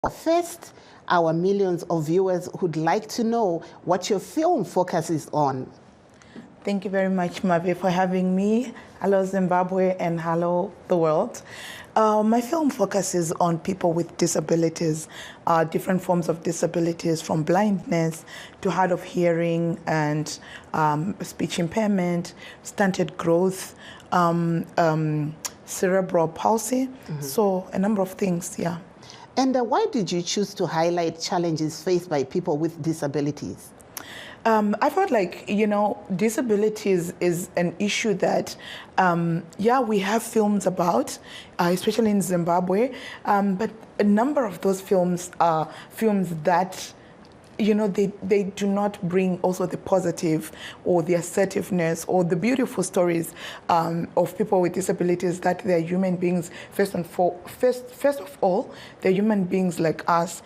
First, our millions of viewers would like to know what your film focuses on. Thank you very much, Mavi, for having me. Hello, Zimbabwe, and hello, the world. My film focuses on people with disabilities, different forms of disabilities, from blindness to hard of hearing and speech impairment, stunted growth, cerebral palsy, so a number of things, yeah. And why did you choose to highlight challenges faced by people with disabilities? I felt like, disabilities is an issue that, we have films about, especially in Zimbabwe, but a number of those films are films that they do not bring also the positive or the assertiveness or the beautiful stories of people with disabilities, that they're human beings. First of all, they're human beings like us.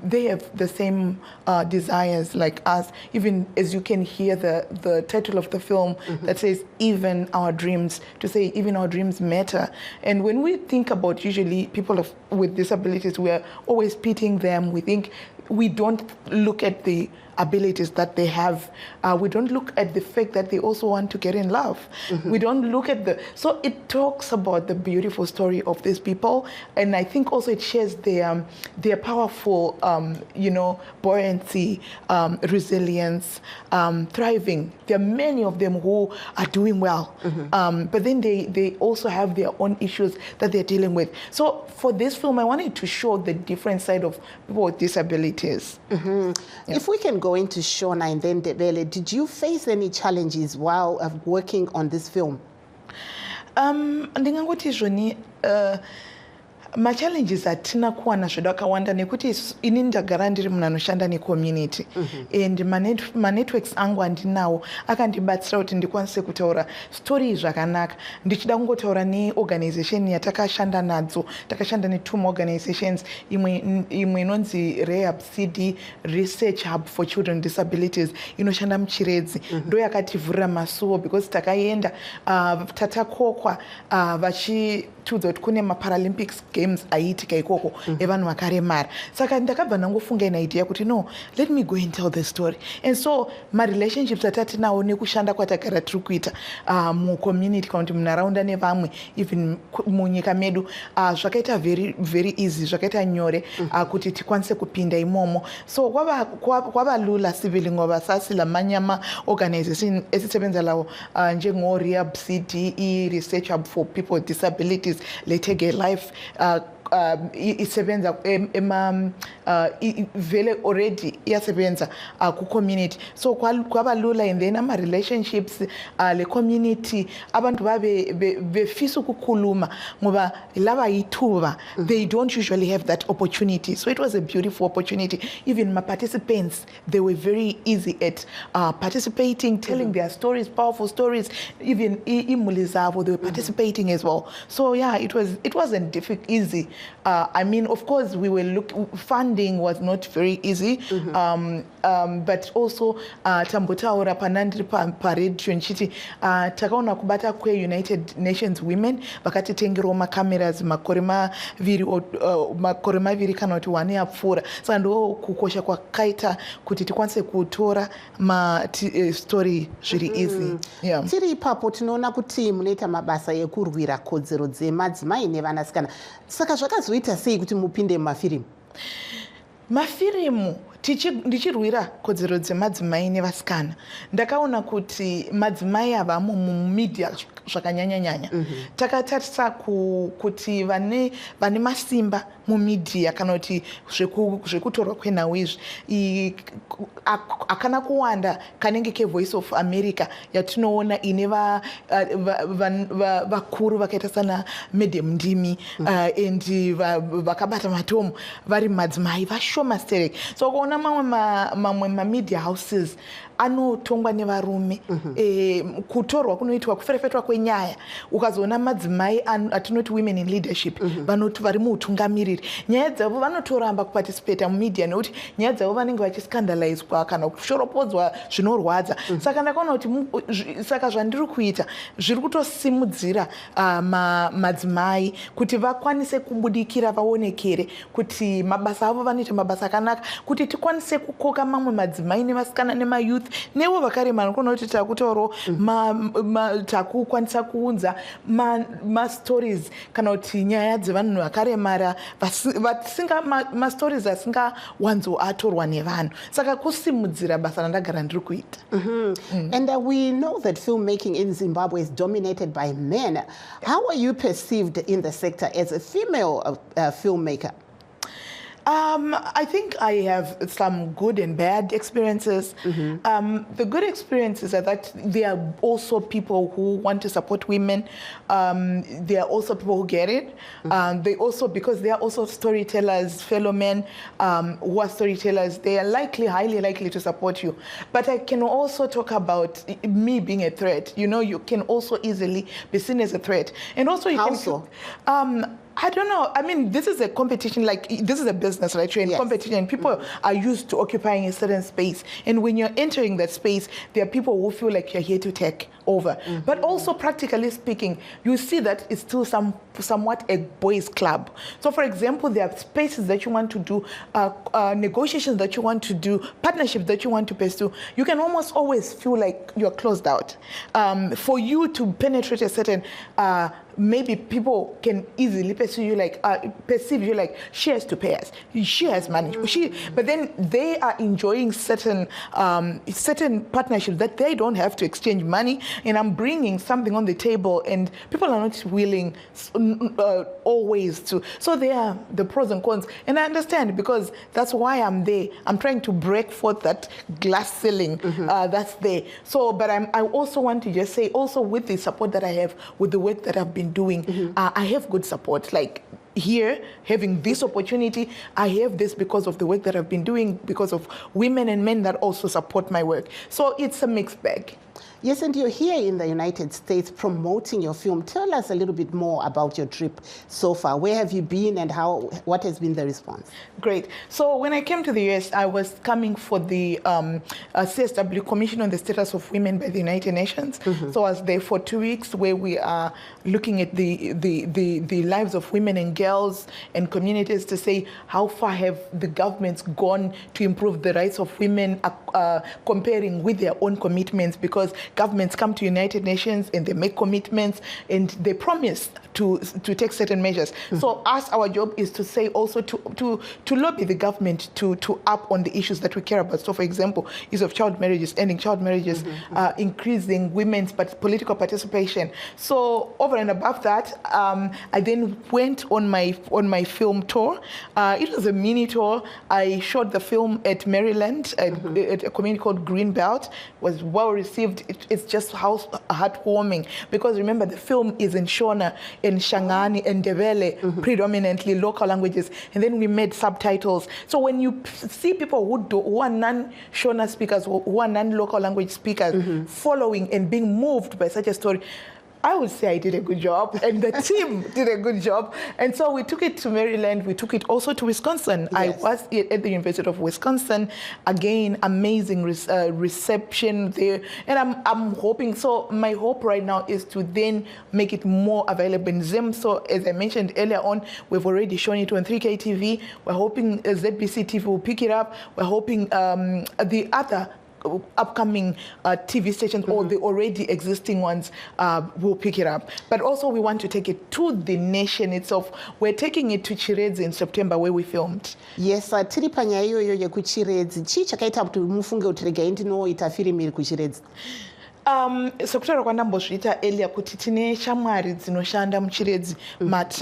They have the same desires like us. Even as you can hear the title of the film that says, even our dreams, to say even our dreams matter. And when we think about usually people with disabilities, we are always pitying them. We don't look at the abilities that they have. We don't look at the fact that they also want to get in love. We don't look at so it talks about the beautiful story of these people, and I think also it shares their powerful, buoyancy, resilience, thriving. There are many of them who are doing well, but then they also have their own issues that they're dealing with. So for this film, I wanted to show the different side of people with disabilities. Yeah. If we can go into Shona and then Debele, did you face any challenges while working on this film? Ndingangoti zvoni ma-challenges atina kuwa nazvo akawanda nekuti ini ndagara ndiri munhu anoshanda necommunity and manetworks angu andinawo akandibatsira kuti ndikwanise kutaura story zvakanaka. Ndichida kungotaura neorganization yatakashanda nadzo, takashanda ne2 organizations, imwe inonzi Rehab CD, Research Hub for Children with Disabilities, inoshanda muchiredzi, ndo yakativhurira masuwo because takaenda tatakokwa vachitudzwa kuti kune maParalympics games aiitika ikoko evanhu vakaremara. Saka ndakabva ndangofunga ine idea kuti no, let me go and tell the story. And so ma-relationships atatinawo nekushanda kwatagara tiri kuita mucommunity kana kuti munharaunda nevamwe, even munyika medu, zvakaita very very easy, zvakaita nyore kuti tikwanise kupinda imomo. So kwavalula civiling wavasasila manyama organization esisebenza lawo njengo-Rehab CDE, Research Hub for People with Disabilities, Letege Life, isebenza vele already iyasebenza ku-community. So kwabalula, and then ama-relationships le community abantu befisa ukukhuluma ngoba laba yithuba, they don't usually have that opportunity. So it was a beautiful opportunity. Even my participants, they were very easy at participating, telling their stories, powerful stories. Even imuli zabo, they were participating as well. So yeah, it wasn't easy. I mean, of course, we were funding was not very easy, but also tambotaura panandri paredio nchiti takaona kubata kwe United Nations Women vakatitengerawo macameras makore maviri kana kuti 1 yapfuura. Saka ndo kukosha kwakaita kuti tikwanise kutora story zviri easy. Yeah. Tiri ipapo tinoona kuti munoita mabasa ekurwira kodzero dzemadzimai nevanasikana. Saka zvakazoita sei kuti mupinde mumafirimu? Mafirimu ndichirwira kodzero dzemadzimai nevasikana, ndakaona kuti madzimai avamo mumedia zvakanyanya-nyanya. Takatarisa kuti vane masimba mumedia kana kuti zvekutorwa kwenhau izvi akana kuwanda kanenge keVoice of America yatinoona ine vakuru vakaita sana Madam Ndimi and vakabata matomo vari madzimai vashoma stereki. So kuona mamwe ma-media houses anotongwa nevarume kutorwa kunoitwa kuferefetwa kwenyaya ukazoona madzimai atinoti women in leadership vanoti vari muutungamiriri nyaya dzavo vanotoramba kuparticipata mumedia nekuti nyaya dzavo vanenge vachiscandalizwa kana kushoropodzwa zvinorwadza saka ndakaona kuti saka zvandiri kuita zviri kutosimudzira madzimai kuti vakwanise kubudikira vaonekere kuti mabasa avo vanoita mabasa akanaka kuti tikwanise kukoka mamwe madzimai nevasikana nemayouth nevo vakaremara kuona kuti takutaurawo takukwanisa kuunza mastories kana kuti nyaya dzevanhu vakaremara mastories asingawanzoatorwa nevanhu saka kusimudzira basa randagara ndiri kuita. And we know that filmmaking in Zimbabwe is dominated by men. How are you perceived in the sector as a female filmmaker? I think I have some good and bad experiences. The good experiences are that there are also people who want to support women. There are also people who get it. They also, because they are also storytellers, fellow men who are storytellers, they are highly likely to support you. But I can also talk about me being a threat. You know, you can also easily be seen as a threat. And also, how so? I don't know. I mean, this is a competition, like this is a business, right? You're in competition. People are used to occupying a certain space. And when you're entering that space, there are people who feel like you're here to take over. But also, practically speaking, you see that it's still somewhat a boys' club. So, for example, there are spaces that you want to do, negotiations that you want to do, partnerships that you want to pursue. You can almost always feel like you're closed out. For you to penetrate a certain maybe people can easily perceive you like she has to pay us, she has money, but then they are enjoying certain partnerships that they don't have to exchange money, and I'm bringing something on the table, and people are not willing always to. So there are the pros and cons, and I understand because that's why I'm there. I'm trying to break forth that glass ceiling that's there. So, but I also want to just say, also with the support that I have, with the work that I've been doing, I have good support. Like here, having this opportunity, I have this because of the work that I've been doing, because of women and men that also support my work. So it's a mixed bag. Yes, and you're here in the United States promoting your film. Tell us a little bit more about your trip so far. Where have you been and what has been the response? Great. So when I came to the US, I was coming for the CSW, Commission on the Status of Women by the United Nations. So I was there for 2 weeks where we are looking at the lives of women and girls and communities to say how far have the governments gone to improve the rights of women, comparing with their own commitments, because governments come to United Nations and they make commitments and they promise to take certain measures. So our job is to say also to lobby the government to up on the issues that we care about. So for example, use of child marriages, ending child marriages, increasing women's political participation. So over and above that, I then went on my film tour. It was a mini tour. I shot the film at Maryland at a community called Greenbelt. It was well received. It's just heartwarming because remember the film is in Shona, in Shangani, and Ndebele, predominantly local languages, and then we made subtitles. So when you see people who are non-Shona speakers, who are non-local language speakers, following and being moved by such a story, I would say I did a good job, and the team did a good job. And so we took it to Maryland. We took it also to Wisconsin. Yes. I was at the University of Wisconsin. Again, amazing reception there. And I'm hoping, so my hope right now is to then make it more available in Zim. So as I mentioned earlier on, we've already shown it on 3K TV. We're hoping ZBC TV will pick it up. We're hoping the other upcoming TV stations or the already existing ones will pick it up. But also we want to take it to the nation itself. We're taking it to Chiredzi in September where we filmed. Yes, tiri panyaya iyoyo yekuchiredzi. Chii chakaita kuti mufunge kuti regai ndinoita firimiri kuchiredzi? sekutaura kwandambozviita earlier kuti tine shamwari dzinoshanda muchiredzi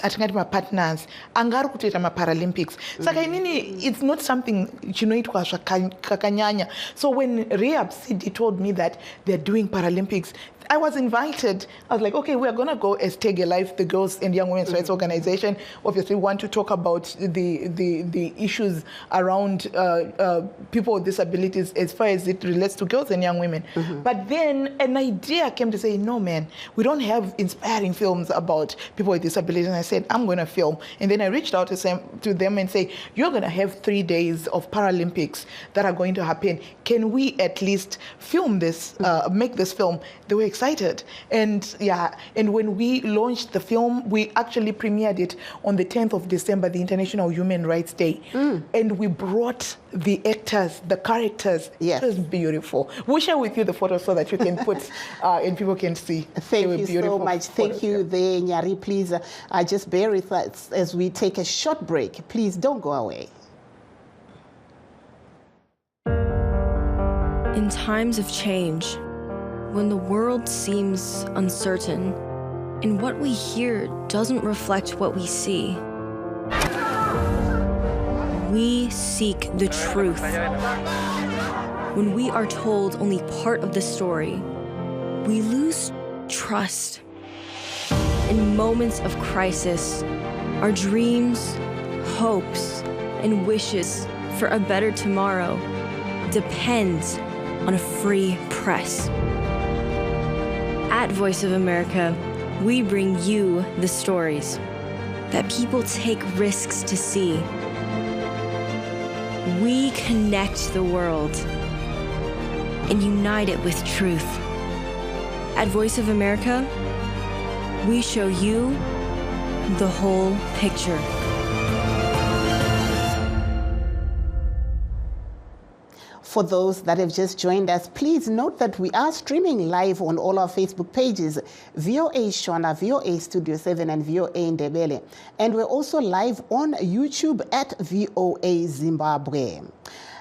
atingati mapartners anga ari kutoita maparalympics saka inini it's not something chinoitwa zvakanyanya. So when Rehab CD told me that they're doing Paralympics, I was invited. I was like, okay, we are going to go as Take a Life, the Girls and Young Women's Rights Organization. Obviously, we want to talk about the issues around people with disabilities as far as it relates to girls and young women. But then an idea came to say, no, man, we don't have inspiring films about people with disabilities. And I said, I'm going to film. And then I reached out to them and say, you're going to have 3 days of Paralympics that are going to happen. Can we at least film this, make this film? They were excited. And when we launched the film, we actually premiered it on the 10th of December, the International Human Rights Day. And we brought the actors, the characters. Yes. It was beautiful. We'll share with you the photos so that you can put and people can see. Thank you so much. Thank you there, Nyari. Please just bear with us as we take a short break. Please don't go away. In times of change, when the world seems uncertain and what we hear doesn't reflect what we see, we seek the truth. When we are told only part of the story, we lose trust. In moments of crisis, our dreams, hopes, and wishes for a better tomorrow depends on a free press. At Voice of America, we bring you the stories that people take risks to see. We connect the world and unite it with truth. At Voice of America, we show you the whole picture. For those that have just joined us, please note that we are streaming live on all our Facebook pages, VOA Shona, VOA Studio 7, and VOA Ndebele. And we're also live on YouTube at VOA Zimbabwe.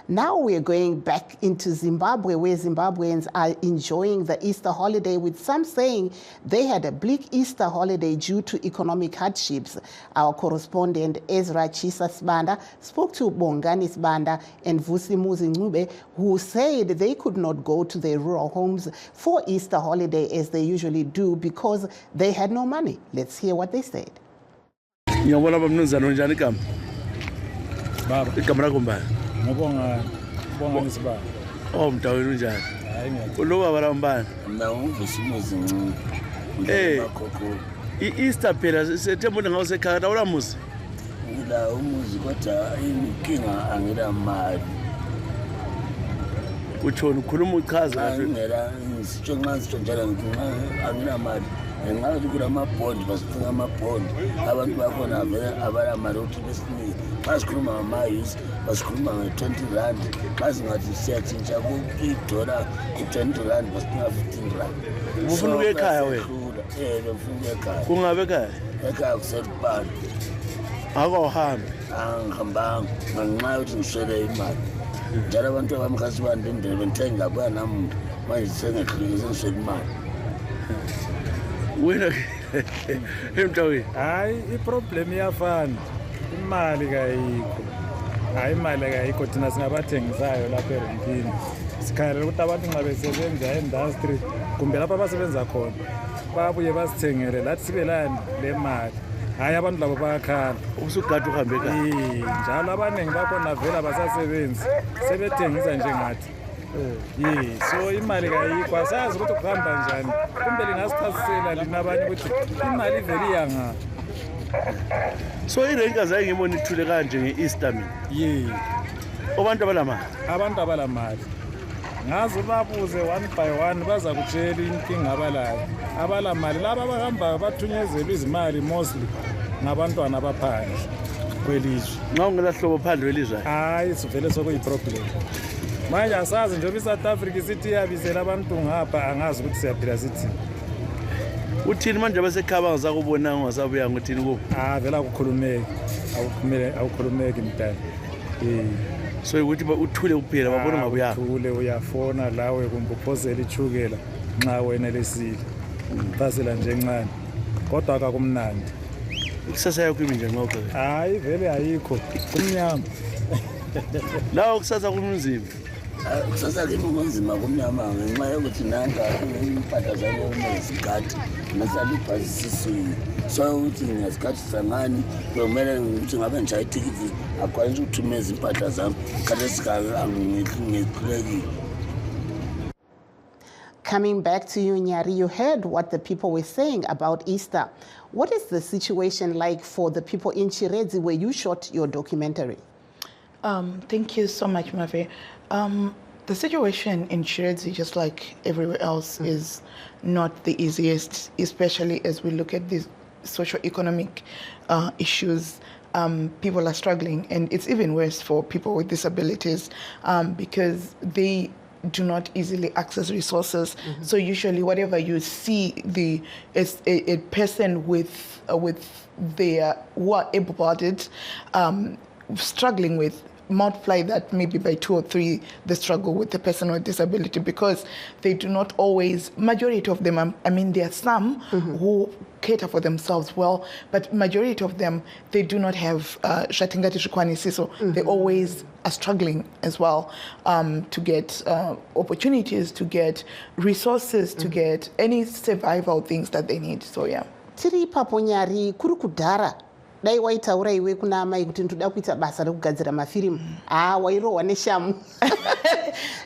Now we're going back into Zimbabwe, where Zimbabweans are enjoying the Easter holiday, with some saying they had a bleak Easter holiday due to economic hardships. Our correspondent Ezra Chisa Sbanda spoke to Bongani Sbanda and Vusimuzi Ngube, who said they could not go to their rural homes for Easter holiday as they usually do because they had no money. Let's hear what they said. Ngibonga nisibani. Mdawini unjani? Hayi ngiyacela. Uloba barambani. Mina ungivisimuzi ngci. I-Easter phela sethemba ngawusekhaya awula muzi. Ngila umuzi kodwa inkinga angila mali. Utshona ukhuluma uchaza kahle. Ngila ngisitsho nxa sitsho njalo ngithi angila mali. Ngenxa ukuthi kulamabhondi basifuna amabhondi. Abantu bakhona vele abalamali ukuthi besinike. Xa sikhuluma ngama-youth basikhuluma nge-20 rand. Xa singathi siyatshintsha $1 ku-20 rand basinika 15 rand. Ufuna ukuya ekhaya wena? Bengifuna ukuya ekhaya. Kungabe ekhaya? Ekhaya kuselibani. Akawuhambi? Angihambanga ngenxa yokuthi ngiswele imali. Njalo abantu abamkhasi bandindele bengithenga labuya nami manje sengehluleke sengiswele imali. Wena Mdawini. Hayi iproblem iyafana. Imali kayikho. Hayi imali kayikho thina singabathengisayo lapha erenkini. Sikhalela ukuthi abantu nxa besebenza e-industry kumbe lapha abasebenza khona babuye basithengele lathi sibe lani le mali. Hayi abantu labo bayakhala. Usugada uhambe ekhaya. Njalo abaningi bakhona vele abasasebenzi sebethengisa njengathi. So imali kayikho asazi ukuthi kuhamba njani. Kumbe lingasichasisela lina abanye ukuthi imali ivele iyanga. So irenka zaye ngibona ithule kanje nge-Easter mina. Abantu abalamali. Abantu abalamali. Ngazi babuze one by one baza kutshela inkinga abalayo. Abalamali laba abahamba bathunyezela izimali mostly ngabantwana abaphandle kwelizwe. Nxa ungelahlobo phandle welizwe. Hayi sivele sokuyiproblem. Manje asazi njengoba iSouth Africa sithi iyabisela abantu ngapha angazi ukuthi siyaphila sithi. Uthini manje abasekhaya bangasakubona ngasabuya ngothini kubo? Vele akukhulumeki. Awukhulumeki mntana. So ukuthi uthule kuphela babona ngabuyanga. Uthule uyafona lawe kumbe uphozela ichukela nxa wenelisile phasela nje encane kodwa akakumnandi ikusasa yakho imi nje ngoko hayi vele ayikho kumnyama lawo kusasa kunzima kusasa ke kunzima kumnyama ngenxa yokuthi nanga impahla zalo nezigadi nasalibhasi siswini so uthi ngesikhathi sangani kumele ukuthi ngabe nje itikiti akwanise ukuthumeza impahla zami kade sikangikhleki. Coming back to you, Nyari, you heard what the people were saying about Easter. What is the situation like for the people in Chiredzi where you shot your documentary? Thank you so much, Mavi. The situation in Chiredzi, just like everywhere else, is not the easiest, especially as we look at these socio-economic issues. People are struggling, and it's even worse for people with disabilities because they do not easily access resources. So usually whatever you see a person with their who are able-bodied struggling with, multiply that maybe by 2 or 3 the struggle with the person with disability, because they do not always, majority of them, I mean there are some who cater for themselves well, but majority of them, they do not have shatingati shikwanisi, so they always are struggling as well to get opportunities, to get resources, to get any survival things that they need. So yeah. Tiri paponyari kurukudara. Dai waitaura iwe kuna amai kuti ndoda kuita basa rekugadzira mafirimu wairohwa neshamu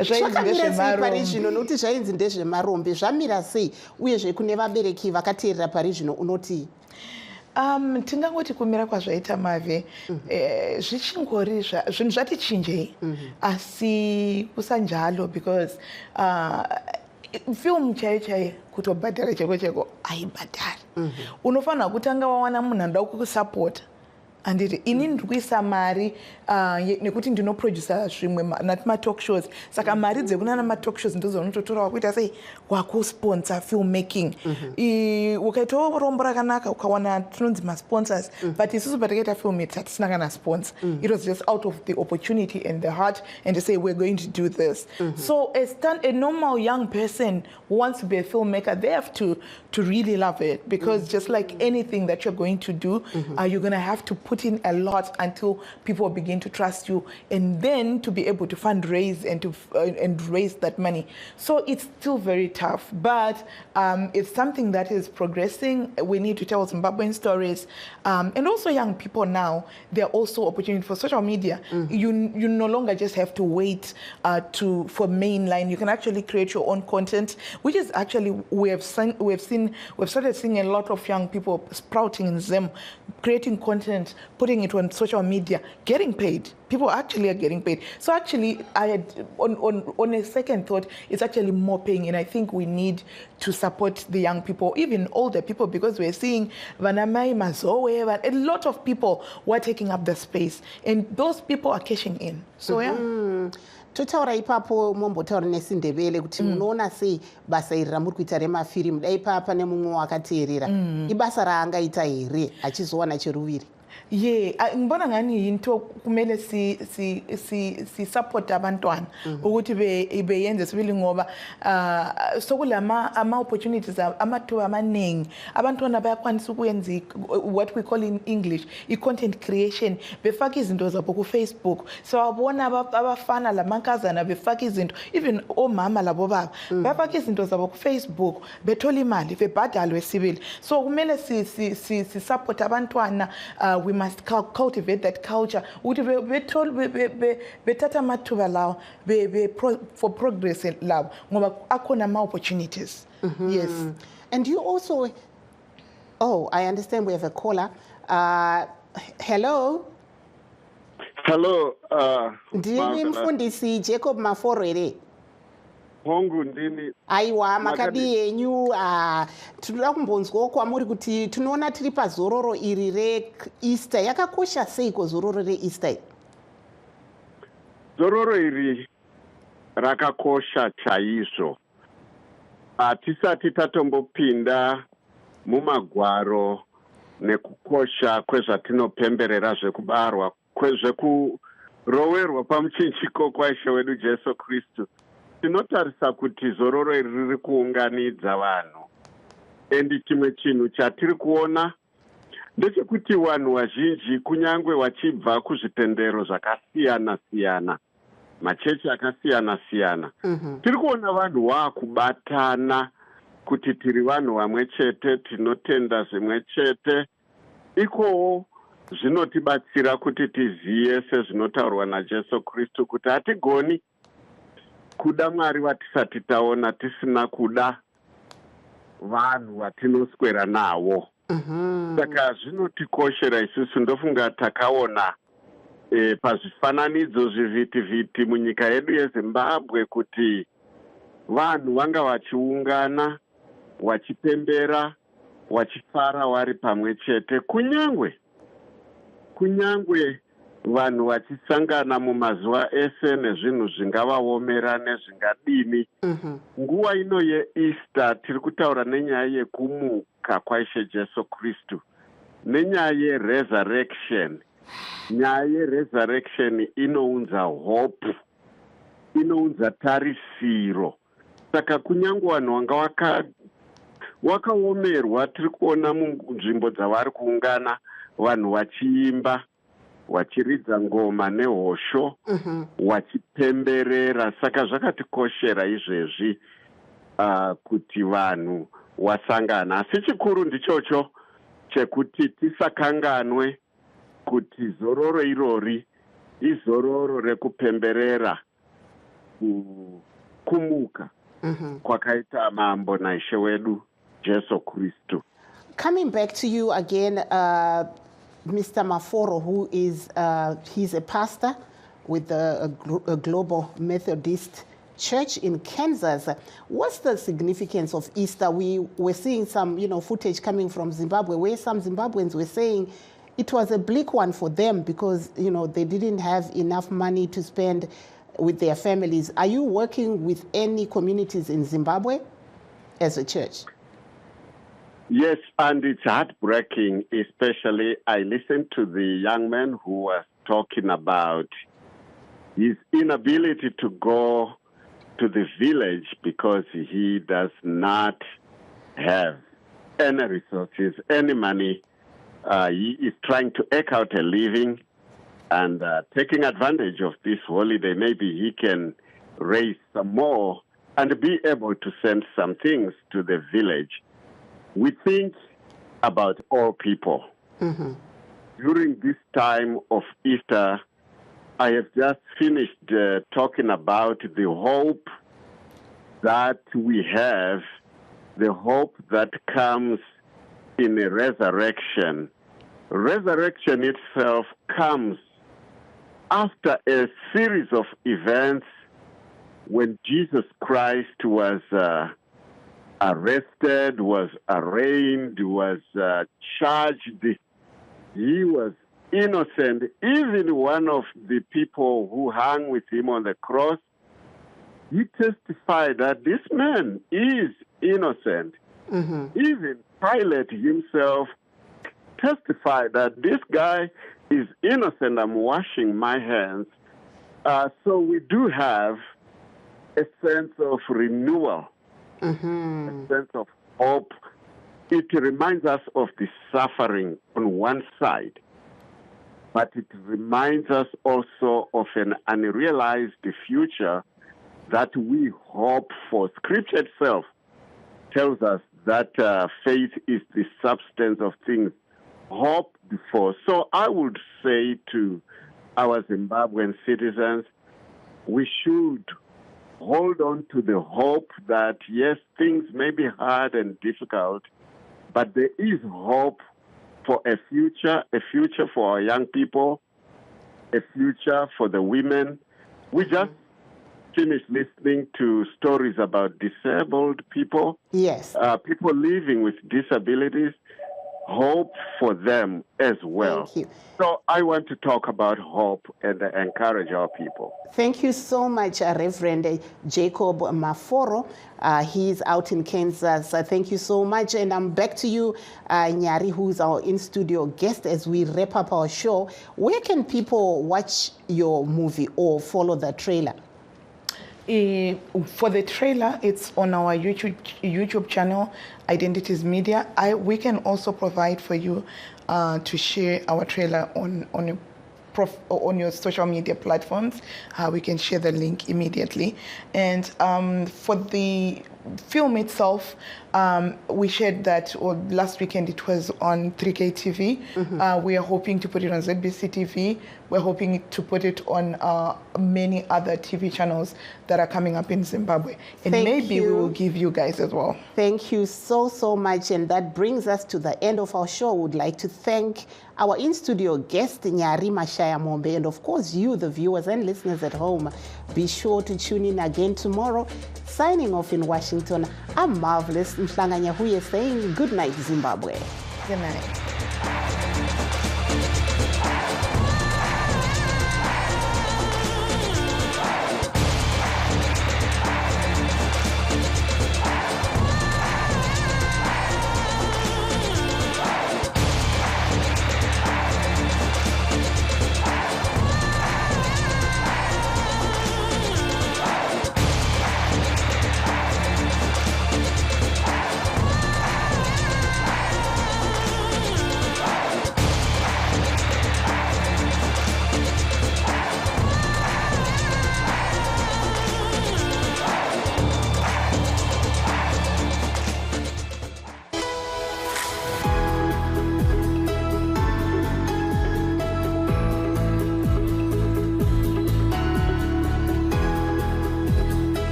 zvakamira sei pari zvino nokuti zvainzi ndezvemarombe zvamira sei uyezve kune vabereki vakateerera pari zvino unoti tingangoti kumira kwazvaita Mave zvichingori zvinhu zvati chinjei asi kusanjalo because film chaiyo kutobhadhara cheko aibhadhari unofanira kutanga wawana munhu anoda kukusapota anditi ini ndiri kuisa mari nekuti ndinoproducer zvimwe nati matalk shows saka mari dzekunana matalk shows ndizo unototora wakuita sei wakusponsor filmmaking ukaitawo rombo rakanaka ukawana tinonzi masponsors but isusu patakaita film yetu hatisina kana sponsor it was just out of the opportunity and the heart and to say we're going to do this so a normal young person who wants to be a filmmaker, they have to really love it because just like anything that you're going to do you're going to have to put in a lot until people begin to trust you, and then to be able to fundraise and to raise that money. So it's still very tough, but it's something that is progressing. We need to tell Zimbabwean stories, and also young people now. There are also opportunities for social media. You no longer just have to wait for mainline. You can actually create your own content, which is actually we've started seeing a lot of young people sprouting in them, creating content, putting it on social media, getting paid. People actually are getting paid. So actually, I had on a second thought, it's actually more paying, and I think we need to support the young people, even older people, because we're seeing Vanamai Mazoe, a lot of people who are taking up the space, and those people are cashing in. So yeah. Totaura ipapo mombotaura nesindebele kuti munoona sei basa iri ramuri kuita remafirimu dai papa nemumwe wakateerera ibasa raangaita here achizowana cheruviri ngibona ngani into kumele si support abantwana ukuthi beyenze sibili ngoba sokulama opportunities amathuba amaningi abantwana bayakwanisa ukuyenza what we call in English i-content creation befaka izinto zabo ku Facebook so abona abafana lamankazana befaka izinto even omama labo baba bafaka izinto zabo ku Facebook bethola imali bebhadalwe sibili so kumele si support abantwana we must cultivate that culture ukuthi bethatha amathuba lawo for progress labo ngoba akhona ama opportunities. Yes. And you also I understand we have a caller. Hello ndimi mfundisi Jacob Maforo ere hongu ndini aiwa makadi yenyu tinoda kumbonzwawo kwamuri kuti tinoona tiri pazororo iri reEaster yakakosha seiko zororo reEaster zororo iri rakakosha chaizvo hatisati tatombopinda mumagwaro nekukosha kwezvatinopemberera zvekubarwa kwezvekurowerwa pamuchinjiko kwaishe wedu Jesu Kristu tinotarisa kuti zororo iri riri kuunganidza vanhu. Endi chimwe chinhu chatiri kuona ndechekuti vanhu vazhinji kunyangwe vachibva kuzvitendero zvakasiyana-siyana, machechi akasiyana-siyana, tiri kuona vanhu vakubatana kuti tiri vanhu vamwe chete, tinotenda zvimwe chete. Ikowo zvinotibatsira kuti tiziye sezvinotaurwa naJesu Kristu kuti hatigoni kuda Mwari vatisati taona, tisina kuda vanhu vatinoswera navo. Saka zvinotikoshera isusu. Ndofunga takaona pazvifananidzo zvivhiti-vhiti munyika yedu yeZimbabwe kuti vanhu vanga vachiungana, vachipembera, vachifara vari pamwe chete, kunyangwe vanhu vachisangana mumazuva ese nezvinhu zvingavaomera nezvingadini. Nguva ino yeEaster tiri kutaura nenyaya yekumuka kwaIshe Jesu Kristu, nenyaya yeresurrection. Nyaya yeresurrection inounza hope, inounza tarisiro. Saka kunyangwe vanhu vanga wakaomerwa, tiri kuona munzvimbo dzavari kuungana vanhu vachiimba, vachiridza ngoma nehosho, vachipemberera. Saka zvakatikoshera izvezvi kuti vanhu wasangana. Asi chikuru ndichocho chekuti tisakanganwe kuti zororo irori izororo rekupemberera kumuka kwakaita mambo naIshe wedu Jesu Kristu. Coming back to you again, Mr. Maforo, who is he's a pastor with a Global Methodist Church in Kansas. What's the significance of Easter? We were seeing some, footage coming from Zimbabwe where some Zimbabweans were saying it was a bleak one for them because, they didn't have enough money to spend with their families. Are you working with any communities in Zimbabwe as a church? Yes, and it's heartbreaking, especially I listened to the young man who was talking about his inability to go to the village because he does not have any resources, any money. He is trying to eke out a living and taking advantage of this holiday. Maybe he can raise some more and be able to send some things to the village. We think about all people. During this time of Easter, I have just finished talking about the hope that we have, the hope that comes in a resurrection. Resurrection itself comes after a series of events when Jesus Christ was arrested, was arraigned, was charged. He was innocent. Even one of the people who hung with him on the cross, he testified that this man is innocent. Even Pilate himself testified that this guy is innocent. I'm washing my hands. So we do have a sense of renewal, a sense of hope. It reminds us of the suffering on one side, but it reminds us also of an unrealized future that we hope for. Scripture itself tells us that faith is the substance of things hoped for. So I would say to our Zimbabwean citizens, we should hold on to the hope that, yes, things may be hard and difficult, but there is hope for a future for our young people, a future for the women. We just finished listening to stories about disabled people. Yes. People living with disabilities. Hope for them as well. Thank you. So I want to talk about hope and encourage our people. Thank you so much, Reverend Jacob Maforo. He's out in Kansas. Thank you so much. And I'm back to you, Nyari, who's our in-studio guest as we wrap up our show. Where can people watch your movie or follow the trailer? For the trailer, it's on our YouTube channel, Identities Media. We can also provide for you to share our trailer on your social media platforms. We can share the link immediately. And for the film itself, we shared that last weekend it was on 3K TV. We are hoping to put it on ZBC TV. We're hoping to put it on many other TV channels that are coming up in Zimbabwe. And maybe we will give you guys as well. Thank you so much. And that brings us to the end of our show. We would like to thank our in-studio guest, Nyari Mashaya Mombe, and of course you, the viewers and listeners at home. Be sure to tune in again tomorrow. Signing off in Washington, I'm Marvelous Mhlanganya Huye saying good night, Zimbabwe. Good night.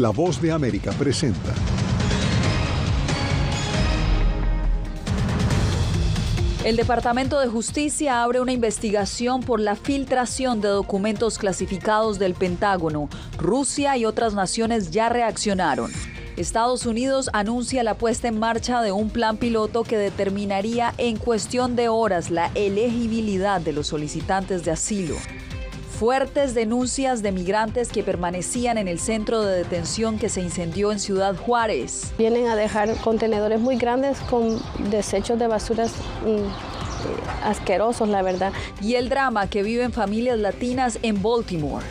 La Voz de América presenta. El Departamento de Justicia abre una investigación por la filtración de documentos clasificados del Pentágono. Rusia y otras naciones ya reaccionaron. Estados Unidos anuncia la puesta en marcha de un plan piloto que determinaría en cuestión de horas la elegibilidad de los solicitantes de asilo. Fuertes denuncias de migrantes que permanecían en el centro de detención que se incendió en Ciudad Juárez. Vienen a dejar contenedores muy grandes con desechos de basuras asquerosos, la verdad. Y el drama que viven familias latinas en Baltimore.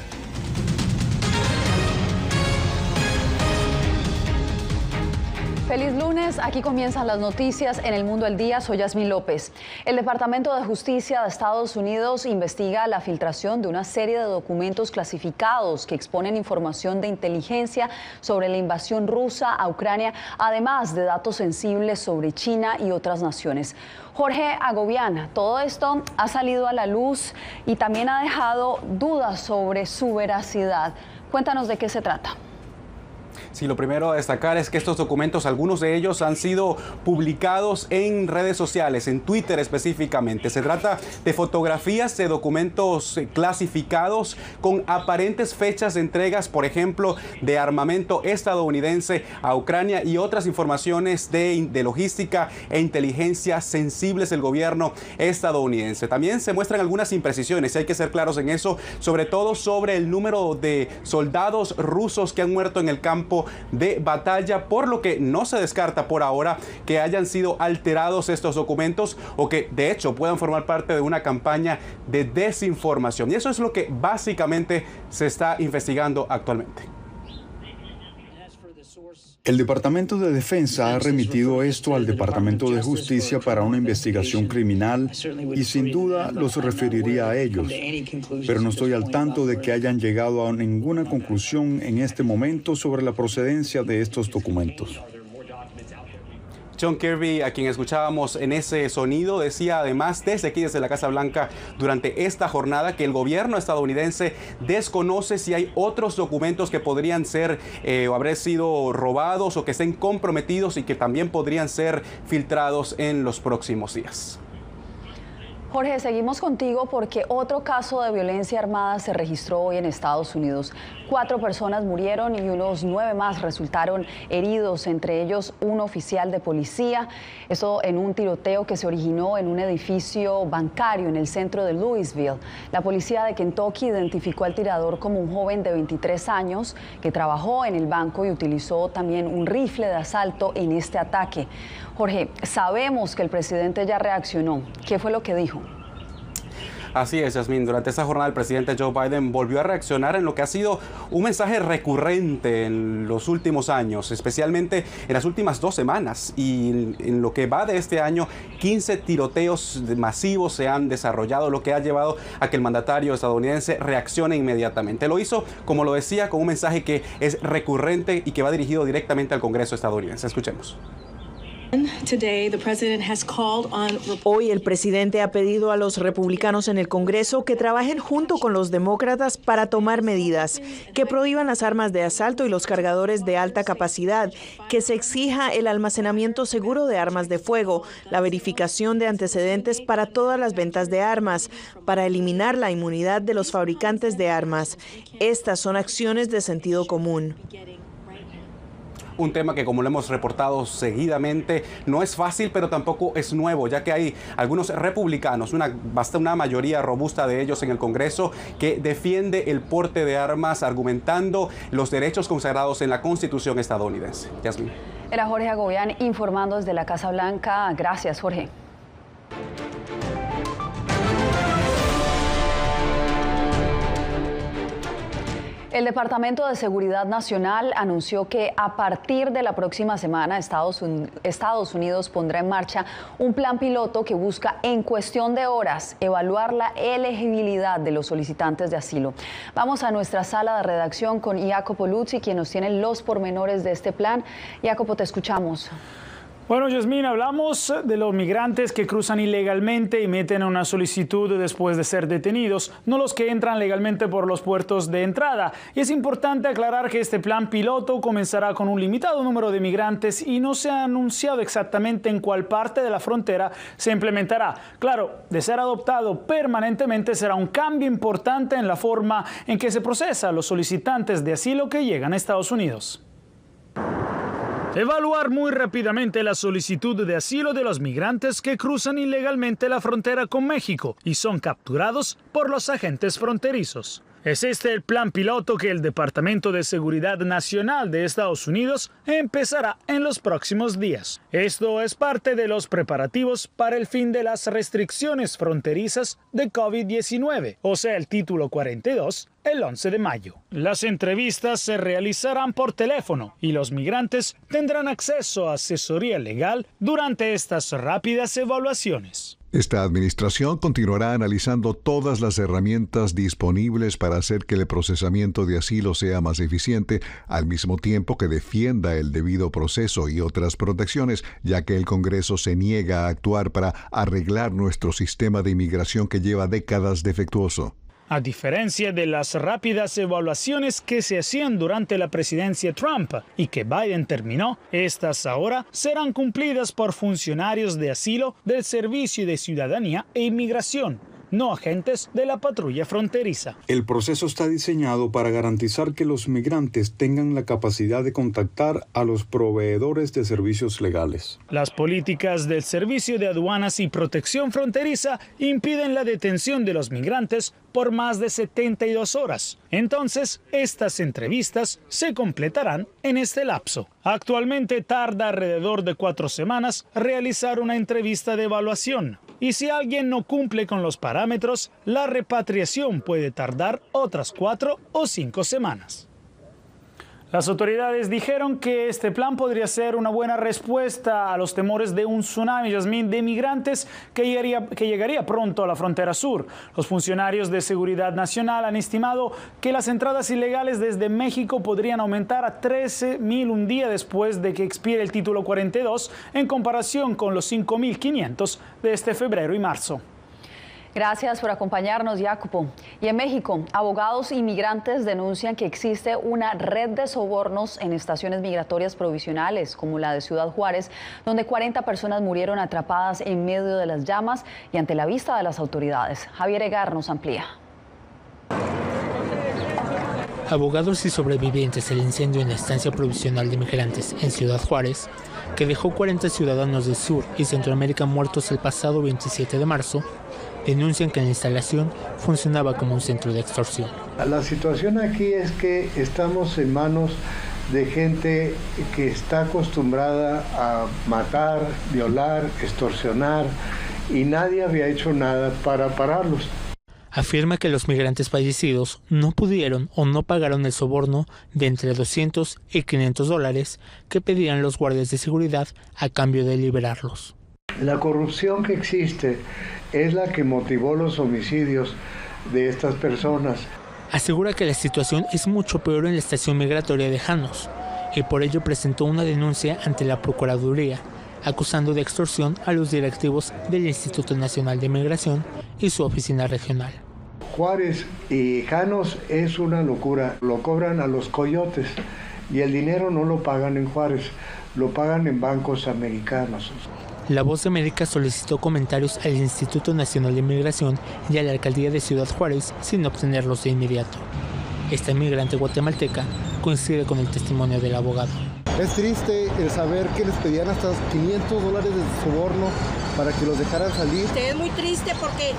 Feliz lunes, aquí comienzan las noticias en El Mundo al Día. Soy Yasmín López. El Departamento de Justicia de Estados Unidos investiga la filtración de una serie de documentos clasificados que exponen información de inteligencia sobre la invasión rusa a Ucrania, además de datos sensibles sobre China y otras naciones. Jorge Agobián, todo esto ha salido a la luz y también ha dejado dudas sobre su veracidad. Cuéntanos de qué se trata. Sí, lo primero a destacar es que estos documentos, algunos de ellos han sido publicados en redes sociales, en Twitter específicamente. Se trata de fotografías de documentos clasificados con aparentes fechas de entregas, por ejemplo, de armamento estadounidense a Ucrania y otras informaciones de logística e inteligencia sensibles del gobierno estadounidense. También se muestran algunas imprecisiones, y hay que ser claros en eso, sobre todo sobre el número de soldados rusos que han muerto en el campo de batalla, por lo que no se descarta por ahora que hayan sido alterados estos documentos o que de hecho puedan formar parte de una campaña de desinformación. Y eso es lo que básicamente se está investigando actualmente. El Departamento de Defensa ha remitido esto al Departamento de Justicia para una investigación criminal y sin duda los referiría a ellos. Pero no estoy al tanto de que hayan llegado a ninguna conclusión en este momento sobre la procedencia de estos documentos. John Kirby, a quien escuchábamos en ese sonido, decía además desde aquí, desde la Casa Blanca, durante esta jornada, que el gobierno estadounidense desconoce si hay otros documentos que podrían ser o haber sido robados o que estén comprometidos y que también podrían ser filtrados en los próximos días. Jorge, seguimos contigo porque otro caso de violencia armada se registró hoy en Estados Unidos. 4 personas murieron y unos 9 más resultaron heridos, entre ellos un oficial de policía. Esto en un tiroteo que se originó en un edificio bancario en el centro de Louisville. La policía de Kentucky identificó al tirador como un joven de 23 años que trabajó en el banco y utilizó también un rifle de asalto en este ataque. Jorge, sabemos que el presidente ya reaccionó. ¿Qué fue lo que dijo? Así es, Yasmín. Durante esta jornada el presidente Joe Biden volvió a reaccionar en lo que ha sido un mensaje recurrente en los últimos años, especialmente en las últimas 2 semanas. Y en lo que va de este año, 15 tiroteos masivos se han desarrollado, lo que ha llevado a que el mandatario estadounidense reaccione inmediatamente. Lo hizo, como lo decía, con un mensaje que es recurrente y que va dirigido directamente al Congreso estadounidense. Escuchemos. Hoy el presidente ha pedido a los republicanos en el Congreso que trabajen junto con los demócratas para tomar medidas, que prohíban las armas de asalto y los cargadores de alta capacidad, que se exija el almacenamiento seguro de armas de fuego, la verificación de antecedentes para todas las ventas de armas, para eliminar la inmunidad de los fabricantes de armas. Estas son acciones de sentido común. Un tema que, como lo hemos reportado seguidamente, no es fácil, pero tampoco es nuevo, ya que hay algunos republicanos, una mayoría robusta de ellos en el Congreso, que defiende el porte de armas, argumentando los derechos consagrados en la Constitución estadounidense. Yasmín. Era Jorge Agobián informando desde la Casa Blanca. Gracias, Jorge. El Departamento de Seguridad Nacional anunció que a partir de la próxima semana Estados Unidos pondrá en marcha un plan piloto que busca en cuestión de horas evaluar la elegibilidad de los solicitantes de asilo. Vamos a nuestra sala de redacción con Jacopo Luzzi, quien nos tiene los pormenores de este plan. Jacopo, te escuchamos. Bueno, Yasmín, hablamos de los migrantes que cruzan ilegalmente y meten una solicitud después de ser detenidos, no los que entran legalmente por los puertos de entrada. Y es importante aclarar que este plan piloto comenzará con un limitado número de migrantes y no se ha anunciado exactamente en cuál parte de la frontera se implementará. Claro, de ser adoptado permanentemente será un cambio importante en la forma en que se procesa a los solicitantes de asilo que llegan a Estados Unidos. Evaluar muy rápidamente la solicitud de asilo de los migrantes que cruzan ilegalmente la frontera con México y son capturados por los agentes fronterizos. Es este el plan piloto que el Departamento de Seguridad Nacional de Estados Unidos empezará en los próximos días. Esto es parte de los preparativos para el fin de las restricciones fronterizas de COVID-19, o sea, el título 42, el 11 de mayo. Las entrevistas se realizarán por teléfono y los migrantes tendrán acceso a asesoría legal durante estas rápidas evaluaciones. Esta administración continuará analizando todas las herramientas disponibles para hacer que el procesamiento de asilo sea más eficiente, al mismo tiempo que defienda el debido proceso y otras protecciones, ya que el Congreso se niega a actuar para arreglar nuestro sistema de inmigración que lleva décadas defectuoso. A diferencia de las rápidas evaluaciones que se hacían durante la presidencia Trump y que Biden terminó, estas ahora serán cumplidas por funcionarios de asilo del Servicio de Ciudadanía e Inmigración, no agentes de la patrulla fronteriza. El proceso está diseñado para garantizar que los migrantes tengan la capacidad de contactar a los proveedores de servicios legales. Las políticas del Servicio de Aduanas y Protección Fronteriza impiden la detención de los migrantes por más de 72 horas. Entonces, estas entrevistas se completarán en este lapso. Actualmente tarda alrededor de 4 semanas realizar una entrevista de evaluación. Y si alguien no cumple con los parámetros, la repatriación puede tardar otras 4 o 5 semanas. Las autoridades dijeron que este plan podría ser una buena respuesta a los temores de un tsunami, Yasmín, de migrantes que llegaría pronto a la frontera sur. Los funcionarios de Seguridad Nacional han estimado que las entradas ilegales desde México podrían aumentar a 13.000 un día después de que expire el título 42, en comparación con los 5.500 de este febrero y marzo. Gracias por acompañarnos, Jacopo. Y en México, abogados y migrantes denuncian que existe una red de sobornos en estaciones migratorias provisionales, como la de Ciudad Juárez, donde 40 personas murieron atrapadas en medio de las llamas y ante la vista de las autoridades. Javier Egar nos amplía. Abogados y sobrevivientes del incendio en la estancia provisional de migrantes en Ciudad Juárez, que dejó 40 ciudadanos del sur y Centroamérica muertos el pasado 27 de marzo, denuncian que la instalación funcionaba como un centro de extorsión. La situación aquí es que estamos en manos de gente que está acostumbrada a matar, violar, extorsionar, y nadie había hecho nada para pararlos. Afirma que los migrantes fallecidos no pudieron o no pagaron el soborno de entre $200 y $500 que pedían los guardias de seguridad a cambio de liberarlos. La corrupción que existe es la que motivó los homicidios de estas personas. Asegura que la situación es mucho peor en la estación migratoria de Janos y por ello presentó una denuncia ante la Procuraduría, acusando de extorsión a los directivos del Instituto Nacional de Migración y su oficina regional. Juárez y Janos es una locura. Lo cobran a los coyotes y el dinero no lo pagan en Juárez, lo pagan en bancos americanos. La Voz de América solicitó comentarios al Instituto Nacional de Migración y a la Alcaldía de Ciudad Juárez sin obtenerlos de inmediato. Esta inmigrante guatemalteca coincide con el testimonio del abogado. Es triste el saber que les pedían hasta $500 de soborno para que los dejaran salir. Es muy triste porque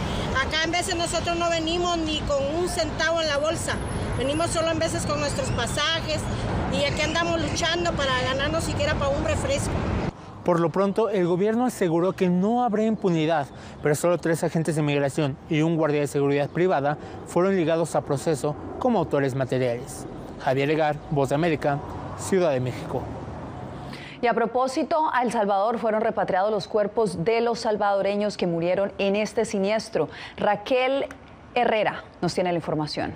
acá en veces nosotros no venimos ni con un centavo en la bolsa. Venimos solo en veces con nuestros pasajes y aquí andamos luchando para ganarnos siquiera para un refresco. Por lo pronto, el gobierno aseguró que no habrá impunidad, pero solo 3 agentes de migración y un guardia de seguridad privada fueron ligados a proceso como autores materiales. Javier Egar, Voz de América, Ciudad de México. Y a propósito, a El Salvador fueron repatriados los cuerpos de los salvadoreños que murieron en este siniestro. Raquel Herrera nos tiene la información.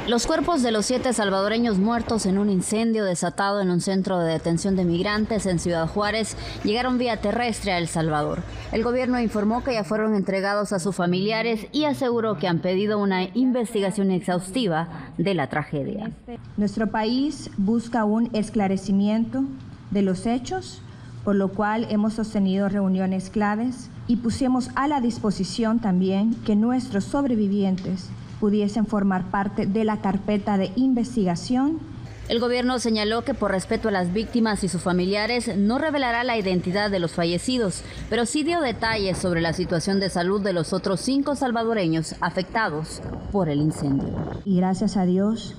Los cuerpos de los 7 salvadoreños muertos en un incendio desatado en un centro de detención de migrantes en Ciudad Juárez llegaron vía terrestre a El Salvador. El gobierno informó que ya fueron entregados a sus familiares y aseguró que han pedido una investigación exhaustiva de la tragedia. Nuestro país busca un esclarecimiento de los hechos, por lo cual hemos sostenido reuniones claves y pusimos a la disposición también que nuestros sobrevivientes pudiesen formar parte de la carpeta de investigación. El gobierno señaló que por respeto a las víctimas y sus familiares no revelará la identidad de los fallecidos, pero sí dio detalles sobre la situación de salud de los otros 5 salvadoreños afectados por el incendio. Y gracias a Dios,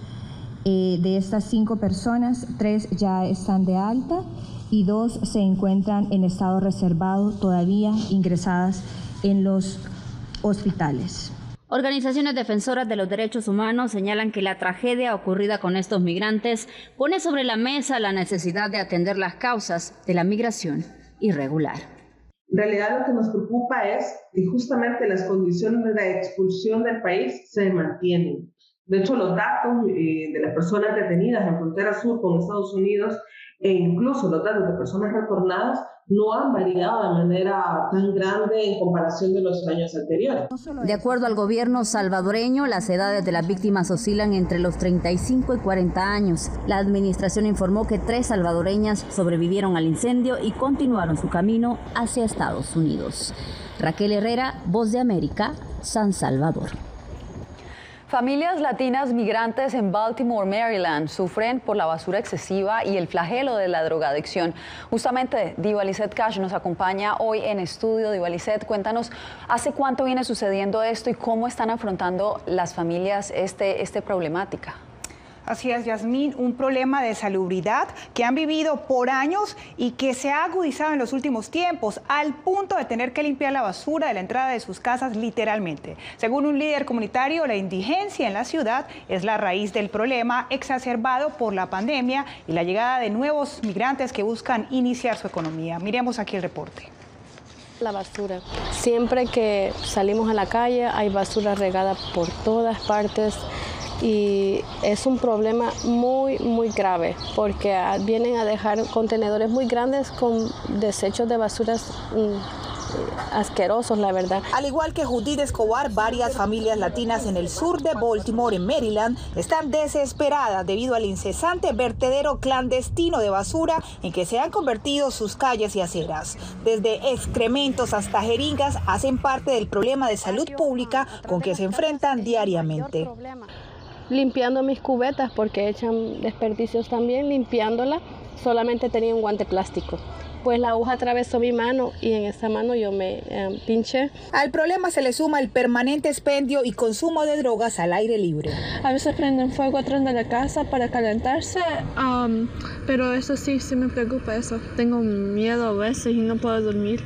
de estas 5 personas, 3 ya están de alta y 2 se encuentran en estado reservado, todavía ingresadas en los hospitales. Organizaciones defensoras de los derechos humanos señalan que la tragedia ocurrida con estos migrantes pone sobre la mesa la necesidad de atender las causas de la migración irregular. En realidad lo que nos preocupa es que justamente las condiciones de la expulsión del país se mantienen. De hecho, los datos de las personas detenidas en frontera sur con Estados Unidos e incluso los datos de personas retornadas no han variado de manera tan grande en comparación de los años anteriores. De acuerdo al gobierno salvadoreño, las edades de las víctimas oscilan entre los 35 y 40 años. La administración informó que 3 salvadoreñas sobrevivieron al incendio y continuaron su camino hacia Estados Unidos. Raquel Herrera, Voz de América, San Salvador. Familias latinas migrantes en Baltimore, Maryland, sufren por la basura excesiva y el flagelo de la drogadicción. Justamente, Diva Lisset Cash nos acompaña hoy en estudio. Diva Lisset, cuéntanos, ¿hace cuánto viene sucediendo esto y cómo están afrontando las familias esta problemática? Así es, Yasmín, un problema de salubridad que han vivido por años y que se ha agudizado en los últimos tiempos, al punto de tener que limpiar la basura de la entrada de sus casas literalmente. Según un líder comunitario, la indigencia en la ciudad es la raíz del problema, exacerbado por la pandemia y la llegada de nuevos migrantes que buscan iniciar su economía. Miremos aquí el reporte. La basura. Siempre que salimos a la calle hay basura regada por todas partes. Y es un problema muy grave porque vienen a dejar contenedores muy grandes con desechos de basuras asquerosos, la verdad. Al igual que Judith Escobar, varias familias latinas en el sur de Baltimore, en Maryland, están desesperadas debido al incesante vertedero clandestino de basura en que se han convertido sus calles y aceras. Desde excrementos hasta jeringas hacen parte del problema de salud pública con que se enfrentan diariamente. Limpiando mis cubetas porque echan desperdicios también, limpiándola, solamente tenía un guante plástico. Pues la aguja atravesó mi mano y en esa mano yo me pinché. Al problema se le suma el permanente expendio y consumo de drogas al aire libre. A veces prenden fuego atrás de la casa para calentarse, pero eso sí me preocupa eso. Tengo miedo a veces y no puedo dormir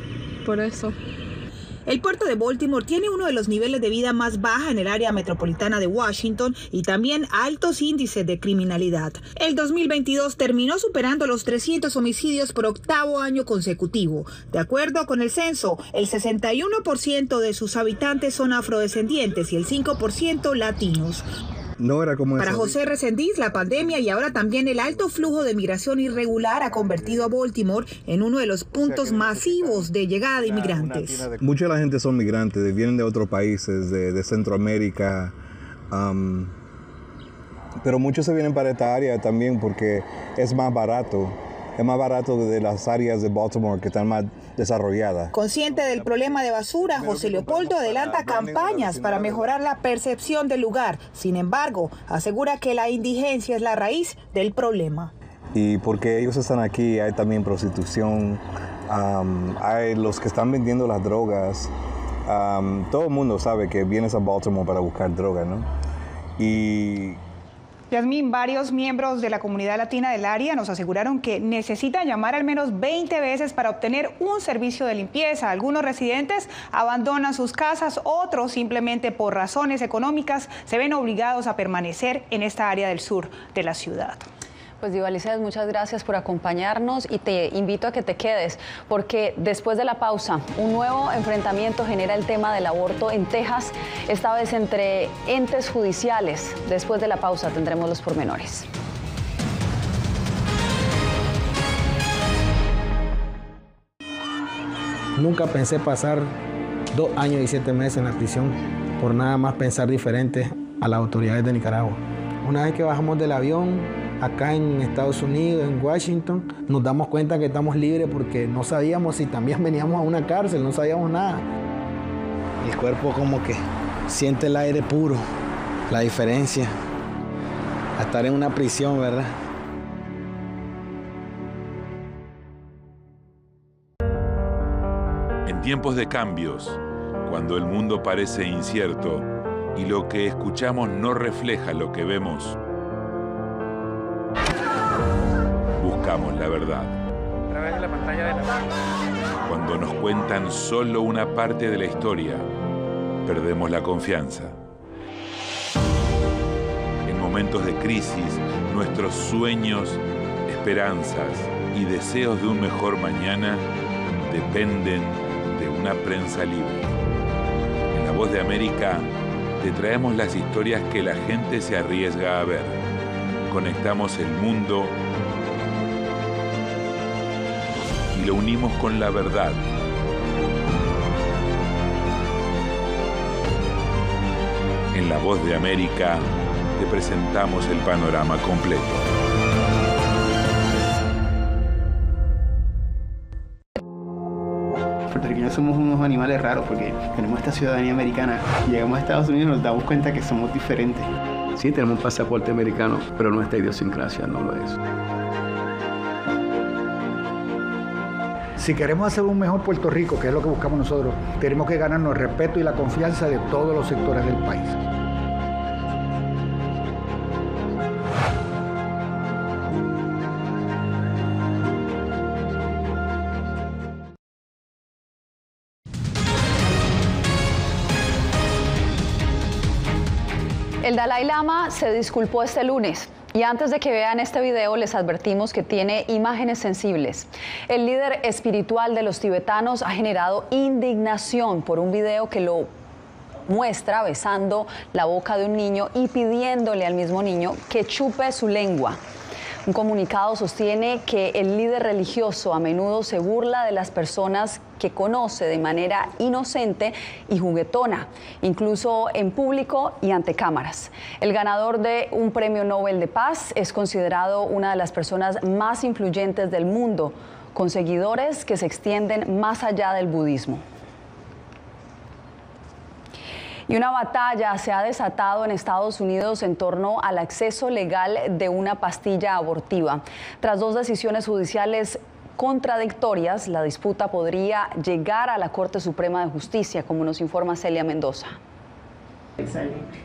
por eso. El puerto de Baltimore tiene uno de los niveles de vida más baja en el área metropolitana de Washington y también altos índices de criminalidad. El 2022 terminó superando los 300 homicidios por 8º año consecutivo. De acuerdo con el censo, el 61% de sus habitantes son afrodescendientes y el 5% latinos. No era como Para José Resendiz, la pandemia y ahora también el alto flujo de migración irregular ha convertido a Baltimore en uno de los puntos masivos de llegada de inmigrantes. Mucha de la gente son migrantes, vienen de otros países, de Centroamérica, pero muchos se vienen para esta área también porque es más barato. Es más barato de las áreas de Baltimore que están más desarrolladas. Consciente del problema de basura, José Leopoldo adelanta campañas para mejorar la percepción del lugar. Sin embargo, asegura que la indigencia es la raíz del problema. Y porque ellos están aquí, hay también prostitución, hay los que están vendiendo las drogas. Todo el mundo sabe que vienes a Baltimore para buscar droga, ¿no? Y Yasmín, varios miembros de la comunidad latina del área nos aseguraron que necesitan llamar al menos 20 veces para obtener un servicio de limpieza. Algunos residentes abandonan sus casas, otros simplemente por razones económicas se ven obligados a permanecer en esta área del sur de la ciudad. Pues Divalicés, muchas gracias por acompañarnos y te invito a que te quedes porque después de la pausa un nuevo enfrentamiento genera el tema del aborto en Texas, esta vez entre entes judiciales. Después de la pausa tendremos los pormenores. Nunca pensé pasar 2 años y 7 meses en la prisión por nada más pensar diferente a las autoridades de Nicaragua. Una vez que bajamos del avión, acá en Estados Unidos, en Washington, nos damos cuenta que estamos libres porque no sabíamos si también veníamos a una cárcel, no sabíamos nada. El cuerpo como que siente el aire puro, la diferencia a estar en una prisión, ¿verdad? En tiempos de cambios, cuando el mundo parece incierto y lo que escuchamos no refleja lo que vemos, buscamos la verdad. A través de la pantalla de la... Cuando nos cuentan solo una parte de la historia, perdemos la confianza. En momentos de crisis, nuestros sueños, esperanzas y deseos de un mejor mañana dependen de una prensa libre. En La Voz de América te traemos las historias que la gente se arriesga a ver. Conectamos el mundo y lo unimos con la verdad. En La Voz de América te presentamos el panorama completo. Puertorriqueños somos unos animales raros porque tenemos esta ciudadanía americana. Llegamos a Estados Unidos y nos damos cuenta que somos diferentes. Sí, tenemos un pasaporte americano, pero nuestra idiosincrasia no lo es. Si queremos hacer un mejor Puerto Rico, que es lo que buscamos nosotros, tenemos que ganarnos el respeto y la confianza de todos los sectores del país. El Dalai Lama se disculpó este lunes. Y antes de que vean este video, les advertimos que tiene imágenes sensibles. El líder espiritual de los tibetanos ha generado indignación por un video que lo muestra besando la boca de un niño y pidiéndole al mismo niño que chupe su lengua. Un comunicado sostiene que el líder religioso a menudo se burla de las personas que conoce de manera inocente y juguetona, incluso en público y ante cámaras. El ganador de un premio Nobel de Paz es considerado una de las personas más influyentes del mundo, con seguidores que se extienden más allá del budismo. Y una batalla se ha desatado en Estados Unidos en torno al acceso legal de una pastilla abortiva. Tras 2 decisiones judiciales contradictorias, la disputa podría llegar a la Corte Suprema de Justicia, como nos informa Celia Mendoza.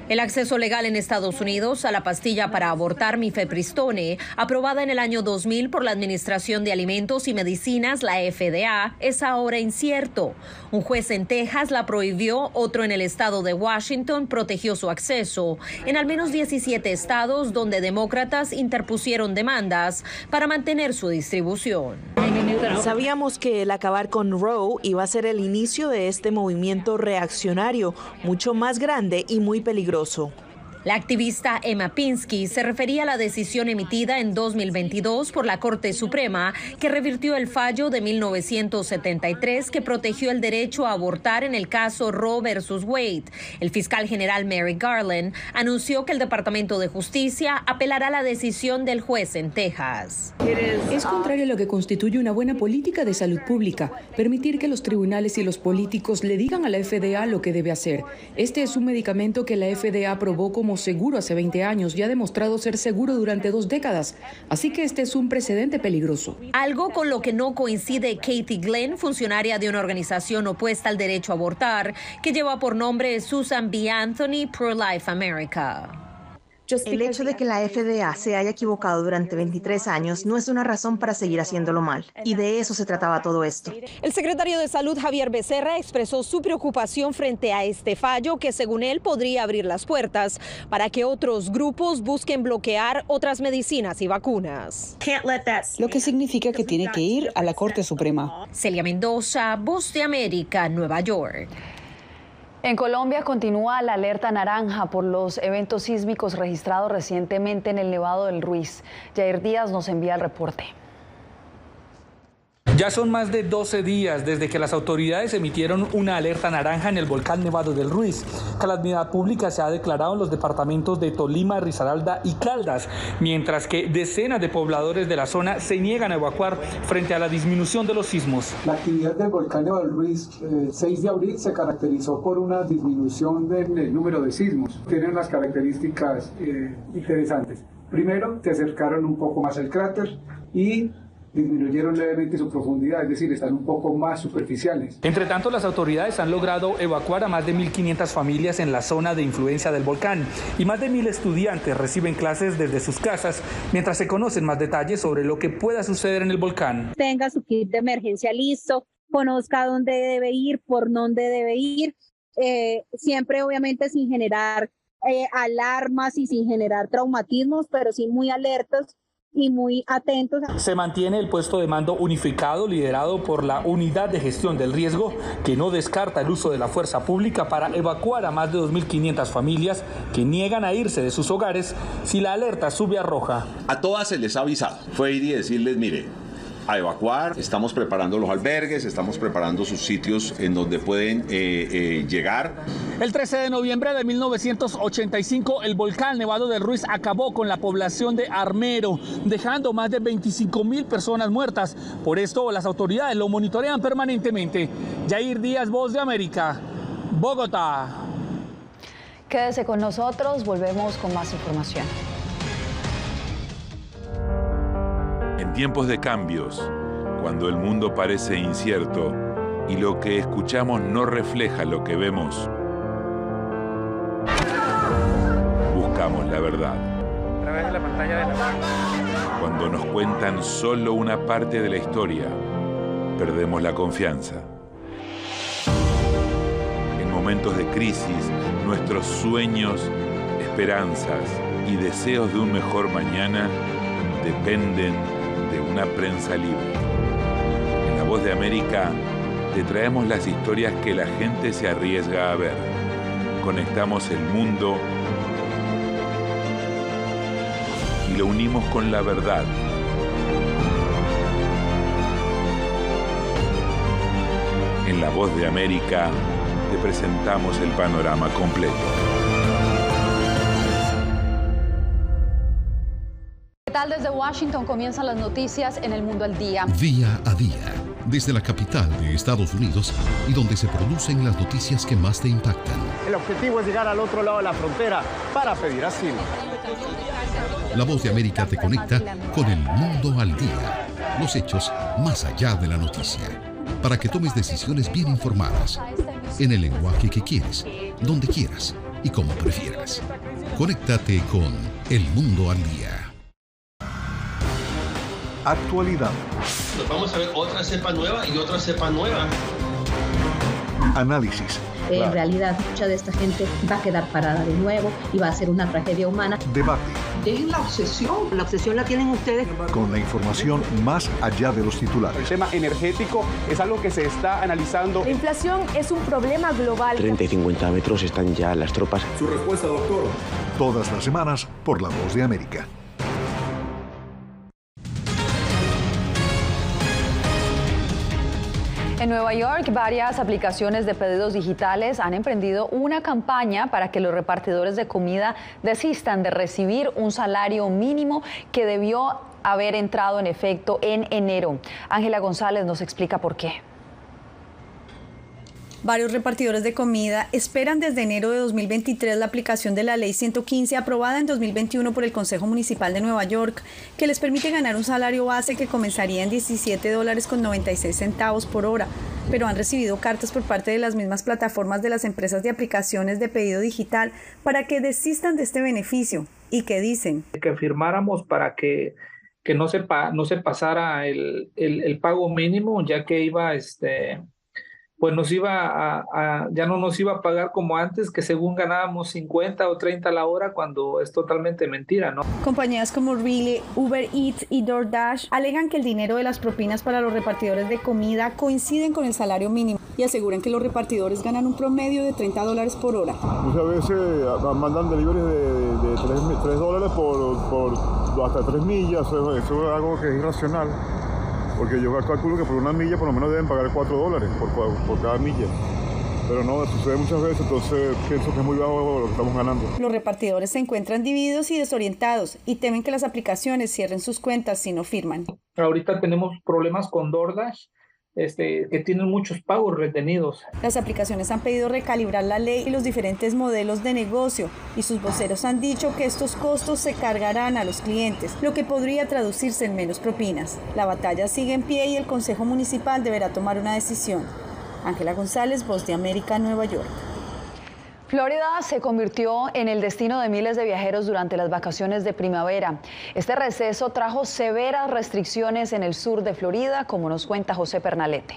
El acceso legal en Estados Unidos a la pastilla para abortar mifepristone, aprobada en el año 2000 por la Administración de Alimentos y Medicinas, la FDA, es ahora incierto. Un juez en Texas la prohibió, otro en el estado de Washington protegió su acceso. En al menos 17 estados donde demócratas interpusieron demandas para mantener su distribución. Sabíamos que el acabar con Roe iba a ser el inicio de este movimiento reaccionario, mucho más grande y muy peligroso. La activista Emma Pinsky se refería a la decisión emitida en 2022 por la Corte Suprema que revirtió el fallo de 1973 que protegió el derecho a abortar en el caso Roe versus Wade. El fiscal general Merrick Garland anunció que el Departamento de Justicia apelará la decisión del juez en Texas. Es contrario a lo que constituye una buena política de salud pública, permitir que los tribunales y los políticos le digan a la FDA lo que debe hacer. Este es un medicamento que la FDA aprobó como seguro hace 20 años y ha demostrado ser seguro durante 2 décadas. Así que este es un precedente peligroso. Algo con lo que no coincide Katie Glenn, funcionaria de una organización opuesta al derecho a abortar, que lleva por nombre Susan B. Anthony Pro-Life America. El hecho de que la FDA se haya equivocado durante 23 años no es una razón para seguir haciéndolo mal. Y de eso se trataba todo esto. El secretario de Salud, Javier Becerra, expresó su preocupación frente a este fallo que, según él, podría abrir las puertas para que otros grupos busquen bloquear otras medicinas y vacunas. Lo que significa que tiene que ir a la Corte Suprema. Celia Mendoza, Voz de América, Nueva York. En Colombia continúa la alerta naranja por los eventos sísmicos registrados recientemente en el Nevado del Ruiz. Jair Díaz nos envía el reporte. Ya son más de 12 días desde que las autoridades emitieron una alerta naranja en el volcán Nevado del Ruiz. Calamidad pública se ha declarado en los departamentos de Tolima, Risaralda y Caldas, mientras que decenas de pobladores de la zona se niegan a evacuar frente a la disminución de los sismos. La actividad del volcán Nevado del Ruiz, 6 de abril, se caracterizó por una disminución del número de sismos. Tienen las características interesantes. Primero, se acercaron un poco más al cráter y disminuyeron levemente su profundidad, es decir, están un poco más superficiales. Entre tanto, las autoridades han logrado evacuar a más de 1.500 familias en la zona de influencia del volcán y más de 1.000 estudiantes reciben clases desde sus casas, mientras se conocen más detalles sobre lo que pueda suceder en el volcán. Tenga su kit de emergencia listo, conozca dónde debe ir, por dónde debe ir, siempre obviamente sin generar alarmas y sin generar traumatismos, pero sí muy alertos y muy atentos. Se mantiene el puesto de mando unificado liderado por la Unidad de Gestión del Riesgo, que no descarta el uso de la fuerza pública para evacuar a más de 2.500 familias que niegan a irse de sus hogares si la alerta sube a roja. A todas se les ha avisado, fue ir y decirles, mire, a evacuar, estamos preparando los albergues, estamos preparando sus sitios en donde pueden llegar. El 13 de noviembre de 1985, el volcán Nevado del Ruiz acabó con la población de Armero, dejando más de 25.000 personas muertas. Por esto, las autoridades lo monitorean permanentemente. Jair Díaz, Voz de América, Bogotá. Quédese con nosotros, volvemos con más información. En tiempos de cambios, cuando el mundo parece incierto y lo que escuchamos no refleja lo que vemos, buscamos la verdad. A través de la pantalla de la... Cuando nos cuentan solo una parte de la historia, perdemos la confianza. En momentos de crisis, nuestros sueños, esperanzas y deseos de un mejor mañana dependen de una prensa libre. En La Voz de América te traemos las historias que la gente se arriesga a ver. Conectamos el mundo y lo unimos con la verdad. En La Voz de América te presentamos el panorama completo. ¿Qué tal? Desde Washington comienzan las noticias en El Mundo al Día. Día a día, desde la capital de Estados Unidos y donde se producen las noticias que más te impactan. El objetivo es llegar al otro lado de la frontera para pedir asilo. La Voz de América te conecta con El Mundo al Día. Los hechos más allá de la noticia. Para que tomes decisiones bien informadas. En el lenguaje que quieres, donde quieras y como prefieras. Conéctate con El Mundo al Día. Actualidad. Nos vamos a ver otra cepa nueva y otra cepa nueva. Análisis. En realidad, mucha de esta gente va a quedar parada de nuevo y va a ser una tragedia humana. Debate. Dejen la obsesión. La obsesión la tienen ustedes. Con la información más allá de los titulares. El tema energético es algo que se está analizando. La inflación es un problema global. 30 y 50 metros están ya las tropas. Su respuesta, doctor. Todas las semanas por La Voz de América. En Nueva York, varias aplicaciones de pedidos digitales han emprendido una campaña para que los repartidores de comida desistan de recibir un salario mínimo que debió haber entrado en efecto en enero. Ángela González nos explica por qué. Varios repartidores de comida esperan desde enero de 2023 la aplicación de la Ley 115 aprobada en 2021 por el Consejo Municipal de Nueva York, que les permite ganar un salario base que comenzaría en $17.96 por hora, pero han recibido cartas por parte de las mismas plataformas de las empresas de aplicaciones de pedido digital para que desistan de este beneficio. y que dicen que firmáramos para que no se pasara el pago mínimo, ya que iba pues ya no nos iba a pagar como antes, que según ganábamos 50 o 30 la hora, cuando es totalmente mentira, ¿no? Compañías como Really, Uber Eats y DoorDash alegan que el dinero de las propinas para los repartidores de comida coinciden con el salario mínimo y aseguran que los repartidores ganan un promedio de $30 por hora. Muchas veces mandan deliveries de $3 por hasta 3 millas, eso es algo que es irracional. Porque yo calculo que por una milla por lo menos deben pagar $4 por cada milla. Pero no, sucede muchas veces, entonces pienso que es muy bajo lo que estamos ganando. Los repartidores se encuentran divididos y desorientados y temen que las aplicaciones cierren sus cuentas si no firman. Ahorita tenemos problemas con DoorDash, que tienen muchos pagos retenidos. Las aplicaciones han pedido recalibrar la ley y los diferentes modelos de negocio, y sus voceros han dicho que estos costos se cargarán a los clientes, lo que podría traducirse en menos propinas. La batalla sigue en pie y el Consejo Municipal deberá tomar una decisión. Ángela González, Voz de América, Nueva York. Florida se convirtió en el destino de miles de viajeros durante las vacaciones de primavera. Este receso trajo severas restricciones en el sur de Florida, como nos cuenta José Pernalete.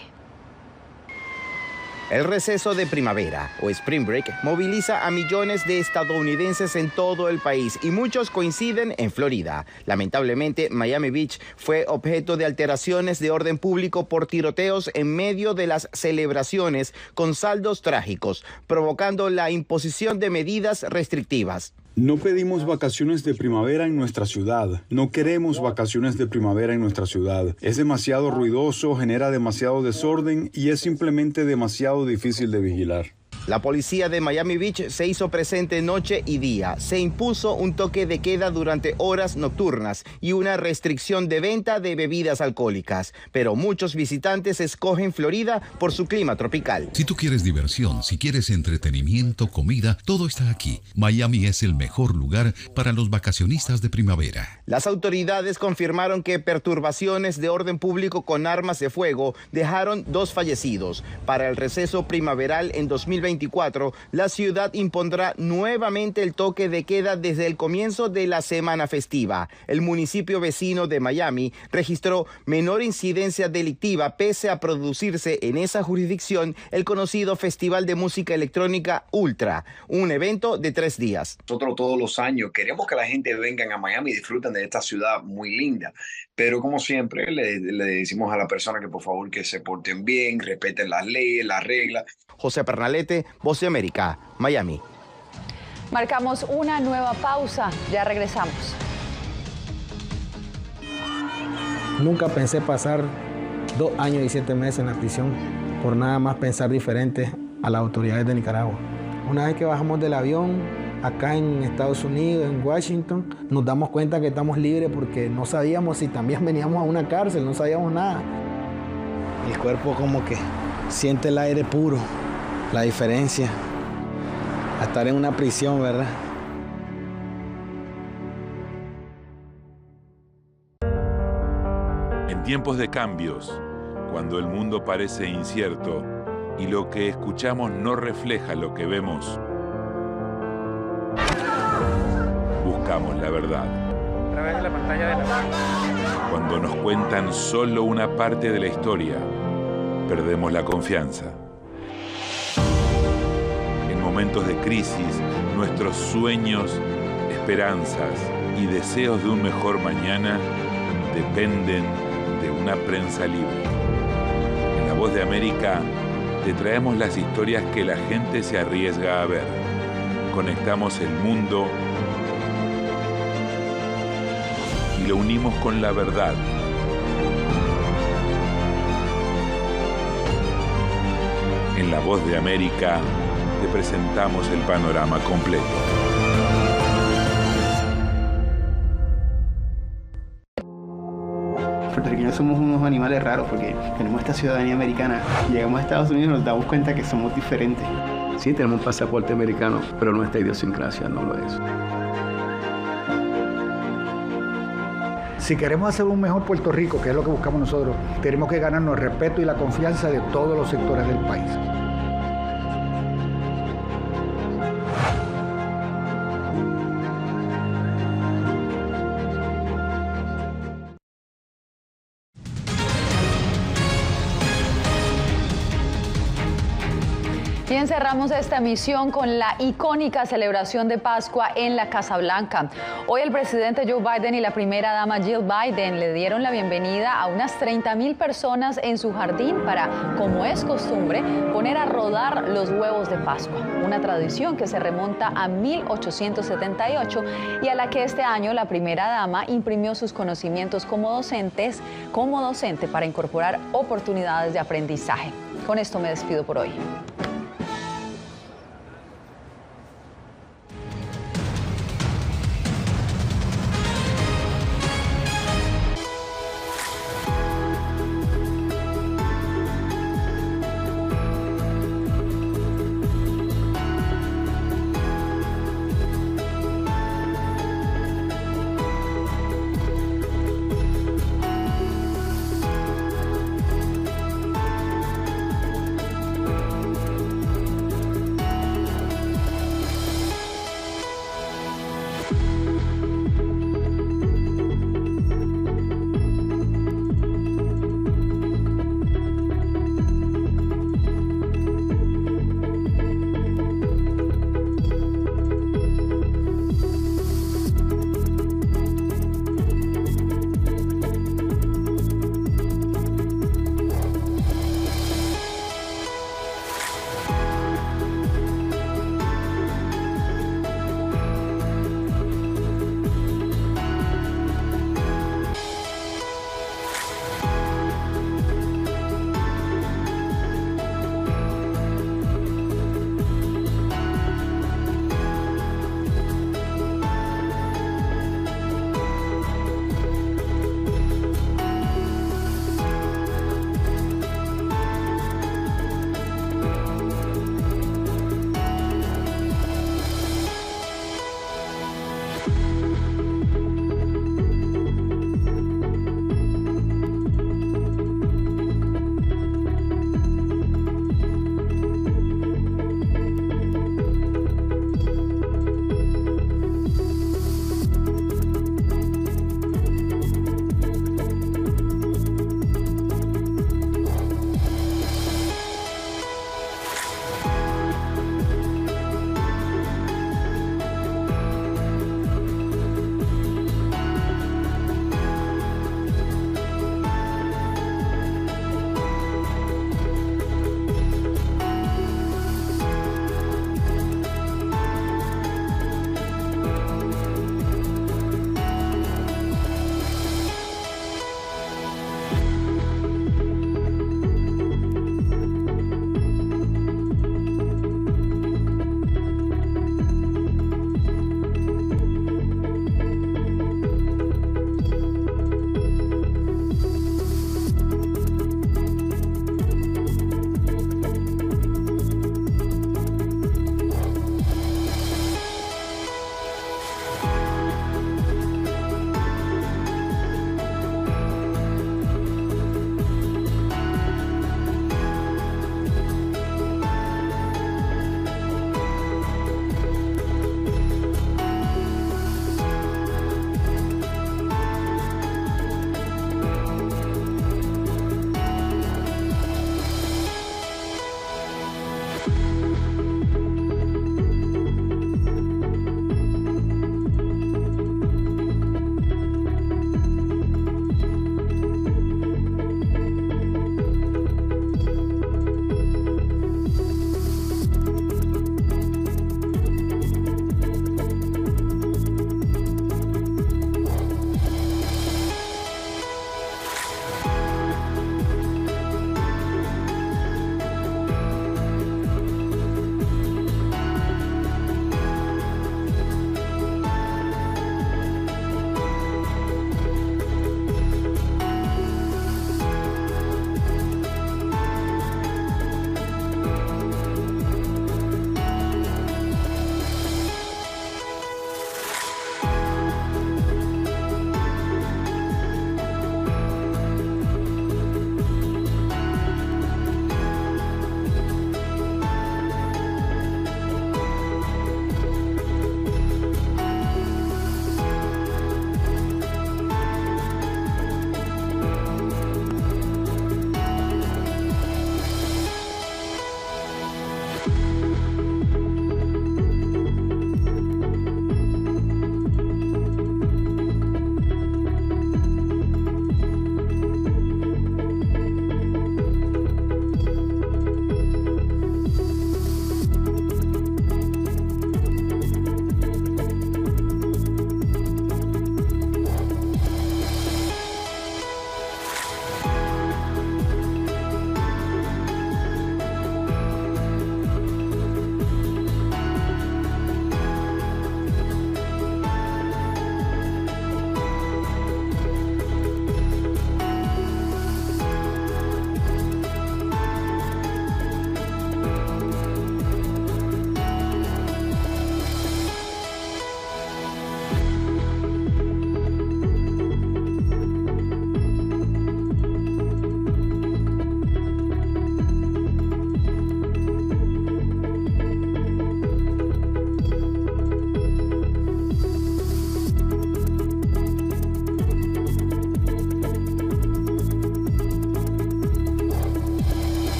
El receso de primavera, o Spring Break, moviliza a millones de estadounidenses en todo el país y muchos coinciden en Florida. Lamentablemente, Miami Beach fue objeto de alteraciones de orden público por tiroteos en medio de las celebraciones con saldos trágicos, provocando la imposición de medidas restrictivas. No pedimos vacaciones de primavera en nuestra ciudad. No queremos vacaciones de primavera en nuestra ciudad. Es demasiado ruidoso, genera demasiado desorden y es simplemente demasiado difícil de vigilar. La policía de Miami Beach se hizo presente noche y día. Se impuso un toque de queda durante horas nocturnas y una restricción de venta de bebidas alcohólicas. Pero muchos visitantes escogen Florida por su clima tropical. Si tú quieres diversión, si quieres entretenimiento, comida, todo está aquí. Miami es el mejor lugar para los vacacionistas de primavera. Las autoridades confirmaron que perturbaciones de orden público con armas de fuego dejaron 2 fallecidos. Para el receso primaveral en 2024, la ciudad impondrá nuevamente el toque de queda desde el comienzo de la semana festiva. El municipio vecino de Miami registró menor incidencia delictiva pese a producirse en esa jurisdicción el conocido Festival de Música Electrónica Ultra, un evento de 3 días. Nosotros todos los años queremos que la gente venga a Miami y disfruten de esta ciudad muy linda, pero como siempre le decimos a la persona que por favor que se porten bien, respeten las leyes, las reglas. José Pernalete, Voz de América, Miami. Marcamos una nueva pausa, ya regresamos. Nunca pensé pasar 2 años y 7 meses en la prisión por nada más pensar diferente a las autoridades de Nicaragua. Una vez que bajamos del avión, acá en Estados Unidos, en Washington, nos damos cuenta que estamos libres porque no sabíamos si también veníamos a una cárcel, no sabíamos nada. El cuerpo como que siente el aire puro, la diferencia a estar en una prisión, ¿verdad? En tiempos de cambios, cuando el mundo parece incierto y lo que escuchamos no refleja lo que vemos, buscamos la verdad. A través de la pantalla de la... Cuando nos cuentan solo una parte de la historia, perdemos la confianza. En momentos de crisis, nuestros sueños, esperanzas y deseos de un mejor mañana dependen de una prensa libre. En La Voz de América te traemos las historias que la gente se arriesga a ver. Conectamos el mundo y lo unimos con la verdad. En La Voz de América te presentamos el panorama completo. Los puertorriqueños somos unos animales raros porque tenemos esta ciudadanía americana. Llegamos a Estados Unidos y nos damos cuenta que somos diferentes. Sí, tenemos un pasaporte americano, pero nuestra idiosincrasia no lo es. Si queremos hacer un mejor Puerto Rico, que es lo que buscamos nosotros, tenemos que ganarnos el respeto y la confianza de todos los sectores del país. Y encerramos esta emisión con la icónica celebración de Pascua en la Casa Blanca. Hoy el presidente Joe Biden y la primera dama Jill Biden le dieron la bienvenida a unas 30.000 personas en su jardín para, como es costumbre, poner a rodar los huevos de Pascua. Una tradición que se remonta a 1878 y a la que este año la primera dama imprimió sus conocimientos como docente para incorporar oportunidades de aprendizaje. Con esto me despido por hoy.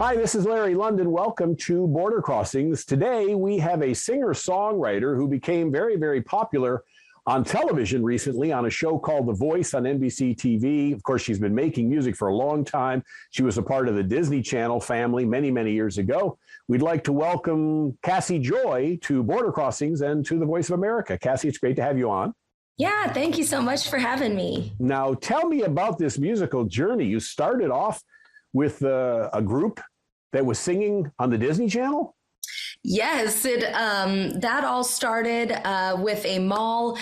Hi, this is Larry London. Welcome to Border Crossings. Today, we have a singer-songwriter who became very, very popular on television recently on a show called The Voice on NBC TV. Of course, she's been making music for a long time. She was a part of the Disney Channel family many, many years ago. We'd like to welcome Cassie Joy to Border Crossings and to the Voice of America. Cassie, it's great to have you on. Yeah, thank you so much for having me. Now, tell me about this musical journey. You started off with a group that was singing on the Disney Channel? Yes, that all started with a mall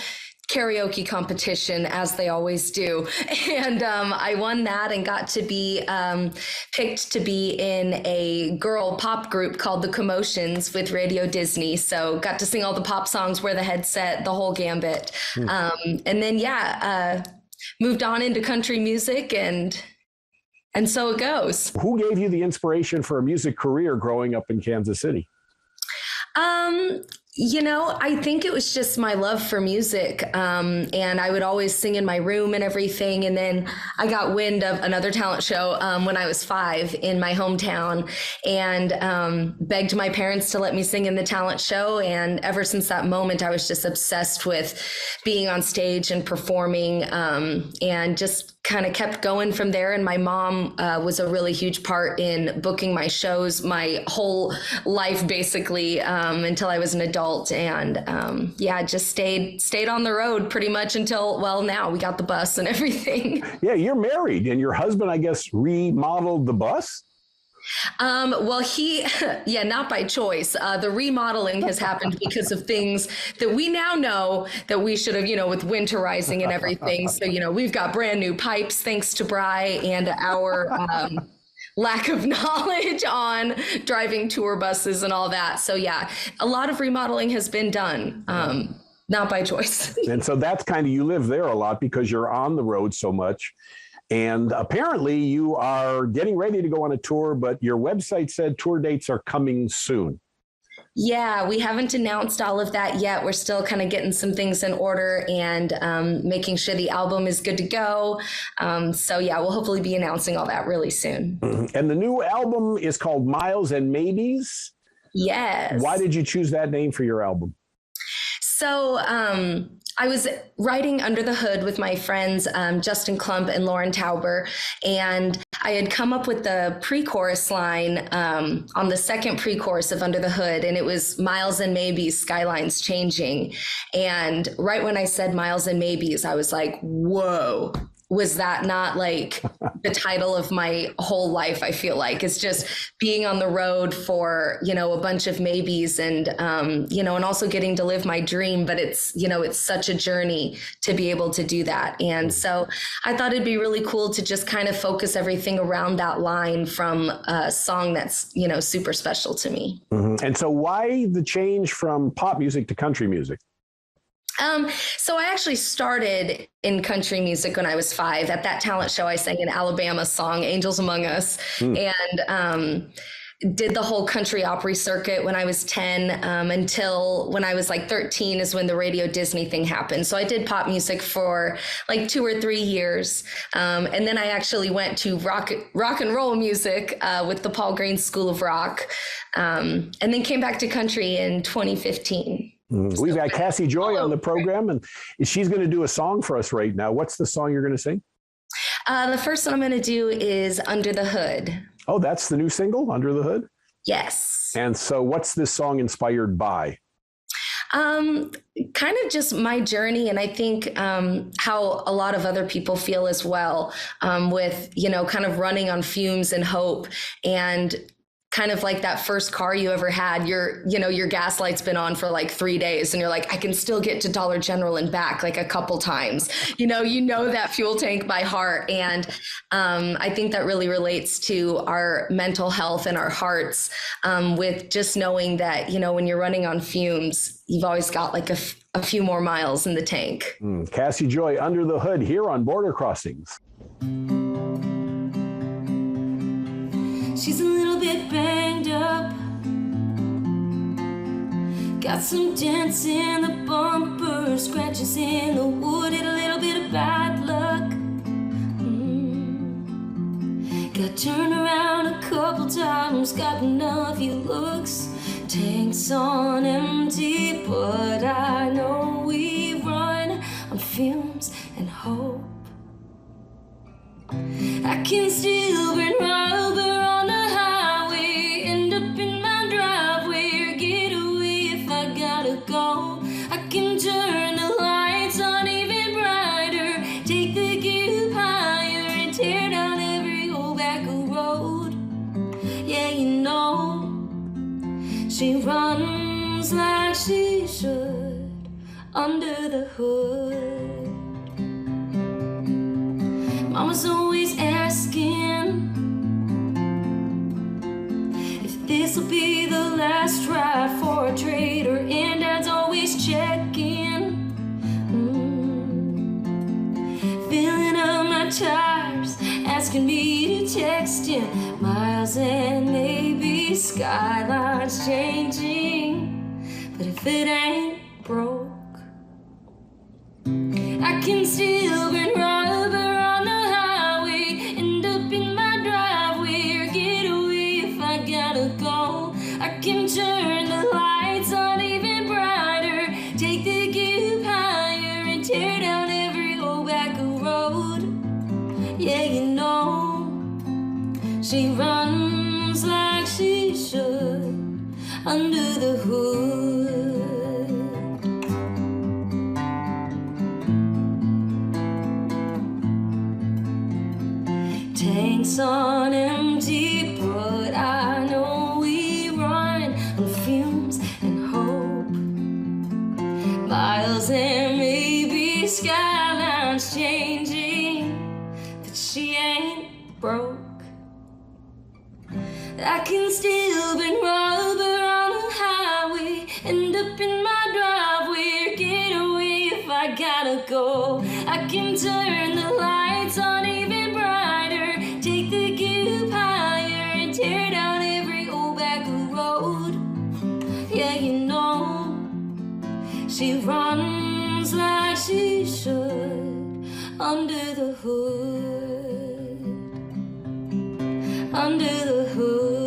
karaoke competition, as they always do. And I won that and got to be picked to be in a girl pop group called The Commotions with Radio Disney. So got to sing all the pop songs, wear the headset, the whole gambit. And then, moved on into country music and so it goes. Who gave you the inspiration for a music career growing up in Kansas City? You know, I think it was just my love for music. And I would always sing in my room and everything. And then I got wind of another talent show when I was 5 in my hometown and begged my parents to let me sing in the talent show. And ever since that moment, I was just obsessed with being on stage and performing and just kind of kept going from there. And my mom was a really huge part in booking my shows my whole life, basically, until I was an adult. And just stayed on the road pretty much until, well, now we got the bus and everything. Yeah, you're married and your husband, I guess, remodeled the bus? Well, not by choice. The remodeling has happened because of things that we now know that we should have, with winterizing and everything. So, we've got brand new pipes thanks to Bri and our lack of knowledge on driving tour buses and all that. So, yeah, a lot of remodeling has been done. Not by choice. And so that's kind of, you live there a lot because you're on the road so much. And apparently you are getting ready to go on a tour, but your website said tour dates are coming soon. Yeah, we haven't announced all of that yet. We're still kind of getting some things in order and making sure the album is good to go. We'll hopefully be announcing all that really soon. Mm-hmm. And the new album is called Miles and Maybes? Yes. Why did you choose that name for your album? So I was writing Under the Hood with my friends, Justin Klump and Lauren Tauber, and I had come up with the pre-chorus line on the second pre-chorus of Under the Hood, and it was Miles and Maybes, Skylines Changing. And right when I said Miles and Maybes, I was like, whoa. Was that not like the title of my whole life? I feel like it's just being on the road for, a bunch of maybes and, and also getting to live my dream. But it's, it's such a journey to be able to do that. And so I thought it'd be really cool to just kind of focus everything around that line from a song that's, super special to me. Mm-hmm. And so why the change from pop music to country music? So I actually started in country music when I was 5. At that talent show, I sang an Alabama song, Angels Among Us, and did the whole country opera circuit when I was 10 until when I was like 13 is when the Radio Disney thing happened. So I did pop music for like 2 or 3 years. And then I actually went to rock and roll music with the Paul Green School of Rock, and then came back to country in 2015. We've got Cassie Joy on the program, and she's going to do a song for us right now. What's the song you're going to sing? The first one I'm going to do is Under the Hood. Oh, that's the new single, Under the Hood? Yes. And so what's this song inspired by? Kind of just my journey. And I think how a lot of other people feel as well with, kind of running on fumes and hope and kind of like that first car you ever had, your gas light's been on for like 3 days and you're like, I can still get to Dollar General and back like a couple times, that fuel tank by heart. And I think that really relates to our mental health and our hearts with just knowing that, when you're running on fumes, you've always got like a few more miles in the tank. Cassie Joy, Under the Hood here on Border Crossings. She's a little bit banged up, got some dents in the bumper, scratches in the wood, and a little bit of bad luck. Got turned around a couple sometimes got enough of your looks. Tanks on empty, but I know we run on fumes and hope. I can still burn rubber on the highway, end up in my driveway or get away if I gotta go. I can turn the lights on even brighter, take the gear up higher and tear down every old back road. Yeah, you know, she runs like she should under the hood. Mama's always asking if this'll be the last ride for a trader, and Dad's always checking, filling up my tires, asking me to text him miles and maybe skylines changing. But if it ain't broke, I can still burn rubber on the highway, end up in my driveway or get away if I gotta go. I can turn the lights on even brighter, take the gear up higher and tear down every old back road. Yeah, you know, she runs like she should under the hood. Tanks on empty, but I know we run on fumes and hope. Miles and maybe skylines changing, but she ain't broke. I can still burn rubber on the highway, end up in my driveway or get away if I gotta go. I can turn the lights on even brighter, take the gear up higher and tear down every old back road. Yeah, you know, she runs like she should under the hood, under the hood.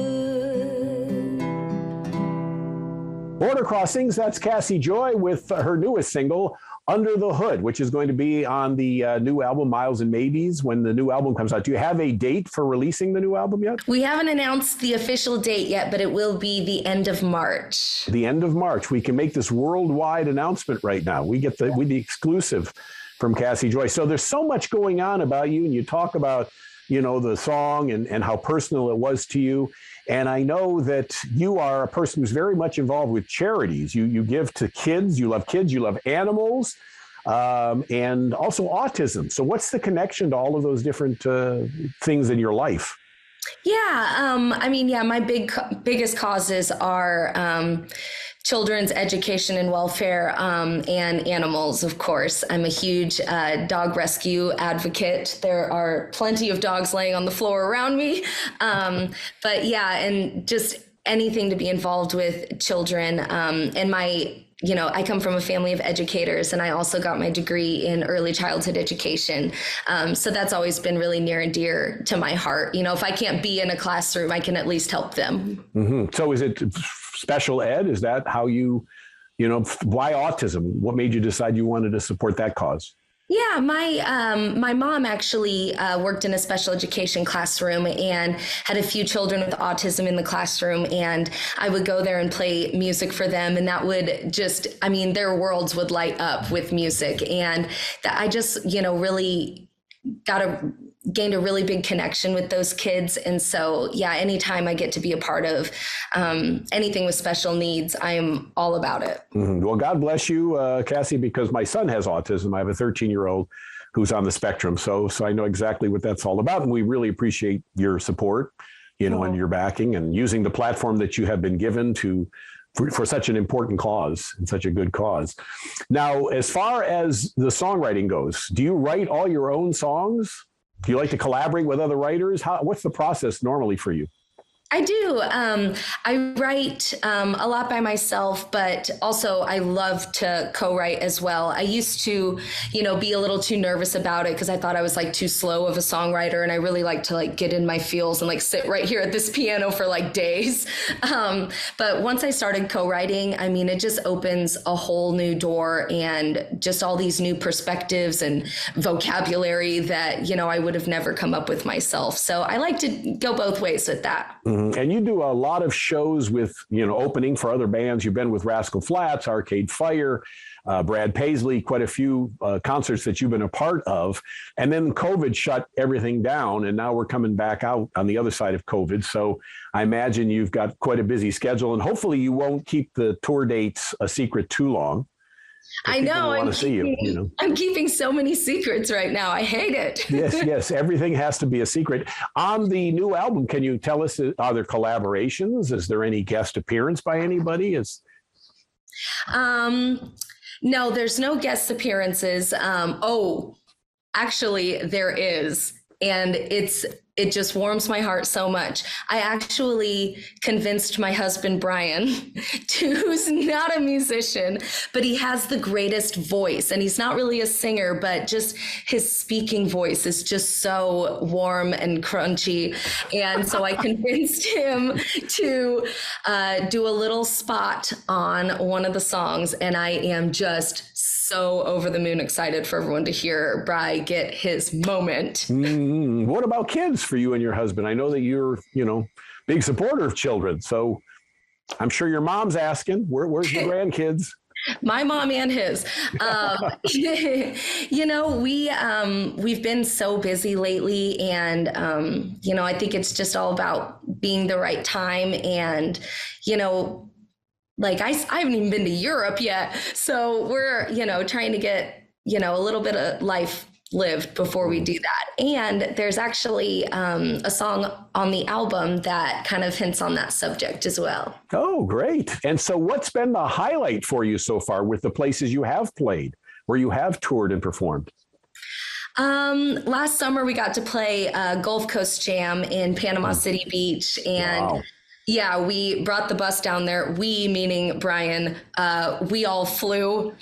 Border Crossings, that's Cassie Joy with her newest single, Under the Hood, which is going to be on the new album, Miles and Maybes, when the new album comes out. Do you have a date for releasing the new album yet? We haven't announced the official date yet, but it will be the end of March. The end of March. We can make this worldwide announcement right now. We get the exclusive from Cassie Joy. So there's so much going on about you, and you talk about, you know, the song and how personal it was to you. And I know that you are a person who's very much involved with charities. You give to kids, you love animals, and also autism. So what's the connection to all of those different things in your life? Yeah, my biggest causes are children's education and welfare, and animals, of course. I'm a huge dog rescue advocate. There are plenty of dogs laying on the floor around me. But yeah, and just anything to be involved with children. And I come from a family of educators, and I also got my degree in early childhood education. So that's always been really near and dear to my heart. You know, if I can't be in a classroom, I can at least help them. Mm-hmm. So is it special ed? Is that how why autism? What made you decide you wanted to support that cause? Yeah, my mom actually worked in a special education classroom and had a few children with autism in the classroom, and I would go there and play music for them, and that would just, their worlds would light up with music, and that I just, really gained a really big connection with those kids. And so, yeah, anytime I get to be a part of anything with special needs, I am all about it. Mm-hmm. Well, God bless you, Cassie, because my son has autism. I have a 13-year-old who's on the spectrum. So I know exactly what that's all about. And we really appreciate your support, and your backing and using the platform that you have been given for such an important cause and such a good cause. Now, as far as the songwriting goes, do you write all your own songs? Do you like to collaborate with other writers? What's the process normally for you? I do. I write a lot by myself, but also I love to co-write as well. I used to, be a little too nervous about it because I thought I was like too slow of a songwriter, and I really like to like get in my feels and like sit right here at this piano for like days. But once I started co-writing, I mean, it just opens a whole new door and just all these new perspectives and vocabulary that, I would have never come up with myself. So I like to go both ways with that. Mm-hmm. And you do a lot of shows with, opening for other bands. You've been with Rascal Flatts, Arcade Fire, Brad Paisley, quite a few concerts that you've been a part of. And then COVID shut everything down, and now we're coming back out on the other side of COVID. So I imagine you've got quite a busy schedule, and hopefully you won't keep the tour dates a secret too long. I know. I'm keeping so many secrets right now. I hate it. Yes. Everything has to be a secret. On the new album, can you tell us, are there collaborations? Is there any guest appearance by anybody? No, there's no guest appearances. Actually, there is. And it just warms my heart so much. I actually convinced my husband, Brian, who's not a musician, but he has the greatest voice. And he's not really a singer, but just his speaking voice is just so warm and crunchy. And so I convinced him to do a little spot on one of the songs. And I am just so over the moon excited for everyone to hear Bri get his moment. What about kids for you and your husband? I know that you're, big supporter of children. So I'm sure your mom's asking, where's the grandkids? My mom and his. We've been so busy lately, and I think it's just all about being the right time. And I haven't even been to Europe yet, so we're trying to get a little bit of life lived before we do that. And there's actually a song on the album that kind of hints on that subject as well. Oh, great. And so what's been the highlight for you so far with the places you have played, where you have toured and performed? Last summer we got to play Gulf Coast Jam in Panama City Beach, and wow. Yeah, we brought the bus down there. We, meaning Brian, we all flew,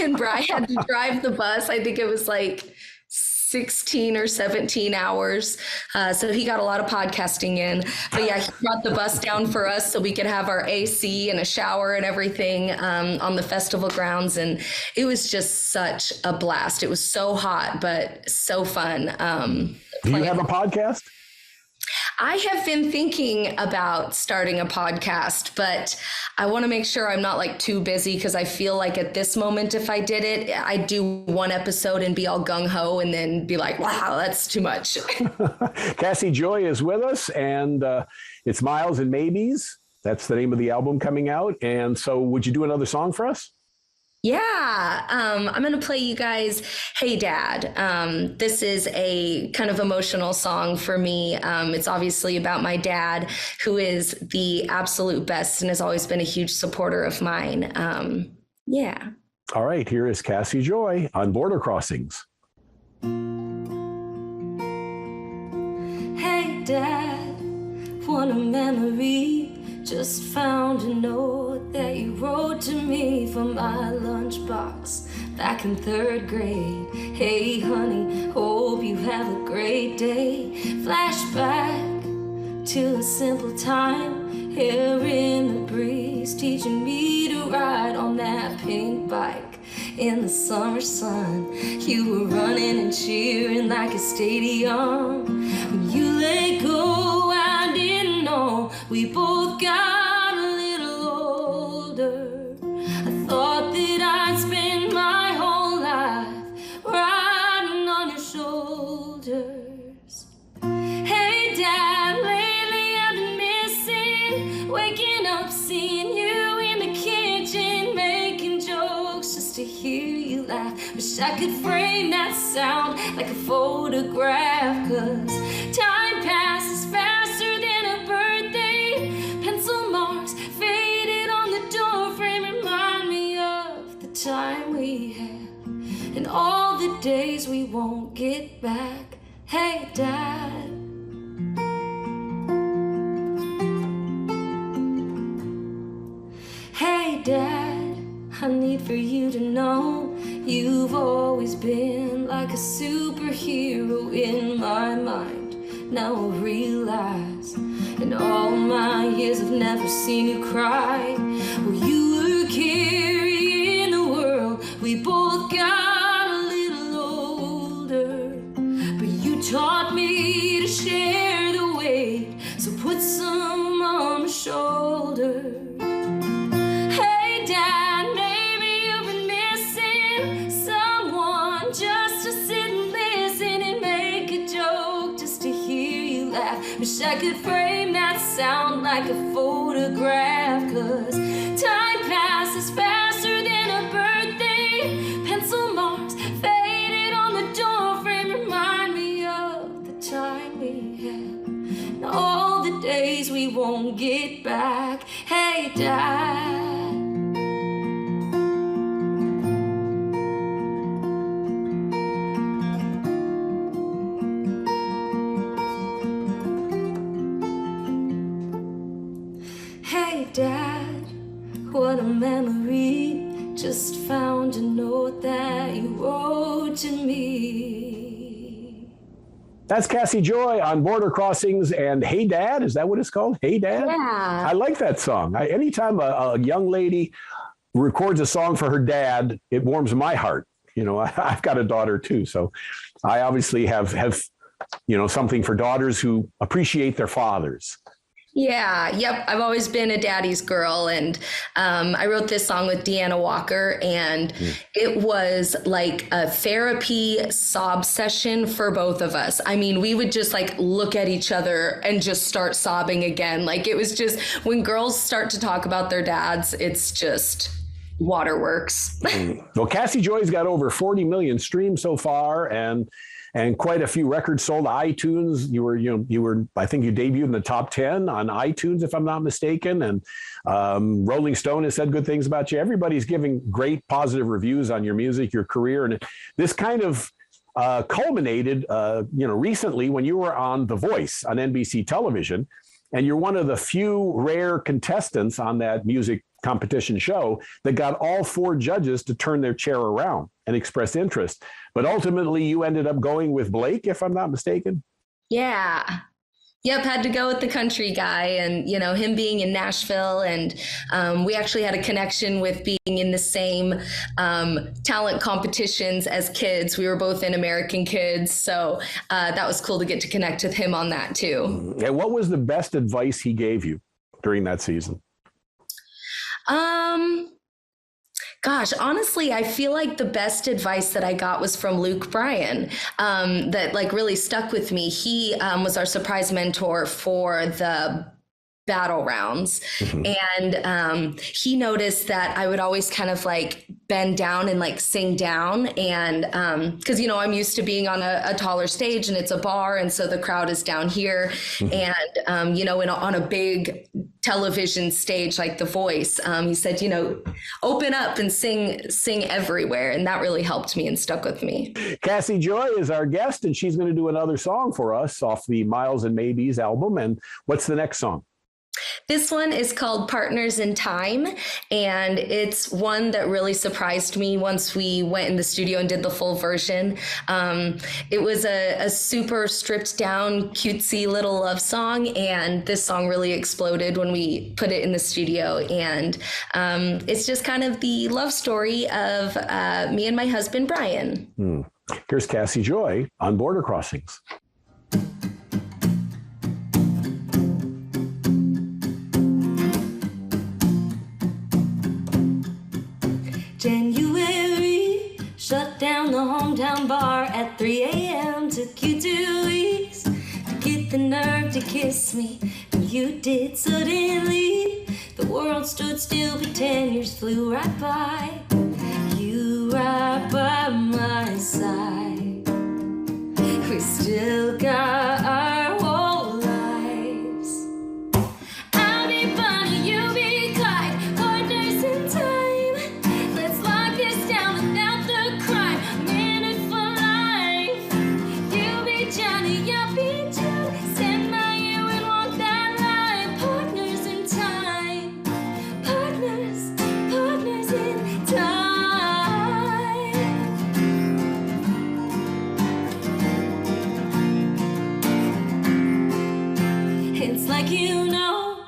and Brian had to drive the bus. I think it was like 16 or 17 hours. So he got a lot of podcasting in. But yeah, he brought the bus down for us so we could have our AC and a shower and everything on the festival grounds. And it was just such a blast. It was so hot, but so fun. Do you have a podcast? I have been thinking about starting a podcast, but I want to make sure I'm not like too busy, because I feel like at this moment, if I did it, I'd do one episode and be all gung-ho and then be like, wow, that's too much. Cassie Joy is with us, and it's Miles and Maybes. That's the name of the album coming out. And so would you do another song for us? Yeah, I'm going to play you guys Hey Dad. This is a kind of emotional song for me. It's obviously about my dad, who is the absolute best and has always been a huge supporter of mine. Yeah. All right, here is Cassie Joy on Border Crossings. Hey Dad, what a memory. Just found a note that you wrote to me from my lunchbox back in 3rd grade. Hey honey, hope you have a great day. Flashback to a simple time, hair in the breeze, teaching me to ride on that pink bike in the summer sun. You were running and cheering like a stadium. When you let go, I didn't know we both got a little older. I thought that I'd spend my whole life riding on your shoulders. Hey Dad, lately I've been missing waking up, seeing you in the kitchen, making jokes just to hear you laugh. Wish I could frame that sound like a photograph, 'cause time passes faster than a birthday. Pencil marks faded on the door frame remind me of the time we had and all the days we won't get back. Hey Dad. seem to know. You've always been like a superhero in my mind. Now I realize in all my years I've never seen you cry. Well, you were carrying the world. We both got a little older, but you taught me to share the weight. So put some on my shoulder. Hey, Dad, maybe you've been missing someone just to sit and listen and make a joke just to hear you laugh. Wish I could frame that sound like a photograph, 'cause time passes faster than a birthday. Pencil marks faded on the doorframe remind me of the time we had and all the days we won't get back. Hey, Dad. Hey, Dad, what a memory. Just found a note that you wrote to me. That's Cassie Joy on Border Crossings and Hey Dad. Is that what it's called? Hey Dad? Yeah. I like that song. Anytime a young lady records a song for her dad, it warms my heart. You know, I've got a daughter too. So I obviously have something for daughters who appreciate their fathers. Yeah, yep. I've always been a daddy's girl. And I wrote this song with Deanna Walker, and it was like a therapy sob session for both of us. I mean, we would just like look at each other and just start sobbing again. Like it was just when girls start to talk about their dads, it's just waterworks. Well, Cassie Joy's got over 40 million streams so far, and quite a few records sold to iTunes. You were, I think you debuted in the top 10 on iTunes, if I'm not mistaken. And Rolling Stone has said good things about you. Everybody's giving great positive reviews on your music, your career. And this kind of culminated, recently when you were on The Voice on NBC television, and you're one of the few rare contestants on that music competition show that got all 4 judges to turn their chair around and express interest. But ultimately, you ended up going with Blake, if I'm not mistaken. Yeah. Yep, had to go with the country guy, and him being in Nashville, and we actually had a connection with being in the same talent competitions as kids. We were both in American Kids, so that was cool to get to connect with him on that too. And what was the best advice he gave you during that season? Gosh, honestly, I feel like the best advice that I got was from Luke Bryan, that like really stuck with me. He was our surprise mentor for the battle rounds. And he noticed that I would always kind of like bend down and like sing down. And because, I'm used to being on a taller stage and it's a bar. And so the crowd is down here. And, on a big television stage like The Voice, he said, open up and sing everywhere. And that really helped me and stuck with me. Cassie Joy is our guest, and she's going to do another song for us off the Miles and Maybes album. And what's the next song? This one is called Partners in Time, and it's one that really surprised me once we went in the studio and did the full version. It was a super stripped down, cutesy little love song, and this song really exploded when we put it in the studio. And it's just kind of the love story of me and my husband, Brian. Here's Cassie Joy on Border Crossings. January shut down the hometown bar at 3 a.m. Took you 2 weeks to get the nerve to kiss me. And you did suddenly. The world stood still, but 10 years flew right by. You right by my side. We still got our whole lives. I'll be Bonnie, you be Clyde, partners in time. Let's lock this down without the crime. Minute for life. You be Johnny, I'll be Joe. Stand by you and walk that line. Partners in time. Partners in time. like you know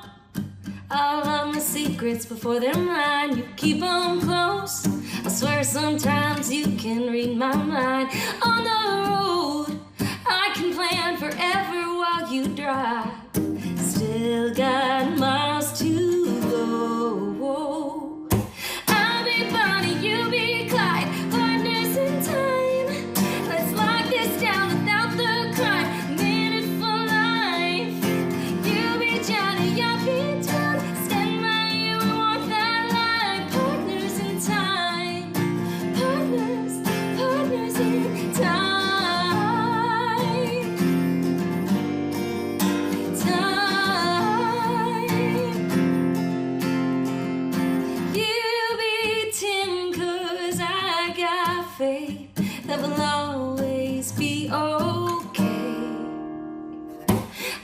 all of my secrets before they're mine. You keep them close. I swear sometimes you can read my mind. On the road, I can plan forever while you drive. Still got miles to go. I'll be Bonnie, you be Clyde, partners in time. Let's lock this down without the crime. Minute for life. You be Johnny, I'll be John. Stand by you and walk that line. Partners in time. Partners in time. That will always be okay.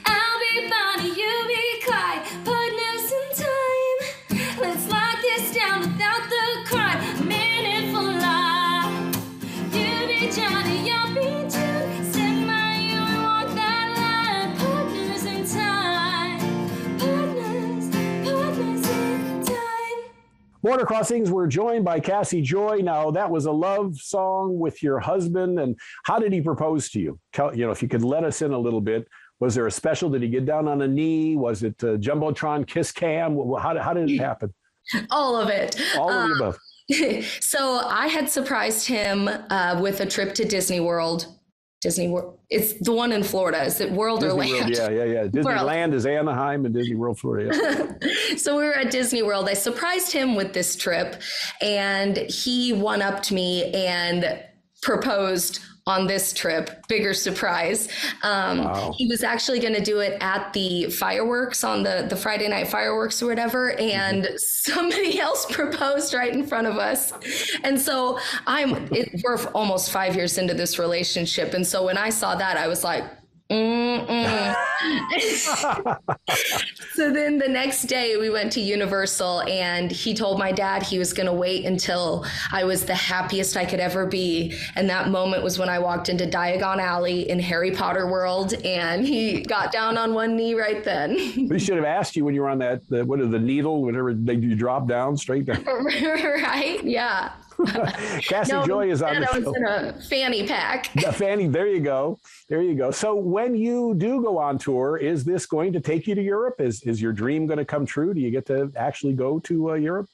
I'll be Bonnie, you be Clyde, partners in time. Let's lock this down without the crime. A minute for life. You be Johnny, I'll be June. Stand by you and walk that line. Partners in time. Partners in time. Border Crossings, we're joined by Cassie Joy. Now, that was a love song with your husband, and how did he propose to you? If you could let us in a little bit. Was there a special? Did he get down on a knee? Was it Jumbotron kiss cam? How did it happen? All of it. All of the above. So I had surprised him with a trip to Disney World. Disney World. It's the one in Florida. Is it World Disney or Land? World, yeah. Disneyland is Anaheim and Disney World, Florida. Yeah. So we were at Disney World. I surprised him with this trip, and he one-upped me and proposed on this trip. Bigger surprise. Wow. He was actually going to do it at the fireworks on the Friday night fireworks or whatever. And somebody else proposed right in front of us. And so we're almost 5 years into this relationship. And so when I saw that, I was like, So then the next day we went to Universal, and he told my dad he was going to wait until I was the happiest I could ever be. And that moment was when I walked into Diagon Alley in Harry Potter World, and he got down on one knee right then. We should have asked you when you were on the needle, whenever you drop down, straight down. Right? Yeah. Cassie Joy is on the show. I was in a fanny pack. The fanny, there you go. So when you do go on tour, is this going to take you to Europe? Is your dream going to come true? Do you get to actually go to Europe?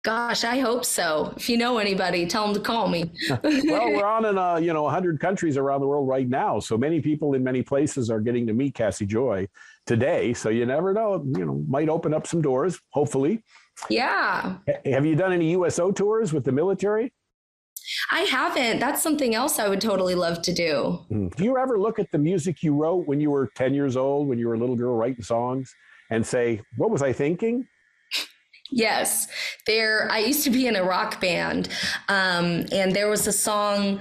Gosh, I hope so. If you know anybody, tell them to call me. Well, we're on in 100 countries around the world right now. So many people in many places are getting to meet Cassie Joy today. So you never know, might open up some doors, hopefully. Yeah. Have you done any USO tours with the military? I haven't. That's something else I would totally love to do. Do you ever look at the music you wrote when you were 10 years old, when you were a little girl writing songs, and say, what was I thinking? Yes. I used to be in a rock band, and there was a song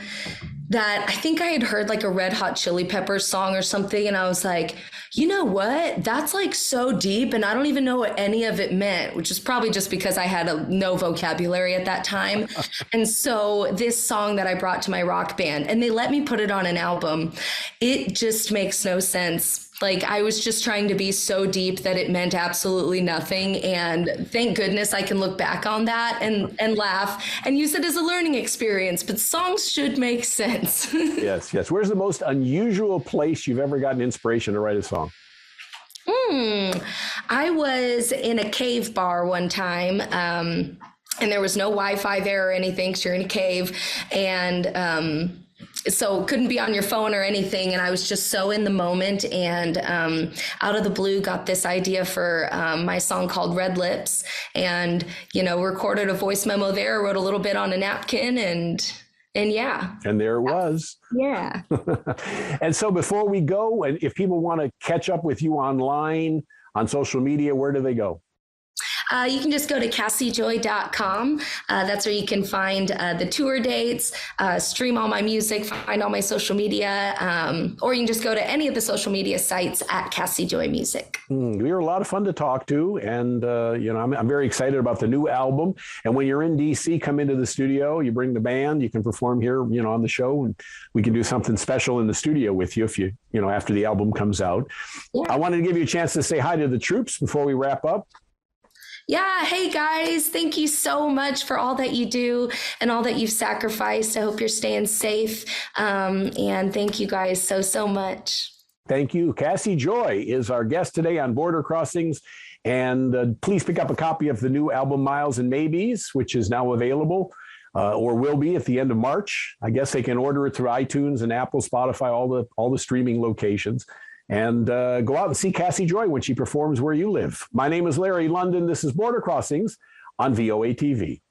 that I think I had heard, like a Red Hot Chili Peppers song or something. And I was like, you know what? That's like so deep. And I don't even know what any of it meant, which is probably just because I had no vocabulary at that time. And so this song that I brought to my rock band, and they let me put it on an album, it just makes no sense. Like, I was just trying to be so deep that it meant absolutely nothing. And thank goodness I can look back on that and laugh and use it as a learning experience. But songs should make sense. Yes. Where's the most unusual place you've ever gotten inspiration to write a song? I was in a cave bar one time, and there was no Wi-Fi there or anything, because you're in a cave. And so couldn't be on your phone or anything. And I was just so in the moment, and out of the blue got this idea for my song called Red Lips, and, recorded a voice memo there, wrote a little bit on a napkin, and yeah. And there it was. Yeah. And so before we go, and if people want to catch up with you online, on social media, where do they go? You can just go to cassiejoy.com. That's where you can find the tour dates, stream all my music, find all my social media, or you can just go to any of the social media sites at Cassie Joy Music. You're a lot of fun to talk to, and I'm very excited about the new album. And when you're in DC, come into the studio. You bring the band. You can perform here, on the show, and we can do something special in the studio with you if you after the album comes out. Yeah. I wanted to give you a chance to say hi to the troops before we wrap up. Yeah. Hey, guys. Thank you so much for all that you do and all that you've sacrificed. I hope you're staying safe. And thank you guys so much. Thank you. Cassie Joy is our guest today on Border Crossings. And please pick up a copy of the new album, Miles and Maybes, which is now available or will be at the end of March. I guess they can order it through iTunes and Apple, Spotify, all the streaming locations. And go out and see Cassie Joy when she performs where you live. My name is Larry London. This is Border Crossings on VOA TV.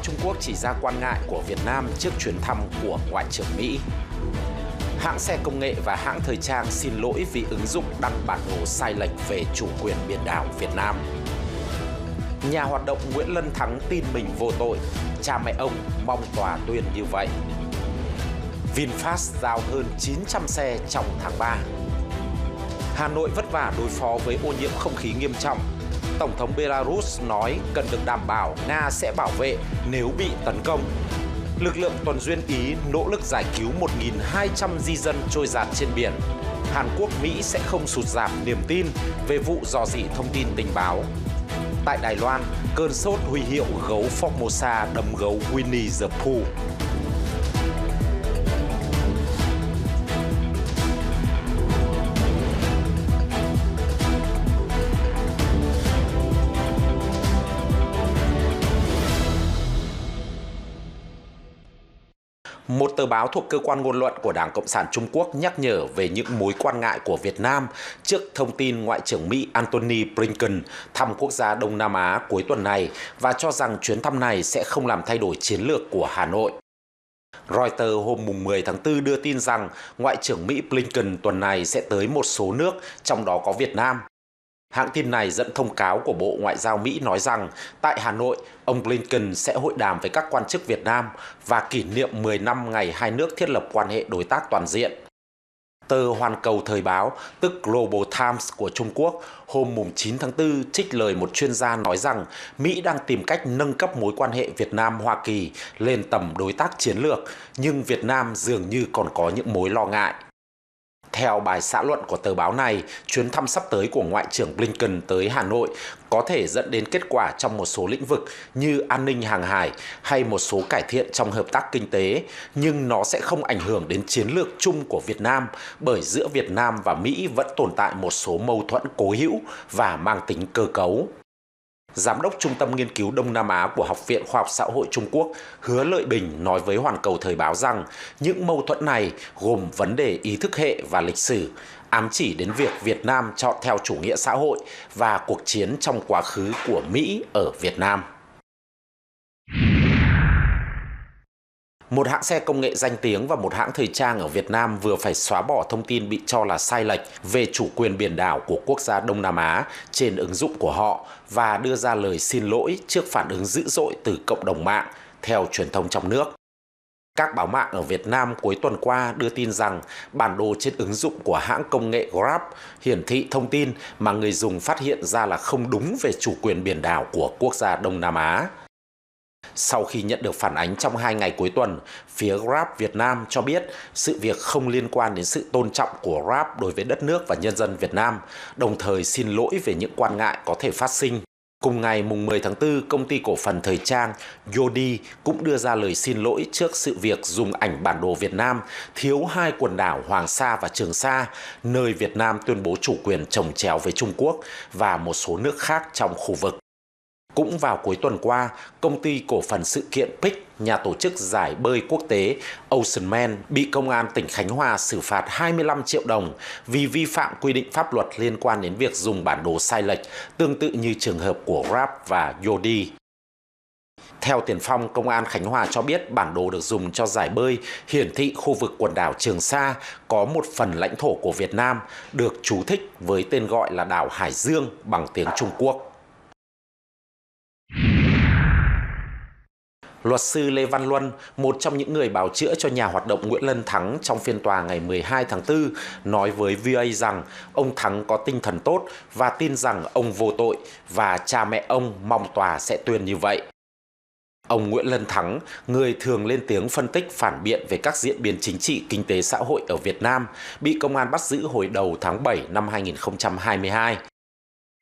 Trung Quốc chỉ ra quan ngại của Việt Nam trước chuyến thăm của Ngoại trưởng Mỹ. Hãng xe công nghệ và hãng thời trang xin lỗi vì ứng dụng đăng bản đồ sai lệch về chủ quyền biển đảo Việt Nam. Nhà hoạt động Nguyễn Lân Thắng tin mình vô tội, cha mẹ ông mong tòa tuyên như vậy. VinFast giao hơn 900 xe trong tháng 3. Hà Nội vất vả đối phó với ô nhiễm không khí nghiêm trọng. Tổng thống Belarus nói cần được đảm bảo Nga sẽ bảo vệ nếu bị tấn công. Lực lượng tuần duyên Ý nỗ lực giải cứu 1.200 di dân trôi giạt trên biển. Hàn Quốc, Mỹ sẽ không sụt giảm niềm tin về vụ rò rỉ thông tin tình báo. Tại Đài Loan, cơn sốt huy hiệu gấu Formosa đâm gấu Winnie the Pooh. Một tờ báo thuộc cơ quan ngôn luận của Đảng Cộng sản Trung Quốc nhắc nhở về những mối quan ngại của Việt Nam trước thông tin Ngoại trưởng Mỹ Antony Blinken thăm quốc gia Đông Nam Á cuối tuần này và cho rằng chuyến thăm này sẽ không làm thay đổi chiến lược của Hà Nội. Reuters hôm 10 tháng 4 đưa tin rằng Ngoại trưởng Mỹ Blinken tuần này sẽ tới một số nước, trong đó có Việt Nam. Hãng tin này dẫn thông cáo của Bộ Ngoại giao Mỹ nói rằng tại Hà Nội, ông Blinken sẽ hội đàm với các quan chức Việt Nam và kỷ niệm 10 năm ngày hai nước thiết lập quan hệ đối tác toàn diện. Tờ Hoàn Cầu Thời báo, tức Global Times của Trung Quốc, hôm 9 tháng 4 trích lời một chuyên gia nói rằng Mỹ đang tìm cách nâng cấp mối quan hệ Việt Nam-Hoa Kỳ lên tầm đối tác chiến lược, nhưng Việt Nam dường như còn có những mối lo ngại. Theo bài xã luận của tờ báo này, chuyến thăm sắp tới của Ngoại trưởng Blinken tới Hà Nội có thể dẫn đến kết quả trong một số lĩnh vực như an ninh hàng hải hay một số cải thiện trong hợp tác kinh tế, nhưng nó sẽ không ảnh hưởng đến chiến lược chung của Việt Nam bởi giữa Việt Nam và Mỹ vẫn tồn tại một số mâu thuẫn cố hữu và mang tính cơ cấu. Giám đốc Trung tâm Nghiên cứu Đông Nam Á của Học viện Khoa học Xã hội Trung Quốc Hứa Lợi Bình nói với Hoàn Cầu Thời báo rằng những mâu thuẫn này gồm vấn đề ý thức hệ và lịch sử, ám chỉ đến việc Việt Nam chọn theo chủ nghĩa xã hội và cuộc chiến trong quá khứ của Mỹ ở Việt Nam. Một hãng xe công nghệ danh tiếng và một hãng thời trang ở Việt Nam vừa phải xóa bỏ thông tin bị cho là sai lệch về chủ quyền biển đảo của quốc gia Đông Nam Á trên ứng dụng của họ và đưa ra lời xin lỗi trước phản ứng dữ dội từ cộng đồng mạng, theo truyền thông trong nước. Các báo mạng ở Việt Nam cuối tuần qua đưa tin rằng bản đồ trên ứng dụng của hãng công nghệ Grab hiển thị thông tin mà người dùng phát hiện ra là không đúng về chủ quyền biển đảo của quốc gia Đông Nam Á. Sau khi nhận được phản ánh trong 2 ngày cuối tuần, phía Grab Việt Nam cho biết sự việc không liên quan đến sự tôn trọng của Grab đối với đất nước và nhân dân Việt Nam, đồng thời xin lỗi về những quan ngại có thể phát sinh. Cùng ngày 10 tháng 4, công ty cổ phần thời trang Yodi cũng đưa ra lời xin lỗi trước sự việc dùng ảnh bản đồ Việt Nam thiếu 2 quần đảo Hoàng Sa và Trường Sa, nơi Việt Nam tuyên bố chủ quyền chồng chéo với Trung Quốc và một số nước khác trong khu vực. Cũng vào cuối tuần qua, công ty cổ phần sự kiện PIC, nhà tổ chức giải bơi quốc tế Oceanman, bị công an tỉnh Khánh Hòa xử phạt 25 triệu đồng vì vi phạm quy định pháp luật liên quan đến việc dùng bản đồ sai lệch, tương tự như trường hợp của Grab và Yodi. Theo Tiền Phong, Công an Khánh Hòa cho biết bản đồ được dùng cho giải bơi hiển thị khu vực quần đảo Trường Sa có một phần lãnh thổ của Việt Nam, được chú thích với tên gọi là đảo Hải Dương bằng tiếng Trung Quốc. Luật sư Lê Văn Luân, một trong những người bào chữa cho nhà hoạt động Nguyễn Lân Thắng trong phiên tòa ngày 12 tháng 4, nói với VOA rằng ông Thắng có tinh thần tốt và tin rằng ông vô tội và cha mẹ ông mong tòa sẽ tuyên như vậy. Ông Nguyễn Lân Thắng, người thường lên tiếng phân tích phản biện về các diễn biến chính trị, kinh tế xã hội ở Việt Nam, bị công an bắt giữ hồi đầu tháng 7 năm 2022.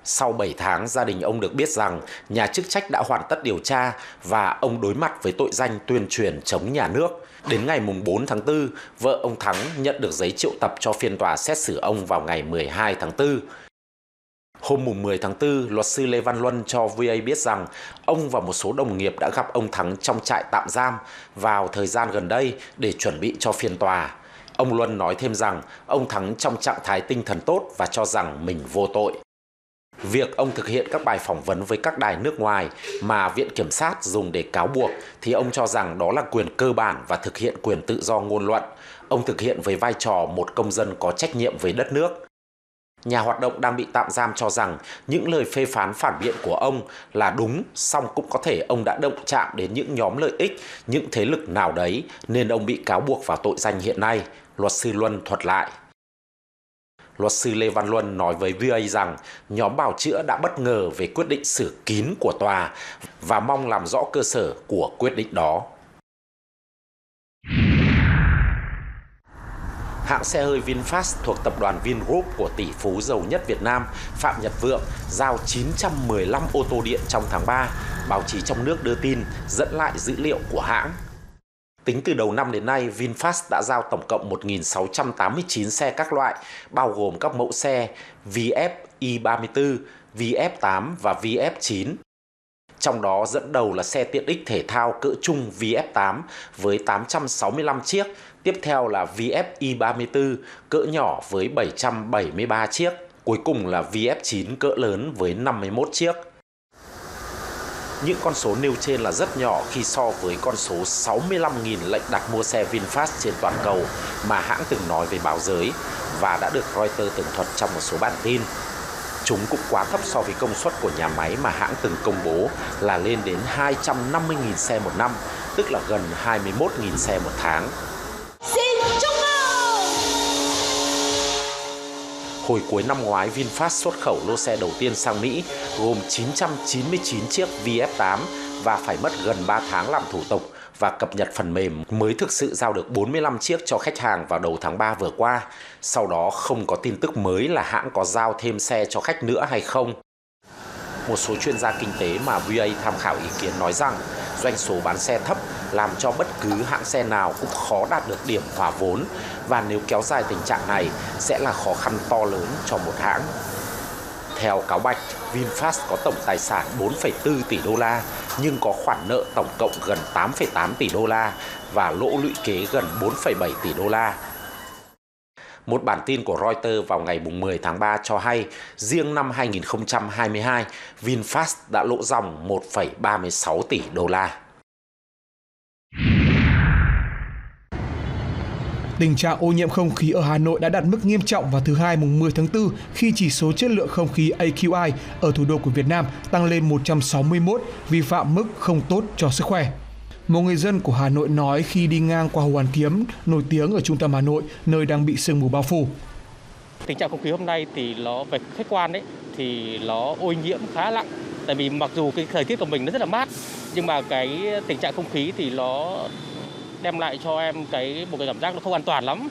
Sau 7 tháng, gia đình ông được biết rằng nhà chức trách đã hoàn tất điều tra và ông đối mặt với tội danh tuyên truyền chống nhà nước. Đến ngày 4 tháng 4, vợ ông Thắng nhận được giấy triệu tập cho phiên tòa xét xử ông vào ngày 12 tháng 4. Hôm 10 tháng 4, luật sư Lê Văn Luân cho VOA biết rằng ông và một số đồng nghiệp đã gặp ông Thắng trong trại tạm giam vào thời gian gần đây để chuẩn bị cho phiên tòa. Ông Luân nói thêm rằng ông Thắng trong trạng thái tinh thần tốt và cho rằng mình vô tội. Việc ông thực hiện các bài phỏng vấn với các đài nước ngoài mà Viện Kiểm sát dùng để cáo buộc thì ông cho rằng đó là quyền cơ bản và thực hiện quyền tự do ngôn luận. Ông thực hiện với vai trò một công dân có trách nhiệm với đất nước. Nhà hoạt động đang bị tạm giam cho rằng những lời phê phán phản biện của ông là đúng, song cũng có thể ông đã động chạm đến những nhóm lợi ích, những thế lực nào đấy nên ông bị cáo buộc vào tội danh hiện nay, luật sư Luân thuật lại. Luật sư Lê Văn Luân nói với VOA rằng nhóm bào chữa đã bất ngờ về quyết định xử kín của tòa và mong làm rõ cơ sở của quyết định đó. Hãng xe hơi VinFast thuộc tập đoàn Vingroup của tỷ phú giàu nhất Việt Nam Phạm Nhật Vượng giao 915 ô tô điện trong tháng 3, báo chí trong nước đưa tin dẫn lại dữ liệu của hãng. Tính từ đầu năm đến nay, VinFast đã giao tổng cộng 1.689 xe các loại, bao gồm các mẫu xe VF i34, VF8 và VF9. Trong đó dẫn đầu là xe tiện ích thể thao cỡ trung VF8 với 865 chiếc, tiếp theo là VF i34 cỡ nhỏ với 773 chiếc, cuối cùng là VF9 cỡ lớn với 51 chiếc. Những con số nêu trên là rất nhỏ khi so với con số 65.000 lệnh đặt mua xe VinFast trên toàn cầu mà hãng từng nói với báo giới và đã được Reuters tường thuật trong một số bản tin. Chúng cũng quá thấp so với công suất của nhà máy mà hãng từng công bố là lên đến 250.000 xe một năm, tức là gần 21.000 xe một tháng. Hồi cuối năm ngoái, VinFast xuất khẩu lô xe đầu tiên sang Mỹ gồm 999 chiếc VF8 và phải mất gần 3 tháng làm thủ tục và cập nhật phần mềm mới thực sự giao được 45 chiếc cho khách hàng vào đầu tháng 3 vừa qua. Sau đó không có tin tức mới là hãng có giao thêm xe cho khách nữa hay không. Một số chuyên gia kinh tế mà VOA tham khảo ý kiến nói rằng doanh số bán xe thấp làm cho bất cứ hãng xe nào cũng khó đạt được điểm hòa vốn và nếu kéo dài tình trạng này sẽ là khó khăn to lớn cho một hãng. Theo cáo bạch, VinFast có tổng tài sản 4,4 tỷ đô la nhưng có khoản nợ tổng cộng gần 8,8 tỷ đô la và lỗ lũy kế gần 4,7 tỷ đô la. Một bản tin của Reuters vào ngày 10 tháng 3 cho hay riêng năm 2022, VinFast đã lỗ ròng 1,36 tỷ đô la. Tình trạng ô nhiễm không khí ở Hà Nội đã đạt mức nghiêm trọng vào thứ Hai mùng 10 tháng 4 khi chỉ số chất lượng không khí AQI ở thủ đô của Việt Nam tăng lên 161, vi phạm mức không tốt cho sức khỏe. Một người dân của Hà Nội nói khi đi ngang qua Hồ Hoàn Kiếm, nổi tiếng ở trung tâm Hà Nội, nơi đang bị sương mù bao phủ. Tình trạng không khí hôm nay thì nó về khách quan đấy thì nó ô nhiễm khá nặng. Tại vì mặc dù cái thời tiết của mình nó rất là mát, nhưng mà cái tình trạng không khí thì nó đem lại cho em một cái cảm giác nó không an toàn lắm.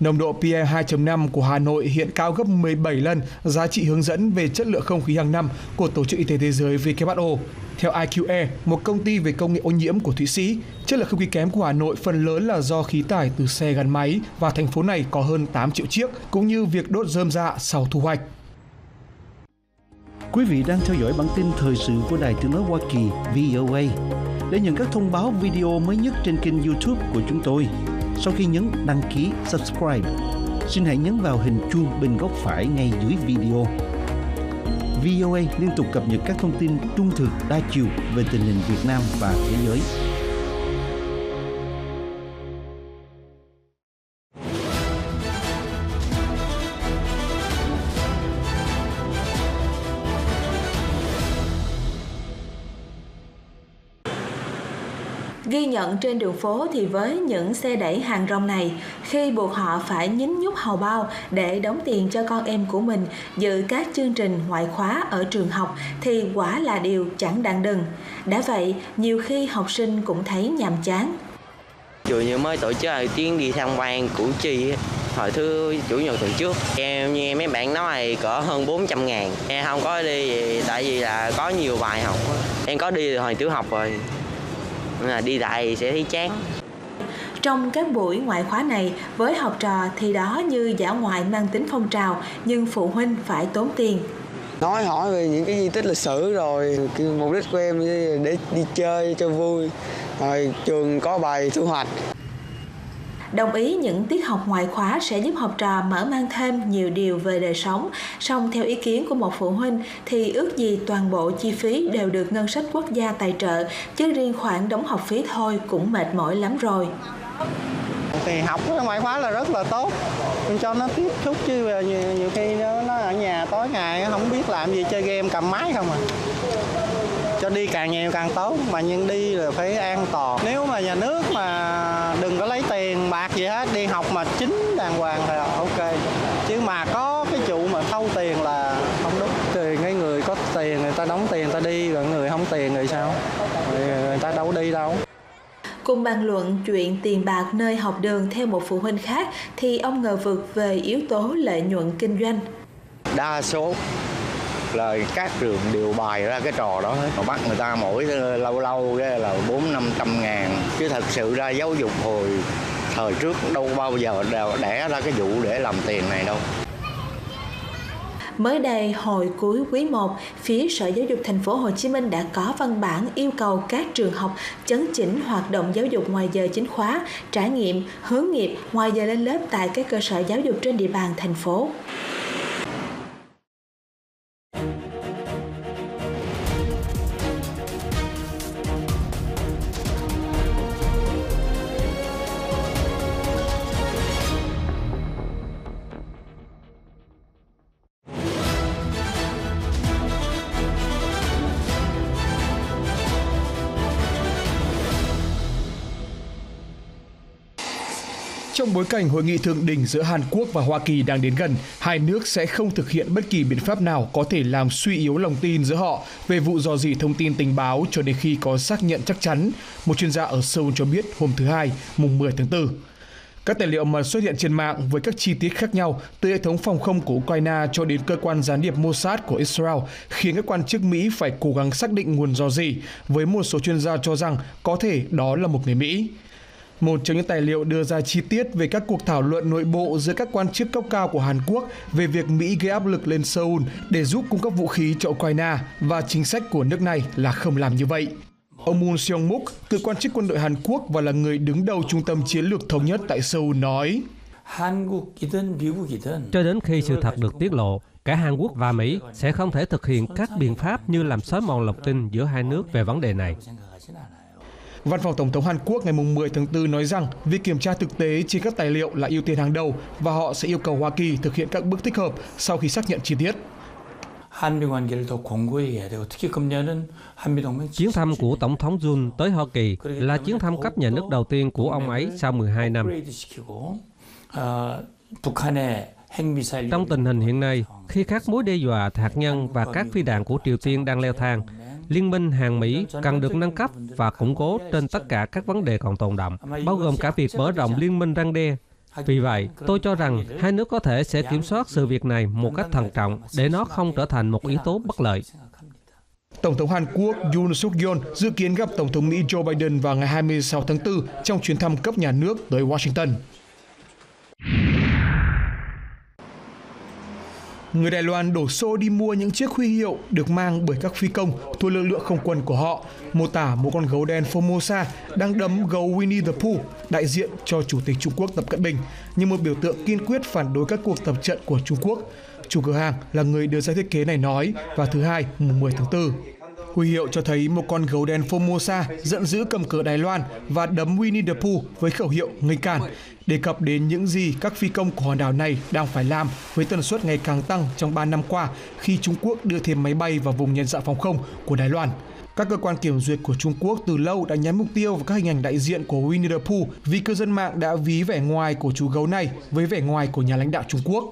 Nồng độ PM2.5 của Hà Nội hiện cao gấp 17 lần giá trị hướng dẫn về chất lượng không khí hàng năm của Tổ chức Y tế Thế giới WHO. Theo IQE, một công ty về công nghệ ô nhiễm của Thụy Sĩ, chất lượng không khí kém của Hà Nội phần lớn là do khí thải từ xe gắn máy và thành phố này có hơn 8 triệu chiếc, cũng như việc đốt rơm rạ sau thu hoạch. Quý vị đang theo dõi bản tin thời sự của Đài Tiếng nói Hoa Kỳ VOA. Để nhận các thông báo video mới nhất trên kênh YouTube của chúng tôi, sau khi nhấn đăng ký subscribe, xin hãy nhấn vào hình chuông bên góc phải ngay dưới video. VOA liên tục cập nhật các thông tin trung thực đa chiều về tình hình Việt Nam và thế giới. Ghi nhận trên đường phố thì với những xe đẩy hàng rong này, khi buộc họ phải nhín nhúc hầu bao để đóng tiền cho con em của mình dự các chương trình ngoại khóa ở trường học thì quả là điều chẳng đặng đừng. Đã vậy, nhiều khi học sinh cũng thấy nhàm chán. Chủ như mới tổ chức chuyến đi tham quan Củ Chi hồi thứ Chủ nhật tuần trước. Em nghe mấy bạn nói cỡ hơn 400.000. Em không có đi tại vì là có nhiều bài học. Em có đi hồi tiểu học rồi. Đi lại sẽ thấy chán. Trong các buổi ngoại khóa này, với học trò thì đó như dã ngoại mang tính phong trào, nhưng phụ huynh phải tốn tiền. Nói hỏi về những cái di tích lịch sử rồi, mục đích của em để đi chơi cho vui, rồi trường có bài thu hoạch. đồng ý những tiết học ngoại khóa sẽ giúp học trò mở mang thêm nhiều điều về đời sống. Song theo ý kiến của một phụ huynh thì ước gì toàn bộ chi phí đều được ngân sách quốc gia tài trợ, chứ riêng khoản đóng học phí thôi cũng mệt mỏi lắm rồi. Thì học cái ngoại khóa là rất là tốt, cho nó tiếp xúc, chứ nhiều khi nó ở nhà tối ngày không biết làm gì, chơi game cầm máy không à. Cho đi càng nhiều càng tốt, mà nhưng đi là phải an toàn. Nếu mà nhà nước mà đừng có lấy tiền bạc gì hết, đi học mà chính đàng hoàng thì ok. Chứ mà có cái vụ mà thâu tiền là không đúng. Thì cái người có tiền người ta đóng tiền người ta đi, rồi người không tiền thì sao? Người ta đâu đi đâu. Cùng bàn luận chuyện tiền bạc nơi học đường theo một phụ huynh khác thì ông ngờ vực về yếu tố lợi nhuận kinh doanh. Đa số là các trường đều bày ra cái trò đó hết. Mà bắt người ta mỗi lâu lâu là 400-500 ngàn. Chứ thật sự ra giáo dục hồi thời trước đâu bao giờ đẻ ra cái vụ để làm tiền này đâu. Mới đây, hồi cuối quý 1, phía Sở Giáo dục Thành phố Hồ Chí Minh đã có văn bản yêu cầu các trường học chấn chỉnh hoạt động giáo dục ngoài giờ chính khóa, trải nghiệm, hướng nghiệp ngoài giờ lên lớp tại các cơ sở giáo dục trên địa bàn thành phố. Trong bối cảnh hội nghị thượng đỉnh giữa Hàn Quốc và Hoa Kỳ đang đến gần, hai nước sẽ không thực hiện bất kỳ biện pháp nào có thể làm suy yếu lòng tin giữa họ về vụ rò rỉ thông tin tình báo cho đến khi có xác nhận chắc chắn, một chuyên gia ở Seoul cho biết hôm thứ Hai, mùng 10 tháng 4. Các tài liệu mà xuất hiện trên mạng với các chi tiết khác nhau từ hệ thống phòng không của Ukraine cho đến cơ quan gián điệp Mossad của Israel khiến các quan chức Mỹ phải cố gắng xác định nguồn rò rỉ, với một số chuyên gia cho rằng có thể đó là một người Mỹ. Một trong những tài liệu đưa ra chi tiết về các cuộc thảo luận nội bộ giữa các quan chức cấp cao của Hàn Quốc về việc Mỹ gây áp lực lên Seoul để giúp cung cấp vũ khí cho Ukraine, và chính sách của nước này là không làm như vậy. Ông Moon Seong-muk, cựu quan chức quân đội Hàn Quốc và là người đứng đầu Trung tâm Chiến lược Thống nhất tại Seoul nói: Cho đến khi sự thật được tiết lộ, cả Hàn Quốc và Mỹ sẽ không thể thực hiện các biện pháp như làm xói mòn lòng tin giữa hai nước về vấn đề này. Văn phòng Tổng thống Hàn Quốc ngày 10 tháng 4 nói rằng việc kiểm tra thực tế trên các tài liệu là ưu tiên hàng đầu và họ sẽ yêu cầu Hoa Kỳ thực hiện các bước thích hợp sau khi xác nhận chi tiết. Chuyến thăm của Tổng thống Jun tới Hoa Kỳ là chuyến thăm cấp nhà nước đầu tiên của ông ấy sau 12 năm. Trong tình hình hiện nay, khi các mối đe dọa hạt nhân và các phi đạn của Triều Tiên đang leo thang, Liên minh Hàn-Mỹ cần được nâng cấp và củng cố trên tất cả các vấn đề còn tồn đọng, bao gồm cả việc mở rộng liên minh răn đe. Vì vậy, tôi cho rằng hai nước có thể sẽ kiểm soát sự việc này một cách thận trọng để nó không trở thành một yếu tố bất lợi. Tổng thống Hàn Quốc Yoon Suk Yeol dự kiến gặp Tổng thống Mỹ Joe Biden vào ngày 26 tháng 4 trong chuyến thăm cấp nhà nước tới Washington. Người Đài Loan đổ xô đi mua những chiếc huy hiệu được mang bởi các phi công thuộc lực lượng không quân của họ, mô tả một con gấu đen Formosa đang đấm gấu Winnie the Pooh, đại diện cho Chủ tịch Trung Quốc Tập Cận Bình, như một biểu tượng kiên quyết phản đối các cuộc tập trận của Trung Quốc. Chủ cửa hàng là người đưa ra thiết kế này nói vào thứ Hai, mùng 10 tháng 4. Huy hiệu cho thấy một con gấu đen Formosa giận dữ cầm cờ Đài Loan và đấm Winnie the Pooh với khẩu hiệu nghênh cản, đề cập đến những gì các phi công của hòn đảo này đang phải làm với tần suất ngày càng tăng trong 3 năm qua khi Trung Quốc đưa thêm máy bay vào vùng nhận dạng phòng không của Đài Loan. Các cơ quan kiểm duyệt của Trung Quốc từ lâu đã nhắm mục tiêu vào các hình ảnh đại diện của Winnie the Pooh vì cư dân mạng đã ví vẻ ngoài của chú gấu này với vẻ ngoài của nhà lãnh đạo Trung Quốc.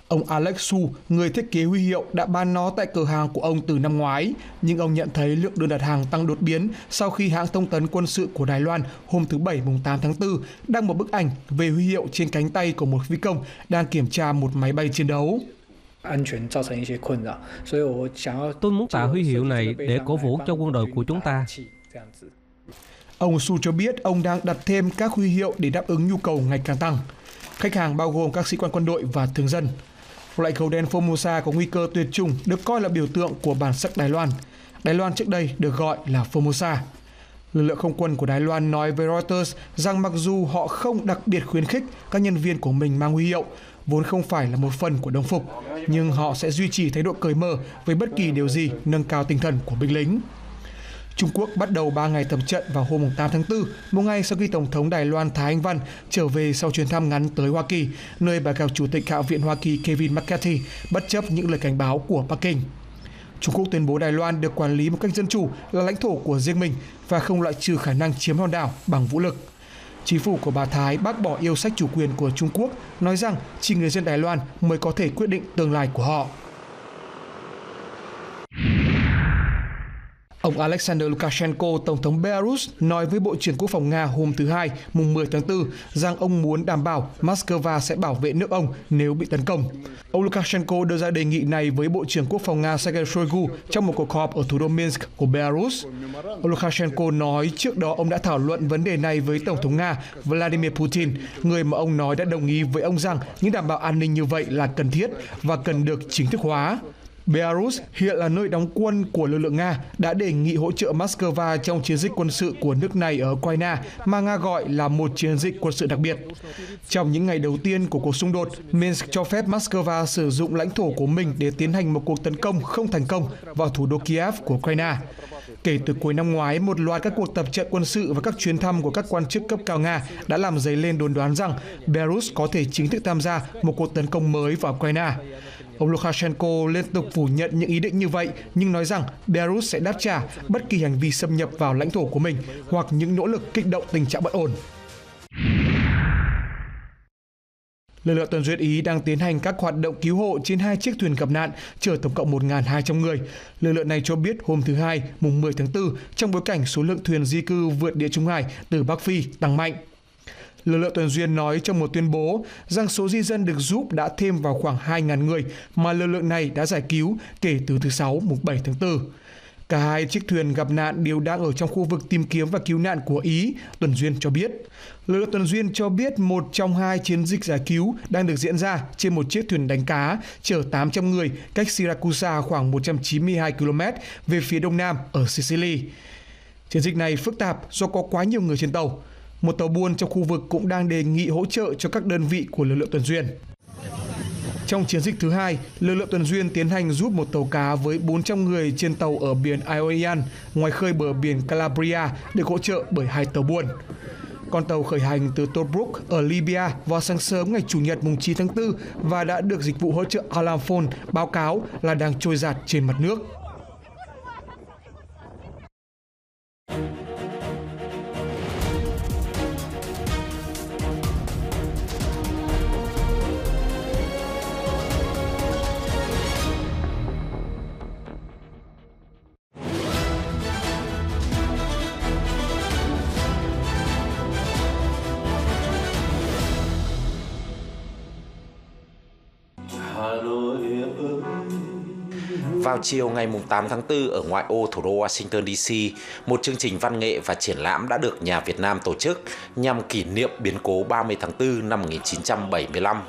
Ông Alex Su, người thiết kế huy hiệu, đã bán nó tại cửa hàng của ông từ năm ngoái, nhưng ông nhận thấy lượng đơn đặt hàng tăng đột biến sau khi hãng thông tấn quân sự của Đài Loan hôm thứ Bảy mùng 8 tháng 4 đăng một bức ảnh về huy hiệu trên cánh tay của một phi công đang kiểm tra một máy bay chiến đấu. Tôi muốn tạo huy hiệu này để cổ vũ cho quân đội của chúng ta. Ông Su cho biết ông đang đặt thêm các huy hiệu để đáp ứng nhu cầu ngày càng tăng. Khách hàng bao gồm các sĩ quan quân đội và thường dân. Loại gấu đen Formosa có nguy cơ tuyệt chủng được coi là biểu tượng của bản sắc Đài Loan. Đài Loan trước đây được gọi là Formosa. Lực lượng không quân của Đài Loan nói với Reuters rằng mặc dù họ không đặc biệt khuyến khích các nhân viên của mình mang huy hiệu, vốn không phải là một phần của đồng phục, nhưng họ sẽ duy trì thái độ cởi mở với bất kỳ điều gì nâng cao tinh thần của binh lính. Trung Quốc bắt đầu 3 ngày tập trận vào hôm 8 tháng 4, một ngày sau khi Tổng thống Đài Loan Thái Anh Văn trở về sau chuyến thăm ngắn tới Hoa Kỳ, nơi bà gặp Chủ tịch Hạ viện Hoa Kỳ Kevin McCarthy bất chấp những lời cảnh báo của Bắc Kinh. Trung Quốc tuyên bố Đài Loan được quản lý một cách dân chủ, là lãnh thổ của riêng mình và không loại trừ khả năng chiếm hòn đảo bằng vũ lực. Chính phủ của bà Thái bác bỏ yêu sách chủ quyền của Trung Quốc, nói rằng chỉ người dân Đài Loan mới có thể quyết định tương lai của họ. Ông Alexander Lukashenko, Tổng thống Belarus, nói với Bộ trưởng Quốc phòng Nga hôm thứ Hai, mùng 10 tháng 4, rằng ông muốn đảm bảo Moscow sẽ bảo vệ nước ông nếu bị tấn công. Ông Lukashenko đưa ra đề nghị này với Bộ trưởng Quốc phòng Nga Sergei Shoigu trong một cuộc họp ở thủ đô Minsk của Belarus. Ông Lukashenko nói trước đó ông đã thảo luận vấn đề này với Tổng thống Nga Vladimir Putin, người mà ông nói đã đồng ý với ông rằng những đảm bảo an ninh như vậy là cần thiết và cần được chính thức hóa. Belarus hiện là nơi đóng quân của lực lượng Nga, đã đề nghị hỗ trợ Moscow trong chiến dịch quân sự của nước này ở Ukraine mà Nga gọi là một chiến dịch quân sự đặc biệt. Trong những ngày đầu tiên của cuộc xung đột, Minsk cho phép Moscow sử dụng lãnh thổ của mình để tiến hành một cuộc tấn công không thành công vào thủ đô Kiev của Ukraine. Kể từ cuối năm ngoái, một loạt các cuộc tập trận quân sự và các chuyến thăm của các quan chức cấp cao Nga đã làm dấy lên đồn đoán rằng Belarus có thể chính thức tham gia một cuộc tấn công mới vào Ukraine. Ông Lukashenko liên tục phủ nhận những ý định như vậy, nhưng nói rằng Belarus sẽ đáp trả bất kỳ hành vi xâm nhập vào lãnh thổ của mình hoặc những nỗ lực kích động tình trạng bất ổn. Lực lượng tuần duyên Ý đang tiến hành các hoạt động cứu hộ trên 2 chiếc thuyền gặp nạn, chở tổng cộng 1.200 người. Lực lượng này cho biết hôm thứ Hai, mùng 10 tháng 4, trong bối cảnh số lượng thuyền di cư vượt Địa Trung Hải từ Bắc Phi tăng mạnh. Lực lượng tuần duyên nói trong một tuyên bố rằng số di dân được giúp đã thêm vào khoảng 2.000 người mà lực lượng này đã giải cứu kể từ thứ Sáu, mùng 7 tháng 4. Cả 2 chiếc thuyền gặp nạn đều đang ở trong khu vực tìm kiếm và cứu nạn của Ý, tuần duyên cho biết. Lực lượng tuần duyên cho biết một trong 2 chiến dịch giải cứu đang được diễn ra trên một chiếc thuyền đánh cá chở 800 người cách Siracusa khoảng 192 km về phía đông nam ở Sicily. Chiến dịch này phức tạp do có quá nhiều người trên tàu. Một tàu buôn trong khu vực cũng đang đề nghị hỗ trợ cho các đơn vị của lực lượng tuần duyên. Trong chiến dịch thứ Hai, lực lượng tuần duyên tiến hành giúp một tàu cá với 400 người trên tàu ở biển Ionian, ngoài khơi bờ biển Calabria, được hỗ trợ bởi 2 tàu buôn. Con tàu khởi hành từ Tobruk ở Libya vào sáng sớm ngày Chủ nhật mùng 9 tháng 4 và đã được dịch vụ hỗ trợ Alamphone báo cáo là đang trôi dạt trên mặt nước. Vào chiều ngày 8 tháng 4 ở ngoại ô thủ đô Washington DC, một chương trình văn nghệ và triển lãm đã được nhà Việt Nam tổ chức nhằm kỷ niệm biến cố 30 tháng 4 năm 1975.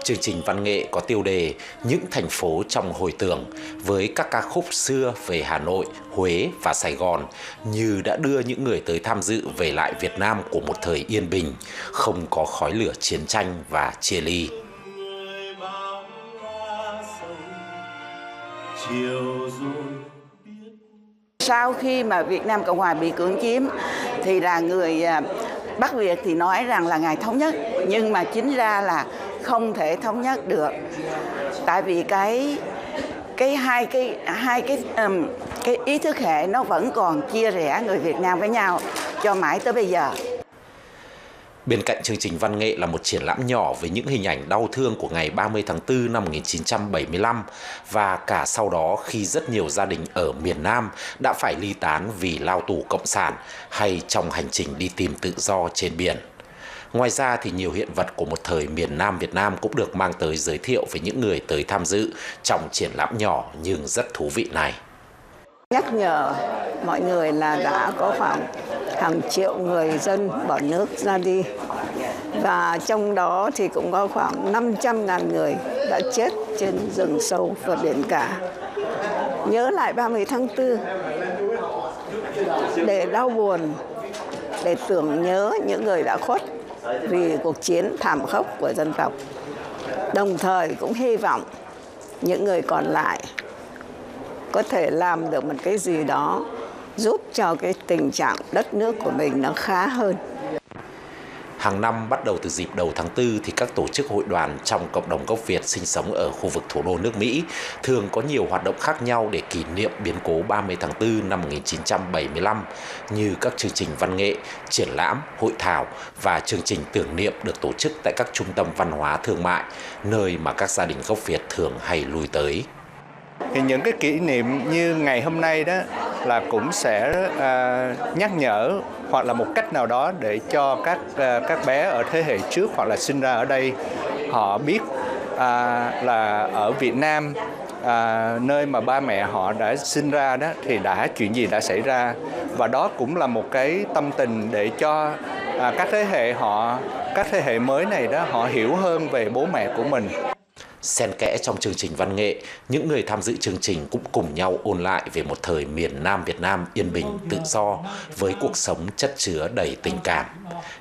Chương trình văn nghệ có tiêu đề Những thành phố trong hồi tưởng với các ca khúc xưa về Hà Nội, Huế và Sài Gòn như đã đưa những người tới tham dự về lại Việt Nam của một thời yên bình, không có khói lửa chiến tranh và chia ly. Sau khi mà Việt Nam Cộng Hòa bị cưỡng chiếm thì là người Bắc Việt thì nói rằng là ngày thống nhất, nhưng mà chính ra là không thể thống nhất được, tại vì cái ý thức hệ nó vẫn còn chia rẽ người Việt Nam với nhau cho mãi tới bây giờ. Bên cạnh chương trình văn nghệ là một triển lãm nhỏ với những hình ảnh đau thương của ngày 30 tháng 4 năm 1975 và cả sau đó khi rất nhiều gia đình ở miền Nam đã phải ly tán vì lao tù cộng sản hay trong hành trình đi tìm tự do trên biển. Ngoài ra thì nhiều hiện vật của một thời miền Nam Việt Nam cũng được mang tới giới thiệu với những người tới tham dự trong triển lãm nhỏ nhưng rất thú vị này. Nhắc nhở mọi người là đã có khoảng hàng triệu người dân bỏ nước ra đi, và trong đó thì cũng có khoảng 500.000 người đã chết trên rừng sâu và biển cả. Nhớ lại 30 tháng 4 để đau buồn, để tưởng nhớ những người đã khuất vì cuộc chiến thảm khốc của dân tộc. Đồng thời cũng hy vọng những người còn lại có thể làm được một cái gì đó giúp cho cái tình trạng đất nước của mình nó khá hơn. Hàng năm bắt đầu từ dịp đầu tháng 4 thì các tổ chức hội đoàn trong cộng đồng gốc Việt sinh sống ở khu vực thủ đô nước Mỹ thường có nhiều hoạt động khác nhau để kỷ niệm biến cố 30 tháng 4 năm 1975 như các chương trình văn nghệ, triển lãm, hội thảo và chương trình tưởng niệm được tổ chức tại các trung tâm văn hóa thương mại, nơi mà các gia đình gốc Việt thường hay lui tới. Thì những cái kỷ niệm như ngày hôm nay đó là cũng sẽ nhắc nhở hoặc là một cách nào đó để cho các bé ở thế hệ trước hoặc là sinh ra ở đây họ biết là ở Việt Nam, nơi mà ba mẹ họ đã sinh ra đó thì chuyện gì đã xảy ra, và đó cũng là một cái tâm tình để cho các thế hệ mới này đó họ hiểu hơn về bố mẹ của mình. Xen kẽ trong chương trình văn nghệ, những người tham dự chương trình cũng cùng nhau ôn lại về một thời miền Nam Việt Nam yên bình, tự do, với cuộc sống chất chứa đầy tình cảm.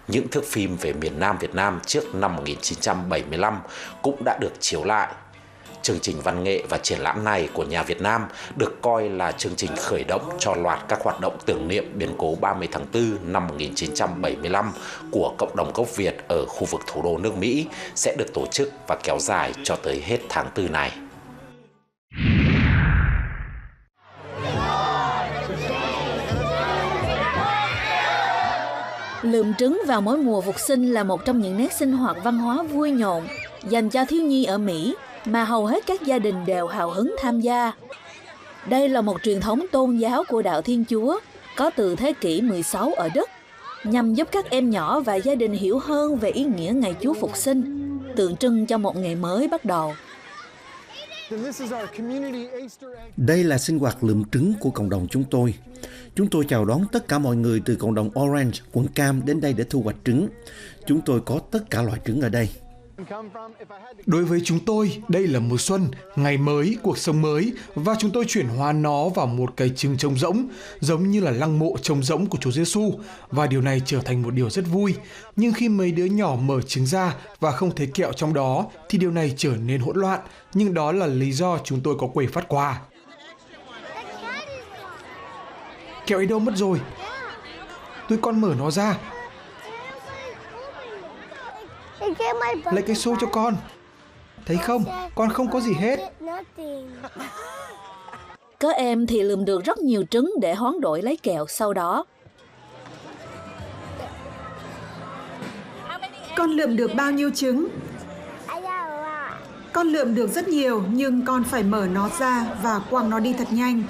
Những thước phim về miền Nam Việt Nam trước năm 1975 cũng đã được chiếu lại. Chương trình văn nghệ và triển lãm này của nhà Việt Nam được coi là chương trình khởi động cho loạt các hoạt động tưởng niệm biến cố 30 tháng 4 năm 1975 của cộng đồng gốc Việt ở khu vực thủ đô nước Mỹ sẽ được tổ chức và kéo dài cho tới hết tháng 4 này. Lượm trứng vào mỗi mùa Phục sinh là một trong những nét sinh hoạt văn hóa vui nhộn dành cho thiếu nhi ở Mỹ mà hầu hết các gia đình đều hào hứng tham gia. Đây là một truyền thống tôn giáo của đạo Thiên Chúa có từ thế kỷ 16 ở Đức, nhằm giúp các em nhỏ và gia đình hiểu hơn về ý nghĩa ngày Chúa Phục sinh, tượng trưng cho một ngày mới bắt đầu. Đây là sinh hoạt lượm trứng của cộng đồng chúng tôi. Chúng tôi chào đón tất cả mọi người từ cộng đồng Orange, quận Cam đến đây để thu hoạch trứng. Chúng tôi có tất cả loại trứng ở đây. Đối với chúng tôi, đây là mùa xuân, ngày mới, cuộc sống mới, và chúng tôi chuyển hóa nó vào một cây trứng trống rỗng, giống như là lăng mộ trống rỗng của Chúa Giêsu, và điều này trở thành một điều rất vui. Nhưng khi mấy đứa nhỏ mở trứng ra và không thấy kẹo trong đó, thì điều này trở nên hỗn loạn, nhưng đó là lý do chúng tôi có quầy phát quà. Kẹo ấy đâu mất rồi? Tôi con mở nó ra. Lấy cái xô cho con. Thấy không? Con không có gì hết. Có em thì lượm được rất nhiều trứng để hoán đổi lấy kẹo sau đó. Con lượm được bao nhiêu trứng? Con lượm được rất nhiều, nhưng con phải mở nó ra và quăng nó đi thật nhanh.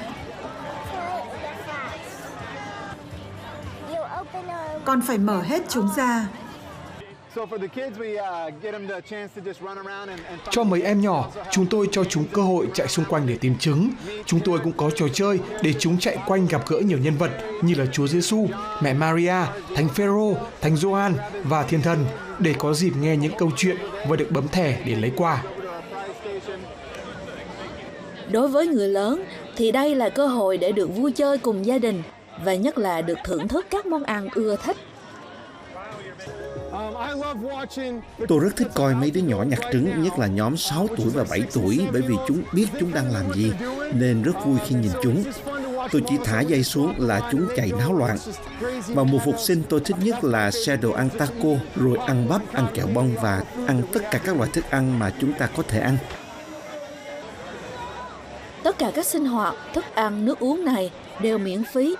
Con phải mở hết chúng ra. Cho mấy em nhỏ, chúng tôi cho chúng cơ hội chạy xung quanh để tìm trứng. Chúng tôi cũng có trò chơi để chúng chạy quanh gặp gỡ nhiều nhân vật như là Chúa Giêsu, mẹ Maria, Thánh Phêrô, Thánh Gioan và Thiên Thần để có dịp nghe những câu chuyện và được bấm thẻ để lấy quà. Đối với người lớn thì đây là cơ hội để được vui chơi cùng gia đình và nhất là được thưởng thức các món ăn ưa thích. Tôi rất thích coi mấy đứa nhỏ nhặt trứng, nhất là nhóm 6 tuổi và 7 tuổi, bởi vì chúng biết chúng đang làm gì, nên rất vui khi nhìn chúng. Tôi chỉ thả dây xuống là chúng chạy náo loạn. Vào mùa Phục sinh tôi thích nhất là xe đồ ăn taco, rồi ăn bắp, ăn kẹo bông và ăn tất cả các loại thức ăn mà chúng ta có thể ăn. Tất cả các sinh hoạt, thức ăn, nước uống này đều miễn phí.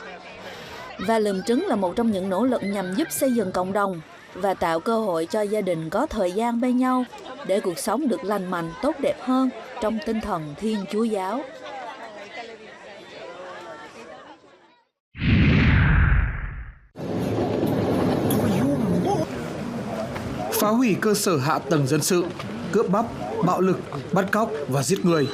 Và lượm trứng là một trong những nỗ lực nhằm giúp xây dựng cộng đồng và tạo cơ hội cho gia đình có thời gian bên nhau để cuộc sống được lành mạnh, tốt đẹp hơn trong tinh thần Thiên Chúa giáo. Phá hủy cơ sở hạ tầng dân sự, cướp bóc, bạo lực, bắt cóc và giết người.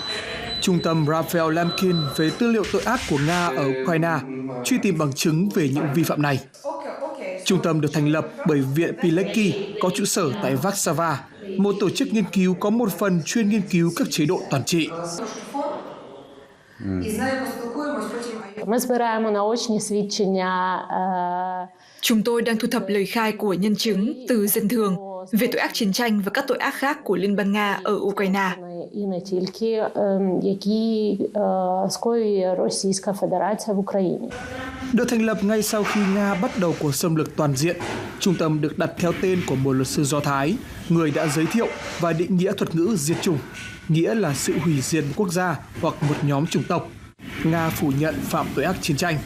Trung tâm Raphael Lemkin về tư liệu tội ác của Nga ở Ukraine truy tìm bằng chứng về những vi phạm này. Trung tâm được thành lập bởi Viện Pilecki có trụ sở tại Warsaw, một tổ chức nghiên cứu có một phần chuyên nghiên cứu các chế độ toàn trị. Chúng tôi đang thu thập lời khai của nhân chứng từ dân thường về tội ác chiến tranh và các tội ác khác của Liên bang Nga ở Ukraine. Được thành lập ngay sau khi Nga bắt đầu cuộc xâm lược toàn diện, trung tâm được đặt theo tên của một luật sư Do Thái, người đã giới thiệu và định nghĩa thuật ngữ diệt chủng, nghĩa là sự hủy diệt quốc gia hoặc một nhóm chủng tộc. Nga phủ nhận phạm tội ác chiến tranh.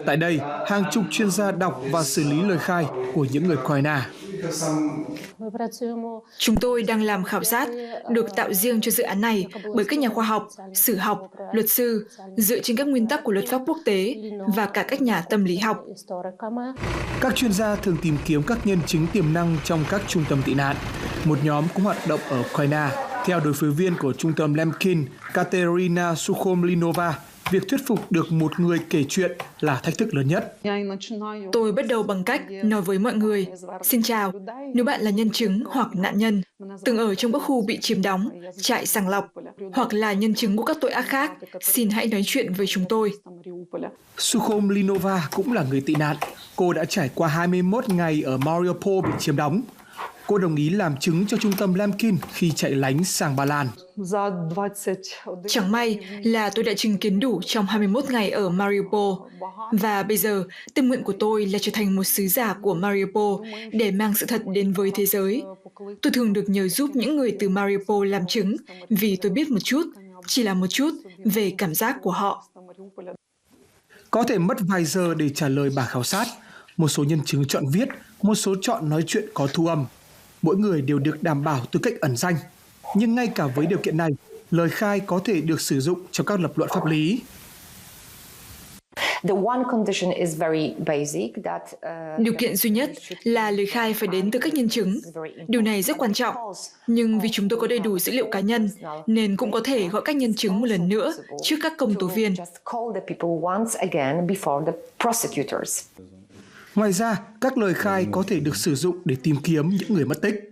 Tại đây, hàng chục chuyên gia đọc và xử lý lời khai của những người Ukraine. Chúng tôi đang làm khảo sát được tạo riêng cho dự án này bởi các nhà khoa học, sử học, luật sư, dựa trên các nguyên tắc của luật pháp quốc tế và cả các nhà tâm lý học. Các chuyên gia thường tìm kiếm các nhân chứng tiềm năng trong các trung tâm tị nạn. Một nhóm cũng hoạt động ở Ukraine. Theo đối phối viên của trung tâm Lemkin, Katerina Sukhomlinova, việc thuyết phục được một người kể chuyện là thách thức lớn nhất. Tôi bắt đầu bằng cách nói với mọi người, xin chào, nếu bạn là nhân chứng hoặc nạn nhân, từng ở trong các khu bị chiếm đóng, trại sàng lọc, hoặc là nhân chứng của các tội ác khác, xin hãy nói chuyện với chúng tôi. Sukhomlinova cũng là người tị nạn. Cô đã trải qua 21 ngày ở Mariupol bị chiếm đóng. Cô đồng ý làm chứng cho trung tâm Lemkin khi chạy lánh sang Ba Lan. Chẳng may là tôi đã chứng kiến đủ trong 21 ngày ở Mariupol. Và bây giờ, tâm nguyện của tôi là trở thành một sứ giả của Mariupol để mang sự thật đến với thế giới. Tôi thường được nhờ giúp những người từ Mariupol làm chứng vì tôi biết một chút, chỉ là một chút, về cảm giác của họ. Có thể mất vài giờ để trả lời bài khảo sát. Một số nhân chứng chọn viết, một số chọn nói chuyện có thu âm. Mỗi người đều được đảm bảo tư cách ẩn danh. Nhưng ngay cả với điều kiện này, lời khai có thể được sử dụng trong các lập luận pháp lý. Điều kiện duy nhất là lời khai phải đến từ các nhân chứng. Điều này rất quan trọng. Nhưng vì chúng tôi có đầy đủ dữ liệu cá nhân, nên cũng có thể gọi các nhân chứng một lần nữa trước các công tố viên. Ngoài ra, các lời khai có thể được sử dụng để tìm kiếm những người mất tích.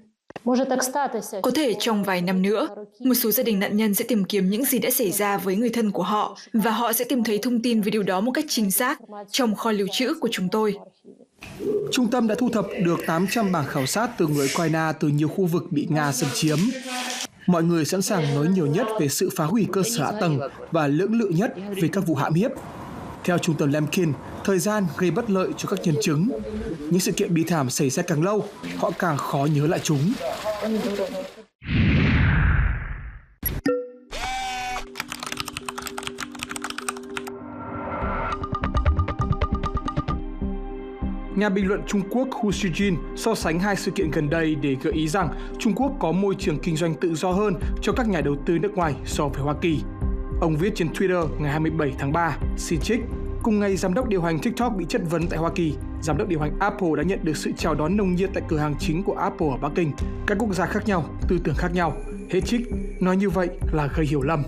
Có thể trong vài năm nữa, một số gia đình nạn nhân sẽ tìm kiếm những gì đã xảy ra với người thân của họ và họ sẽ tìm thấy thông tin về điều đó một cách chính xác trong kho lưu trữ của chúng tôi. Trung tâm đã thu thập được 800 bảng khảo sát từ người Ukraine từ nhiều khu vực bị Nga xâm chiếm. Mọi người sẵn sàng nói nhiều nhất về sự phá hủy cơ sở hạ tầng và lưỡng lự nhất về các vụ hãm hiếp. Theo trung tâm Lemkin, thời gian gây bất lợi cho các nhân chứng. Những sự kiện bi thảm xảy ra càng lâu, họ càng khó nhớ lại chúng. Nhà bình luận Trung Quốc Hu Shijin so sánh hai sự kiện gần đây để gợi ý rằng Trung Quốc có môi trường kinh doanh tự do hơn cho các nhà đầu tư nước ngoài so với Hoa Kỳ. Ông viết trên Twitter ngày 27 tháng 3, xin trích. Cùng ngày, giám đốc điều hành TikTok bị chất vấn tại Hoa Kỳ, giám đốc điều hành Apple đã nhận được sự chào đón nồng nhiệt tại cửa hàng chính của Apple ở Bắc Kinh. Các quốc gia khác nhau, tư tưởng khác nhau. Hết trích, nói như vậy là gây hiểu lầm.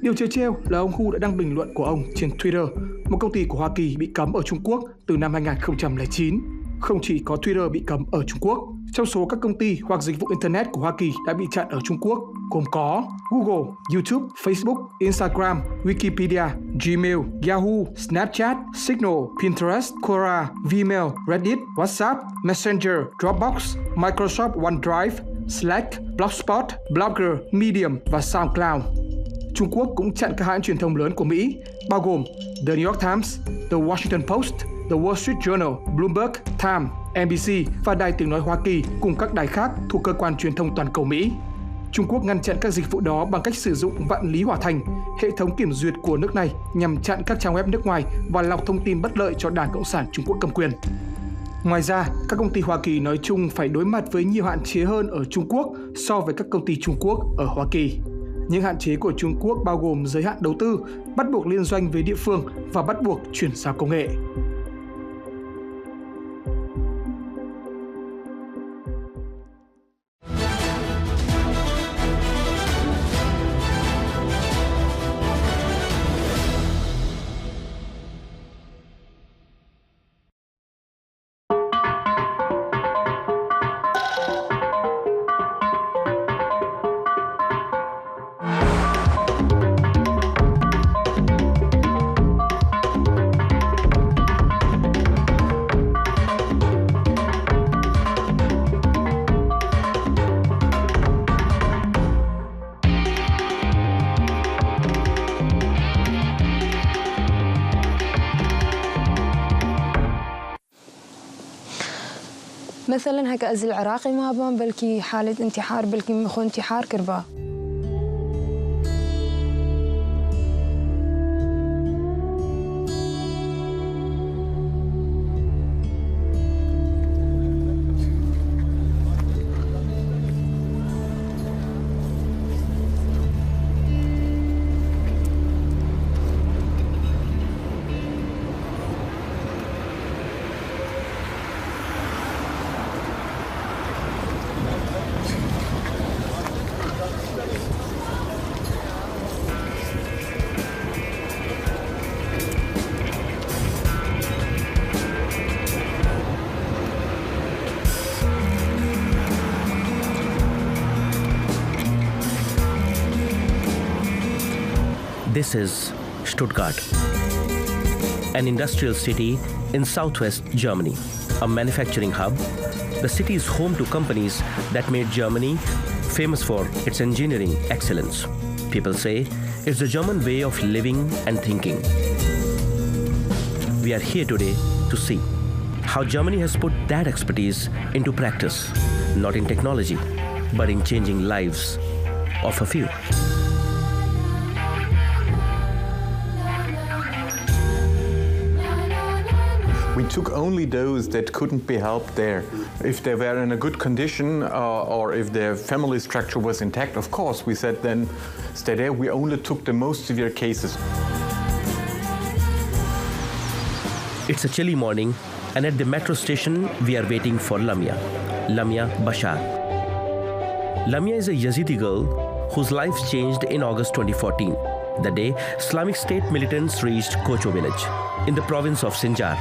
Điều trớ trêu là ông Hu đã đăng bình luận của ông trên Twitter, một công ty của Hoa Kỳ bị cấm ở Trung Quốc từ năm 2009. Không chỉ có Twitter bị cấm ở Trung Quốc, trong số các công ty hoặc dịch vụ Internet của Hoa Kỳ đã bị chặn ở Trung Quốc, gồm có Google, YouTube, Facebook, Instagram, Wikipedia, Gmail, Yahoo, Snapchat, Signal, Pinterest, Quora, Vimeo, Reddit, WhatsApp, Messenger, Dropbox, Microsoft OneDrive, Slack, Blogspot, Blogger, Medium và SoundCloud. Trung Quốc cũng chặn các hãng truyền thông lớn của Mỹ, bao gồm The New York Times, The Washington Post, The Wall Street Journal, Bloomberg, Time, NBC và Đài Tiếng Nói Hoa Kỳ cùng các đài khác thuộc cơ quan truyền thông toàn cầu Mỹ. Trung Quốc ngăn chặn các dịch vụ đó bằng cách sử dụng vạn lý hỏa thành, hệ thống kiểm duyệt của nước này nhằm chặn các trang web nước ngoài và lọc thông tin bất lợi cho Đảng Cộng sản Trung Quốc cầm quyền. Ngoài ra, các công ty Hoa Kỳ nói chung phải đối mặt với nhiều hạn chế hơn ở Trung Quốc so với các công ty Trung Quốc ở Hoa Kỳ. Những hạn chế của Trung Quốc bao gồm giới hạn đầu tư, bắt buộc liên doanh với địa phương và bắt buộc chuyển giao công nghệ. مثلا هكا أزل العراقي ما بان بلكي حالة انتحار بلكي مخو انتحار كربا. This is Stuttgart, an industrial city in southwest Germany, a manufacturing hub. The city is home to companies that made Germany famous for its engineering excellence. People say it's the German way of living and thinking. We are here today to see how Germany has put that expertise into practice, not in technology, but in changing lives of a few. We took only those that couldn't be helped there. If they were in a good condition or if their family structure was intact, of course, we said then stay there. We only took the most severe cases. It's a chilly morning, and at the metro station, we are waiting for Lamia Bashar. Lamia is a Yazidi girl whose life changed in August 2014, the day Islamic State militants reached Kocho village in the province of Sinjar.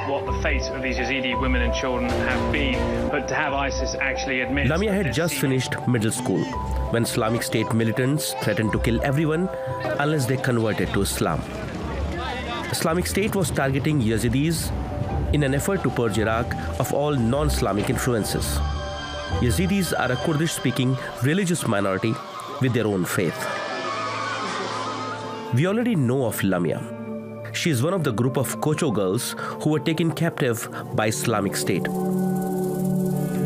What the fate of these Yazidi women and children have been, but to have ISIS actually admit... Lamia had just finished middle school when Islamic State militants threatened to kill everyone unless they converted to Islam. Islamic State was targeting Yazidis in an effort to purge Iraq of all non-Islamic influences. Yazidis are a Kurdish-speaking religious minority with their own faith. We already know of Lamia. She is one of the group of Kocho girls who were taken captive by Islamic State.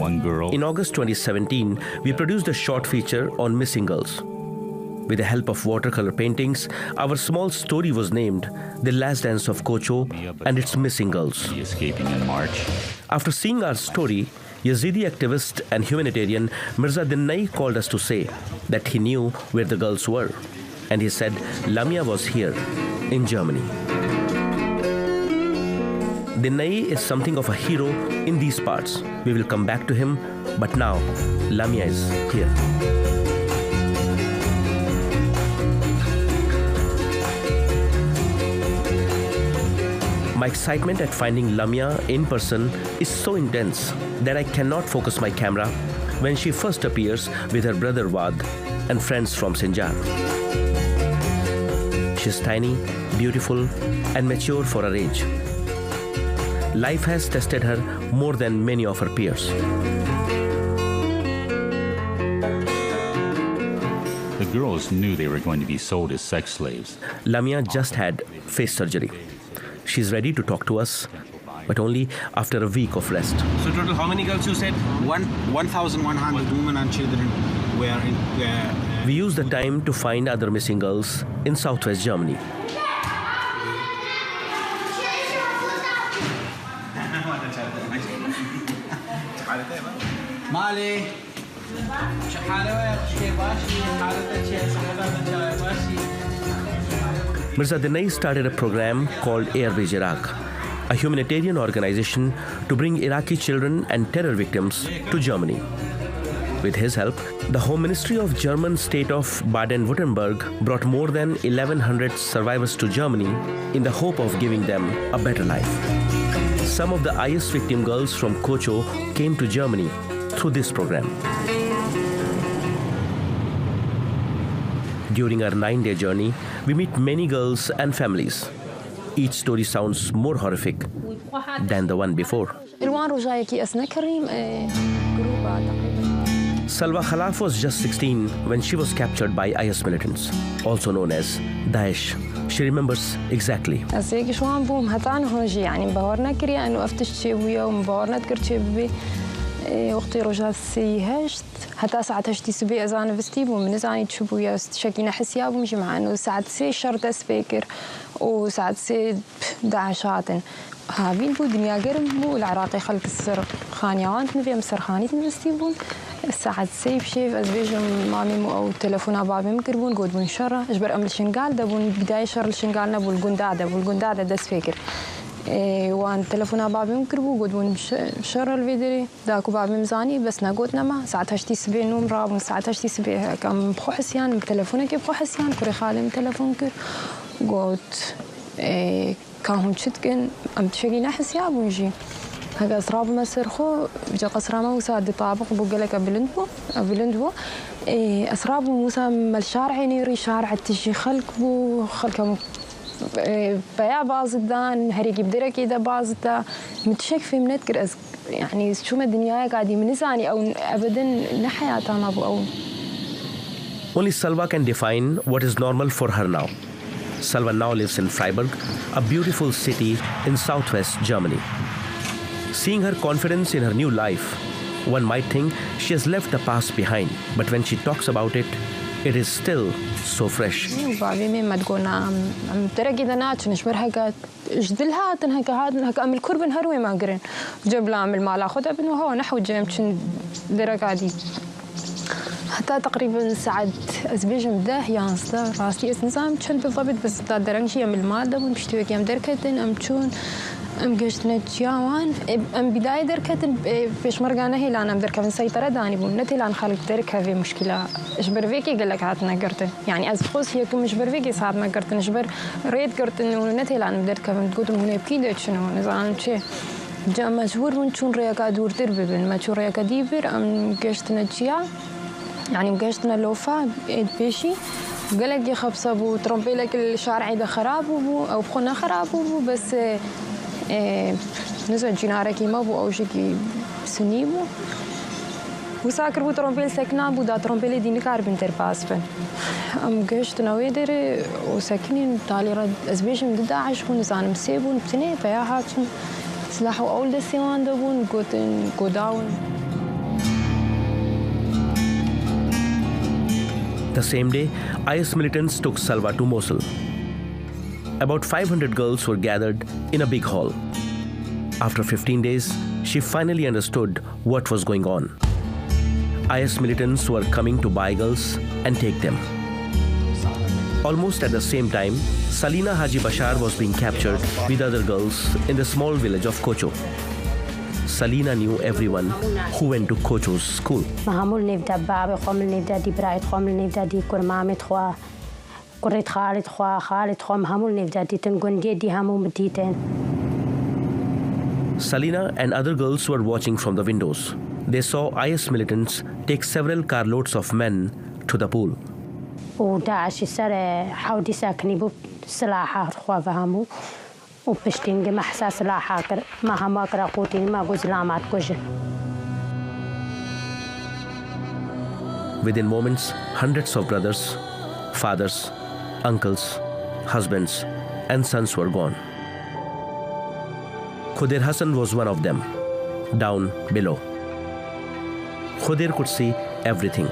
One girl. In August 2017, we produced a short feature on missing girls. With the help of watercolor paintings, our small story was named The Last Dance of Kocho and Its Missing Girls. Escaping in March. After seeing our story, Yazidi activist and humanitarian Mirza Dinnai called us to say that he knew where the girls were. And he said Lamia was here in Germany. Dinnai is something of a hero in these parts. We will come back to him, but now Lamia is here. My excitement at finding Lamia in person is so intense that I cannot focus my camera when she first appears with her brother Wad and friends from Sinjar. She's tiny, beautiful, and mature for her age. Life has tested her more than many of her peers. The girls knew they were going to be sold as sex slaves. Lamia just had face surgery. She's ready to talk to us, but only after a week of rest. So total, how many girls you said? 1,100 women and children were in... We used the time to find other missing girls in southwest Germany. Mirza Dinnai started a program called Airbridge Iraq, a humanitarian organization to bring Iraqi children and terror victims to Germany. With his help, the Home Ministry of German state of Baden-Württemberg brought more than 1,100 survivors to Germany in the hope of giving them a better life. Some of the IS victim girls from Kocho came to Germany through this program. During our 9-day journey, we meet many girls and families. Each story sounds more horrific than the one before. Salwa Khalaf was just 16 when she was captured by IS militants, also known as Daesh. She remembers exactly. وقتی روزا سی هشت حتی ساعت هشتی صبح از آن وستی بوم نزانی چوبو یا شکینا حسیاب میشه معنا ساعت سی شرط سپیکر و ساعت سی دعشاتن هابين بو دنيا قرم بو العراقي خلق السر خانيوان نبي مسر خاني تنستي بون الساعة سيف شيف أزبيجم مامي مو أو تلفونا بابي مقربون قود بون شرة إجبر أمل شنقال دبون بداية شر الشنقال نبو القندادة دس فكر وان تلفونا بابي مقربو قود بون شر الفيدري داكو بابي مزاني بس نقود نما ساعة هشتي سبع نوم رابون ساعة هشتي سبع كم بخو حسيان بتلفونا كيف بخو حسيان كوري خالي من تلفون كر قود كاهم شتكن أم تشغينا حسياب ونجي هذا أسراب مسر خو بجا قصرا موسى دي طابق بقولك أبلندبو أسراب موسى مال شارع نيري شارع تجي خلق بو خلق بيع بازدان هريكي بدرك إذا بازدا متشك في منتكر يعني شو ما الدنيا قاعدة منزاني أو أبدا نحياتنا أبو أو. Only Salwa can define what is normal for her now. Salwa now lives in Freiburg, a beautiful city in southwest Germany. Seeing her confidence in her new life, one might think she has left the past behind, but when she talks about it, it is still so fresh. بابي مين ما تقول عم ترى كذا ناتش نشبر هكا جدلها هكا أمل كربن هروي ما قرن جاب لا أمل ما لا خدها بنو هو نحو جيمشن درك عادي حتى تقريبا ساعد أزبيجم ده يانستا راسي اسنزام تشل بالضبط بس دا درنجي أمل مادة ونشتوي كيام دركتن أم تشون أم قشتنا جياوان أم بداية دركتن بيش مرقانا هي لان أم دركتن سيطرة داني بون نتي لان خالق دركها في مشكلة إجبر فيكي قال لك هاتنا قرتن يعني از خوص هي كم إجبر فيكي صارنا قرتن إجبر ريد قرتن ونتي لان دركتن تقول هنا بكيدة شنو نزعل شيء جا مجبور من شون رياكا دور دربن ما شون رياكا ديبر أم قشتنا جيا يعني مقاشتنا لوفا بيشي قال لك يخبص ابو ترمبي لك الشارع اذا خراب ابو او بخنا خراب ابو بس نزل جناره كيما ابو او شكي سنيبو وساكر بو ترمبي سكنا ابو دا ترمبي دي نكار بنتر باسفن ام قاشتنا ويدر وساكنين تالي رد ازبيشم ضد عاش ونزان مسيبون بتني فيا هاتون سلاحوا اول دسيوان دبون قوتن قداون. The same day, IS militants took Salwa to Mosul. About 500 girls were gathered in a big hall. After 15 days, she finally understood what was going on. IS militants were coming to buy girls and take them. Almost at the same time, Salina Haji Bashar was being captured with other girls in the small village of Kocho. Salina knew everyone who went to Kocho's school. Salina and other girls were watching from the windows. They saw IS militants take several carloads of men to the pool. Within moments, hundreds of brothers, fathers, uncles, husbands, and sons were gone. Khudir Hassan was one of them, down below. Khudir could see everything.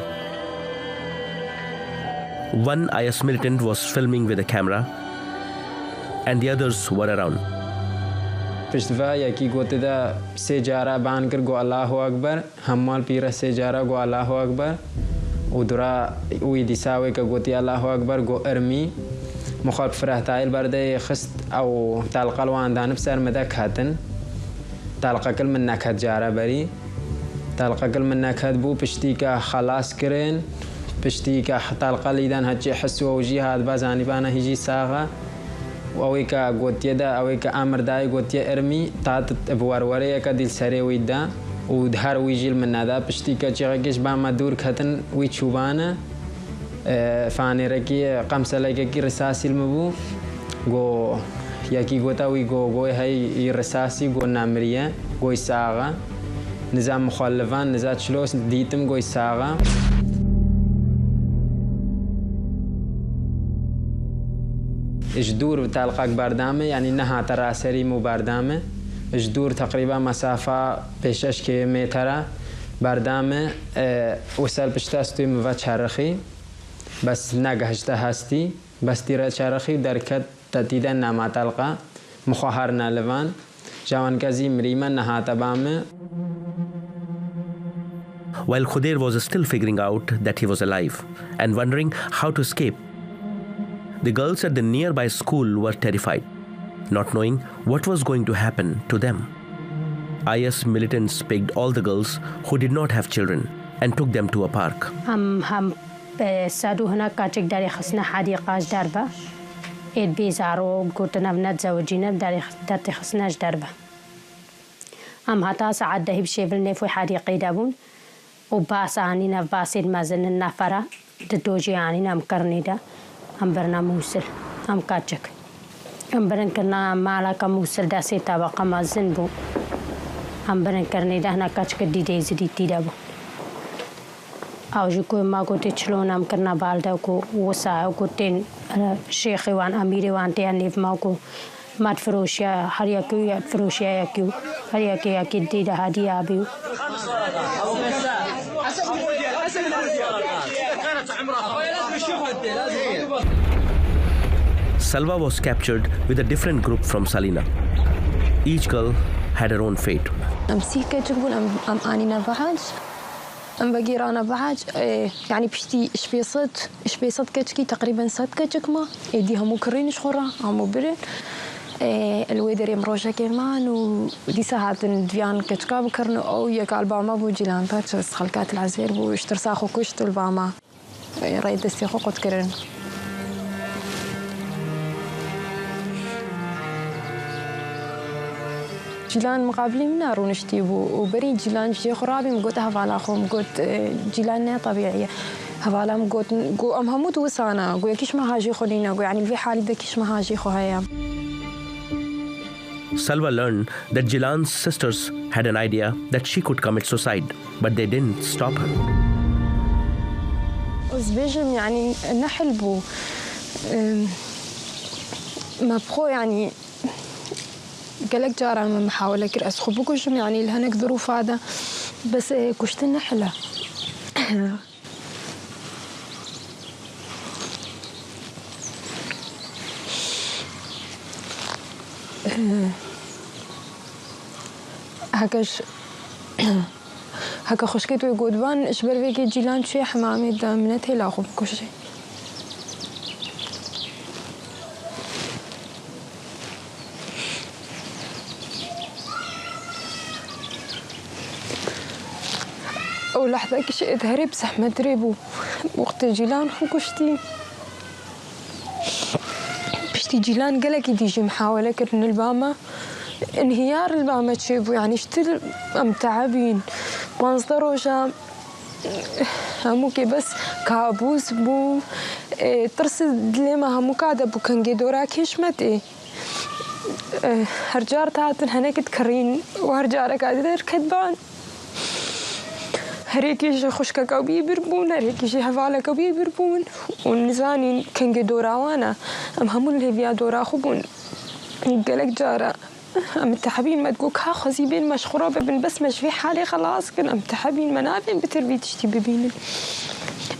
One IS militant was filming with a camera, and the others were around. پشتوا یکی گوته دا سه جارا بان کر گو الله اکبر همال پیرا سه جارا گو الله اکبر و درا وی دیساوی که گوتی الله اکبر گو ارمی مخالف فرحتایل برده خست او تلقل وان دانب سر مدک هاتن تلقا کل من نکهت جارا بری تلقا کل من نکهت بو پشتی که خلاص کرن پشتی که تلقا لیدن هچی حس و جهاد بازانی بانا هیجی ساغا وأويكا قوتيا دا أويكا أمر داي قوتيا إرمي تات بواروريا كديل سري ويدا ودهار ويجيل من هذا بشتيكا تشغيش بام دور كتن ويتشوبانا فاني ركي قمسة لكي رساسي المبو جو ياكي قوتا ويجو هاي رساسي جو نامريا جو ساغا نظام مخالفان نظام شلوس ديتم جو ساغا جدور تلقاك بردامه يعني نها تراسري مو بردامه جدور تقريبا مسافة 5 كيلومتر بردامه وسال بشتاستوی مو چرخی بس نگهشته هستی بس تیره چرخی درکت تدیدن نماتلقا مخاهر نلوان جوان کزی مریمه نهات بامه. While Khudair was still figuring out that he was alive and wondering how to escape, the girls at the nearby school were terrified, not knowing what was going to happen to them. IS militants picked all the girls who did not have children and took them to a park. هم سادو هناك كاتك داري خصنا حديقة دربة بيزارو قلتنا بنتزوجينا داري خصناش دربة هتا ساعات دهي بشيبل نفوي حديقة دابون وباس عنينا باسيد مازن النفرة ددوجي عنينا مكرني دا برنا موسل كاتك برن كنا مالا كموسل دا سيتا بقى مازن بو برن كرني دا هنا كاتك دي ديزي دي تيدابو أو كوي ما قلت شلون كنا بالدا كو وسا قلتين شيخي وان أميري وان تيانيف ماكو مات فروشيا هرياكو يا فروشيا ياكو هرياكي ياكي دي دا هادي أبيو. Salwa was captured with a different group from Salina. Each girl had her own fate. أمسيكا تقول أم أنينا بعاج أم بقيرانا بعاج يعني بشتي إيش بيصد كتشكي تقريبا صد كتشكما يديها مكرين شخورة عمو برين الويدر يمروشا كمان ودي ساعات ندفيان كتشكا بكرنو أو يكال باما بو جيلان باتش بس خلقات العزير بو اشترساخو كشتو الباما رايد استيخو قد كرن جيلان مقابلي من نارو نشتيبو وبري جيلان شي خرابي مقوت هفالا خو مقوت جيلان طبيعية هفالا مقوت أم هموت وسانا قو يكيش ما هاجي خلينا قو يعني في حالي دكيش ما هاجي خو هيا. Salwa learned that Jilan's sisters had an idea that she could commit suicide, but they didn't stop her. وزبيجم يعني نحلبو ما بخو يعني قالك جارة ما محاولة كر أسخبو كشم يعني لهناك ظروف هذا بس كشت النحلة هكاش هكا خشكت ويقودبان إشبر فيكي جيلان شوية حمامي دا منتهي لا أخو بكشي ولحظة كشي هرب زحمة ريبو وقت جيلان خو بشتي جيلان قالك يديجي محاولة كرن الباما انهيار الباما تشيبو يعني اشتل ام تعبين منظروشا هموكي بس كابوس بو ترصد لما همو قاعدة بو كان قيدوراك هشمت هرجار تاتن هناك تكرين وهرجارك قاعدة كدبان هريكي خشكا كوبي بربون هريكي شي هفالا كوبي بربون والنزاني كان قدورا وانا ام همون اللي بيا دورا خبون قالك جارة ام التحبين ما تقولك ها خزيبين مشخورة ببن بس مش في حالي خلاص كن ام تحبين منابين بتربي تشتي ببين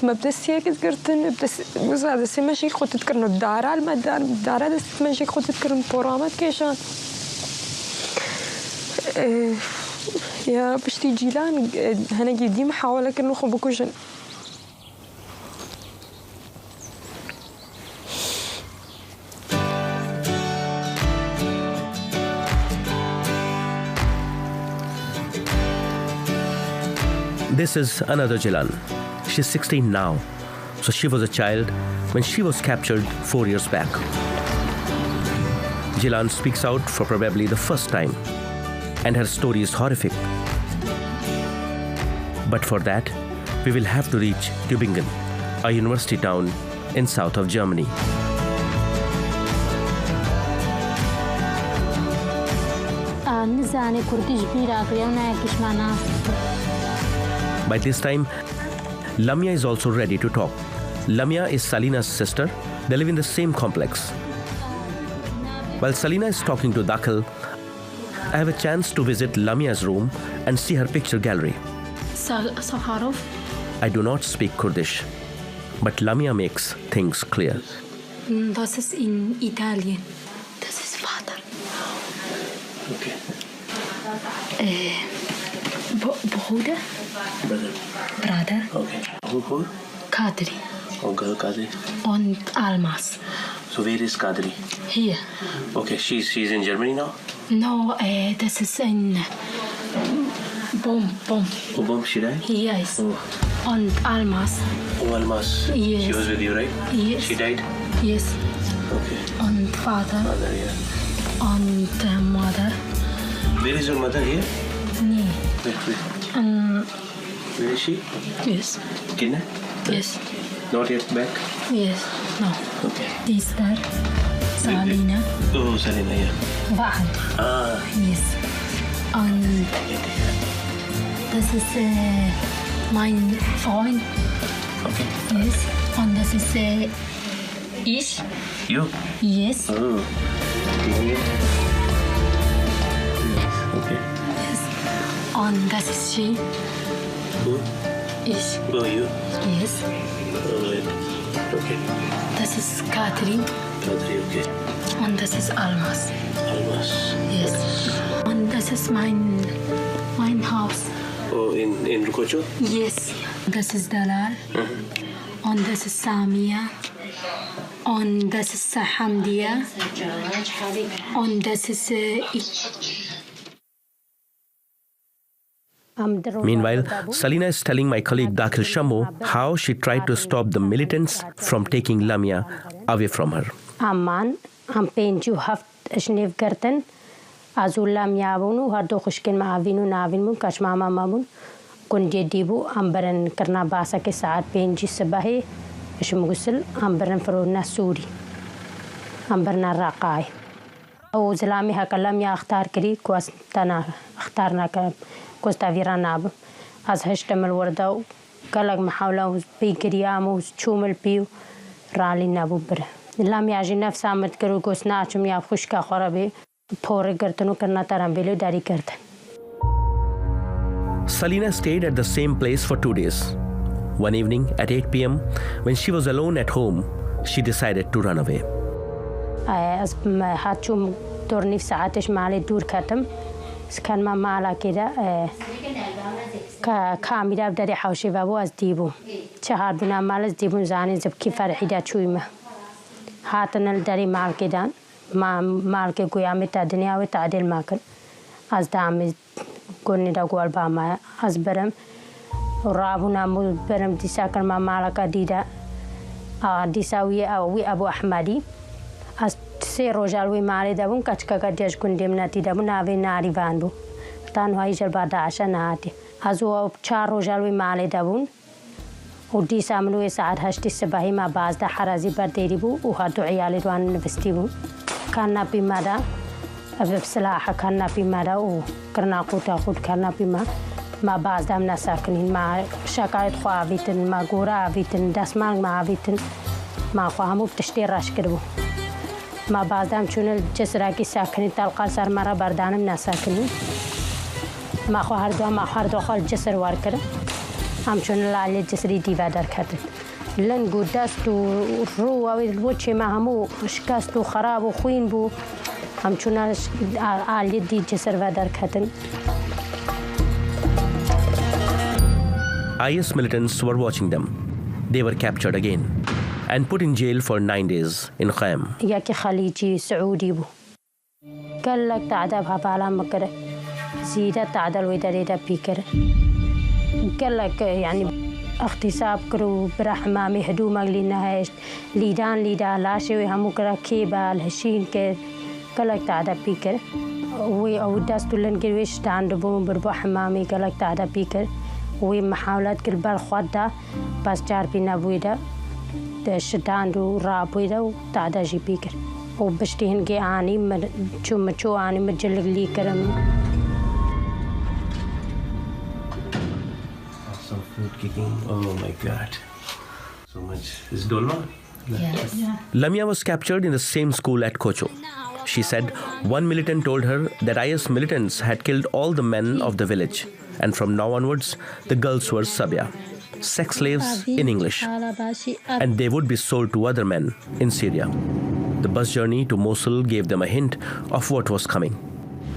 ما بدس هيك تقرتن بدس وزاد سي ماشي خو تذكرنو الدارة المدار الدارة دس ماشي خو تذكرن بورامات كيشان يا بشتي جيلان هنا جدي محاولة كنو خبكوشن This is another Jilan. She's 16 now, so she was a child when she was captured 4 years back. Jilan speaks out for probably the first time, and her story is horrific. But for that, we will have to reach Tübingen, a university town in south of Germany. By this time, Lamia is also ready to talk. Lamia is Salina's sister. They live in the same complex. While Salina is talking to Dakhil, I have a chance to visit Lamia's room and see her picture gallery. Sakharov. I do not speak Kurdish, but Lamia makes things clear. This is in Italian. This is father. Okay. Brother. Brother. Okay. Who? Kadri. Oh, girl Kadri. And Almas. So where is Kadri? Here. Okay, she's in Germany now? No, this is in Bomb. Oh, Bomb, she died? Yes. Oh. And Almas. Oh, Almas. Yes. She was with you, right? Yes. She died? Yes. Okay. And father. Mother, yeah. And mother. Where is your mother here? Nee. Wait. Where is she? Yes. Kidnapped? Yes. Not yet back? Yes. No. Okay. Sister. Salina. Oh, Salina, yeah. Wa'ad. Ah. Yes. And this is my phone. Okay. Yes. And this is Ish. You? Yes. Oh. Okay. Yes. And this is she. Who? Ish. Oh, you? Yes. Oh, wait. Okay. This is Catherine. Kadri, okay. And this is Almas. Almas. Yes. And this is mine house. Oh, in Rukocho? Yes. This is Dalal. And this is Samia. And this is Hamdia. And this is Meanwhile, Salina is telling my colleague Dakhil Shammo how she tried to stop the militants from taking Lamia away from her. Amman, am penju haft shnif garten. Azul Lamia bunu hardo khushkin maavinu naavinu kashmama mamun. Kun jedibu ambaran karna basa ke saat penji sabahi shmugusil ambaran faruna suri. Ambarna raqai. او زلامي هكا لم اختار كري كواس تنا اختارنا كوستا فيراناب از هشتم الوردة وقالك محاولة بيكريام وشوم البيو رالي نابو بره لم يعجي نفس عمد كرو كوس ناچم يا خوشكا خرابي پوري کرتنو کرنا ترام بيلو داري کرتن. Salina stayed at the same place for 2 days. One evening at 8 p.m., when she was alone at home, she decided to run away. از هاتشوم دورني في ساعتش مالي دور كتم كان ما مالا كده كاميرا بدري حوشي بابو از ديبو شهر بنا مال از ديبو زاني زب كي فرحي دا چوي ما هاتن الدري مال كده ما مال كي قيامي تا دنيا وتعديل ماكن از دامي قولني دا قوال باما از برم ورابونا مو برم ديسا كان ما مالا كديدا ديسا وي ابو احمدي از سه روزال وی مالی دبون کچکا کدیش کندیم نتی دبون آوی ناری باندو تنهایی جل برداشت نهاتی از او 4 روزال وی مالی دبون و دیس عملوی ساعت 8 صبحی ما باز ده حرازی بردیری بو و هر دو عیالی دوان نفستی بو کان نپی مادا بسلاحه کان نپی مادا و کرنا قوتا خود کان نپی ما باز دم نساکنین ما شکایت خواه آویتن ما گورا آویتن دستمانگ ما آویتن ما خواه همو بتشتی راش کربو ما بعدم چون الجسر کی ساکنی طلقه سر مرا بردانم نساکنی ما خواهر دو خال جسر وار کرد هم چون لالی جسری دیوا در کرد لن گودست و رو و وچه ما همو شکست و خراب و خوین بو هم چون آلی دی جسر و در کرد. IS militants were watching them. They were captured again and put in jail for 9 days in Khaim. ياكي خليجي سعودي بو قال لك تعذبها بالا مكره زيادة تعدل ويدريدا بيكر قال لك يعني اغتصاب كرو برحمامي هدومك لنهاش ليدان لاشي وهم كرا كيبا الهشين كر قال لك تعذب بيكر وي او داستو لنجويش تعندبون بربو حمامي قال لك تعذب بيكر وي محاولات كل بالخودا بس جار بينا بويدا شداندو رابويدا وتعدا جي بيكر وبشتهن جي آني مچو آني مجلق لي كرم. Some food kicking. Oh my God. So much. Is dolma? Yes. Lamia was captured in the same school at Kocho. She said one militant told her that IS militants had killed all the men of the village And from now onwards, the girls were sabya, sex slaves in English, and they would be sold to other men in Syria. The bus journey to Mosul gave them a hint of what was coming.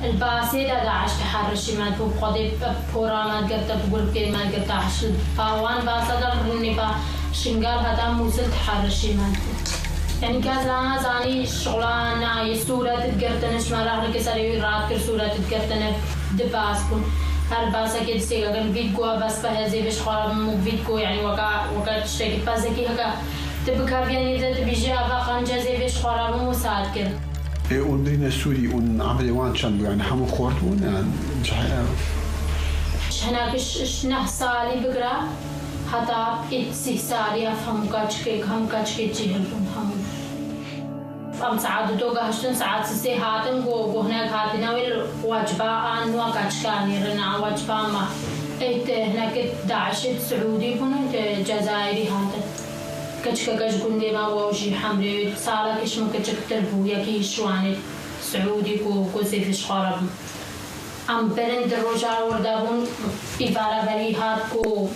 الباسي دا داعش تحرشي ما تبو قدي بورا ما قرت بقول كي ما قرت عشل باوان باسا درني با شنقال هذا موزل تحرشي ما يعني كذا زاني شغلانة يسورة تقرتنش ما راح لكسري رات كسورة تقرتنا دباسكم هالباسا كده سيجا كان فيدكو بس بهذه بيش خارب مو فيدكو يعني وقع تشتكي بازكي هكا تبكى يعني إذا تبيجي أبا خانجة زي بيش خارب مو ساعد كده ودينا السوري ونعمل وان شان يعني حمو خورتون يعني جحيا هناك شنه سالي بقرا حتى إتسي سالي أفهم كاتشكي هم كاتشكي جيهلون هم فهم ساعات دوغا هشتن ساعات سي هاتن جو هناك هاتنا ويل واجبا أن وكاتشكاني رنا واجبا ما إت هناك داعش سعودي بنو جزائري هاتن كتشكا كتقول لي ما واجي حمري صار كيش ممكن تكتربو يا كيش واني سعودي كو زيفش خرب ام بلند الرجال وردابون إبارة بريهات كو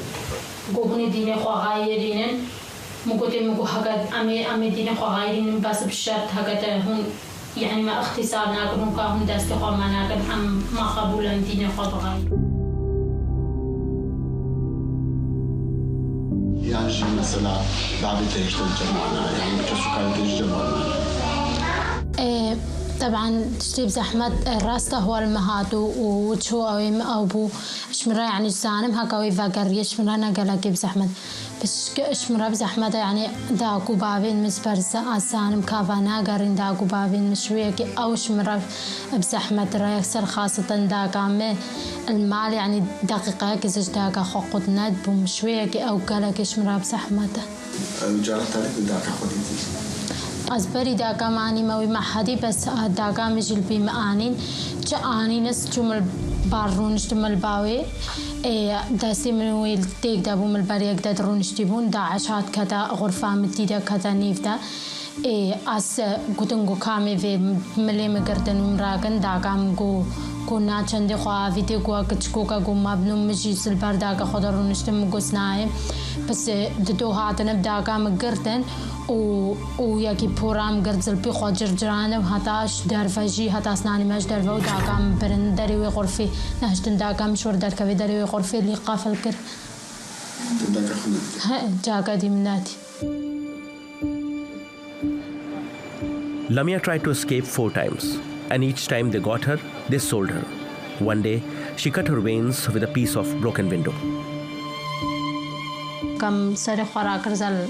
هني دين خو غايرين مو هكذا امي دين خو غايرين بس بالشرط هكذا هون يعني ما اختصار ناكن كاهم دست خو ما ناكن ام ما قبول دين خو غاير يعني مثلا بعد تيجتن جمعنا يعني كسكان تيجتن طبعا تشتي بزحمة الراسته هو المهاد وشو أو بو شمرة يعني زانم هكاوي فقرية شمرة نقلك بزحمة بس شمرة بزحمة يعني داكو بابين مسبرز أزانم كافانا قرين داكو بابين مشوية أو شمرة بزحمة رأيكسر خاصة داكا المال يعني دقيقة كزج داكا خقود ند بمشوية أو قلك شمرة بزحمة جارة تاريخ داكا خديتي أزبري داكا ماني موي محدي بس داكا مجل بي مآنين جا آنينس جمل بارونش جمل باوي داسي منوي التيك دابو ملباريك دا درونش تيبون داعشات كدا غرفة متيدا كدا نيفدا أس قدنغو كامي في ملي مقردن ومراغن داكا مقو كنا چندی خواه ویدیو گواه کچکو که گو مبنو مجیس البرده که خدا رو نشتم مگوسنایم بس دو هاتن بداگا مگردن و یکی پورام گرد زلپی خود جرجرانه و هتاش درفجی هتا سنانی مش درفه و داگا مبرن داری و غرفی نهشتن داگا مشور در کوی داری و غرفی لی قافل کر داگا خنات جاگا دی مناتی Lamia tried to escape 4 times. And each time they got her, they sold her. One day, she cut her veins with a piece of broken window. كم سر خراكر زل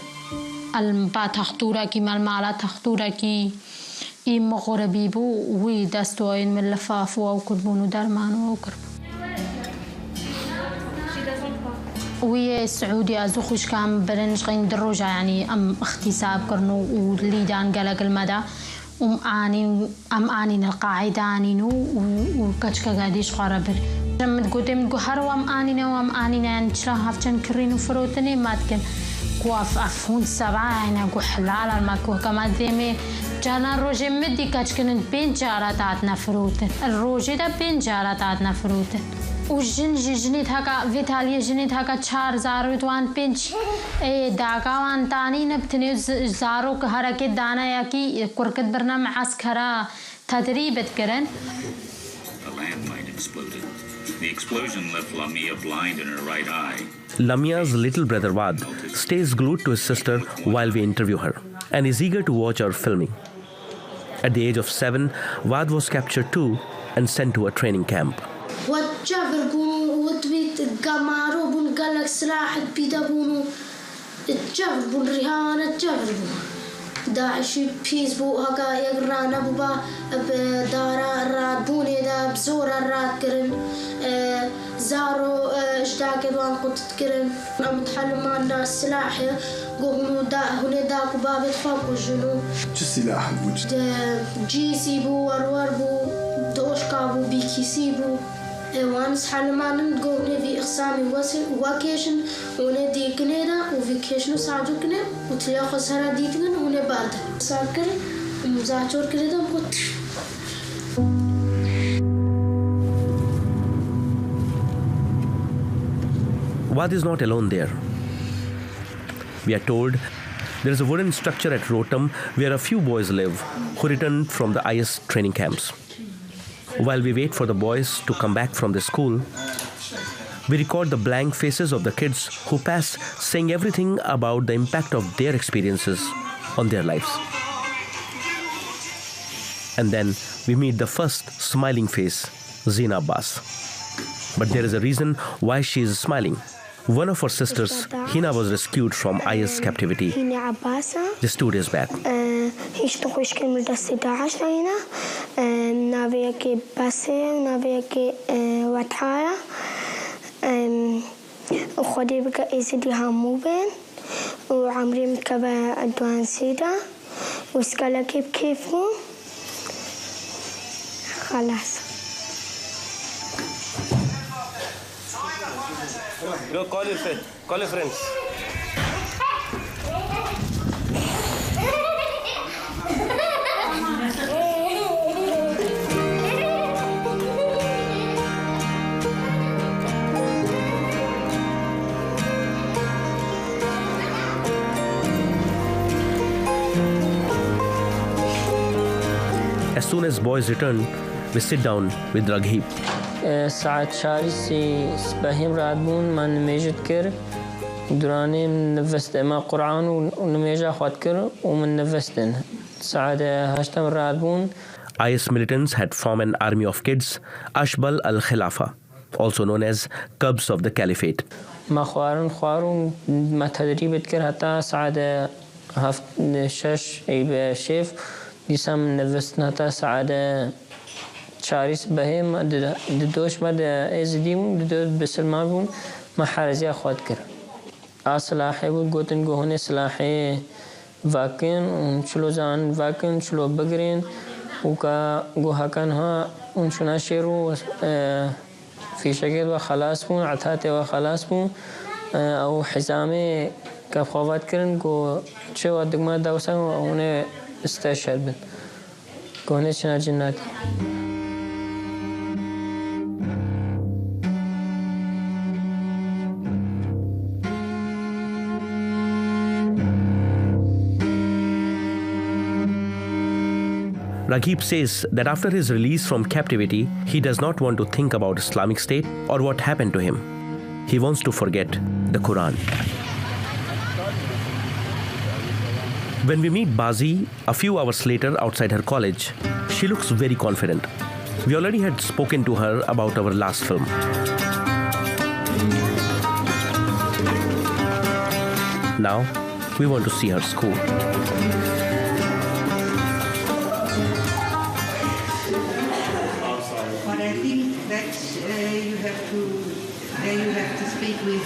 البا تختورة كي مالمالا تختورة كي إيم غربي بو وي دستوين من لفاف وكربون ودرمان وكرب وي السعودي أزوخش كام برنش غين دروجة يعني أم اختصاب كرنو ولي دان قلق المدى أم آنين القاعدة آنينو وكتشكا قاديش خرابر لما تقولي هرو أم آنينا يعني تشلا هافتن كرينو فروتني ماتكن قواف أفهون سبعة يعني أقول حلال الماكو كما ديمي جانا روجي مدي كتشكن بين جارات عدنا فروتن الروجي دا بين جارات عدنا فروتن وجنجي جنيت هكا فيتاليا جنيت هكا 4000 وان بنش داكا وان تاني نبتني زارو كهركة دانا ياكي كركت برنامج عسكرة تدريب كرن. A landmine exploded. The explosion left Lamia blind in her right eye. Lamia's little brother Wad stays glued to his sister while we interview her and is eager to watch our filming. At the age of 7, Wad was captured too and sent to a training camp. وتجابر بونو وتبيت القمارو بون قالك سلاح بيدا بونو تجابر بون رهانة تجابر بونو داعشي بيز بو هكا يقرانا بوبا بدارا الراد بوني دا بزورا الراد كرن زارو اشتاك دوان قطت كرن متحلم عنا السلاح قومو دا هنا داكو بابي تخاكو جنو شو السلاح الوجد؟ جيسي بو ورور بو دوشكا بو بيكيسي بو وانس حلمان نقول في إقسامي واكيشن وندي كندا وفيكيشن وساعدو كنا وتلاقي سهرة ديتنا هنا بعد ساكر مزاجور كندا بقول Wad is not alone there. We are told there is a wooden structure at Rotam where a few boys live who returned from the IS training camps. While we wait for the boys to come back from the school, we record the blank faces of the kids who pass, saying everything about the impact of their experiences on their lives. And then we meet the first smiling face, Zina Abbas. But there is a reason why she is smiling. One of her sisters, Hina, was rescued from IS captivity just 2 days back. وخدي بقى إزدي هموبين وعمري مكبا أدوان سيدا وسكالا كيفو خلاص. Go call your friends. As soon as boys return, we sit down with Raghib. ساعت شارسي سباهيم رادبون من ميجد كر دراني من نفست ما قرآن ونميجا خود كر ومن نفستن ساعت هشتم رادبون. IS militants had formed an army of kids, Ashbal al-Khilafa, also known as Cubs of the Caliphate. ما خوارون ما تدريبت كر حتى ساعت هفت شش اي شيف ديسام نفستن حتى ساعت شاريس بهم دوش مد ازديم دود بسلمان بون ما حرزي اخوات كر اصلاحي وقوتن قهون اصلاحي فاكن ونشلو زان فاكن شلو بقرين وكا قوها كان ها ونشنا شيرو في شكل وخلاص بون عتاتي وخلاص بون او حزامي كفوات كرن قو شو ادقما دوسان وهنا استشهد بن قهون شنا جنات. Raghib says that after his release from captivity, he does not want to think about Islamic State or what happened to him. He wants to forget the Quran. When we meet Bazi a few hours later outside her college, she looks very confident. We already had spoken to her about our last film. Now, we want to see her school. But I think that you have to speak with.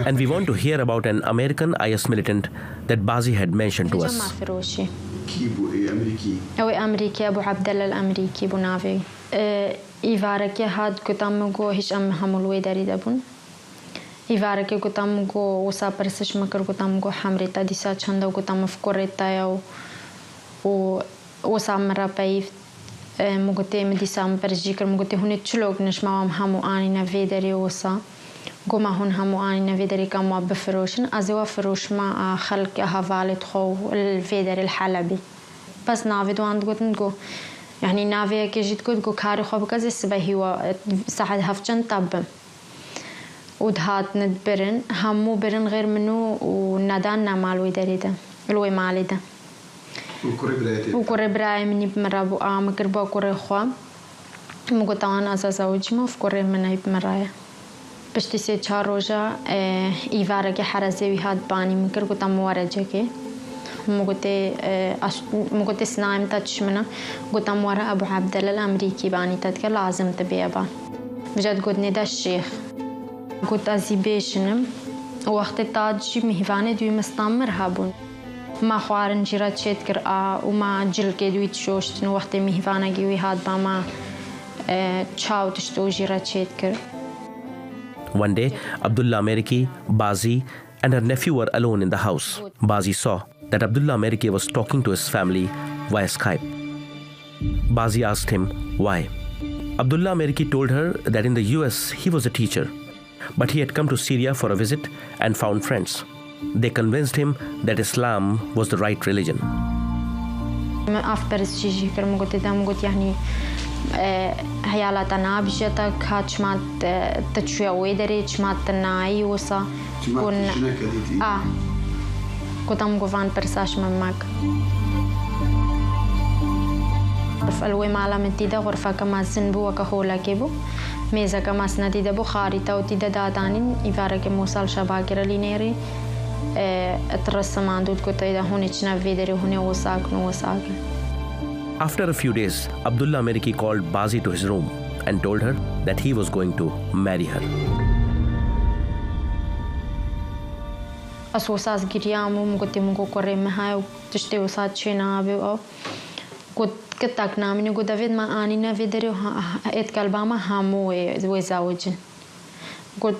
And we want to hear about an American IS militant that Bazi had mentioned to us. أو أمريكي أبو عبد الله الأمريكي أبو نافي إيفارك هاد كتام جو هيش أم حملوي داري دبون إيفارك كتام جو وسا برسش مكر كتام جو حمريتا ديسا چندا كتام فكرتا ياو و وسا مرا بايف مگوته مدیسام برجیکر مگوته هنی چلوگ نشمام همو آنی نویداری وسا گم هن همو آنی نویداری کم بفروشن از او فروش ما خلق حوالت خو الفیدر الحلبی بس ناوید واند گوتن گو يعني ناوی که جیت گوت گو کاری خوب کسی سبهی و ساعت هفتن تبم ودهات ندبرن همو برن غير منو وندان نمالوي داريده الوي ماليده وكوري براي مني بمرابو مقربو كوري خوا مقطعان أزازوج ما فكوري مني بمرايا باش تسي چهار روجا إيوارا كي حرزي هاد باني مقر قطع موارجة كي مقوتي سنايم تاتشمنا قطع موارا أبو عبد الله الأمريكي باني تاتك لازم تبي أبان بجد قلتني دا الشيخ قلت أزي بيشنم وقت تاج مهفاني دوي مستمر هابون ما خوارن جرات شيت كر وما جل كدويت شوشتن وقت مهفانا جوي هاد باما تشاو تشتو جرات شيت كر. One day, Abdullah Ameriki, Bazi, and her nephew were alone in the house. Bazi saw that Abdullah Ameriki was talking to his family via Skype. Bazi asked him why. Abdullah Ameriki told her that in the US he was a teacher, but he had come to Syria for a visit and found friends. They convinced him that Islam was the right religion. أفطر الشيء كرم قلت دام قلت يعني هيالاتنا بجتك هاتش مات تشوي ويدري شمات تناي وصا كون كتام قفان برساش ممك فالوي معلم تيدا غرفة كما زنبو وكهولا كيبو ميزا كما سنتيدا بخاري تو تيدا دادانين يفارق موصل شباكر لينيري اترسم عندود كتايدا هوني تشنا فيدري هوني وساك نوساك. After a few days, Abdullah Ameriki called Bazi to his room and told her that he was going to marry her. أسوساس جريامو مقدي مقو قريم هاي وتشتي وسات شينا أبي أو قد كتاك نامني قد أفيد ما آنينا فيدري اتكالباما هامو وزاوجن قد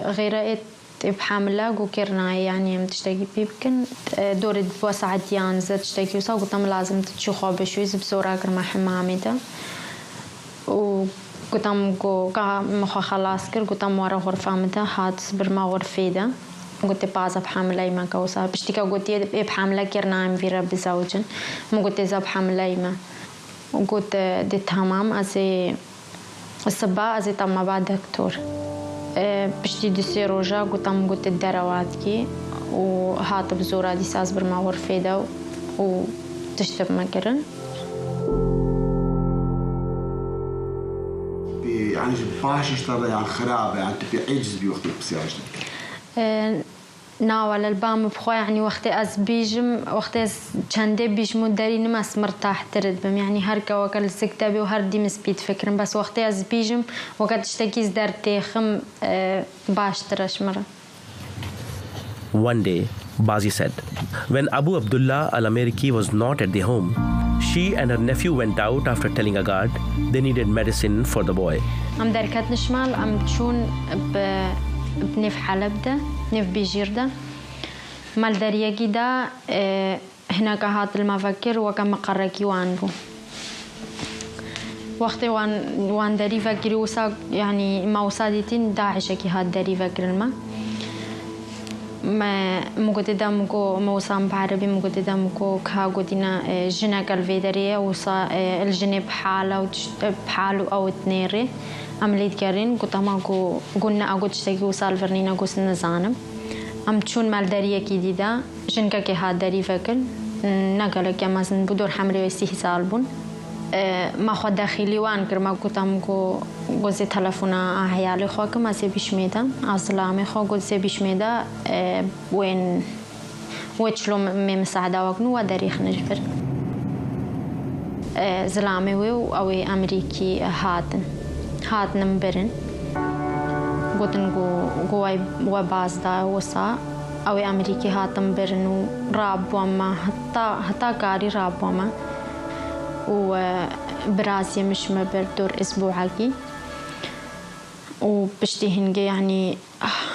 غير بحاملة وكرنا يعني تشتكي بيمكن دورة بوسعة يانزة تشتكي وصا قلتم لازم تشوخوا بشويز بسورة كرما حمامتها وقلتم مخا خلاص كر قلتم ورا غرفة متها هات برما غرفيدا قلت بازا بحاملة يما كوسا بشتكي قلت بحاملة كرنا ام فيرا بزوجن مو قلت إذا بحاملة يما وقلت دي تمام أزي الصباح أزي تم بعد دكتور بشتي دسي روجا قلتم قلت الدرواتكي وهات بزورة دي ساز برما غرفيدا وتشتب مكرن يعني باش اشتغل يعني خرابة يعني تبي عجز بوقت بسياجتك ناول البام بخوا يعني وقت از بيجم وقت از چنده بيجمو داري نماس مرتاح ترد بم يعني هر كواكل سكتابي وهر دي مسبيت فكرم بس وقت از بيجم وقت اشتكيز دار تيخم باش ترش مرة. One day, Bazi said, when Abu Abdullah al-Ameriki was not at the home, she and her nephew went out after telling a guard they needed medicine for the boy. am دركات نشمال am تشون بنف حلب ده نف بيجير ده مال درياجي ده هناك هات المفكر وكم مقركي وانبو وقت وان دري فكري وساق يعني ما وصادتين داعشكي هات دري فكر الما ما مقددا مكو موسام بعربي مقددا مكو كهاقودينا جناك الفيدرية وصا الجنب بحاله بحاله أو تنيري عمليت كارين قلت ما قلنا أقول تشتكي وصال فرنينا قوس نزانم أم تشون مال دارية كيديدا جنكا كي هاد داري فكر نقلك يا مازن بدور حملي ويستيه سالبون ما خود داخلي وان كر ما قلت أمكو قوزي تلفونا أحيالي خواك ما سيبش ميدا أصلامي خوا قوزي بيش ميدا وين ويتشلو مساعدة وقنو وداريخ نجبر زلامي ويو أوي أمريكي هاتن مبرن قلتن قواي وبازدا وصا أوي أمريكي هاتن برن وراب وما حتى قاري راب وما وبرازي مش مبر دور أسبوعكي وبشتي هنجي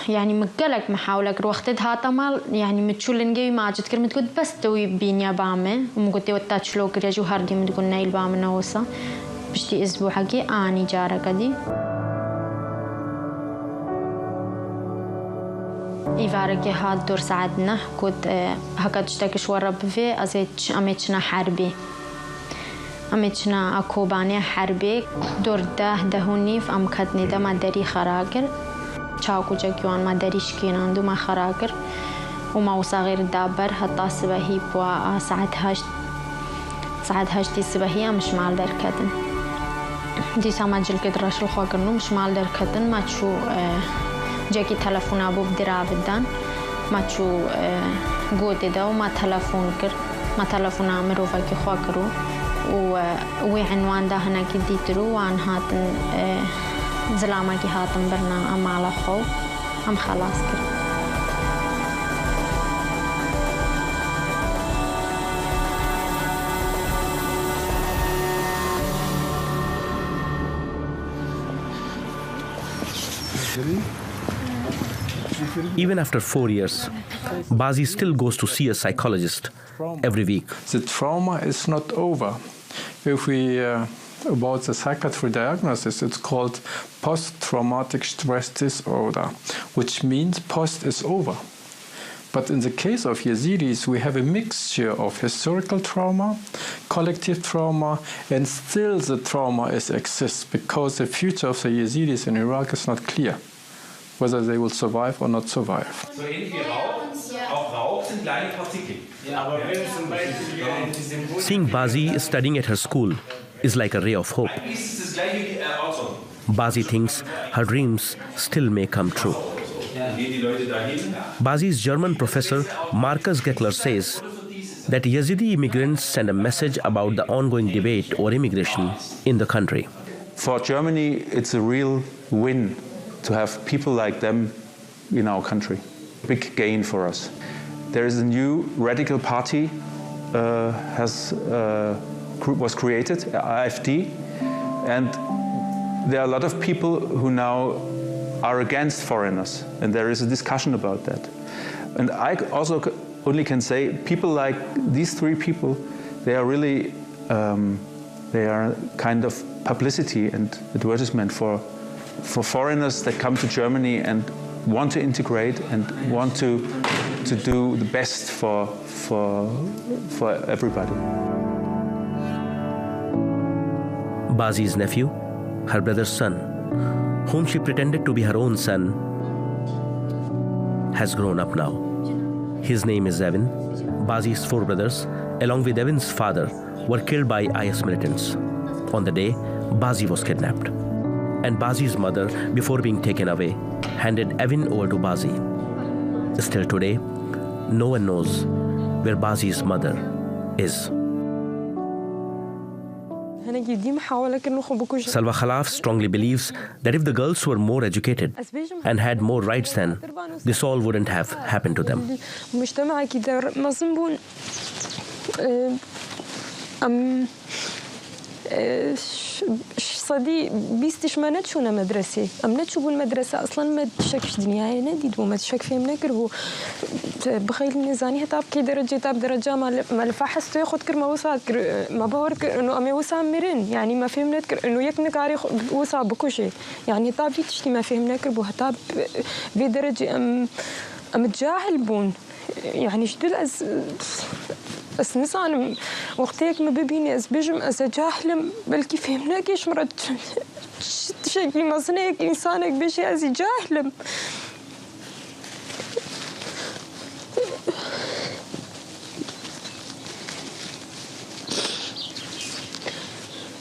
يعني مقلق محاولك روحت هاتا مال يعني متشولنجي ما جت كرمت قلت بس توي بينيا بامه ومقلت وتاتش لو كريجو هاردي متقول نايل بامنا وصا بشتي أسبوعكي آني جارة كدي إيفاركي هاد دور ساعدنا كنت هكا تشتكش ورب في أزيتش أميتشنا حربي أميتشنا أكوباني حربي دور دهوني في أمكتني دا ما داري خراكر چاوكو جاكيوان ما داريش كيناندو ما خراكر وما وصغير دابر حتى سبهي بوا ساعت هشتي سبهي مش مال دركتن دي ساما جل كده رشل خواكرنو مش مال دركتن ما تشو جاكي تلفون أبو بدرابدان ما تشو قوتي دا وما تلفون كر ما تلفون عمرو فاكي خواكرو وعنوان دا هنا كديترو وان هاتن زلاما كي هاتن برنا أم على خو أم خلاص كر Even after 4 years, Bazi still goes to see a psychologist every week. The trauma is not over. If we about the psychiatric diagnosis, it's called post-traumatic stress disorder, which means post is over. But in the case of Yazidis, we have a mixture of historical trauma, collective trauma, and still the trauma exists because the future of the Yazidis in Iraq is not clear, whether they will survive or not survive. Seeing Bazi studying at her school is like a ray of hope. Bazi thinks her dreams still may come true. Bazi's German professor Markus Geckler says that Yazidi immigrants send a message about the ongoing debate over immigration in the country. For Germany, it's a real win to have people like them in our country. Big gain for us. There is a new radical party was created, AfD, and there are a lot of people who now are against foreigners, and there is a discussion about that. And I also only can say people like these three people, they are really, they are kind of publicity and advertisement for foreigners that come to Germany and want to integrate and want to do the best for everybody. Bazi's nephew, her brother's son, whom she pretended to be her own son, has grown up now. His name is Evin. Bazi's four brothers, along with Evin's father, were killed by IS militants on the day Bazi was kidnapped. And Bazi's mother, before being taken away, handed Evin over to Bazi. Still today, no one knows where Bazi's mother is. Salwa Khalaf strongly believes that if the girls were more educated and had more rights then, this all wouldn't have happened to them. صدي بيستش ما نتشونا مدرسة أم نتشوفوا المدرسة أصلاً ما تشكش دنياي نديد وما تشك فيهم نكرهو بخيل ميزانية تاب كي درجة ما الفحص تاخد كر ما وصل كر ما بهور كر إنه أمي وصل مرن يعني ما فهم نكر إنه يك نكاري وصل بكوشي يعني تاب في تشتي ما فهم نكر بوها تاب بدرجة أم تجاهل بون يعني شدل بس نسان وقتك ما ببيني أزبجم أزجاهلم بلكي فهمناك إيش مرة تشكي مصنعك إنسانك بشي أزجاهلم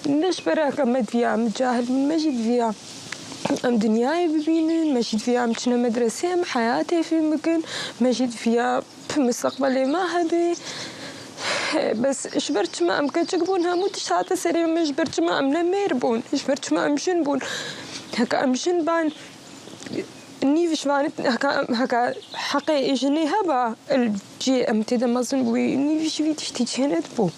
ليش براك أمد فيها متجاهل من مجد فيها أم دنياي ببينن مجد فيها مشنا مدرسة أم حياتي في مكان مجد فيها مستقبلي ما هبي بس إشبرت ما أم كتجبونها موتش هذا سريع ما إشبرت ما أم نميربون إشبرت ما أم شنبون هكا أم شنبان نيفش بان هكا حقي إجني هبا الجي أم تدا مازن بوي نيفش في تشتي هنا تبو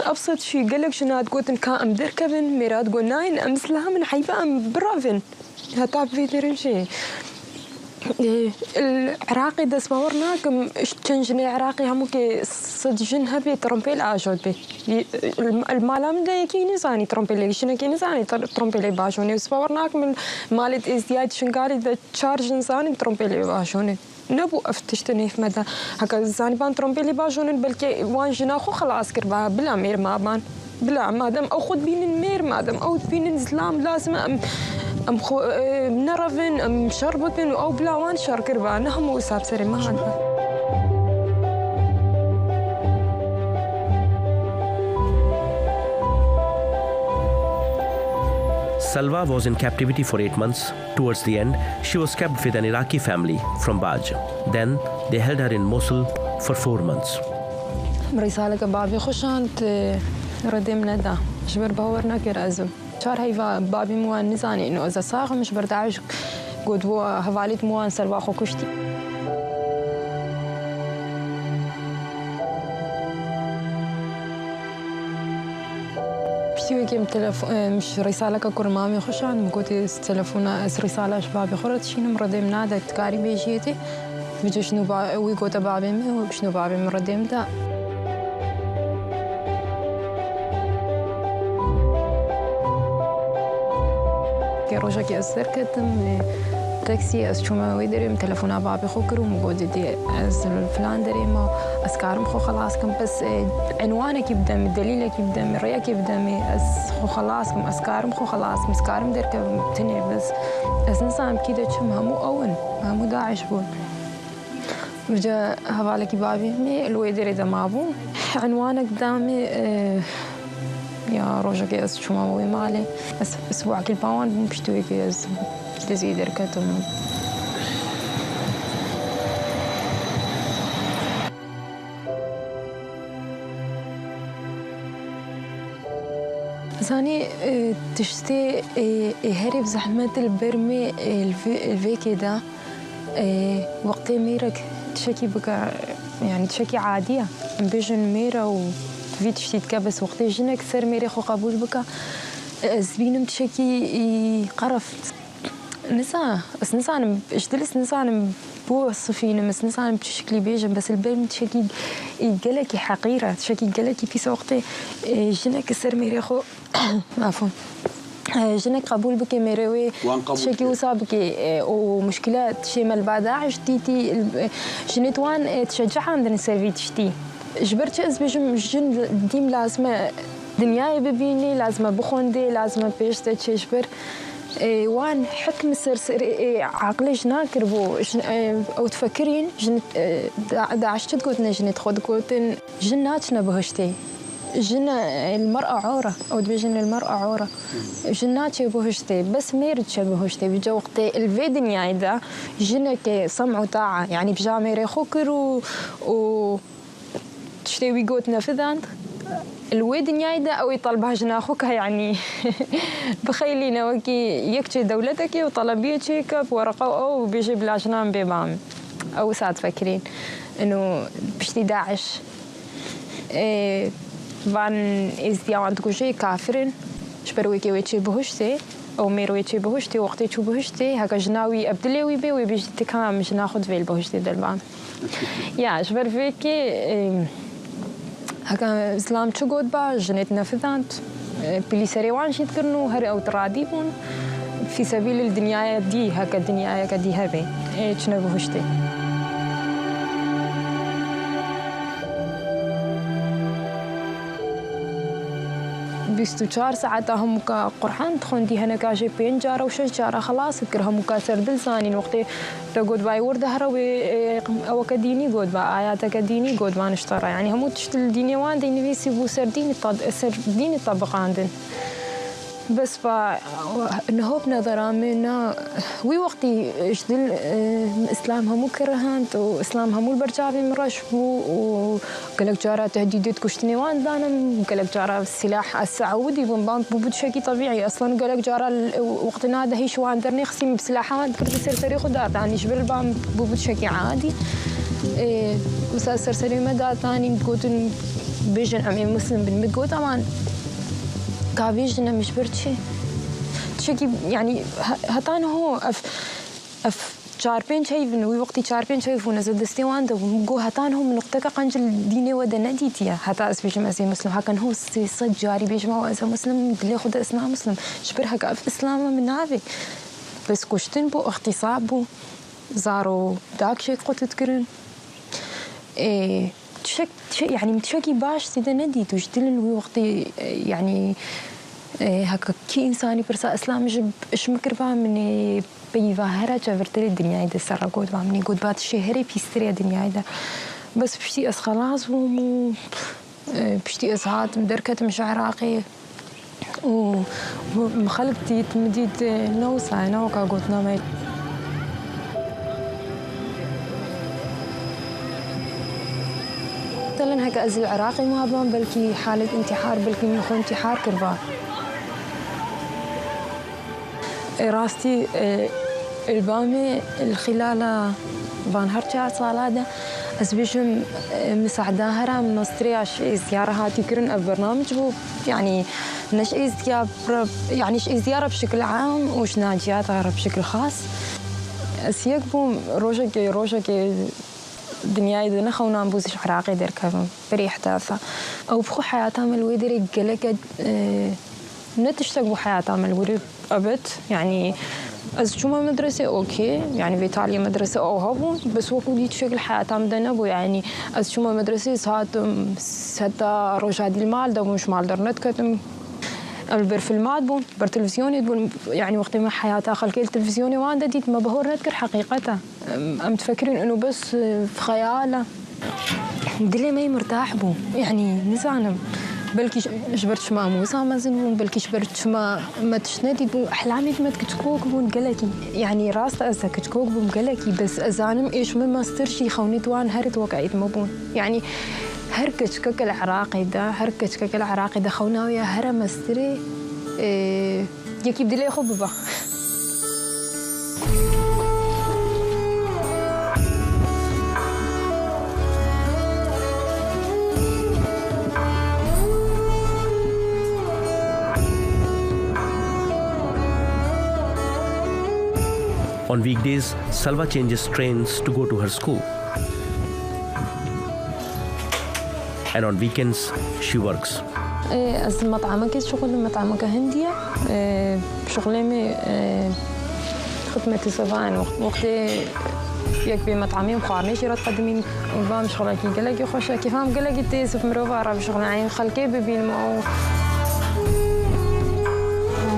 أبسط شيء قالك شناد قوتن كا أم دركبن ميراد قو ناين أم سلها من حيبا أم برافن هتاب في درنشي العراقي دس باورناكم تشنجني عراقي هموكي صدجنها بي ترمبيل عاشود بي المالام دا يكي نزاني ترمبيل شنو كي نزاني ترمبيل باشوني بس باورناكم مالت ازدياد شنقالي دا تشارج نزاني ترمبيل باشوني نبو افتشتني في مدى هكا زاني بان ترمبيل باشوني بلكي وان جناخو خلاص كربا بلا مير ما بان بلا مادام او خد بين المير مادام او بين الزلام لازم أم نرفن أم شربتن أو بلا وان شاركر بان هم وساب سري ما هذا. Salwa was in captivity for 8 months. Towards the end, she was kept with an Iraqi family from Baj. Then they held her in Mosul for 4 months. رسالة بابي خشانت ردمنا دا شبر باورنا كرازم. شار هيفا بابي موان نزاني إنه إذا صاغ مش بردعش قد هو هفاليت موان سلوا خو كشتي. بشتوي كم تلفون مش رسالة ككر مامي خشان مقولي تلفونا رسالة شبابي خرط شينو مردم نادا تكاري بيجيتي بيجو شنو ويقول بابي مي وشنو بابي مردم دا. روجك أسر كتم تاكسي أشوما ويدري تلفونا بابي خوكر ومجودي أز الفلان دري ما أسكارم خو خلاص كم بس عنوانك يبدأ دليلك يبدأ رأيك يبدأ أس خو خلاص كم أسكارم خو خلاص مسكارم درك تني بس أس نسام كده شو همو أون همو داعش بون رجع هذالك بابي مي الويدري ده ما بون عنوانك دامي يا روجك أس شو ما هو مالي بس أسبوع كل باون بشتوي كيس تزي دركتهم ثاني تشتي هرب زحمة البرمي الفيكي ده وقت ميرك تشكي بقى يعني تشكي عادية بيجن ميرة وفي تشتي تكبس وقت جنك سر ميري خو قبول بقى زبينم تشكي قرف نسا بس نسا اشتلس نسا بو الصفينة بس نسا بشكل بيجن بس البرم تشكي يقلكي حقيرة تشكي يقلكي في وقت جنك سر ميري خو عفوا جنك قبول بك ميروي تشكي وصابك ومشكلات شيء مال بعد عشتيتي جنيت وان تشجع عندنا سيرفي تشتي جبرت أزبيجم جن ديم لازمة دنياي ببيني لازمة بخوندي لازمة بيشتة تشبر وان حكم سر عقلي جناكر بو أو تفكرين جن دعشت تقولنا جنيت خود قولتن جناتنا بهشتي جن المرأة عورة أو تبيجن المرأة عورة جنات بهشتي بس ميرتش بهشتي بيجا وقت الفيدن يايدا جنك سمعوا طاعة يعني بجاميري خوكر و تشتي ويقوت نفذان الويدن يايدا أو يطلبها جناخوكها يعني بخيلينا وكي يكتشي دولتك وطلبيتك بورقة أو بيجي بلا جنان بيبام أو ساعات فاكرين إنه بشتي داعش وان ازديان تقول شيء كافرين شبروي كي ويتشي بهشتي او ميروي تشي بهشتي وقتي تشو بهشتي هكا جناوي ابدليوي بي وبيجي تكام مش ناخذ في البهشتي دلبان يا شبر فيكي هكا اسلام تشو قد با جنيت نفذانت بلي سريوان شي تكرنو هري او تراديبون في سبيل الدنيا دي هكا الدنيا هكا دي هبي تشنو بهشتي بيستو 4 ساعات هم قرحان تخوندي هنا كاجي بين جارة وشش جارة خلاص تكرهم مكاسر دلساني وقتي تقول باي ورد هروي أو كديني قد با آيات كديني قد ما نشترى يعني هم تشتل ديني وان ديني بيسي بو سر ديني طبق عندن بس فا نهوب نظرا منا وي وقتي جدل اسلامها مو كرهانت واسلامها مو البرجابي مرشبو وقالك جارة تهديدات كشتني وان دانم قالك جارة السلاح السعودي بمبان بو شكي طبيعي اصلا قالك جارة وقتنا هذا هي شو عندرني خصيم بسلاحات كرت سرسري خدار يعني جبل بام بو شكي عادي وسا سرسري مدى ثاني قوتن بيجن امي مسلم بالمقوت امان كافيجنا مش برشي تشكي يعني هتان هو اف شاربين شايفن وي وقتي شاربين شايفون زد استوان ده ومجو هتان هو من نقطة قنجل ديني وده نديتيا هتا اسبيش مسيح مسلم هكذا هو صد جاري بيش ما هو اسا مسلم اللي خد اسمها مسلم شبرها كأف اسلام من نافي بس كشتن بو اختصاب بو زارو داك شيء قلت تذكرن يعني متشكي باش سيدا ندي تجدلن وي وقتي يعني هكا كي إنساني برسا إسلام جب إيش مكربا مني بيظاهرة جبرتلي الدنيا إذا سر قود وعمني قود بات شهري بيستري الدنيا إذا بس بشتي أس خلاص ومو بشتي أسعاد مدركة مش عراقي ومخلبتي تمديد نوسا نوكا قود نامي مثلا هكا أزل عراقي ما بان بلكي حالة انتحار بلكي من أخو انتحار كربا راستي البامي الخلالة بان هرجع صالادة أزبيشم مساعدة هرم نصرياش زيارة هاتي كرن برنامج بو يعني نش زيارة يعني زيارة بشكل عام وش ناجيات بشكل خاص أسيق بو روجك دنياي دنا خونا بوزش عراقي دركم بريح تافا أو بخو حياتهم الويدري قلقة نتشتق بحياتهم الوري أبت يعني از شو ما مدرسة أوكي يعني في إيطاليا مدرسة أو هبون بس وكل يتشكل حياتها مدنا بو يعني از شو ما مدرسة ساعات روجادي المال ده مش مال درنت كتم البر في الماد بون بر تلفزيوني بون يعني وقت ما حياتها خلقي التلفزيوني وان ديت ما بهور نذكر حقيقتها أم تفكرين إنه بس في خياله دلي ما مرتاح بو يعني نزعنا بلكي جبرت شما موسى مازن بلكي جبرت شما ما تشنادي بو احلامي ما تكتكوك بون قلكي يعني راست ازا كتكوك بون قلكي بس ازانم ايش ما ماسترشي خوني توان هرت وقعيت مبون يعني هركش كك العراقي ده خوناويا هرا ماستري يكي بدلي خو بابا On weekdays, Salwa changes trains to go to her school. And on weekends, she works. از مطعمك شغل مطعمك هندية شغلي خدمة صباحا وقتي يك بمطعمي مخارني شي تقدمين وبام شغلك قالك خوش كيفهم قالك تيسف مروفا راه شغل عين خلكي ببين مو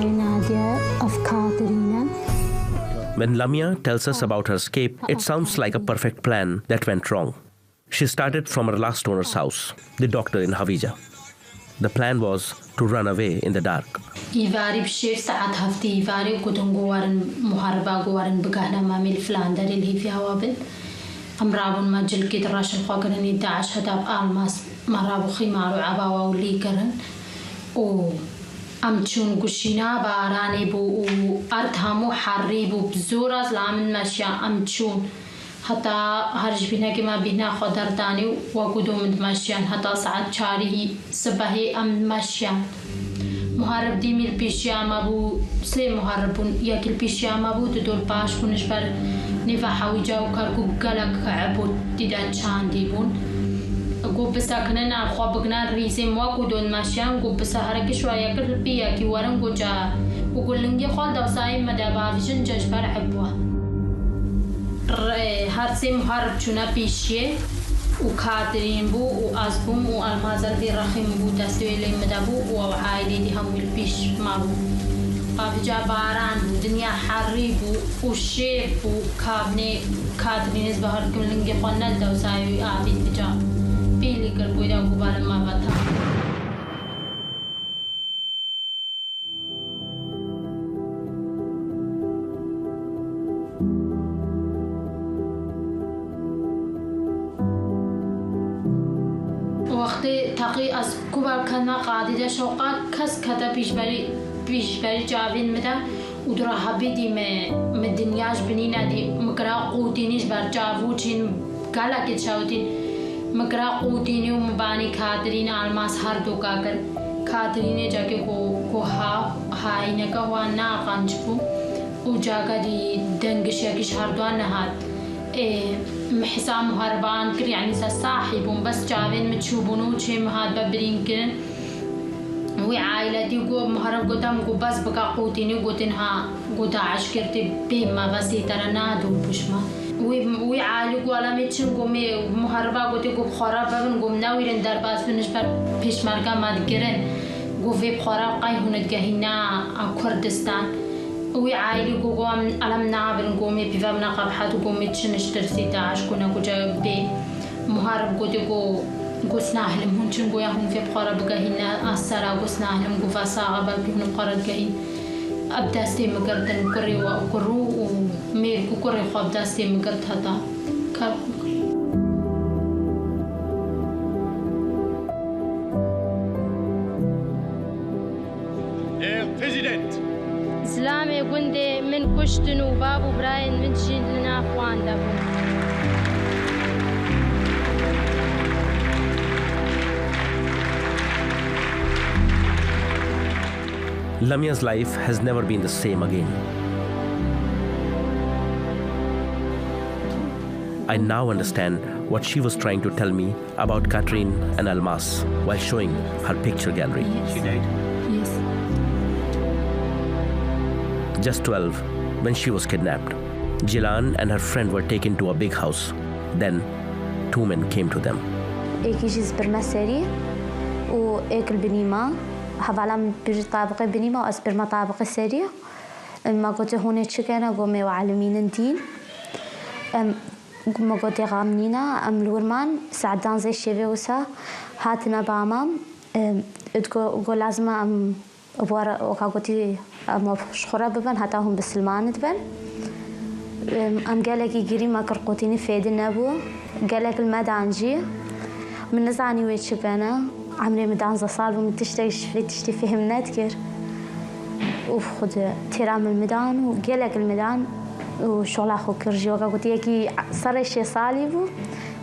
نادية أفكار ترينا. When Lamia tells us about her escape, it sounds like a perfect plan that went wrong. She started from her last owner's house, the doctor in Havija. The plan was to run away in the dark. يفاري بشيف ساعات هفتي يفاري كتن جوارن محاربة جوارن بقهنا مامي الفلاندر اللي هي فيها وابن أمرابون ما جل كده راشن خاكرن يدعش هتاب آلماس مرابو خيمارو عباوا ولي كرن و أمتشون قشينا باراني بو أرتهمو حريبو بزورة لامن ماشيا أمتشون حتى هرج بينا كما بينا خدر داني وقدوم ماشيان حتى ساعات شاري صباحي أم ماشيان محارب دي ميل بيشياما بو سي محاربون ياكل بيشياما بو تدول باش بونش بر نفا حويجا وكاركو قلق عبو تدا چان دي بون قو بسا كننا خوابقنا ريزم وقدون ماشيان قو بسا هرك شوية كل بيا كي ورن قو جا وقول لنجي خال دوساي مدابا فيشن جاش بر عبوه هر سه محارب چونه پیشیه و کادرین بو و ازبوم و المازر دی رخیم بو دستویلی مدبو و عایلی دی همویل پیش ما بو قابجا باران بو دنیا حری بو و شیف بو کابنه کادرین از بهار کملنگی خونن دوسایوی آبید بجا پیلی کر بویدا و گبال ما بطا تقی از کوبر کنا قاعده شوقات کس کتا پیشبری جاوین مده و درا حبیدی من دنیاش بنینا دی مقرا قوتینیش بر جاوو چین گالا که چاودین مقرا قوتینی و مبانی کادرین آلماس هر دو کاکر کادرین جاکه کو های نکا و نا قنج بو و جاگا دی دنگش یکیش هر دوان نهاد حسام هربان كر يعني صاحبهم بس جاوين متشوبونو شي مهاد ببرين كن وعائلتي قو مهرب قدام قو بس بقى قوتيني قوتنها قوتا عشكرتي بما بس ترنا دو بشما وعائلي قو على متشن قو مهربا قوتي قو بخورا ببن قو مناويرن در باس بنشبر بيشماركا مادقرن قو في بخورا قاي هندقهنا كردستان وعائلي قوم علم نابن قومي بفهمنا قبحات قومي تشنش ترسي داعش كنا قجا بي مهارب قو سناهلم هنشن قو يهون في بقارة بقاهينا أسرا قو سناهلم قو فاساغا بلقون بقارة قاهين أبداستي مقردن كوري وقرو ومير كوري خواب داستي مقرد هتا إسلامي قندي من كشتن وبابو براين من شين لنا أخوان دابو Lamia's life has never been the same again. I now understand what she was trying to tell me about Catherine and Almas while showing her picture gallery. She died? Yes. just 12 when she was kidnapped. Jilan and her friend were taken to a big house. Then, two men came to them. एक ही चीज़ पर मसरी وएक البنيمة حوالم برطابق البنيمة وأسبر مطابق السري ما قلت هون تشكينا قومي وعلمين الدين ما قلت غامنينا الورمان سعدان زي الشيبي وسا هاتنا بامام تقول لازم أبوار وكاقولي مشخورة ببن هاتاهم بالسلمان تبن قالك يجري ما كرقوتيني فيد النبو قالك المدانجي من نزعني ويتشبنا عمري مدان صالب ومن تشتي فهم نذكر وخد ترام المدان وقالك المدان وشغل أخو كرجي وقاقولي يكي صار شيء صالبو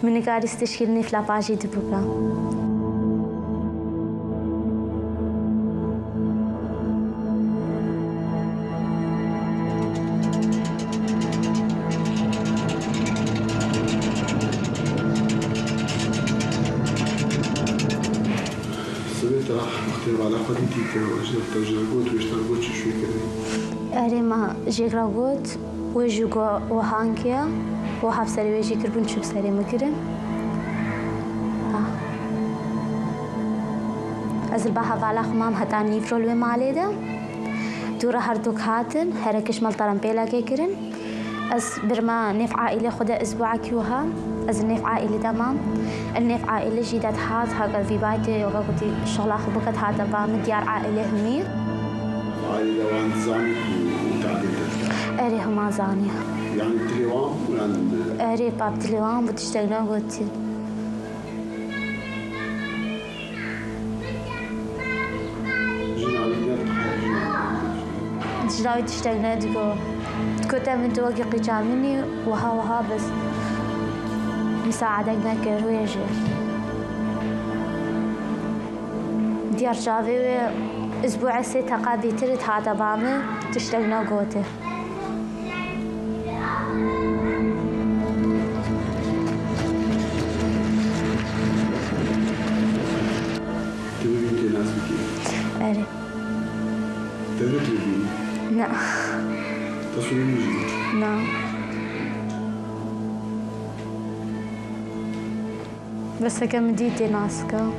من قاعد يستشكلني في لاباجي دبوكا أري ما جيكراغوت وجوجو وهانكيا وهاب سري وجي كربون شوف سري مكرم أزل بها فعلا خمام هتاني فرول وماليدا دورا هردوك هاتن هركش مالطرم بيلا كيكرن أز برما نف عائلة خدا أسبوع كيوها أز النف عائلة تمام النف عائلة جيدات هات هاكا في بايتي وقاقوتي شغلة خبكت هاتا بام ديار عائلة همي عائلة وان زاني وتعديل أري هما زاني يعني تليوان ولا أري باب تليوان بتشتغلنا قوتي جناوي تشتغلنا تقول كنت من توقي قجامني وها بس مساعدنا كرويجي ديار جافي اسبوع سي تقابي ترد هذا بامي تشتغلنا قوتي تبين انت ناس بكي اري تدري لا تصوير مجيء لا بس كم ديتي ناسكا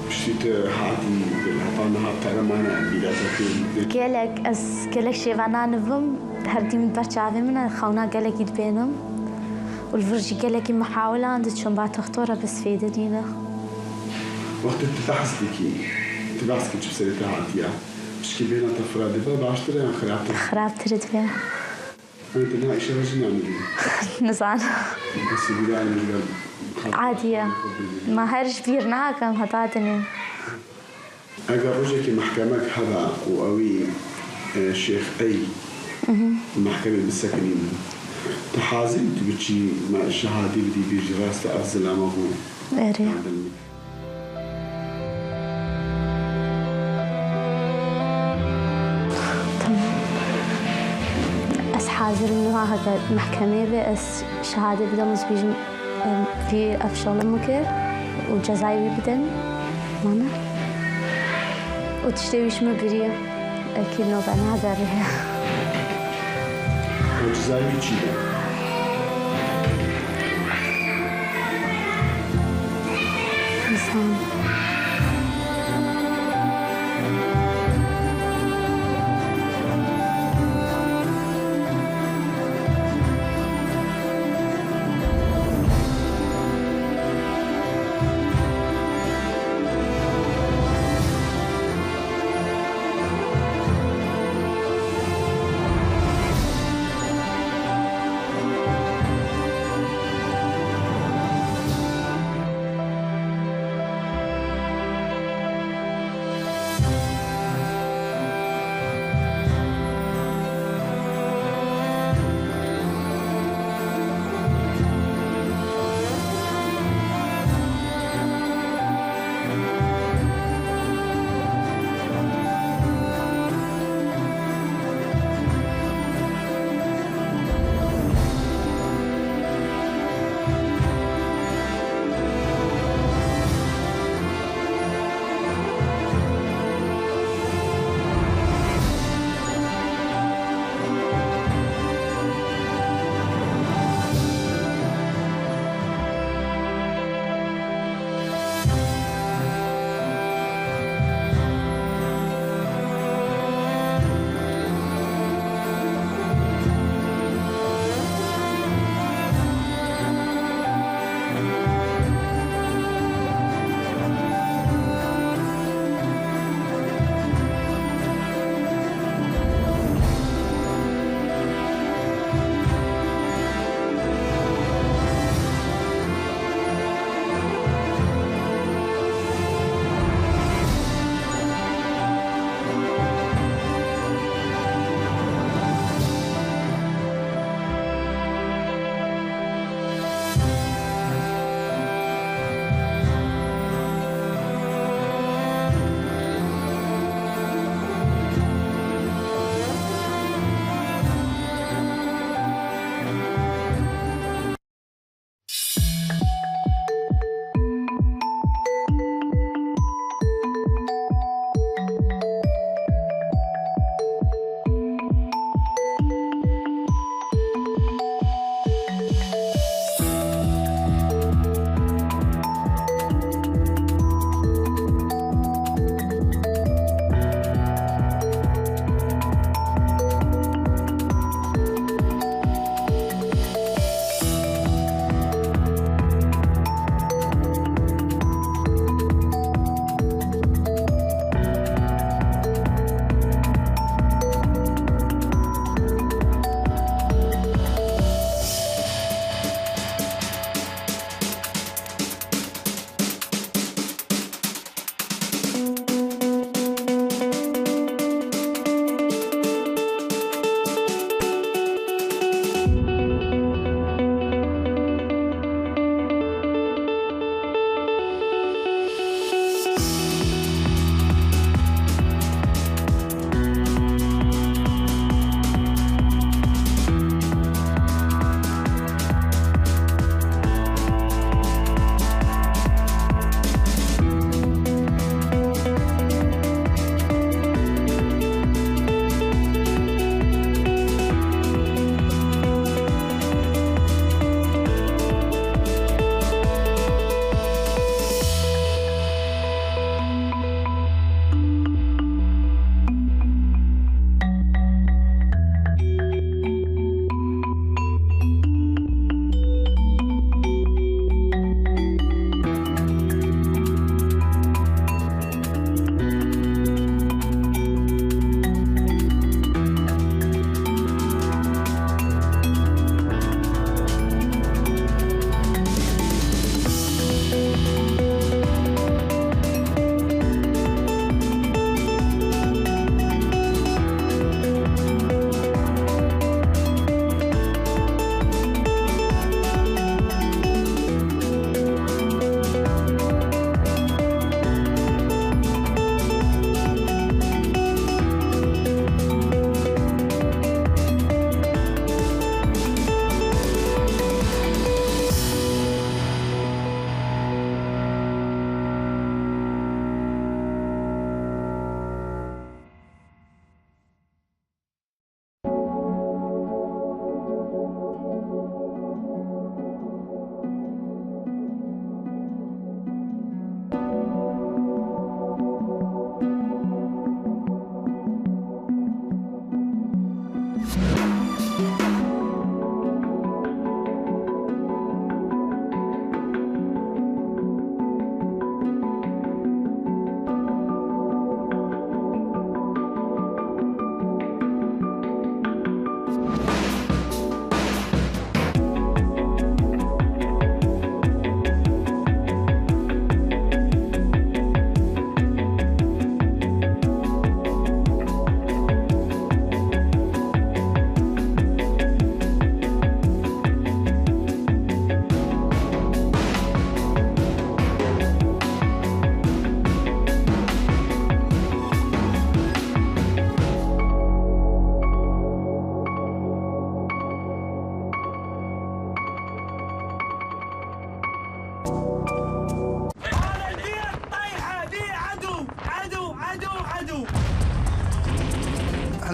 بشتيت حاتي بالهطانة بتاع معنا بلاتك قالك شي فانا نفهم هردي من برشافي من خونا قالك يدبينهم والفرجي قالك محاولة عند شون بعد تختارها بس في دنينا وقت تبحث كي تشوف سيرتها عنديها مش كي بينا تفراد دفا بعشتري عن خرابت ردفة انت نها ايش رجل نعمل نزعل بس بلا عادية ما هرج بيرنا كم هتعتني اقا رجلك محكمك هذا وقوي شيخ اي محكمة بالسكنين تحازم تبتشي مع الشهادة بدي بيجي راسة أفزل أمامه أري حاضر إنه هذا محكمة بس شهادة بدها مزبيج في أفشل مكر وجزائي بدن مانا وتشتويش مبرية أكيد نوع أنا هذا بها وجزائي تشيله إنسان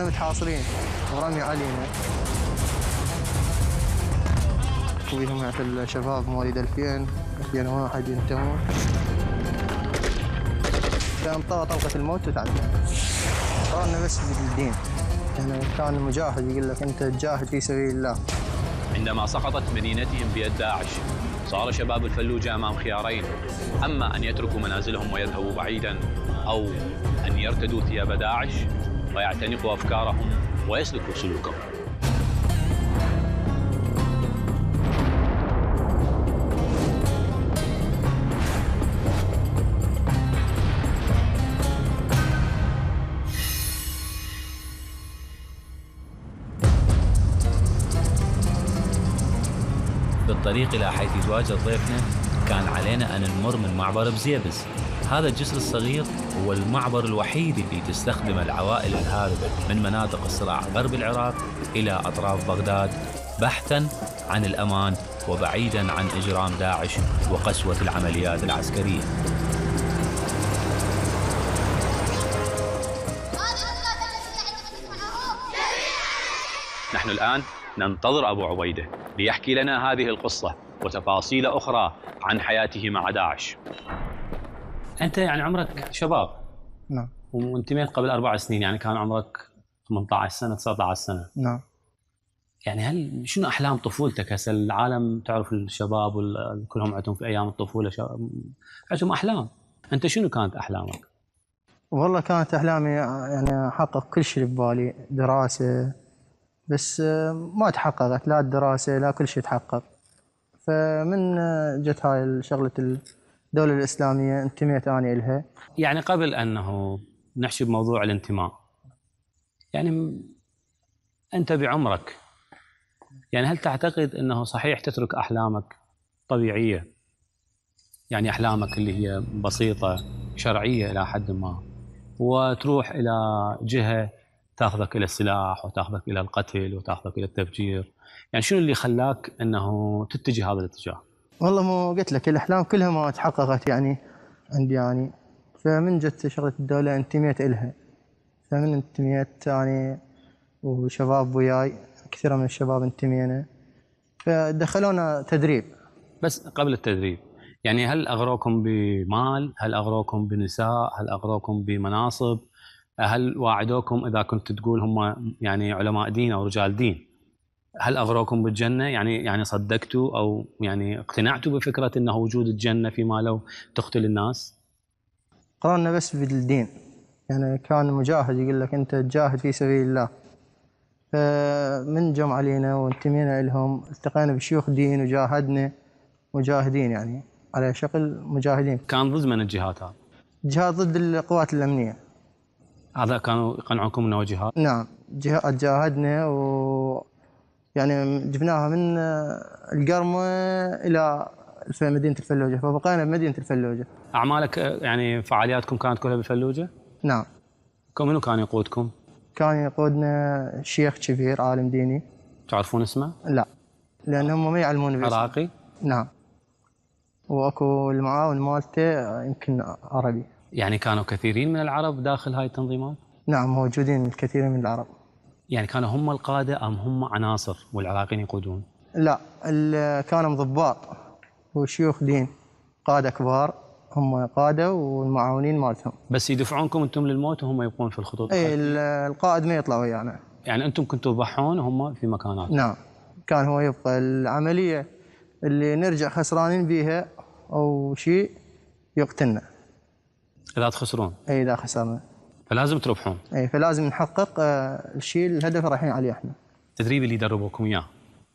كنا متحاصرين ورمي علينا ويهم الشباب مواليد 2000 2001 ينتمون كان طلقة الموت وتعدينا قررنا بس بالدين يعني كان المجاهد يقول لك أنت تجاهد في سبيل الله. عندما سقطت مدينتهم بيد داعش صار شباب الفلوجة أمام خيارين، أما أن يتركوا منازلهم ويذهبوا بعيدا أو أن يرتدوا ثياب داعش ويعتنقوا أفكارهم ويسلكوا سلوكهم. بالطريق إلى حيث يتواجد ضيفنا كان علينا أن نمر من معبر بزيبز. هذا الجسر الصغير هو المعبر الوحيد اللي تستخدمه العوائل الهاربة من مناطق الصراع غرب العراق إلى أطراف بغداد بحثاً عن الأمان وبعيداً عن إجرام داعش وقسوة العمليات العسكرية. نحن الآن ننتظر أبو عبيدة ليحكي لنا هذه القصة وتفاصيل أخرى عن حياته مع داعش. أنت يعني عمرك شباب. نعم. وانتميت قبل 4 سنين، يعني كان عمرك 18 سنة 19 سنة. نعم. يعني شنو أحلام طفولتك؟ هسه العالم تعرف الشباب كلهم عندهم في أيام الطفولة عندهم أحلام. أنت شنو كانت أحلامك؟ والله كانت أحلامي يعني أحقق كل شيء ببالي، دراسة بس ما تحققت، لا الدراسة لا كل شيء تحقق. فمن جت هاي شغلة الدولة الإسلامية انتميت أنا إلها. يعني قبل أنه نحكي بموضوع الانتماء، يعني أنت بعمرك يعني هل تعتقد أنه صحيح تترك أحلامك طبيعية، يعني أحلامك اللي هي بسيطة شرعية إلى حد ما، وتروح إلى جهة تاخذك إلى السلاح وتاخذك إلى القتل وتاخذك إلى التفجير؟ يعني شنو اللي خلاك أنه تتجه هذا الاتجاه؟ والله مو قلت لك الأحلام كلها ما تحققت يعني عندي يعني. فمن جت شغلة الدولة انتميت إلها، فمن انتميت يعني وشباب وياي كثير من الشباب انتمينا، فدخلونا تدريب. بس قبل التدريب يعني هل أغروكم بمال؟ هل أغروكم بنساء؟ هل أغروكم بمناصب؟ هل واعدوكم إذا كنت تقول هم يعني علماء دين أو رجال دين، هل أغروكم بالجنة؟ يعني صدقتوا أو يعني اقتنعتوا بفكرة أنه وجود الجنة فيما لو تقتل الناس؟ قررنا بس بالدين، يعني كان مجاهد يقول لك أنت تجاهد في سبيل الله. فمن جم علينا وانتمينا لهم التقينا بشيوخ دين وجاهدنا مجاهدين يعني على شكل مجاهدين. كان ضد من الجهات هذه؟ جهات ضد القوات الأمنية. هذا كانوا يقنعوكم انه جهاد؟ نعم، جاهدنا يعني جبناها من القرمة إلى مدينة الفلوجة، فبقينا بمدينة الفلوجة. أعمالك يعني فعالياتكم كانت كلها بالفلوجة؟ نعم. منو كان يقودكم؟ كان يقودنا شيخ كبير عالم ديني. تعرفون اسمه؟ لا، لأن هم ما يعلمون باسمه. عراقي؟ نعم. وأكو المعاون مالته يمكن عربي. يعني كانوا كثيرين من العرب داخل هاي التنظيمات؟ نعم، موجودين الكثير من العرب. يعني كانوا هم القادة أم هم عناصر والعراقيين يقودون؟ لا، كانوا ضباط وشيوخ دين، قادة كبار هم قادة والمعاونين مالتهم. بس يدفعونكم أنتم للموت وهم يبقون في الخطوط؟ أي القائد ما يطلع ويانا. يعني أنتم كنتوا تضحون وهم في مكانات؟ نعم، كان هو يبقى العملية اللي نرجع خسرانين بيها أو شيء يقتلنا. إذا تخسرون؟ أي إذا خسرنا. فلازم تربحون؟ أي، فلازم نحقق الشيء الهدف رايحين عليه احنا. التدريب اللي يدربوكم إياه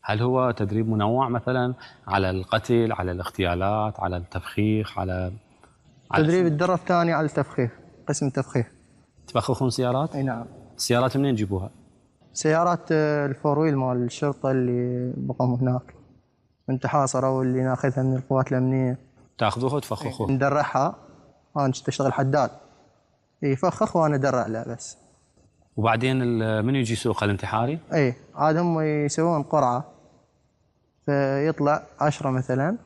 هل هو تدريب منوع مثلا على القتل، على الاغتيالات، على التفخيخ، على تدريب الدرب ثاني على التفخيخ، قسم التفخيخ. تفخخون سيارات؟ اي نعم. السيارات منين تجيبوها؟ سيارات الفورويل مال الشرطة اللي بقوا هناك من تحاصروا واللي ناخذها من القوات الأمنية. تاخذوها وتفخخوها؟ ندرعها، أنا تشتغل حداد يفخخ وأنا أدرع له بس. وبعدين من يجي يسوق الانتحاري؟ اي، عاد هم يسوون قرعة، فيطلع 10 مثلا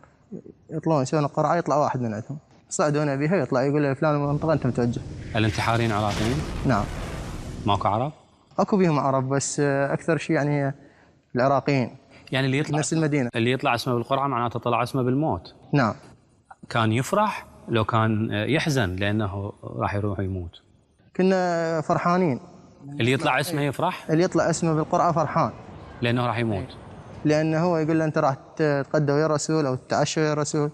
يطلعون يسوون قرعة، يطلع واحد من عندهم يصعدون بها يطلع يقول له فلان المنطقة أنت متوجه. الانتحاريين عراقيين؟ نعم. ماكو عرب؟ اكو بيهم عرب بس اكثر شيء يعني العراقيين. يعني اللي يطلع نفس المدينه، اللي يطلع اسمه بالقرعه معناته طلع اسمه بالموت. نعم. كان يفرح لو كان يحزن لانه راح يروح يموت؟ كنا فرحانين. اللي يطلع اسمه يفرح؟ اللي يطلع اسمه بالقرعه فرحان لانه راح يموت. لانه هو يقول له انت راح تتغدى ويا الرسول او تتعشى ويا الرسول،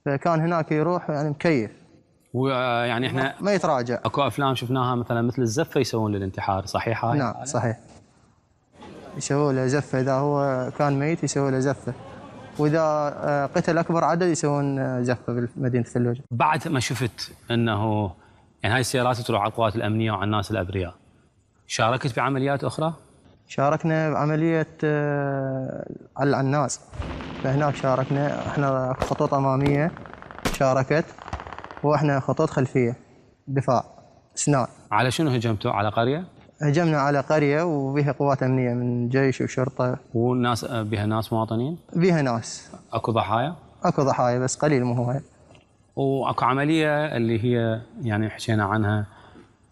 فكان هناك يروح يعني مكيف. ويعني احنا ما يتراجع. اكو افلام شفناها مثلا مثل الزفه يسوون للانتحار، صحيح هاي؟ نعم صحيح. يسووا له زفه، اذا هو كان ميت يسووا له زفه، واذا قتل اكبر عدد يسوون زفه بمدينه الفلوجه. بعد ما شفت انه يعني هاي السيارات تروح على القوات الامنيه وعلى الناس الابرياء، شاركت بعمليات اخرى؟ شاركنا بعمليه على العناص، فهناك شاركنا احنا خطوط اماميه شاركت، واحنا خطوط خلفيه دفاع اسنان. على شنو هجمتوا؟ على قريه؟ هجمنا على قريه وبها قوات امنيه من جيش وشرطه. والناس بها ناس مواطنين؟ بها ناس. اكو ضحايا؟ اكو ضحايا بس قليل مو هواي. واكو عمليه اللي هي يعني حكينا عنها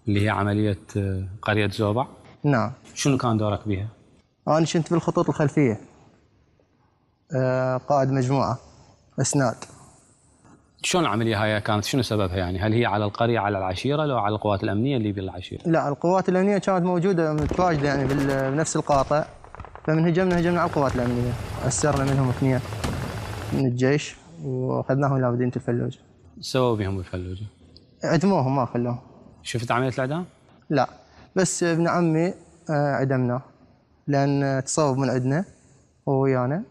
اللي هي عمليه قريه زوبع. نعم. شنو كان دورك بها؟ انا كنت بالخطوط الخلفيه، قائد مجموعه اسناد. شلون العمليه هاي كانت؟ شنو سببها يعني؟ هل هي على القريه على العشيره لو على القوات الامنيه اللي بالعشيره؟ لا، القوات الامنيه كانت موجوده متواجده يعني بنفس القاطع، فمن هجمنا على القوات الامنيه، اسرنا منهم 2 من الجيش واخذناهم الى مدينه الفلوجه. سووا بهم الفلوجه؟ عدموهم ما خلوهم. شفت عمليه الاعدام؟ لا، بس ابن عمي عدمناه لان تصوب من عندنا ويانا،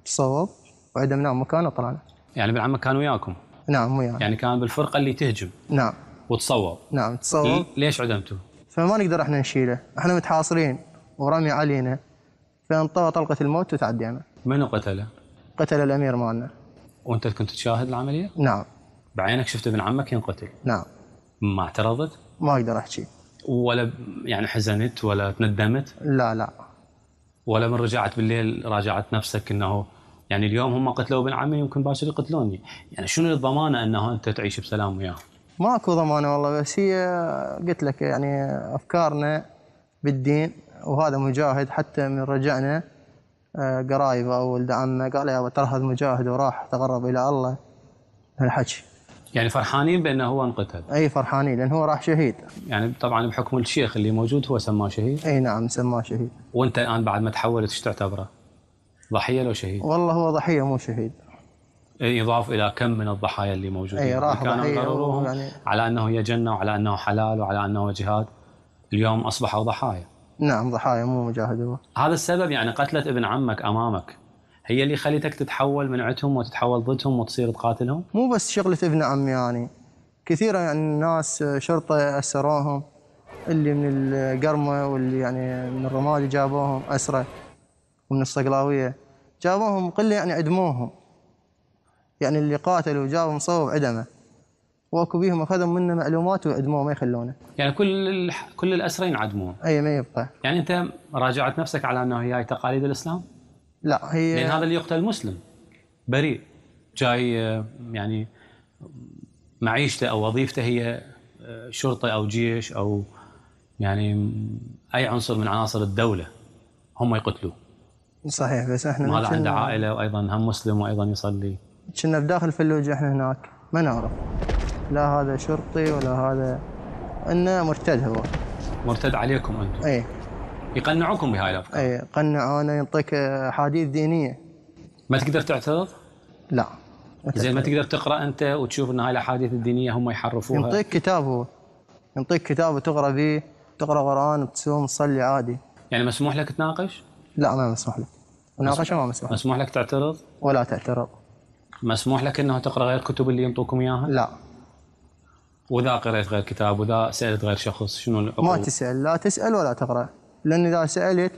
تصوب وعدمناه مكانه وطلعنا. يعني ابن عمك كان وياكم؟ نعم ويانا. يعني كان بالفرقه اللي تهجم؟ نعم. وتصوب؟ نعم تصوب. ليش عدمتوه؟ فما نقدر احنا نشيله، احنا متحاصرين ورمي علينا، فانطوى طلقه الموت وتعدينا. منو قتله؟ قتل الامير مالنا. وانت كنت تشاهد العمليه؟ نعم. بعينك شفت ابن عمك ينقتل؟ نعم. ما اعترضت؟ ما اقدر احكي. ولا يعني حزنت ولا تندمت؟ لا لا. ولا من رجعت بالليل راجعت نفسك انه يعني اليوم هم قتلوا ابن عمي يمكن باكر يقتلوني، يعني شنو الضمانه انه انت تعيش بسلام وياهم؟ ماكو ضمانه والله، بس هي قلت لك يعني افكارنا بالدين، وهذا مجاهد حتى من رجعنا قرايبه او ولد عمه قال يا ترى هذا مجاهد وراح تقرب الى الله، هالحكي. يعني فرحانين بانه هو انقتل؟ اي فرحانين لان هو راح شهيد. يعني طبعا بحكم الشيخ اللي موجود هو سماه شهيد؟ اي نعم سماه شهيد. وانت الان بعد ما تحولت ايش تعتبره؟ ضحيه لو شهيد؟ والله هو ضحيه مو شهيد. يضاف الى كم من الضحايا اللي موجودين. اي راح ضحيه يعني على انه هي جنه وعلى انه حلال وعلى انه جهاد، اليوم اصبحوا ضحايا. نعم ضحايا مو مجاهد هو. هذا السبب يعني قتله ابن عمك امامك هي اللي خليتك تتحول من عندهم وتتحول ضدهم وتصير تقاتلهم؟ مو بس شغله ابن عمي، يعني كثيره يعني الناس شرطه اسروهم، اللي من القرمه واللي يعني من الرمادي جابوهم اسره، ومن الصقلاويه جابوهم قله يعني عدموهم، يعني اللي قاتلوا جابهم صوب عدمه، واكو بيهم اخذوا منه معلومات وعدموه ما يخلونه. يعني كل الاسرين عدموه؟ اي ما يبقى. يعني انت راجعت نفسك على انه هي تقاليد الاسلام؟ لا هي لان هذا اللي يقتل مسلم بريء جاي يعني معيشته او وظيفته هي شرطه او جيش او يعني اي عنصر من عناصر الدوله هم يقتلوه. صحيح، بس احنا ما عنده عائله وايضا هم مسلم وايضا يصلي. كنا بداخل الفلوجه احنا هناك ما نعرف لا هذا شرطي ولا هذا، انه مرتد هو. مرتد عليكم انتم؟ اي. يقنعوكم بهاي الافكار؟ اي قنعونا، يعطيك احاديث دينيه. ما تقدر تعترض؟ لا. زين ما تقدر تقرا انت وتشوف ان هاي الاحاديث الدينيه هم يحرفوها؟ يعطيك كتاب هو، يعطيك كتاب وتقرا به، تقرا قران وتصوم تصلي عادي. يعني مسموح لك تناقش؟ لا ما مسموح لك. مناقشه ما مسموح. مسموح لك تعترض؟ ولا تعترض. مسموح لك انه تقرا غير كتب اللي ينطوكم اياها؟ لا. واذا قريت غير كتاب واذا سالت غير شخص شنو العقوبه؟ ما تسال، لا تسال ولا تقرا، لان اذا سالت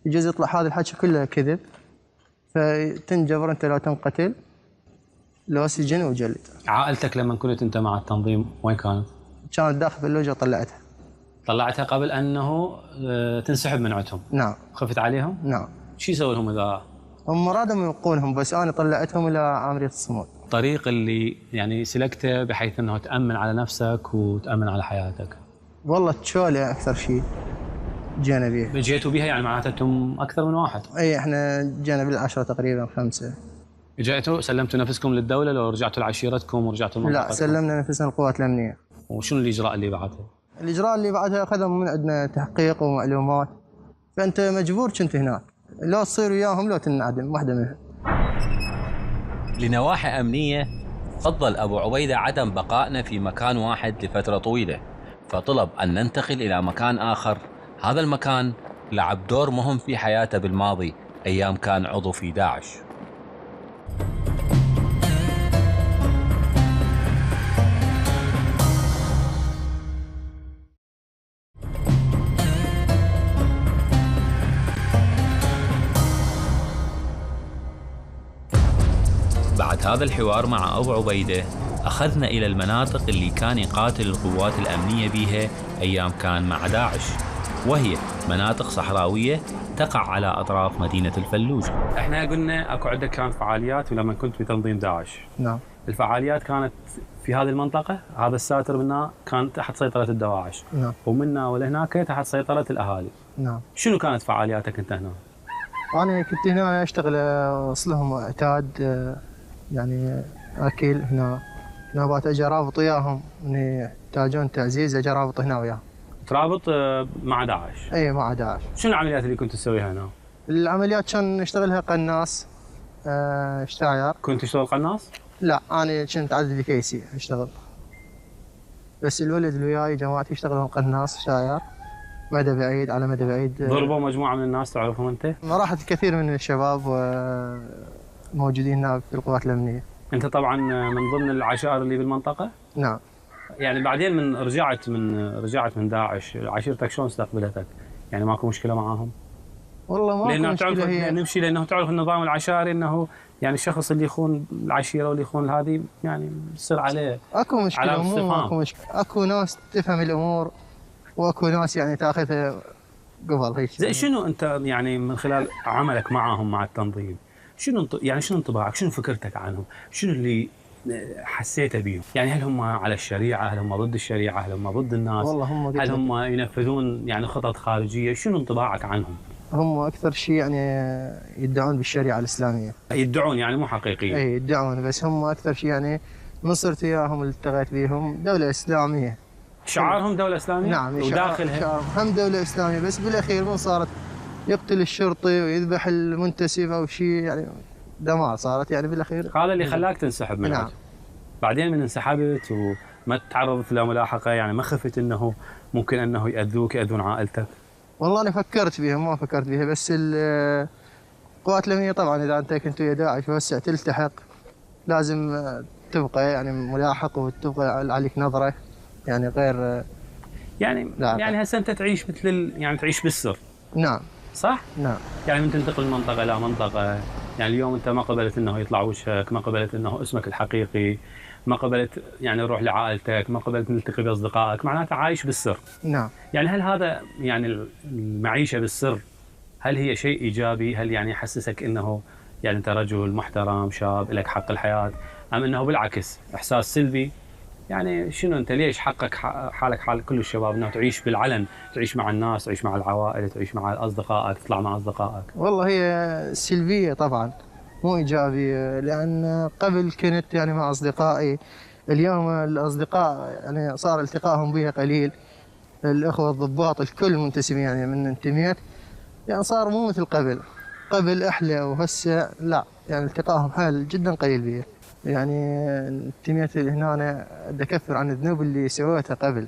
يجوز يطلع هذا الحكي كله كذب، فتنجبر انت لو تنقتل لو سجن وجلد. عائلتك لما كنت انت مع التنظيم وين كانت؟ كانت داخل في اللوجه وطلعتها. طلعتها قبل انه تنسحب من عندهم؟ نعم. خفت عليهم؟ نعم. شو يسوي لهم اذا؟ هم رادوا يوقونهم بس انا طلعتهم الى عمليه الصمود. الطريق اللي يعني سلكته بحيث انه تامن على نفسك وتامن على حياتك؟ والله تشولة اكثر شيء، جينا بيها. جيتوا بيها يعني معناته انتم اكثر من واحد؟ اي احنا جينا بالعشرة تقريبا 5. جيتوا سلمتوا نفسكم للدوله لو رجعتوا لعشيرتكم ورجعتوا لا سلمنا نفسنا القوات الامنيه. وشنو الاجراء اللي بعدها؟ الاجراء اللي بعدها اخذهم من عندنا تحقيق ومعلومات، فانت مجبور كنت هناك، لو تصير وياهم لو تنعدم واحده منهم. لنواحي امنيه فضل ابو عبيده عدم بقائنا في مكان واحد لفتره طويله، فطلب ان ننتقل الى مكان اخر. هذا المكان لعب دور مهم في حياته بالماضي ايام كان عضو في داعش. بعد هذا الحوار مع أبو عبيدة أخذنا إلى المناطق اللي كان يقاتل القوات الأمنية بها أيام كان مع داعش، وهي مناطق صحراوية تقع على أطراف مدينة الفلوجة. احنا قلنا أكو عندك كانت فعاليات ولما كنت بتنظيم داعش. نعم. الفعاليات كانت في هذه المنطقة، هذا الساتر منا كان تحت سيطرة الدواعش. نعم. ومنا ولهناك تحت سيطرة الأهالي. نعم. شنو كانت فعالياتك أنت هنا؟ أنا كنت هنا أشتغل أوصلهم اعتاد، يعني أكل هنا بات أجي أرابط وياهم، يحتاجون تعزيز أجي أرابط هنا وياهم. ترابط مع داعش؟ أي مع داعش. شنو العمليات اللي كنت تسويها هنا؟ العمليات كان نشتغلها قناص، شتاير. كنت تشتغل قناص؟ لا أنا كنت عدد كيسي أشتغل، بس الولد اللي وياي جماعتي يشتغلون قناص شتاير مدى بعيد على مدى بعيد. ضربوا مجموعة من الناس تعرفهم أنت؟ ما راحت الكثير من الشباب موجودين هنا في القوات الأمنية. أنت طبعا من ضمن العشائر اللي بالمنطقة؟ نعم. يعني بعدين من رجعت من داعش، عشيرتك شلون استقبلتك؟ يعني ماكو مشكلة معاهم؟ والله ماكو مشكلة. هي نمشي لأنه تعرف النظام العشائري أنه يعني الشخص اللي يخون العشيرة واللي يخون هذه يعني يصير عليه اكو مشكلة، مو ماكو مشكلة، اكو ناس تفهم الأمور واكو ناس يعني تاخذها قبل هيك. زين شنو أنت يعني من خلال عملك معهم مع التنظيم شنو انطباعك؟ شنو فكرتك عنهم؟ شنو اللي حسيته بيهم؟ يعني هل هم على الشريعة؟ هل هم ضد الشريعة؟ هل هم ضد الناس؟ والله هل هم ينفذون يعني خطط خارجية؟ شنو انطباعك عنهم؟ هم أكثر شيء يعني يدعون بالشريعة الإسلامية. يدعون يعني مو حقيقيين؟ أي يدعون، بس هم أكثر شيء يعني من صرت وياهم التقيت بيهم دولة إسلامية. شعارهم دولة إسلامية؟ نعم. وداخلها؟ شعارهم هم دولة إسلامية، بس بالأخير من صارت يقتل الشرطي ويذبح المنتسب أو شيء، يعني دمار صارت يعني بالأخير. هذا اللي خلاك تنسحب من نعم. بعدين من انسحبت وما تعرضت لملاحقة، يعني ما خفت أنه ممكن أنه يأذون عائلتك؟ والله أنا فكرت بيها، ما فكرت بيها، بس القوات الأمنية طبعا إذا أنت كنت ويا داعش وهسه تلتحق لازم تبقى يعني ملاحق وتبقى عليك نظرة يعني غير يعني هسه أنت تعيش يعني تعيش بالسر. نعم. صح؟ نعم. يعني من تنتقل من منطقة إلى منطقة، يعني اليوم أنت ما قبلت أنه يطلع وجهك، ما قبلت أنه اسمك الحقيقي، ما قبلت يعني نروح لعائلتك، ما قبلت نلتقي بأصدقائك، معناته عايش بالسر. نعم. يعني هل هذا يعني المعيشة بالسر هل هي شيء إيجابي؟ هل يعني يحسسك أنه يعني أنت رجل محترم شاب لك حق الحياة، أم أنه بالعكس إحساس سلبي؟ يعني شنو أنت ليش حقك حالك حال كل الشباب أنه تعيش بالعلن، تعيش مع الناس، تعيش مع العوائل، تعيش مع أصدقائك، تطلع مع أصدقائك؟ والله هي سلبية طبعا مو إيجابية، لأن قبل كنت يعني مع أصدقائي، اليوم الأصدقاء يعني صار التقائهم بها قليل، الأخوة الضباط الكل منتسبين يعني من انتميت، يعني صار مو مثل قبل أحلى، وهسه لا يعني التقائهم حال جدا قليل بها. يعني انتميت هنا أنا أكفر عن الذنوب اللي سويتها قبل،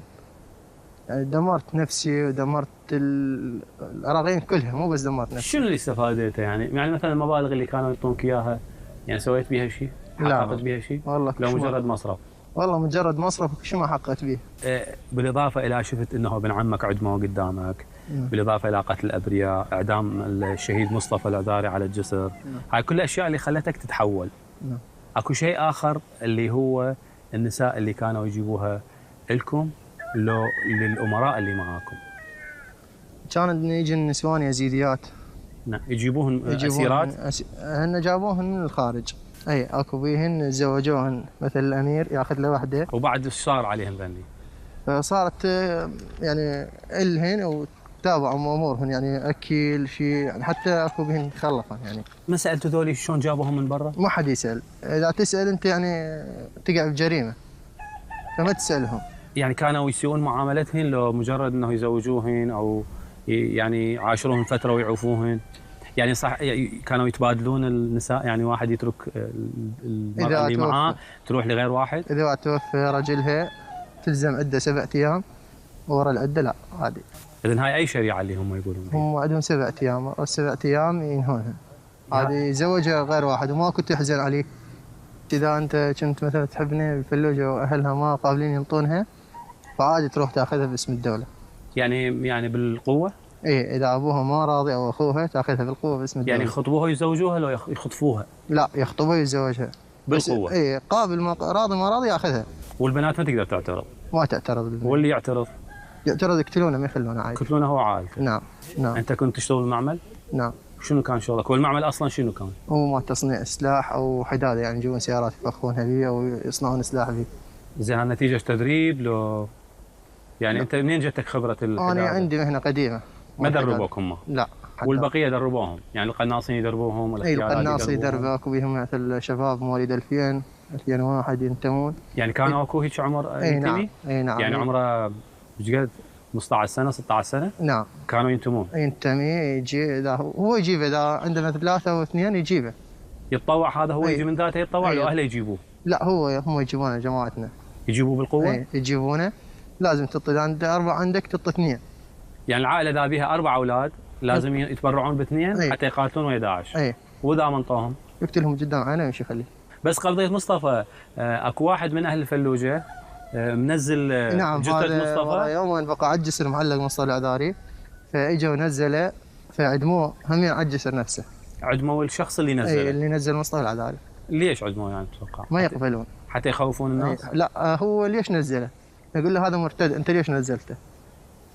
يعني دمرت نفسي ودمرت الأراضين كلها، مو بس دمرت نفسي. شنو اللي استفادته يعني مثلا المبالغ اللي كانوا يعطونك إياها يعني سويت بيها شيء؟ حققت بيها شيء؟ والله لو مجرد مصرف؟ والله مجرد مصرف شو ما حققت به. بالإضافة إلى شفت أنه ابن عمك عدمه قدامك، بالإضافة إلى قتل الأبرياء، إعدام الشهيد مصطفى العذاري على الجسر، هاي كل الأشياء اللي خلتك تتحول. اكو شيء اخر اللي هو النساء اللي كانوا يجيبوها لكم لو للامراء اللي معاكم؟ كانت يجي النسوان يزيديات. نعم. يجيبوهن اسيرات؟ هن جابوهن من الخارج. اي اكو بيهن زوجوهن، مثل الامير ياخذ له وحده. وبعد ايش صار عليهم ذني؟ صارت يعني الهن تابع امورهم يعني اكل شيء يعني حتى اكو بهن خلقا يعني. ما سالتوا ذولي شلون جابوهم من برا؟ ما حد يسال، اذا تسال انت يعني تقع بجريمه فما تسالهم. يعني كانوا يسيئون معاملتهن لو مجرد انه يزوجوهن او يعني عاشروهن فتره ويعوفوهن؟ يعني صح كانوا يتبادلون النساء، يعني واحد يترك المرأة اللي معاه تروح لغير واحد؟ اذا توفى رجلها تلزم عده 7 ايام، ورا العده لا عادي. اذا هاي اي شريعه اللي هم يقولون؟ هم عندهم 7 ايام، ال7 ايام ينهونها. عادي يزوجها غير واحد وما كنت تحزن عليه. اذا انت كنت مثلا تحبني الفلوجه واهلها ما قابلين ينطونها فعادي تروح تاخذها باسم الدوله. يعني بالقوه؟ ايه اذا ابوها ما راضي او اخوها تاخذها بالقوه باسم الدوله. يعني يخطبوها ويزوجوها لو يخطفوها؟ لا يخطبوها ويتزوجها بالقوه. ايه قابل ما راضي ما راضي ياخذها. والبنات ما تقدر تعترض؟ ما تعترض البنات. واللي يعترض؟ يعترض يقتلونه ما يخلونه عادي. يقتلونه هو وعائلته؟ نعم نعم. انت كنت تشتغل بالمعمل؟ نعم. شنو كان شغلك؟ والمعمل اصلا شنو كان؟ هو ما تصنيع سلاح او حداده، يعني يجيبون سيارات يفخونها به او يصنعون سلاح به. زين نتيجه تدريب لو يعني انت منين جتك خبره الحداده؟ انا عندي مهنه قديمه. ما دربوك هم؟ لا. والبقيه دربوهم؟ يعني القناصين يدربوهم؟ اي القناص يدربك وبهم مثل شباب مواليد 2000 2001 ينتمون. يعني كانوا اكو هيك عمر ينتمي؟ اي نعم. يعني عمره ايش قد؟ 15 سنه 16 سنه؟ نعم. كانوا ينتمون؟ ينتمي يجي اذا هو يجيبه، اذا عندنا 3 أو 2 يجيبه. يتطوع هذا هو يجي من ذاته يتطوع لو اهله يجيبوه؟ لا هم يجيبونه جماعتنا. يجيبوه بالقوه؟ يجيبونه لازم تعطي، اذا انت 4 عندك تعطي 2. يعني العائله اذا بيها 4 اولاد لازم يتبرعون ب2 حتى يقاتلون ويا داعش؟ اي. واذا منطوهم؟ يقتلهم قدام عينه ويمشي يخليه. بس قضيه مصطفى اكو واحد من اهل الفلوجه منزل نعم جثه مصطفى يوما بقى على الجسر معلق مصطفى العذاري، فاجوا ونزله فعدموه همين على الجسر نفسه. عدموا الشخص اللي نزله؟ اي اللي نزل مصطفى العذاري. ليش عدموه يعني تتوقع؟ ما يقبلون. حتى يخوفون الناس؟ لا هو ليش نزله؟ يقول له هذا مرتد انت ليش نزلته؟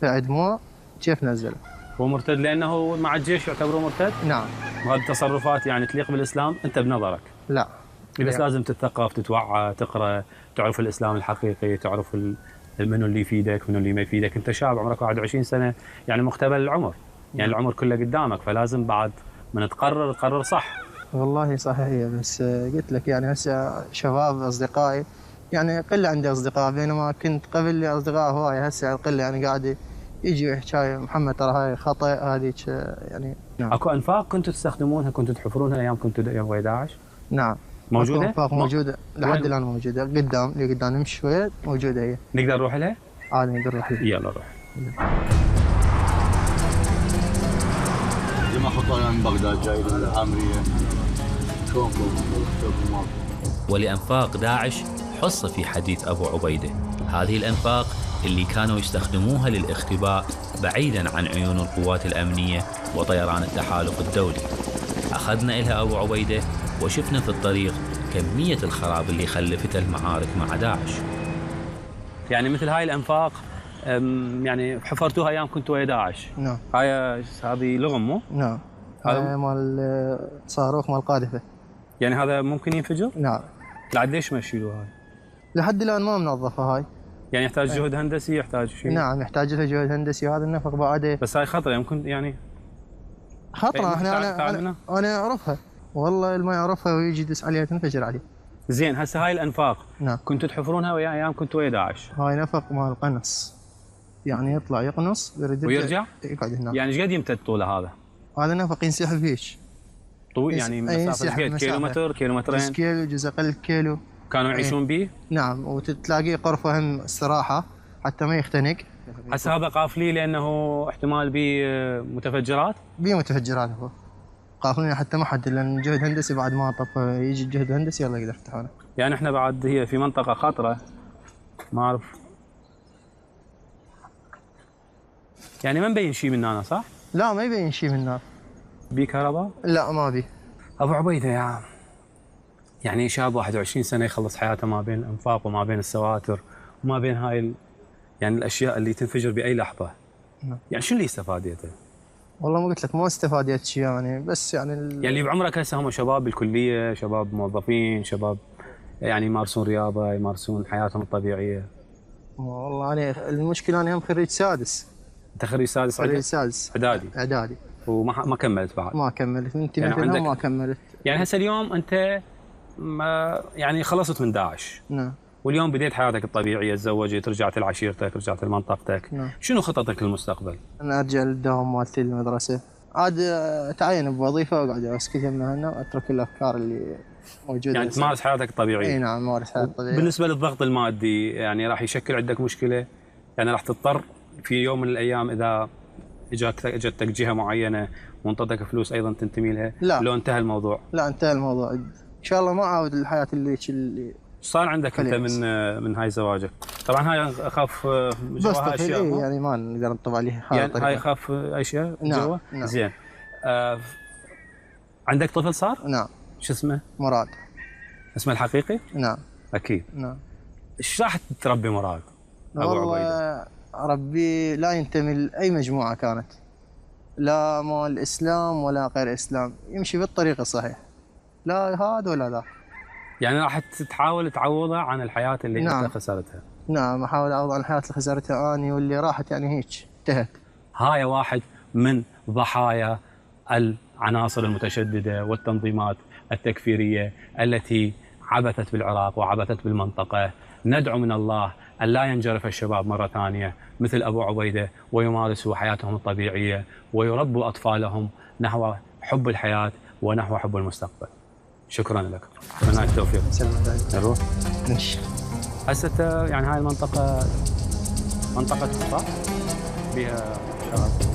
فعدموه كيف نزله؟ هو مرتد لانه مع الجيش يعتبروه مرتد؟ نعم. وهذه التصرفات يعني تليق بالاسلام انت بنظرك؟ لا. بس لازم تتثقف، تتوعى، تقرا، تعرف الاسلام الحقيقي، تعرف منو اللي يفيدك منو اللي ما يفيدك. انت شاب عمرك 21 سنه، يعني مقتبل العمر، يعني العمر كله قدامك، فلازم بعد من تقرر صح. والله صحيح، بس قلت لك يعني هسه شباب اصدقائي يعني قله عندي اصدقاء، بينما كنت قبل لي اصدقاء هواي، هسه القله يعني قاعد يجي يحكي محمد ترى هاي خطا هذيك يعني. نعم. اكو انفاق كنتوا تستخدمونها، كنتوا تحفرونها ايام كنتوا يبغى داعش؟ نعم. موجوده؟ انفاق موجوده لحد الان، موجوده قدام اللي قدام نمشي شويه موجوده هي. نقدر نروح لها؟ عادي نقدر نروح لها. يلا نروح. لما خطايا من بغداد جاي للعامريه ولأنفاق داعش حصة في حديث أبو عبيدة. هذه الأنفاق اللي كانوا يستخدموها للاختباء بعيداً عن عيون القوات الأمنية وطيران التحالف الدولي. أخذنا إلها أبو عبيدة وشفنا في الطريق كمية الخراب اللي خلفتها المعارك مع داعش. يعني مثل هاي الأنفاق يعني حفرتوها أيام كنتوا ويا داعش؟ نعم. هذه لغم مو؟ نعم. هذا مال صاروخ مال قاذفة. يعني هذا ممكن ينفجر؟ نعم. بعد ليش ما يشيلوها هاي؟ لحد الآن ما منظفة هاي. يعني يحتاج جهد هندسي، يحتاج شيء؟ نعم يحتاج له جهد هندسي، وهذا النفق بعده. بس هاي خطرة يمكن يعني خطرة. أنا أعرفها والله، اللي ما يعرفها ويجي يدس عليها تنفجر عليه. زين هسه هاي الأنفاق نعم كنتوا تحفرونها ويا أيام كنتوا ويا داعش؟ هاي نفق مال قنص، يعني يطلع يقنص ويرجع؟ يقعد هناك. يعني ايش قد يمتد طوله هذا؟ هذا نفق ينسحب هيك طويل، يعني مسافة قد كيلومتر كيلومترين؟ جزء كيلو جزء أقل كيلو. كانوا يعيشون به؟ نعم، وتلاقيه قرفة هم استراحة حتى ما يختنق. هسه هذا قافلي لأنه احتمال به متفجرات؟ به متفجرات هو قافلين حتى ما حد، لأن جهد هندسي بعد ما طف يجي الجهد الهندسي يلا يقدر يفتحونه. يعني احنا بعد هي في منطقة خطرة، ما أعرف يعني ما مبين شيء من هنا صح؟ لا ما يبين شيء من هنا. بي كهرباء؟ لا ما بي. أبو عبيدة يعني شاب 21 سنة يخلص حياته ما بين الأنفاق وما بين السواتر وما بين هاي يعني الأشياء اللي تنفجر بأي لحظة. يعني شو اللي استفاديته؟ والله ما قلت لك ما استفاديت شيء يعني، بس يعني اللي بعمرك هسه هم شباب بالكلية، شباب موظفين، شباب يعني يمارسون رياضة، يمارسون حياتهم الطبيعية. والله أنا المشكلة أنا هم خريج سادس، انت خريج سادس؟ خريج سادس اعدادي وما كملت بعد؟ ما كملت، من انتميت لهم ما كملت. يعني هسه اليوم انت يعني خلصت من داعش. نعم. واليوم بديت حياتك الطبيعيه، تزوجت، رجعت لعشيرتك، رجعت لمنطقتك. نعم. شنو خططك للمستقبل؟ انا ارجع للدوام مالتي المدرسه، عاد اتعين بوظيفه واقعد اسكت يمها واترك الافكار اللي موجوده. يعني تمارس حياتك الطبيعيه؟ اي نعم، مارس حياتي الطبيعيه. بالنسبه للضغط المادي يعني راح يشكل عندك مشكله؟ يعني راح تضطر في يوم من الايام اذا اجتك جهه معينه وانطتك فلوس ايضا تنتمي لها؟ لا. لو انتهى الموضوع؟ لا، انتهى الموضوع ان شاء الله، ما اعود الحياه اللي صار عندك انت من هاي زواجك؟ طبعا هاي اخاف جواها اشياء يعني ما نقدر نطبع عليها. يعني هاي اخاف اشياء جوا؟ نعم. زين. عندك طفل صار؟ نعم. شو اسمه؟ مراد. اسمه الحقيقي؟ نعم. اكيد. نعم. ايش راح تربي مراد؟ ابو عبيده ربي لا ينتمي لاي مجموعه كانت، لا مال اسلام ولا غير اسلام، يمشي بالطريق الصحيح، لا هذا ولا ذا. يعني راح تحاول تعوضه عن الحياه اللي نعم. انت خسرتها؟ نعم، احاول اعوض عن الحياه اللي خسرتها اني واللي راحت، يعني هيك انتهت. هاي واحد من ضحايا العناصر المتشدده والتنظيمات التكفيريه التي عبثت بالعراق وعبثت بالمنطقه. ندعو من الله أن لا ينجرف الشباب مرة ثانية مثل أبو عبيدة ويمارسوا حياتهم الطبيعية ويربوا أطفالهم نحو حب الحياة ونحو حب المستقبل. شكرا لك، أتمنى لك التوفيق. نروح. هسه يعني هاي المنطقة منطقة صح؟ بها شباب.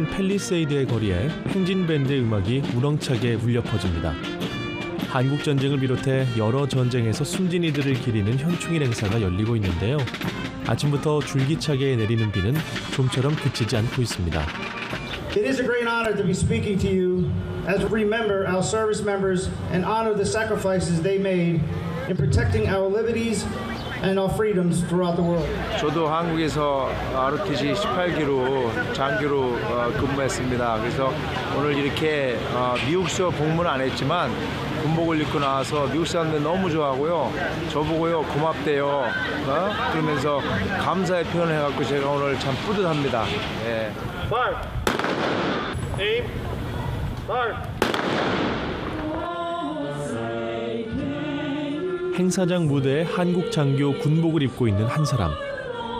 좁은 팰리세이드의 거리에 행진 밴드의 음악이 우렁차게 울려 퍼집니다. 한국 전쟁을 비롯해 여러 전쟁에서 숨진 이들을 기리는 현충일 행사가 열리고 있는데요. 아침부터 줄기차게 내리는 비는 좀처럼 그치지 않고 있습니다. It is a great honor to be speaking to you as we remember our service members and honor the sacrifices they made in protecting our liberties and our freedoms throughout the world. 저도 한국에서 ROTC 18기로 장기로 근무했습니다. 그래서 오늘 이렇게 미국서 복무는 안 했지만 군복을 입고 나와서 미국 사람들 너무 좋아하고요. 저보고요 고맙대요. 그러면서 감사의 표현을 해갖고 제가 오늘 참 뿌듯합니다. 예. Aim. Mark. 행사장 무대에 한국 장교 군복을 입고 있는 한 사람,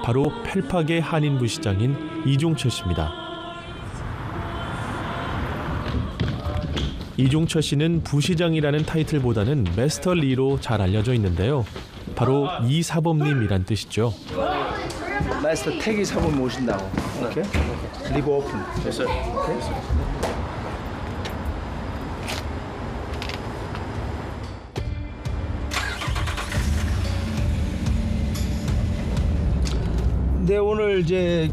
바로 펠팍의 한인 부시장인 이종철 씨입니다. 이종철 씨는 부시장이라는 타이틀보다는 마스터 리로 잘 알려져 있는데요. 바로 이 사범님이란 뜻이죠. 마스터 태기 사범 모신다고. 오케이. 리브 오픈. 됐어요. 오케이. 네, 오늘 이제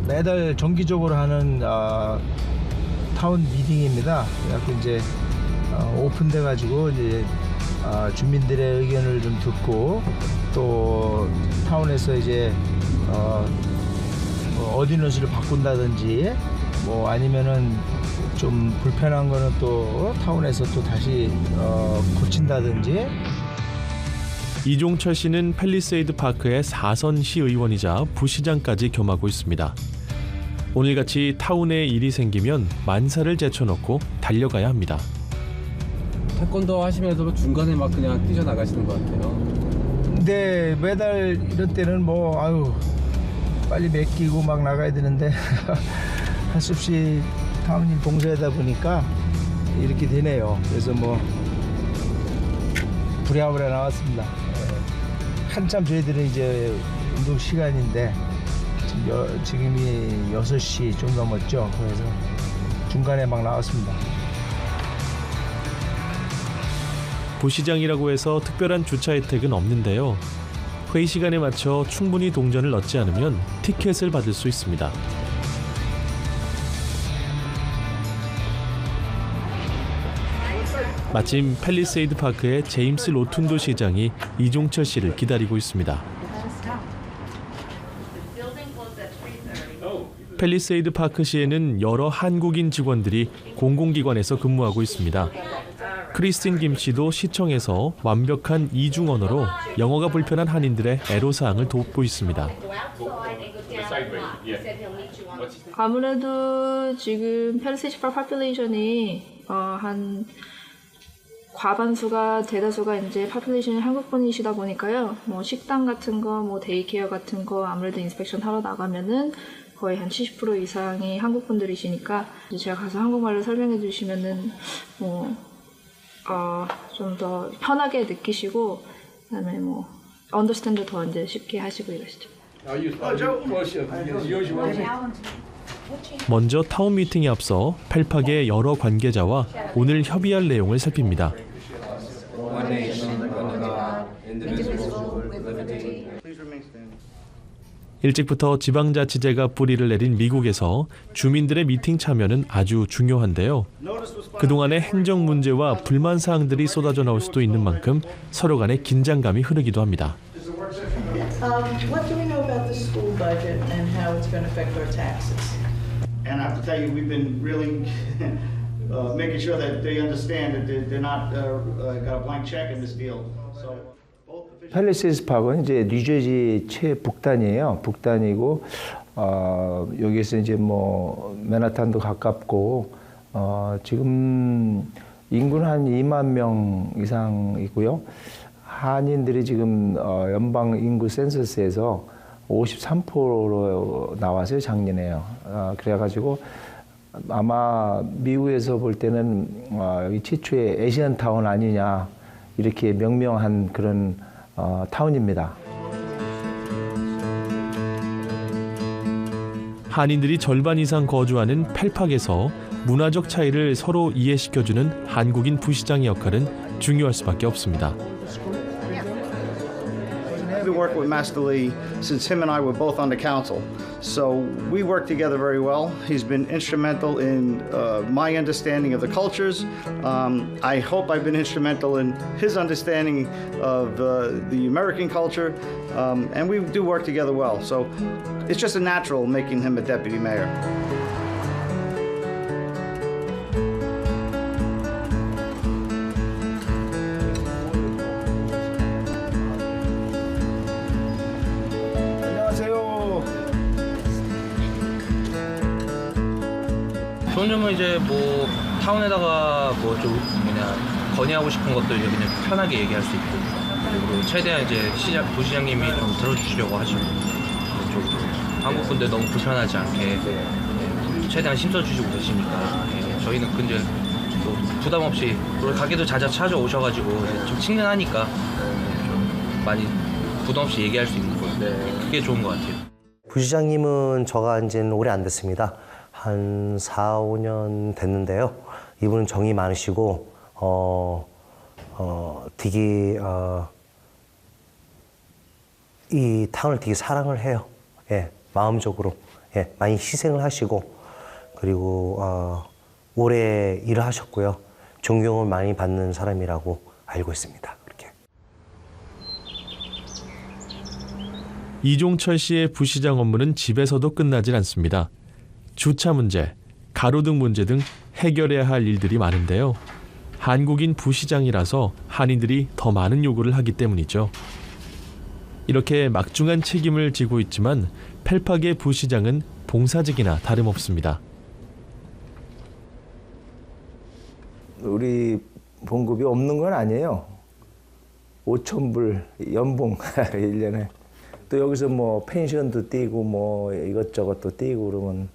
매달 정기적으로 하는 타운 미팅입니다. 그래서 이제 오픈돼 가지고 이제 주민들의 의견을 좀 듣고 또 타운에서 이제 어디너스를 바꾼다든지 뭐 아니면은 좀 불편한 거는 또 타운에서 또 다시 고친다든지. 이종철 씨는 팰리세이드 파크의 4선 시의원이자 부시장까지 겸하고 있습니다. 오늘같이 타운에 일이 생기면 만사를 제쳐놓고 달려가야 합니다. 태권도 하시면서 중간에 막 그냥 뛰쳐나가시는 것 같아요. 네, 매달 이럴 때는 뭐 아유 빨리 맡기고 막 나가야 되는데 할 수 없이 타운일 봉사하다 보니까 이렇게 되네요. 그래서 뭐 부랴부랴 나왔습니다. 한참 저희들은 이제 운동 시간인데 지금이 6시 좀 넘었죠. 그래서 중간에 막 나왔습니다. 부시장이라고 해서 특별한 주차 혜택은 없는데요. 회의 시간에 맞춰 충분히 동전을 넣지 않으면 티켓을 받을 수 있습니다. 마침 팰리세이드 파크의 제임스 로툰도 시장이 이종철 씨를 기다리고 있습니다. 팰리세이드 파크시에는 여러 한국인 직원들이 공공기관에서 근무하고 있습니다. 크리스틴 김 씨도 시청에서 완벽한 이중 언어로 영어가 불편한 한인들의 애로사항을 돕고 있습니다. 아무래도 지금 팰리세이드 파크 파퓰레이션이 한 과반수가 대다수가 이제 파퓰레이션이 한국분이시다 보니까요. 뭐 식당 같은 거, 뭐 데이케어 같은 거 아무래도 인스펙션 하러 나가면은 거의 한 70% 이상이 한국분들이시니까 제가 가서 한국말로 설명해 주시면은 뭐 좀 더 편하게 느끼시고 그다음에 뭐 언더스탠드 더 이제 쉽게 하시고 이러시죠. 먼저 타운 미팅에 앞서 펠팍의 여러 관계자와 오늘 협의할 내용을 살핍니다. 일찍부터 지방자치제가 뿌리를 내린 미국에서 주민들의 미팅 참여는 아주 중요한데요. 그동안의 행정 문제와 불만 사항들이 쏟아져 나올 수도 있는 만큼 서로 간의 긴장감이 흐르기도 합니다. What do we know about the school budget and how it's going to affect our taxes? And I have to tell you, we've been really making sure that they understand that they're not got a blank check in this deal. So. 팰리세이드 파크는 이제 뉴저지 최북단이에요. 북단이고 여기서 이제 뭐 맨하탄도 가깝고 지금 인구는 한 2만 명 이상이고요. 한인들이 지금 연방 인구 센서스에서 53%로 나왔어요, 작년에요. 그래가지고 아마 미국에서 볼 때는 여기 최초의 애시안 타운 아니냐 이렇게 명명한 그런 타운입니다. 한인들이 절반 이상 거주하는 펠팍에서 문화적 차이를 서로 이해시켜주는 한국인 부시장의 역할은 중요할 수밖에 없습니다. I've been working with Master Lee since him and I were both on the council. So we work together very well. He's been instrumental in my understanding of the cultures. I hope I've been instrumental in his understanding of the American culture. And we do work together well. So it's just a natural making him a deputy mayor. 좋은 점은 이제 뭐 타운에다가 뭐 좀 건의하고 싶은 것도 이제 그냥 편하게 얘기할 수 있고, 그리고 최대한 이제 부시장님이 좀 들어주시려고 하시고, 좀 한국 분들 너무 불편하지 않게 최대한 힘써주시고 계시니까 저희는 근데 뭐 부담 없이 가게도 자주 찾아오셔가지고 좀 친근하니까 좀 많이 부담 없이 얘기할 수 있는 거예요. 그게 좋은 것 같아요. 부시장님은 저가 이제는 오래 안 됐습니다. 한 4, 5년 됐는데요. 이분은 정이 많으시고 되게 이 타운을 되게 사랑을 해요. 예, 마음적으로. 예, 많이 희생을 하시고, 그리고 오래 일을 하셨고요. 존경을 많이 받는 사람이라고 알고 있습니다. 그렇게. 이종철 씨의 부시장 업무는 집에서도 끝나질 않습니다. 주차 문제, 가로등 문제 등 해결해야 할 일들이 많은데요. 한국인 부시장이라서 한인들이 더 많은 요구를 하기 때문이죠. 이렇게 막중한 책임을 지고 있지만 펠팍의 부시장은 봉사직이나 다름없습니다. 우리 봉급이 없는 건 아니에요. 5,000불 연봉 1년에. 또 여기서 뭐 펜션도 띄고 뭐 이것저것도 띄고 그러면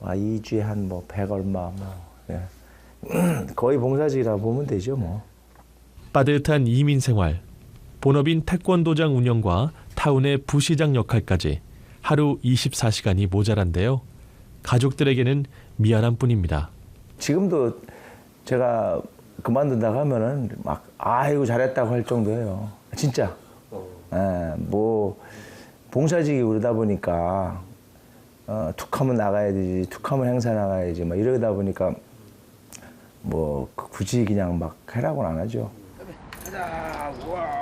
2주에 한 뭐 100 얼마 예. 거의 봉사직이라 보면 되죠 뭐. 빠듯한 이민 생활, 본업인 태권도장 운영과 타운의 부시장 역할까지 하루 24시간이 모자란데요. 가족들에게는 미안한 뿐입니다. 지금도 제가 그만둔다고 하면은 막 아이고 잘했다고 할 정도예요. 진짜. 예, 뭐 봉사직이 그러다 보니까 툭하면 나가야 되지, 툭하면 행사 나가야지, 막 이러다 보니까 뭐 굳이 그냥 막 해라고는 안 하죠.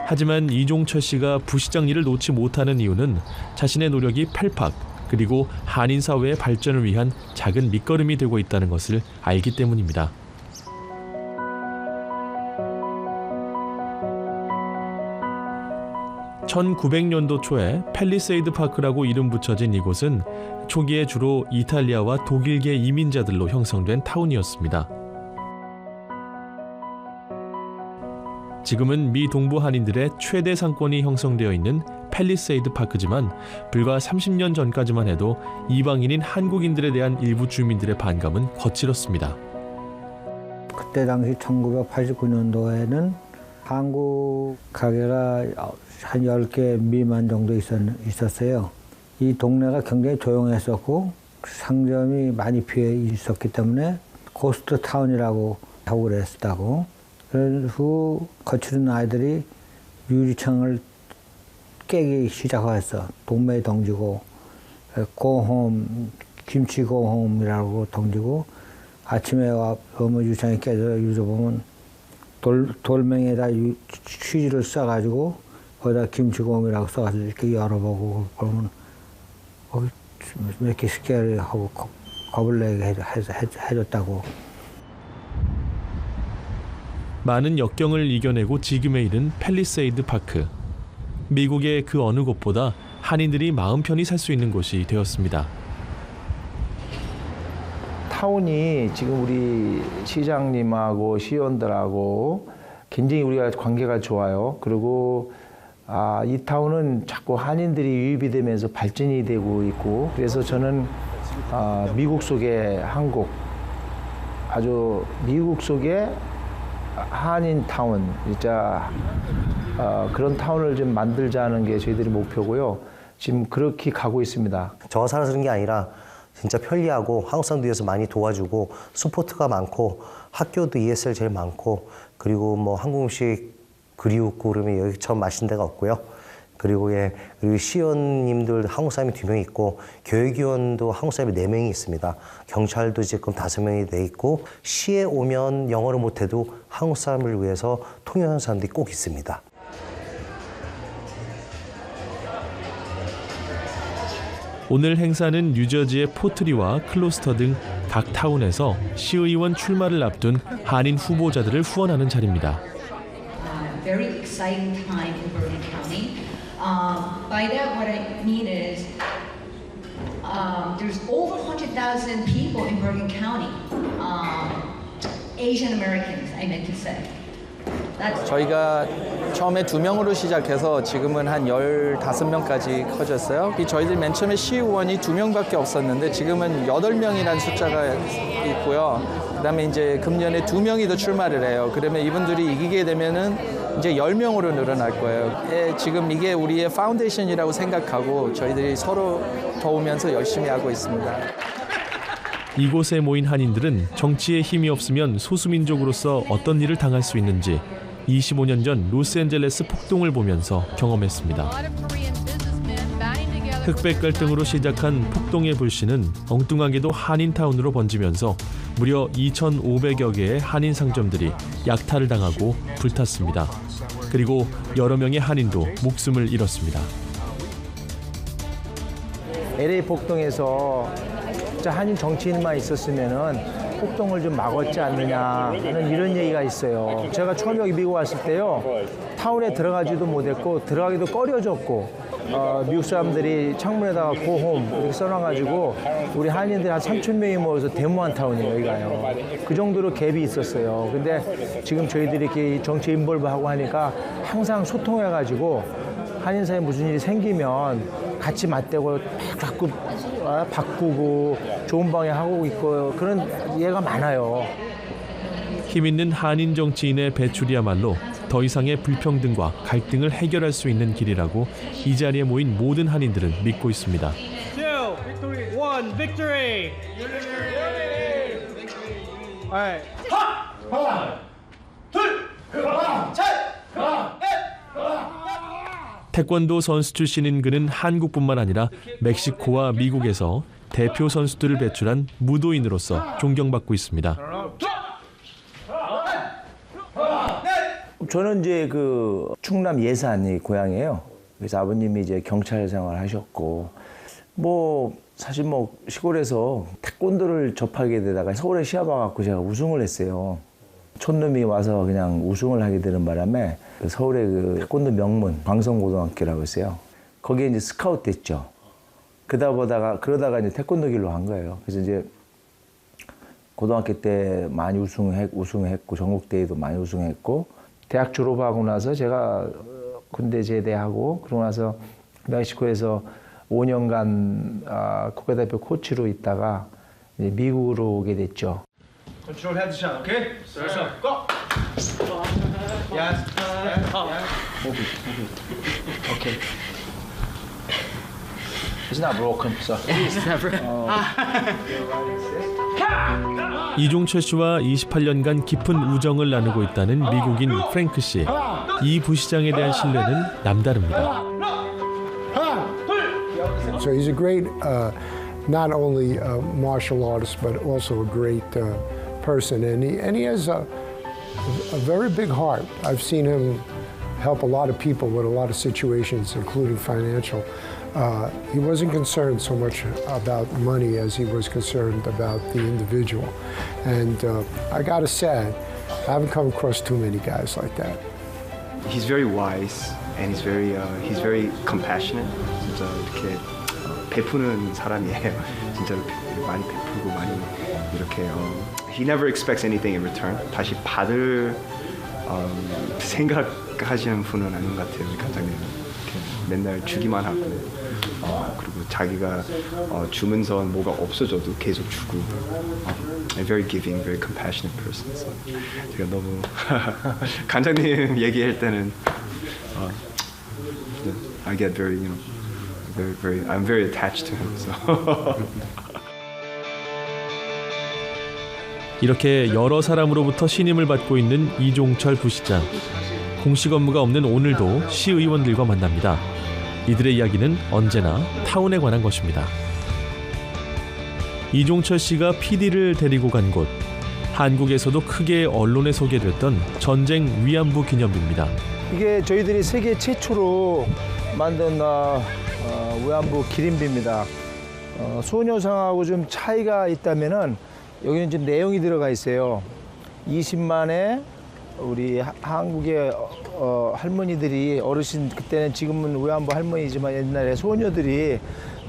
하지만 이종철 씨가 부시장 일을 놓지 못하는 이유는 자신의 노력이 펠팍 그리고 한인 사회의 발전을 위한 작은 밑거름이 되고 있다는 것을 알기 때문입니다. (1900년도) 초에 팰리세이드 파크라고 이름 붙여진 이곳은 초기에 주로 이탈리아와 독일계 이민자들로 형성된 타운이었습니다. 지금은 미 동부 한인들의 최대 상권이 형성되어 있는 팰리세이드 파크지만 불과 30년 전까지만 해도 이방인인 한국인들에 대한 일부 주민들의 반감은 거칠었습니다. 그때 당시 1989년도에는 한국 가게가 한 10개 미만 정도 있었어요. 이 동네가 굉장히 조용했었고 상점이 많이 비어 있었기 때문에 고스트 타운이라고 하고 그랬다고. 그 거칠은 아이들이 유리창을 깨기 시작했어. 동네 던지고 고홈, 김치 고홈이라고 던지고 아침에 와 어머 유리창이 깨져 보면 돌멩이에다 휴지를 싸가지고 거기다 김치 고홈이라고 써가지고 이렇게 열어보고 그러면 왜 이렇게 스케일하고 겁을 내게 해줬다고. 많은 역경을 이겨내고 지금에 이른 팰리세이드 파크. 미국의 그 어느 곳보다 한인들이 마음 편히 살 수 있는 곳이 되었습니다. 타운이 지금 우리 시장님하고 시의원들하고 굉장히 우리가 관계가 좋아요. 그리고 이 타운은 자꾸 한인들이 유입이 되면서 발전이 되고 있고, 그래서 저는 미국 속의 한국, 아주 미국 속의 한인 타운, 진짜 그런 타운을 좀 만들자는 게 저희들이 목표고요. 지금 그렇게 가고 있습니다. 저가 살아서 그런 게 아니라 진짜 편리하고 한국 사람들에서 많이 도와주고 서포트가 많고 학교도 ESL 제일 많고 그리고 뭐 한국 음식 그리웠고 그러면 여기 처음 맛있는 데가 없고요. 그리고 그리고 시의원님들 한국 사람이 2명 있고 교육위원도 한국 사람이 4명이 있습니다. 경찰도 지금 5명이 돼 있고 시에 오면 영어를 못해도 한국 사람을 위해서 통역하는 사람들이 꼭 있습니다. 오늘 행사는 뉴저지의 포트리와 클로스터 등 각 타운에서 시의원 출마를 앞둔 한인 후보자들을 후원하는 자리입니다. Very exciting time in Bergen County. By that, what I mean is there's over 100,000 people in Bergen County, Asian Americans, I meant to say. 저희가 처음에 2명으로 시작해서 지금은 한 15명까지 커졌어요. 저희들 맨 처음에 시의원이 2명밖에 없었는데 지금은 8명이라는 숫자가 있고요. 그다음에 이제 금년에 2명이 더 출마를 해요. 그러면 이분들이 이기게 되면은 이제 10명으로 늘어날 거예요. 지금 이게 우리의 파운데이션이라고 생각하고 저희들이 서로 도우면서 열심히 하고 있습니다. 이곳에 모인 한인들은 정치에 힘이 없으면 소수민족으로서 어떤 일을 당할 수 있는지 25년 전 로스앤젤레스 폭동을 보면서 경험했습니다. 흑백 갈등으로 시작한 폭동의 불씨는 엉뚱하게도 한인타운으로 번지면서 무려 2,500여 개의 한인 상점들이 약탈을 당하고 불탔습니다. 그리고 여러 명의 한인도 목숨을 잃었습니다. LA 폭동에서 진짜 한인 정치인만 있었으면은 폭동을 좀 막았지 않느냐 하는 이런 얘기가 있어요. 제가 처음에 여기 미국 왔을 때요, 타운에 들어가지도 못했고 들어가기도 꺼려졌고 미국 사람들이 창문에다가 고홈 이렇게 써놔가지고 우리 한인들이 한 3,000명이 모여서 데모한 타운이에요, 여기가요. 그 정도로 갭이 있었어요. 근데 지금 저희들이 이렇게 정치 인볼브하고 하니까 항상 소통해가지고 한인 사이에 무슨 일이 생기면 같이 맞대고 자꾸 바꾸고 좋은 방향하고 있고 그런 예가 많아요. 힘있는 한인 정치인의 배출이야말로 더 이상의 불평등과 갈등을 해결할 수 있는 길이라고 이 자리에 모인 모든 한인들은 믿고 있습니다. 2, victory, 1, victory. Alright. 하나, 둘, 셋, 넷. 태권도 선수 출신인 그는 한국뿐만 아니라 멕시코와 미국에서 대표 선수들을 배출한 무도인으로서 존경받고 있습니다. 저는 이제 그 충남 예산이 고향이에요. 그래서 아버님이 이제 경찰 생활하셨고 뭐 사실 뭐 시골에서 태권도를 접하게 되다가 서울에 시합 와갖고 제가 우승을 했어요. 촌놈이 와서 그냥 우승을 하게 되는 바람에 서울의 그 태권도 명문 광성고등학교라고 있어요. 거기에 이제 스카우트 됐죠. 그러다가 이제 태권도 길로 간 거예요. 그래서 이제 고등학교 때 많이 우승했고 전국대회도 많이 우승했고 대학 졸업하고 나서 제가 군대 제대하고 그러고 나서 멕시코에서 5년간 국가대표 코치로 있다가 이제 미국으로 오게 됐죠. Control head shot, okay? So, go. Yes, yes. Move it. Okay. It's not broken, so. It's not broken. 이종철 씨와 28년간 깊은 우정을 나누고 있다는 미국인 프랭크 씨. 이 부시장에 대한 신뢰는 남다릅니다. So he's a great, not only a martial artist, but also a great person, and he has a very big heart. I've seen him help a lot of people with a lot of situations, including financial. He wasn't concerned so much about money as he was concerned about the individual. And I gotta say, I haven't come across too many guys like that. He's very wise and he's very compassionate. 진짜 이렇게 베푸는 사람이에요. 진짜 많이 베풀고 많이 이렇게 He never expects anything in return. 다시 받을 생각하시는 분은 아닌 것 같아요, 관장님. 맨날 주기만 하고 그리고 자기가 주면서 뭐가 없어져도 계속 주고 a very giving, very compassionate person. So 제가 너무 관장님 얘기할 때는 I get very I'm very attached to him. So. 이렇게 여러 사람으로부터 신임을 받고 있는 이종철 부시장. 공식 업무가 없는 오늘도 시의원들과 만납니다. 이들의 이야기는 언제나 타운에 관한 것입니다. 이종철 씨가 PD를 데리고 간 곳, 한국에서도 크게 언론에 소개됐던 전쟁 위안부 기념비입니다. 이게 저희들이 세계 최초로 만든 위안부 기림비입니다. 소녀상하고 좀 차이가 있다면은 여기는 좀 내용이 들어가 있어요. 20만의 우리 한국의 할머니들이 어르신 그때는 지금은 위안부 할머니지만 옛날에 소녀들이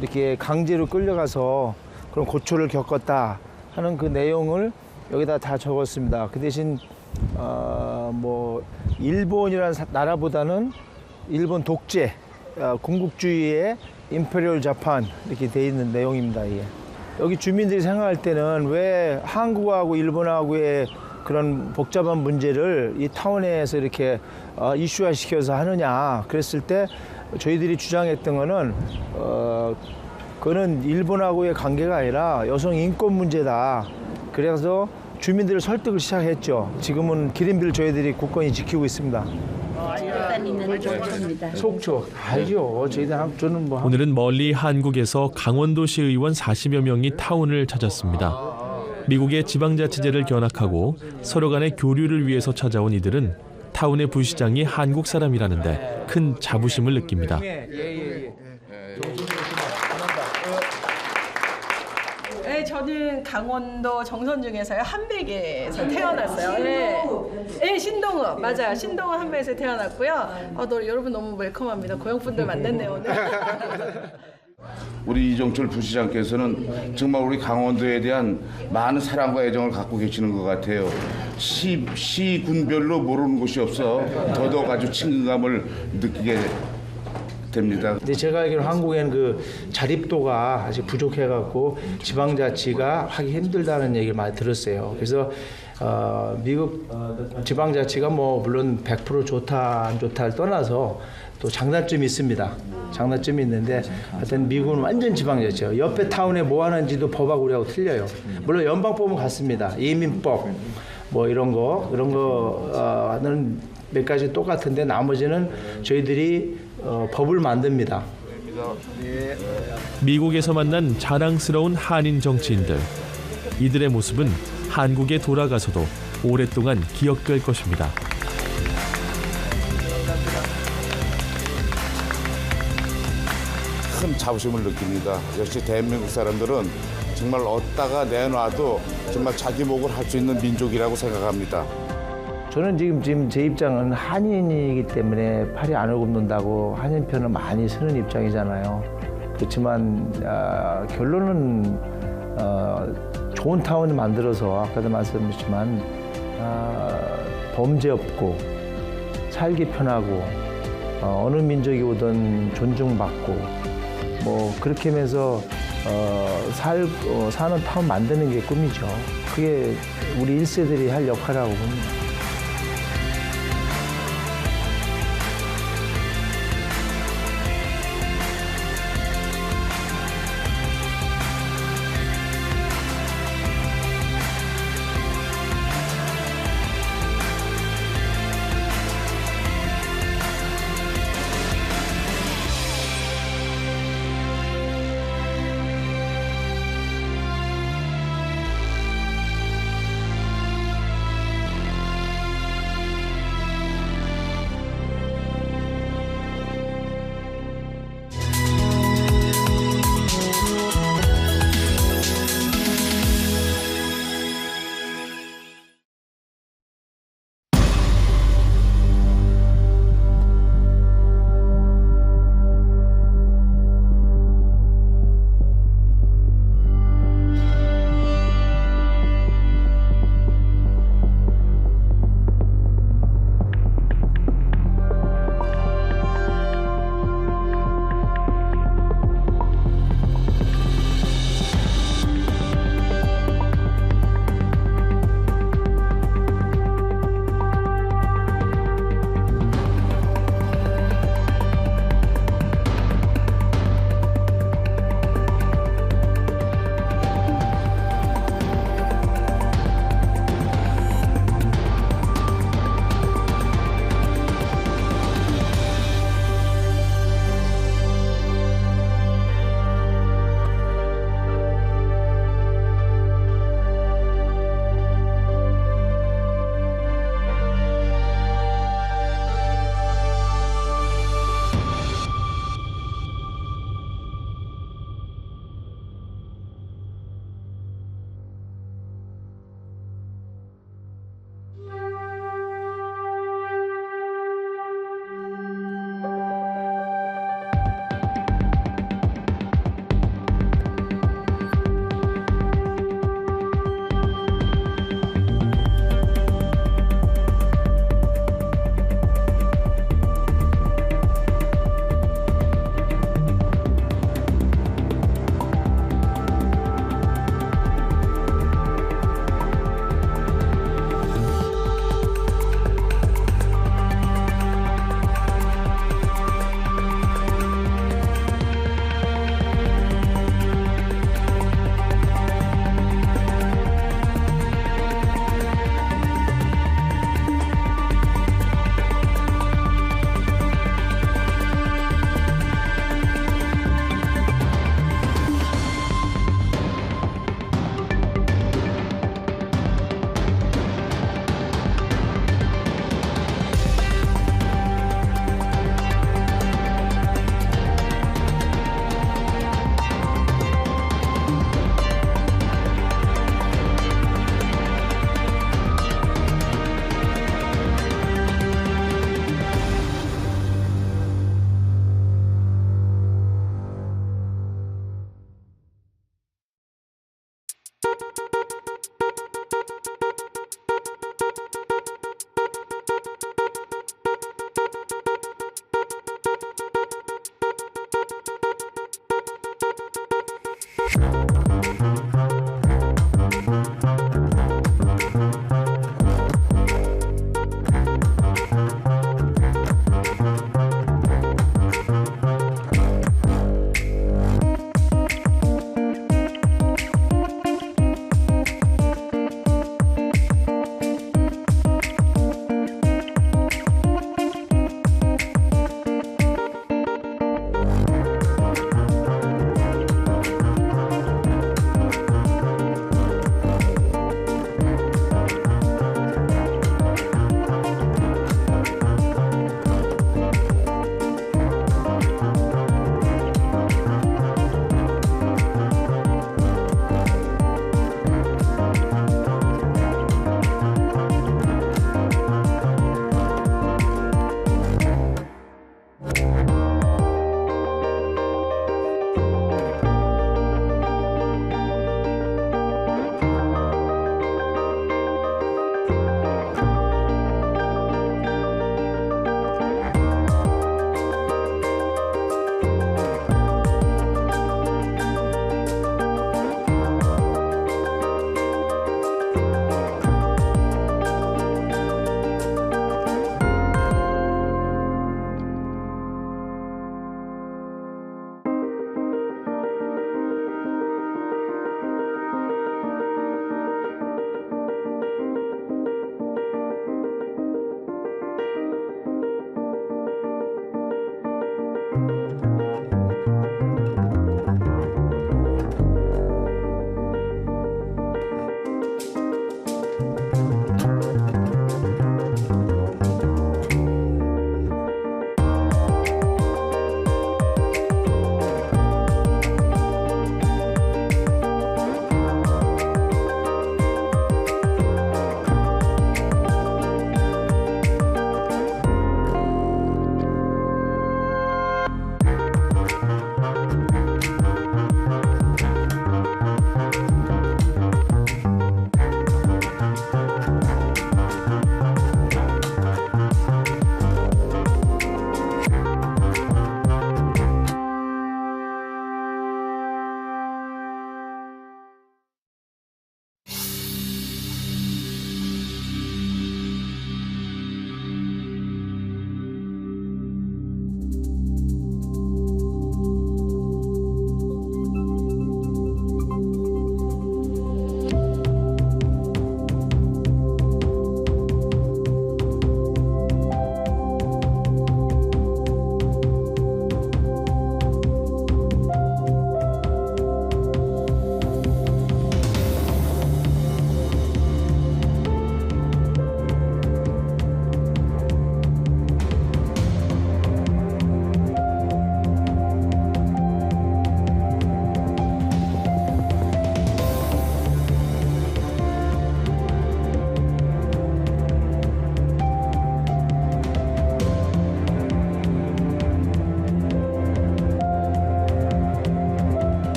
이렇게 강제로 끌려가서 그런 고초를 겪었다 하는 그 내용을 여기다 다 적었습니다. 그 대신 뭐 일본이라는 나라보다는 일본 독재, 군국주의의 임페리얼 자판 이렇게 돼 있는 내용입니다. 이게. 여기 주민들이 생각할 때는 왜 한국하고 일본하고의 그런 복잡한 문제를 이 타운에서 이렇게 이슈화시켜서 하느냐 그랬을 때 저희들이 주장했던 거는 그거는 일본하고의 관계가 아니라 여성 인권 문제다. 그래서 주민들을 설득을 시작했죠. 지금은 기림비를 저희들이 굳건히 지키고 있습니다. 속초 알죠. 저는 뭐 오늘은 멀리 한국에서 강원도시 의원 40여 명이 타운을 찾았습니다. 미국의 지방자치제를 견학하고 서로 간의 교류를 위해서 찾아온 이들은 타운의 부시장이 한국 사람이라는데 큰 자부심을 느낍니다. 네, 저는 강원도 정선 중에서요 한백에서 태어났어요. 네, 신동읍 맞아요. 신동읍 한백에서 태어났고요. 여러분 너무 웰컴합니다. 고향분들 만났네요 오늘. 우리 이종철 부시장께서는 정말 우리 강원도에 대한 많은 사랑과 애정을 갖고 계시는 것 같아요. 시군별로 모르는 곳이 없어 더더욱 아주 친근감을 느끼게 됩니다. 근데 제가 알기로는 한국에는 그 자립도가 아직 부족해갖고 지방자치가 하기 힘들다는 얘기를 많이 들었어요. 그래서 미국 지방자치가 뭐 물론 100% 좋다 안 좋다를 떠나서 또 장단점이 있습니다. 장단점이 있는데 하여튼 미국은 완전 지방자치예요. 옆에 타운에 뭐 하는지도 법하고 우리하고 틀려요. 물론 연방법은 같습니다. 이민법 뭐 이런 거는 몇 가지 똑같은데 나머지는 저희들이 법을 만듭니다. 미국에서 만난 자랑스러운 한인 정치인들. 이들의 모습은 한국에 돌아가서도 오랫동안 기억될 것입니다. 큰 자부심을 느낍니다. 역시 대한민국 사람들은 정말 얻다가 내놔도 정말 자기 목을 할 수 있는 민족이라고 생각합니다. 저는 지금 제 입장은 한인이기 때문에 팔이 안을 굽는다고 한인 편을 많이 쓰는 입장이잖아요. 그렇지만 결론은 좋은 타운을 만들어서 아까도 말씀드렸지만 범죄 없고 살기 편하고 어느 민족이 오든 존중받고 뭐 그렇게 하면서 사는 타운 만드는 게 꿈이죠. 그게 우리 1세들이 할 역할이라고 봅니다.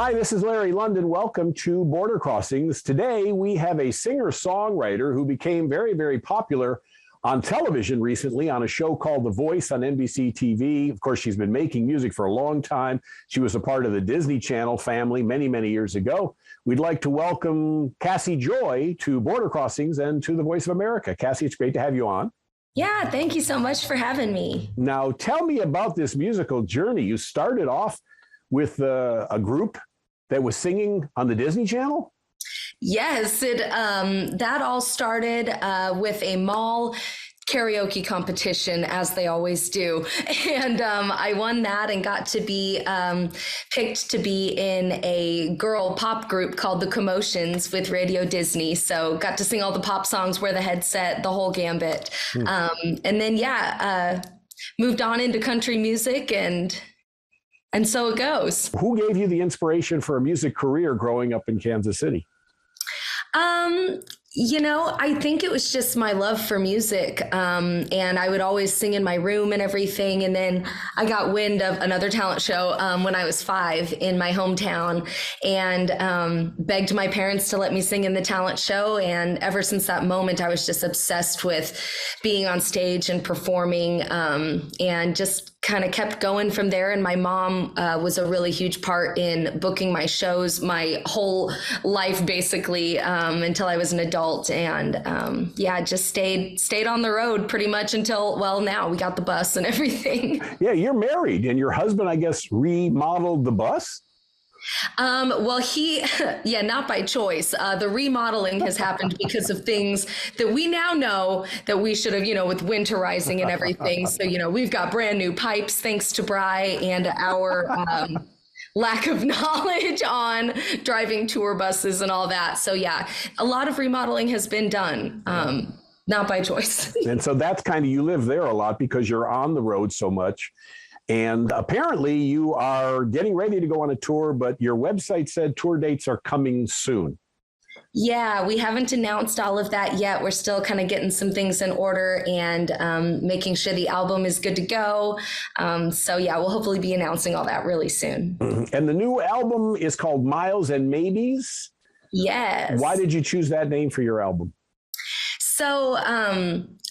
Hi, this is Larry London. Welcome to Border Crossings. Today we have a singer-songwriter who became very, very popular on television recently on a show called The Voice on NBC TV. Of course, she's been making music for a long time. She was a part of the Disney Channel family many, many years ago. We'd like to welcome Cassie Joy to Border Crossings and to the Voice of America. Cassie, it's great to have you on. Yeah, thank you so much for having me. Now, tell me about this musical journey. You started off with a group that was singing on the Disney Channel? Yes, that all started with a mall karaoke competition, as they always do. And I won that and got to be picked to be in a girl pop group called The Commotions with Radio Disney. So got to sing all the pop songs, wear the headset, the whole gambit. And then, moved on into country music and so it goes. Who gave you the inspiration for a music career growing up in Kansas City? I think it was just my love for music. And I would always sing in my room and everything. And then I got wind of another talent show when I was 5 in my hometown and begged my parents to let me sing in the talent show. And ever since that moment, I was just obsessed with being on stage and performing and just kind of kept going from there. And my mom was a really huge part in booking my shows my whole life, basically, until I was an adult. And just stayed on the road pretty much until, well, now we got the bus and everything. Yeah, you're married and your husband, I guess, remodeled the bus? Well, not by choice. The remodeling has happened because of things that we now know that we should have, with winterizing and everything. So, we've got brand new pipes thanks to Bri and our lack of knowledge on driving tour buses and all that. So yeah, a lot of remodeling has been done, not by choice. And so that's kind of, you live there a lot because you're on the road so much. And apparently you are getting ready to go on a tour, but your website said tour dates are coming soon. Yeah, we haven't announced all of that yet. We're still kind of getting some things in order and making sure the album is good to go. We'll hopefully be announcing all that really soon. Mm-hmm. And the new album is called Miles and Maybes? Yes. Why did you choose that name for your album? So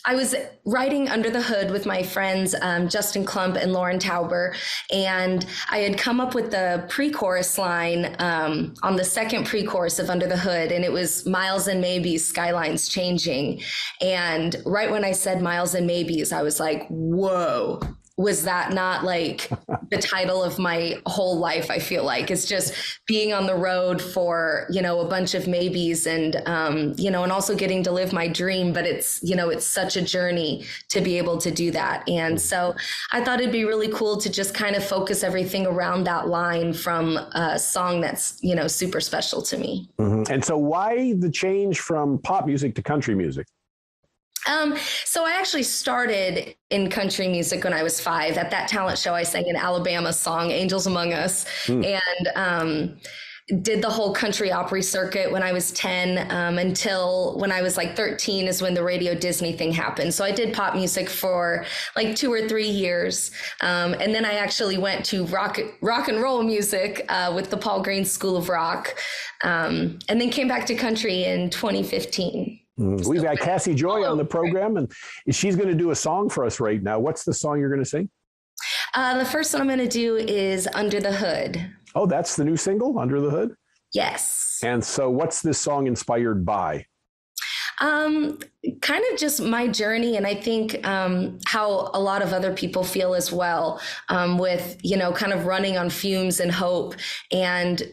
I was writing Under the Hood with my friends, Justin Klump and Lauren Tauber, and I had come up with the pre-chorus line on the second pre-chorus of Under the Hood, and it was Miles and Maybes, Skylines Changing. And right when I said Miles and Maybes, I was like, whoa. Was that not like the title of my whole life? I feel like it's just being on the road for, a bunch of maybes and, and also getting to live my dream. But it's, it's such a journey to be able to do that. And so I thought it'd be really cool to just kind of focus everything around that line from a song that's, super special to me. Mm-hmm. And so why the change from pop music to country music? So I actually started in country music when I was 5. At that talent show, I sang an Alabama song, Angels Among Us, and did the whole country Opry circuit when I was 10 until when I was like 13 is when the Radio Disney thing happened. So I did pop music for like 2 or 3 years. And then I actually went to rock and roll music with the Paul Green School of Rock, and then came back to country in 2015. We've got Cassie Joy on the program, and she's going to do a song for us right now. What's the song you're going to sing? The first one I'm going to do is Under the Hood. Oh, that's the new single, Under the Hood? Yes. And so what's this song inspired by? Kind of just my journey, and I think how a lot of other people feel as well, with, kind of running on fumes and hope, and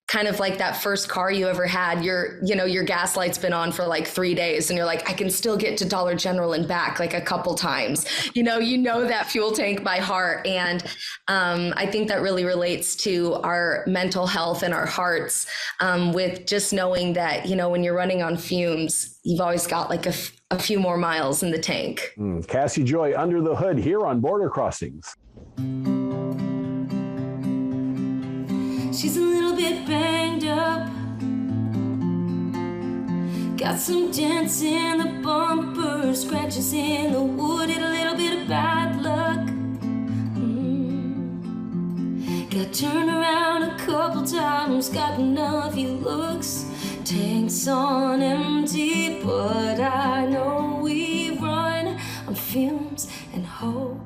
kind of like that first car you ever had, your gas light's been on for like 3 days and you're like, I can still get to Dollar General and back like a couple times, that fuel tank by heart. And I think that really relates to our mental health and our hearts, with just knowing that, when you're running on fumes, you've always got like a few more miles in the tank. Cassie Joy, Under the Hood, here on Border Crossings. She's a little bit banged up, got some dents in the bumper, scratches in the wood, and a little bit of bad luck. Got turned around a couple sometimes got enough you looks. Tanks on empty, but I know we run on fumes and hope.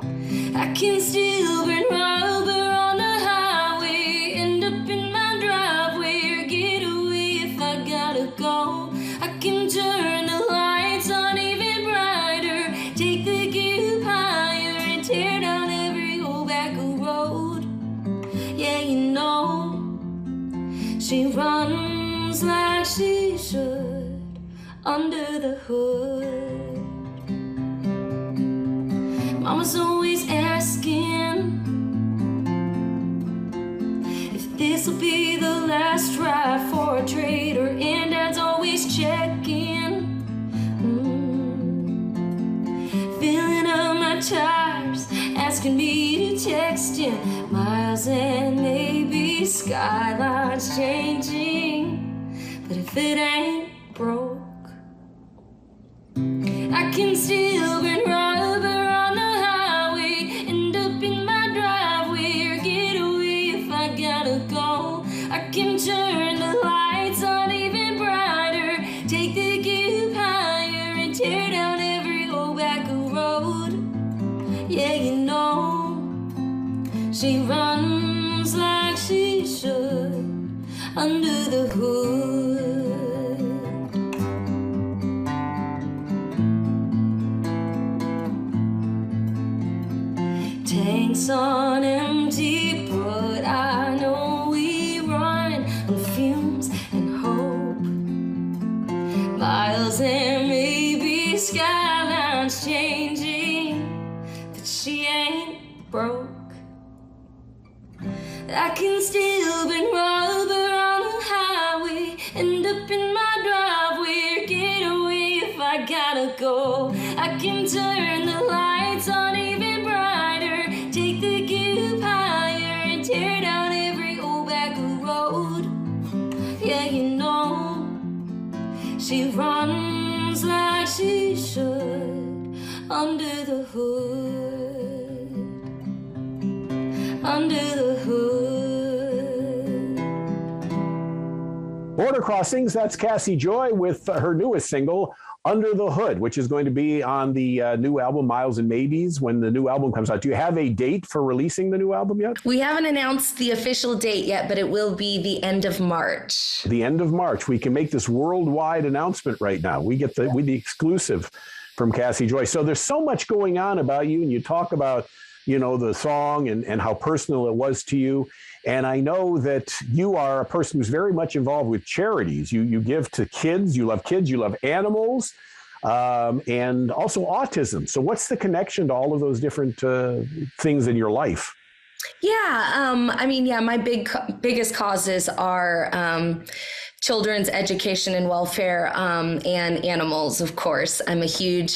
I can still burn rubber on the highway, end up in my driveway or get away if I gotta go. I can turn the lights on even brighter, take the gear higher and tear down every old back road. Yeah, you know, she runs like she should under the hood. Mama's always asking if this'll be the last try for a trader, and Dad's always checking, filling up my tires, asking me to text him miles and maybe skylines changing. But if it ain't broke, I can still burn rubber on the highway, end up in my driveway or get away if I gotta go. I can turn the lights on even brighter, take the gear higher and tear down every old back road. Yeah, you know, she runs like she should under the hood. Tanks on empty, but I know we run on fumes and hope. Miles and maybe skylines changing, but she ain't broke. I can still burn rubber on the highway, end up in my driveway or get away if I gotta go. I can turn the lights on even brighter, take the gear higher and tear down every old back road. Yeah, you know, she runs like she should under the hood, under the hood. Border Crossings, that's Cassie Joy with her newest single, Under the Hood, which is going to be on the new album, Miles and Maybes, when the new album comes out. Do you have a date for releasing the new album yet? We haven't announced the official date yet, but it will be the end of March. The end of March. We can make this worldwide announcement right now. We get the exclusive from Cassie Joy. So there's so much going on about you, and you talk about, you know, the song and how personal it was to you. And I know that you are a person who's very much involved with charities. You give to kids, you love animals, and also autism. So what's the connection to all of those different things in your life? Yeah, my biggest causes are children's education and welfare, and animals, of course. I'm a huge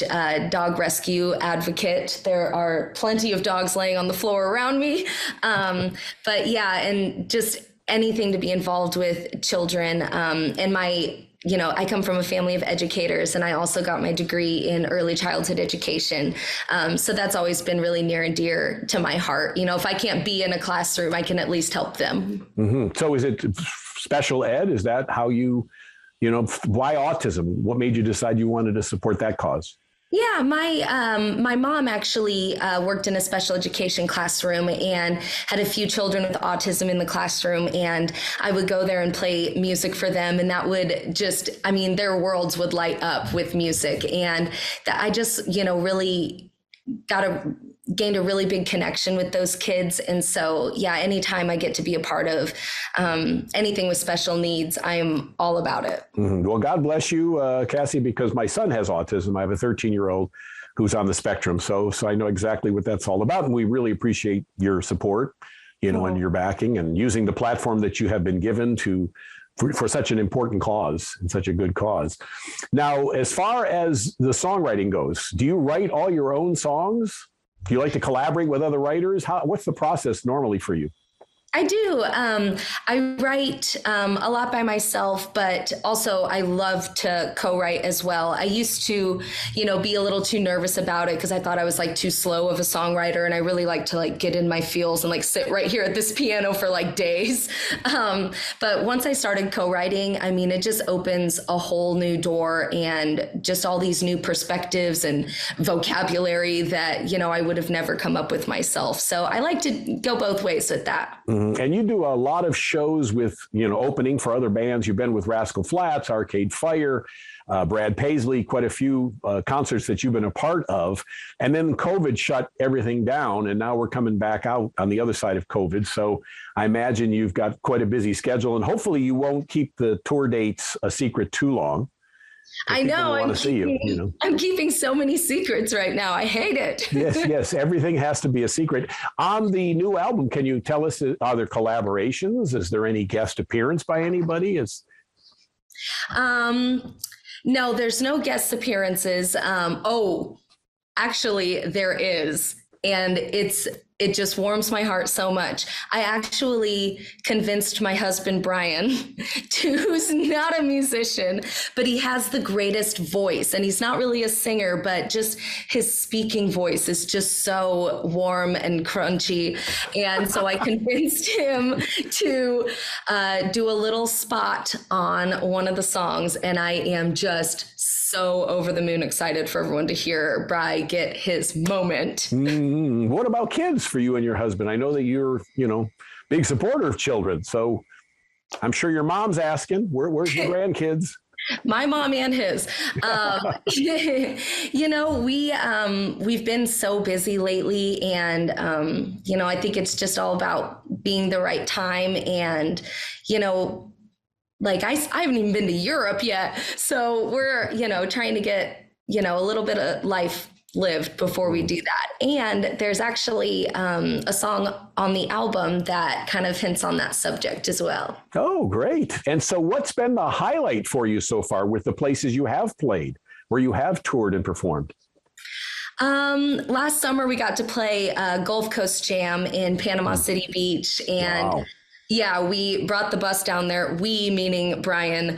dog rescue advocate. There are plenty of dogs laying on the floor around me. But yeah, and just anything to be involved with children. And I come from a family of educators, and I also got my degree in early childhood education. So that's always been really near and dear to my heart. You know, if I can't be in a classroom, I can at least help them. Mm-hmm. So is it special ed? Is that how why autism? What made you decide you wanted to support that cause? Yeah, my mom actually worked in a special education classroom and had a few children with autism in the classroom, and I would go there and play music for them, and that would just, their worlds would light up with music, and I just, really gained a really big connection with those kids. And so, yeah, anytime I get to be a part of anything with special needs, I'm all about it. Mm-hmm. Well, God bless you, Cassie, because my son has autism. I have a 13-year-old who's on the spectrum. So I know exactly what that's all about. And we really appreciate your support, and your backing and using the platform that you have been given for such an important cause and such a good cause. Now, as far as the songwriting goes, do you write all your own songs? Do you like to collaborate with other writers? What's the process normally for you? I do. I write a lot by myself, but also I love to co-write as well. I used to, be a little too nervous about it because I thought I was like too slow of a songwriter, and I really like to like get in my feels and like sit right here at this piano for like days. But once I started co-writing, I mean, it just opens a whole new door and just all these new perspectives and vocabulary that, I would have never come up with myself. So I like to go both ways with that. And you do a lot of shows with, opening for other bands. You've been with Rascal Flatts, Arcade Fire, Brad Paisley, quite a few concerts that you've been a part of. And then COVID shut everything down, and now we're coming back out on the other side of COVID. So I imagine you've got quite a busy schedule, and hopefully you won't keep the tour dates a secret too long. I know. I'm keeping so many secrets right now. I hate it. Yes. Everything has to be a secret. On the new album, can you tell us, are there collaborations? Is there any guest appearance by anybody? No, there's no guest appearances. Actually, there is. And it just warms my heart so much. I actually convinced my husband, Brian, who's not a musician, but he has the greatest voice. And he's not really a singer, but just his speaking voice is just so warm and crunchy. And so I convinced him to do a little spot on one of the songs. And I am just so over the moon excited for everyone to hear Bri get his moment. What about kids for you and your husband? I know that you're, big supporter of children. So I'm sure your mom's asking, where's your grandkids? My mom and his. We've been so busy lately, and I think it's just all about being the right time, and I haven't even been to Europe yet. So we're, trying to get, a little bit of life lived before we do that. And there's actually a song on the album that kind of hints on that subject as well. Oh, great. And so what's been the highlight for you so far with the places you have played, where you have toured and performed? Last summer we got to play Gulf Coast Jam in Panama City Beach, and wow. Yeah, we brought the bus down there. We, meaning Brian,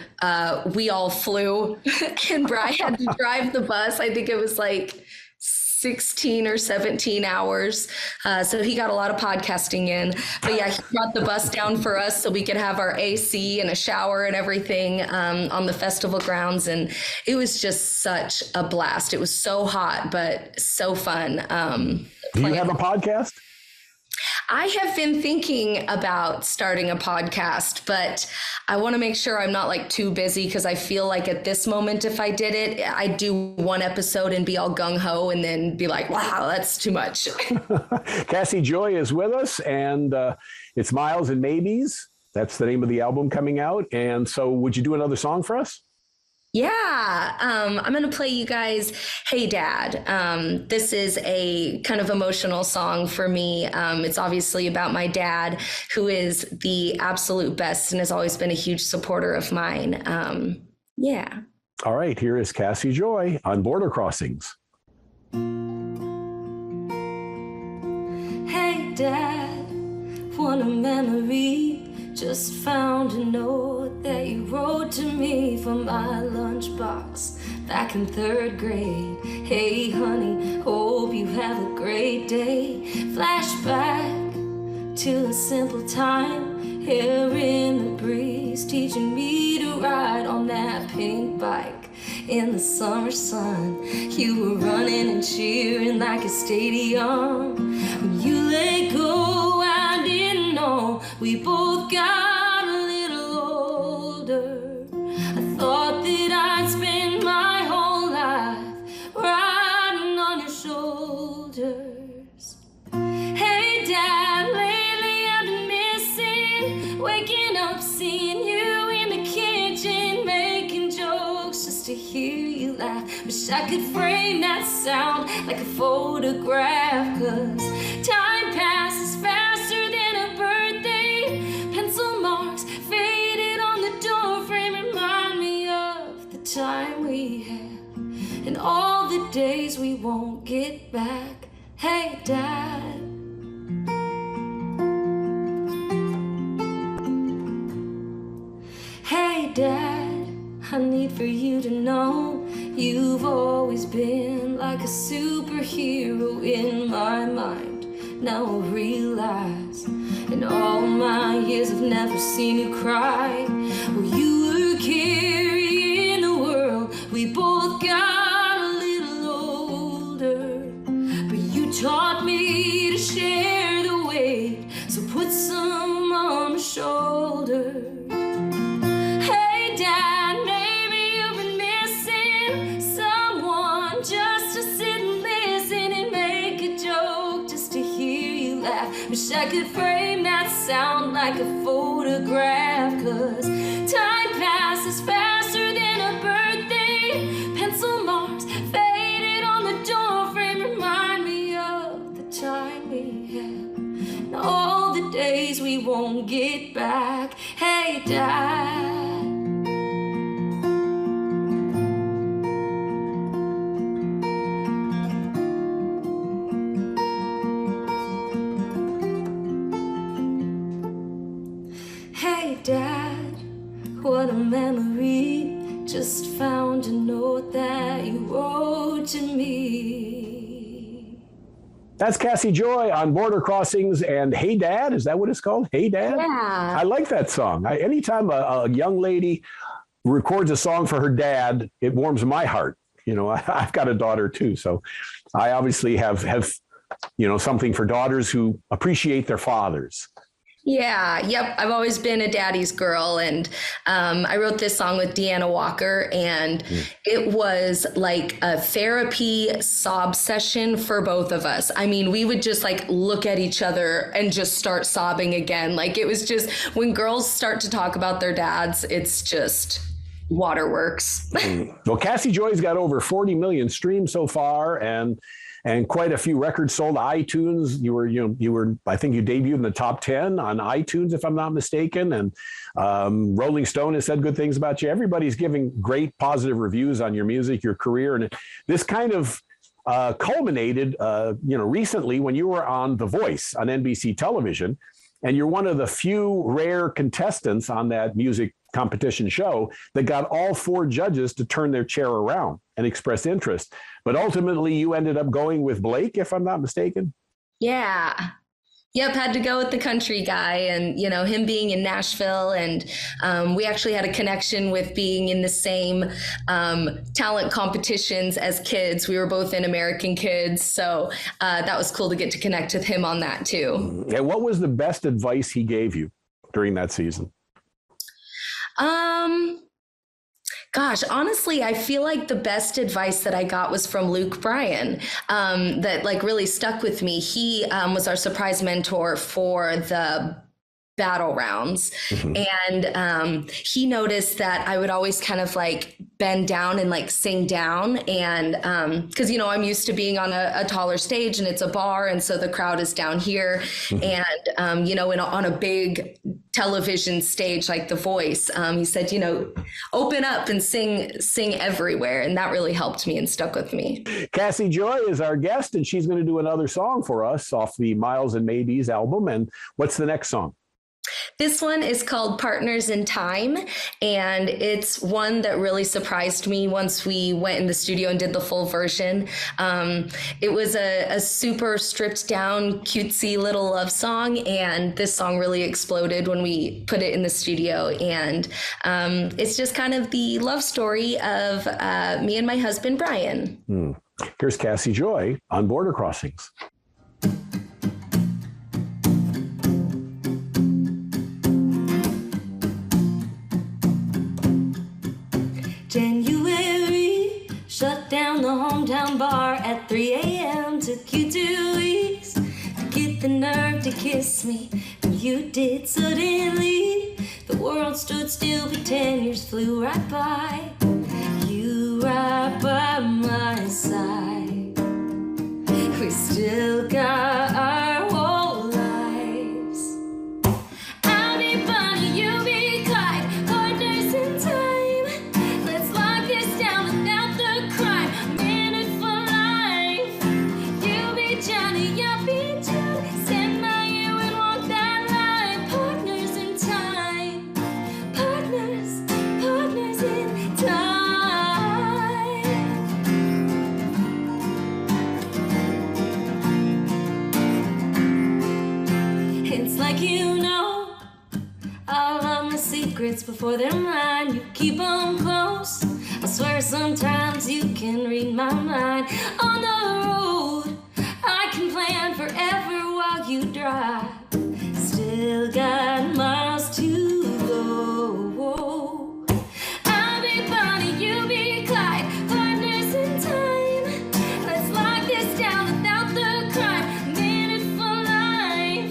we all flew, and Brian had to drive the bus. I think it was like 16 or 17 hours. So he got a lot of podcasting in. But yeah, he brought the bus down for us so we could have our AC and a shower and everything on the festival grounds. And it was just such a blast. It was so hot, but so fun. Do you have a podcast? I have been thinking about starting a podcast, but I want to make sure I'm not like too busy, because I feel like at this moment, if I did it, I'd do one episode and be all gung-ho and then be like, wow, that's too much. Cassie Joy is with us, and it's Miles and Maybes. That's the name of the album coming out. And so would you do another song for us? Yeah, I'm going to play you guys Hey Dad. This is a kind of emotional song for me. It's obviously about my dad, who is the absolute best and has always been a huge supporter of mine. Yeah. All right, here is Cassie Joy on Border Crossings. Hey Dad, what a memory. Just found a note that you wrote to me from my lunchbox back in 3rd grade. Hey honey, hope you have a great day. Flashback to a simple time, hair in the breeze, teaching me to ride on that pink bike in the summer sun. You were running and cheering like a stadium. When you let go, I didn't know we both got a little older. I thought that I'd spend my whole life riding on your shoulders. Hey Dad, lately I've been missing waking up, seeing you in the kitchen, making jokes just to hear you laugh. Wish I could frame that sound like a photograph, 'cause time passes faster than a birthday. Pencil marks faded on the door frame remind me of the time we had and all the days we won't get back. Hey Dad, Dad, I need for you to know you've always been like a superhero in my mind. Now I realize in all my years I've never seen you cry. Well, you were carrying the world. We both got a little older, but you taught me to share the weight. So put some on my shoulder. Hey Dad, maybe you've been missing someone just to sit and listen and make a joke just to hear you laugh. Wish I could frame that sound like a photograph, 'cause time passes faster than a birthday. Pencil marks faded on the door frame remind me of the time we had and all the days we won't get back. Hey Dad, hey Dad, what a memory. Just found a note that you wrote to me. That's Cassie Joy on Border Crossings and Hey Dad. Is that what it's called? Hey Dad? Yeah. I like that song. Anytime a young lady records a song for her dad, it warms my heart. You know, I've got a daughter too, so I obviously have something for daughters who appreciate their fathers. Yeah, yep. I've always been a daddy's girl, and I wrote this song with Deanna Walker, and it was like a therapy sob session for both of us. I mean, we would just like look at each other and just start sobbing again. Like it was just when girls start to talk about their dads, it's just waterworks. Well, Cassie Joy's got over 40 million streams so far, and quite a few records sold. iTunes, you were, I think you debuted in the top 10 on iTunes, if I'm not mistaken. And Rolling Stone has said good things about you. Everybody's giving great positive reviews on your music, your career. And this kind of culminated, recently when you were on The Voice on NBC television, and you're one of the few rare contestants on that music competition show that got all 4 judges to turn their chair around and express interest. But ultimately, you ended up going with Blake, if I'm not mistaken. Yeah. Yep, had to go with the country guy, and him being in Nashville, and we actually had a connection with being in the same talent competitions as kids. We were both in American Kids, so that was cool to get to connect with him on that too. And what was the best advice he gave you during that season? Gosh, honestly, I feel like the best advice that I got was from Luke Bryan, that like really stuck with me. He was our surprise mentor for the battle rounds. And he noticed that I would always kind of like bend down and like sing down. And because, I'm used to being on a taller stage and it's a bar. And so the crowd is down here. And, on a big television stage like The Voice, he said, open up and sing everywhere. And that really helped me and stuck with me. Cassie Joy is our guest, and she's going to do another song for us off the Miles and Maybes album. And what's the next song? This one is called Partners in Time, and it's one that really surprised me once we went in the studio and did the full version. It was a super stripped down, cutesy little love song, and this song really exploded when we put it in the studio. And it's just kind of the love story of me and my husband, Brian. Here's Cassie Joy on Border Crossings. January shut down the hometown bar at 3 a.m. Took you 2 weeks to get the nerve to kiss me, and you did. Suddenly the world stood still, but 10 years flew right by. You right by my side. We still got our whole lives. I'll be Bonnie, you be Clyde, partners in time. Let's lock this down without the crime. Minute for life. You be Johnny, I'll be Jude. Stand by you and walk that line. Partners in time. Partners, like you know all of my secrets before they're mine. You keep them close. I swear sometimes you can read my mind. On the road, I can plan forever while you drive. Still got miles to go. I'll be Bonnie, you be Clyde, partners in time. Let's lock this down without the crime. Minute for life.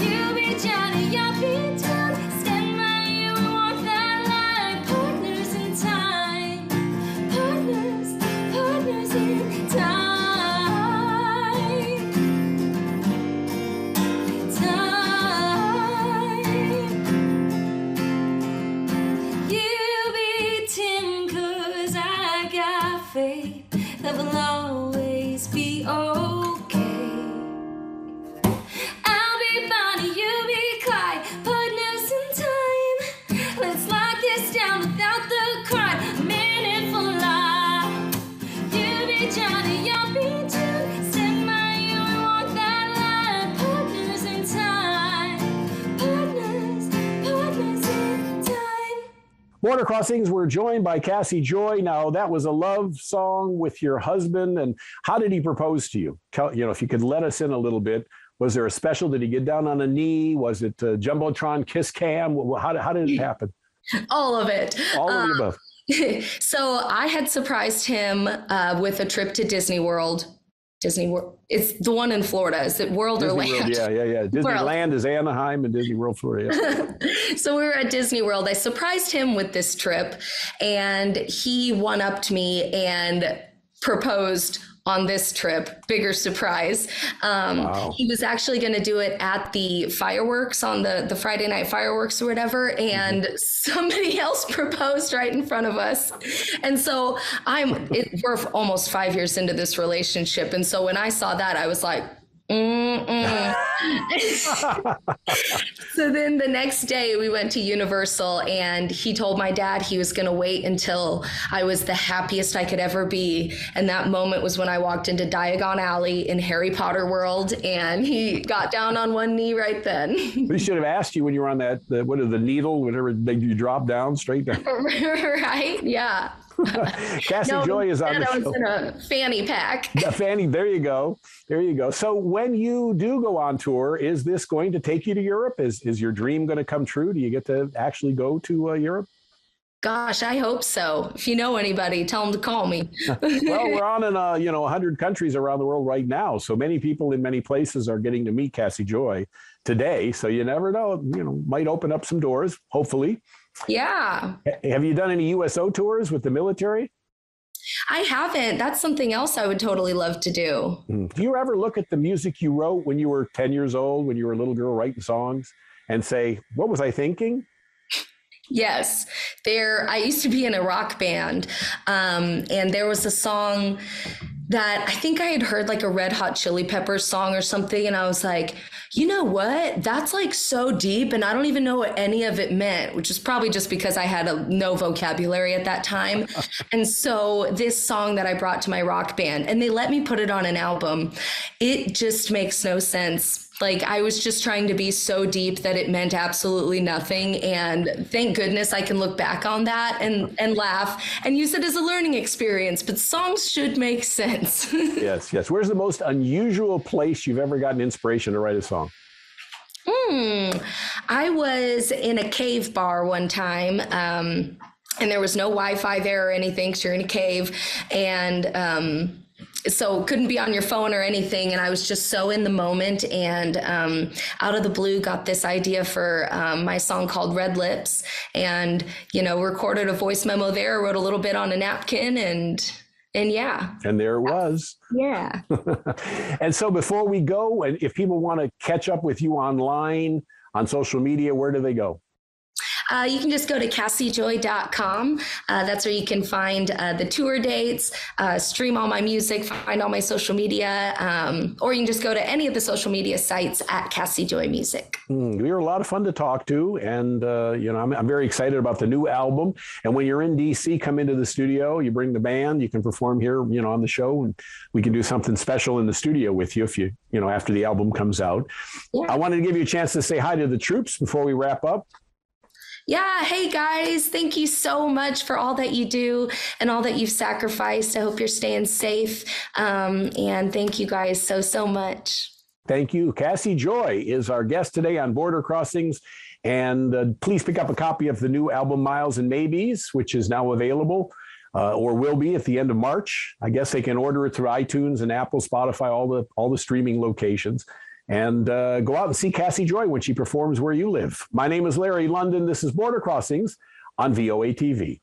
You be Johnny, I'll be John. Stand by you and walk that line. Partners in time. Partners in time. That will always be okay. I'll be Bonnie, you be Clyde, partners in time. Let's lock this down without the crime. A minute for life. You be Johnny, I'll be June. Stand by you and walk that line. Partners in time. Partners in time. Border Crossings, we're joined by Cassie Joy. Now, that was a love song with your husband, and how did he propose to you? If you could let us in a little bit. Was there a special? Did he get down on a knee? Was it Jumbotron kiss cam? How did it happen? All of it. All of the above. So I had surprised him with a trip to Disney World. Disney World. It's the one in Florida. Is it World Disney or Land? World, yeah. Disneyland World. is Anaheim and Disney World, Florida. Yeah. So we were at Disney World. I surprised him with this trip, and he one-upped me and proposed on this trip. Bigger surprise. Wow. He was actually going to do it at the fireworks on the Friday night fireworks or whatever. And somebody else proposed right in front of us. And so we're almost 5 years into this relationship. And so when I saw that, I was like, So then the next day we went to Universal, and he told my dad he was going to wait until I was the happiest I could ever be. And that moment was when I walked into Diagon Alley in Harry Potter World, and he got down on one knee right then. We should have asked you when you were on the needle, whatever, you drop down, straight down. Right? Yeah. Cassie Joy is on the show. I was in a fanny pack. A fanny, there you go. So when you do go on tour, is this going to take you to Europe? Is your dream going to come true? Do you get to actually go to Europe? Gosh, I hope so. If you know anybody, tell them to call me. Well, we're on in 100 countries around the world right now. So many people in many places are getting to meet Cassie Joy today. So you never know, might open up some doors, hopefully. Yeah. Have you done any USO tours with the military? I haven't. That's something else I would totally love to do. Do you ever look at the music you wrote when you were 10 years old, when you were a little girl writing songs, and say, what was I thinking? Yes. I used to be in a rock band, and there was a song that I think I had heard, like a Red Hot Chili Peppers song or something. And I was like, you know what? That's like so deep, and I don't even know what any of it meant, which is probably just because I had no vocabulary at that time. And so this song that I brought to my rock band, and they let me put it on an album, it just makes no sense. Like, I was just trying to be so deep that it meant absolutely nothing. And thank goodness I can look back on that and laugh and use it as a learning experience. But songs should make sense. Yes. Where's the most unusual place you've ever gotten inspiration to write a song? I was in a cave bar one time, and there was no Wi-Fi there or anything, because you're in a cave. And so couldn't be on your phone or anything. And I was just so in the moment, and out of the blue got this idea for my song called Red Lips, and, recorded a voice memo there, wrote a little bit on a napkin, and yeah. And there it was. Yeah. And so before we go, and if people want to catch up with you online, on social media, where do they go? You can just go to cassiejoy.com. That's where you can find the tour dates, stream all my music, find all my social media, or you can just go to any of the social media sites at Cassie Joy Music. You're a lot of fun to talk to, and I'm very excited about the new album. And when you're in DC, come into the studio. You bring the band. You can perform here, on the show, and we can do something special in the studio with you if you after the album comes out. Yeah. I wanted to give you a chance to say hi to the troops before we wrap up. Yeah. Hey, guys. Thank you so much for all that you do and all that you've sacrificed. I hope you're staying safe. And thank you guys so much. Thank you. Cassie Joy is our guest today on Border Crossings. And please pick up a copy of the new album, Miles and Maybes, which is now available or will be at the end of March. I guess they can order it through iTunes and Apple, Spotify, all the streaming locations. And go out and see Cassie Joy when she performs where you live. My name is Larry London. This is Border Crossings on VOA TV.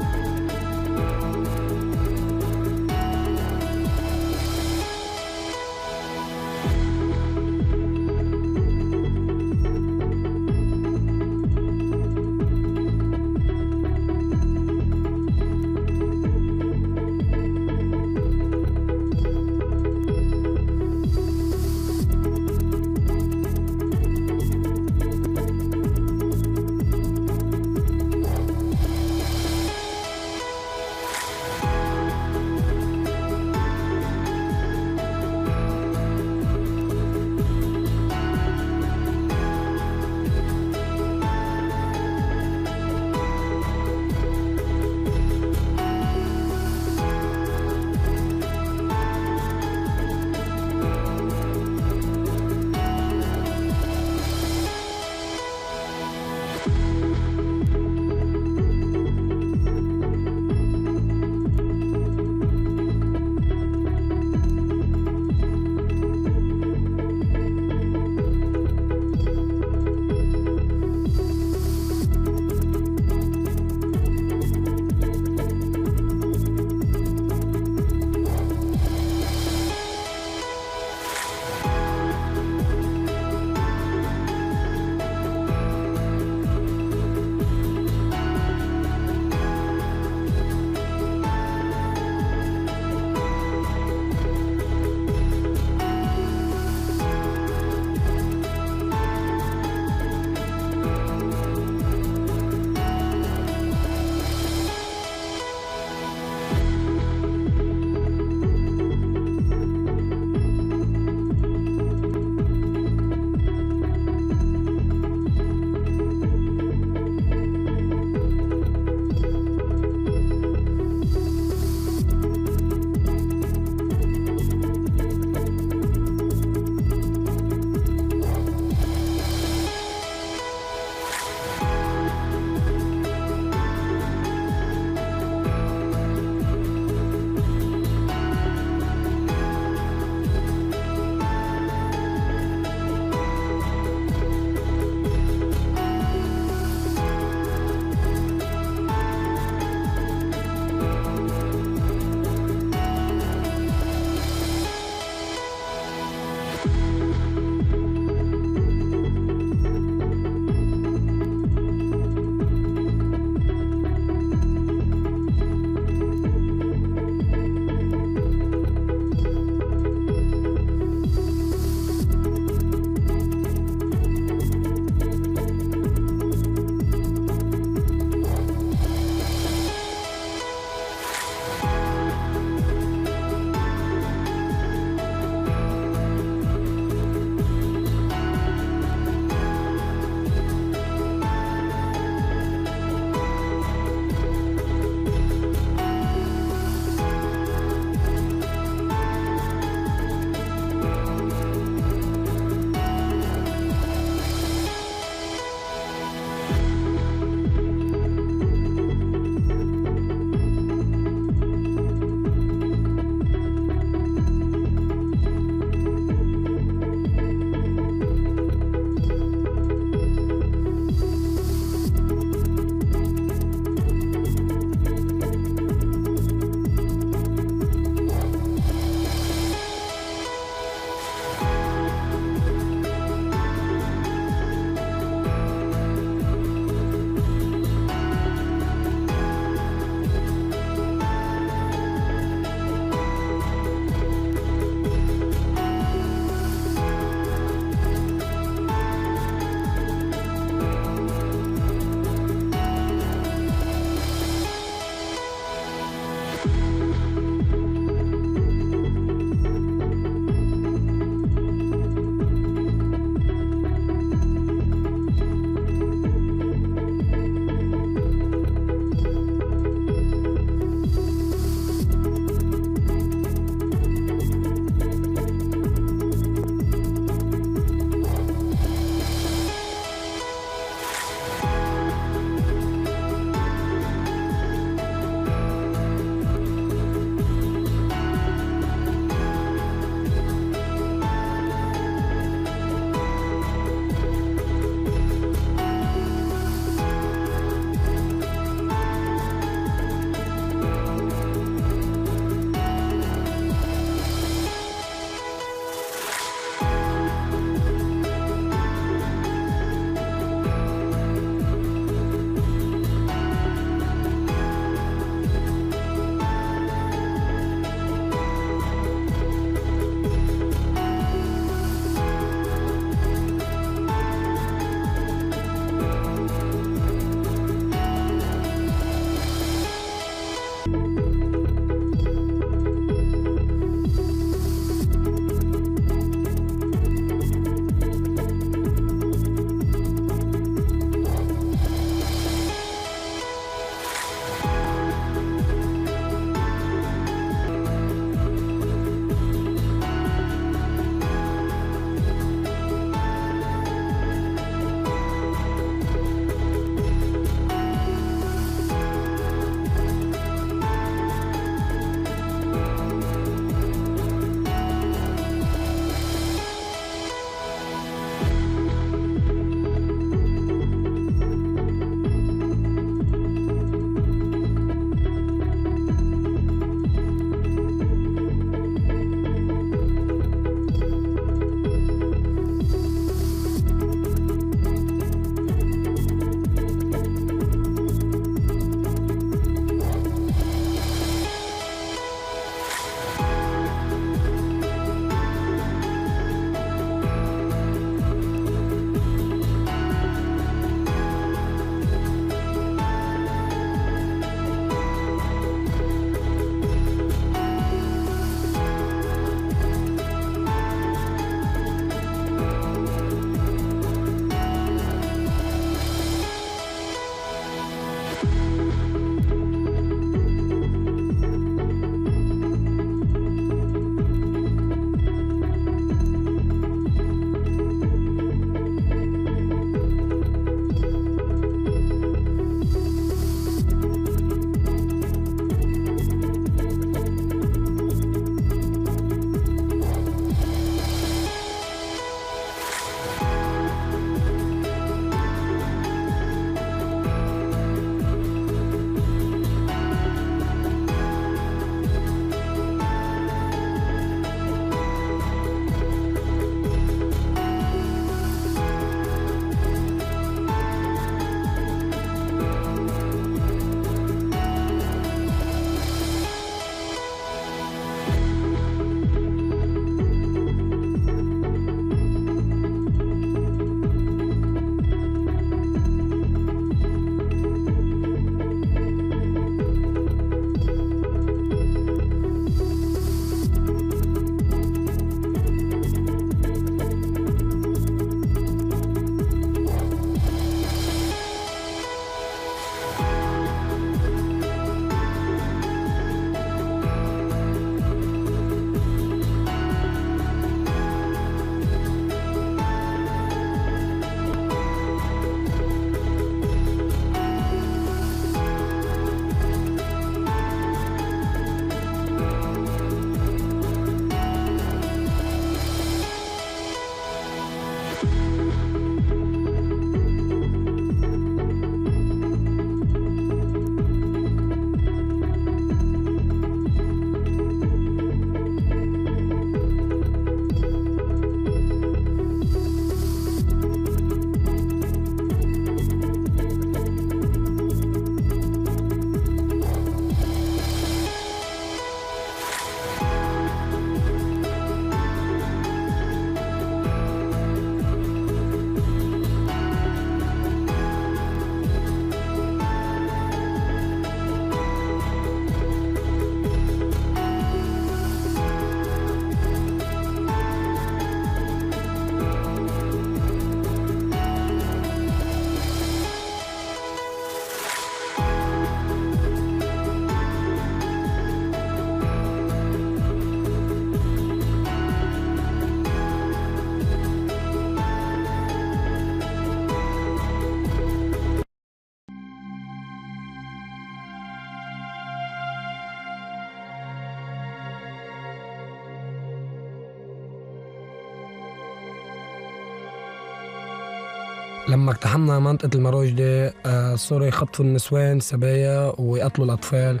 لما اقتحمنا منطقة المروجدة صاروا يخطفوا النسوان السبايا ويقتلوا الأطفال.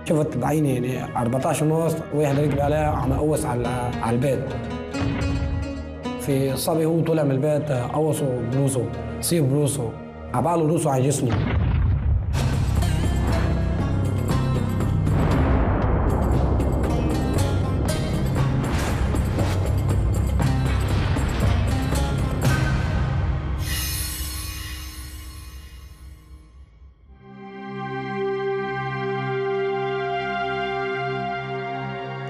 شفت بعيني يعني 14 ونص واحد ركب عليه عم يقوص على البيت. في صبي هو طلع من البيت قوصوا بروسه، صيب بروسه، عباله روسه على جسمه.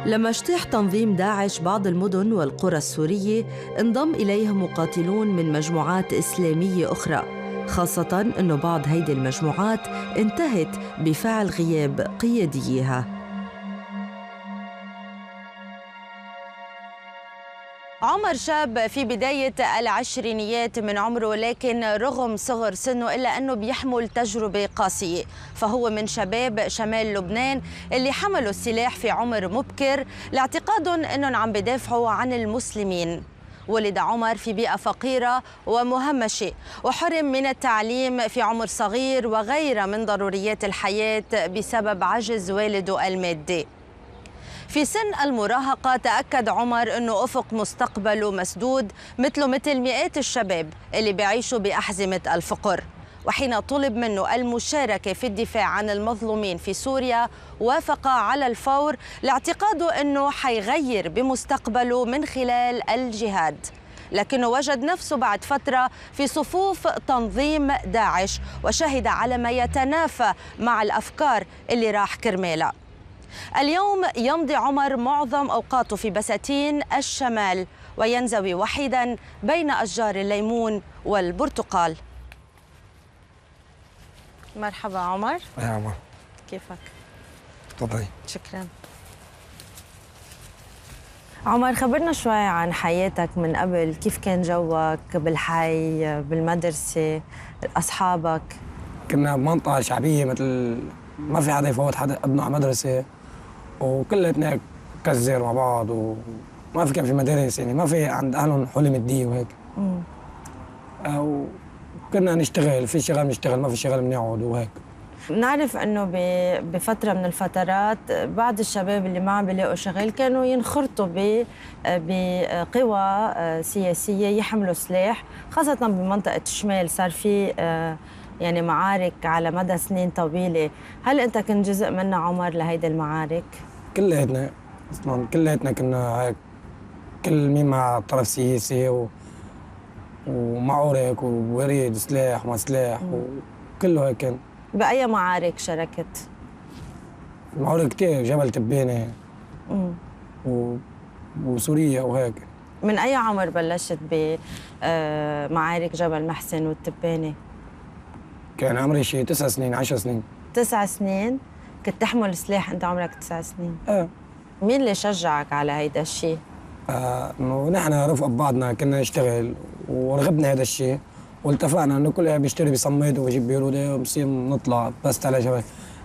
لما اجتاح تنظيم داعش بعض المدن والقرى السورية انضم إليه مقاتلون من مجموعات إسلامية أخرى، خاصة أنه بعض هيدي المجموعات انتهت بفعل غياب قياديها. عمر شاب في بداية العشرينيات من عمره، لكن رغم صغر سنه إلا أنه بيحمل تجربة قاسية، فهو من شباب شمال لبنان اللي حملوا السلاح في عمر مبكر لاعتقادهم أنهم عم بدافعوا عن المسلمين. ولد عمر في بيئة فقيرة ومهمشة، وحرم من التعليم في عمر صغير وغيرها من ضروريات الحياة بسبب عجز والده المادي. في سن المراهقة تأكد عمر أنه أفق مستقبله مسدود مثل مئات الشباب اللي بيعيشوا بأحزمة الفقر، وحين طلب منه المشاركة في الدفاع عن المظلومين في سوريا وافق على الفور لاعتقاده أنه حيغير بمستقبله من خلال الجهاد، لكنه وجد نفسه بعد فترة في صفوف تنظيم داعش وشهد على ما يتنافى مع الأفكار اللي راح كرمالها. اليوم يمضي عمر معظم أوقاته في بساتين الشمال وينزوي وحيدا بين أشجار الليمون والبرتقال. مرحبا عمر. يا عمر كيفك؟ تفضلي. شكرا. عمر خبرنا شوي عن حياتك من قبل، كيف كان جوك بالحي بالمدرسة أصحابك؟ كنا بمنطقة شعبية مثل ما في حدا يفوت حدا ابنه على مدرسة، وكلنا كزر مع بعض، وما في كان في مدارس يعني ما في عند أهلهم حلم مادية وهيك. وكنا نشتغل، في شغل بنشتغل، ما في شغل بنقعد وهيك. بنعرف انه بفتره من الفترات بعض الشباب اللي ما عم بيلاقوا شغل كانوا ينخرطوا بقوى سياسيه يحملوا سلاح، خاصه بمنطقه الشمال صار في يعني معارك على مدى سنين طويله، هل انت كنت جزء منها عمر لهيدي المعارك؟ كلياتنا اصلا كلياتنا كنا هيك، كل مين مع طرف سياسي ومعه هيك ويريد سلاح وما سلاح وكله هيك كان. بأي معارك شاركت؟ معارك كتير، جبل تبانة وسوريا وهيك. من أي عمر بلشت بمعارك جبل محسن والتبانة؟ كان عمري شيء 9 سنين 10 سنين. 9 سنين؟ كنت تحمل سلاح أنت عمرك 9 سنين؟ ايه. مين اللي شجعك على هيدا الشيء؟ إنه نحن رفقة ببعضنا كنا نشتغل ورغبنا هذا الشيء، والاتفقنا انه كل واحد بيشتري بصميد ويجيب بيرودة وبصير نطلع بس على جبل.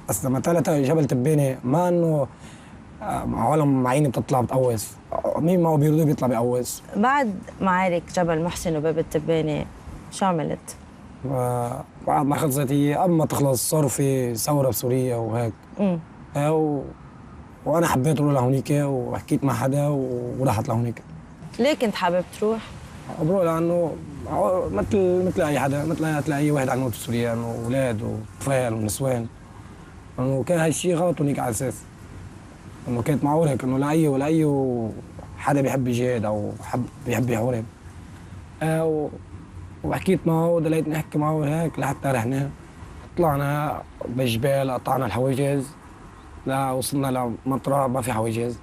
بس لما طلعت جبل تبانة ما انه عالم معينة بتطلع بتقوس، مين معه بيرودة بيطلع بيقوس. بعد معارك جبل محسن وباب التبانة شو عملت؟ بعد ما خلصت هي قبل ما تخلص صار في ثورة بسوريا وهيك. وانا حبيت اروح لهونيك وحكيت مع حدا ورحت لهونيك. ليه كنت حابب تروح؟ بروح لانه مثل اي حدا، مثل اي واحد عم يموت بسوريا، انه اولاد واطفال ونسوان، انه كان هالشيء غلط هونيك على اساس انه كانت معقول هيك، انه لاي حدا بيحب يجاهد او بيحب يحارب. وحكيت معه ودليت نحكي معه هيك لحتى رحنا طلعنا بالجبال، قطعنا الحواجز لا وصلنا لمطرة ما في حواجز،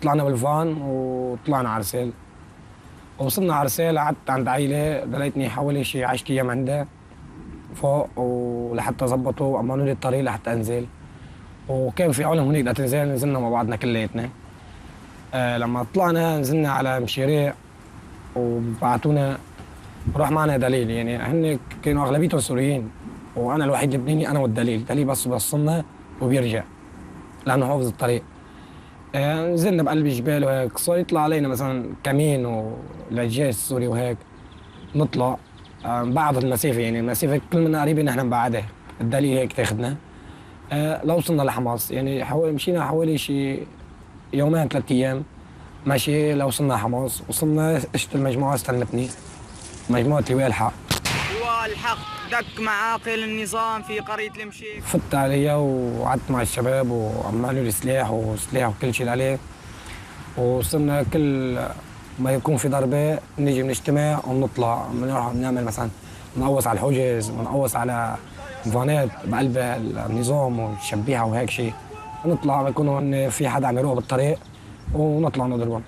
طلعنا بالفان وطلعنا على رسال. وصلنا على رسال، قعدت عند عيلة دليتني حوالي شي 10 أيام عندها فوق، ولحتى ظبطوا أمنوا لي الطريق لحتى أنزل. وكان في علم هنيك لتنزل، نزلنا مع بعضنا كلياتنا. لما طلعنا نزلنا على مشاريع وبعتونا، راح معنا دليل، يعني هن كانوا أغلبيتهم سوريين وأنا الوحيد لبناني، أنا والدليل، دليل بس بيوصلنا وبيرجع لأنه حافظ الطريق. نزلنا بقلب الجبال وهيك، صار يطلع علينا مثلا كمين والجيش السوري وهيك، نطلع بعض المسافة، يعني المسافة كل ما قريبة نحن مبعدها، الدليل هيك تاخذنا لو وصلنا لحماص، يعني مشينا حوالي شي يومين 3 أيام ماشي لو وصلنا حماص. وصلنا اجت المجموعة استلمتني، مجموعة لواء الحق. لواء الحق دك معاقل النظام في قرية المشيك. فت علي وقعدت مع الشباب وعملوا لي سلاح وكل شيء عليه، وصرنا كل ما يكون في ضربة نيجي بنجتمع ونطلع بنروح بنعمل مثلا نقوص على الحجز ونقوص على فانات بقلب النظام ونشبيها وهيك شيء، نطلع بيكونوا في حدا عم يروح بالطريق ونطلع نضربهم.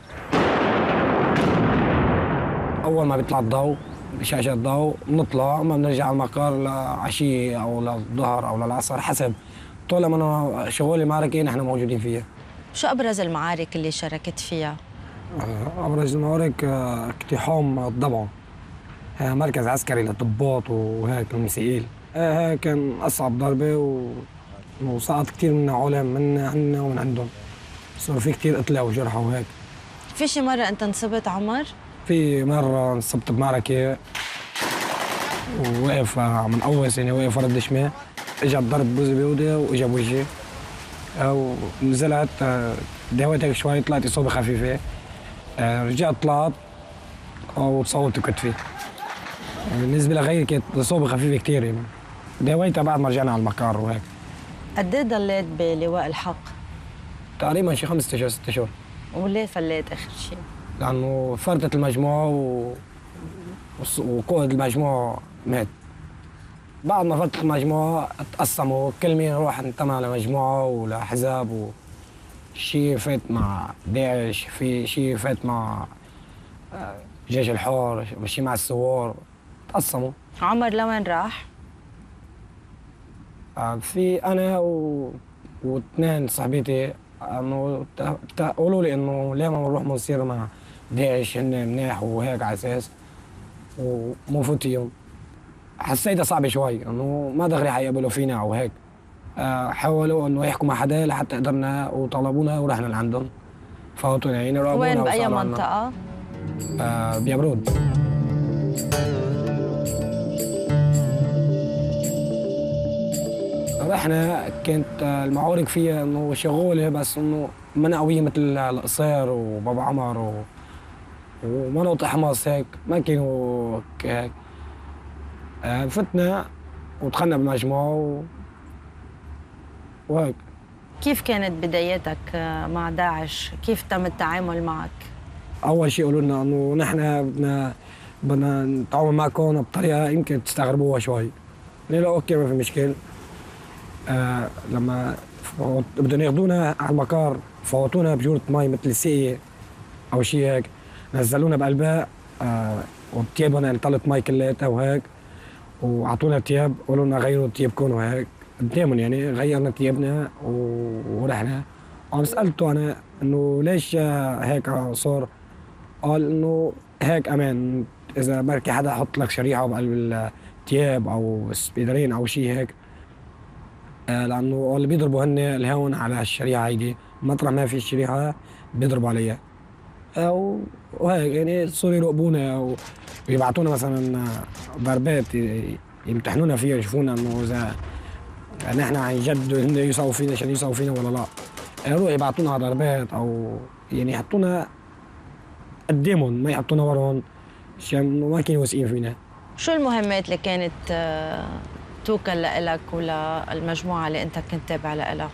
أول ما بيطلع الضوء بشاشة الضوء بنطلع، أما بنرجع على المقر لعشية أو للظهر أو للعصر حسب، طالما أنا شغلي معركة نحن موجودين فيها. شو أبرز المعارك اللي شاركت فيها؟ أبرز المعارك اقتحام الضبعة، مركز عسكري للضباط وهيك المسائيل، كان أصعب ضربة وسقط كثير من علم من عندنا ومن عندهم، صار في كثير قتلى وجرحى وهيك. في شي مرة أنت انصبت عمر؟ في مرة انصبت بمعركة وواقف من قوس، يعني واقف ورا الدشمة، اجى ضرب بوزي بيودي واجى بوجهي، ونزلت داويت هيك شوي، طلعت إصابة خفيفة، رجعت طلعت وتصوبت بكتفي. بالنسبة لغيري كانت إصابة خفيفة كثير، يعني داويتها بعد ما رجعنا على المقر وهيك. قد ايه ضليت بلواء الحق؟ تقريبا شي 5 أشهر 6 أشهر. وليه فليت آخر شيء؟ لأنه فرطت المجموعة وقائد المجموعة مات. بعد ما فرطت المجموعة تقسموا، كل مين يروح انتمى لمجموعة ولحزب، شي فات مع داعش، في شي فات مع جيش الحر، وشي مع الثوار، تقسموا. عمر لوين راح؟ في أنا واثنين صاحبتي انه قالوا لي انه ليه ما نروح بنصير مع داعش، هن مناح وهيك على اساس ومو فوتيهم. حسيتها صعبه شوي، انه ما دغري حيقبلوا فينا او هيك. حاولوا انه يحكوا مع حدا لحتى قدرنا وطلبونا ورحنا لعندهم، فوتونا يعني راقبونا. وين باي منطقه؟ بيبرود. رحنا كانت المعارك فيها انه شغوله، بس انه ما قويه مثل القصير وبابا عمر ومناطق حماص هيك ما كانوا هيك. فتنا ودخلنا بمجموعه وهيك. كيف كانت بداياتك مع داعش؟ كيف تم التعامل معك؟ اول شيء قالوا لنا انه نحن بدنا نتعامل معكم بطريقه يمكن تستغربوها شوي. قلنا له اوكي ما في مشكل. لما بدهم ياخذونا على المقر فوتونا بجورة مي مثل السقي او شيء هيك، نزلونا بقلبها وثيابنا انطلت مي كلياتها وهيك، واعطونا ثياب، قالوا لنا غيروا ثيابكم وهيك قدامهم، يعني غيرنا ثيابنا ورحنا. عم سالته انا انه ليش هيك صار؟ قال انه هيك امان، اذا بركي حدا حط لك شريحه بقلب الثياب او سبيدرين او شيء هيك، لانه اللي بيضربوا هن الهون على الشريحه هيدي، مطرح ما في الشريحه بيضربوا عليها وهيك، يعني صاروا يراقبونا ويبعتونا مثلا ضربات يمتحنونا فيها، يشوفونا انه اذا نحن عن جد هن يساووا فينا عشان يساووا فينا ولا لا. يروحوا يبعتونا ضربات او يعني يحطونا قدامهم، ما يحطونا وراهم عشان ما كانوا واثقين فينا. شو المهمات اللي كانت توكل لك وللمجموعة اللي أنت كنت تابع لها؟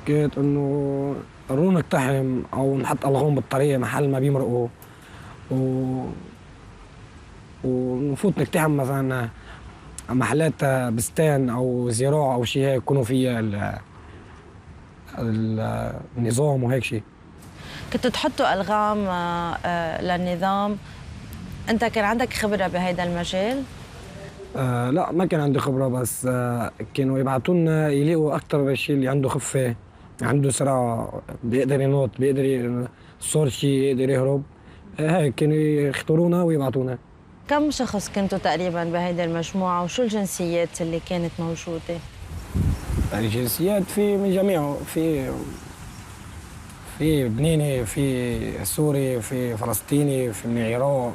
كانت إنه نروح نقتحم أو نحط ألغام بالطريق محل ما بيمرقوا ونفوت نقتحم مثلا محلات بستان أو زراعة أو شيء هيك يكونوا فيها النظام وهيك شيء. كنتوا تحطوا ألغام للنظام، أنت كان عندك خبرة بهذا المجال؟ لا ما كان عندي خبرة، بس كانوا يبعتوا لنا يلاقوا أكثر الشيء اللي عنده خفة، عنده سرعة، بيقدر ينط، بيقدر صار شيء يقدر يهرب، هيك كانوا يختارونا ويبعتونا. كم شخص كنتوا تقريبا بهيدي المجموعة وشو الجنسيات اللي كانت موجودة؟ الجنسيات في من جميع، في لبناني، في سوري، في فلسطيني، في من العراق،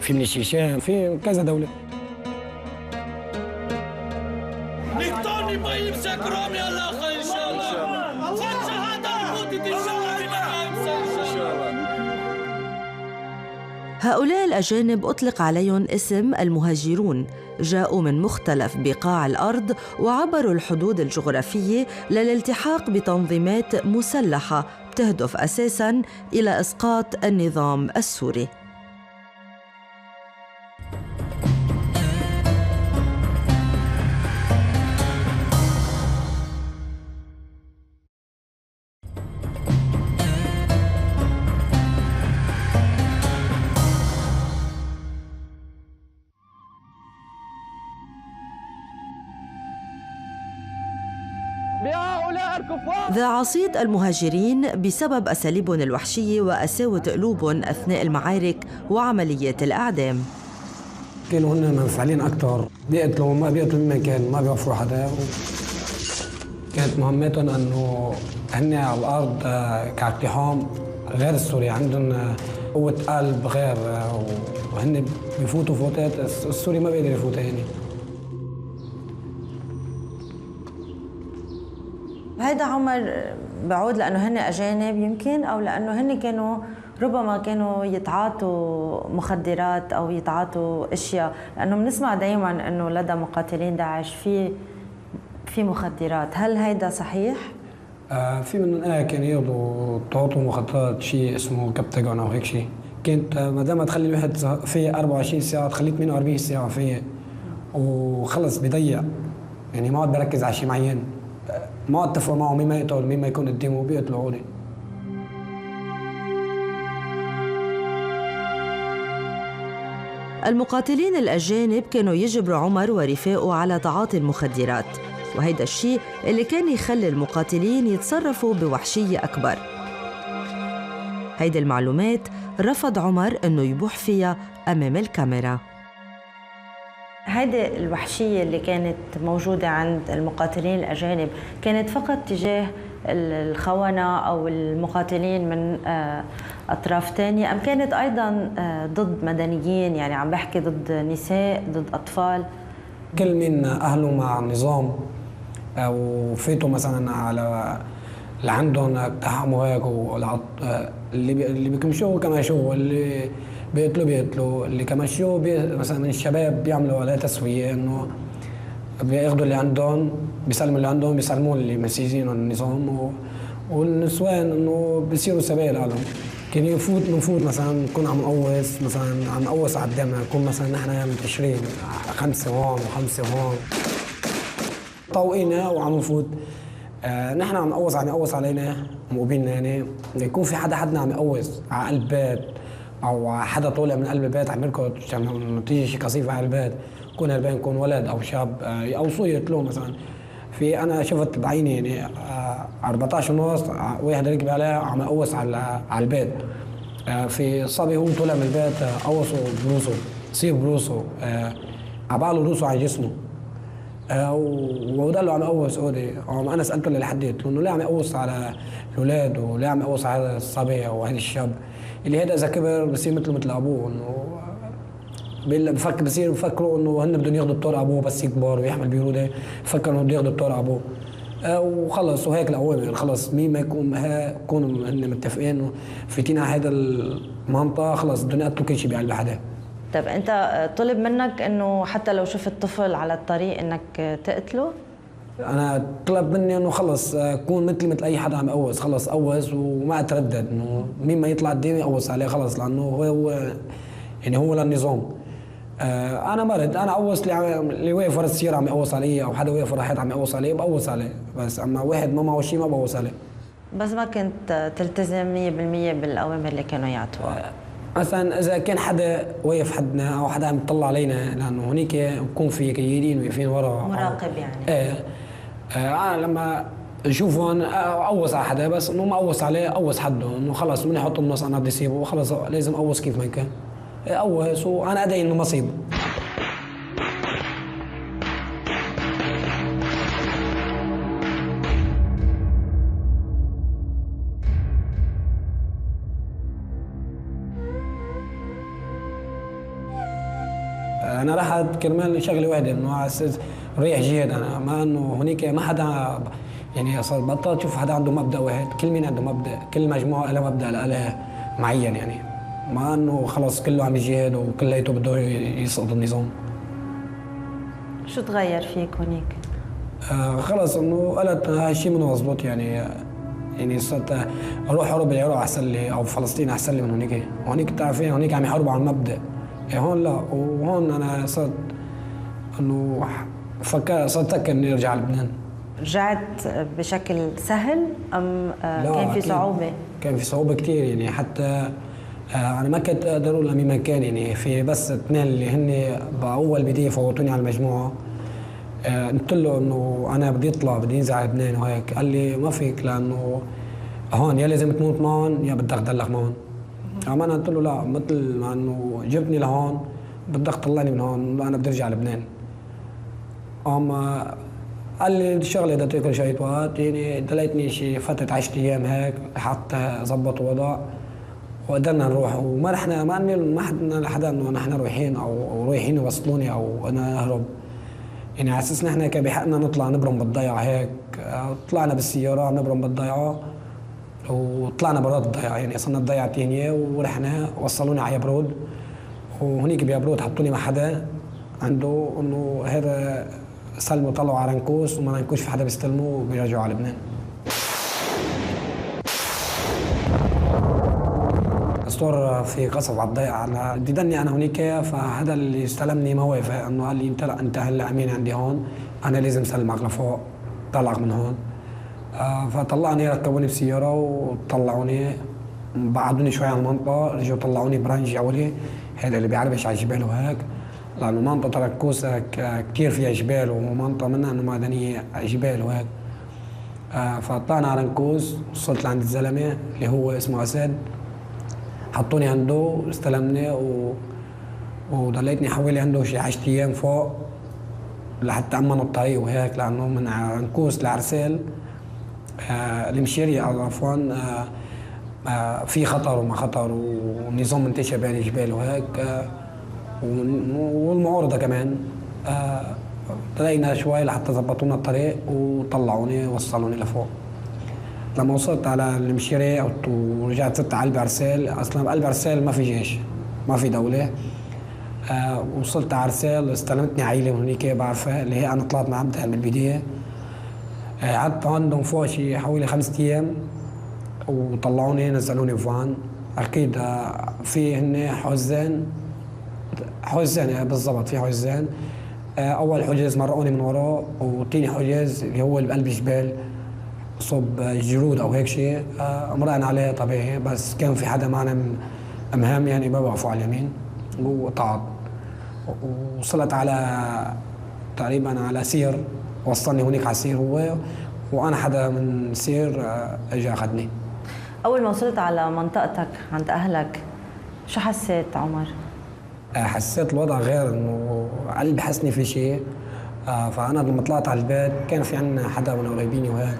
في من الشيشان، في كذا دولة. نقدر نبغي يمسك رامي الله ان شاء الله. شهادة لموتة ان شاء الله ان شاء الله. هؤلاء الأجانب أطلق عليهم اسم المهاجرون، جاءوا من مختلف بقاع الأرض وعبروا الحدود الجغرافية للالتحاق بتنظيمات مسلحة تهدف أساساً إلى إسقاط النظام السوري. ذاع صيت المهاجرين بسبب أساليبهم الوحشية وقساوة قلوبهم أثناء المعارك وعمليات الإعدام. كانوا هن منفعلين أكثر، بيقتلوا ما بيقتلوا مين كان، ما بيوفروا حدا. كانت مهمتهم أنه هن على الأرض كاقتحام غير السوري، عندهم قوة قلب غير، وهن بيفوتوا فوتات السوري ما بيقدر يفوت هني. هيدا عمر بعود لأنه هن أجانب يمكن، أو لأنه هن كانوا ربما كانوا يتعاطوا مخدرات أو يتعاطوا أشياء، لأنه بنسمع دايماً أنه لدى مقاتلين داعش في مخدرات. هل هيدا صحيح؟ في منهم كانوا ياخذوا تعاطوا مخدرات، شيء اسمه كبتاجون أو هيك شيء. كنت ما دام تخلي الواحد فيه 24 ساعة تخليه 48 ساعة فيه، وخلص بيضيع، يعني ما عاد بركز على شيء معين، ما اتفقوا معه مين ما يقتل مين ما يكون قدامه بيقتلوا هولي. المقاتلين الأجانب كانوا يجبروا عمر ورفاقه على تعاطي المخدرات، وهيدا الشيء اللي كان يخلي المقاتلين يتصرفوا بوحشية أكبر. هيدي المعلومات رفض عمر أنه يبوح فيها أمام الكاميرا. هيدي الوحشية اللي كانت موجودة عند المقاتلين الأجانب كانت فقط تجاه الخونة أو المقاتلين من أطراف تانية، أم كانت أيضاً ضد مدنيين؟ يعني عم بحكي ضد نساء، ضد أطفال. كل من أهله مع النظام أو فاتوا مثلاً على اللي عندهم اقتحاموا هيك، اللي بيكمشوا كمشوا، اللي بيقتلوا اللي كمشوا مثلا من الشباب بيعملوا على تسوية انه بياخذوا اللي عندهم، بيسلموا اللي عندهم، بيسلموا اللي مسيجين النظام، والنسوان انه بيصيروا سبايل لهم. كان نفوت مثلا نكون عم نقوص، مثلا عم نقوص على الدم، نكون مثلا نحن متشرين 5 هون و5 هون طوقينا وعم نفوت، نحن عم نقوص علينا مقبلنا، يعني يكون في حدا عم يقوص على قلب بيت، او حدا طالع من قلب البيت عم يركض عشان تيجي شي قصيفه على البيت، يكون هالبين يكون ولد او شاب يقوصوه يقتلوه. مثلا في انا شفت بعيني يعني 14 ونص واحد ركب عليه عم يقوص على البيت، في صبي هو طلع من البيت قوصوا بروسه، صيب بروسه، عباله روسه على جسمه، وضلوا عم يقوص اودي. انا سالته اللي حديت انه ليه عم يقوص على الاولاد، وليه عم يقوص على الصبي او هذا الشاب اللي هذا اذا كبر بصير مثل ابوه، انه بفكروا انه هن بدهم ياخذوا بطور ابوه بس يكبر ويحمل بيروده، بفكروا انه بده ياخذوا بطور ابوه، وخلص وهيك الاوامر خلص مين ما يكونوا هن متفقين فيتين على هذا المنطقه، خلص بدهم يقتلوا كل شيء بقلب حدا. طيب انت طلب منك انه حتى لو شفت طفل على الطريق انك تقتله؟ انا طلب مني انه خلص كون مثل اي حدا عم يقوص، خلص قوص وما اتردد انه مين ما يطلع قدامي قوص عليه خلص، لانه هو للنظام. انا مرض، انا قوص اللي واقف ورا السياره عم يقوص علي، او حدا واقف ورا حد عم يقوص عليه بقوص عليه، بس اما واحد ما معه شيء ما بقوص عليه. بس ما كنت تلتزم 100% بالاوامر اللي كانوا يعطوها؟ مثلا اذا كان حدا واقف حدنا او حدا عم يطلع علينا، لانه هنيك بكون في كيدين واقفين ورا مراقب يعني. انا لما اشوفهم اقوص على حدا، بس انه ما اقوص عليه اقوص حده، انه خلص من يحط النص انا بدي اسيبه وخلص لازم اقوص كيف ما كان اقوص، وانا ادعي انه ما اصيبه. انا رحت كرمال شغله واحده انه على اساس ريح جهاد انا ما انه هنيك ما حدا يعني صار بطلت تشوف حدا عنده مبدا واحد، كل مين عنده مبدا، كل مجموعه لها مبدا لها معين يعني ما انه خلص كله عم يجاهد وكلياته بده يسقط النظام. شو تغير فيك هونيك؟ خلص انه قلت هالشيء منه مضبوط يعني صرت اروح حرب العراق احسن لي او فلسطين احسن لي من هونيك، هونيك بتعرفين هونيك عم يحاربوا على المبدا، هون لا، وهون انا صرت انه صرت افكر اني ارجع على لبنان. رجعت بشكل سهل ام كان في صعوبه؟ كان في صعوبه كثير يعني حتى انا ما كنت اقدر اقول لمين مكان يعني في بس اثنين اللي هن باول بدايه فوتوني على المجموعه. قلت له انه انا بدي اطلع بدي انزل على لبنان وهيك، قال لي ما فيك لانه هون يا لازم تموت معهم يا بدك تضلك معهم. اما انا قلت له لا، مثل ما انه جبتني لهون بدك تطلعني من هون انا بدي ارجع على لبنان. اما قال لي الشغله بدها تاكل شويه وقت يعني دليتني شي فتره 10 ايام هيك حتى زبط الوضع وقدرنا نروح وما رحنا ما حدنا لحدا انه نحن رايحين او رايحين يوصلوني او انا اهرب يعني على اساس نحن كان بحقنا نطلع نبرم بالضيعه هيك. طلعنا بالسياره عم نبرم بالضيعه وطلعنا برات الضيعه يعني وصلنا الضيعه الثانيه ورحنا وصلوني على يبرود وهنيك بيبرود حطوني مع حدا عنده انه هذا سلموا طلعوا على رنكوس وما رنكوش في حدا بيستلمه وبيرجعوا على لبنان. الصور في قصف على الضيعه بدي ضلني انا هونيك فهذا اللي استلمني ما وافق انه قال لي انت هلا امين عندي هون انا لازم سلمك لفوق طلعك من هون. فطلعني ركبوني بسياره وطلعوني بعدوني شوي على المنطقه رجعوا طلعوني برانج اولي هذا اللي بيعربش على الجبال وهيك لانه منطقه ركوسه كثير فيها جبال ومنطقه منها انه معدنيه جبال وهيك. فطلعنا على رنكوس وصلت لعند الزلمه اللي هو اسمه اسد حطوني عنده استلمني وضليتني حوالي عنده شي 10 ايام فوق لحتى امن الطريق وهيك لانه من رنكوس لعرسال المشيري عفوا في خطر وما خطر والنظام منتشر بين الجبال وهيك والمعارضه كمان. طلعنا شوي لحتى ظبطونا الطريق وطلعوني وصلوني لفوق. لما وصلت على المشيري ورجعت صرت على قلب عرسال، اصلا بقلب عرسال ما في جيش ما في دوله. وصلت على عرسال استلمتني عائله من هنيك بعرفها اللي هي انا طلعت مع عبدها من البدايه. قعدت عندهم فوق شي حوالي 5 ايام وطلعوني نزلوني بفان. اكيد في هن حوزان بالضبط في حوزان. اول حجز مرقوني من وراه وثاني حجز اللي هو اللي بقلب الجبال صوب جرود او هيك شيء مرقنا عليه طبيعي بس كان في حدا معنا مهام يعني ما بوقفوا على اليمين وقطعت. وصلت على تقريبا على سير وصلني هونيك على سير هو وانا حدا من سير اجى اخذني. اول ما وصلت على منطقتك عند اهلك شو حسيت عمر؟ حسيت الوضع غير انه قلبي حسني في شيء. فانا لما طلعت على البيت كان في عندنا حدا من قريبيني وهيك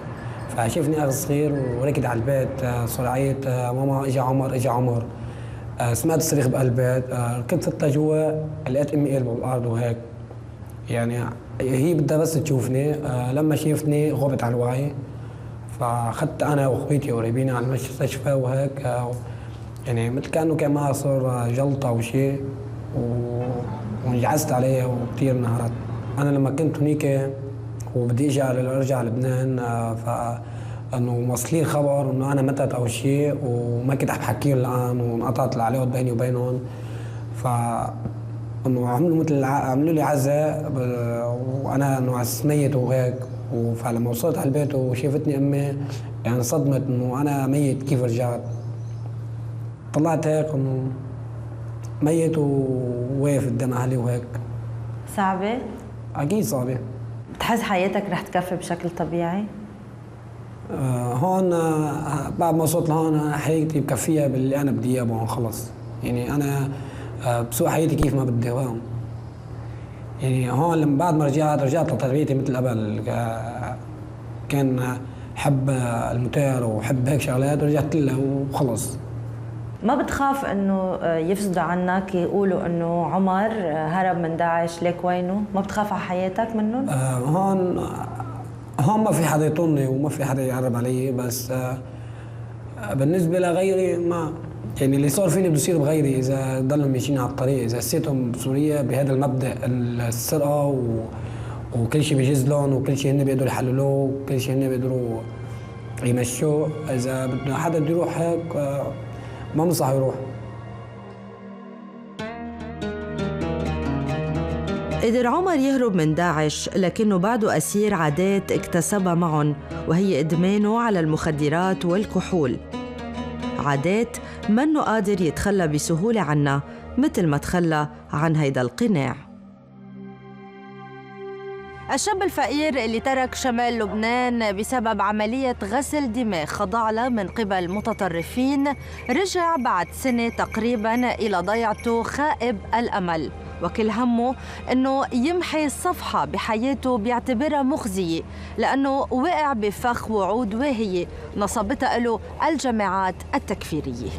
فشافني اخ صغير وركض على البيت صار عيط ماما اجى عمر اجى عمر. سمعت صريخ بقلبي كنت فتت جوا لقيت امي قلبه بالارض وهيك يعني هي بدها بس تشوفني. لما شافتني غبت على الوعي فاخذت انا واخويتي قريبين على المستشفى وهيك يعني مثل كانه كان معها صار جلطه او شيء وانجعزت عليها وكثير انهارت. انا لما كنت هنيك وبدي ارجع على لبنان فانه موصلين خبر انه انا متت او شيء وما كنت عم بحكي الان وانقطعت العلاقات بيني وبينهم. انه عملوا لي عزاء وانا انه ميت وهيك. فلما وصلت على البيت وشافتني امي يعني صدمت انه انا ميت كيف رجعت. طلعت هيك انه ميت وواقف قدام اهلي وهيك. صعبه؟ اكيد صعبه. بتحس حياتك رح تكفي بشكل طبيعي؟ هون بعد ما وصلت لهون حياتي بكفيها باللي انا بدي اياه هون خلص يعني انا بسوق حياتي كيف ما بدي هون. يعني هون لما بعد ما رجعت لتربيتي مثل قبل كان حب الموتور وحب هيك شغلات ورجعت لها وخلص ما بتخاف انه يفسدوا عنك يقولوا انه عمر هرب من داعش ليك وينه؟ ما بتخاف على حياتك منهم؟ هون ما في حدا يطولني وما في حدا يقرب علي، بس بالنسبة لغيري ما يعني اللي صار فيني بصير بغيري إذا ضلوا ماشيين على الطريق. إذا حسيتهم بسوريا بهذا المبدأ السرقة وكل شيء بيجوز لهم وكل شيء هن بيقدروا يحللوه وكل شيء هن بيقدروا يمشوه، إذا بده حدا بده يروح هيك ما بنصح يروح. قدر عمر يهرب من داعش لكنه بعده أسير عادات اكتسبها معهم، وهي إدمانه على المخدرات والكحول، عادات منه قادر يتخلى بسهولة عنها مثل ما تخلى عن هيدا القناع. الشاب الفقير اللي ترك شمال لبنان بسبب عملية غسل دماغ خضع له من قبل متطرفين رجع بعد سنة تقريباً إلى ضيعته خائب الأمل، وكل همه أنه يمحي الصفحة بحياته بيعتبرها مخزية لأنه وقع بفخ وعود واهية نصبتها له الجماعات التكفيرية.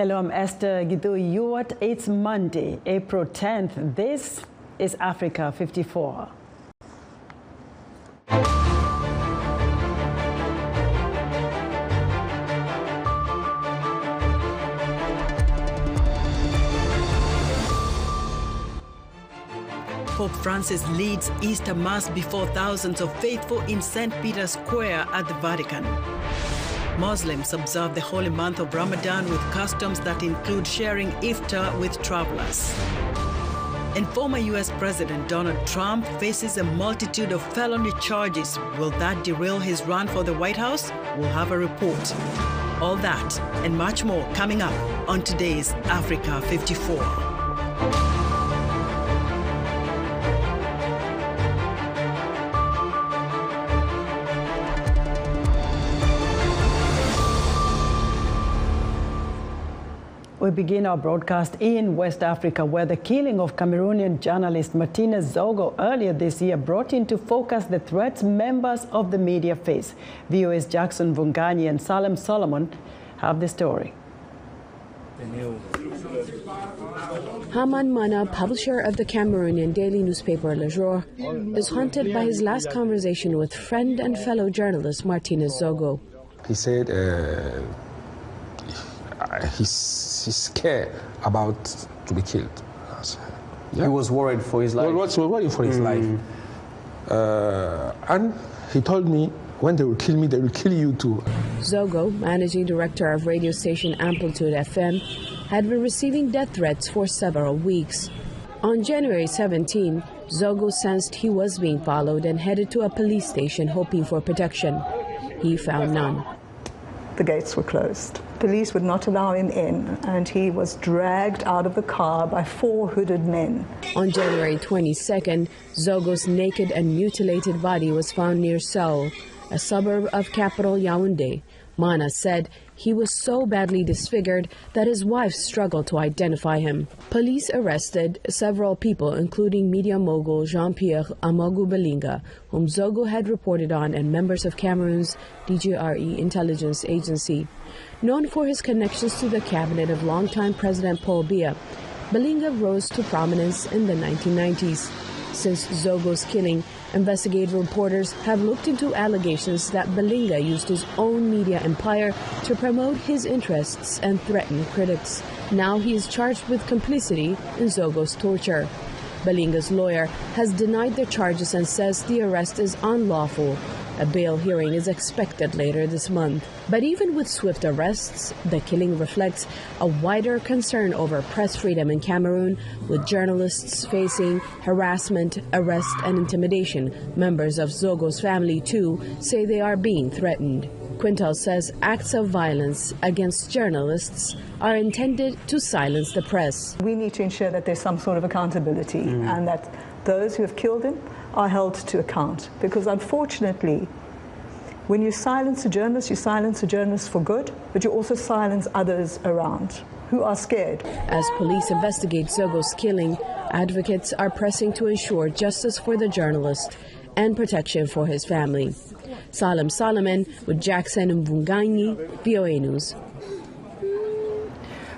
Hello, I'm Esther Gidu-Yuat. It's Monday, April 10th. This is Africa 54. Pope Francis leads Easter Mass before thousands of faithful in St. Peter's Square at the Vatican. Muslims observe the holy month of Ramadan with customs that include sharing iftar with travelers. And former U.S. President Donald Trump faces a multitude of felony charges. Will that derail his run for the White House? We'll have a report. All that and much more coming up on today's Africa 54. We begin our broadcast in West Africa, where the killing of Cameroonian journalist Martinez Zogo earlier this year brought into focus the threats members of the media face. VOA's Jackson Vunganyi and Salem Solomon have the story. Haman Mana, publisher of the Cameroonian daily newspaper Le Jour, is haunted by his last conversation with friend and fellow journalist Martinez Zogo. He said he's scared about to be killed. Yeah. He was worried for his life. He was worried for his life. And he told me, when they will kill me, they will kill you too. Zogo, managing director of radio station Amplitude FM, had been receiving death threats for several weeks. On January 17, Zogo sensed he was being followed and headed to a police station hoping for protection. He found none. The gates were closed. Police would not allow him in, and he was dragged out of the car by 4 hooded men. On January 22nd, Zogo's naked and mutilated body was found near Seoul, a suburb of capital Yaoundé. Mana said he was so badly disfigured that his wife struggled to identify him. Police arrested several people, including media mogul Jean-Pierre Amogu Belinga, whom Zogo had reported on, and members of Cameroon's DGRE intelligence agency. Known for his connections to the cabinet of longtime President Paul Biya, Belinga rose to prominence in the 1990s. Since Zogo's killing, investigative reporters have looked into allegations that Belinga used his own media empire to promote his interests and threaten critics. Now he is charged with complicity in Zogo's torture. Belinga's lawyer has denied the charges and says the arrest is unlawful. A bail hearing is expected later this month. But even with swift arrests, the killing reflects a wider concern over press freedom in Cameroon, with journalists facing harassment, arrest, and intimidation. Members of Zogo's family, too, say they are being threatened. Quintal says acts of violence against journalists are intended to silence the press. We need to ensure that there's some sort of accountability and that those who have killed him are held to account. Because unfortunately, when you silence a journalist for good, but you also silence others around who are scared. As police investigate Zogo's killing, advocates are pressing to ensure justice for the journalist and protection for his family. Salem Solomon with Jackson Mvunganyi, VOA News.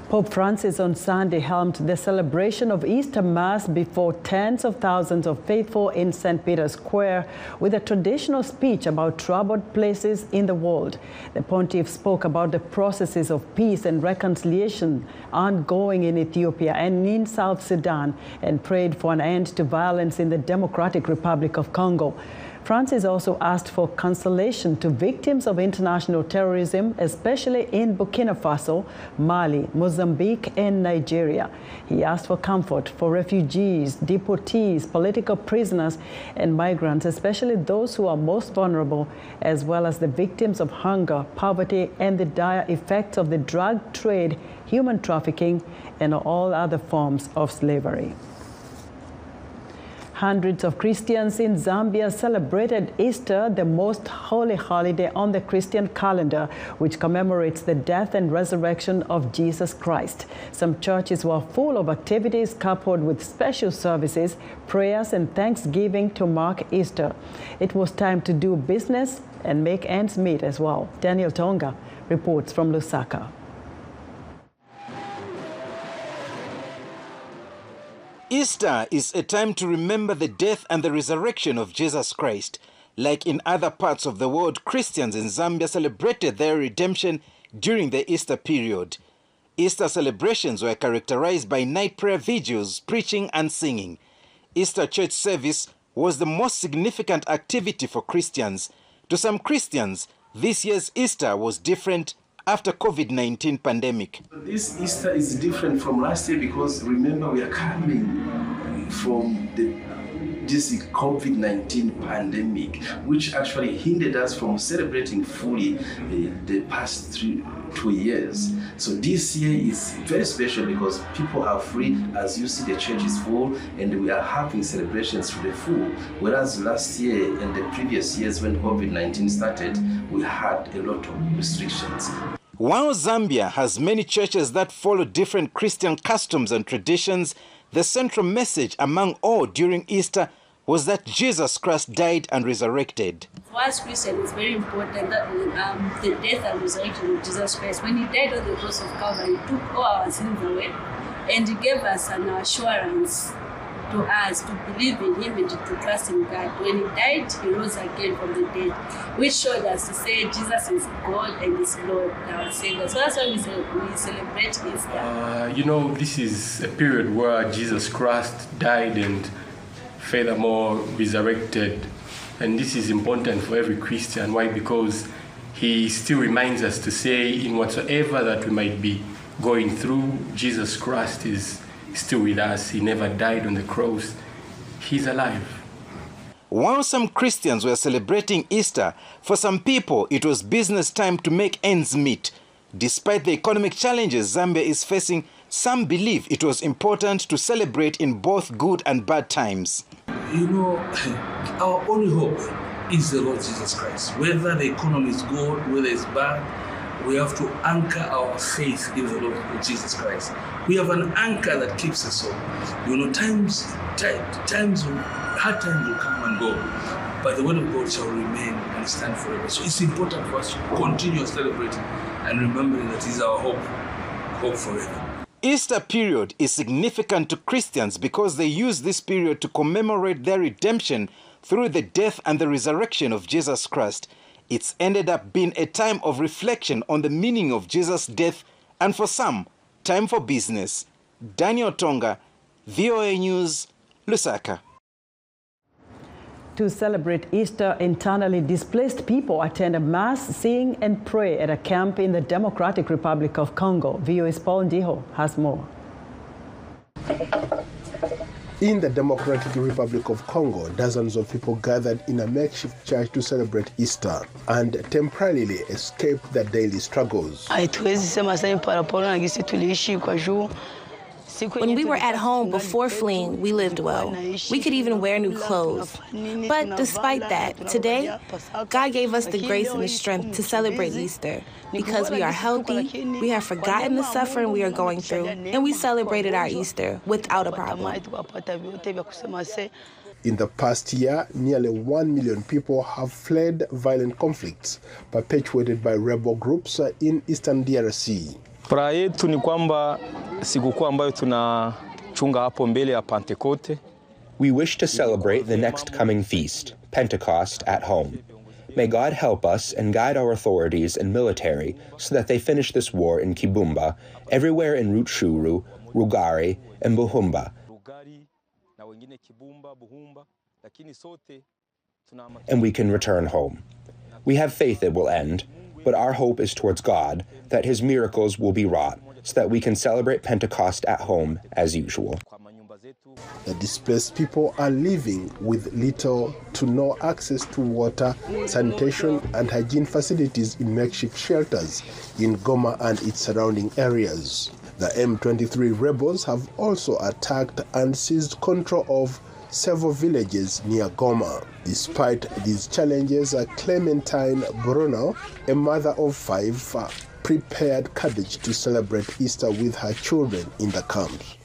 Pope Francis on Sunday helmed the celebration of Easter Mass before tens of thousands of faithful in St. Peter's Square with a traditional speech about troubled places in the world. The pontiff spoke about the processes of peace and reconciliation ongoing in Ethiopia and in South Sudan and prayed for an end to violence in the Democratic Republic of Congo. Francis also asked for consolation to victims of international terrorism, especially in Burkina Faso, Mali, Mozambique, and Nigeria. He asked for comfort for refugees, deportees, political prisoners, and migrants, especially those who are most vulnerable, as well as the victims of hunger, poverty, and the dire effects of the drug trade, human trafficking, and all other forms of slavery. Hundreds of Christians in Zambia celebrated Easter, the most holy holiday on the Christian calendar, which commemorates the death and resurrection of Jesus Christ. Some churches were full of activities coupled with special services, prayers, and thanksgiving to mark Easter. It was time to do business and make ends meet as well. Daniel Tonga reports from Lusaka. Easter is a time to remember the death and the resurrection of Jesus Christ. Like in other parts of the world, Christians in Zambia celebrated their redemption during the Easter period. Easter celebrations were characterized by night prayer vigils, preaching and singing. Easter church service was the most significant activity for Christians. To some Christians, this year's Easter was different after COVID-19 pandemic. This Easter is different from last year because remember we are coming from this COVID-19 pandemic, which actually hindered us from celebrating fully the past 2 years. So this year is very special because people are free. As you see, the church is full and we are having celebrations to the full. Whereas last year and the previous years when COVID-19 started, we had a lot of restrictions. While Zambia has many churches that follow different Christian customs and traditions, the central message among all during Easter was that Jesus Christ died and resurrected. For us Christians, it's very important that the death and resurrection of Jesus Christ, when he died on the cross of Calvary, he took all our sins away and he gave us an assurance to us to believe in him and to trust in God. When he died, he rose again from the dead, which showed us to say Jesus is God and is Lord, our Savior. So that's why we celebrate Easter. You know, this is a period where Jesus Christ died and furthermore resurrected. And this is important for every Christian. Why? Because he still reminds us to say in whatsoever that we might be going through, Jesus Christ is still with us. He never died on the cross. He's alive. While some Christians were celebrating Easter, for some people it was business time to make ends meet. Despite the economic challenges Zambia is facing, some believe it was important to celebrate in both good and bad times. You know, our only hope is the Lord Jesus Christ. Whether the economy is good, whether it's bad, we have to anchor our faith in the Lord Jesus Christ. We have an anchor that keeps us so. You know, hard times will come and go, but the word of God shall remain and stand forever. So it's important for us to continue celebrating and remembering that is our hope forever. Easter period is significant to Christians because they use this period to commemorate their redemption through the death and the resurrection of Jesus Christ. It's ended up being a time of reflection on the meaning of Jesus' death and for some, time for business. Daniel Tonga, VOA News, Lusaka. To celebrate Easter, internally displaced people attend a mass, sing and pray at a camp in the Democratic Republic of Congo. VOA's Paul Ndiho has more. In the Democratic Republic of Congo, dozens of people gathered in a makeshift church to celebrate Easter and temporarily escape their daily struggles. When we were at home before fleeing, we lived well. We could even wear new clothes. But despite that, today, God gave us the grace and the strength to celebrate Easter because we are healthy, we have forgotten the suffering we are going through, and we celebrated our Easter without a problem. In the past year, nearly 1 million people have fled violent conflicts perpetuated by rebel groups in eastern DRC. Furaha yetu ni kwamba sikukuu ambayo tunachunga hapo mbele ya Pentecoste. We wish to celebrate the next coming feast, Pentecost, at home. May God help us and guide our authorities and military so that they finish this war in Kibumba, everywhere in Rutshuru, Rugari, and Buhumba. And we can return home. We have faith it will end, but our hope is towards God, that his miracles will be wrought, so that we can celebrate Pentecost at home as usual. The displaced people are living with little to no access to water, sanitation, and hygiene facilities in makeshift shelters in Goma and its surrounding areas. The M23 rebels have also attacked and seized control of several villages near Goma. Despite these challenges, Clementine Bruno, a mother of 5, prepared cabbage to celebrate Easter with her children in the camps.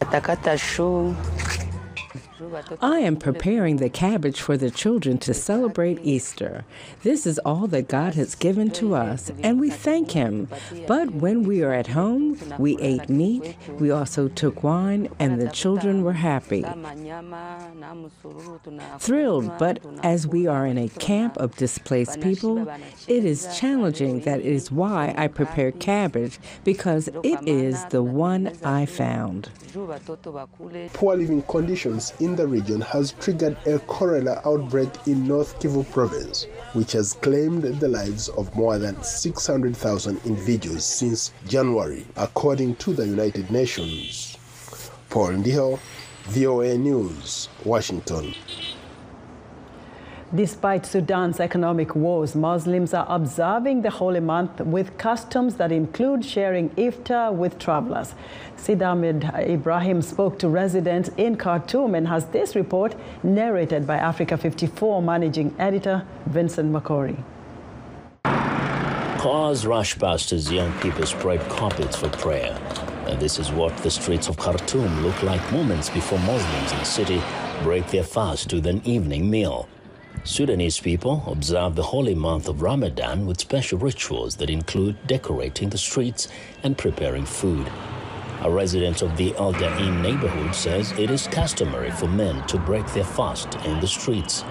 I am preparing the cabbage for the children to celebrate Easter. This is all that God has given to us, and we thank Him. But when we are at home, we ate meat, we also took wine, and the children were happy. Thrilled, but as we are in a camp of displaced people, it is challenging. That is why I prepared cabbage, because it is the one I found. Poor living conditions in the region has triggered a cholera outbreak in North Kivu province, which has claimed the lives of more than 600,000 individuals since January, according to the United Nations. Paul Ndiho, VOA News, Washington. Despite Sudan's economic woes, Muslims are observing the holy month with customs that include sharing iftar with travelers. Sid Ahmed Ibrahim spoke to residents in Khartoum and has this report narrated by Africa 54 managing editor Vincent Makori. Cars rush past as young people spread carpets for prayer. And this is what the streets of Khartoum look like moments before Muslims in the city break their fast with an evening meal. Sudanese people observe the holy month of Ramadan with special rituals that include decorating the streets and preparing food. A resident of the Al Daim neighborhood says it is customary for men to break their fast in the streets.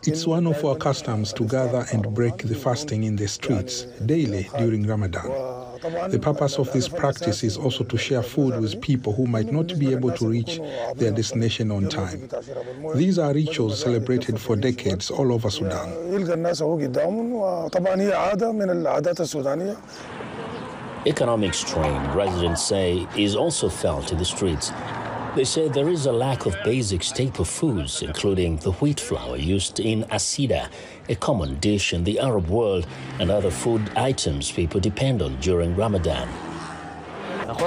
It's one of our customs to gather and break the fasting in the streets daily during Ramadan. The purpose of this practice is also to share food with people who might not be able to reach their destination on time. These are rituals celebrated for decades all over Sudan. Economic strain, residents say, is also felt in the streets. They say there is a lack of basic staple foods, including the wheat flour used in asida, a common dish in the Arab world, and other food items people depend on during Ramadan. It's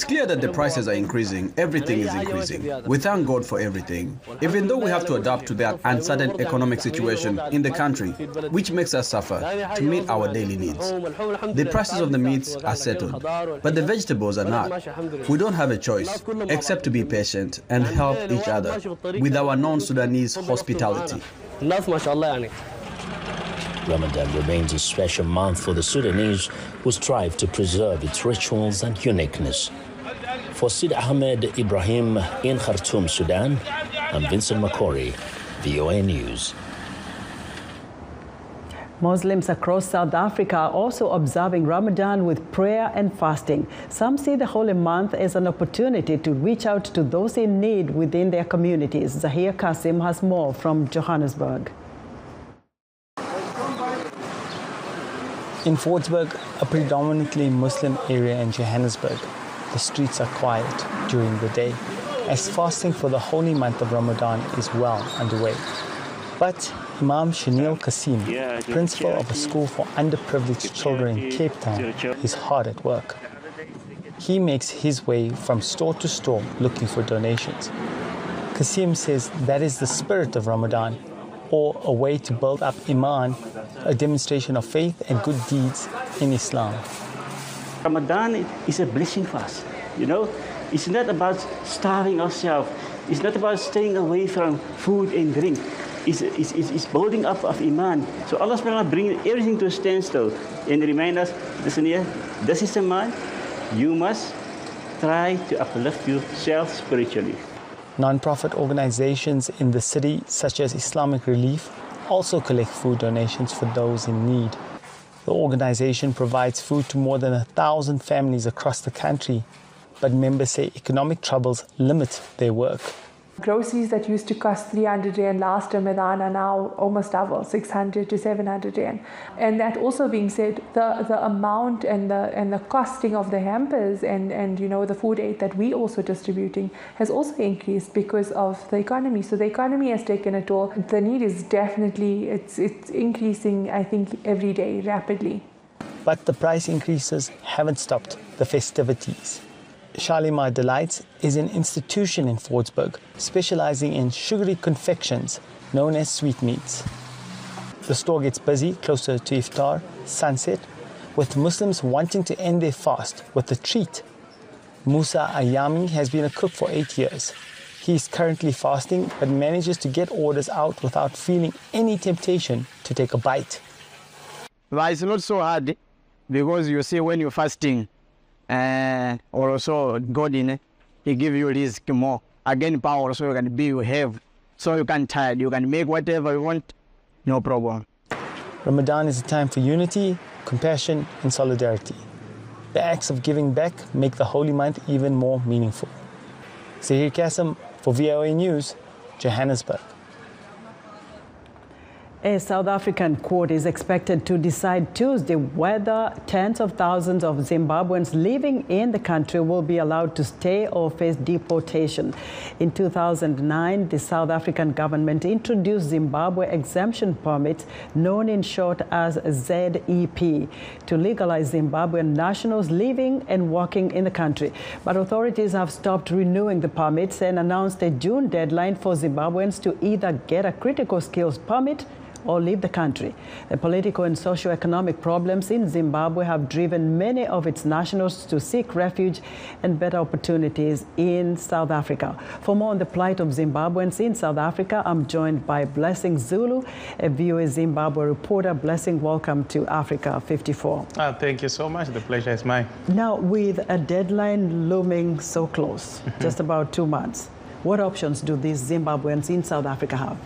clear that the prices are increasing. Everything is increasing. We thank God for everything, even though we have to adapt to that uncertain economic situation in the country, which makes us suffer to meet our daily needs. The prices of the meats are settled, but the vegetables are not. We don't have a choice except to be patient and help each other with our non-Sudanese hospitality. Ramadan remains a special month for the Sudanese who strive to preserve its rituals and uniqueness. For Sid Ahmed Ibrahim in Khartoum, Sudan, I'm Vincent Makori, VOA News. Muslims across South Africa are also observing Ramadan with prayer and fasting. Some see the holy month as an opportunity to reach out to those in need within their communities. Zahir Kasim has more from Johannesburg. In Fordsburg, a predominantly Muslim area in Johannesburg, the streets are quiet during the day, as fasting for the holy month of Ramadan is well underway. But Imam Shanil Kasim, principal of a school for underprivileged children in Cape Town, is hard at work. He makes his way from store to store looking for donations. Kasim says that is the spirit of Ramadan, or a way to build up Iman, a demonstration of faith and good deeds in Islam. Ramadan is a blessing for us, you know. It's not about starving ourselves. It's not about staying away from food and drink. It's building up of Iman. So Allah subhanahu bring everything to a standstill and remind us, listen here, this is a month, you must try to uplift yourself spiritually. Non-profit organizations in the city, such as Islamic Relief, also collect food donations for those in need. The organization provides food to more than 1,000 families across the country, but members say economic troubles limit their work. Groceries that used to cost 300 Rand last Ramadan are now almost double, 600 to 700 Rand. And that also being said, the amount and the costing of the hampers and you know the food aid that we also distributing has also increased because of the economy. So the economy has taken a toll. The need is definitely, it's increasing, I think, every day rapidly. But the price increases haven't stopped the festivities. Shalima Delights is an institution in Fordsburg specializing in sugary confections known as sweetmeats. The store gets busy closer to iftar, sunset, with Muslims wanting to end their fast with a treat. Musa Ayami has been a cook for 8 years. He is currently fasting but manages to get orders out without feeling any temptation to take a bite. But it's not so hard because you see when you're fasting, or also God in it, He give you risk more. Again, power so you can be you have, so you can tide, you can make whatever you want, no problem. Ramadan is a time for unity, compassion, and solidarity. The acts of giving back make the holy month even more meaningful. Zahir Qasim for VOA News, Johannesburg. A South African court is expected to decide Tuesday whether tens of thousands of Zimbabweans living in the country will be allowed to stay or face deportation. In 2009, the South African government introduced Zimbabwe exemption permits, known in short as ZEP, to legalize Zimbabwean nationals living and working in the country. But authorities have stopped renewing the permits and announced a June deadline for Zimbabweans to either get a critical skills permit or leave the country. The political and socio-economic problems in Zimbabwe have driven many of its nationals to seek refuge and better opportunities in South Africa. For more on the plight of Zimbabweans in South Africa, I'm joined by Blessing Zulu, a VOA Zimbabwe reporter. Blessing, welcome to Africa 54. Thank you so much. The pleasure is mine. Now, with a deadline looming so close, just about 2 months, what options do these Zimbabweans in South Africa have?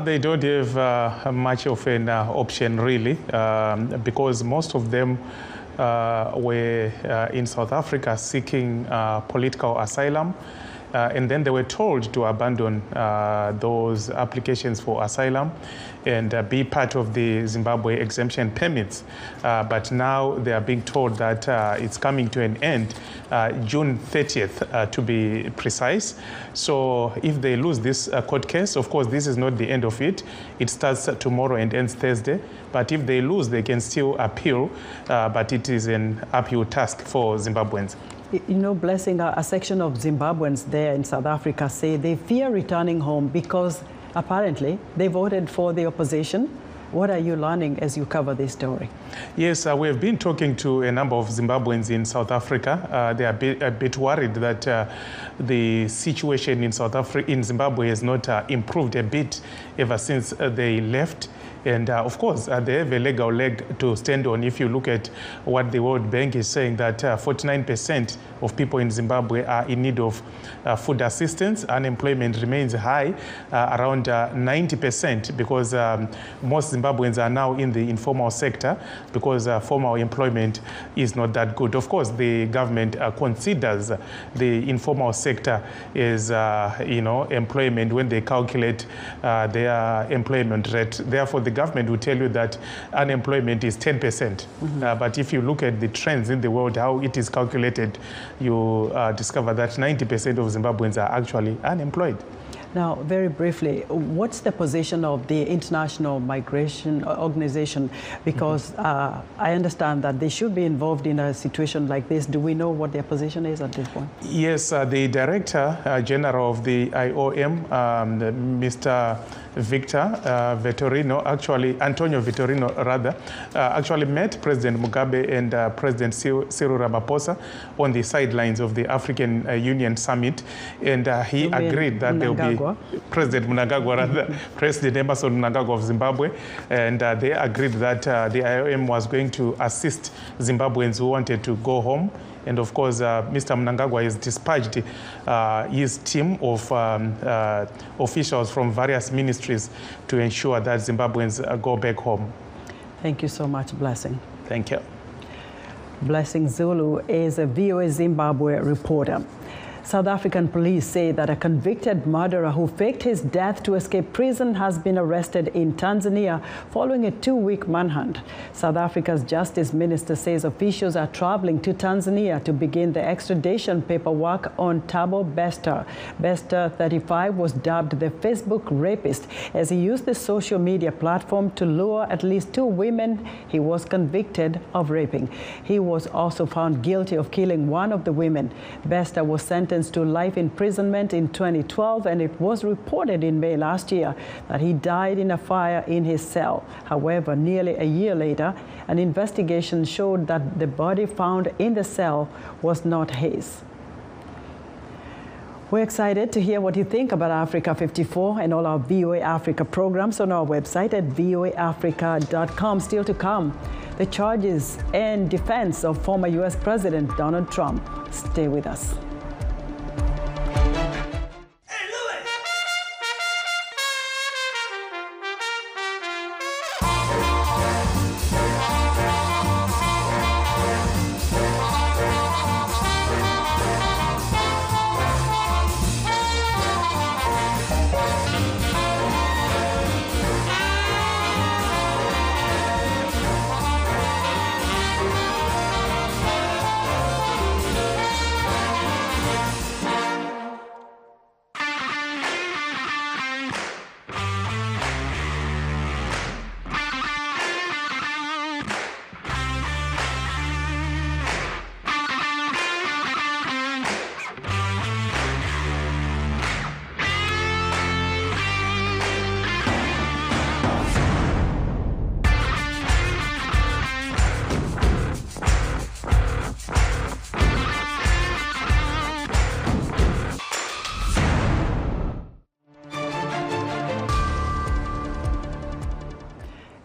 They don't have much of an option, really, because most of them were in South Africa seeking political asylum, and then they were told to abandon those applications for asylum and be part of the Zimbabwe exemption permits. But now they are being told that it's coming to an end, June 30th to be precise. So if they lose this court case, of course, this is not the end of it. It starts tomorrow and ends Thursday. But if they lose, they can still appeal, but it is an uphill task for Zimbabweans. You know, Blessing, a section of Zimbabweans there in South Africa say they fear returning home because apparently they voted for the opposition. What are you learning as you cover this story? Yes, we have been talking to a number of Zimbabweans in South Africa. They are a bit worried that the situation in Zimbabwe has not improved a bit ever since they left. And of course, they have a legal leg to stand on. If you look at what the World Bank is saying, that 49% of people in Zimbabwe are in need of food assistance. Unemployment remains high, around 90%, because most Zimbabweans are now in the informal sector because formal employment is not that good. Of course, the government considers the informal sector as employment when they calculate their employment rate. Therefore, the government will tell you that unemployment is 10%. But if you look at the trends in the world, how it is calculated, you discover that 90% of Zimbabweans are actually unemployed. Now, very briefly, what's the position of the International Migration Organization? Because I understand that they should be involved in a situation like this. Do we know what their position is at this point? Yes, the Director General of the IOM, Mr. Antonio Vitorino, actually met President Mugabe and President Cyril Ramaphosa on the sidelines of the African Union Summit, and he agreed that there will be President Mnangagwa, President Emerson Mnangagwa of Zimbabwe, and they agreed that the IOM was going to assist Zimbabweans who wanted to go home. And of course, Mr. Mnangagwa has dispatched his team of officials from various ministries to ensure that Zimbabweans go back home. Thank you so much, Blessing. Thank you. Blessing Zulu is a VOA Zimbabwe reporter. South African police say that a convicted murderer who faked his death to escape prison has been arrested in Tanzania following a 2-week manhunt. South Africa's Justice Minister says officials are traveling to Tanzania to begin the extradition paperwork on Thabo Bester. Bester, 35, was dubbed the Facebook rapist as he used the social media platform to lure at least 2 women he was convicted of raping. He was also found guilty of killing one of the women. Bester was sentenced sentenced to life imprisonment in 2012, and it was reported in May last year that he died in a fire in his cell. However, nearly a year later, an investigation showed that the body found in the cell was not his. We're excited to hear what you think about Africa 54 and all our VOA Africa programs on our website at voaafrica.com. Still to come, the charges and defense of former U.S. President Donald Trump. Stay with us.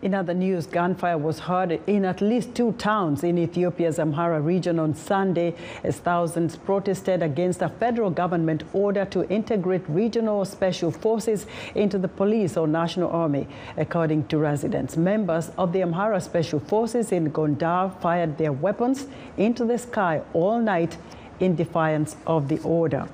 In other news, gunfire was heard in at least 2 towns in Ethiopia's Amhara region on Sunday as thousands protested against a federal government order to integrate regional special forces into the police or national army. According to residents, members of the Amhara special forces in Gondar fired their weapons into the sky all night in defiance of the order.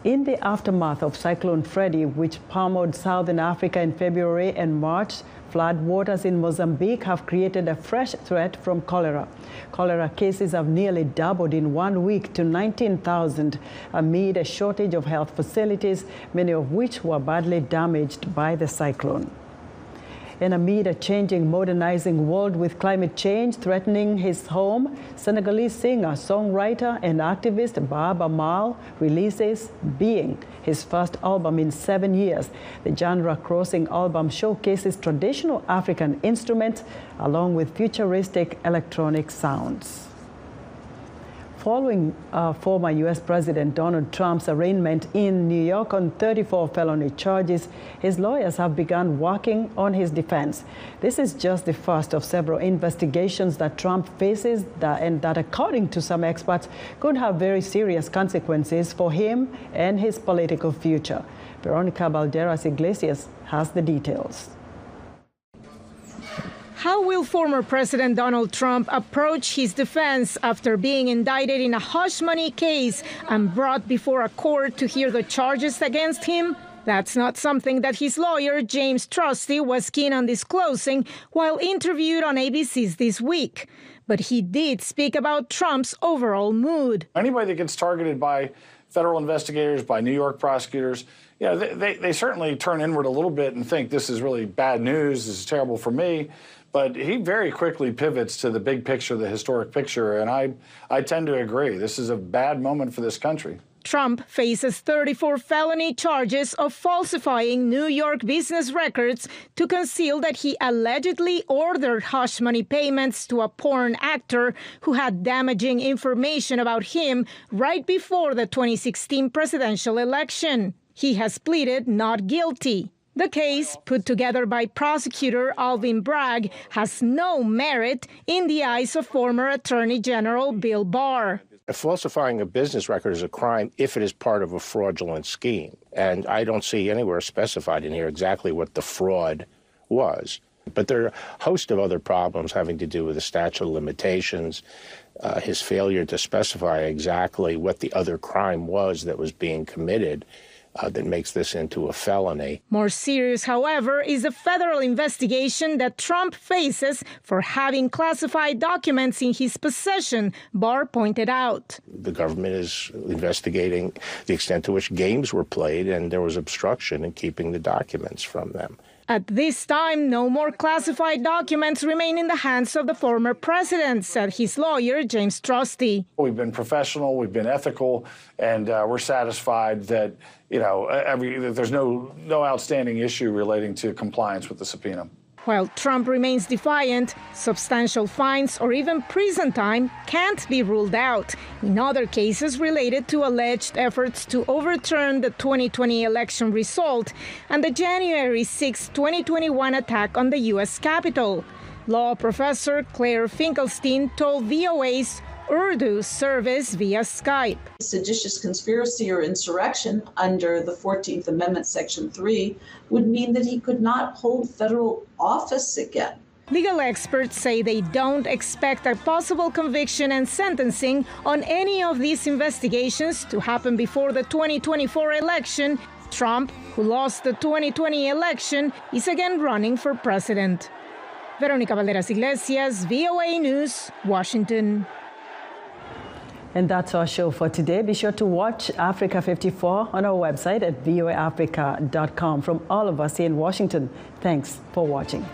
In the aftermath of Cyclone Freddy, which pummeled southern Africa in February and March, flood waters in Mozambique have created a fresh threat from cholera. Cholera cases have nearly doubled in 1 week to 19,000 amid a shortage of health facilities, many of which were badly damaged by the cyclone. And amid a changing, modernizing world with climate change threatening his home, Senegalese singer, songwriter, and activist Baaba Maal releases Being, his first album in 7 years. The genre-crossing album showcases traditional African instruments along with futuristic electronic sounds. Following former U.S. President Donald Trump's arraignment in New York on 34 felony charges, his lawyers have begun working on his defense. This is just the first of several investigations that Trump faces and that, according to some experts, could have very serious consequences for him and his political future. Veronica Balderas Iglesias has the details. How will former President Donald Trump approach his defense after being indicted in a hush money case and brought before a court to hear the charges against him? That's not something that his lawyer, James Trusty, was keen on disclosing while interviewed on ABC's This Week. But he did speak about Trump's overall mood. Anybody that gets targeted by federal investigators, by New York prosecutors, yeah, they certainly turn inward a little bit and think this is really bad news, this is terrible for me. But he very quickly pivots to the big picture, the historic picture, and I tend to agree. This is a bad moment for this country. Trump faces 34 felony charges of falsifying New York business records to conceal that he allegedly ordered hush money payments to a porn actor who had damaging information about him right before the 2016 presidential election. He has pleaded not guilty. The case, put together by prosecutor Alvin Bragg, has no merit in the eyes of former Attorney General Bill Barr. Falsifying a business record is a crime if it is part of a fraudulent scheme. And I don't see anywhere specified in here exactly what the fraud was. But there are a host of other problems having to do with the statute of limitations, his failure to specify exactly what the other crime was that was being committed. That makes this into a felony. More serious, however, is a federal investigation that Trump faces for having classified documents in his possession, Barr pointed out. The government is investigating the extent to which games were played, and there was obstruction in keeping the documents from them. At this time, no more classified documents remain in the hands of the former president, said his lawyer, James Trusty. We've been professional, we've been ethical, and we're satisfied that, there's no outstanding issue relating to compliance with the subpoena. While Trump remains defiant, substantial fines or even prison time can't be ruled out in other cases related to alleged efforts to overturn the 2020 election result and the January 6, 2021 attack on the U.S. Capitol. Law professor Claire Finkelstein told VOA's Urdu service via Skype. Seditious conspiracy or insurrection under the 14th Amendment, Section 3, would mean that he could not hold federal office again. Legal experts say they don't expect a possible conviction and sentencing on any of these investigations to happen before the 2024 election. Trump, who lost the 2020 election, is again running for president. Veronica Valderas Iglesias, VOA News, Washington. And that's our show for today. Be sure to watch Africa 54 on our website at voaafrica.com. From all of us here in Washington, thanks for watching.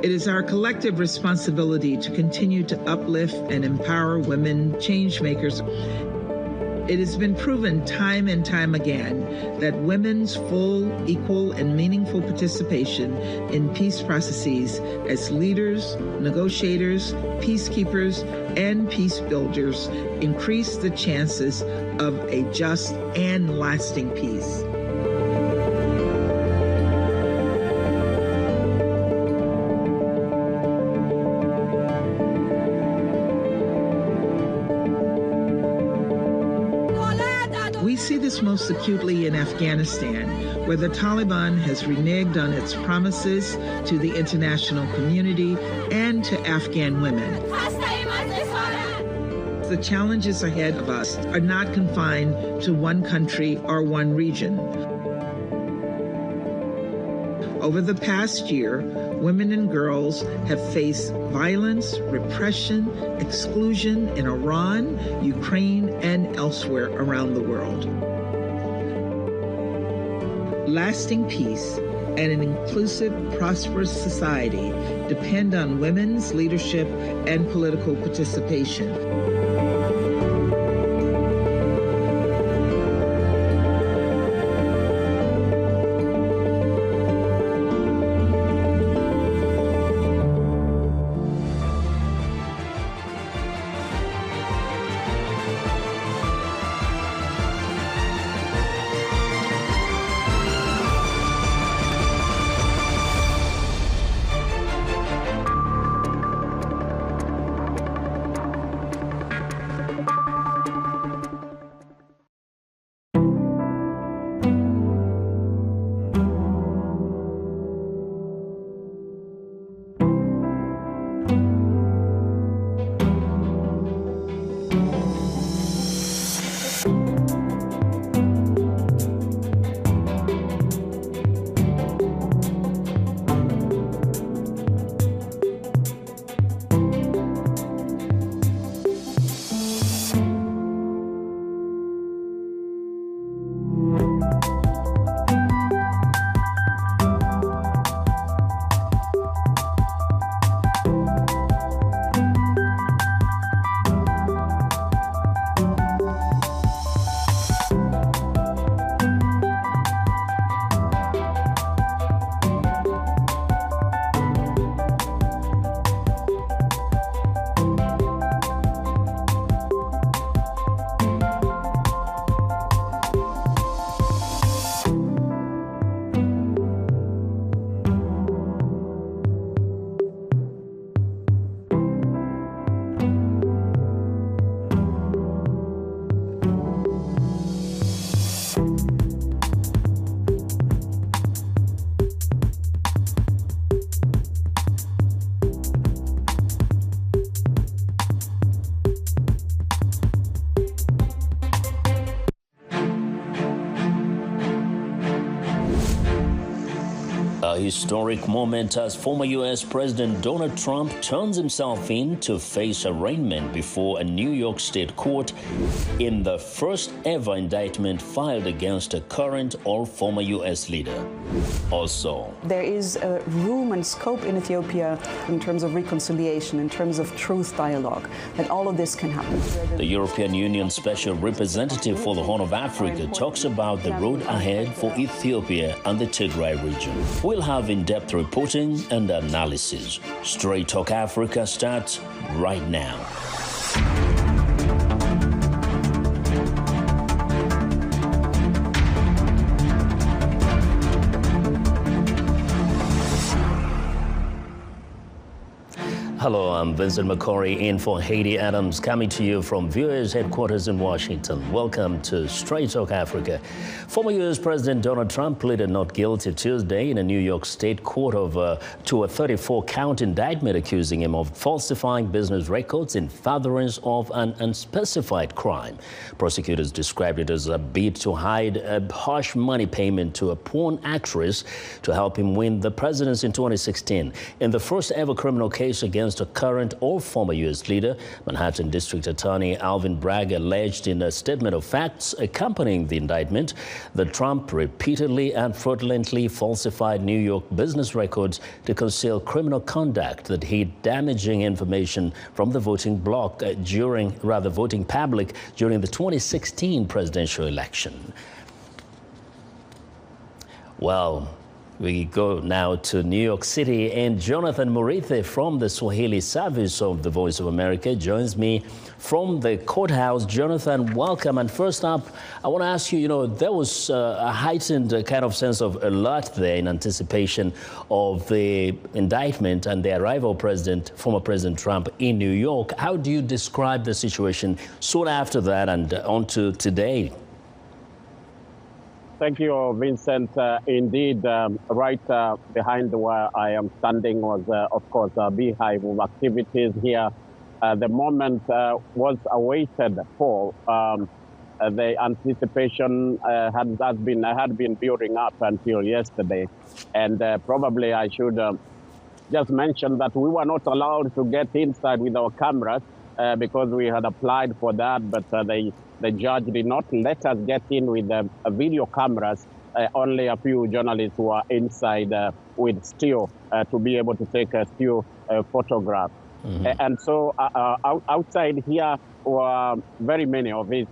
It is our collective responsibility to continue to uplift and empower women change makers. It has been proven time and time again that women's full, equal, and meaningful participation in peace processes as leaders, negotiators, peacekeepers, and peace builders increase the chances of a just and lasting peace. We see this most acutely in Afghanistan, where the Taliban has reneged on its promises to the international community and to Afghan women. The challenges ahead of us are not confined to one country or one region. Over the past year, women and girls have faced violence, repression, exclusion in Iran, Ukraine, and elsewhere around the world. Lasting peace and an inclusive, prosperous society depend on women's leadership and political participation. A historic moment as former U.S. President Donald Trump turns himself in to face arraignment before a New York state court in the first ever indictment filed against a current or former U.S. leader. Also, there is a room and scope in Ethiopia in terms of reconciliation, in terms of truth dialogue, that all of this can happen. The European Union Special Representative for the Horn of Africa talks about the road ahead for Ethiopia and the Tigray region. We'll have in-depth reporting and analysis. Straight Talk Africa starts right now. Hello, I'm Vincent McCory in for Haiti Adams, coming to you from VOA's headquarters in Washington. Welcome to Straight Talk Africa. Former U.S. President Donald Trump pleaded not guilty Tuesday in a New York state court to a 34-count indictment accusing him of falsifying business records in furtherance of an unspecified crime. Prosecutors described it as a bid to hide a harsh money payment to a porn actress to help him win the presidency in 2016. In the first ever criminal case against a current or former U.S. leader, Manhattan District Attorney Alvin Bragg alleged in a statement of facts accompanying the indictment that Trump repeatedly and fraudulently falsified New York business records to conceal criminal conduct that hid damaging information from the voting bloc voting public during the 2016 presidential election. Well, we go now to New York City, and Jonathan Murithe from the Swahili service of the Voice of America joins me from the courthouse. Jonathan, welcome. And first up, I want to ask you, there was a heightened kind of sense of alert there in anticipation of the indictment and the arrival of former President Trump in New York. How do you describe the situation soon after that and on to today? Thank you, Vincent. Indeed, right behind where I am standing was, of course, a beehive of activities here. The moment was awaited for. The anticipation had been building up until yesterday. And probably I should just mention that we were not allowed to get inside with our cameras because we had applied for that, but the judge did not let us get in with video cameras. Only a few journalists were inside with still to be able to take a still photograph. Mm-hmm. And so outside here were very many of his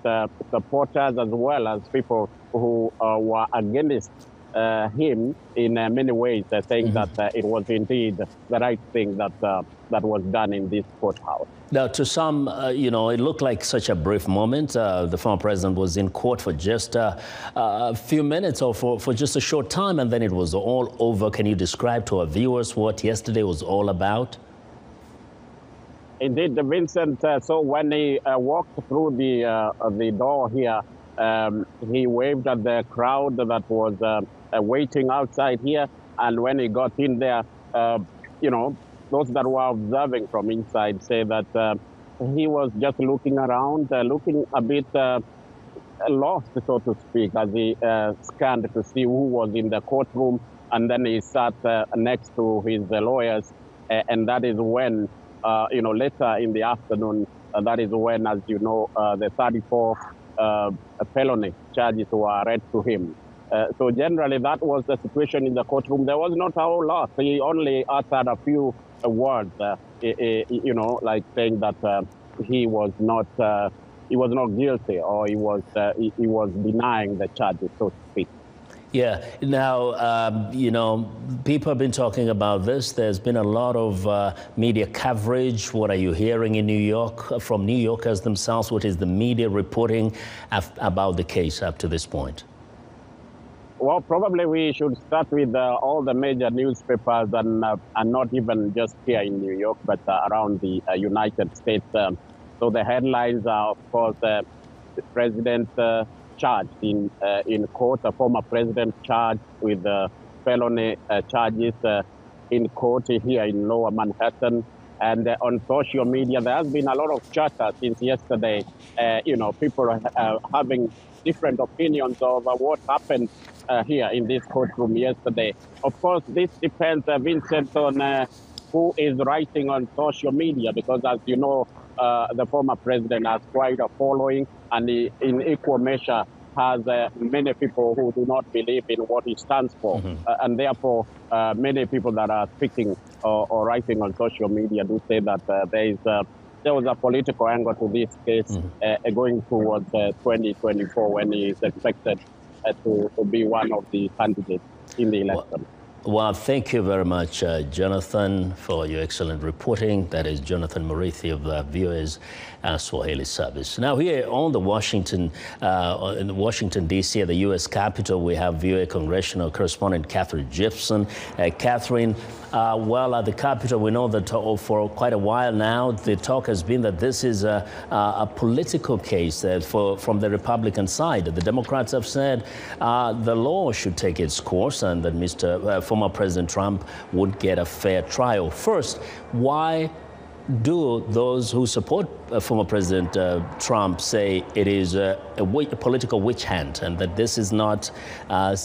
supporters, as well as people who were against him in many ways, saying mm-hmm. that it was indeed the right thing that was done in this courthouse. Now, to some, it looked like such a brief moment. The former president was in court for just a few minutes or for just a short time, and then it was all over. Can you describe to our viewers what yesterday was all about? Indeed, Vincent. So when he walked through the door here, he waved at the crowd that was waiting outside here. And when he got in there, those that were observing from inside say that he was just looking around, looking a bit lost, so to speak, as he scanned to see who was in the courtroom. And then he sat next to his lawyers. And that is when, later in the afternoon, that is when, as you know, the 34 felony charges were read to him. So generally, that was the situation in the courtroom. There was not a whole lot. He only uttered a few words, like saying that he was not guilty, or he was denying the charges, so to speak. Yeah. Now, people have been talking about this. There's been a lot of media coverage. What are you hearing in New York from New Yorkers themselves? What is the media reporting about the case up to this point? Well, probably we should start with all the major newspapers and not even just here in New York, but around the United States. So the headlines are, of course, the president charged in court, a former president charged with felony charges in court here in Lower Manhattan. And on social media, there has been a lot of chatter since yesterday. People are having different opinions of what happened here in this courtroom yesterday. Of course, this depends, Vincent, on who is writing on social media, because as you know, the former president has quite a following, and he, in equal measure, has many people who do not believe in what he stands for. And therefore, many people that are speaking or writing on social media do say that there was a political angle to this case going towards 2024, when he is expected to be one of the candidates in the election. Well, thank you very much, Jonathan, for your excellent reporting. That is Jonathan Murithi of VOA's Swahili service. Now, here on the Washington, in Washington, D.C., at the U.S. Capitol, we have VOA congressional correspondent Catherine Gibson. Catherine, well, at the Capitol, we know that for quite a while now, the talk has been that this is a political case from the Republican side. The Democrats have said the law should take its course and that former President Trump would get a fair trial. First, why do those who support former President Trump say it is a political witch hunt, and that this is not a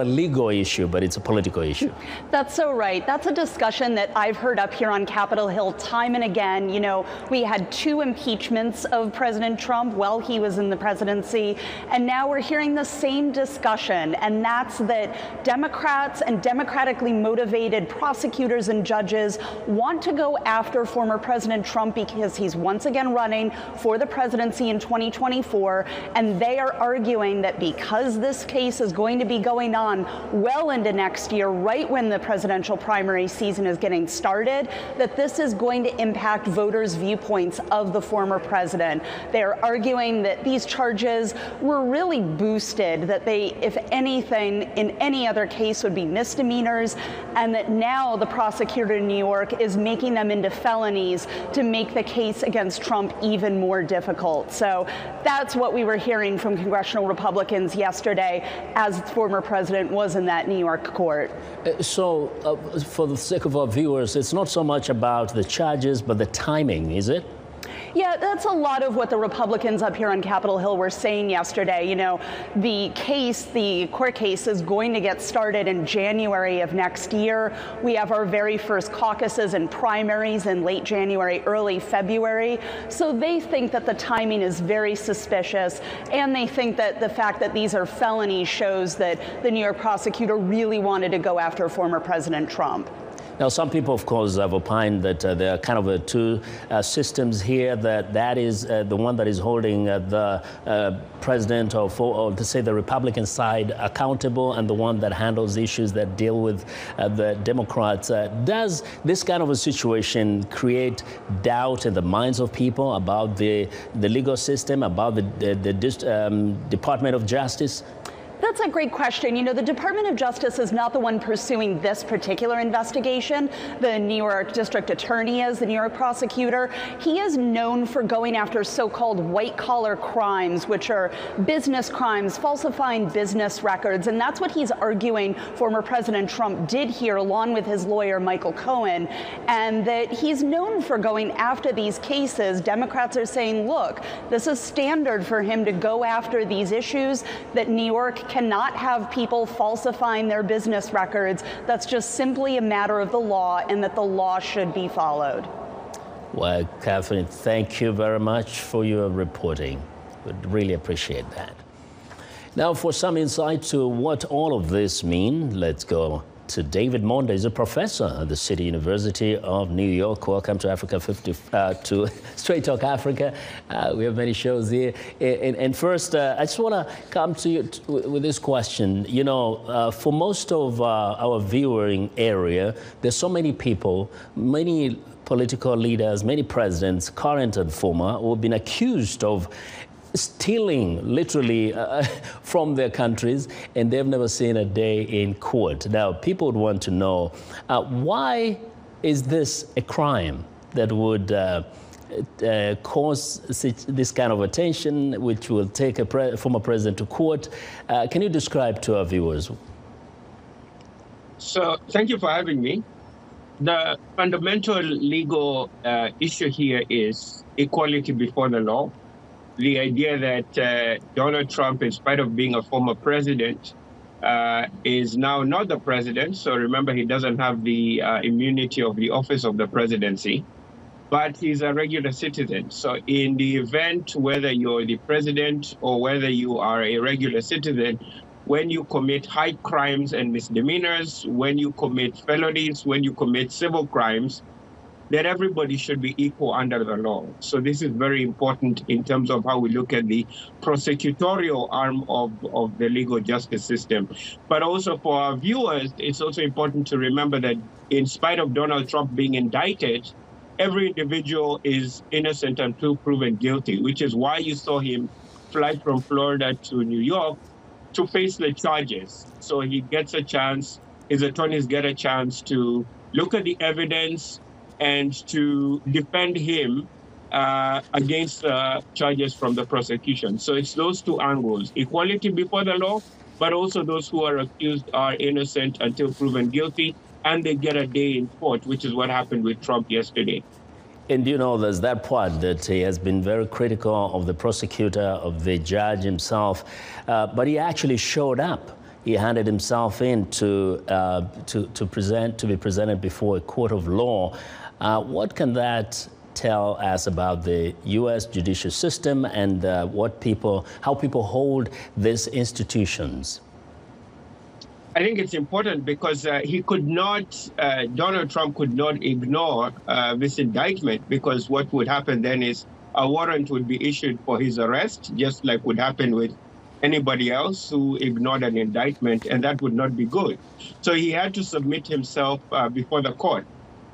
legal issue, but it's a political issue? That's so right. That's a discussion that I've heard up here on Capitol Hill time and again. You know, we had 2 impeachments of President Trump while he was in the presidency, and now we're hearing the same discussion, and that's that Democrats and democratically motivated prosecutors and judges want to go after former President Trump because he's once again running for the presidency in 2024, and they are arguing that because this case is going to be going on well into next year, right when the presidential primary season is getting started, that this is going to impact voters' viewpoints of the former president. They're arguing that these charges were really boosted, that they, if anything, in any other case would be misdemeanors, and that now the prosecutor in New York is making them into felonies to make the case against Trump even more difficult. So that's what we were hearing from congressional Republicans yesterday as the former president was in that New York court. So for the sake of our viewers, it's not so much about the charges, but the timing, is it? Yeah, that's a lot of what the Republicans up here on Capitol Hill were saying yesterday. You know, the court case is going to get started in January of next year. We have our very first caucuses and primaries in late January, early February. So they think that the timing is very suspicious, and they think that the fact that these are felonies shows that the New York prosecutor really wanted to go after former President Trump. Now, some people, of course, have opined that there are kind of 2 systems here, that is the one that is holding the president or to say the Republican side accountable, and the one that handles issues that deal with the Democrats. Does this kind of a situation create doubt in the minds of people about the legal system, about the Department of Justice? That's a great question. You know, the Department of Justice is not the one pursuing this particular investigation. The New York District Attorney is the New York prosecutor. He is known for going after so-called white-collar crimes, which are business crimes, falsifying business records. And that's what he's arguing former President Trump did here, along with his lawyer, Michael Cohen, and that he's known for going after these cases. Democrats are saying, look, this is standard for him to go after these issues, that New York cannot have people falsifying their business records. That's just simply a matter of the law, and that the law should be followed. Well, Catherine, thank you very much for your reporting. We'd really appreciate that. Now, for some insight to what all of this means, let's go to David Monda. He's a professor at the City University of New York. Welcome to Africa 50, to Straight Talk Africa. We have many shows here. And first, I just want to come to you with this question. You know, for most of our viewing area, there's so many people, many political leaders, many presidents, current and former, who have been accused of stealing literally from their countries, and they've never seen a day in court. Now, people would want to know, why is this a crime that would cause this kind of attention, which will take a former president to court? Can you describe to our viewers? So, thank you for having me. The fundamental legal issue here is equality before the law. the idea that Donald Trump, in spite of being a former president, is now not the president. So remember, he doesn't have the immunity of the office of the presidency, but he's a regular citizen. So in the event, whether you're the president or whether you are a regular citizen, when you commit high crimes and misdemeanors, when you commit felonies, when you commit civil crimes, that everybody should be equal under the law. So this is very important in terms of how we look at the prosecutorial arm of the legal justice system. But also for our viewers, it's also important to remember that in spite of Donald Trump being indicted, every individual is innocent until proven guilty, which is why you saw him fly from Florida to New York to face the charges. So he gets a chance, his attorneys get a chance to look at the evidence and to defend him against charges from the prosecution. So it's those two angles, equality before the law, but also those who are accused are innocent until proven guilty, and they get a day in court, which is what happened with Trump yesterday. And you know, there's that part that he has been very critical of the prosecutor, of the judge himself, but he actually showed up. He handed himself in to be presented before a court of law. What can that tell us about the U.S. judicial system and how people hold these institutions? I think it's important because Donald Trump could not ignore this indictment, because what would happen then is a warrant would be issued for his arrest, just like would happen with anybody else who ignored an indictment, and that would not be good. So he had to submit himself before the court.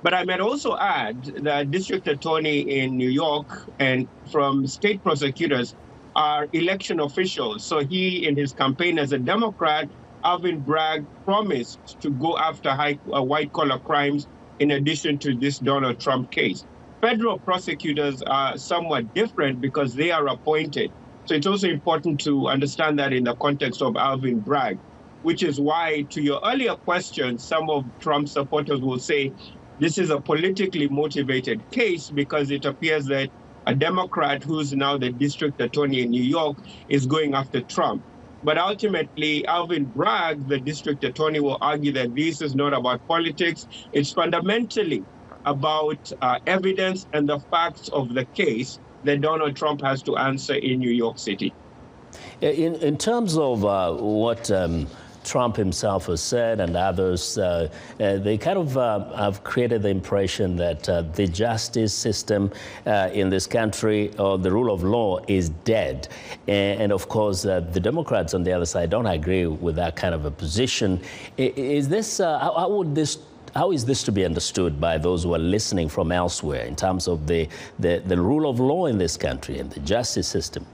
But I might also add that district attorney in New York and from state prosecutors are election officials. So he, in his campaign as a Democrat, Alvin Bragg promised to go after white-collar crimes in addition to this Donald Trump case. Federal prosecutors are somewhat different because they are appointed. So it's also important to understand that in the context of Alvin Bragg, which is why, to your earlier question, some of Trump's supporters will say this is a politically motivated case because it appears that a Democrat who's now the district attorney in New York is going after Trump. But ultimately, Alvin Bragg, the district attorney, will argue that this is not about politics. It's fundamentally about evidence and the facts of the case that Donald Trump has to answer in New York City. In terms of what Trump himself has said and others, they kind of have created the impression that the justice system in this country, or the rule of law, is dead. And of course, the Democrats on the other side don't agree with that kind of a position. Is this, how is this to be understood by those who are listening from elsewhere in terms of the rule of law in this country and the justice system?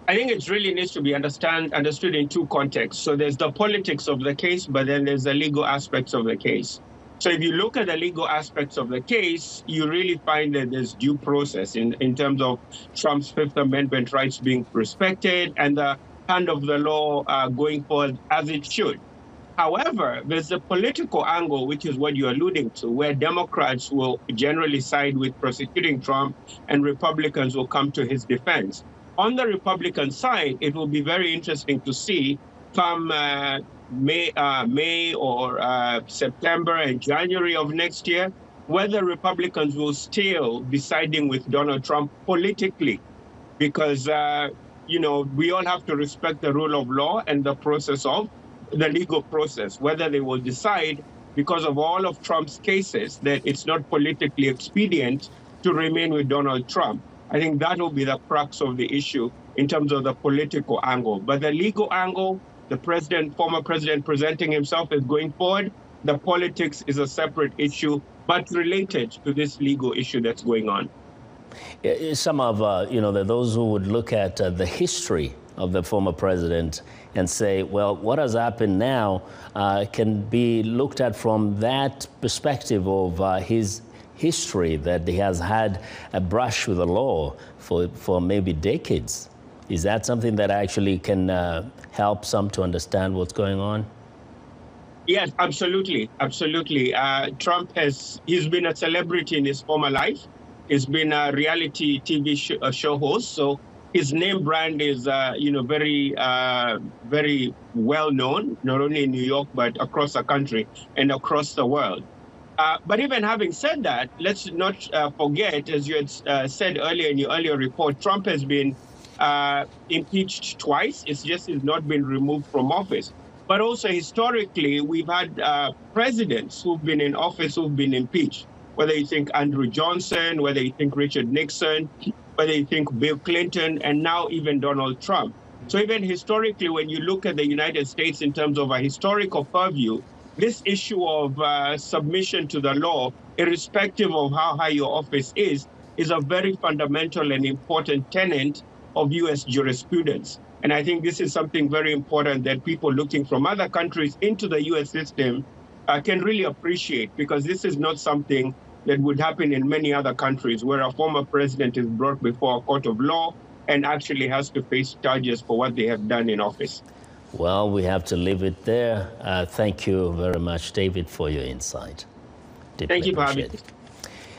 I think it really needs to be understood in two contexts. So there's the politics of the case, but then there's the legal aspects of the case. So if you look at the legal aspects of the case, you really find that there's due process in terms of Trump's Fifth Amendment rights being respected and the hand of the law going forward as it should. However, there's a political angle, which is what you're alluding to, where Democrats will generally side with prosecuting Trump and Republicans will come to his defense. On the Republican side, it will be very interesting to see come May or September and January of next year, whether Republicans will still be siding with Donald Trump politically, because, we all have to respect the rule of law and the process of the legal process, whether they will decide, because of all of Trump's cases, that it's not politically expedient to remain with Donald Trump. I think that will be the crux of the issue in terms of the political angle. But the legal angle, the former president presenting himself as going forward, the politics is a separate issue, but related to this legal issue that's going on. Some of, those who would look at the history of the former president and say, well, what has happened now can be looked at from that perspective of his history, that he has had a brush with the law for maybe decades. Is that something that actually can help some to understand what's going on? Yes, absolutely. Absolutely. Trump he's been a celebrity in his former life. He's been a reality TV show host. So His name brand is, very, very well known, not only in New York, but across the country and across the world. But even having said that, let's not forget, as you had said earlier in your earlier report, Trump has been impeached twice. It's just he's not been removed from office. But also historically, we've had presidents who've been in office who've been impeached, whether you think Andrew Johnson, whether you think Richard Nixon, whether you think Bill Clinton, and now even Donald Trump. So even historically, when you look at the United States in terms of a historical purview, this issue of submission to the law, irrespective of how high your office is a very fundamental and important tenet of U.S. jurisprudence. And I think this is something very important that people looking from other countries into the U.S. system can really appreciate, because this is not something that would happen in many other countries where a former president is brought before a court of law and actually has to face charges for what they have done in office. Well, we have to leave it there. Thank you very much, David, for your insight. Thank you for having me.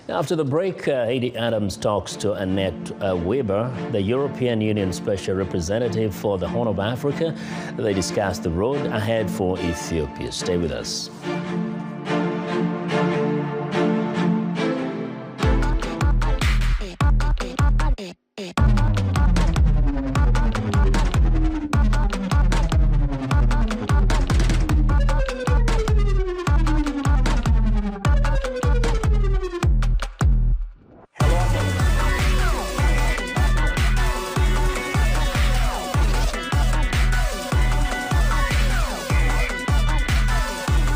After the break, Haiti Adams talks to Annette Weber, the European Union Special Representative for the Horn of Africa. They discuss the road ahead for Ethiopia. Stay with us.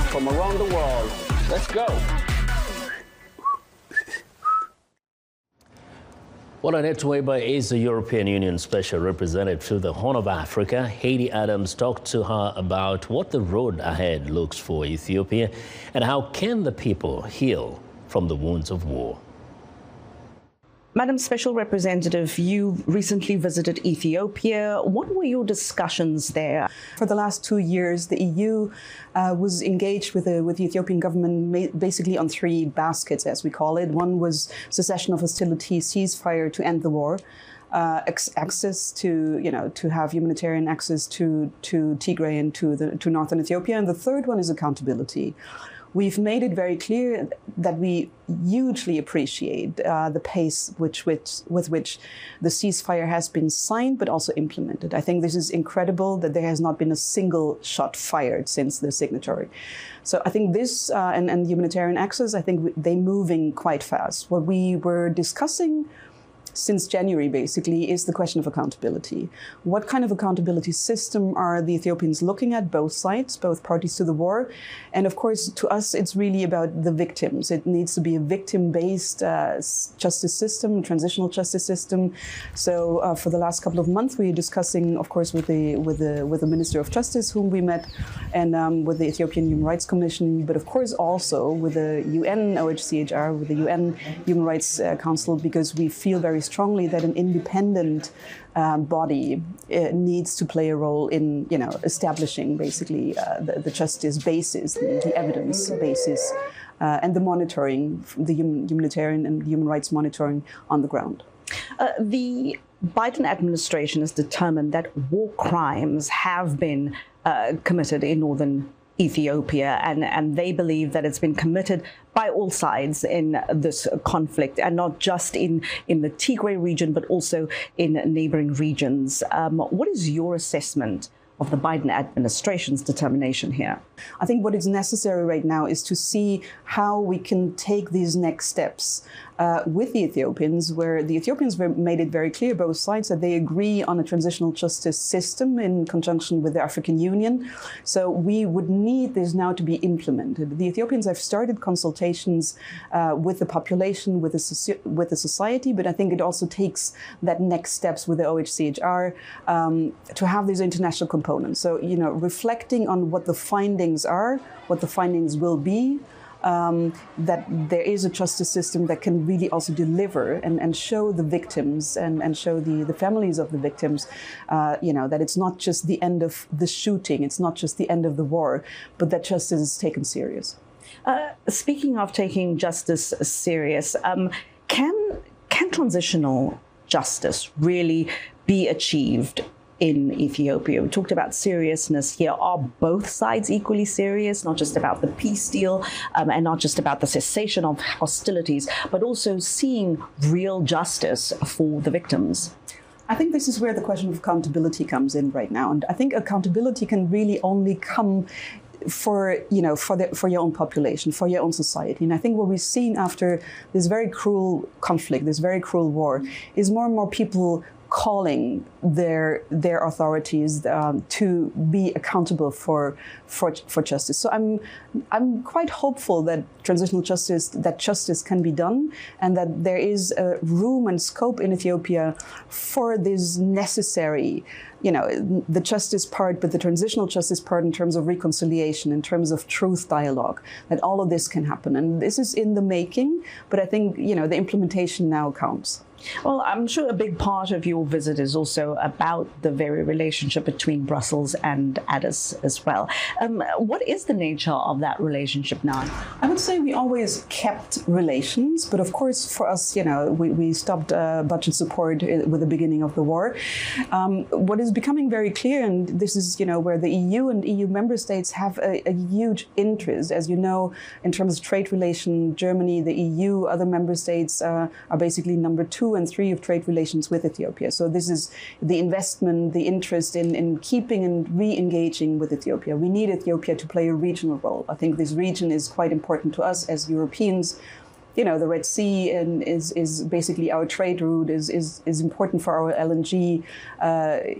From around the world, let's go. Well, Annette Weber is the European Union Special Representative to the Horn of Africa. Haiti Adams talked to her about what the road ahead looks for Ethiopia and how can the people heal from the wounds of war. Madam Special Representative, you recently visited Ethiopia. What were your discussions there? For the last 2 years, the EU was engaged with the Ethiopian government basically on 3 baskets, as we call it. One was cessation of hostilities, ceasefire to end the war, access to have humanitarian access to Tigray and to northern Ethiopia, and the third one is accountability. We've made it very clear that we hugely appreciate the pace with which the ceasefire has been signed, but also implemented. I think this is incredible that there has not been a single shot fired since the signatory. So I think this and humanitarian access, I think they're moving quite fast. What we were discussing since January, basically, is the question of accountability. What kind of accountability system are the Ethiopians looking at, both sides, both parties to the war? And of course, to us, it's really about the victims. It needs to be a victim-based justice system, transitional justice system. So for the last couple of months, we are discussing, of course, with the Minister of Justice, whom we met, and with the Ethiopian Human Rights Commission, but of course also with the UN OHCHR, with the UN Human Rights Council, because we feel very strongly that an independent body needs to play a role in, establishing basically the justice basis, the evidence basis, and the monitoring, the humanitarian and human rights monitoring on the ground. The Biden administration is determined that war crimes have been committed in northern Ethiopia, and they believe that it's been committed by all sides in this conflict, and not just in the Tigray region, but also in neighboring regions. What is your assessment of the Biden administration's determination here? I think what is necessary right now is to see how we can take these next steps with the Ethiopians, where the Ethiopians made it very clear, both sides, that they agree on a transitional justice system in conjunction with the African Union. So we would need this now to be implemented. The Ethiopians have started consultations with the population, with the society, but I think it also takes that next steps with the OHCHR to have these international components. So, reflecting on what the findings are, what the findings will be, that there is a justice system that can really also deliver and show the victims and show the families of the victims, that it's not just the end of the shooting, it's not just the end of the war, but that justice is taken serious. Speaking of taking justice serious, can transitional justice really be achieved in Ethiopia? We talked about seriousness here. Are both sides equally serious, not just about the peace deal and not just about the cessation of hostilities, but also seeing real justice for the victims? I think this is where the question of accountability comes in right now. And I think accountability can really only come for your own population, for your own society. And I think what we've seen after this very cruel conflict, this very cruel war, is more and more people calling their authorities to be accountable for justice. So I'm quite hopeful that justice can be done, and that there is room and scope in Ethiopia for this necessary, the justice part, but the transitional justice part in terms of reconciliation, in terms of truth dialogue, that all of this can happen. And this is in the making, but I think, the implementation now counts. Well, I'm sure a big part of your visit is also about the very relationship between Brussels and Addis as well. What is the nature of that relationship now? I would say we always kept relations, but of course for us, we stopped budget support with the beginning of the war. What is becoming very clear, and this is, where the EU and EU member states have a huge interest, as you know, in terms of trade relation, Germany, the EU, other member states are basically number 2 and 3 of trade relations with Ethiopia. So this is the investment, the interest in keeping and re-engaging with Ethiopia. We need Ethiopia to play a regional role. I think this region is quite important to us as Europeans. The Red Sea is basically our trade route, is important for our LNG,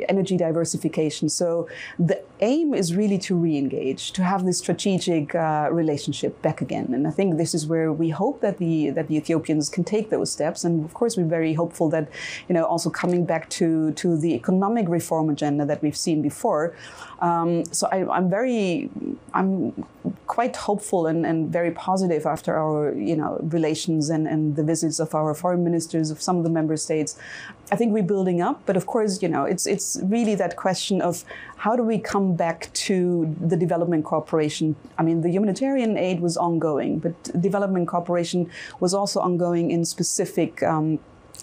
energy diversification. So the aim is really to re-engage, to have this strategic relationship back again. And I think this is where we hope that the Ethiopians can take those steps. And of course, we're very hopeful that, also coming back to the economic reform agenda that we've seen before. So I'm quite hopeful and very positive after our, relations and the visits of our foreign ministers of some of the member states. I think we're building up, but of course, it's really that question of how do we come back to the development cooperation? I mean, the humanitarian aid was ongoing, but development cooperation was also ongoing in specific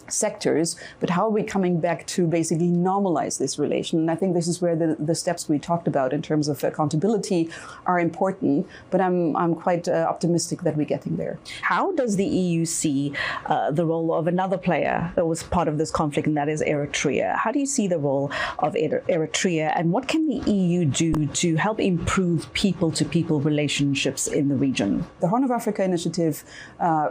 sectors, but how are we coming back to basically normalize this relation? And I think this is where the steps we talked about in terms of accountability are important, but I'm quite optimistic that we're getting there. How does the EU see the role of another player that was part of this conflict, and that is Eritrea? How do you see the role of Eritrea, and what can the EU do to help improve people-to-people relationships in the region? The Horn of Africa initiative,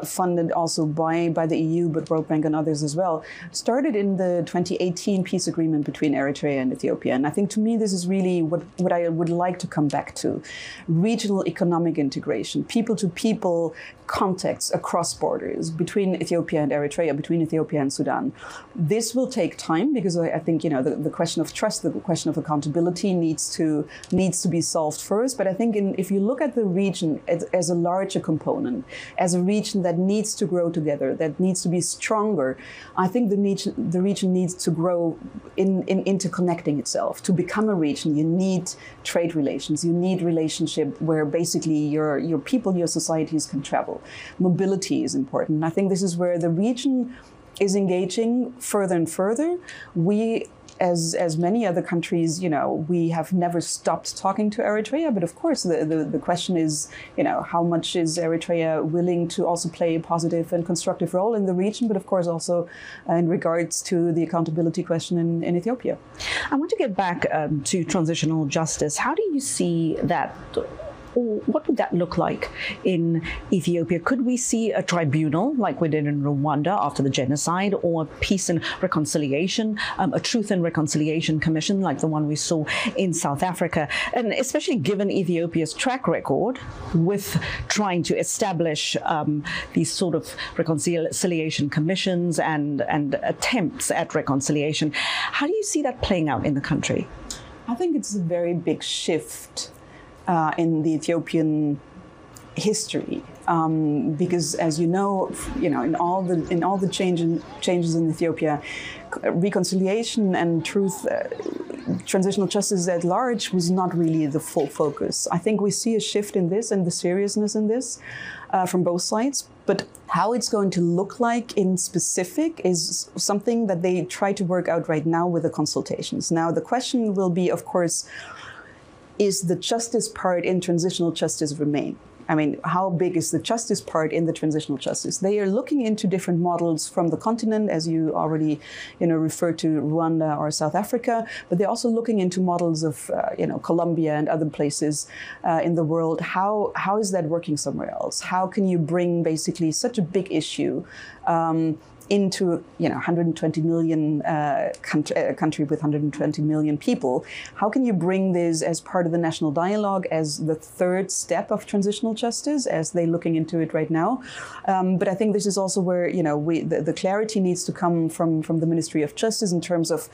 funded also by the EU, but World Bank and others as well, started in the 2018 peace agreement between Eritrea and Ethiopia. And I think to me, this is really what I would like to come back to. Regional economic integration, people-to-people contacts across borders between Ethiopia and Eritrea, between Ethiopia and Sudan. This will take time because I think, the question of trust, the question of accountability needs to be solved first. But I think if you look at the region as a larger component, as a region that needs to grow together, that needs to be stronger, I think the region needs to grow in interconnecting itself. To become a region, you need trade relations. You need relationship where basically your people, your societies can travel. Mobility is important. And I think this is where the region is engaging further and further. We, as many other countries, we have never stopped talking to Eritrea. But of course, the question is, how much is Eritrea willing to also play a positive and constructive role in the region, but of course also in regards to the accountability question in Ethiopia. I want to get back to transitional justice. How do you see that? Or what would that look like in Ethiopia? Could we see a tribunal like we did in Rwanda after the genocide, or peace and reconciliation, a truth and reconciliation commission like the one we saw in South Africa? And especially given Ethiopia's track record with trying to establish these sort of reconciliation commissions and attempts at reconciliation. How do you see that playing out in the country? I think it's a very big shift in the Ethiopian history, because as in all the changes in Ethiopia, reconciliation and truth transitional justice at large was not really the full focus. I think we see a shift in this and the seriousness in this from both sides. But how it's going to look like in specific is something that they try to work out right now with the consultations. Now, the question will be, of course, is the justice part in transitional justice remain? I mean, how big is the justice part in the transitional justice? They are looking into different models from the continent, as you already, referred to Rwanda or South Africa, but they're also looking into models of, Colombia and other places in the world. How is that working somewhere else? How can you bring basically such a big issue into 120 million country with 120 million people? How can you bring this as part of the national dialogue as the third step of transitional justice, as they're looking into it right now? But I think this is also where the clarity needs to come from the Ministry of Justice in terms of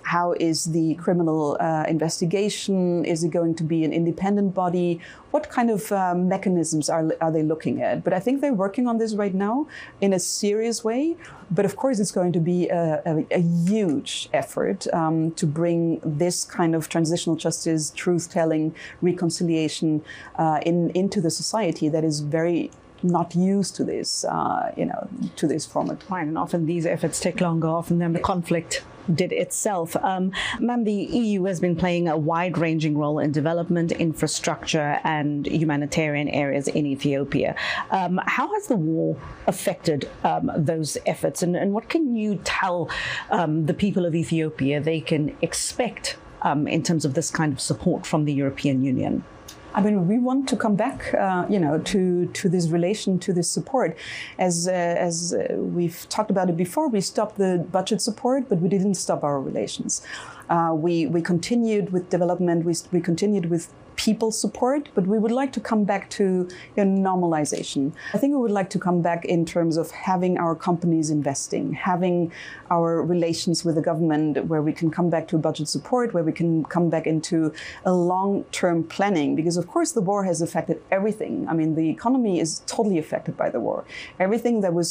how is the criminal investigation? Is it going to be an independent body? What kind of mechanisms are they looking at? But I think they're working on this right now in a serious way. But of course, it's going to be a huge effort to bring this kind of transitional justice, truth-telling, reconciliation into the society that is very not used to this, to this format. Right, and often these efforts take longer often than the conflict did itself. Ma'am, the EU has been playing a wide-ranging role in development, infrastructure and humanitarian areas in Ethiopia. How has the war affected those efforts, and what can you tell the people of Ethiopia they can expect in terms of this kind of support from the European Union? I mean, we want to come back, to this relation, to this support. As we've talked about it before, we stopped the budget support, but we didn't stop our relations. We continued with development. We continued with people support, but we would like to come back to normalization. I think we would like to come back in terms of having our companies investing, having our relations with the government where we can come back to budget support, where we can come back into a long-term planning, because of course the war has affected everything. I mean, the economy is totally affected by the war. Everything that was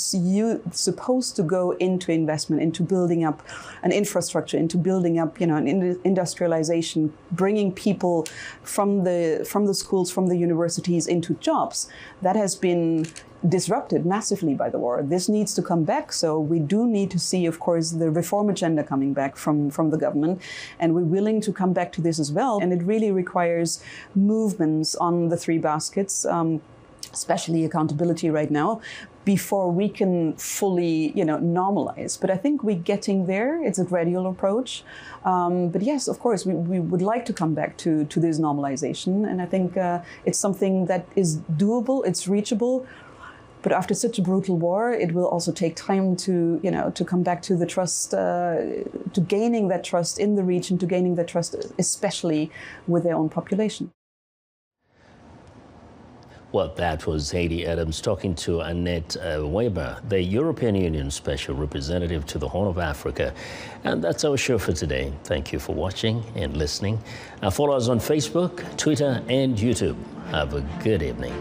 supposed to go into investment, into building up an infrastructure, into building up, an industrialization, bringing people from the schools, from the universities into jobs, that has been disrupted massively by the war. This needs to come back. So we do need to see, of course, the reform agenda coming back from the government. And we're willing to come back to this as well. And it really requires movements on the three baskets, especially accountability right now, before we can fully, normalize. But I think we're getting there. It's a gradual approach. But yes, of course, we would like to come back to this normalization. And I think it's something that is doable, it's reachable. But after such a brutal war, it will also take time to come back to the trust, to gaining that trust in the region, to gaining that trust, especially with their own population. Well, that was Haiti Adams talking to Annette Weber, the European Union Special Representative to the Horn of Africa. And that's our show for today. Thank you for watching and listening. Follow us on Facebook, Twitter, and YouTube. Have a good evening.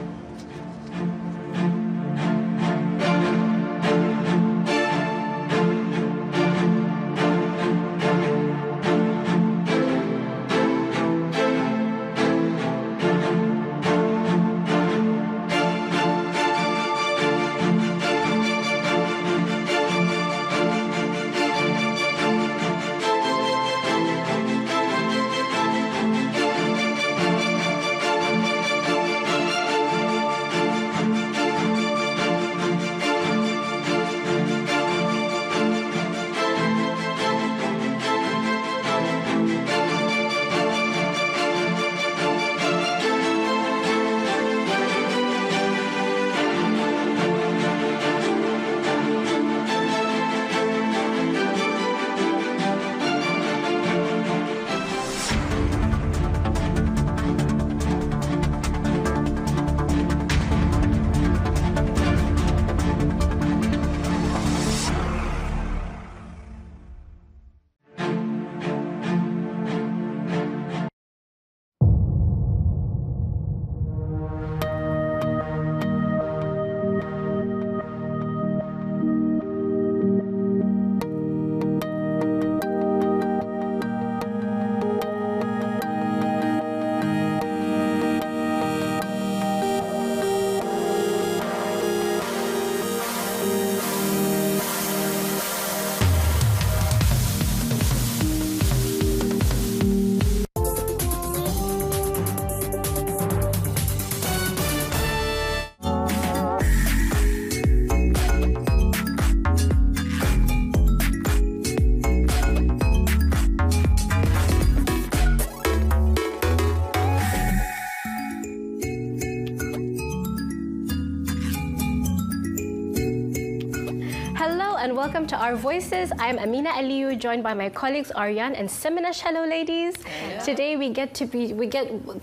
and welcome to Our Voices. I'm Amina Aliyu, joined by my colleagues Aryan and Seminesh. Hello, ladies. Hello. Today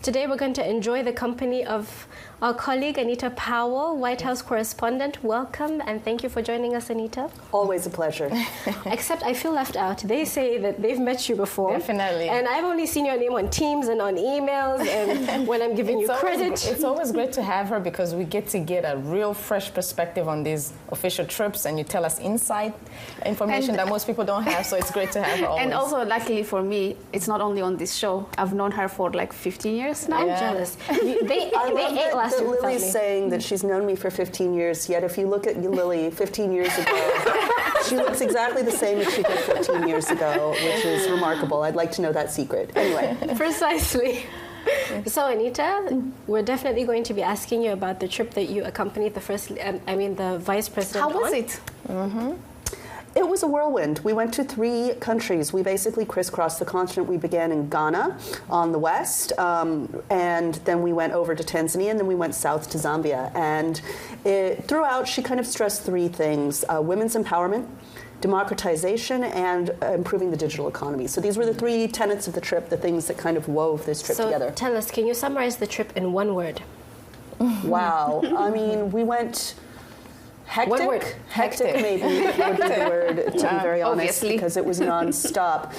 today we're going to enjoy the company of our colleague Anita Powell, White House correspondent. Welcome and thank you for joining us, Anita. Always a pleasure. Except I feel left out. They say that they've met you before. Definitely. And I've only seen your name on Teams and on emails and when I'm giving you credit. It's always great to have her because we get to get a real fresh perspective on these official trips, and you tell us inside information that most people don't have, so it's great to have her always. And also, luckily for me, it's not only on this show. I've known her for like 15 years now. I'm jealous. They ate last year. Lily's saying that she's known me for 15 years, yet if you look at Lily 15 years ago, she looks exactly the same as she did 15 years ago, which is remarkable. I'd like to know that secret. Anyway. Precisely. So, Anita, we're definitely going to be asking you about the trip that you accompanied the Vice President on. How was it? It was a whirlwind. We went to 3 countries. We basically crisscrossed the continent. We began in Ghana on the west, and then we went over to Tanzania, and then we went south to Zambia. And throughout, she kind of stressed 3 things: women's empowerment, democratization, and improving the digital economy. So these were the 3 tenets of the trip, the things that kind of wove this trip together. So tell us, can you summarize the trip in 1 word? Wow. I mean, we went... Hectic? 1 word. Hectic maybe would be the word, to be very honest, obviously. because it was non-stop.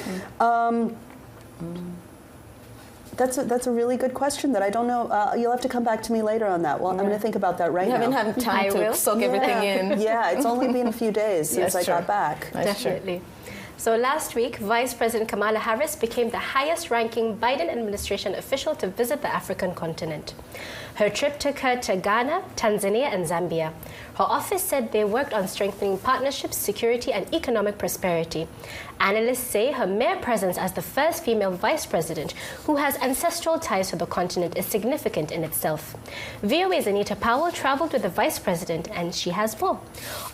That's a really good question that I don't know. You'll have to come back to me later on that. Well, I'm going to think about that right now. You haven't had time to soak everything in. Yeah, it's only been a few days since I got back. Definitely. So last week, Vice President Kamala Harris became the highest-ranking Biden administration official to visit the African continent. Her trip took her to Ghana, Tanzania, and Zambia. Her office said they worked on strengthening partnerships, security, and economic prosperity. Analysts say her mere presence as the first female vice president who has ancestral ties to the continent is significant in itself. VOA's Anita Powell traveled with the vice president, and she has more.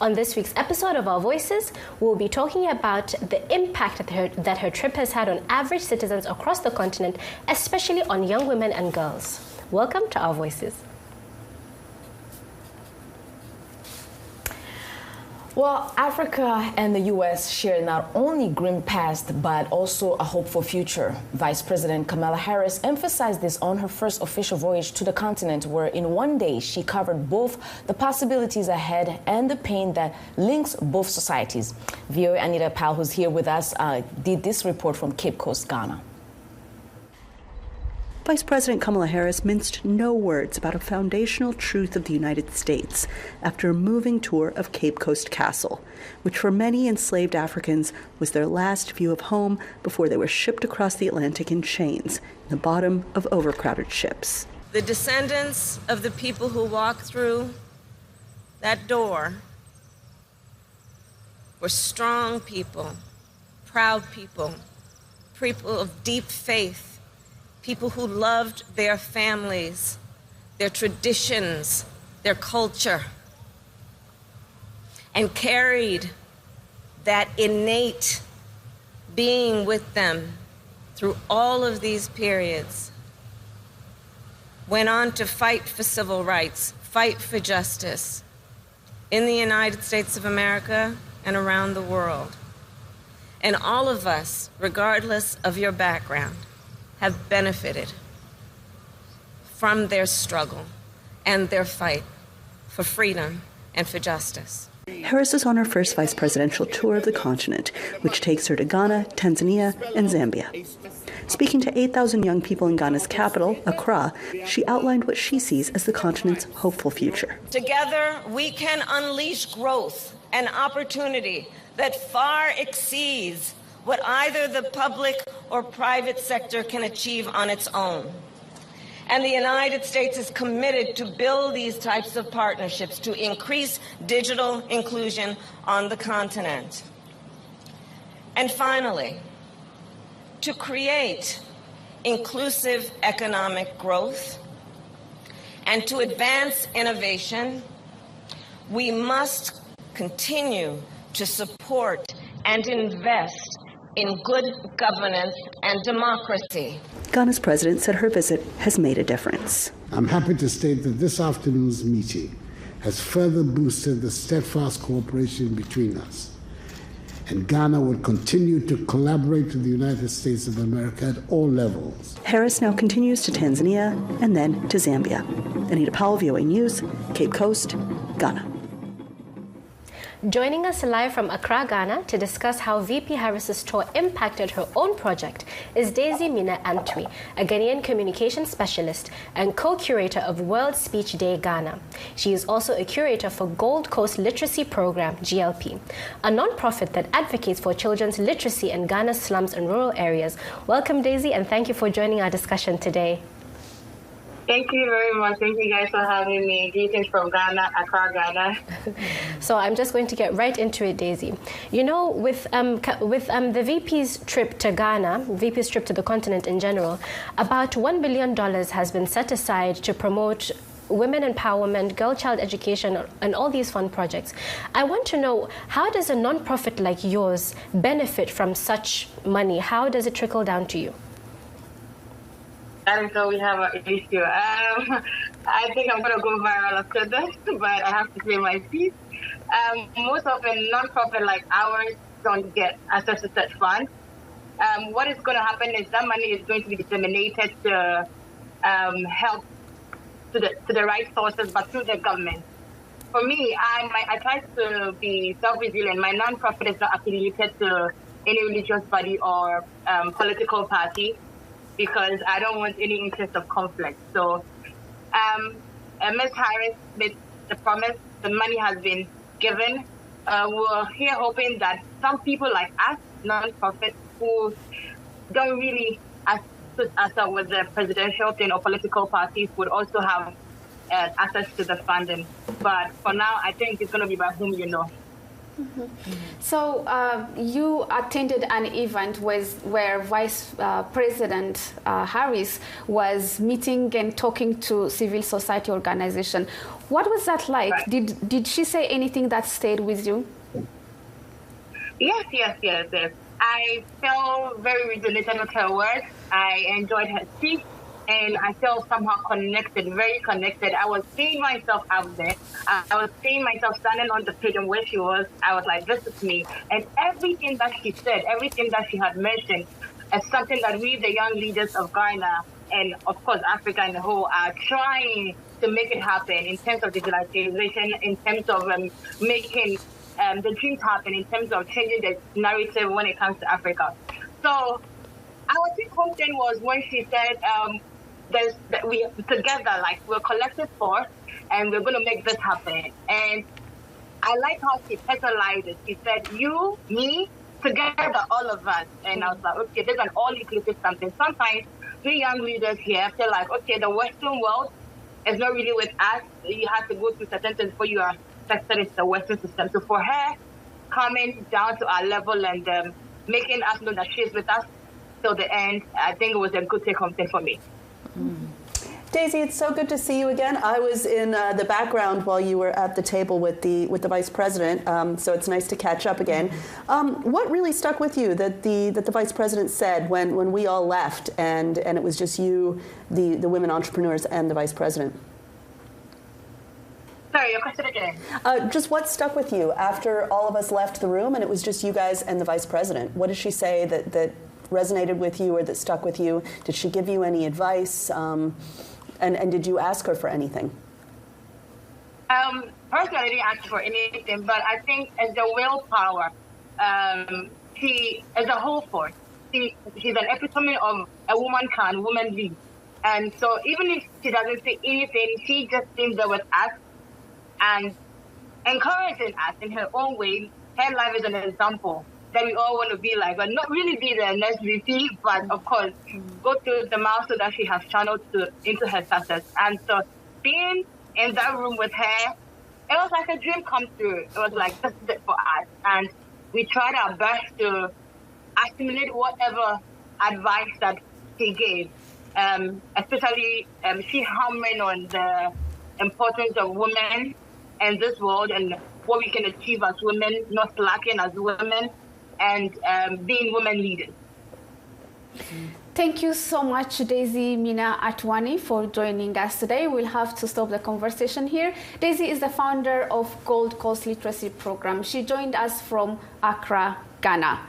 On this week's episode of Our Voices, we'll be talking about the impact that her trip has had on average citizens across the continent, especially on young women and girls. Welcome to Our Voices. Well, Africa and the U.S. share not only grim past, but also a hopeful future. Vice President Kamala Harris emphasized this on her first official voyage to the continent, where in one day she covered both the possibilities ahead and the pain that links both societies. VOA Anita Powell, who's here with us, did this report from Cape Coast, Ghana. Vice President Kamala Harris minced no words about a foundational truth of the United States after a moving tour of Cape Coast Castle, which for many enslaved Africans was their last view of home before they were shipped across the Atlantic in chains in the bottom of overcrowded ships. The descendants of the people who walked through that door were strong people, proud people, people of deep faith, people who loved their families, their traditions, their culture, and carried that innate being with them through all of these periods. Went on to fight for civil rights, fight for justice in the United States of America and around the world. And all of us, regardless of your background, have benefited from their struggle and their fight for freedom and for justice. Harris is on her first vice presidential tour of the continent, which takes her to Ghana, Tanzania, and Zambia. Speaking to 8,000 young people in Ghana's capital, Accra, she outlined what she sees as the continent's hopeful future. Together, we can unleash growth and opportunity that far exceeds what either the public or private sector can achieve on its own. And the United States is committed to build these types of partnerships to increase digital inclusion on the continent. And finally, to create inclusive economic growth and to advance innovation, we must continue to support and invest in good governance and democracy. Ghana's president said her visit has made a difference. I'm happy to state that this afternoon's meeting has further boosted the steadfast cooperation between us. and Ghana will continue to collaborate with the United States of America at all levels. Harris now continues to Tanzania and then to Zambia. Anita Powell, VOA News, Cape Coast, Ghana. Joining us live from Accra, Ghana, to discuss how VP Harris's tour impacted her own project is Daisy Mina Antwi, a Ghanaian communication specialist and co-curator of World Speech Day Ghana. She is also a curator for Gold Coast Literacy Program, GLP, a non-profit that advocates for children's literacy in Ghana's slums and rural areas. Welcome, Daisy, and thank you for joining our discussion today. Thank you very much. Thank you guys for having me. Greetings from Ghana, Accra, Ghana. So I'm just going to get right into it, Daisy. You know, with the VP's trip to Ghana, VP's trip to the continent in general, about $1 billion has been set aside to promote women empowerment, girl child education, and all these fun projects. I want to know, how does a non-profit like yours benefit from such money? How does it trickle down to you? And so we have an issue. I think I'm going to go viral after this, but I have to say my piece. Most of a non-profit like ours don't get access to such funds. What is going to happen is that money is going to be disseminated to help to the right sources, but through the government. For me, I try to be self-resilient. My non-profit is not affiliated to any religious body or political party, because I don't want any interest of conflict. So Ms. Harris made the promise, the money has been given. We're here hoping that some people like us, non-profit, who don't really associate with the presidential thing or political parties, would also have access to the funding. But for now, I think it's going to be by whom you know. Mm-hmm. So you attended an event where Vice President Harris was meeting and talking to civil society organization. What was that like? Right. Did she say anything that stayed with you? Yes. I felt very resonated with her words. I enjoyed her speech. And I felt somehow connected, very connected. I was seeing myself out there. I was seeing myself standing on the podium where she was. I was like, this is me. And everything that she said, everything that she had mentioned, is something that we, the young leaders of Ghana, and of course Africa in the whole, are trying to make it happen in terms of digitalization, in terms of making the dreams happen, in terms of changing the narrative when it comes to Africa. So our take home thing was when she said, we together, like we're a collective force, and we're going to make this happen. And I like how she personalized it. She said, you, me, together, all of us. And I was like, okay, there's an all-inclusive something. Sometimes we young leaders here feel like, okay, the Western world is not really with us. You have to go through certain things before you are accepted into the Western system. So for her, coming down to our level and making us know that she's with us till the end, I think it was a good take-home thing for me. Daisy, it's so good to see you again. I was in the background while you were at the table with the Vice President, so it's nice to catch up again. What really stuck with you that the Vice President said when we all left and it was just you, the women entrepreneurs, and the Vice President? Sorry, your question again. Just what stuck with you after all of us left the room and it was just you guys and the Vice President? What did she say that resonated with you or that stuck with you? Did she give you any advice? And did you ask her for anything? Personally, I didn't ask for anything, but I think as the willpower, she is a whole force. She's an epitome of a woman can, woman lead. And so even if she doesn't say anything, she just seems there with us and encouraging us in her own way. Her life is an example that we all want to be like, but not really be the next VP, but of course, go through the milestone that she has channeled into her success. And so being in that room with her, it was like a dream come true. It was like, this is it for us. And we tried our best to assimilate whatever advice that she gave, especially she hammering on the importance of women in this world and what we can achieve as women, not slacking as women, and being women leaders. Thank you so much, Daisy Mina Atwani, for joining us today. We'll have to stop the conversation here. Daisy is the founder of Gold Coast Literacy Program. She joined us from Accra, Ghana.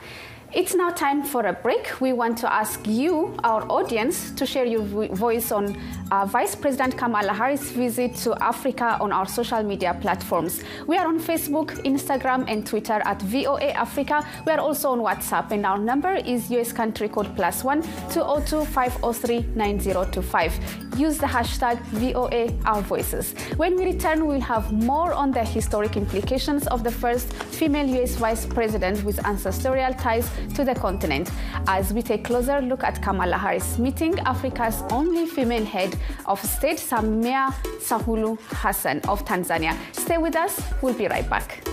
It's now time for a break. We want to ask you, our audience, to share your voice on Vice President Kamala Harris' visit to Africa on our social media platforms. We are on Facebook, Instagram, and Twitter at VOA Africa. We are also on WhatsApp, and our number is US country code +1 202 503 9025. Use the hashtag VOA Our Voices. When we return, we'll have more on the historic implications of the first female US Vice President with ancestral ties to the continent, as we take a closer look at Kamala Harris meeting Africa's only female head of state, Samia Suluhu Hassan of Tanzania. Stay with us. We'll be right back.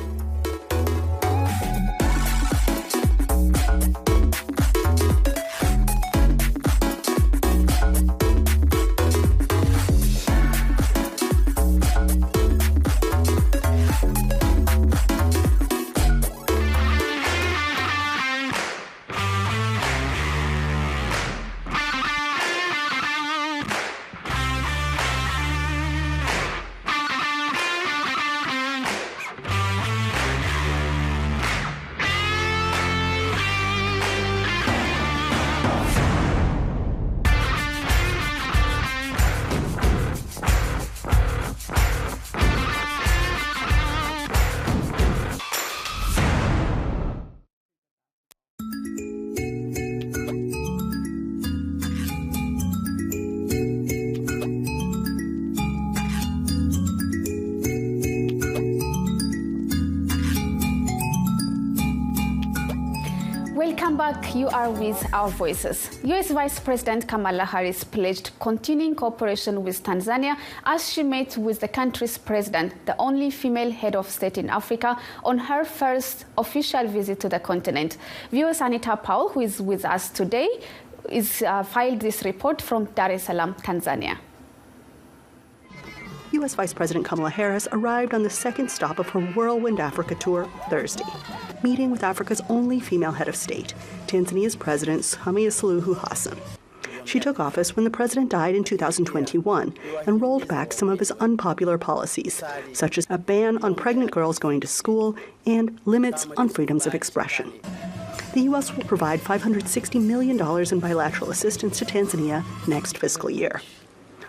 Welcome back. You are with Our Voices. U.S. Vice President Kamala Harris pledged continuing cooperation with Tanzania as she met with the country's president, the only female head of state in Africa, on her first official visit to the continent. Viewer Anita Paul, who is with us today, filed this report from Dar es Salaam, Tanzania. U.S. Vice President Kamala Harris arrived on the second stop of her Whirlwind Africa tour Thursday, meeting with Africa's only female head of state, Tanzania's President Samia Suluhu Hassan. She took office when the president died in 2021 and rolled back some of his unpopular policies, such as a ban on pregnant girls going to school and limits on freedoms of expression. The U.S. will provide $560 million in bilateral assistance to Tanzania next fiscal year.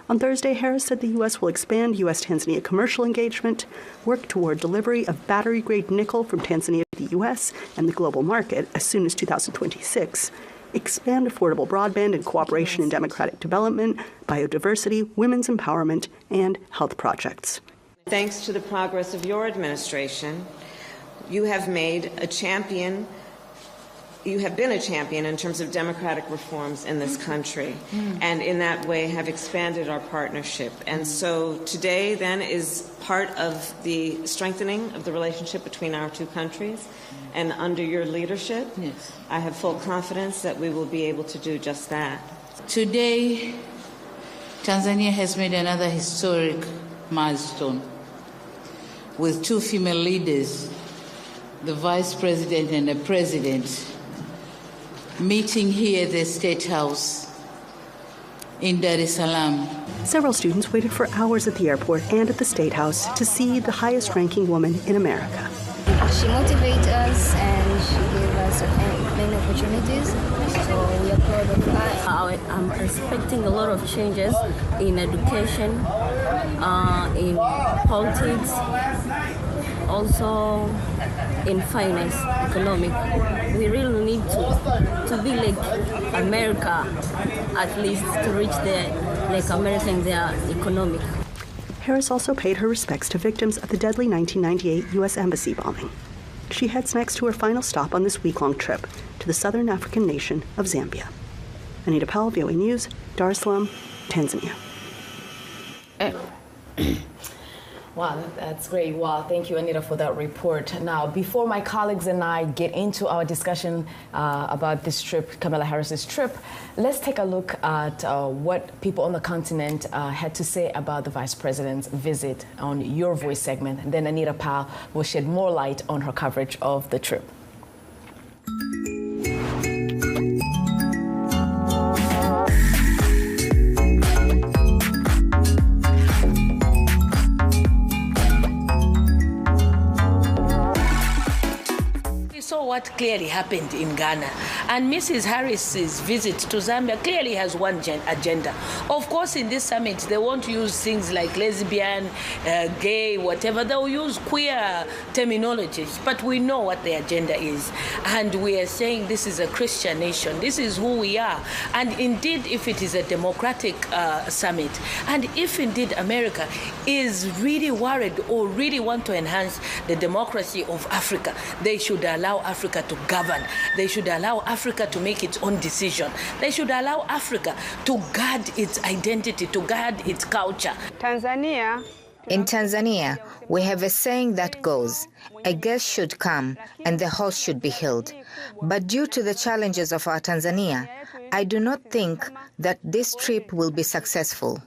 On Thursday, Harris said the U.S. will expand U.S.-Tanzania commercial engagement, work toward delivery of battery-grade nickel from Tanzania to the U.S. and the global market as soon as 2026, expand affordable broadband and cooperation in democratic development, biodiversity, women's empowerment, and health projects. Thanks to the progress of your administration, you have been a champion in terms of democratic reforms in this country, and in that way have expanded our partnership. And so today then is part of the strengthening of the relationship between our two countries, and under your leadership, I have full confidence that we will be able to do just that. Today, Tanzania has made another historic milestone with two female leaders, the Vice President and the President, meeting here at the State House in Dar es Salaam. Several students waited for hours at the airport and at the State House to see the highest-ranking woman in America. She motivated us and she gave us many opportunities, so we are proud of her. I'm expecting a lot of changes in education, in politics, also in finance, economic. We really need to be like America, at least to reach like America in their economic. Harris also paid her respects to victims of the deadly 1998 U.S. Embassy bombing. She heads next to her final stop on this week-long trip to the southern African nation of Zambia. Anita Powell, VOA News, Dar es Salaam, Tanzania. Wow, that's great. Wow, thank you, Anita, for that report. Now, before my colleagues and I get into our discussion about this trip, Kamala Harris's trip, let's take a look at what people on the continent had to say about the Vice President's visit on Your Voice segment. And then Anita Powell will shed more light on her coverage of the trip. what clearly happened in Ghana. And Mrs. Harris's visit to Zambia clearly has one agenda. Of course, in this summit, they won't use things like lesbian, gay, whatever. They'll use queer terminologies. But we know what the agenda is. And we are saying this is a Christian nation. This is who we are. And indeed, if it is a democratic summit, and if indeed America is really worried or really want to enhance the democracy of Africa, they should allow Africa to govern. They should allow Africa to make its own decision. They should allow Africa to guard its identity, to guard its culture. In Tanzania, we have a saying that goes, a guest should come and the host should be healed. But due to the challenges of our Tanzania, I do not think that this trip will be successful.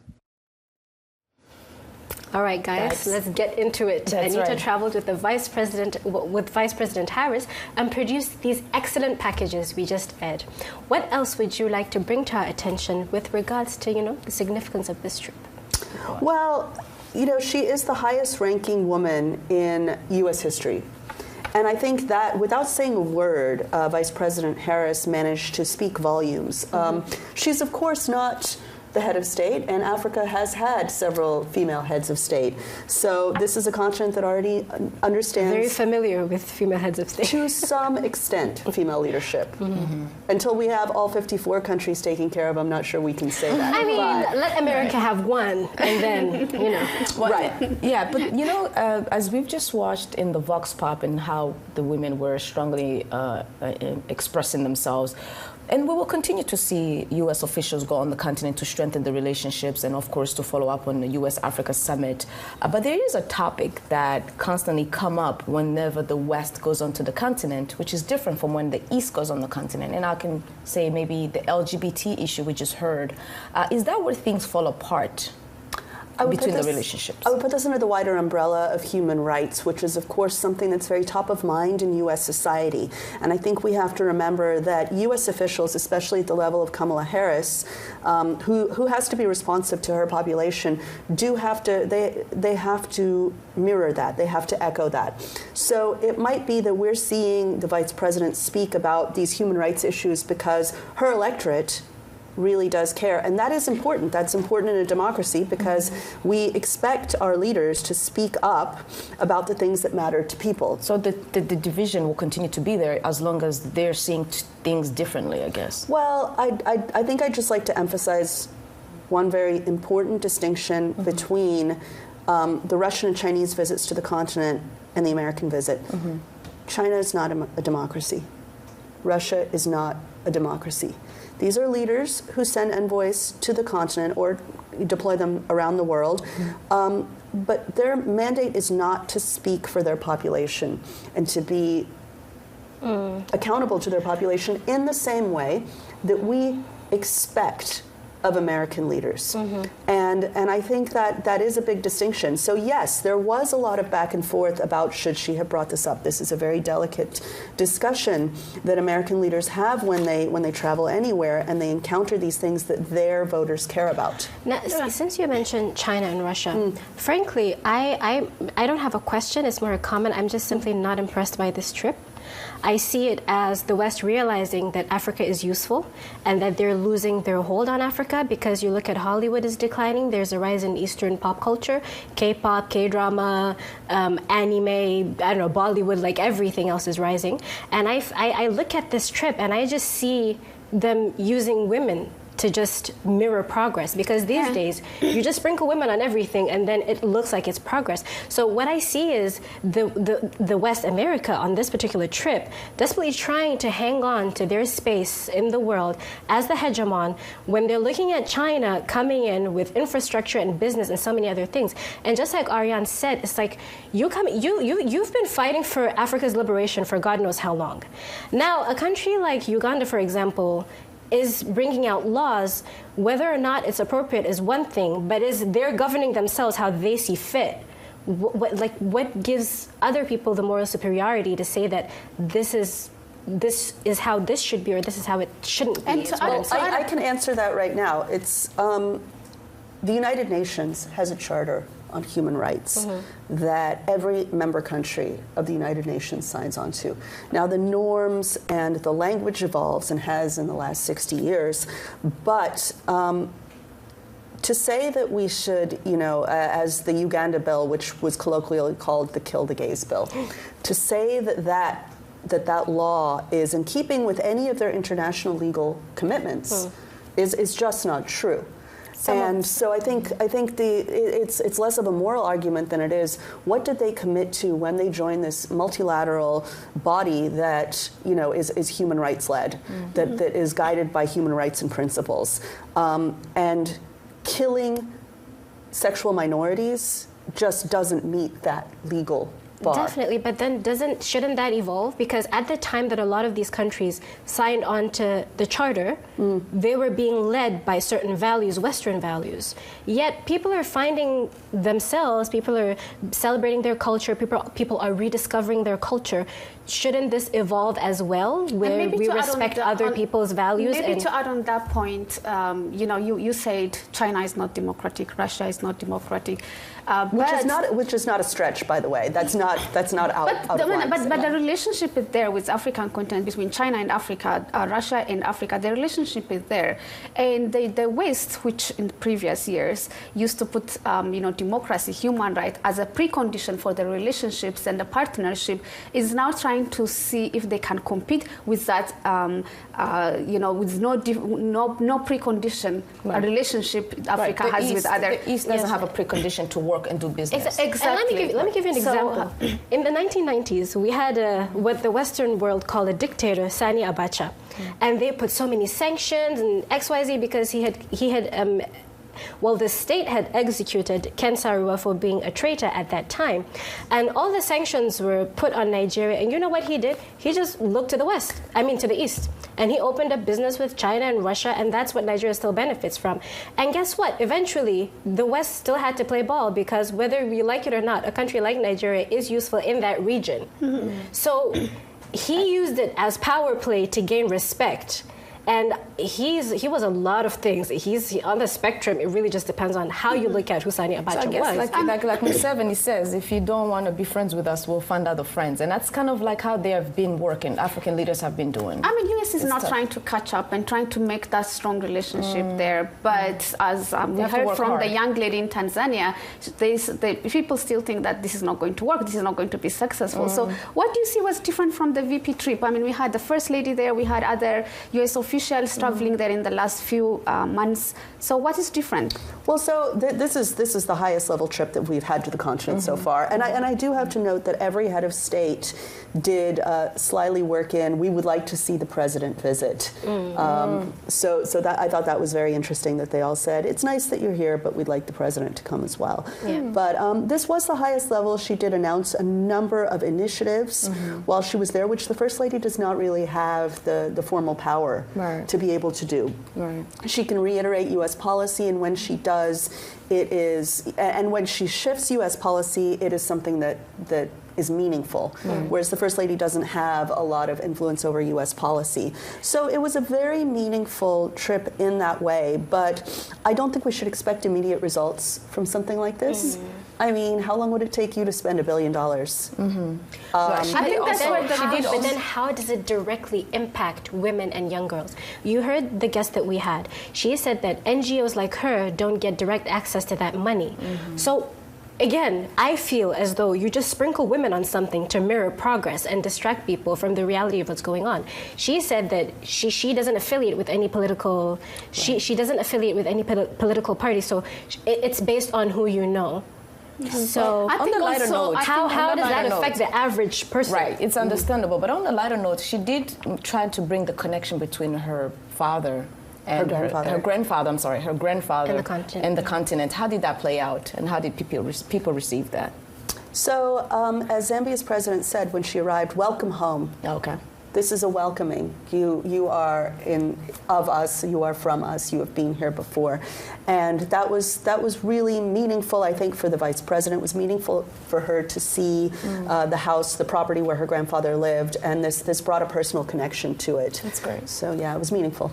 All right, guys, let's get into it. Anita traveled with Vice President Harris and produced these excellent packages we just aired. What else would you like to bring to our attention with regards to, the significance of this trip? Well, she is the highest ranking woman in U.S. history. And I think that without saying a word, Vice President Harris managed to speak volumes. She's, of course, not the head of state, and Africa has had several female heads of state. So this is a continent that already understands... Very familiar with female heads of state. To some extent, female leadership. Until we have all 54 countries taken care of, I'm not sure we can say that. I mean, let America have one, and then, Right. Yeah, but, as we've just watched in the Vox Pop and how the women were strongly expressing themselves, and we will continue to see U.S. officials go on the continent to strengthen the relationships and, of course, to follow up on the U.S.-Africa summit. But there is a topic that constantly comes up whenever the West goes onto the continent, which is different from when the East goes on the continent. And I can say maybe the LGBT issue we just heard. Is that where things fall apart? Between the relationships? I would put this under the wider umbrella of human rights, which is, of course, something that's very top of mind in U.S. society. And I think we have to remember that U.S. officials, especially at the level of Kamala Harris, who has to be responsive to her population, they have to mirror that. They have to echo that. So it might be that we're seeing the vice president speak about these human rights issues because her electorate really does care. And that is important. That's important in a democracy because we expect our leaders to speak up about the things that matter to people. So the division will continue to be there as long as they're seeing things differently, I guess. Well, I think I'd just like to emphasize one very important distinction between the Russian and Chinese visits to the continent and the American visit. China is not a democracy. Russia is not a democracy. These are leaders who send envoys to the continent or deploy them around the world. But their mandate is not to speak for their population and to be accountable to their population in the same way that we expect of American leaders. And I think that is a big distinction. So yes, there was a lot of back and forth about should she have brought this up. This is a very delicate discussion that American leaders have when they travel anywhere and they encounter these things that their voters care about. Now, since you mentioned China and Russia, frankly, I don't have a question, it's more a comment. I'm just simply not impressed by this trip. I see it as the West realizing that Africa is useful and that they're losing their hold on Africa because you look at Hollywood is declining. There's a rise in Eastern pop culture, K-pop, K-drama, anime, I don't know, Bollywood, like everything else is rising. And I look at this trip and I just see them using women to just mirror progress because these days you just sprinkle women on everything and then it looks like it's progress. So what I see is the West America on this particular trip desperately trying to hang on to their space in the world as the hegemon when they're looking at China coming in with infrastructure and business and so many other things. And just like Ariane said, it's like you've been fighting for Africa's liberation for God knows how long. Now a country like Uganda, for example, is bringing out laws. Whether or not it's appropriate is one thing, but they're governing themselves how they see fit. What gives other people the moral superiority to say that this is how this should be or this is how it shouldn't be? And I can answer that right now. It's the United Nations has a charter on human rights that every member country of the United Nations signs on to. Now, the norms and the language evolves and has in the last 60 years, but to say that we should, as the Uganda bill, which was colloquially called the Kill the Gays bill, to say that law is in keeping with any of their international legal commitments is just not true. And so I think it's less of a moral argument than it is what did they commit to when they joined this multilateral body that is human rights led, that is guided by human rights and principles, and killing sexual minorities just doesn't meet that legal bar. Definitely, but then shouldn't that evolve? Because at the time that a lot of these countries signed on to the charter, they were being led by certain values, Western values. Yet people are finding themselves, people are celebrating their culture, people are rediscovering their culture. Shouldn't this evolve as well, where we respect other people's values? Maybe to add on that point, you said China is not democratic, Russia is not democratic. Which is not a stretch, by the way. That's not out of line. But the relationship is there with African continent, between China and Africa, Russia and Africa. The relationship is there, and the West, which in previous years used to put democracy, human rights as a precondition for the relationships and the partnership, is now trying to see if they can compete with that, with no precondition a relationship Africa has with other. The East doesn't have a precondition to work and do business. Exactly. And let me give you an example. In the 1990s, we had what the Western world called a dictator, Sani Abacha, and they put so many sanctions and XYZ because he had the state had executed Ken Sarua for being a traitor at that time. And all the sanctions were put on Nigeria. And you know what he did? He just looked to the east. And he opened up business with China and Russia, and that's what Nigeria still benefits from. And guess what? Eventually, the West still had to play ball because whether we like it or not, a country like Nigeria is useful in that region. So he used it as power play to gain respect. And he was a lot of things. He's on the spectrum. It really just depends on how you look at who Sani Abacha was. Like Museveni says, if you don't want to be friends with us, we'll find other friends. And that's kind of like how they have been working, African leaders have been doing. U.S. is not trying to catch up and trying to make that strong relationship there. But as we heard from the young lady in Tanzania, people still think that this is not going to work, this is not going to be successful. So what do you see was different from the VP trip? We had the First Lady there, we had other U.S. officials traveling there in the last few months. So what is different? Well, so this is the highest level trip that we've had to the continent so far. And I do have to note that every head of state did slyly work in, we would like to see the president visit. So that I thought that was very interesting that they all said, it's nice that you're here, but we'd like the president to come as well. But this was the highest level. She did announce a number of initiatives while she was there, which the First Lady does not really have the formal power to be able to do. She can reiterate U.S. policy, and when she does, it is, and when she shifts U.S. policy, it is something that is meaningful, whereas the First Lady doesn't have a lot of influence over U.S. policy. So it was a very meaningful trip in that way, but I don't think we should expect immediate results from something like this. How long would it take you to spend $1 billion? I think that's what she did. But then how does it directly impact women and young girls? You heard the guest that we had. She said that NGOs like her don't get direct access to that money. So again, I feel as though you just sprinkle women on something to mirror progress and distract people from the reality of what's going on. She said that she doesn't affiliate with any political, she doesn't affiliate with any political party, so it's based on who you know. So on the lighter note, how does that affect the average person? Right, it's understandable. But on the lighter note, she did try to bring the connection between her father and her grandfather and the continent. How did that play out, and how did people receive that? So, as Zambia's president said when she arrived, welcome home. Okay. This is a welcoming. You are of us, you are from us, you have been here before. And that was really meaningful, I think, for the vice president. It was meaningful for her to see the house, the property where her grandfather lived, and this brought a personal connection to it. That's great. So yeah, it was meaningful.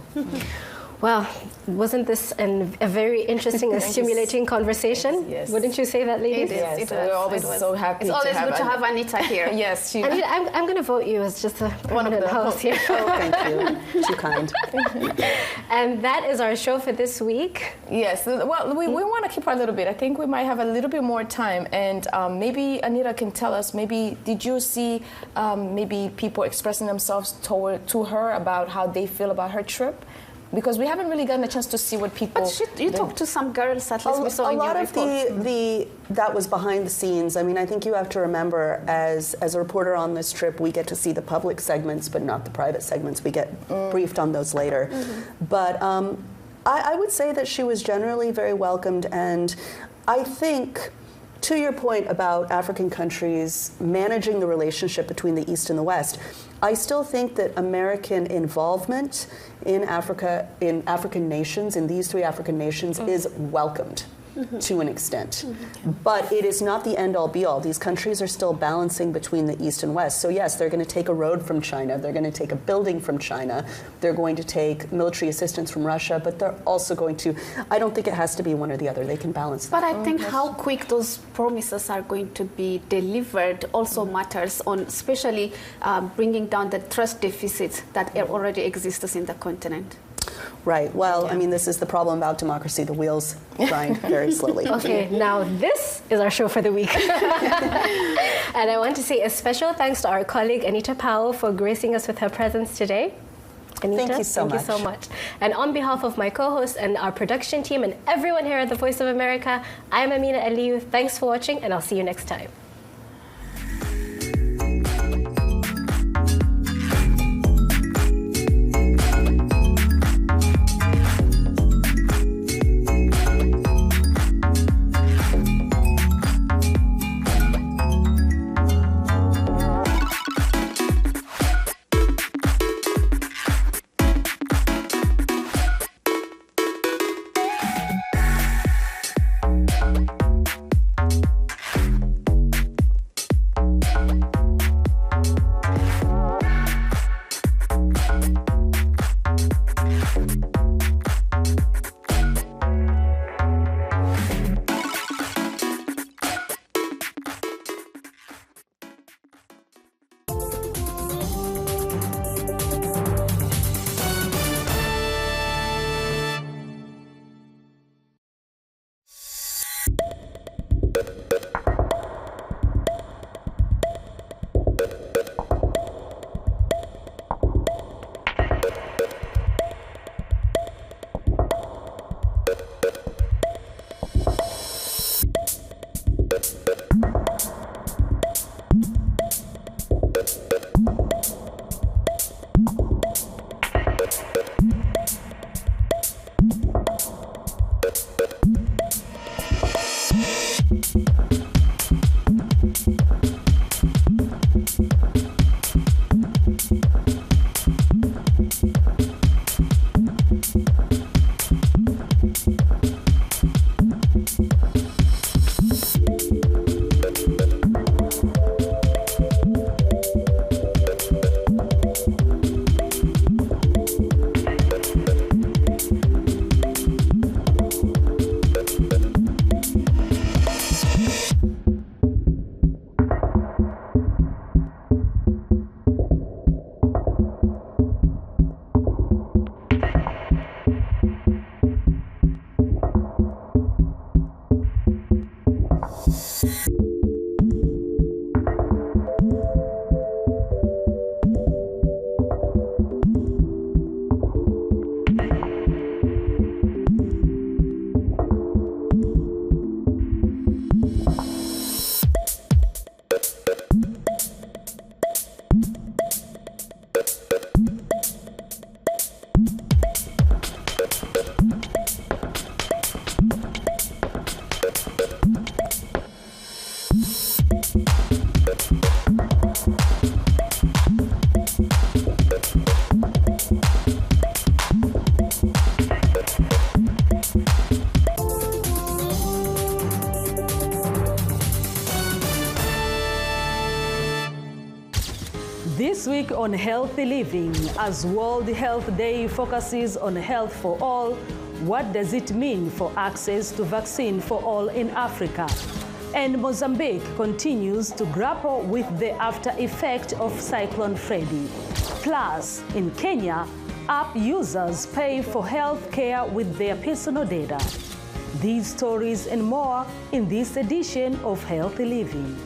Well, wasn't this a very interesting and stimulating conversation? Yes. Wouldn't you say that, ladies? Yes, we're always so happy. It's always good to have Anita here. Yes, Anita, I'm going to vote you as just a permanent host here. Oh, thank you. Too kind. And that is our show for this week. Yes. Well, we want to keep our little bit. I think we might have a little bit more time, and maybe Anita can tell us. Maybe did you see maybe people expressing themselves to her about how they feel about her trip? Because we haven't really gotten a chance to see what people. But you talked to some girls, at least we saw in your report. A lot of that was behind the scenes. I mean, I think you have to remember, as a reporter on this trip, we get to see the public segments, but not the private segments. We get briefed on those later. Mm-hmm. But I would say that she was generally very welcomed, and I think, to your point about African countries managing the relationship between the East and the West, I still think that American involvement in Africa, in African nations, in these three African nations, is welcomed to an extent. But it is not the end-all, be-all. These countries are still balancing between the East and West. So yes, they're going to take a road from China, they're going to take a building from China, they're going to take military assistance from Russia, but they're also going to, I don't think it has to be one or the other. They can balance But I think how quick those promises are going to be delivered also matters on especially bringing down the trust deficit that already exists in the continent. Right. Well, I mean, this is the problem about democracy. The wheels grind very slowly. Okay, now this is our show for the week. And I want to say a special thanks to our colleague Anita Powell for gracing us with her presence today. Anita, thank you so much. And on behalf of my co-host and our production team and everyone here at the Voice of America, I'm Amina Aliyu. Thanks for watching, and I'll see you next time. This week on Healthy Living, as World Health Day focuses on health for all, what does it mean for access to vaccine for all in Africa? And Mozambique continues to grapple with the after effect of Cyclone Freddy. Plus, in Kenya, app users pay for health care with their personal data. These stories and more in this edition of Healthy Living.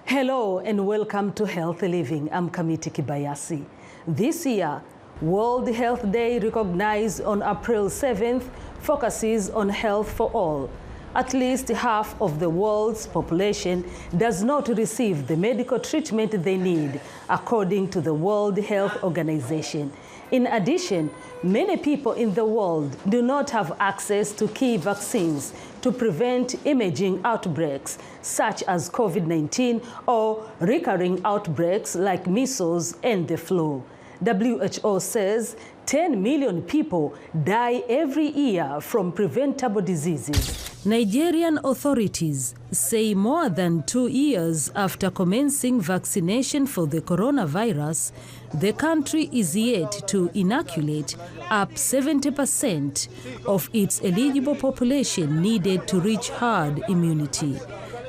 Hello and welcome to Healthy Living. I'm Kamiti Kibayasi. This year, World Health Day, recognized on April 7th, focuses on health for all. At least half of the world's population does not receive the medical treatment they need, according to the World Health Organization. In addition, many people in the world do not have access to key vaccines to prevent emerging outbreaks, such as COVID-19 or recurring outbreaks like measles and the flu. WHO says 10 million people die every year from preventable diseases. Nigerian authorities say more than 2 years after commencing vaccination for the coronavirus, the country is yet to inoculate up 70% of its eligible population needed to reach herd immunity.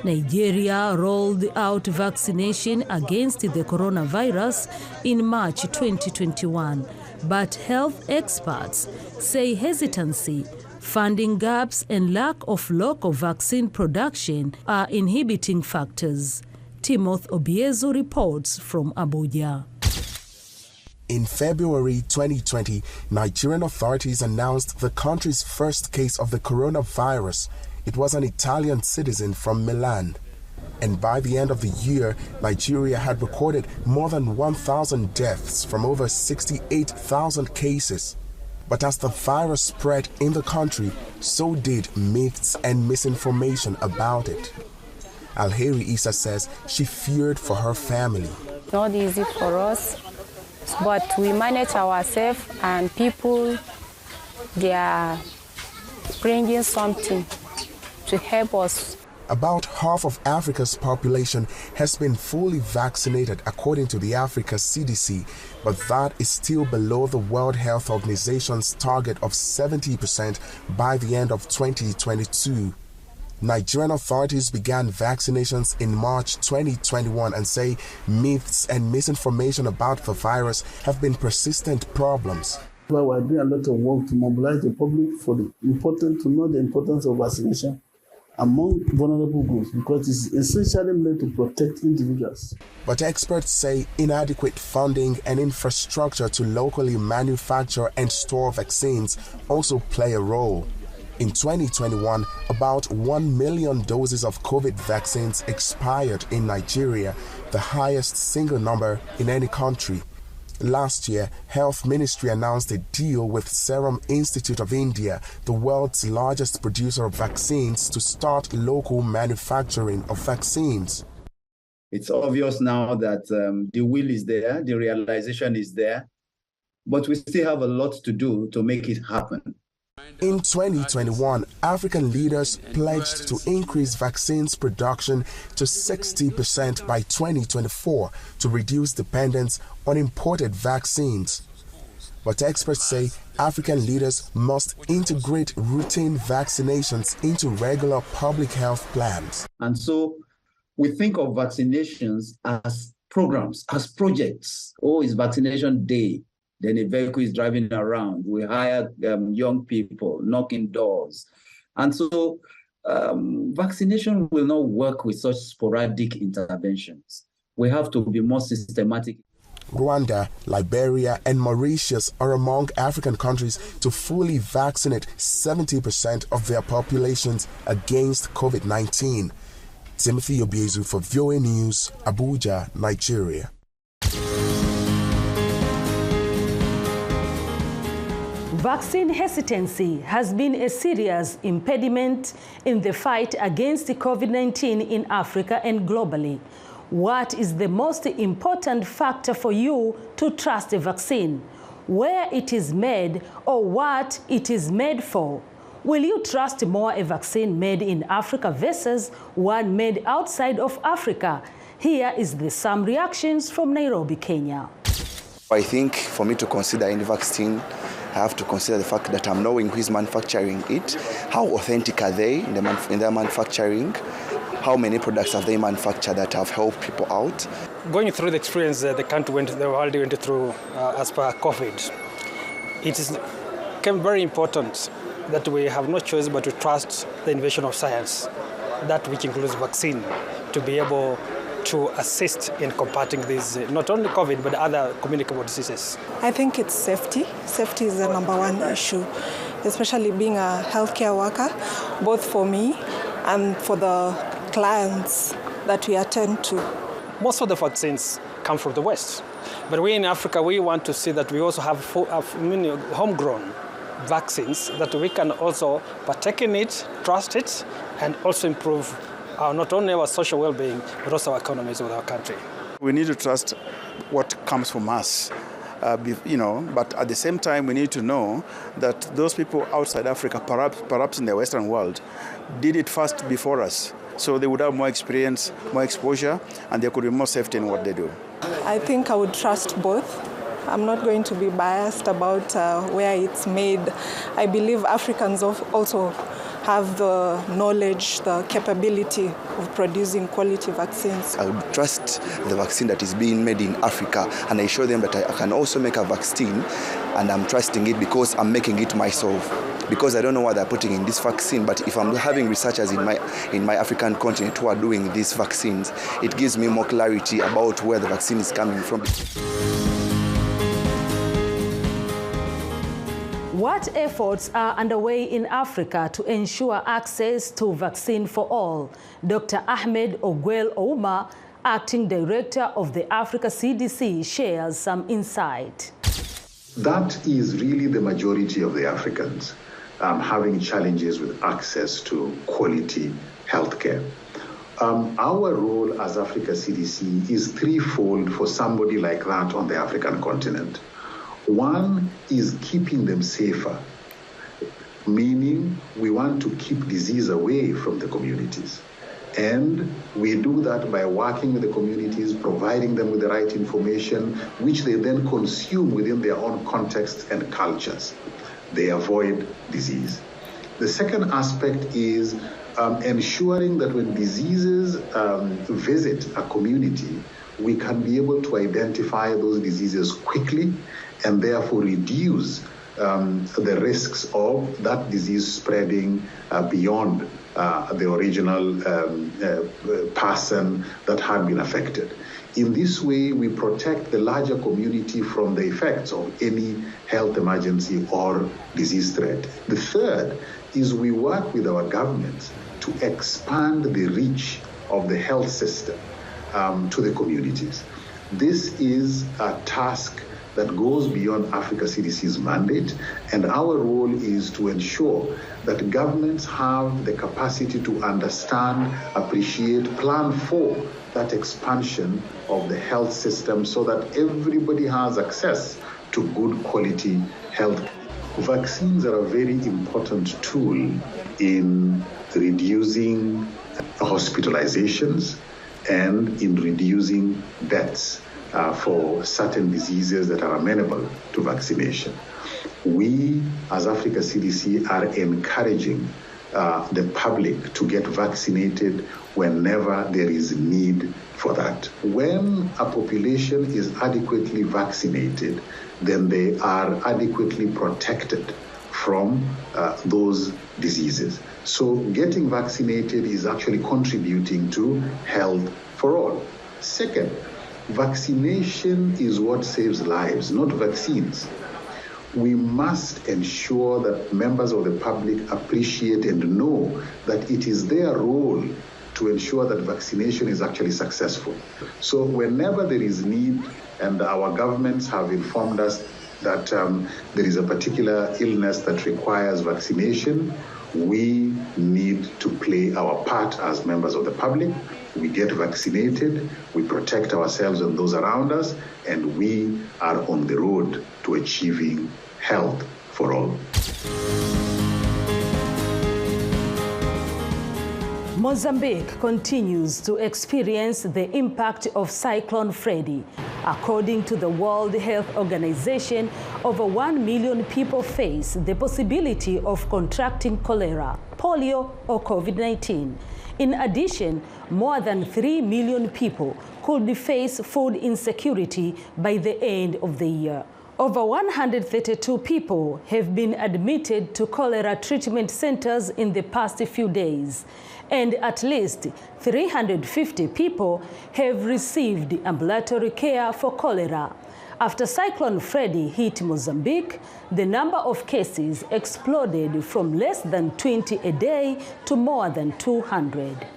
Nigeria rolled out vaccination against the coronavirus in March 2021, but health experts say hesitancy, funding gaps, and lack of local vaccine production are inhibiting factors. Timothy Obiezu reports from Abuja. In February 2020, Nigerian authorities announced the country's first case of the coronavirus. It was an Italian citizen from Milan. And by the end of the year, Nigeria had recorded more than 1,000 deaths from over 68,000 cases. But as the virus spread in the country, so did myths and misinformation about it. Alheri Isa says she feared for her family. Not easy for us, but we manage ourselves, and people, they are bringing something to help us. About half of Africa's population has been fully vaccinated according to the Africa CDC, but that is still below the World Health Organization's target of 70% by the end of 2022. Nigerian authorities began vaccinations in March 2021 and say myths and misinformation about the virus have been persistent problems. Well, we're doing a lot of work to mobilize the public for the important to know the importance of vaccination among vulnerable groups, because it's essentially meant to protect individuals. But experts say inadequate funding and infrastructure to locally manufacture and store vaccines also play a role. In 2021, about 1 million doses of COVID vaccines expired in Nigeria, the highest single number in any country. Last year, Health Ministry announced a deal with Serum Institute of India, the world's largest producer of vaccines, to start local manufacturing of vaccines. It's obvious now that the will is there, the realization is there, but we still have a lot to do to make it happen. In 2021, African leaders pledged to increase vaccines production to 60% by 2024 to reduce dependence on imported vaccines. But experts say African leaders must integrate routine vaccinations into regular public health plans. And so we think of vaccinations as programs, as projects. Oh, it's vaccination day. Then a vehicle is driving around. We hire young people, knocking doors. And so vaccination will not work with such sporadic interventions. We have to be more systematic. Rwanda, Liberia, and Mauritius are among African countries to fully vaccinate 70% of their populations against COVID-19. Timothy Obiezu for VOA News, Abuja, Nigeria. Vaccine hesitancy has been a serious impediment in the fight against COVID-19 in Africa and globally. What is the most important factor for you to trust a vaccine? Where it is made or what it is made for? Will you trust more a vaccine made in Africa versus one made outside of Africa? Here is some reactions from Nairobi, Kenya. I think for me to consider any vaccine, I have to consider the fact that I'm knowing who is manufacturing it, how authentic are they in their manufacturing, how many products have they manufactured that have helped people out. Going through the experience the world went through as per COVID, it became very important that we have no choice but to trust the innovation of science, that which includes vaccine, to be able to assist in combating these, not only COVID, but other communicable diseases. I think it's safety. Safety is the number one issue, especially being a healthcare worker, both for me and for the clients that we attend to. Most of the vaccines come from the West, but we in Africa, we want to see that we also have homegrown vaccines that we can also partake in it, trust it, and also improve not only our social well-being, but also our economies of our country. We need to trust what comes from us, but at the same time, we need to know that those people outside Africa, perhaps in the Western world, did it first before us. So they would have more experience, more exposure, and there could be more safety in what they do. I think I would trust both. I'm not going to be biased about where it's made. I believe Africans also have the knowledge, the capability of producing quality vaccines. I would trust the vaccine that is being made in Africa, and I show them that I can also make a vaccine, and I'm trusting it because I'm making it myself. Because I don't know what they're putting in this vaccine, but if I'm having researchers in my African continent who are doing these vaccines, it gives me more clarity about where the vaccine is coming from. What efforts are underway in Africa to ensure access to vaccine for all? Dr. Ahmed Ogwel Ouma, Acting Director of the Africa CDC, shares some insight. That is really the majority of the Africans having challenges with access to quality healthcare. Our role as Africa CDC is threefold for somebody like that on the African continent. One is keeping them safer, meaning we want to keep disease away from the communities. And we do that by working with the communities, providing them with the right information, which they then consume within their own contexts and cultures. They avoid disease. The second aspect is ensuring that when diseases visit a community, we can be able to identify those diseases quickly and therefore reduce the risks of that disease spreading beyond the original person that had been affected. In this way, we protect the larger community from the effects of any health emergency or disease threat. The third is we work with our governments to expand the reach of the health system to the communities. This is a task that goes beyond Africa CDC's mandate, and our role is to ensure that governments have the capacity to understand, appreciate, plan for that expansion of the health system so that everybody has access to good quality health. Vaccines are a very important tool in reducing hospitalizations and in reducing deaths for certain diseases that are amenable to vaccination. We, as Africa CDC, are encouraging the public to get vaccinated whenever there is need for that. When a population is adequately vaccinated, then they are adequately protected from those diseases. So getting vaccinated is actually contributing to health for all. Second, vaccination is what saves lives, not vaccines. We must ensure that members of the public appreciate and know that it is their role to ensure that vaccination is actually successful. So whenever there is need, and our governments have informed us that there is a particular illness that requires vaccination, we need to play our part as members of the public. We get vaccinated, we protect ourselves and those around us, and we are on the road to achieving health for all. Mozambique continues to experience the impact of Cyclone Freddy. According to the World Health Organization, over 1 million people face the possibility of contracting cholera, polio, or COVID-19. In addition, more than 3 million people could face food insecurity by the end of the year. Over 132 people have been admitted to cholera treatment centers in the past few days, and at least 350 people have received ambulatory care for cholera. After Cyclone Freddy hit Mozambique, the number of cases exploded from less than 20 a day to more than 200.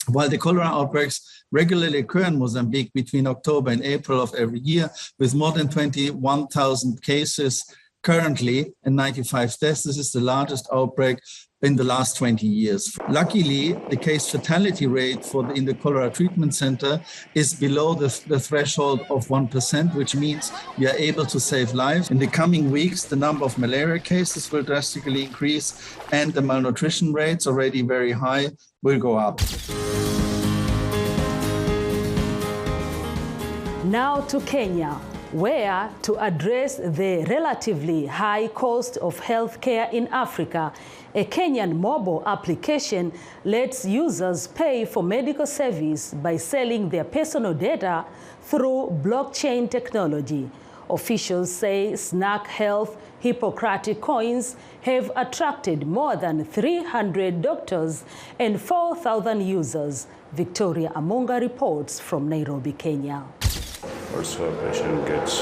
While the cholera outbreaks regularly occur in Mozambique between October and April of every year, with more than 21,000 cases currently and 95 deaths, this is the largest outbreak in the last 20 years. Luckily, the case fatality rate in the cholera treatment center is below the threshold of 1%, which means we are able to save lives. In the coming weeks, the number of malaria cases will drastically increase, and the malnutrition rates, already very high, will go up. Now to Kenya, where, to address the relatively high cost of healthcare in Africa, a Kenyan mobile application lets users pay for medical service by selling their personal data through blockchain technology. Officials say Snack Health Hippocratic coins have attracted more than 300 doctors and 4,000 users. Victoria Amunga reports from Nairobi, Kenya. Also, a patient gets.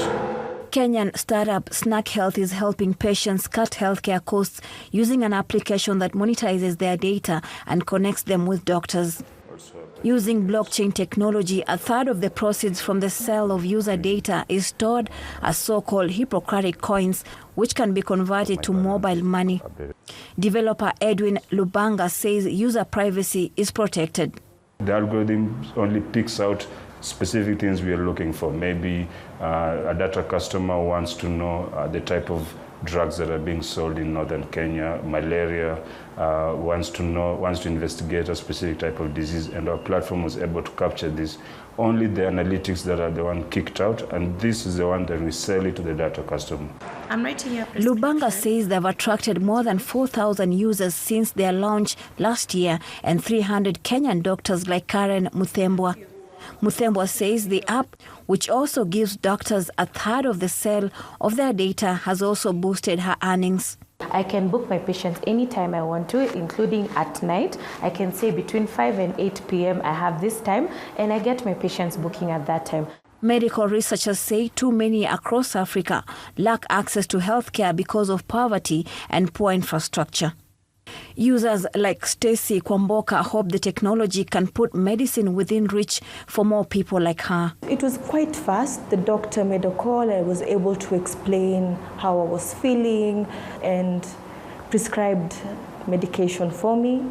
Kenyan startup Snack Health is helping patients cut healthcare costs using an application that monetizes their data and connects them with doctors. Using blockchain technology, a third of the proceeds from the sale of user data is stored as so-called Hippocratic coins, which can be converted to mobile money. Developer Edwin Lubanga says user privacy is protected. The algorithm only picks out specific things we are looking for. Maybe a data customer wants to know the type of drugs that are being sold in northern Kenya, malaria, wants to investigate a specific type of disease, and our platform was able to capture this. Only the analytics that are the one kicked out, and this is the one that we sell it to the data customer. I'm writing here. Lubanga says they've attracted more than 4,000 users since their launch last year, and 300 Kenyan doctors like Karen Muthembwa. Muthembwa says the app, which also gives doctors a third of the sale of their data, has also boosted her earnings. I can book my patients anytime I want to, including at night. I can say between 5 and 8 p.m. I have this time, and I get my patients booking at that time. Medical researchers say too many across Africa lack access to healthcare because of poverty and poor infrastructure. Users like Stacy Kwamboka hope the technology can put medicine within reach for more people like her. It was quite fast. The doctor made a call. I was able to explain how I was feeling and prescribed medication for me.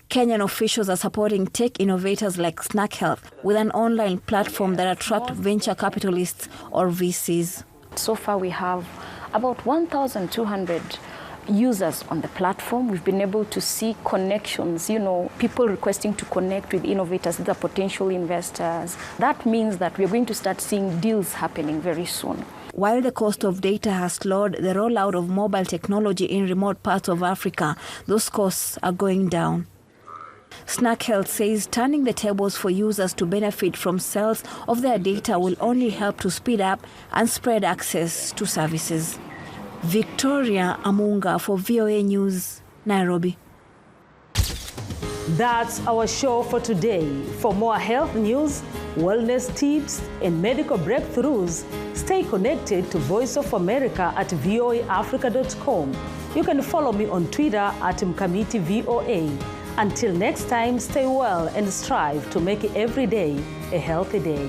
Kenyan officials are supporting tech innovators like Snack Health with an online platform that attracts venture capitalists or VCs. So far we have about 1,200 users on the platform. We've been able to see connections, people requesting to connect with innovators, the potential investors. That means that we're going to start seeing deals happening very soon. While the cost of data has slowed the rollout of mobile technology in remote parts of Africa, those costs are going down. Snack Health says turning the tables for users to benefit from sales of their data will only help to speed up and spread access to services. Victoria Amunga for VOA News, Nairobi. That's our show for today. For more health news, wellness tips, and medical breakthroughs, stay connected to Voice of America at voaafrica.com. You can follow me on Twitter at MkamitiVOA. Until next time, stay well and strive to make every day a healthy day.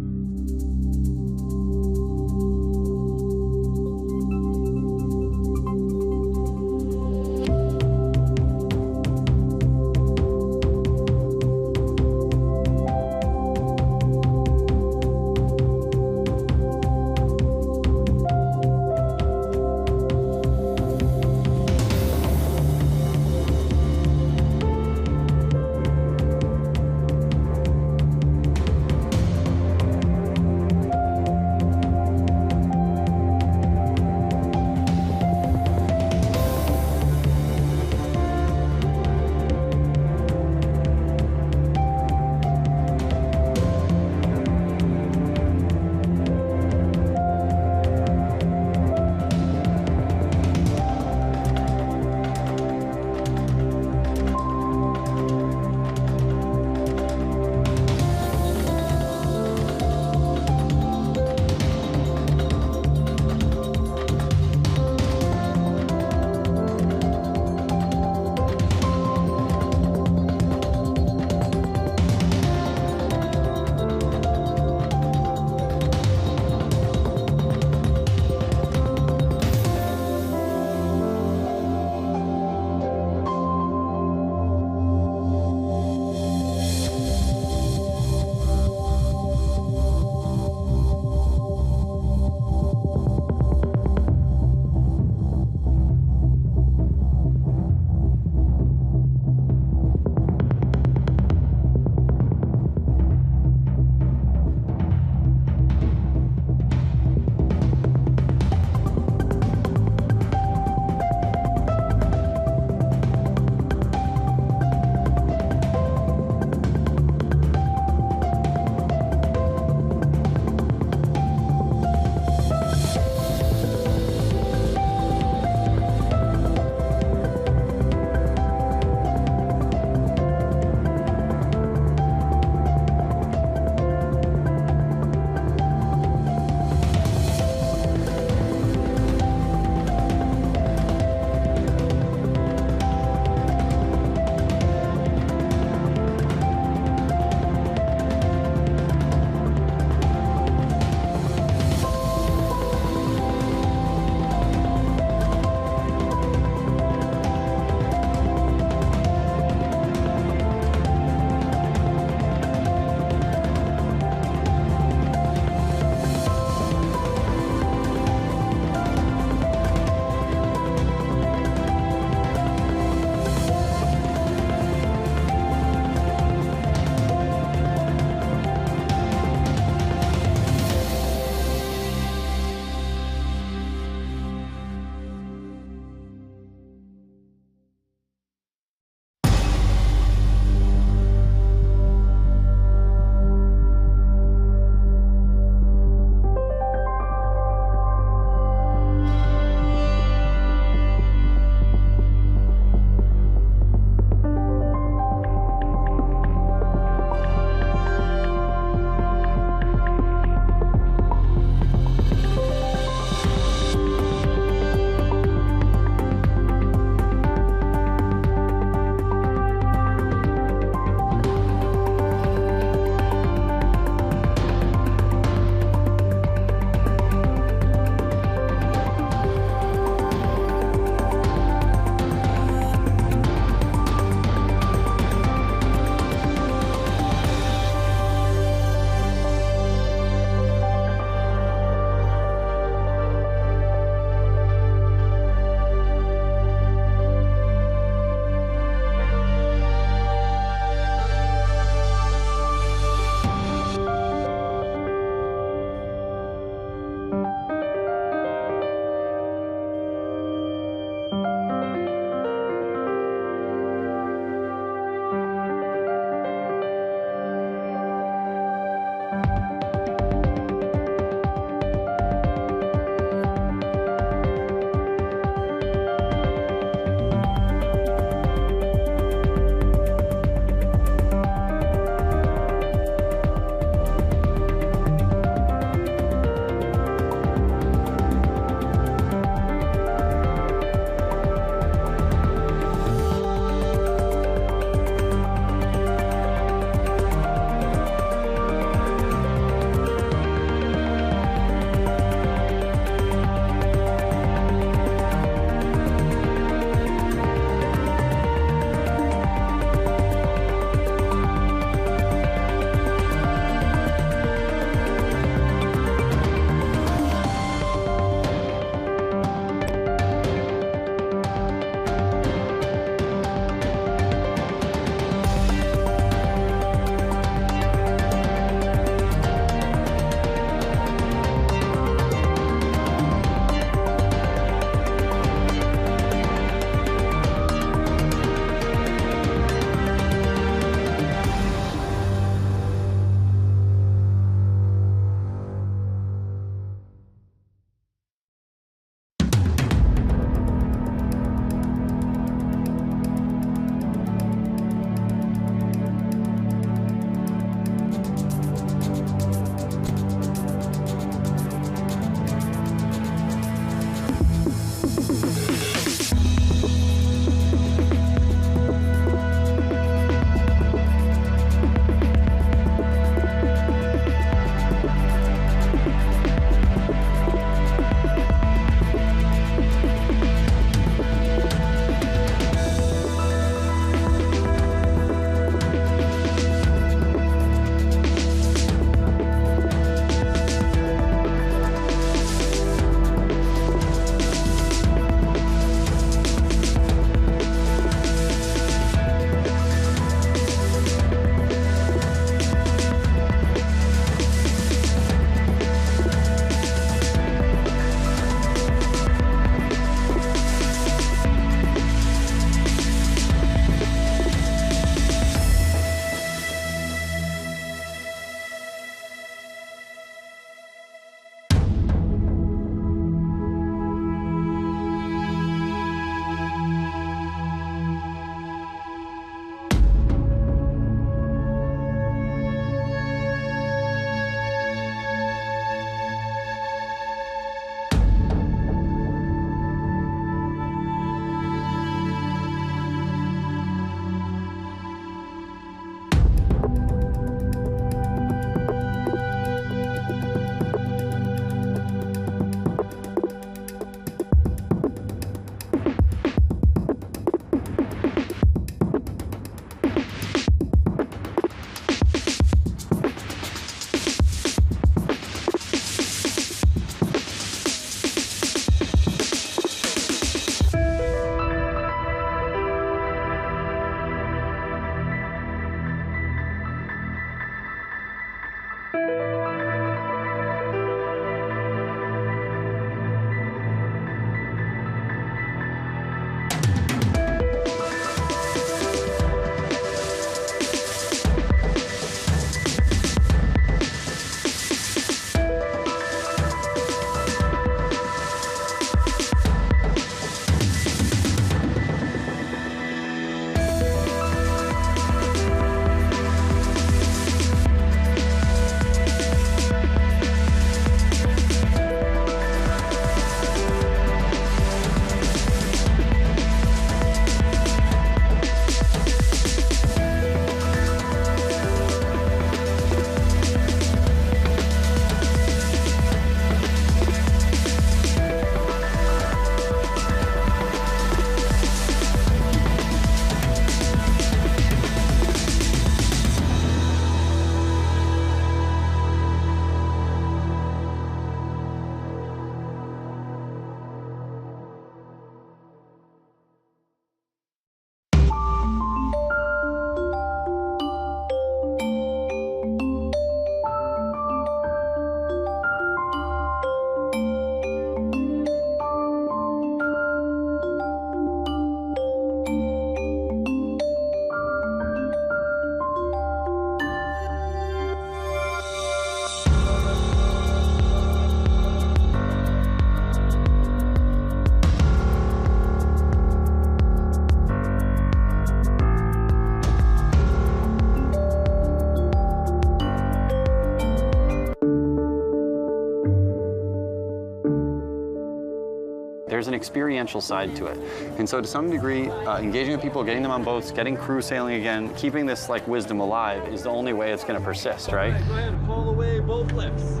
there's an experiential side to it. And so to some degree, engaging with people, getting them on boats, getting crew sailing again, keeping this like wisdom alive is the only way it's going to persist, right? Go ahead and haul away both lifts.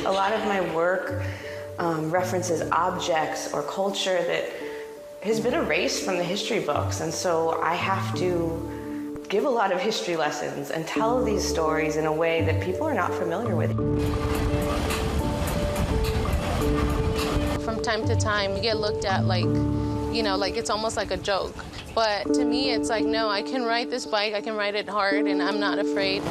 A lot of my work references objects or culture that has been erased from the history books, and so I have to give a lot of history lessons and tell these stories in a way that people are not familiar with. From time to time, you get looked at like, you know, like it's almost like a joke. But to me, it's like, no, I can ride this bike, I can ride it hard, and I'm not afraid.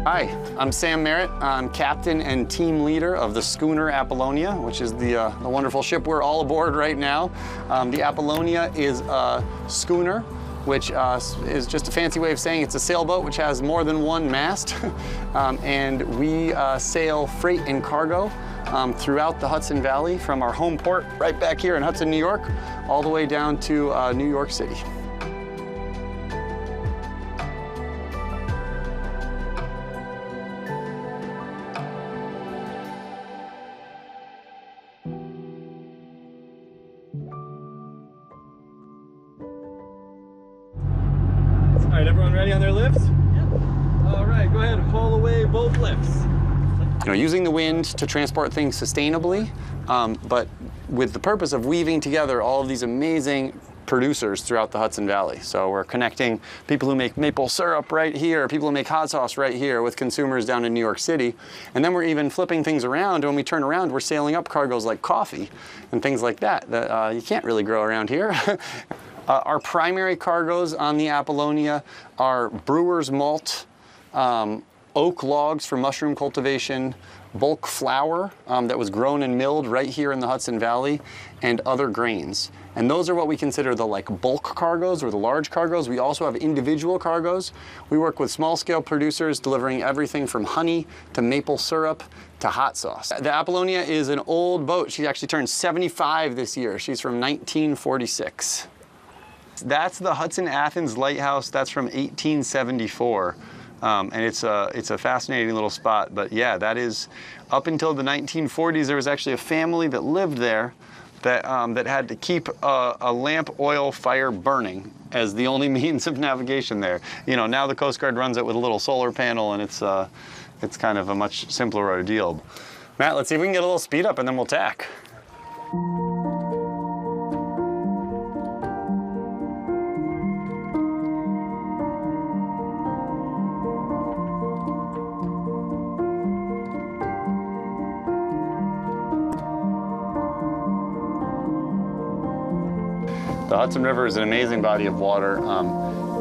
Hi, I'm Sam Merritt. I'm captain and team leader of the schooner Apollonia, which is the wonderful ship we're all aboard right now. The Apollonia is a schooner, which is just a fancy way of saying it's a sailboat which has more than one mast. And we sail freight and cargo throughout the Hudson Valley from our home port right back here in Hudson, New York, all the way down to New York City. All right, everyone ready on their lifts? Yep. All right, go ahead and haul away both lifts. You know, using the wind to transport things sustainably, but with the purpose of weaving together all of these amazing producers throughout the Hudson Valley. So we're connecting people who make maple syrup right here, people who make hot sauce right here with consumers down in New York City. And then we're even flipping things around. When we turn around, we're sailing up cargoes like coffee and things like that that you can't really grow around here. Our primary cargoes on the Apollonia are brewer's malt, oak logs for mushroom cultivation, bulk flour that was grown and milled right here in the Hudson Valley, and other grains. And those are what we consider the bulk cargoes or the large cargoes. We also have individual cargoes. We work with small scale producers delivering everything from honey to maple syrup to hot sauce. The Apollonia is an old boat. She actually turned 75 this year. She's from 1946. That's the Hudson Athens Lighthouse. That's from 1874. And it's a fascinating little spot. But yeah, that is, up until the 1940s, there was actually a family that lived there that had to keep a lamp oil fire burning as the only means of navigation there. You know, now the Coast Guard runs it with a little solar panel, and it's kind of a much simpler ordeal. Matt, let's see if we can get a little speed up and then we'll tack. The Hudson River is an amazing body of water.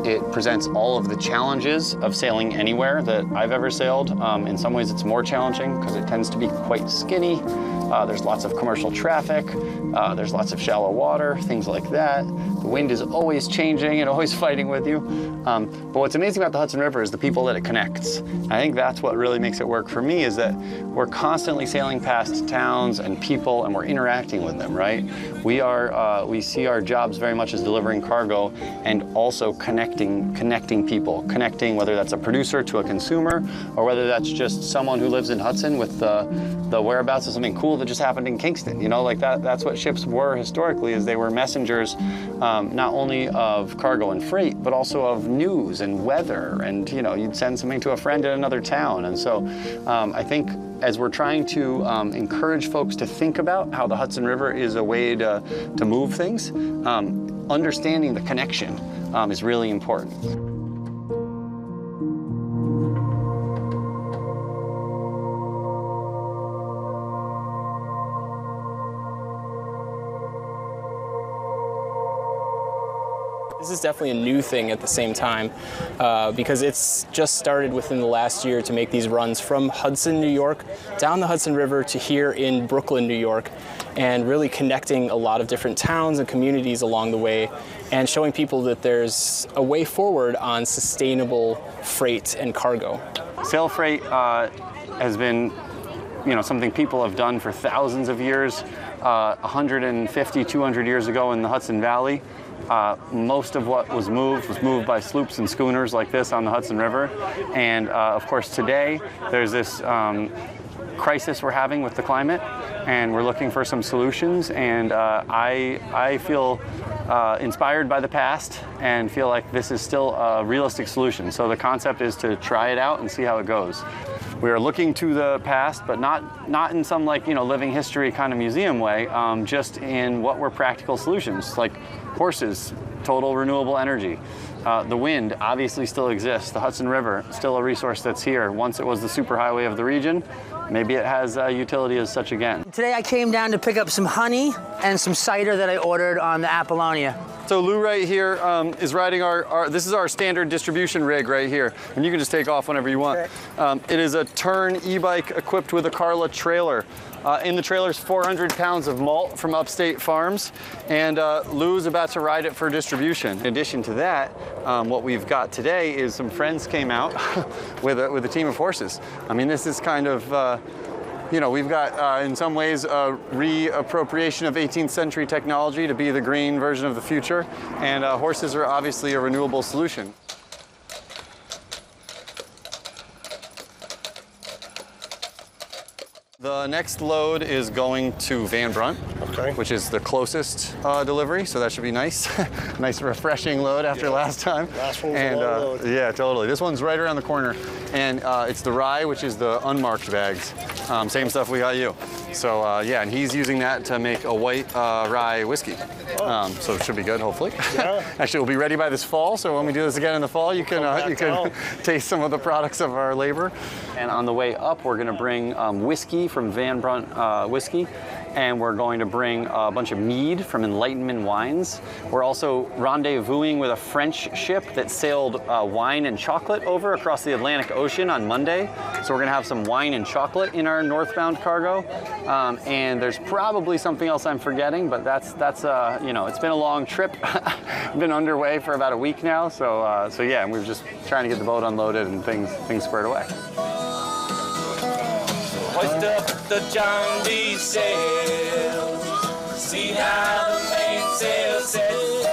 It presents all of the challenges of sailing anywhere that I've ever sailed. In some ways it's more challenging because it tends to be quite skinny. There's lots of commercial traffic. There's lots of shallow water, things like that. The wind is always changing and always fighting with you. But what's amazing about the Hudson River is the people that it connects. I think that's what really makes it work for me, is that we're constantly sailing past towns and people and we're interacting with them, right? We see our jobs very much as delivering cargo and also connecting people, connecting whether that's a producer to a consumer or whether that's just someone who lives in Hudson with the whereabouts of something cool that just happened in Kingston. You know, like that's what ships were historically, is they were messengers not only of cargo and freight, but also of news and weather. And, you know, you'd send something to a friend in another town. And so I think as we're trying to encourage folks to think about how the Hudson River is a way to move things, understanding the connection is really important. This is definitely a new thing at the same time because it's just started within the last year to make these runs from Hudson, New York, down the Hudson River to here in Brooklyn, New York, and really connecting a lot of different towns and communities along the way and showing people that there's a way forward on sustainable freight and cargo. Sail freight has been something people have done for thousands of years. 150, 200 years ago in the Hudson Valley, most of what was moved by sloops and schooners like this on the Hudson River. And of course today there's this crisis we're having with the climate, and we're looking for some solutions, and I feel inspired by the past and feel like this is still a realistic solution. So the concept is to try it out and see how it goes. We are looking to the past, but not in some living history kind of museum way, just in what were practical solutions, like horses, total renewable energy. The wind obviously still exists. The Hudson River, still a resource that's here. Once it was the superhighway of the region, maybe it has utility as such again. Today I came down to pick up some honey and some cider that I ordered on the Apollonia. So Lou right here is riding this is our standard distribution rig right here, and you can just take off whenever you want. It is a Tern e-bike equipped with a Carla trailer. In the trailer's 400 pounds of malt from upstate farms, and Lou's about to ride it for distribution. In addition to that, what we've got today is some friends came out with a team of horses. I mean, this is kind of we've got, in some ways, a reappropriation of 18th century technology to be the green version of the future, and horses are obviously a renewable solution. The next load is going to Van Brunt, which is the closest delivery, so that should be nice. Nice refreshing load after last time. Last one was a long load. Yeah, totally. This one's right around the corner, and it's the rye, which is the unmarked bags. Same stuff we got you. So yeah, and he's using that to make a white rye whiskey. So it should be good, hopefully. Yeah. Actually, we'll be ready by this fall, so when we do this again in the fall, you can taste some of the products of our labor. And on the way up, we're going to bring whiskey from Van Brunt Whiskey, and we're going to bring a bunch of mead from Enlightenment Wines. We're also rendezvousing with a French ship that sailed wine and chocolate over across the Atlantic Ocean on Monday. So we're going to have some wine and chocolate in our northbound cargo. And there's probably something else I'm forgetting, but that's it's been a long trip. Been underway for about a week now. So yeah, and we're just trying to get the boat unloaded and things squared away. Hoist up the John D. sails, see how the mainsail sets.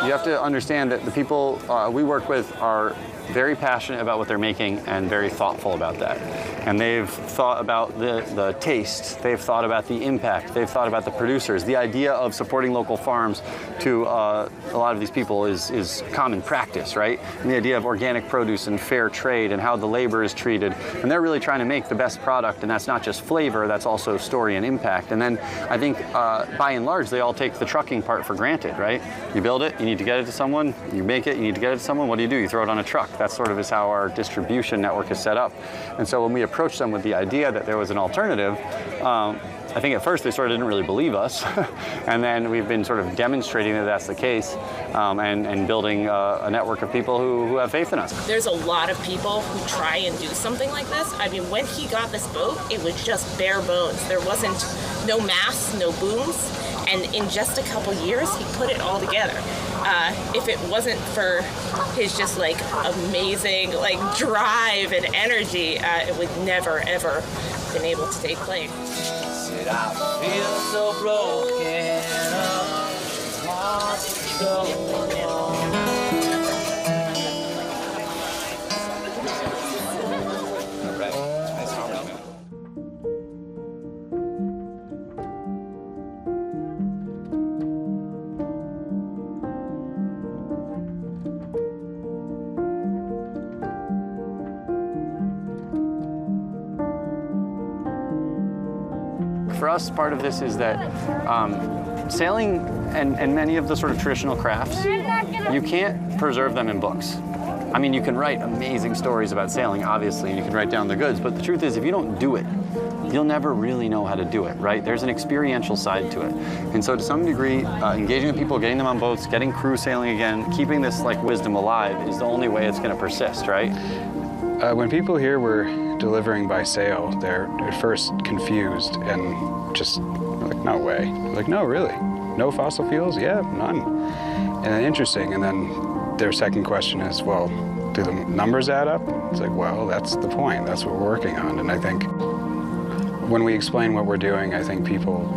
You have to understand that the people we work with are very passionate about what they're making and very thoughtful about that. And they've thought about the taste, they've thought about the impact, they've thought about the producers. The idea of supporting local farms to a lot of these people is common practice, right? And the idea of organic produce and fair trade and how the labor is treated. And they're really trying to make the best product, and that's not just flavor, that's also story and impact. And then I think by and large, they all take the trucking part for granted, right? You build it, you need to get it to someone, you make it, you need to get it to someone, what do? You throw it on a truck. That sort of is how our distribution network is set up. And so when we approached them with the idea that there was an alternative, I think at first they sort of didn't really believe us. And then we've been sort of demonstrating that that's the case and building a network of people who have faith in us. There's a lot of people who try and do something like this. I mean, when he got this boat, it was just bare bones. There wasn't no masts, no booms. And in just a couple years, he put it all together. If it wasn't for his just amazing drive and energy, it would never ever been able to take place. Said I feel so broken up, lost control. For us, part of this is that sailing and many of the sort of traditional crafts, you can't preserve them in books. I mean, you can write amazing stories about sailing, obviously, and you can write down the goods, but the truth is, if you don't do it, you'll never really know how to do it, right? There's an experiential side to it. And so to some degree, engaging with people, getting them on boats, getting crew sailing again, keeping this like wisdom alive is the only way it's going to persist, right? When people hear we're delivering by sail, they're at first confused and just like, no way. Like, no, really? No fossil fuels? Yeah, none. And then interesting, and then their second question is, well, do the numbers add up? It's like, well, that's the point. That's what we're working on. And I think when we explain what we're doing, I think people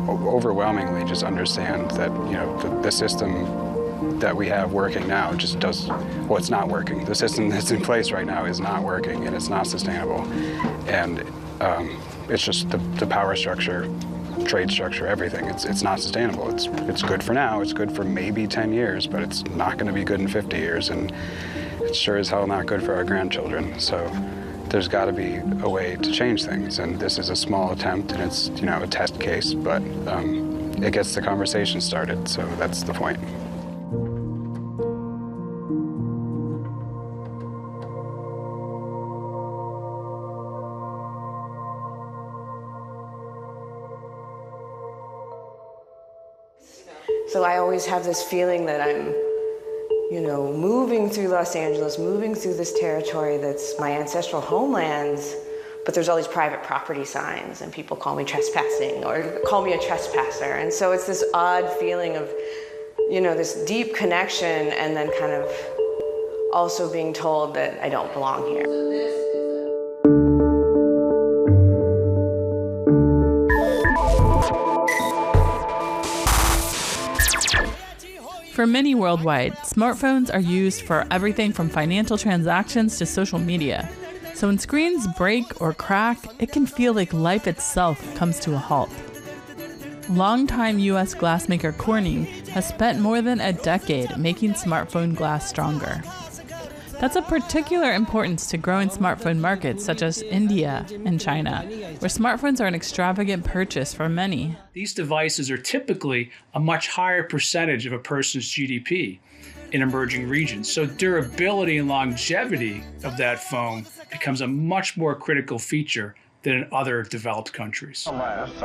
overwhelmingly just understand that, you know, the system that we have working now just does, well, it's not working. The system that's in place right now is not working, and it's not sustainable. And it's just the power structure, trade structure, everything. It's not sustainable. It's good for now. It's good for maybe 10 years, but it's not going to be good in 50 years. And it's sure as hell not good for our grandchildren. So there's got to be a way to change things. And this is a small attempt, and it's, you know, a test case, but it gets the conversation started. So that's the point. So I always have this feeling that I'm, you know, moving through Los Angeles, moving through this territory that's my ancestral homelands, but there's all these private property signs and people call me trespassing or call me a trespasser. And so it's this odd feeling of, you know, this deep connection and then kind of also being told that I don't belong here. For many worldwide, smartphones are used for everything from financial transactions to social media. So when screens break or crack, it can feel like life itself comes to a halt. Longtime U.S. glassmaker Corning has spent more than a decade making smartphone glass stronger. That's of particular importance to growing smartphone markets such as India and China, where smartphones are an extravagant purchase for many. These devices are typically a much higher percentage of a person's GDP in emerging regions. So durability and longevity of that phone becomes a much more critical feature than in other developed countries.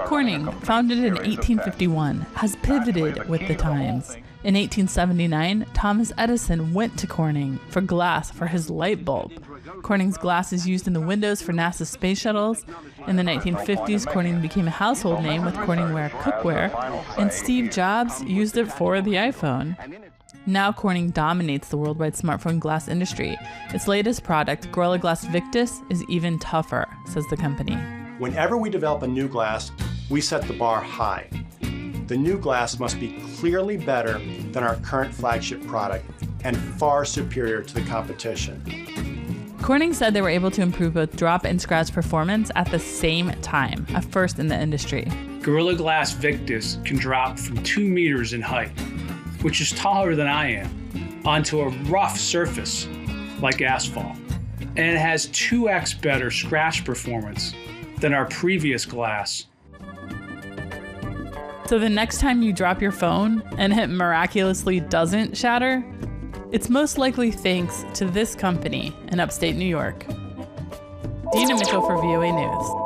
Corning, founded in 1851, has pivoted with the times. In 1879, Thomas Edison went to Corning for glass for his light bulb. Corning's glass is used in the windows for NASA's space shuttles. In the 1950s, Corning became a household name with Corningware cookware, and Steve Jobs used it for the iPhone. Now Corning dominates the worldwide smartphone glass industry. Its latest product, Gorilla Glass Victus, is even tougher, says the company. Whenever we develop a new glass, we set the bar high. The new glass must be clearly better than our current flagship product and far superior to the competition. Corning said they were able to improve both drop and scratch performance at the same time, a first in the industry. Gorilla Glass Victus can drop from 2 meters in height, which is taller than I am, onto a rough surface like asphalt. And it has 2x better scratch performance than our previous glass. So the next time you drop your phone and it miraculously doesn't shatter, it's most likely thanks to this company in upstate New York. Dina Mitchell for VOA News.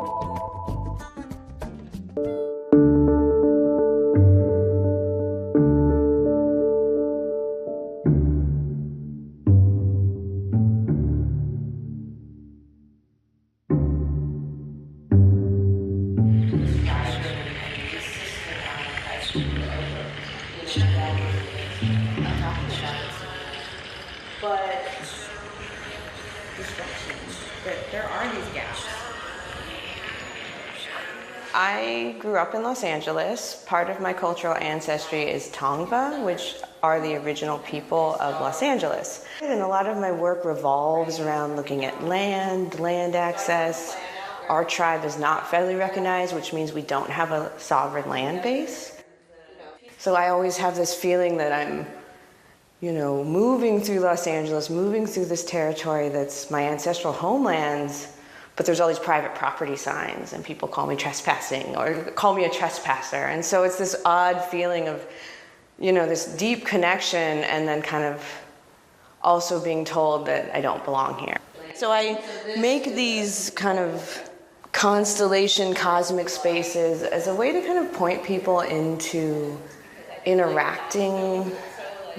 But there are these gaps. I grew up in Los Angeles. Part of my cultural ancestry is Tongva, which are the original people of Los Angeles. And a lot of my work revolves around looking at land access. Our tribe is not federally recognized, which means we don't have a sovereign land base. So I always have this feeling that I'm, you know, moving through Los Angeles, moving through this territory that's my ancestral homelands, but there's all these private property signs and people call me trespassing or call me a trespasser. And so it's this odd feeling of, you know, this deep connection and then kind of also being told that I don't belong here. So I make these kind of constellation cosmic spaces as a way to kind of point people into interacting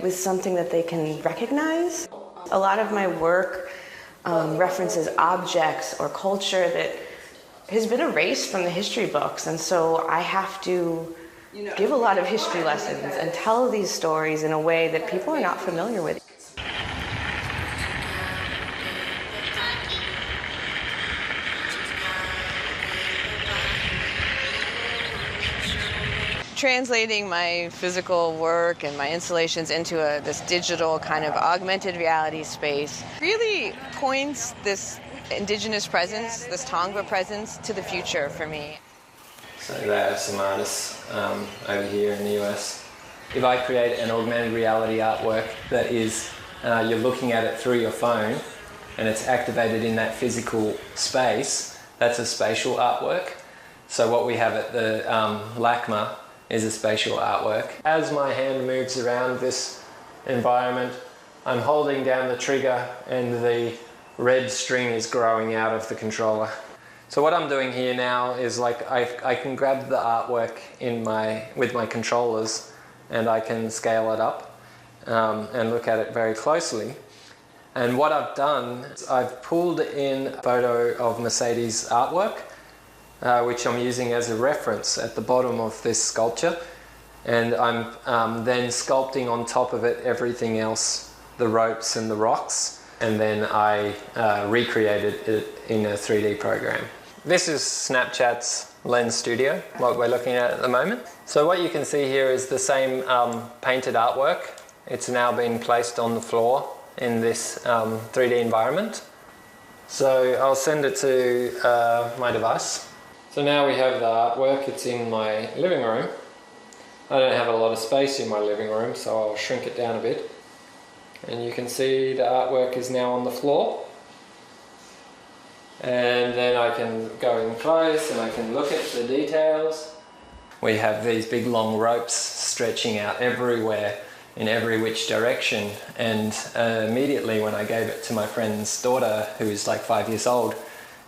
with something that they can recognize. A lot of my work references objects or culture that has been erased from the history books, and so I have to give a lot of history lessons and tell these stories in a way that people are not familiar with. Translating my physical work and my installations into this digital kind of augmented reality space really points this indigenous presence, this Tongva presence, to the future for me. So there are some artists over here in the US. If I create an augmented reality artwork that is, you're looking at it through your phone and it's activated in that physical space, that's a spatial artwork. So what we have at the LACMA is a spatial artwork. As my hand moves around this environment, I'm holding down the trigger and the red string is growing out of the controller. So what I'm doing here now is like I can grab the artwork with my controllers and I can scale it up and look at it very closely. And what I've done is I've pulled in a photo of Mercedes' artwork, which I'm using as a reference at the bottom of this sculpture, and I'm then sculpting on top of it everything else, the ropes and the rocks, and then I recreated it in a 3D program. This is Snapchat's Lens Studio, what we're looking at the moment. So what you can see here is the same painted artwork. It's now been placed on the floor in this 3D environment. So I'll send it to my device. So now we have the artwork, it's in my living room. I don't have a lot of space in my living room, so I'll shrink it down a bit. And you can see the artwork is now on the floor. And then I can go in close and I can look at the details. We have these big long ropes stretching out everywhere in every which direction. And immediately when I gave it to my friend's daughter, who is like 5 years old,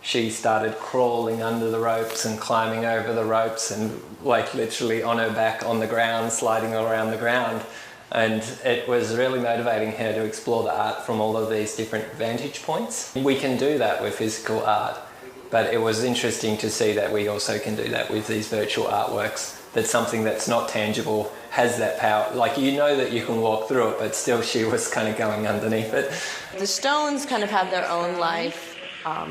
she started crawling under the ropes and climbing over the ropes and like literally on her back on the ground, sliding around the ground. And it was really motivating her to explore the art from all of these different vantage points. We can do that with physical art, but it was interesting to see that we also can do that with these virtual artworks, that something that's not tangible has that power. Like, you know that you can walk through it, but still she was kind of going underneath it. The stones kind of have their own life.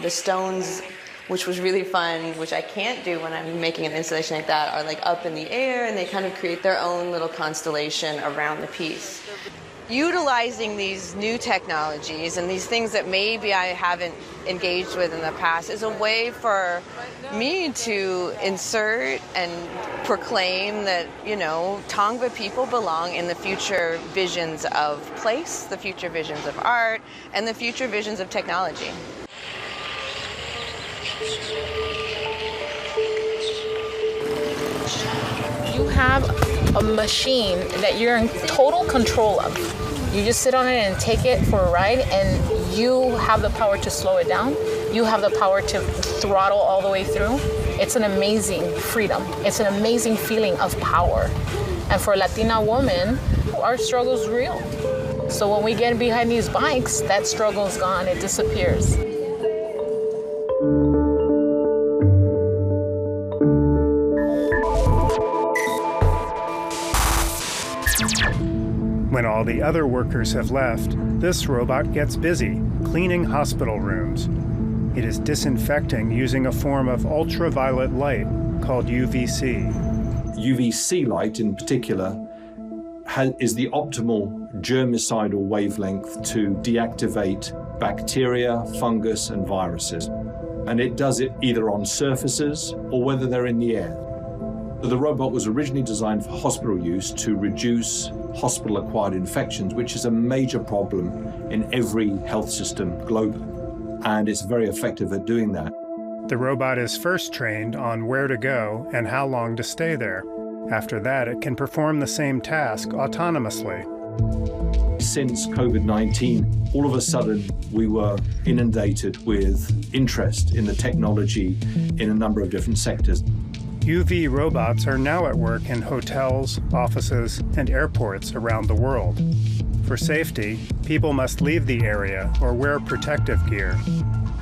The stones, which was really fun, which I can't do when I'm making an installation like that, are like up in the air and they kind of create their own little constellation around the piece. Utilizing these new technologies and these things that maybe I haven't engaged with in the past is a way for me to insert and proclaim that, you know, Tongva people belong in the future visions of place, the future visions of art, and the future visions of technology. You have a machine that you're in total control of. You just sit on it and take it for a ride, and you have the power to slow it down. You have the power to throttle all the way through. It's an amazing freedom. It's an amazing feeling of power. And for a Latina woman, our struggle is real. So when we get behind these bikes, that struggle is gone. It disappears. When all the other workers have left, this robot gets busy, cleaning hospital rooms. It is disinfecting using a form of ultraviolet light called UVC. UVC light in particular is the optimal germicidal wavelength to deactivate bacteria, fungus, and viruses. And it does it either on surfaces or whether they're in the air. The robot was originally designed for hospital use to reduce hospital-acquired infections, which is a major problem in every health system globally. And it's very effective at doing that. The robot is first trained on where to go and how long to stay there. After that, it can perform the same task autonomously. Since COVID-19, all of a sudden we were inundated with interest in the technology in a number of different sectors. UV robots are now at work in hotels, offices, and airports around the world. For safety, people must leave the area or wear protective gear.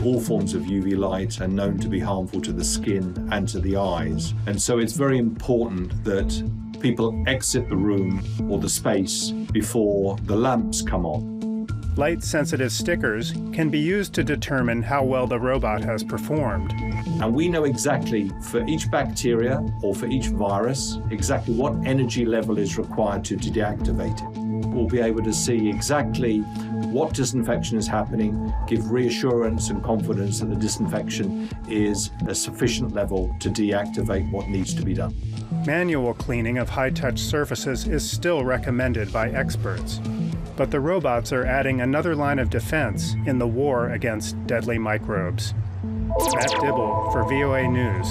All forms of UV light are known to be harmful to the skin and to the eyes, and so it's very important that people exit the room or the space before the lamps come on. Light-sensitive stickers can be used to determine how well the robot has performed. And we know exactly for each bacteria or for each virus exactly what energy level is required to deactivate it. We'll be able to see exactly what disinfection is happening, give reassurance and confidence that the disinfection is a sufficient level to deactivate what needs to be done. Manual cleaning of high-touch surfaces is still recommended by experts, but the robots are adding another line of defense in the war against deadly microbes. Matt Dibble for VOA News.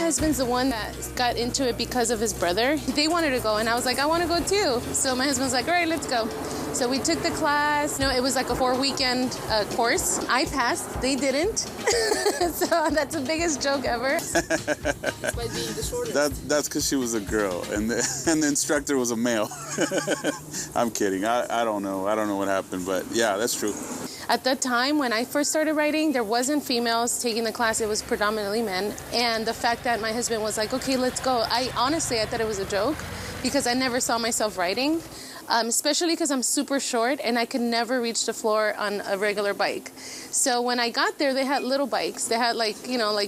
husband's the one that got into it because of his brother. They wanted to go, and I was like, I want to go too. So my husband's like, all right, let's go. So we took the class. It was like a 4-weekend course. I passed. They didn't. So that's the biggest joke ever. By being the shortest. That's because she was a girl, and the instructor was a male. I'm kidding. I don't know. I don't know what happened, but yeah, that's true. At that time, when I first started writing, there wasn't females taking the class. It was predominantly men. And the fact that my husband was like, okay, let's go. I thought it was a joke because I never saw myself writing, especially because I'm super short and I could never reach the floor on a regular bike. So when I got there, they had little bikes. They had like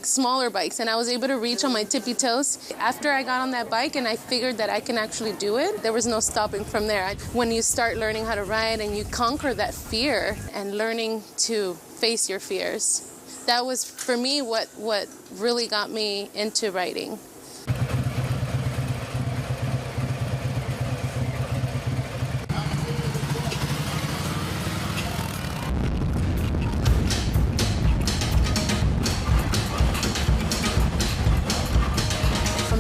smaller bikes, and I was able to reach on my tippy toes. After I got on that bike and I figured that I can actually do it, there was no stopping from there. When you start learning how to ride and you conquer that fear and learning to face your fears, that was, for me, what really got me into writing.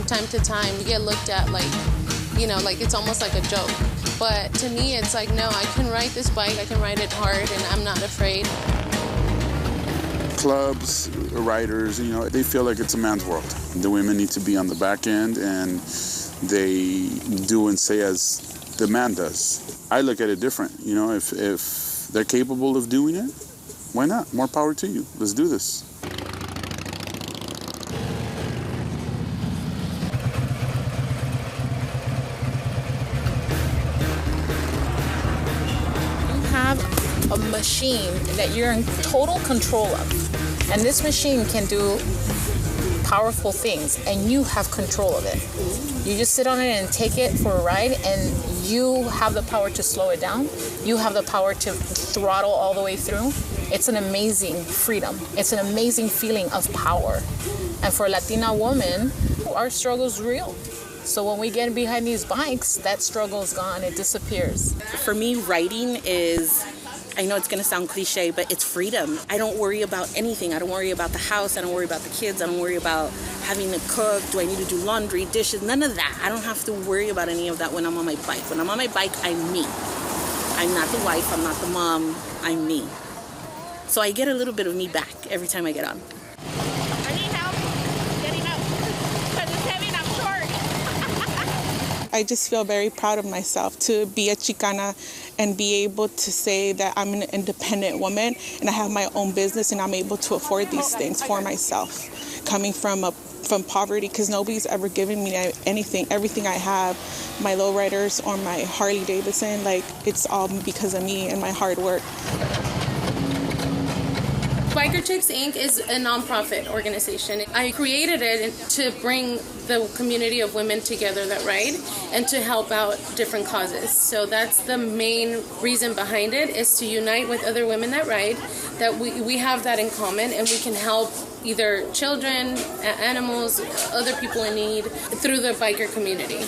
Time to time, you get looked at like it's almost like a joke. But to me, it's like, no, I can ride this bike, I can ride it hard, and I'm not afraid. Clubs, riders, they feel like it's a man's world. The women need to be on the back end, and they do and say as the man does. I look at it different. If they're capable of doing it, why not? More power to you. Let's do this. A machine that you're in total control of, and this machine can do powerful things, and you have control of it. You just sit on it and take it for a ride, and you have the power to slow it down. You have the power to throttle all the way through. It's an amazing freedom. It's an amazing feeling of power. And for a Latina woman, our struggle is real. So when we get behind these bikes, that struggle is gone. It disappears. For me, writing is, I know it's going to sound cliche, but it's freedom. I don't worry about anything. I don't worry about the house. I don't worry about the kids. I don't worry about having to cook. Do I need to do laundry, dishes? None of that. I don't have to worry about any of that when I'm on my bike. When I'm on my bike, I'm me. I'm not the wife. I'm not the mom. I'm me. So I get a little bit of me back every time I get on. I need help getting up because it's heavy and I'm short. I just feel very proud of myself to be a Chicana and be able to say that I'm an independent woman and I have my own business and I'm able to afford these things for myself. Coming from poverty, because nobody's ever given me anything. Everything I have, my lowriders or my Harley Davidson, it's all because of me and my hard work. Biker Chicks Inc. is a nonprofit organization. I created it to bring the community of women together that ride and to help out different causes. So that's the main reason behind it, is to unite with other women that ride, that we have that in common, and we can help either children, animals, other people in need through the biker community.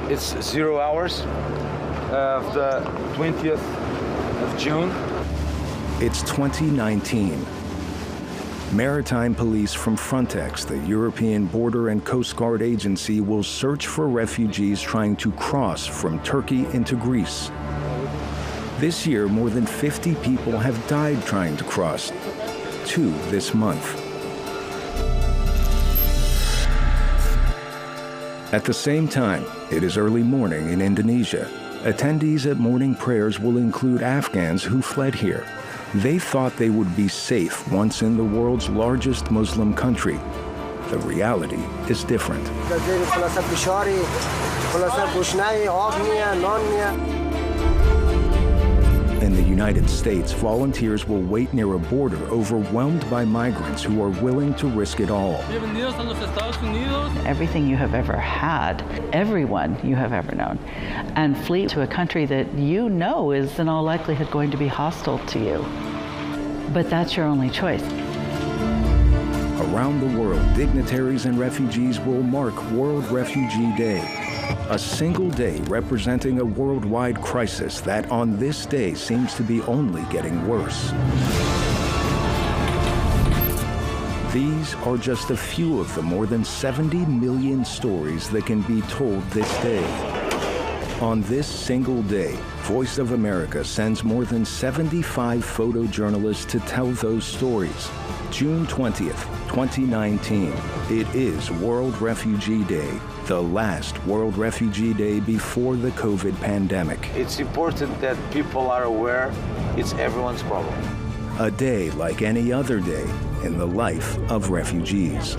It's 0 hours of the 20th of June. It's 2019. Maritime police from Frontex, the European Border and Coast Guard Agency, will search for refugees trying to cross from Turkey into Greece. This year, more than 50 people have died trying to cross. 2 this month. At the same time, it is early morning in Indonesia. Attendees at morning prayers will include Afghans who fled here. They thought they would be safe once in the world's largest Muslim country. The reality is different. In the United States, volunteers will wait near a border overwhelmed by migrants who are willing to risk it all. Everything you have ever had, everyone you have ever known, and flee to a country that you know is in all likelihood going to be hostile to you. But that's your only choice. Around the world, dignitaries and refugees will mark World Refugee Day. A single day representing a worldwide crisis that on this day seems to be only getting worse. These are just a few of the more than 70 million stories that can be told this day. On this single day, Voice of America sends more than 75 photojournalists to tell those stories. June 20th, 2019. It is World Refugee Day, the last World Refugee Day before the COVID pandemic. It's important that people are aware it's everyone's problem. A day like any other day in the life of refugees.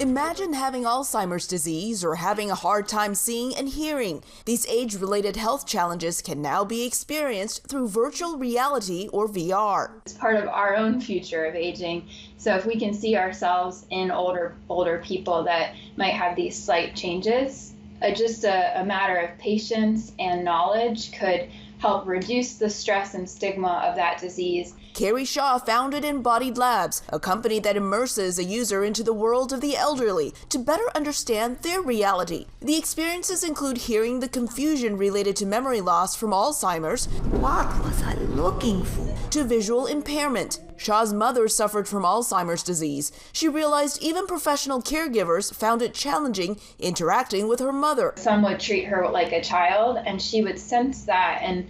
Imagine having Alzheimer's disease or having a hard time seeing and hearing. These age-related health challenges can now be experienced through virtual reality or VR. It's part of our own future of aging. So if we can see ourselves in older people that might have these slight changes, just a matter of patience and knowledge could help reduce the stress and stigma of that disease. Carrie Shaw founded Embodied Labs, a company that immerses a user into the world of the elderly to better understand their reality. The experiences include hearing the confusion related to memory loss from Alzheimer's. What was I looking for? To visual impairment. Shaw's mother suffered from Alzheimer's disease. She realized even professional caregivers found it challenging interacting with her mother. Some would treat her like a child, and she would sense that, and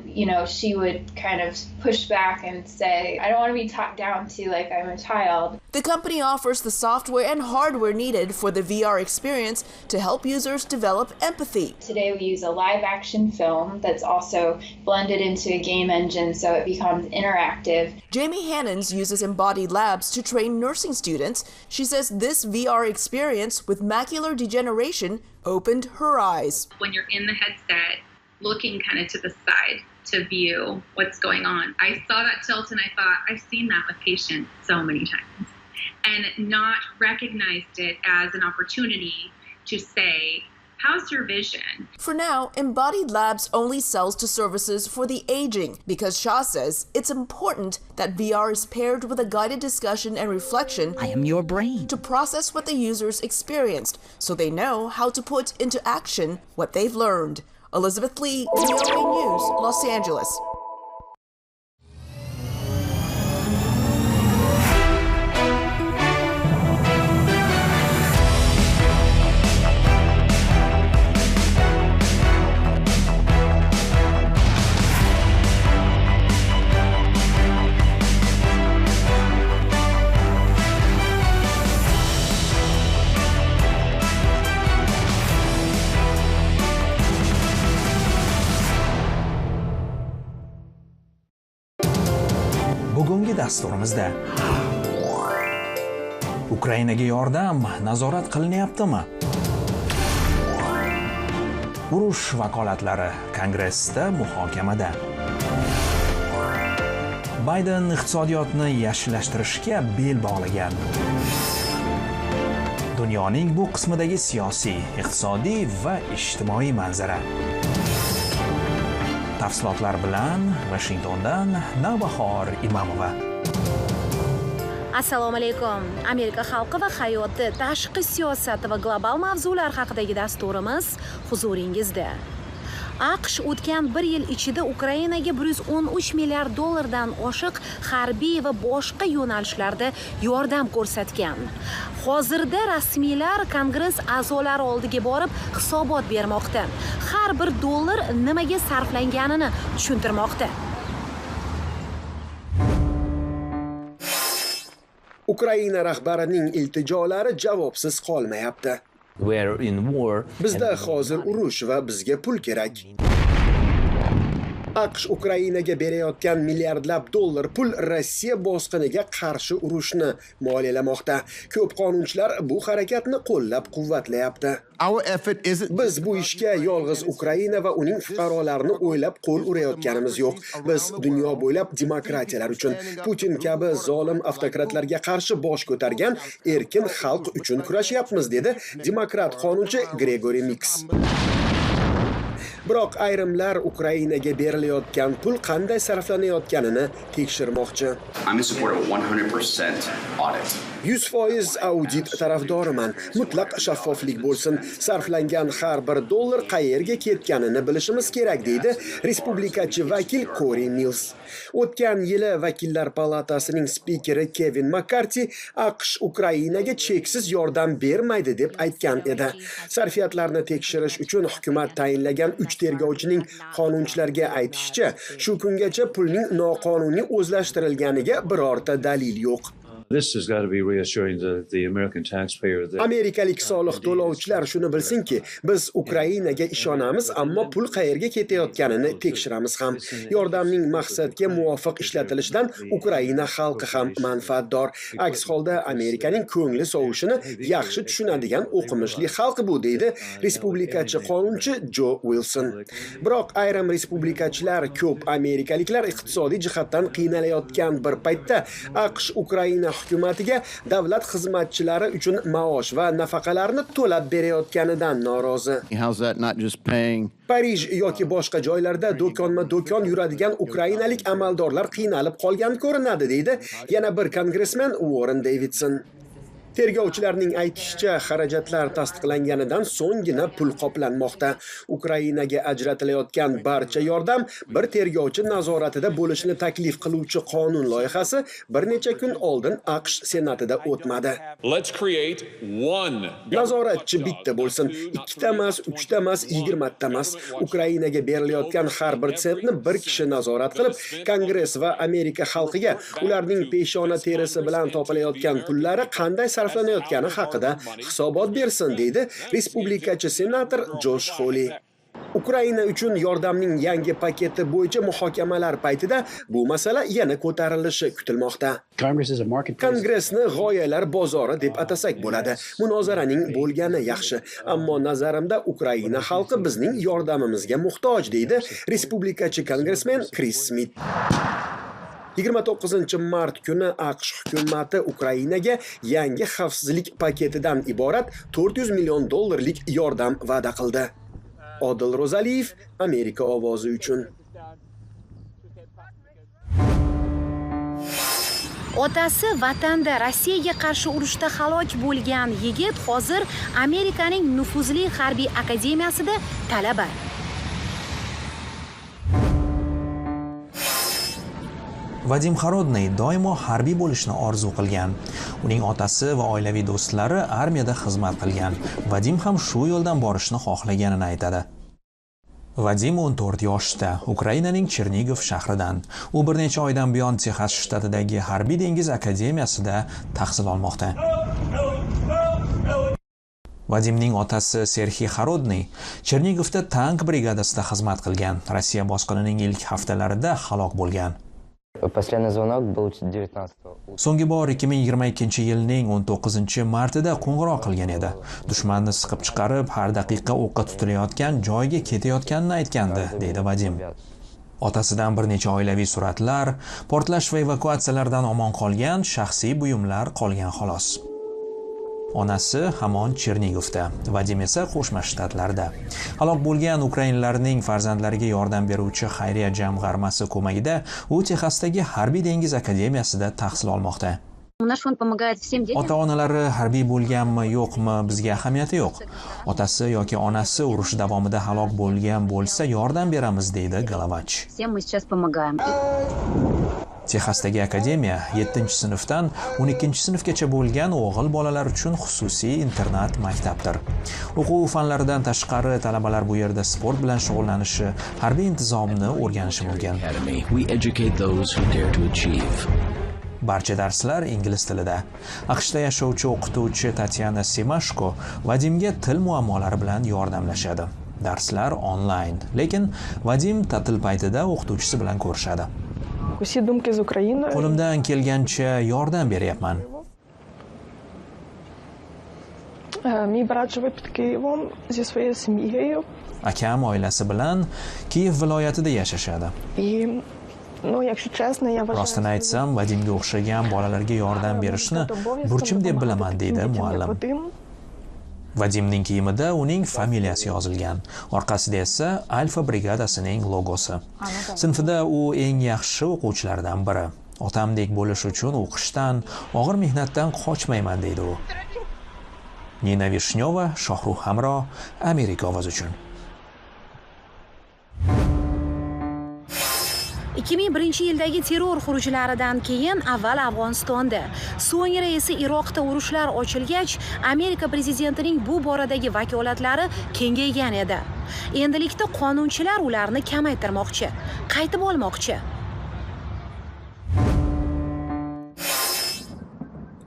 you know, she would kind of push back and say, I don't want to be talked down to like I'm a child. The company offers the software and hardware needed for the VR experience to help users develop empathy. Today we use a live action film that's also blended into a game engine so it becomes interactive. Jamie Hannons uses Embodied Labs to train nursing students. She says this VR experience with macular degeneration opened her eyes. When you're in the headset, looking kind of to the side to view what's going on, I saw that tilt and I thought, I've seen that with patients so many times, and not recognized it as an opportunity to say, How's your vision? For now, Embodied Labs only sells to services for the aging because Shah says it's important that VR is paired with a guided discussion and reflection. I am your brain. To process what the users experienced so they know how to put into action what they've learned. Elizabeth Lee, VOA News, Los Angeles. Bugungi dasturimizda Ukrainaga yordam nazorat qilinyaptimi? Urush vakolatlari Kongressda muhokamada. Bayden iqtisodiyotni yashillashtirishga bel bog'lagan. Dunyoning bu qismidagi siyosiy, iqtisodiy va ijtimoiy manzara. Tafsilotlar bilan Washingtondan Navbahor Imamova. Assalomu alaykum. Amerika xalqi va hayoti, tashqi siyosat va global mavzular haqidagi dasturimiz huzuringizda. AQSh o'tgan 1 yil ichida Ukrainaga 113 milliard dollardan oshiq harbiy va boshqa yo'nalishlarda yordam ko'rsatgan. Hozirda rasmiylar Kongress a'zolari oldiga borib hisobot bermoqda. Har bir dollar nimaga sarflanganini tushuntirmoqda. Ukraina rahbarining iltijolari javobsiz qolmayapti. We're in war. Bizda hozir urush va bizga pul kerak. AQSh Ukrainaga berayotgan milliardlab dollar pul Rossiya bosqiniga qarshi urushni moliyalamoqda. Ko'p qonunchilar bu harakatni qo'llab-quvvatlayapti. Biz bu ishga yolg'iz Ukraina va uning fuqarolarini o'ylab qo'l urayotganimiz yo'q. Biz dunyo bo'ylab demokratiyalar uchun, Putin kabi zolim avtokratlarga qarshi bosh ko'targan erkin xalq uchun kurashyapmiz, dedi demokrat qonunchi Gregory Mix. Biroq ayrimlar Ukrainaga berilayotgan pul qanday sarflanayotganini tekshirmoqchi. I'm in support of 100% audit. 100% audit tarafdoriman. Mutlaq shaffoflik bo'lsin. Sarflangan har bir dollar qayerga ketganini bilishimiz kerak, deydi respublikachi vakil Cory Mills. O'tgan yili vakillar palatasining spikeri Kevin McCarthy AQSh Ukrainaga cheksiz yordam bermaydi deb aytgan edi. Sarfiyatlarni tekshirish uchun hukumat tayinlagan 3 tergovchining qonunchilarga aytishicha, shu kungacha pulning noqonuniy o'zlashtirilganiga birorta dalil yo'q. This has got to be reassuring the American taxpayer that Amerikalik soliq to'lovchilar shuni bilsinki, biz Ukrainaga ishonamiz, ammo pul qayerga ketayotganini tekshiramiz ham. Yordamning maqsadga muvofiq ishlatilishidan Ukraina xalqi ham manfaatdor. Aks holda Amerikaning ko'ngli sovishini yaxshi tushunadigan o'qimishli xalq bu, deydi respublikachi qonunchi Joe Wilson. Biroq ayrim respublikachilar ko'p amerikaliklar iqtisodiy jihatdan qiynalayotgan bir paytda AQSh Ukraina hukumatiga davlat xizmatchilari uchun maosh va nafaqalarni to'lab berayotganidan norozi. Parij yoki boshqa joylarda do'konma-do'kon yuradigan ukrainalik amaldorlar qiynalib qolgan ko'rinadi, deydi yana bir kongressmen Warren Davidson. Tergovchilarning aytishicha, xarajatlar tasdiqlanganidan so'nggina pul qoplanmoqda. Ukrainaga ajratilayotgan barcha yordam bir tergovchi nazoratida bo'lishini taklif qiluvchi qonun loyihasi bir necha kun oldin AQSh senatida o'tmadi. Nazoratchi bitta bo'lsin, 2 ta emas, 3 ta emas, 20 ta emas. Ukrainaga berilayotgan har bir sentni bir kishi nazorat qilib, Kongress va Amerika xalqiga ularning peshona terisi bilan topilayotgan pullari qanday sarflanayotgani haqida hisobot bersin, deydi respublikachi senator Josh Hawley. Ukraina uchun yordamning yangi paketi bo'yicha muhokamalar paytida bu masala yana ko'tarilishi kutilmoqda. Kongressni g'oyalar bozori deb atasak bo'ladi. Munozaraning bo'lgani yaxshi, ammo nazarimda Ukraina xalqi bizning yordamimizga muhtoj, deydi respublikachi kongressmen Chris Smith. 29-mart kuni AQSh hukumati Ukrainaga yangi xavfsizlik paketidan iborat $400 million yordam va'da qildi. Odil Rozaliyev, Amerika ovozi uchun. Otasi vatanda Rossiyaga qarshi urushda halok bo'lgan yigit hozir Amerikaning nufuzli harbiy akademiyasida talaba. Vadim Kharodniy doimo harbiy bo'lishni orzu qilgan. Uning otasi va oilaviy do'stlari armiyada xizmat qilgan. Vadim ham shu yo'ldan borishni xohlaganini aytadi. Vadim 14 yoshda, Ukrainaning Chernigov shahridan. U bir necha oydan buyon Texas shtatidagi harbiy dengiz akademiyasida tahsil olmoqda. Vadimning otasi Serhiy Kharodniy Chernigovda tank brigadasida xizmat qilgan. Rossiya bosqinining ilk haftalarida halok bo'lgan. So'nggi bor 2022-yilning 19-martida qo'ng'iroq qilgan edi. Dushmanni siqib chiqarib, har daqiqa o'qqa tutilayotgan joyga ketayotganini aytgandi, deydi Vadim. Otasidan bir necha oilaviy suratlar, portlash va evakuatsiyalardan omon qolgan shaxsiy buyumlar qolgan xolos. Onasi hamon Chernigovda, Vadim esa Qo'shma Shtatlarda. Halok bo'lgan ukrainlarning farzandlariga yordam beruvchi xayriya jamg'armasi ko'magida u Texasdagi harbiy dengiz akademiyasida tahsil olmoqda. Ota-onalari harbiy bo'lganmi, yo'qmi, bizga ahamiyati yo'q. Otasi yoki onasi urush davomida halok bo'lgan bo'lsa, yordam beramiz, deydi Galovach. Texasdagi akademiya 7-sinfdan 12-sinfgacha bo'lgan o'g'il bolalar uchun xususiy internat maktabdir. O'quv fanlaridan tashqari talabalar bu yerda sport bilan shug'ullanishi, harbiy intizomni o'rganishi mumkin. Barcha darslar ingliz tilida. AQShda yashovchi o'qituvchi Tatyana Simashko Vadimga til muammolari bilan yordamlashadi. Darslar onlayn, lekin Vadim ta'til paytida o'qituvchisi bilan ko'rishadi. Qo'limdan kelgancha yordam beryapman. Akam oilasi bilan Kiyev viloyatida yashashadi. Rostini aytsam, Vadimga o'xshagan bolalarga yordam berishni burchim deb bilaman, deydi muallim. Vadimning kiyimida uning familiyasi yozilgan. Orqasida esa Alfa brigadasining logosi. Sinfida u eng yaxshi o'quvchilardan biri. Otamdek bo'lish uchun o'qishdan, og'ir mehnatdan qochmayman, deydi u. Nina Vishnova, Shohruh Hamro, Amerika ovozi uchun. 2001-yildagi terror xurujlaridan keyin avval Afg'onistonda, so'ngra esa Iroqda urushlar ochilgach, Amerika prezidentining bu boradagi vakolatlari kengaygan edi. Endilikda qonunchilar ularni kamaytirmoqchi, qaytib olmoqchi.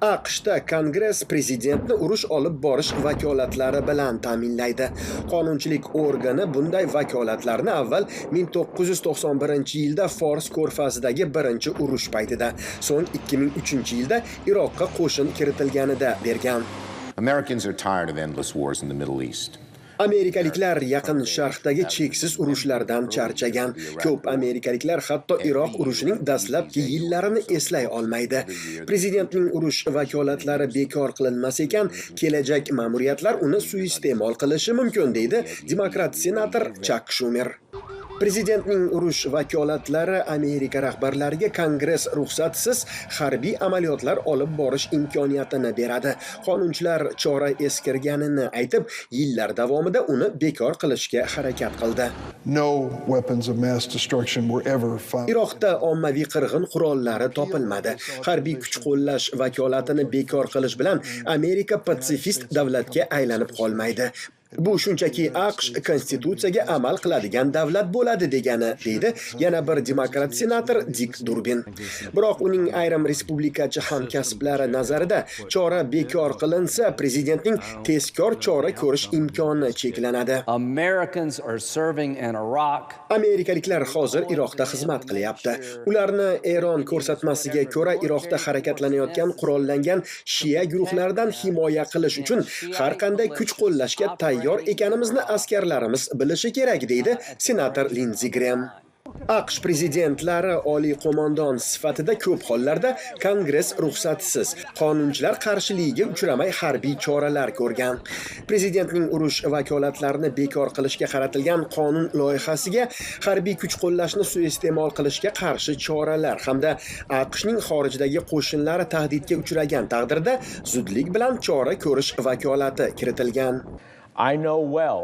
AQShda Kongress prezidentni urush olib borish vakolatlari bilan ta'minlaydi. Qonunchilik organi bunday vakolatlarni avval 1991-yilda Fors ko'rfazidagi birinchi urush paytida, so'ng 2003-yilda Iroqqa qo'shin kiritilganida bergan. Americans are tired of endless wars in the Middle East. Amerikaliklar yaqin sharqdagi cheksiz urushlardan charchagan. Ko'p amerikaliklar hatto Iroq urushining dastlabki yillarini eslay olmaydi. Prezidentning urush vakolatlari bekor qilinmas ekan, kelajak ma'muriyatlar uni suiiste'mol qilishi mumkin, deydi demokrat senator Chuck Schumer. Prezidentning urush vakolatlari Amerika rahbarlariga Kongress ruxsatsiz harbiy amaliyotlar olib borish imkoniyatini beradi. Qonunchilar chora eskirganini aytib, yillar davomida uni bekor qilishga harakat qildi. Iroqda ommaviy qirg'in qurollari topilmadi. Harbiy kuch qo'llash vakolatini bekor qilish bilan Amerika patsifist davlatga aylanib qolmaydi. Bu shunchaki AQSh konstitutsiyaga amal qiladigan davlat bo'ladi degani, deydi yana bir demokrat senator Dick Durbin. Biroq uning ayrim respublikachi hamkasblari nazarida chora bekor qilinsa, prezidentning tezkor chora ko'rish imkoni cheklanadi. Amerikaliklar hozir Iroqda xizmat qilyapti. Ularni Eron ko'rsatmasiga ko'ra Iroqda harakatlanayotgan qurollangan shia guruhlaridan himoya qilish uchun har qanday kuch qo'llashga tayyor ekanimizni askarlarimiz bilishi kerak, deydi senator Lindsey Graham. AQSh prezidentlari oliy qo'mondon sifatida ko'p hollarda Kongress ruxsatisiz, qonunchilar qarshiligiga uchramay harbiy choralar ko'rgan. Prezidentning urush vakolatlarini bekor qilishga qaratilgan qonun loyihasiga harbiy kuch qo'llashni suiiste'mol qilishga qarshi choralar hamda AQShning xorijdagi qo'shinlari tahdidga uchragan taqdirda zudlik bilan chora ko'rish vakolati kiritilgan. I know well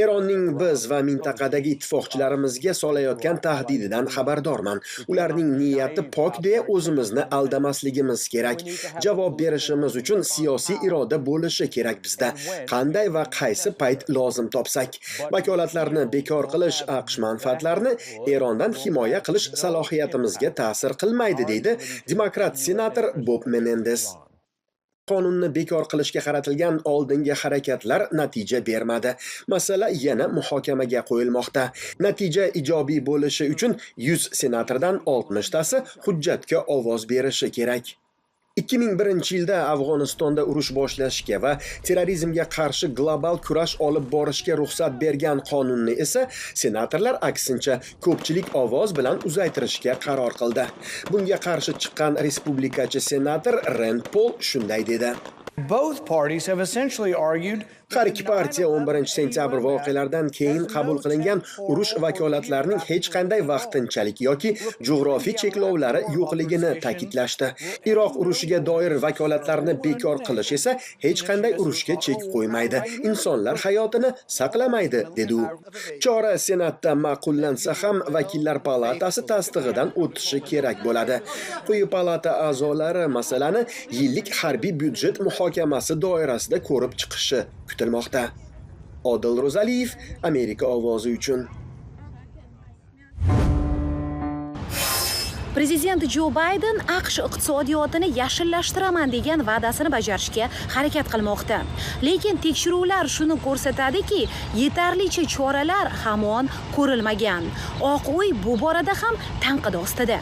Eronning biz va mintaqadagi ittifoqchilarimizga solayotgan tahdididan xabardorman. Ularning niyati pok deya o'zimizni aldamasligimiz kerak. Javob berishimiz uchun siyosiy iroda bo'lishi kerak bizda. Qanday va qaysi payt lozim topsak. Vakolatlarni bekor qilish AQSh manfaatlarini Erondan himoya qilish salohiyatimizga ta'sir qilmaydi, deydi demokrat senator Bob Menendez. Qonunni bekor qilishga qaratilgan oldingi harakatlar natija bermadi. Masala yana muhokamaga qo'yilmoqda. Natija ijobiy bo'lishi uchun 100 senatordan 60 tasi hujjatga ovoz berishi kerak. 2001-yilda Afg'onistonda urush boshlashga va terrorizmga qarshi global kurash olib borishga ruxsat bergan qonunni esa senatorlar aksincha ko'pchilik ovoz bilan uzaytirishga qaror qildi. Bunga qarshi chiqqan respublikachi senator Rand Paul shunday dedi: both parties have essentially argued Har ikki partiya 11-sentyabr voqealaridan keyin qabul qilingan urush vakolatlarining hech qanday vaqtinchalik yoki jo'g'rofiy cheklovlari yo'qligini ta'kidlashdi. Iroq urushiga doir vakolatlarni bekor qilish esa hech qanday urushga chek qo'ymaydi, insonlar hayotini saqlamaydi, dedi u. Chora senatda ma'qullansa ham vakillar palatasi tasdig'idan o'tishi kerak bo'ladi. Quyi palata a'zolari masalani yillik harbiy byudjet muhokamasi doirasida ko'rib chiqishi kutilmoqda. Odil Ro'zaliyev, Amerika ovozi uchun. Prezident Joe Biden AQSh iqtisodiyotini yashillashtiraman degan va'dasini bajarishga harakat qilmoqda. Lekin tekshiruvlar shuni ko'rsatadiki, yetarlicha choralar hamon ko'rilmagan. Oq uy bu borada ham tanqid ostida.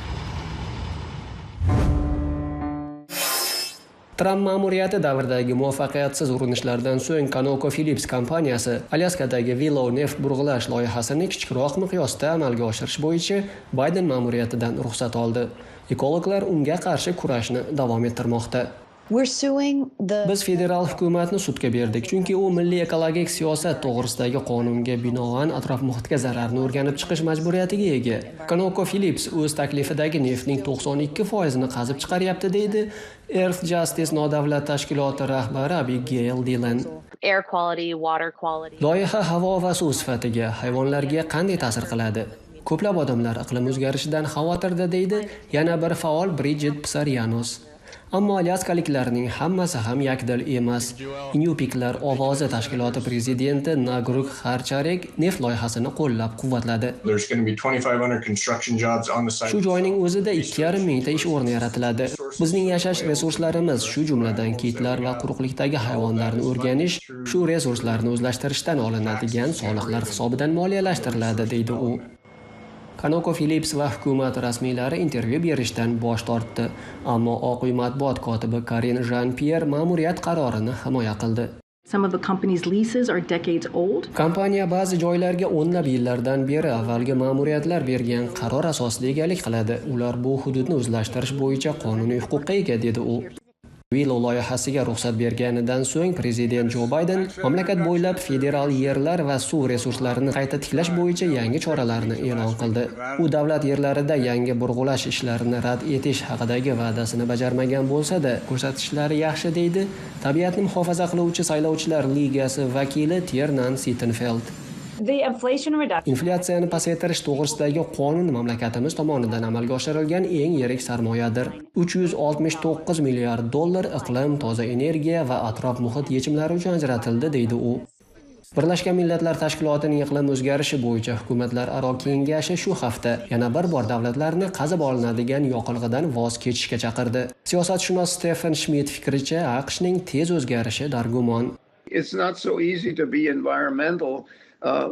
Tramp ma'muriyati davridagi muvaffaqiyatsiz urinishlardan so'ng ConocoPhillips kompaniyasi Alyaskadagi Willow neft burg'ulash loyihasini kichikroq miqyosda amalga oshirish bo'yicha Bayden ma'muriyatidan ruxsat oldi. Ekologlar unga qarshi kurashni davom ettirmoqda. Biz federal hukumatni sudga berdik, chunki u milliy ekologik siyosat to'g'risidagi qonunga binoan atrof muhitga zararni o'rganib chiqish majburiyatiga ega. ConocoPhillips o'z taklifidagi neftning 92%ni qazib chiqaryapti, deydi Earth Justice nodavlat tashkiloti rahbari Abigail Dillon. Loyiha havo va suv sifatiga, hayvonlarga qanday ta'sir qiladi? Ko'plab odamlar iqlim o'zgarishidan xavotirda, deydi yana bir faol Bridget Pisarianos. Ammo alyaskaliklarning hammasi ham yakdil emas. Inyupiklar ovozi tashkiloti prezidenti Nagruk Harcharek neft loyihasini qo'llab-quvvatladi. Shu joyning o'zida 2,5 mingta ish o'rni yaratiladi. Bizning yashash resurslarimiz, shu jumladan kitlar va quruqlikdagi hayvonlarni o'rganish, shu resurslarni o'zlashtirishdan olinadigan soliqlar hisobidan moliyalashtiriladi, deydi u. ConocoPhillips va hukumat rasmiylari intervyu berishdan bosh tortdi, ammo Oq uy matbuot kotibi Karen Jean-Pierre ma'muriyat qarorini himoya qildi. Kompaniya ba'zi joylarga o'nlab yillardan beri avvalgi ma'muriyatlar bergan qaror asosida egalik qiladi. Ular bu hududni o'zlashtirish bo'yicha qonuniy huquqqa ega, dedi u. Willow loyihasiga ruxsat berganidan so'ng prezident Joe Biden mamlakat bo'ylab federal yerlar va suv resurslarini qayta tiklash bo'yicha yangi choralarni e'lon qildi. U davlat yerlarida yangi burg'ulash ishlarini rad etish haqidagi va'dasini bajarmagan bo'lsa-da, ko'rsatkichlari yaxshi, deydi Tabiatni muhofaza qiluvchi saylovchilar ligasi vakili Tiernan Sittenfeld. Inflyatsiyani pasaytirish to'g'risidagi qonun mamlakatimiz tomonidan amalga oshirilgan eng yirik sarmoyadir. 369 milliard dollar iqlim, toza energiya va atrof muhit yechimlari uchun ajratildi, deydi u. Birlashgan Millatlar Tashkilotining iqlim o'zgarishi bo'yicha hukumatlararo kengashi shu hafta yana bir bor davlatlarni qazib olinadigan yoqilg'idan voz kechishga chaqirdi. Siyosatshunos Stephen Schmidt fikricha, AQShning tez o'zgarishi dargumon. It's not so easy to be environmental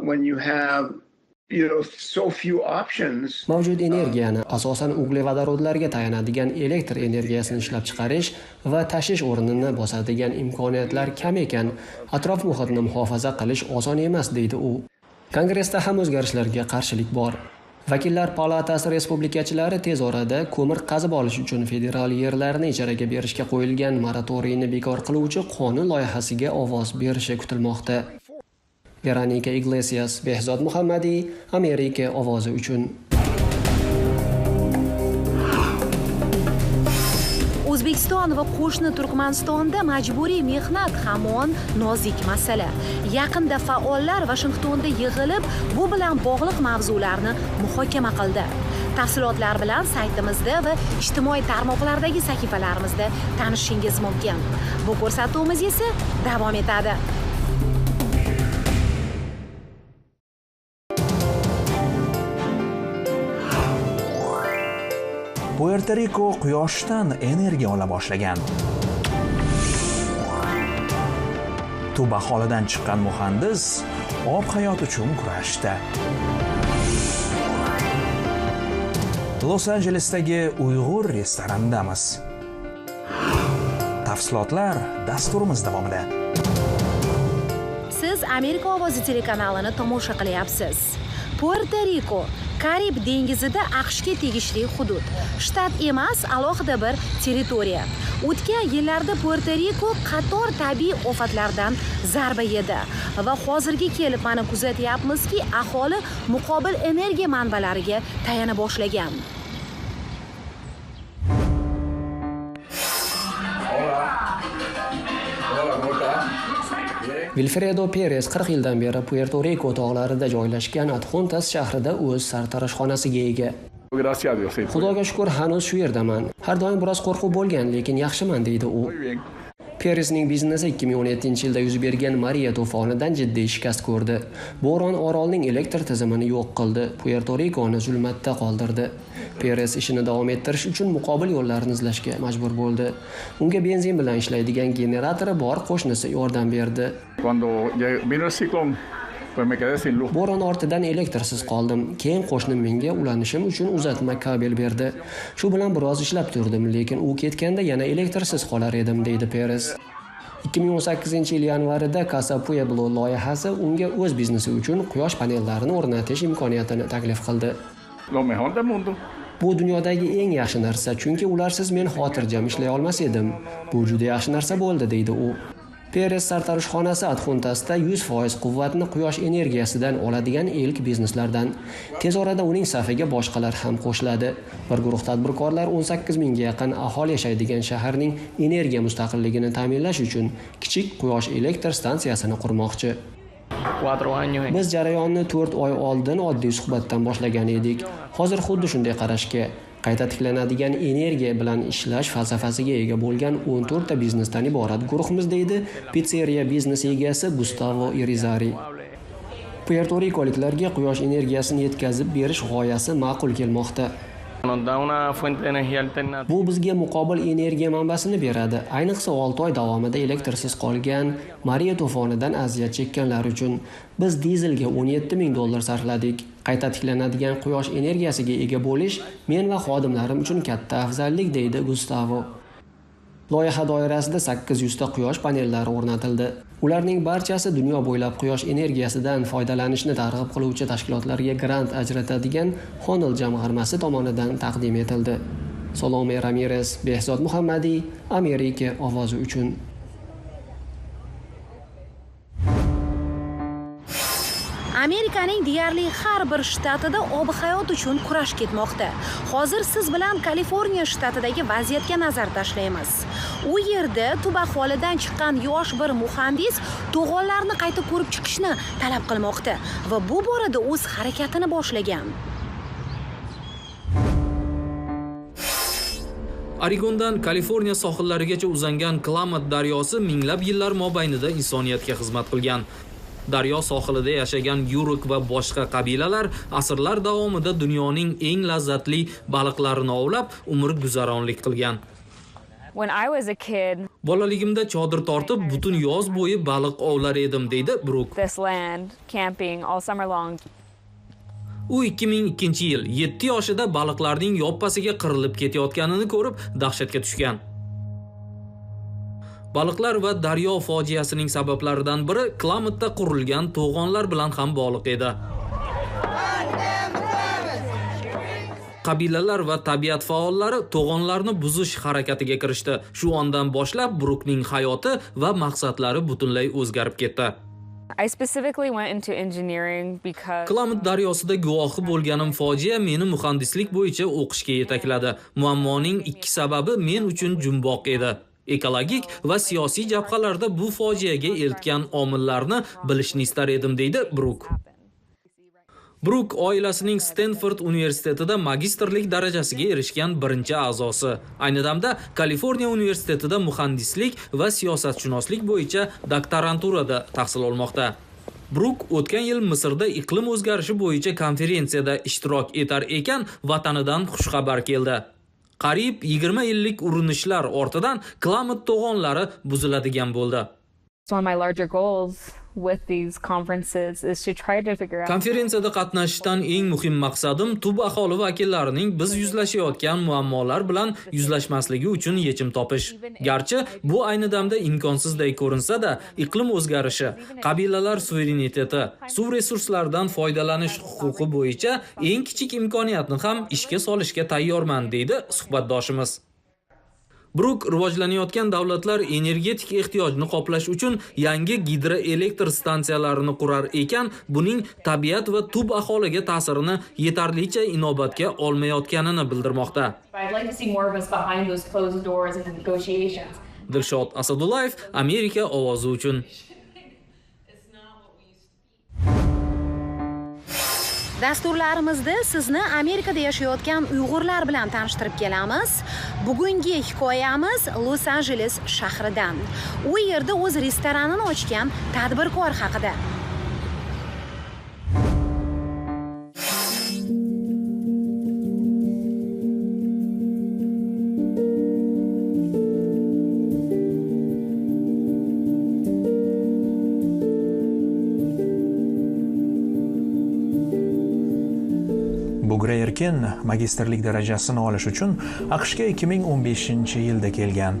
when you have so few options. Mavjud energiyani asosan uglevodorodlarga tayanadigan elektr energiyasini ishlab chiqarish va tashish o'rnini bosadigan imkoniyatlar kam ekan, atrof muhitni muhofaza qilish oson emas, deydi u. Kongressda ham o'zgarishlarga qarshilik bor. Vakillar palatasi respublikachilari tez orada ko'mir qazib olish uchun federal yerlarni ijaraga berishga qo'yilgan moratoriyni bekor qiluvchi qonun loyihasiga ovoz berishi kutilmoqda. Veronika Iglesias, Behzod Muhammadiy, Amerika ovozi uchun. O'zbekiston va qo'shni Turkmanistonda majburiy mehnat hamon nozik masala. Yaqinda faollar Washingtonda yig'ilib, bu bilan bog'liq mavzularni muhokama qildi. Tafsilotlar bilan saytimizda va ijtimoiy tarmoqlardagi sahifalarimizda tanishishingiz mumkin. Bu ko'rsatuvimiz esa davom etadi. Puerto Rico quyoshdan energiya ola boshlagan. Tuba holidan chiqqan muhandis ob-hayot uchun kurashdi. Los Angelesdagi Uyg'ur restoranidamiz. Tafsilotlar dasturimiz davomida. Siz Amerika ovozi telekanalini tomosha qilyapsiz. Puerto Rico Karib dengizida AQShga tegishli hudud. Shtat emas, alohida bir territoriya. O'tgan yillarda Puerto Rico qator tabiiy ofatlardan zarba yedi va hozirga kelib mana kuzatyapmizki, aholi muqobil energiya manbalariga tayana boshlagan. Wilfredo Perez 40 yildan beri Puerto Rico tog'larida joylashgan Adjuntas shahrida o'z sartaroshxonasiga ega. Xudoga shukr, hanuz shu yerdaman. Har doim biroz qo'rquv bo'lgan, lekin yaxshiman deydi u. Perezning biznesi 2017-yilda yuz bergan Maria to'fonidan jiddiy shikast ko'rdi. Bo'ron orolning elektr tizimini yo'q qildi, Puerto Riconi zulmatda qoldirdi. Perez ishini davom ettirish uchun muqobil yo'llarni izlashga majbur bo'ldi. Unga benzin bilan ishlaydigan generatori bor qo'shnisi yordam berdi. Bo'ron ortidan elektrsiz qoldim. Keyin qo'shnim menga ulanishim uchun uzatma kabel berdi. Shu bilan biroz ishlab turdim, lekin u ketganda yana elektrsiz qolar edim, deydi Perez. 2018-yil yanvarida Casa Pueblo loyihasi unga o'z biznesi uchun quyosh panellarini o'rnatish imkoniyatini taklif qildi. Bu dunyodagi eng yaxshi narsa, chunki ularsiz men xotirjam ishlay olmas edim. Bu juda yaxshi narsa bo'ldi, deydi u. Perez sartaroshxonasi Adjuntasda 100% quvvatni quyosh energiyasidan oladigan ilk bizneslardan. Tez orada uning safiga boshqalar ham qo'shiladi. Bir guruh tadbirkorlar 18 mingga yaqin aholi yashaydigan shaharning energiya mustaqilligini ta'minlash uchun kichik quyosh elektr stansiyasini qurmoqchi. Biz jarayonni 4 oy oldin oddiy suhbatdan boshlagan edik. Hozir xuddi shunday qarashga, qayta tiklanadigan energiya bilan ishlash falsafasiga ega bo'lgan 14 ta biznesdan iborat guruhimiz, deydi pizzeriya biznes egasi Gustavo Irizarry. Puerto Rikoliklarga quyosh energiyasini yetkazib berish g'oyasi ma'qul kelmoqda. Bu bizga muqobil energiya manbasini beradi. Ayniqsa 6 oy davomida elektrsiz qolgan Maria to'fonidan aziyat chekkanlar uchun biz dizelga $17,000 sarfladik. Qayta tiklanadigan quyosh energiyasiga ega bo'lish men va xodimlarim uchun katta afzallik, deydi Gustavo. Loyiha doirasida 800 ta quyosh panellari o'rnatildi. Ularning barchasi dunyo bo'ylab quyosh energiyasidan foydalanishni targ'ib qiluvchi tashkilotlarga grant ajratadigan Honel jamg'armasi tomonidan taqdim etildi. Salome Ramirez, Behzod Muhammadiy, Amerika ovozi uchun. Amerikaning deyarli har bir shtatida ob-hayot uchun kurash ketmoqda. Hozir siz bilan Kaliforniya shtatidagi vaziyatga nazar tashlaymiz. U yerda tuba holidan chiqqan yosh bir muhandis to'g'onlarni qayta ko'rib chiqishni talab qilmoqda va bu borada o'z harakatini boshlagan. Oregondan Kaliforniya sohillarigacha uzangan Klamath daryosi minglab yillar mobaynida insoniyatga xizmat qilgan. Daryo sohilida yashagan yuruk va boshqa qabilalar asrlar davomida dunyoning eng lazzatli baliqlarini ovlab, umr guzaronlik qilgan. Bolaligimda chodir tortib, butun yoz bo'yi baliq ovlar edim, deydi Brooke. U 2002-yil 7 yoshida baliqlarning yoppasiga qirilib ketayotganini ko'rib, dahshatga tushgan. Baliqlar va daryo fojiasining sabablaridan biri Klamathda qurilgan to'g'onlar bilan ham bog'liq edi. qabilalar va tabiat faollari to'g'onlarni buzish harakatiga kirishdi. Shu ondan boshlab Brukning hayoti va maqsadlari butunlay o'zgarib ketdi. I specifically went into engineering because Klamath daryosida guvohi bo'lganim fojia meni muhandislik bo'yicha o'qishga yetakladi. Muammoning ikki sababi men uchun jumboq edi. Ekologik va siyosiy jabhalarda bu fojiaga eltgan omillarni bilishni istar edim, deydi Bruk. Bruk oilasining Stanford universitetida magistrlik darajasiga erishgan birinchi a'zosi. Ayni damda Kaliforniya universitetida muhandislik va siyosatshunoslik bo'yicha doktoranturada tahsil olmoqda. Bruk o'tgan yil Misrda iqlim o'zgarishi bo'yicha konferensiyada ishtirok etar ekan, vatanidan xushxabar keldi. Qariyb 20 yillik urinishlar ortidan Klamath to'g'onlari buziladigan bo'ldi. one of my larger goals with these conferences is to try to figure out Konferensiyada qatnashishdan eng muhim maqsadim tub aholi vakillarining biz yuzlashayotgan muammolar bilan yuzlashmasligi uchun yechim topish. Garchi bu ayni damda imkonsizday ko'rinsa-da, iqlim o'zgarishi, qabilalar suvereniteti, suv resurslaridan foydalanish huquqi bo'yicha eng kichik imkoniyatni ham ishga solishga tayyorman, deydi suhbatdoshimiz. Bruk rivojlanayotgan davlatlar energetik ehtiyojni qoplash uchun yangi gidroelektr stansiyalarini qurar ekan, buning tabiat va tub aholiga ta'sirini yetarlicha inobatga olmayotganini bildirmoqda. Dilshod Asadullayev, Amerika ovozi uchun. Dasturlarimizda sizni Amerikada yashayotgan Uyg'urlar bilan tanishtirib kelamiz. Bugungi hikoyamiz Los-Anjeles shahridan. U yerda o'z restoranini ochgan tadbirkor haqida. Erkin magistrlik darajasini olish uchun AQShga 2015-yilda kelgan.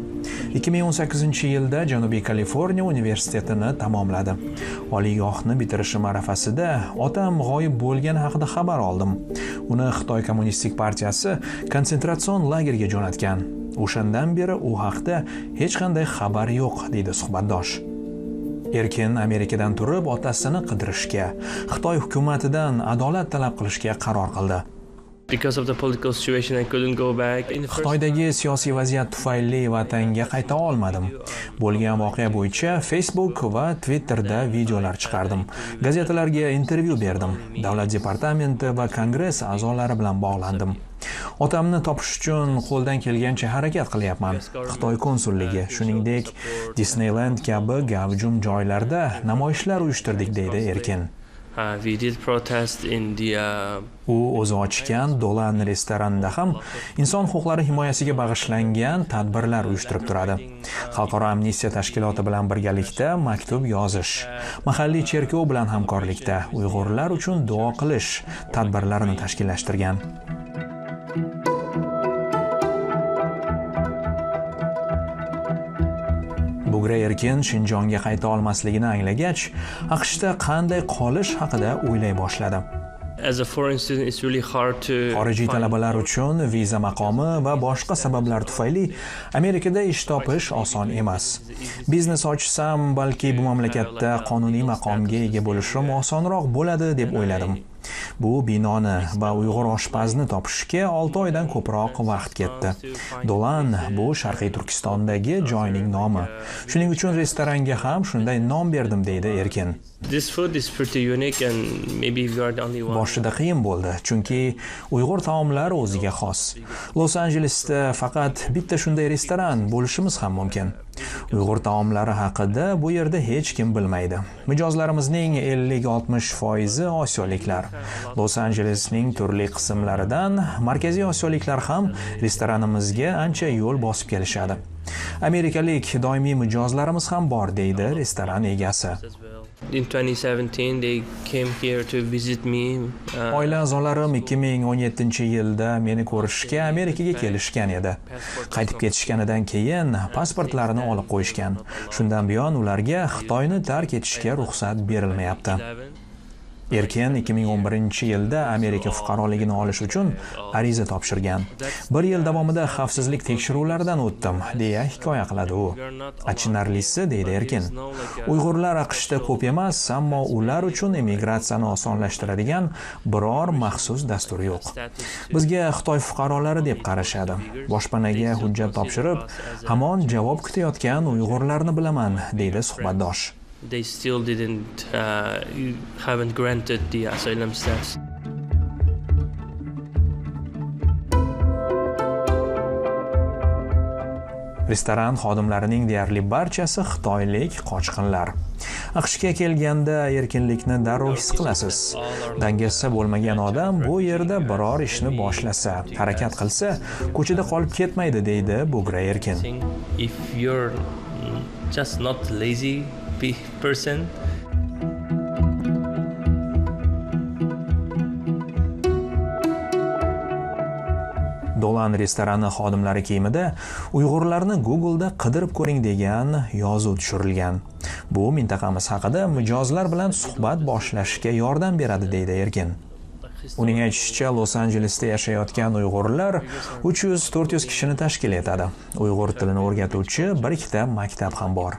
2018-yilda Janubiy Kaliforniya universitetini tamomladi. Oliygohni bitirishim arafasida otam g'oyib bo'lgani haqida xabar oldim. Uni Xitoy Kommunistik partiyasi konsentratsion lagerga jo'natgan. O'shandan beri u haqda hech qanday xabar yo'q, deydi suhbatdosh. Erkin Amerikadan turib otasini qidirishga, Xitoy hukumatidan adolat talab qilishga qaror qildi. Xitoydagi siyosiy vaziyat tufayli vatanga qayta olmadim. Bo'lgan voqea bo'yicha Facebook va Twitterda videolar chiqardim. Gazetalarga intervyu berdim. Davlat departamenti va kongress a'zolari bilan bog'landim. Otamni topish uchun qo'ldan kelgancha harakat qilyapman. Xitoy konsulligi, shuningdek, Disneyland kabi gavjum joylarda namoyishlar uyushtirdik, deydi Erkin. We did protest in the U o'zi ochgan Dolan restoranida ham inson huquqlari himoyasiga bag'ishlangan tadbirlar uyushtirib turadi. Xalqaro amnistiya tashkiloti bilan birgalikda maktub yozish, mahalliy cherkov bilan hamkorlikda Uyg'urlar uchun duo qilish tadbirlarini tashkillashtirgan. Erkin Shinjonga qayta olmasligini anglagach, AQShda qanday qolish haqida o'ylay boshladi. Xorijiy talabalar uchun viza maqomi va boshqa sabablar tufayli Amerikada ish topish oson emas. Biznes ochsam, balki bu mamlakatda qonuniy maqomga ega bo'lishim osonroq bo'ladi deb o'yladim. Bu binoni va Uyg'ur oshpazni topishga 6 oydan ko'proq vaqt ketdi. Dolan bu Sharqiy Turkistondagi joyning nomi. Shuning uchun restoranga ham shunday nom berdim, deydi Erkin. This food is pretty unique and maybe we are the only one. Boshida qiyin bo'ldi, chunki Uyg'ur taomlari o'ziga xos. Los-Anjelesda faqat bitta shunday restoran bo'lishimiz ham mumkin. Uyg'ur taomlari haqida bu yerda hech kim bilmaydi. Mijozlarimizning 50-60% osiyoliklar. Los-Anjelesning turli qismlaridan Markaziy Osiyoliklar ham restoranimizga ancha yo'l bosib kelishadi. Amerikalik doimiy mijozlarimiz ham bor, deydi restoran egasi. In 2017 they came here to visit me. Oila a'zolarim 2017-yilda meni ko'rishga Amerikaga kelishgan edi. Qaytib ketishganidan keyin pasportlarini olib qo'yishgan. Shundan buyon ularga Xitoyni tark etishga ruxsat berilmayapti. Erkin 2011-yilda Amerika fuqaroligini olish uchun ariza topshirgan. 1 yil davomida xavfsizlik tekshiruvlaridan o'tdim, deya hikoya qiladi u. Achinarlisi, deydi Erkin. Uyg'urlar AQShda ko'p emas, ammo ular uchun immigratsiyani osonlashtiradigan biror maxsus dastur yo'q. Bizga Xitoy fuqarolari deb qarashadi. Boshpanaga hujjat topshirib, hamon javob kutayotgan Uyg'urlarni bilaman, deydi suhbatdosh. They still haven't granted the asylum status. Restoran xodimlarining deyarli barchasi xitoylik qochqinlar. AQShga kelganda erkinlikni darrov his qilasiz. Dangasa bo'lmagan odam bu yerda biror ishni boshlasa, harakat qilsa, ko'chada qolib ketmaydi, deydi Bugra Erkin. If you're just not lazy person, Dolan restorani xodimlari kiyimida Uyg'urlarni Google'da qidirib ko'ring degan yozuv tushirilgan. Bu mintaqamiz haqida mijozlar bilan suhbat boshlashga yordam beradi, deydi Erkin. Uning aytishicha, Los-Anjelesda yashayotgan Uyg'urlar 300-400 kishini tashkil etadi. Uyg'ur tilini o'rgatuvchi bir ikkita maktab ham bor.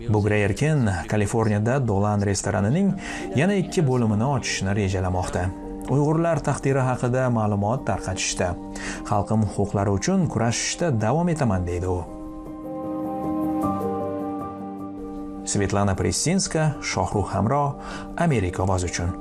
Bugra Erkin Kaliforniyada Dolan restoranining yana 2 bo'limini ochishni rejalamoqda. Uyg'urlar taqdiri haqida ma'lumot tarqatishda, xalqim huquqlari uchun kurashishda davom etaman, deydi u. Svetlana Prestinska, Shohruh Hamro, Amerika ovozi uchun.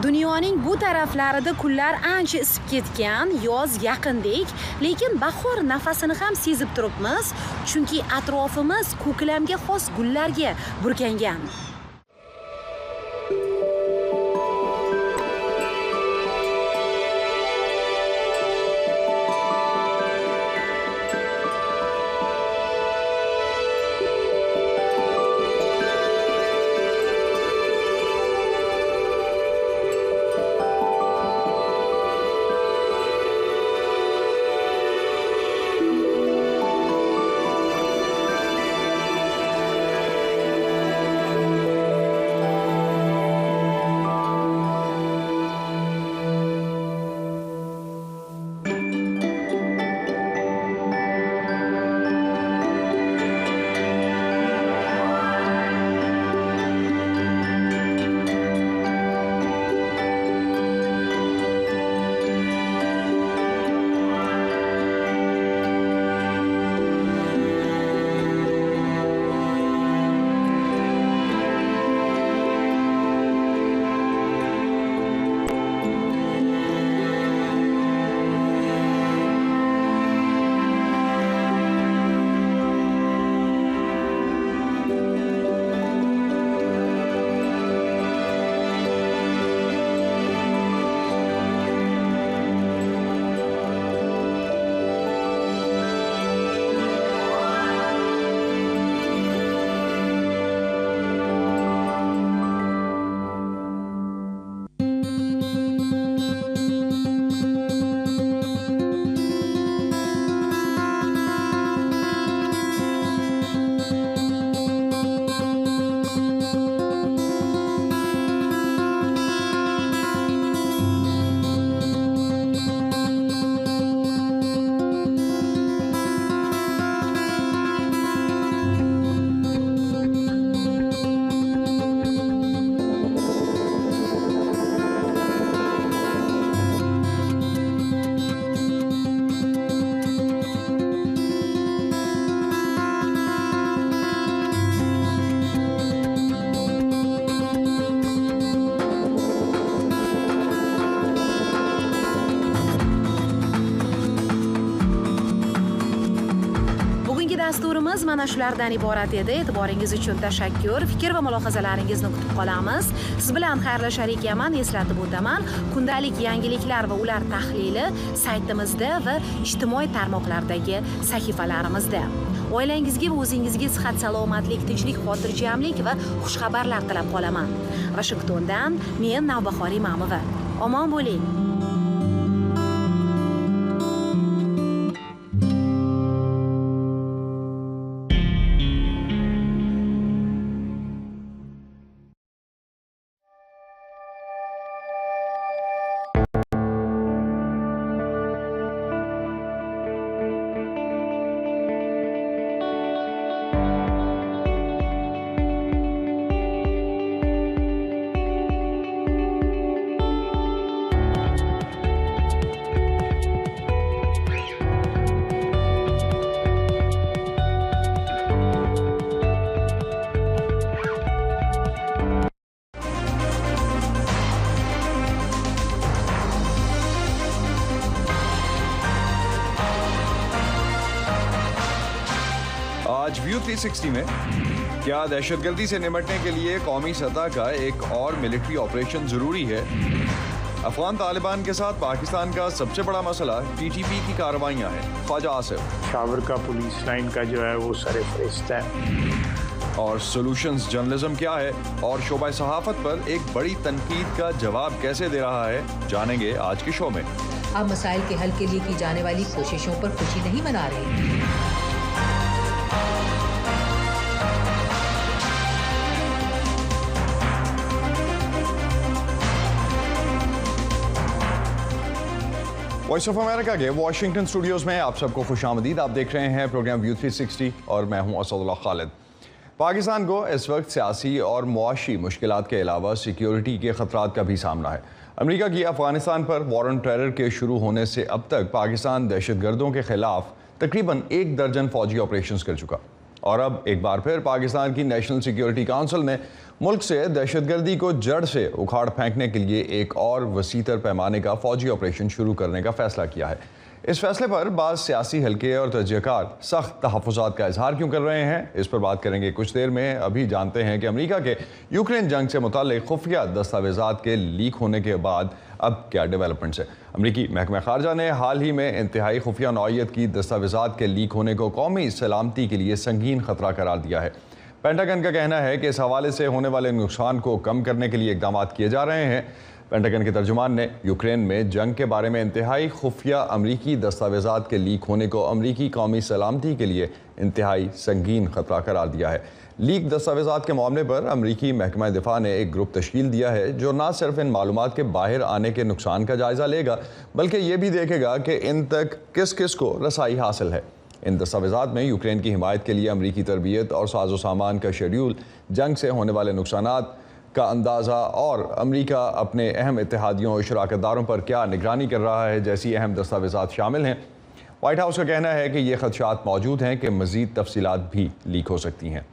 Dunyoning bu taraflarida kunlar ancha isib ketgan, yoz yaqindek, lekin bahor nafasini ham sezib turibmiz, chunki atrofimiz ko'klamga xos gullarga burkangan. Dasturimiz mana shulardan iborat edi. E'tiboringiz uchun tashakkur. Fikr va mulohazalaringizni kutib qolamiz. Siz bilan xayrlashar ekanman, eslatib o'taman. Kundalik yangiliklar va ular tahlili saytimizda va ijtimoiy tarmoqlardagi sahifalarimizda. Oilangizga va o'zingizga sihat, salomatlik, tinchlik, xotirjamlik va xushxabarlar tilab qolaman. Washingtondan men Navbahor Imamova. Omon bo'ling. View 360 में क्या दहशतगर्दी से निपटने के लिए कौमी सतह का एक और मिलिट्री ऑपरेशन जरूरी है? अफगान तालिबान के साथ पाकिस्तान का सबसे बड़ा मसला टीटीपी की कार्रवाइयां हैं। ख्वाजा आसिफ, शावर का पुलिस लाइन का जो है वो सरे फरिश्त है। और सोल्यूशंस जर्नलिज्म क्या है और शोबा सहाफत पर एक बड़ी तनकीद का जवाब कैसे दे रहा है, जानेंगे आज के शो में। आप मसाइल के हल के लिए की जाने वाली कोशिशों पर खुशी नहीं मना रहे। वॉइस ऑफ अमेरिका के वॉशिंगटन स्टूडियोज में आप सबको खुशामदीद। आप देख रहे हैं प्रोग्राम व्यू 360 और मैं हूं असदुल्लाह खालिद। पाकिस्तान को इस वक्त सियासी और मुआशी मुश्किलात के अलावा सिक्योरिटी के खतरात का भी सामना है। अमेरिका की अफगानिस्तान पर वॉर ऑन टेरर के शुरू होने से अब तक पाकिस्तान दहशतगर्दों के खिलाफ तकरीबन 1 दर्जन फौजी ऑपरेशंस कर चुका और अब एक बार फिर पाकिस्तान की नेशनल सिक्योरिटी काउंसिल ने मुल्क से दहशतगर्दी को जड़ से उखाड़ फेंकने के लिए एक और वसीतर पैमाने का फौजी ऑपरेशन शुरू करने का फैसला किया है। इस फैसले पर बाज़ सियासी हल्के और तजज़ियाकार सख्त तहफ़्फ़ुज़ात का इजहार क्यों कर रहे हैं, इस पर बात करेंगे कुछ देर में। अभी जानते हैं कि अमेरिका के यूक्रेन जंग से मुताल्लिक़ खुफिया दस्तावेज़ात के लीक होने के बाद अब क्या डेवलपमेंट्स है। अमरीकी महकमा ख़ारजा ने हाल ही में इंतहाई खुफिया नौइयत की दस्तावेज़ात के लीक होने को कौमी सलामती के लिए संगीन ख़तरा करार दिया है। पेंटागन का कहना है कि इस हवाले से होने वाले नुकसान को कम करने के लिए इक़दाम किए जा रहे हैं। पेंटागन के तर्जुमान ने यूक्रेन में जंग के बारे में इंतहाई खुफिया अमरीकी दस्तावेज़ात के लीक होने को अमरीकी कौमी सलामती के लिए इंतहाई संगीन ख़तरा करार दिया है। लीक दस्तावेज़ात के मामले पर अमरीकी महकमा दिफा ने एक ग्रुप तश्कील दिया है जो न सिर्फ इन मालूमात के बाहर आने के नुकसान का जायज़ा लेगा बल्कि ये भी देखेगा कि इन तक किस किस को रसाई हासिल है। इन दस्तावेज़ात में यूक्रेन की हिमायत के लिए अमरीकी तरबियत और साजो सामान का शेड्यूल, जंग से होने वाले नुकसानात का अंदाज़ा और अमेरिका अपने अहम इत्तेहादियों और शराकतदारों पर क्या निगरानी कर रहा है जैसी अहम दस्तावेज़ात शामिल हैं। वाइट हाउस का कहना है कि ये खदशात मौजूद हैं कि मज़ीद तफसीलात भी लीक हो सकती हैं।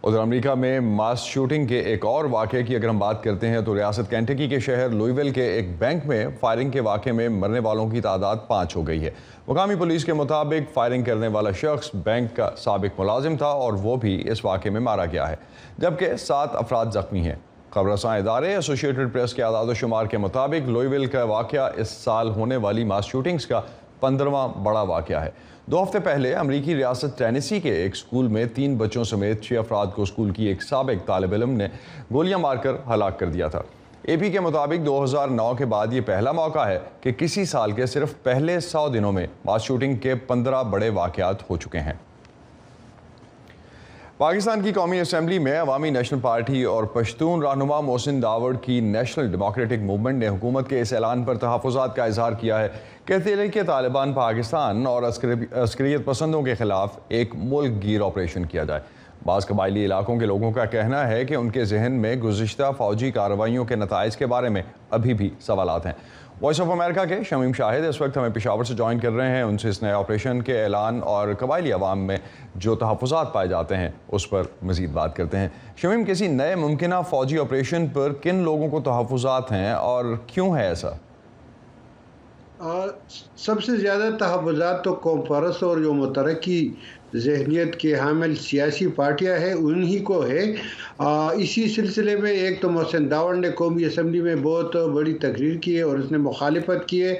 उधर अमेरिका में मास शूटिंग के एक और वाक़े की अगर हम बात करते हैं तो रियासत केंटकी के शहर लुइविल के एक बैंक में फायरिंग के वाक़े में मरने वालों की तादाद 5 हो गई है। मुकामी पुलिस के मुताबिक फायरिंग करने वाला शख्स बैंक का साबिक मुलाजिम था और वो भी इस वाक़े में मारा गया है, जबकि 7 अफराद ज़ख्मी हैं। खबरसां इदारे एसोसिएटेड प्रेस के आदाद शुमार के मुताबिक लुइविल का वाक़या इस साल होने वाली मास शूटिंग्स का 15वां बड़ा वाक़या है। 2 हफ्ते पहले अमरीकी रियासत टेनेसी के एक स्कूल में 3 बच्चों समेत 6 अफराद को स्कूल की एक साबिक तालिब इल्म ने गोलियां मारकर हलाक कर दिया था। AP के मुताबिक 2009 के बाद ये पहला मौका है कि किसी साल के सिर्फ पहले 100 दिनों में मास शूटिंग के 15 बड़े वाक़यात हो चुके हैं। पाकिस्तान की कौमी असम्बली में अवामी नेशनल पार्टी और पश्तून रहनुमा मोहसिन दावड़ की नेशनल डेमोक्रेटिक मूवमेंट ने हुकूमत के इस ऐलान पर तहफ़्फ़ुज़ात का इजहार किया है कि तहरीक तालिबान पाकिस्तान और अस्करियत पसंदों के खिलाफ एक मुल्क गिर ऑपरेशन किया जाए। बाज़ कबायली इलाकों के लोगों का कहना है कि उनके जहन में गुज़िश्ता फ़ौजी कार्रवाइयों के नताइज के बारे में अभी भी सवालात हैं। वॉइस ऑफ अमेरिका के शमीम शाहिद इस वक्त हमें पेशावर से ज्वाइन कर रहे हैं। उनसे इस नए ऑपरेशन के ऐलान और कबायली अवाम में जो तहफ़्फ़ुज़ात पाए जाते हैं उस पर मज़ीद बात करते हैं। शमीम, किसी नए मुमकिना फ़ौजी ऑपरेशन पर किन लोगों को तहफ़्फ़ुज़ात हैं और क्यों है ऐसा? सबसे ज़्यादा तहफ़्फ़ुज़ात तो कौम परस्त और जो मुतरक्की ज़हनियत के हामिल सियासी पार्टियां हैं उन्हीं को है। इसी सिलसिले में एक तो मोहसिन दावड़ ने कौमी असम्बली में बहुत बड़ी तकरीर की है और उसने मुखालिफत की है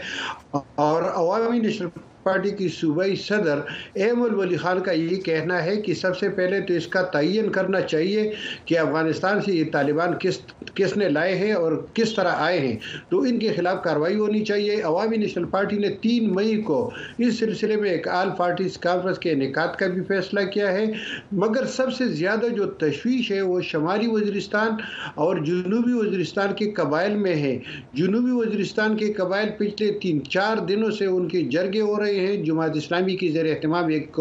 और अवामी नेशनल पार्टी की सूबाई सदर अहमद वली खान का ये कहना है कि सबसे पहले तो इसका तयन करना चाहिए कि अफ़गानिस्तान से ये तालिबान किसने लाए हैं और किस तरह आए हैं, तो इनके खिलाफ कार्रवाई होनी चाहिए। अवामी नेशनल पार्टी ने 3 मई को इस सिलसिले में एक आल पार्टीज कॉन्फ्रेंस के इनेकाद का भी फैसला किया है। मगर सबसे ज़्यादा जो तशवीश है वो शमाली वज़ीरिस्तान और जनूबी वज़ीरिस्तान के कबाइल में है। जनूबी वज़ीरिस्तान के कबाइल पिछले 3-4 दिनों से उनके जरगे हो रहे हैं। जमात इस्लामी की ज़ेर एहतमाम एक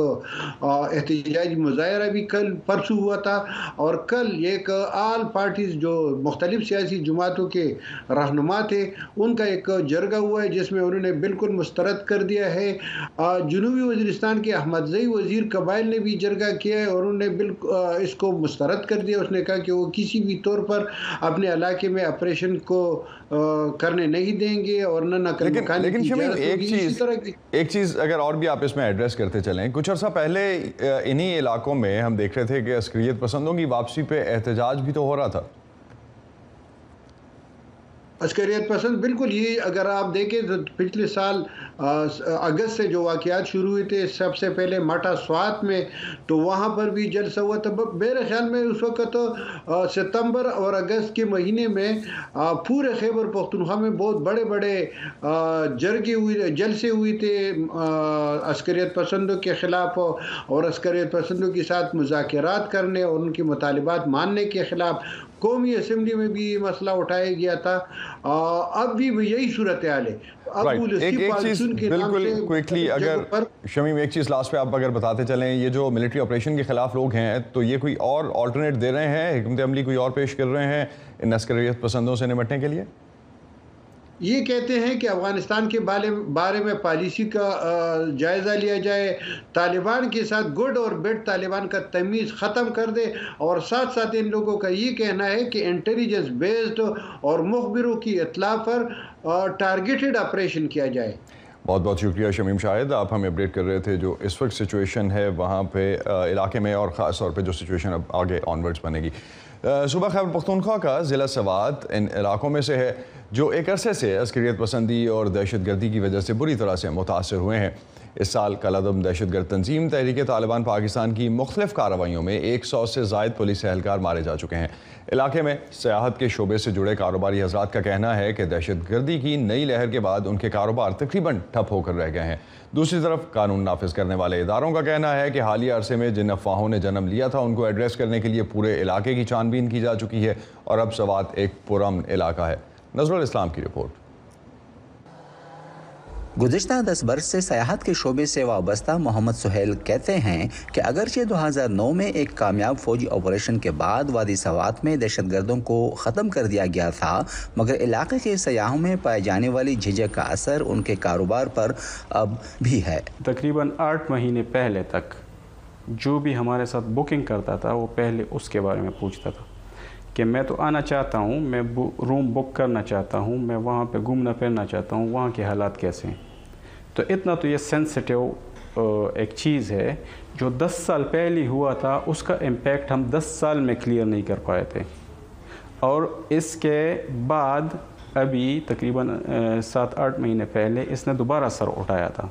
एहतजाजी मुज़ाहरा भी कल परसों हुआ था और कल एक आल पार्टीज जो मुख्तलिफ सियासी जमातों के रहनुमा थे उनका एक जरगा हुआ है जिसमें उन्होंने बिल्कुल मुस्तरद कर दिया है। जनूबी वज़ीरिस्तान के अहमदज़ई वज़ीर कबाइल ने भी जरगा किया है और उन्होंने बिल्कुल इसको मुस्तरद कर दिया। उसने कहा कि वो किसी भी तौर पर अपने इलाके में ऑपरेशन को करने नहीं देंगे और न लेकिन शमीम एक चीज़ चीज़ अगर और भी आप इसमें एड्रेस करते चलें, कुछ अर्सा पहले इन्हीं इलाकों में हम देख रहे थे कि अस्करियत पसंदों की वापसी पे एहतजाज भी तो हो रहा था। अस्करियत पसंद बिल्कुल, ये अगर आप देखें तो पिछले साल अगस्त से जो वाक़यात शुरू हुए थे, सबसे पहले माटा स्वात में, तो वहाँ पर भी जलसा हुआ था। मेरे ख्याल में उस वक्त तो सितंबर और अगस्त के महीने में पूरे खैबर पख्तूनख्वा में बहुत बड़े बड़े जलसे हुए थे अस्करियत पसंदों के ख़िलाफ़, और अस्करियत पसंदों के साथ मुज़ाकरात करने और उनके मुतालिबात मानने के ख़िलाफ़ कौमी असेंबली में भी ये मसला उठाया गया था। अब भी यही सूरत हाल है। एक चीज़ बिल्कुल क्विकली, अगर शमीम एक चीज़ लास्ट पे आप अगर बताते चलें, ये जो मिलिट्री ऑपरेशन के ख़िलाफ़ लोग हैं, तो ये कोई और ऑल्टरनेट दे रहे हैं, हिकमत अमली कोई और पेश कर रहे हैं इन अस्करियत पसंदों से निपटने के लिए? ये कहते हैं कि अफ़गानिस्तान के बारे में पॉलिसी का जायज़ा लिया जाए, तालिबान के साथ गुड और बैड तालिबान का तमीज़ ख़त्म कर दे, और साथ साथ इन लोगों का ये कहना है कि इंटेलिजेंस बेस्ड और मुखबिरों की इत्तला पर टारगेटेड ऑपरेशन किया जाए। बहुत बहुत शुक्रिया शमीम शाहिद, आप हमें अपडेट कर रहे थे जो इस वक्त सिचुएशन है वहाँ पे इलाके में, और ख़ास तौर पे जो सिचुएशन अब आगे ऑनवर्ड्स बनेगी। सूबा खैबर पख्तूनख्वा का ज़िला सवात इन इलाकों में से है जो एक अरसे से अस्करियत पसंदी और दहशत गर्दी की वजह से बुरी तरह से मुतासर हुए हैं। इस साल कलादम दहशत गर्द तंजीम तहरीक तालिबान पाकिस्तान की मुख्तलिफ कार्रवाइयों में 100 से ज़ायद पुलिस एहलकार मारे जा चुके हैं। इलाके में सियाहत के शोबे से जुड़े कारोबारी हजरात का कहना है कि दहशत गर्दी की नई लहर के बाद उनके कारोबार तकरीबन ठप होकर रह गए हैं। दूसरी तरफ कानून नाफिज करने वाले इदारों का कहना है कि हालिया अरसे में जिन अफवाहों ने जन्म लिया था उनको एड्रेस करने के लिए पूरे इलाके की छानबीन की जा चुकी है और अब सवात एक पुरअमन इलाका है। नजरुल इस्लाम की रिपोर्ट। गुज़िश्ता 10 बरस से सयाहत के शोबे से वाबस्ता मोहम्मद सुहेल कहते हैं कि अगरचे 2009 में एक कामयाब फौजी ऑपरेशन के बाद वादी सवात में दहशत गर्दों को ख़त्म कर दिया गया था, मगर इलाके के सयाहों में पाए जाने वाली झिझक का असर उनके कारोबार पर अब भी है। तकरीबन 8 महीने पहले तक जो भी हमारे साथ बुकिंग करता था वो पहले उसके बारे में पूछता था कि मैं तो आना चाहता हूँ, मैं रूम बुक करना चाहता हूँ, मैं वहाँ पे घूमना फिरना चाहता हूँ, वहाँ के हालात कैसे हैं। तो इतना तो ये सेंसिटिव एक चीज़ है जो 10 साल पहले हुआ था, उसका इम्पैक्ट हम 10 साल में क्लियर नहीं कर पाए थे, और इसके बाद अभी तकरीबन 7-8 महीने पहले इसने दोबारा सर उठाया था।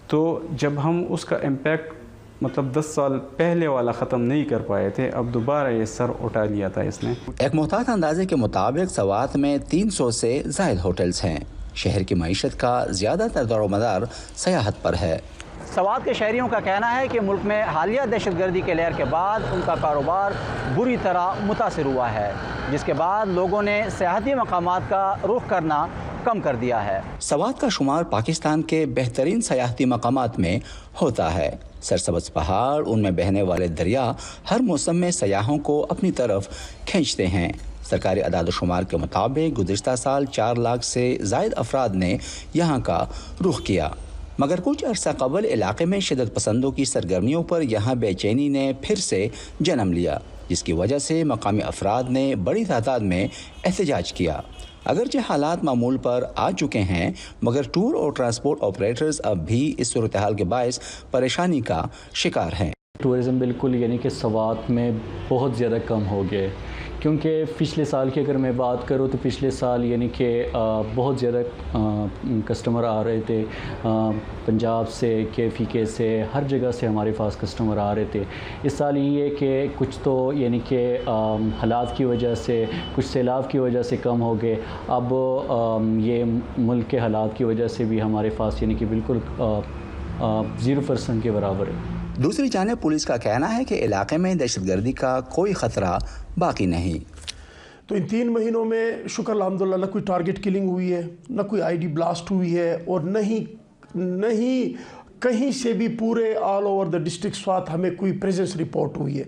तो जब हम उसका इम्पैक्ट मतलब 10 साल पहले वाला ख़त्म नहीं कर पाए थे, अब दोबारा ये सर उठा लिया था इसने। एक मुहतात अंदाजे के मुताबिक सवात में 300 से ज़ायद होटल्स हैं। शहर की मईशत का ज़्यादातर दारोमदार सयाहत पर है। सवात के शहरियों का कहना है कि मुल्क में हालिया दहशत गर्दी के लहर के बाद उनका कारोबार बुरी तरह मुतासिर हुआ है, जिसके बाद लोगों ने सयाहती मकामात का रुख करना कम कर दिया है। सवात का शुमार पाकिस्तान के बेहतरीन सयाहती मकामात में होता है। सरसब्ज़ पहाड़, उनमें बहने वाले दरिया हर मौसम में सयाहों को अपनी तरफ खींचते हैं। सरकारी अदाद शुमार के मुताबिक गुज़िश्ता साल 4 लाख से ज़ायद अफराद ने यहाँ का रुख किया, मगर कुछ अरसा कबल इलाके में शिदत पसंदों की सरगर्मियों पर यहाँ बेचैनी ने फिर से जन्म लिया, जिसकी वजह से मकामी अफराद ने बड़ी तादाद में एहतजाज किया। अगरचे हालात मामूल पर आ चुके हैं, मगर टूर और ट्रांसपोर्ट ऑपरेटर्स अब भी इस सूरत हाल के बायस परेशानी का शिकार हैं। टूरिज़म बिल्कुल यानी कि सवात में बहुत ज़्यादा कम हो गए, क्योंकि पिछले साल की अगर मैं बात करूँ तो पिछले साल यानी कि बहुत ज़्यादा कस्टमर आ रहे थे, पंजाब से, KFK से, हर जगह से हमारे पास कस्टमर आ रहे थे। इस साल ये है कि कुछ तो यानी कि हालात की वजह से, कुछ सैलाब की वजह से कम हो गए। अब ये मुल्क के हालात की वजह से भी हमारे पास यानी कि बिल्कुल 0% के बराबर है। दूसरी जानिब पुलिस का कहना है कि इलाके में दहशतगर्दी का कोई ख़तरा बाकी नहीं। तो इन 3 महीनों में शुक्र अल्हम्दुलिल्लाह न कोई टारगेट किलिंग हुई है, न कोई ID ब्लास्ट हुई है, और नहीं कहीं से भी पूरे all over the district Swat हमें कोई प्रेजेंस रिपोर्ट हुई है।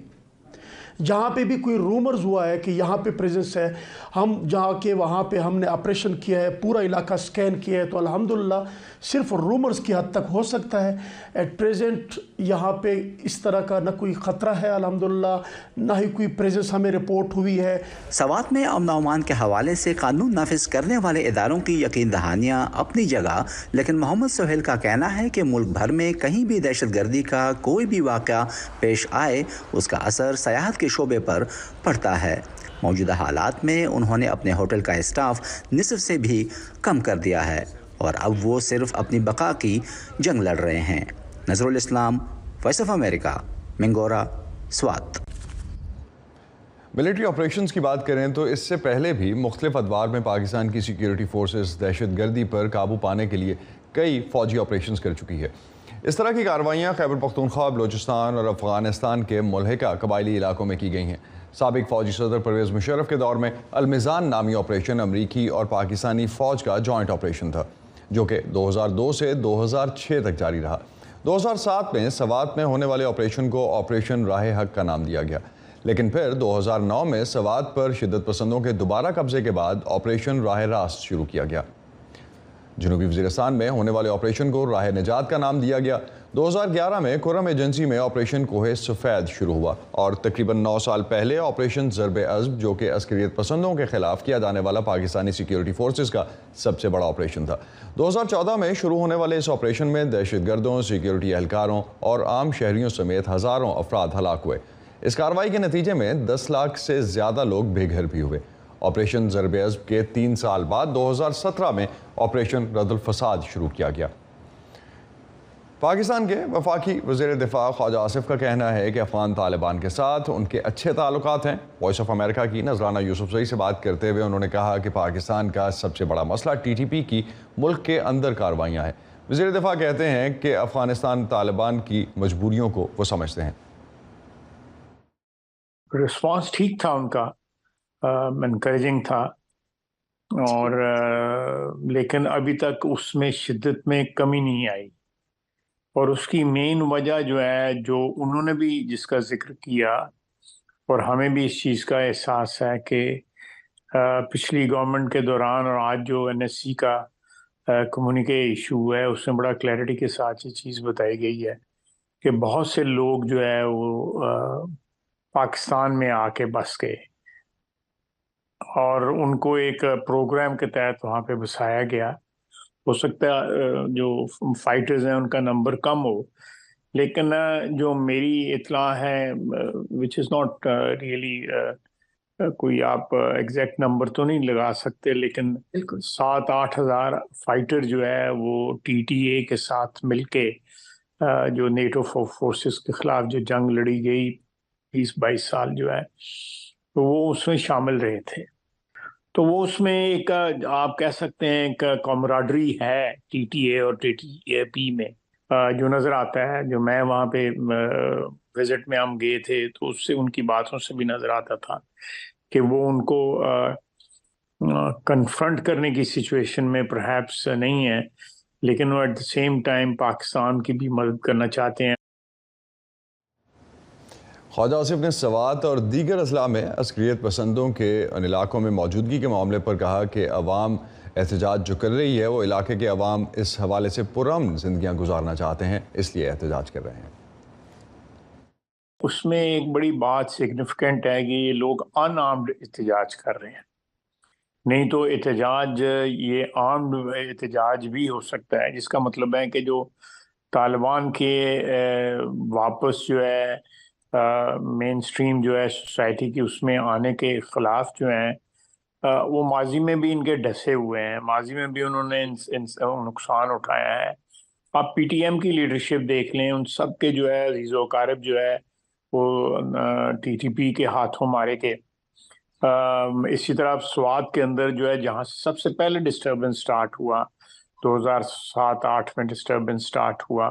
जहाँ पे भी कोई रूमर्स हुआ है कि यहाँ पे प्रेजेंस है, हम जाके वहाँ पे हमने ऑपरेशन किया है, पूरा इलाका स्कैन किया है, तो अल्हम्दुलिल्लाह सिर्फ रूमर्स की हद तक हो सकता है। एट प्रेजेंट यहाँ पे इस तरह का न कोई ख़तरा है अल्हम्दुलिल्लाह, ना ही कोई प्रेजेंस हमें रिपोर्ट हुई है। सवात में अमन अमान के हवाले से कानून नाफिज करने वाले इदारों की यकीन दहानियाँ अपनी जगह, लेकिन मोहम्मद सोहेल का कहना है कि मुल्क भर में कहीं भी दहशतगर्दी का कोई भी वाक़या पेश आए उसका असर सयाहत के शोबे पर पड़ता है। मौजूदा हालात में उन्होंने अपने होटल का स्टाफ निसफ से भी कम कर दिया है और अब वो सिर्फ अपनी बका की जंग लड़ रहे हैं। Nazrul Islam, Voice of America, Mingora, Swat. Military operations की बात करें तो इससे पहले भी मुख्तलिफ अदवार में पाकिस्तान की सिक्योरिटी फोर्सेस दहशतगर्दी पर काबू पाने के लिए कई फौजी ऑपरेशंस कर चुकी है। इस तरह की कार्रवाइयाँ खैबर पख्तूनख्वा, बलूचिस्तान और अफगानिस्तान के मुल्हिका कबायली इलाकों में की गई हैं। साबिक फौजी सदर परवेज़ मुशर्रफ के दौर में अलमिज़ान नामी ऑपरेशन अमरीकी और पाकिस्तानी फ़ौज का जॉइंट ऑपरेशन था, जो कि 2002 से 2006 तक जारी रहा। 2007 में सवात में होने वाले ऑपरेशन को ऑपरेशन राह हक का नाम दिया गया, लेकिन फिर 2009 में सवात पर शिद्दत पसंदों के दोबारा कब्जे के बाद ऑपरेशन राह रास्त शुरू किया गया। जनूबी वज़ीरिस्तान में होने वाले ऑपरेशन को राह निजात का नाम दिया गया। 2011 में कुरम एजेंसी में ऑपरेशन कोहे सफ़ेद शुरू हुआ और तकरीबन 9 साल पहले ऑपरेशन ज़रब अज़्ब, जो कि अस्करियत पसंदों के खिलाफ किया जाने वाला पाकिस्तानी सिक्योरिटी फोर्सेस का सबसे बड़ा ऑपरेशन था। 2014 में शुरू होने वाले इस ऑपरेशन में दहशतगर्दों, सिक्योरिटी एहलकारों और आम शहरियों समेत हज़ारों अफराद हलाक हुए। इस कार्रवाई के नतीजे में 10 लाख से ज़्यादा लोग बेघर भी हुए। ऑपरेशन ज़रब अज़्ब के 3 साल बाद 2017 में ऑपरेशन रद्दुल फसाद शुरू किया गया। पाकिस्तान के वफाकी वज़ीर दिफा ख्वाजा आसिफ का कहना है कि अफ़गान तालिबान के साथ उनके अच्छे ताल्लुकात हैं। वॉइस ऑफ अमेरिका की नजराना यूसुफजई से बात करते हुए उन्होंने कहा कि पाकिस्तान का सबसे बड़ा मसला TTP की मुल्क के अंदर कार्रवाइयाँ हैं। वज़ीर दिफा कहते हैं कि अफ़गानिस्तान तालिबान की मजबूरियों को वो समझते हैं। रिस्पॉन्स ठीक था उनका, एनकरेजिंग था, और लेकिन अभी तक उसमें शिद्दत में कमी नहीं आई। और उसकी मेन वजह जो है, जो उन्होंने भी जिसका जिक्र किया और हमें भी इस चीज़ का एहसास है कि पिछली गवर्नमेंट के दौरान और आज जो NSC का कम्युनिके इशू है, उसमें बड़ा क्लैरिटी के साथ ये चीज़ बताई गई है कि बहुत से लोग जो है वो पाकिस्तान में आके बस गए और उनको एक प्रोग्राम के तहत वहाँ पे बसाया गया। हो सकता है जो फाइटर्स हैं उनका नंबर कम हो, लेकिन जो मेरी इत्तला है, विच इज़ नॉट रियली, कोई आप एग्जैक्ट नंबर तो नहीं लगा सकते, लेकिन 7-8 हज़ार फाइटर जो है वो TTA के साथ मिलके जो नेटो फोर्सेस के खिलाफ जो जंग लड़ी गई 20-22 साल जो है, तो वो उसमें शामिल रहे थे। तो वो उसमें एक आप कह सकते हैं एक कॉमराडरी है TTA और TTP में, जो नज़र आता है। जो मैं वहाँ पे विजिट में हम गए थे तो उससे उनकी बातों से भी नज़र आता था कि वो उनको कन्फ्रंट करने की सिचुएशन में परहैप्स नहीं है, लेकिन वो at the same time Pakistan की भी मदद करना चाहते हैं। ख्वाजा आसिफ ने सवात और दीगर अजला में अस्करियत पसंदों के उन इलाकों में मौजूदगी के मामले पर कहा कि अवाम एहतजाज जो कर रही है वो इलाके के अवाम इस हवाले से पुरअमन ज़िंदगियाँ गुजारना चाहते हैं, इसलिए एहतजाज कर रहे हैं। उसमें एक बड़ी बात सिग्निफिकेंट है कि ये लोग अनआर्म्ड एहतजाज कर रहे हैं, नहीं तो एहतजाज ये आर्म्ड एहतजाज भी हो सकता है, जिसका मतलब है कि जो तालिबान के वापस जो है मेन स्ट्रीम जो है सोसाइटी की उसमें आने के ख़िलाफ़ जो हैं वो माजी में भी इनके डसे हुए हैं, माजी में भी उन्होंने नुकसान उठाया है। आप PTM की लीडरशिप देख लें, उन सब के जो है रीज़ो कारब जो है वो TTP के हाथों मारे के। इसी तरह स्वात के अंदर जो है जहाँ सबसे पहले डिस्टर्बेंस स्टार्ट हुआ 2007-8 में डिस्टर्बेंस स्टार्ट हुआ,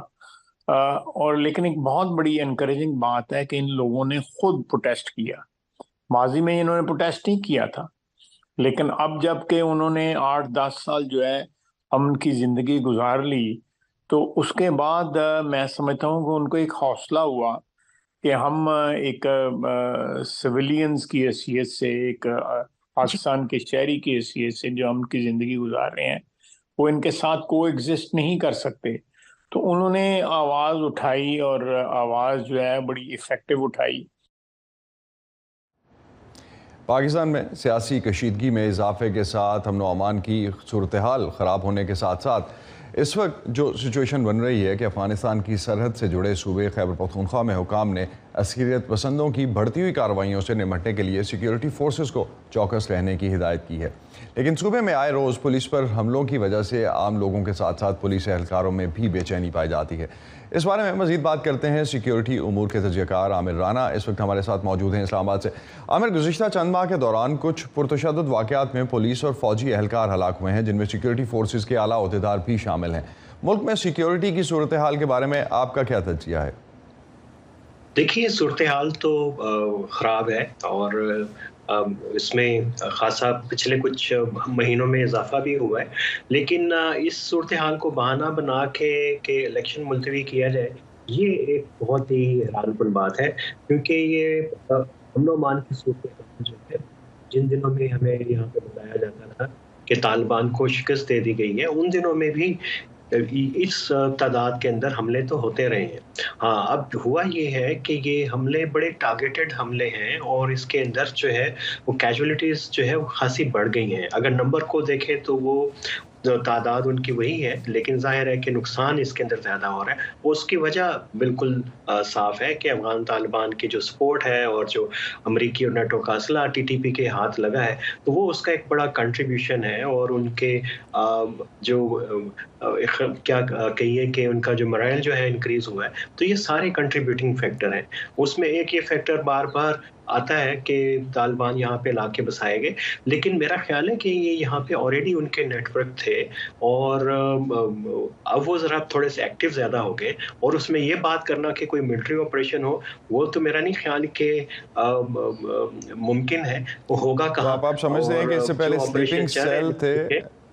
और लेकिन एक बहुत बड़ी एनकरेजिंग बात है कि इन लोगों ने खुद प्रोटेस्ट किया। माजी में इन्होंने प्रोटेस्ट नहीं किया था, लेकिन अब जबकि उन्होंने 8-10 साल जो है अमन की ज़िंदगी गुजार ली, तो उसके बाद मैं समझता हूँ कि उनको एक हौसला हुआ کہ ہم ایک سویلینز کی حیثیت سے، ایک پاکستان کے شہری کی حیثیت سے جو ہم کی زندگی گزار رہے ہیں، وہ ان کے ساتھ کو ایگزسٹ نہیں کر سکتے. تو انہوں نے آواز اٹھائی اور آواز جو ہے بڑی افیکٹو اٹھائی. پاکستان میں سیاسی کشیدگی میں اضافے کے ساتھ امن و امان کی صورتحال خراب ہونے کے ساتھ ساتھ اس وقت جو سچویشن بن رہی ہے کہ افغانستان کی سرحد سے جڑے صوبے خیبر پختونخوا میں حکام نے عسکریت پسندوں کی بڑھتی ہوئی کارروائیوں سے نمٹنے کے لیے سیکیورٹی فورسز کو چوکس رہنے کی ہدایت کی ہے. لیکن صوبے میں آئے روز پولیس پر حملوں کی وجہ سے عام لوگوں کے ساتھ ساتھ پولیس اہلکاروں میں بھی بے چینی پائی جاتی ہے. اس بارے میں مزید بات کرتے ہیں سیکیورٹی امور کے تجزیہ کار عامر رانا اس وقت ہمارے ساتھ موجود ہیں اسلام آباد سے. عامر، گزشتہ چند ماہ کے دوران کچھ پرتشدد واقعات میں پولیس اور فوجی اہلکار ہلاک ہوئے ہیں، جن میں سیکیورٹی فورسز کے اعلیٰ عہدیدار بھی شامل ہیں. ملک میں سیکیورٹی کی صورتحال کے بارے میں آپ کا کیا تجزیہ ہے؟ دیکھیے، صورتحال تو خراب ہے اور اس میں خاصا پچھلے کچھ مہینوں میں اضافہ بھی ہوا ہے، لیکن اس صورتحال کو بہانہ بنا کے کہ الیکشن ملتوی کیا جائے، یہ ایک بہت ہی حیران کن بات ہے، کیونکہ یہ امن و امان کی صورتحال جو ہے، جن دنوں میں ہمیں یہاں پہ بتایا جاتا تھا کہ طالبان کو شکست دے دی گئی ہے، ان دنوں میں بھی اس تعداد کے اندر حملے تو ہوتے رہے ہیں. ہاں، اب ہوا یہ ہے کہ یہ حملے بڑے ٹارگیٹڈ حملے ہیں اور اس کے اندر جو ہے وہ کیجولیٹیز جو ہے وہ خاصی بڑھ گئی ہیں. اگر نمبر کو دیکھیں تو وہ تعداد ان کی وہی ہے، لیکن ظاہر ہے کہ نقصان اس کے اندر زیادہ ہو رہا ہے. اس کی وجہ بالکل صاف ہے کہ افغان طالبان کی جو سپورٹ ہے اور جو امریکی اور نیٹو کا اسلحہ ٹی ٹی پی کے ہاتھ لگا ہے، تو وہ اس کا ایک بڑا کنٹریبیوشن ہے. اور ان کے جو کیا کہیے کہ ان کا جو مرائل جو ہے انکریز ہوا ہے، تو یہ سارے کنٹریبیوٹنگ فیکٹر ہیں. اس میں ایک یہ فیکٹر بار بار آتا ہے کہ طالبان یہاں پہ علاقے بسائے گئے، لیکن میرا خیال ہے کہ یہ یہاں پہ آلریڈی ان کے نیٹ ورک تھے اور اب وہ ذرا تھوڑے سے ایکٹیو زیادہ ہو گئے. اور اس میں یہ بات کرنا کہ کوئی ملٹری آپریشن ہو، وہ تو میرا نہیں خیال کہ ممکن ہے. وہ ہوگا کہاں؟ آپ سمجھتے ہیں کہ اس سے پہلے سلیپنگ سیل تھے؟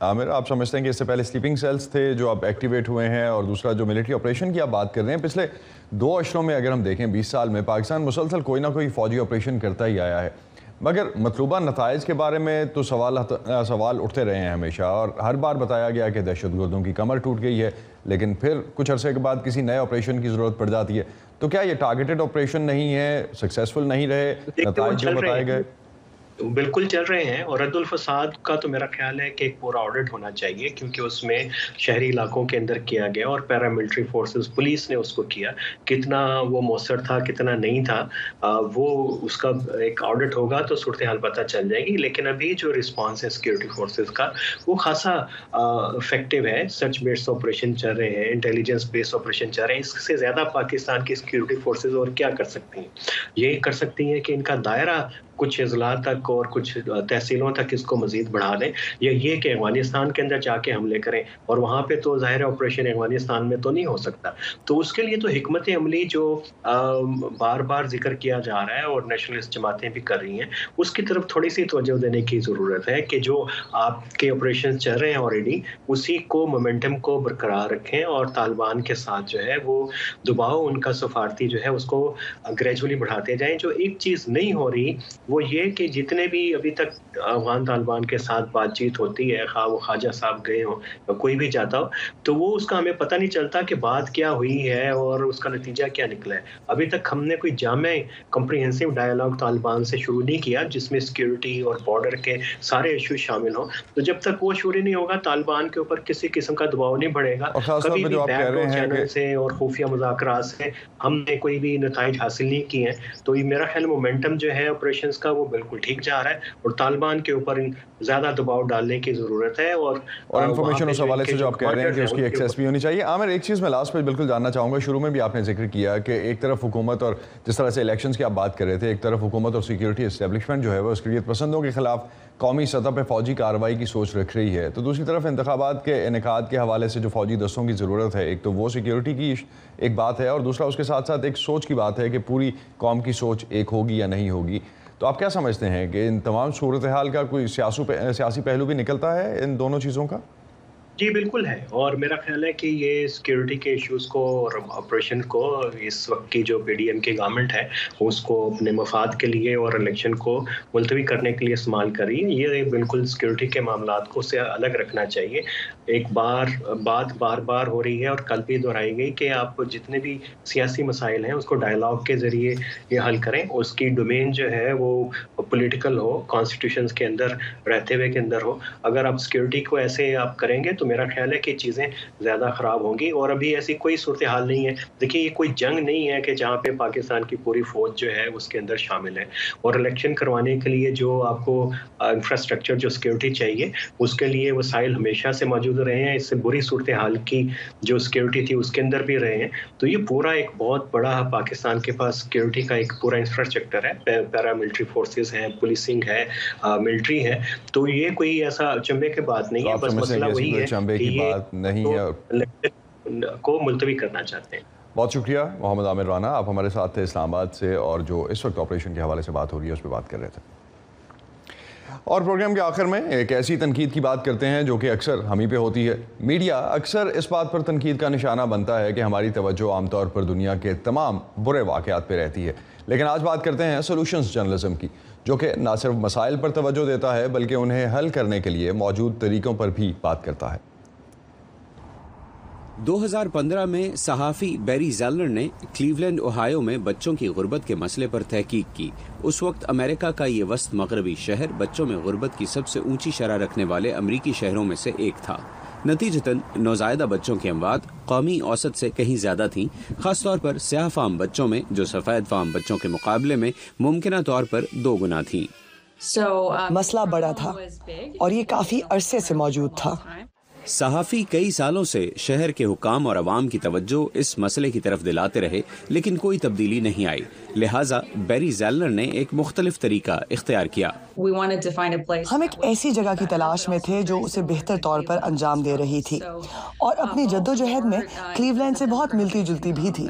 عامر، آپ سمجھتے ہیں کہ اس سے پہلے سلیپنگ سیلز تھے جو اب ایکٹیویٹ ہوئے ہیں؟ اور دوسرا جو ملٹری آپریشن کی آپ بات کر رہے ہیں، پچھلے 2 اشروں میں اگر ہم دیکھیں 20 سال میں پاکستان مسلسل کوئی نہ کوئی فوجی آپریشن کرتا ہی آیا ہے، مگر مطلوبہ نتائج کے بارے میں تو سوال اٹھتے رہے ہیں ہمیشہ، اور ہر بار بتایا گیا کہ دہشت گردوں کی کمر ٹوٹ گئی ہے، لیکن پھر کچھ عرصے کے بعد کسی نئے آپریشن کی ضرورت پڑ جاتی ہے. تو کیا یہ ٹارگیٹڈ آپریشن نہیں ہے؟ سکسیسفل نہیں رہے نتائج جو بتائے گئے؟ بالکل چل رہے ہیں. اور رد الفساد کا تو میرا خیال ہے کہ ایک پورا آڈٹ ہونا چاہیے، کیونکہ اس میں شہری علاقوں کے اندر کیا گیا اور پیراملٹری فورسز پولیس نے اس کو کیا، کتنا وہ مؤثر تھا کتنا نہیں تھا، وہ اس کا ایک آڈٹ ہوگا تو صورتحال پتہ چل جائے گی. لیکن ابھی جو رسپانس ہے سیکیورٹی فورسز کا وہ خاصا افیکٹو ہے. سرچ بیسڈ آپریشن چل رہے ہیں، انٹیلیجنس بیسڈ آپریشن چل رہے ہیں. اس سے زیادہ پاکستان کی سیکیورٹی فورسز اور کیا کر سکتی ہیں؟ یہ کر سکتی ہیں کہ ان کا دائرہ کچھ اضلاع تک اور کچھ تحصیلوں تک اس کو مزید بڑھا دیں، یا یہ کہ افغانستان کے اندر جا کے حملے کریں. اور وہاں پہ تو ظاہر آپریشن افغانستان میں تو نہیں ہو سکتا. تو اس کے لیے تو حکمت عملی جو بار بار ذکر کیا جا رہا ہے اور نیشنلسٹ جماعتیں بھی کر رہی ہیں، اس کی طرف تھوڑی سی توجہ دینے کی ضرورت ہے کہ جو آپ کے آپریشن چل رہے ہیں آلریڈی، اسی کو مومنٹم کو برقرار رکھیں اور طالبان کے ساتھ جو ہے وہ دباؤ ان کا سفارتی جو ہے اس کو گریجولی بڑھاتے جائیں. جو ایک چیز نہیں ہو رہی وہ یہ کہ جتنے بھی ابھی تک افغان طالبان کے ساتھ بات چیت ہوتی ہے، خواہ وہ خواجہ صاحب گئے ہوں یا کوئی بھی جاتا ہو، تو وہ اس کا ہمیں پتہ نہیں چلتا کہ بات کیا ہوئی ہے اور اس کا نتیجہ کیا نکلا ہے. ابھی تک ہم نے کوئی جامع کمپریہنسو ڈائیلاگ طالبان سے شروع نہیں کیا جس میں سیکیورٹی اور بارڈر کے سارے ایشو شامل ہوں. تو جب تک وہ شروع نہیں ہوگا طالبان کے اوپر کسی قسم کا دباؤ نہیں بڑھے گا. کبھی بھی بیک ڈور چینل سے اور خفیہ مذاکرات سے ہم نے کوئی بھی نتائج حاصل نہیں کیے ہیں. تو یہ میرا خیال مومنٹم جو ہے آپریشنز کا وہ بالکل ٹھیک جا رہا ہے اور طالبان کے اوپر زیادہ دباؤ ڈالنے کی ضرورت ہے. اور انفارمیشن اس حوالے سے جو آپ کہہ رہے ہیں کہ اس کی ایکسیس بھی ہونی چاہیے. عامر، ایک چیز میں لاسٹ پہ بالکل جاننا چاہوں گا، شروع میں بھی آپ نے ذکر کیا کہ ایک طرف حکومت اور جس طرح سے الیکشنز کی آپ بات کر رہے تھے، ایک طرف حکومت اور سیکیورٹی اسٹیبلشمنٹ جو ہے وہ عسکریت پسندوں کے خلاف قومی سطح پہ فوجی کارروائی کی سوچ رکھ رہی ہے، تو دوسری طرف انتخابات کے انعقاد کے حوالے سے جو فوجی دستوں کی ضرورت ہے، ایک تو وہ سیکیورٹی کی ایک بات ہے اور دوسرا اس کے ساتھ ساتھ ایک سوچ کی بات ہے کہ پوری قوم کی سوچ ایک ہوگی یا نہیں ہوگی. تو آپ کیا سمجھتے ہیں کہ ان تمام صورتحال کا کوئی سیاسی پہلو بھی نکلتا ہے ان دونوں چیزوں کا؟ जी बिल्कुल है, और मेरा ख्याल है कि ये सिक्योरिटी के इश्यूज़ को और ऑपरेशन को इस वक्त की जो पीडीएम की गवर्नमेंट है उसको अपने मफाद के लिए और इलेक्शन को मुलतवी करने के लिए इस्तेमाल कर रही है। ये बिल्कुल सिक्योरिटी के मामलात को से अलग रखना चाहिए। एक बात बार बार हो रही है और कल भी दोहराई गई कि आप जितने भी सियासी मसाइल हैं उसको डायलॉग के ज़रिए ये हल करें। उसकी डोमेन जो है वो पॉलिटिकल हो, कॉन्स्टिट्यूशंस के अंदर रहते हुए के अंदर हो। अगर आप सिक्योरिटी को ऐसे आप करेंगे तो मेरा ख्याल है कि चीज़ें ज़्यादा ख़राब होंगी, और अभी ऐसी कोई सूरत हाल नहीं है। देखिए, ये कोई जंग नहीं है कि जहाँ पे पाकिस्तान की पूरी फ़ौज जो है उसके अंदर शामिल है, और इलेक्शन करवाने के लिए जो आपको इंफ्रास्ट्रक्चर जो सिक्योरिटी चाहिए उसके लिए वसाइल हमेशा से मौजूद रहे हैं। इससे बुरी सूरत हाल की जो सिक्योरिटी थी उसके अंदर भी रहे हैं। तो ये पूरा एक बहुत बड़ा पाकिस्तान के पास सिक्योरिटी का एक पूरा इंफ्रास्ट्रक्चर है, पैरा मिलिट्री फोर्सेस हैं, पुलिसिंग है, मिलिट्री है। तो ये कोई ऐसा अचंभे की बात नहीं है, बस मसला वही है कि ये बात नहीं है को मुलतवी करना चाहते हैं। बहुत शुक्रिया मोहम्मद आमिर राना, आप हमारे साथ थे इस्लामाबाद से, और जो इस वक्त ऑपरेशन के हवाले से बात हो रही है उस पर बात कर रहे थे। और प्रोग्राम के आखिर में एक ऐसी तनकीद की बात करते हैं जो कि अक्सर हम ही पे होती है। मीडिया अक्सर इस बात पर तनकीद का निशाना बनता है कि हमारी तवज्जो आमतौर पर दुनिया के तमाम बुरे वाक़यात पे रहती है, लेकिन आज बात करते हैं सोल्यूशंस जर्नलिज्म की, जो कि न सिर्फ मसाइल पर तवज्जो देता है बल्कि उन्हें हल करने के लिए मौजूद तरीक़ों पर भी बात करता है। 2015 में सहाफ़ी बैरी ज़ेलनर ने क्लीवलैंड ओहायो में बच्चों की गुर्बत के मसले पर तहकीक की। उस वक्त अमेरिका का ये वस्त मगरबी शहर बच्चों में गुर्बत की सबसे ऊंची शरह रखने वाले अमरीकी शहरों में से एक था। नतीजतन नौज़ायदा बच्चों की अमवात कौमी औसत से कहीं ज़्यादा थीं, ख़ासतौर पर स्याह फाम बच्चों में, जो सफ़ेद फाम बच्चों के मुकाबले में मुमकिना तौर पर 2 गुना थीं। मसला बड़ा था और ये काफ़ी अरसे से मौजूद था। सहाफ़ी कई सालों से शहर के हुकाम और अवाम की तवज्जो इस मसले की तरफ दिलाते रहे, लेकिन कोई तब्दीली नहीं आई। लिहाजा बैरी ज़ेलनर ने एक मुख्तलिफ तरीका इख्तियार किया। हम एक ऐसी जगह की तलाश में थे जो उसे बेहतर तौर पर अंजाम दे रही थी और अपनी जद्दोजहद में क्लीवलैंड से बहुत मिलती जुलती भी थी।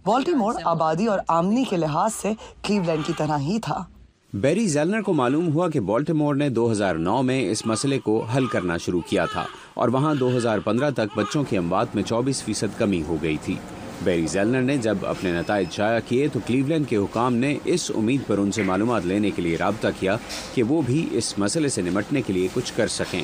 बाल्टीमोर आबादी और आमदनी के लिहाज से क्लीवलैंड की तरह ही था। बैरी ज़ेलनर को मालूम हुआ कि बाल्टीमोर ने 2009 में इस मसले को हल करना शुरू किया था और वहां 2015 तक बच्चों की अमवात में 24% कमी हो गई थी। बैरी ज़ेलनर ने जब अपने नताइज शाया किए तो क्लीवलैंड के हुकाम ने इस उम्मीद पर उनसे मालूमात लेने के लिए राब्ता किया कि वो भी इस मसले से निमटने के लिए कुछ कर सकें।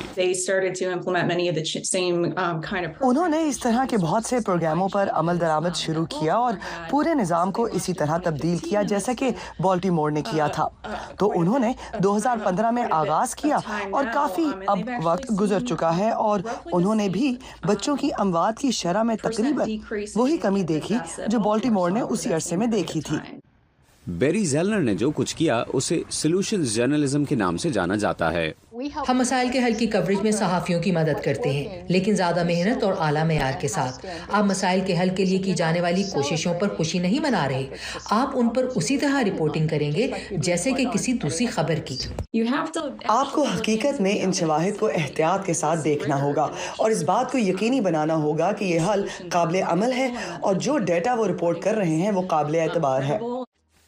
उन्होंने इस तरह के बहुत से प्रोग्रामों पर अमल दरामद शुरू किया और पूरे निज़ाम को इसी तरह तब्दील किया जैसा कि बाल्टीमोर ने किया था। तो उन्होंने 2015 में आगाज किया और काफ़ी अब वक्त गुजर चुका है और उन्होंने भी बच्चों की अमवात की शरह में तकरीबन वही कमी देखी जो बाल्टीमोर ने उसी अरसे में देखी थी। बैरी ज़ेलनर ने जो कुछ किया उसे सोल्यूशंस जर्नलिज्म के नाम से जाना जाता है। हम मसाइल के हल की कवरेज में सहाफ़ियों की मदद करते हैं, लेकिन ज़्यादा मेहनत और आला मेयार के साथ। आप मसाइल के हल के लिए की जाने वाली कोशिशों पर खुशी नहीं मना रहे, आप उन पर उसी तरह रिपोर्टिंग करेंगे जैसे कि किसी दूसरी खबर की। आपको हकीकत में इन शवाहिद को एहतियात के साथ देखना होगा और इस बात को यकीनी बनाना होगा कि ये हल काबिल अमल है और जो डेटा वो रिपोर्ट कर रहे हैं वो काबिल एतबार है।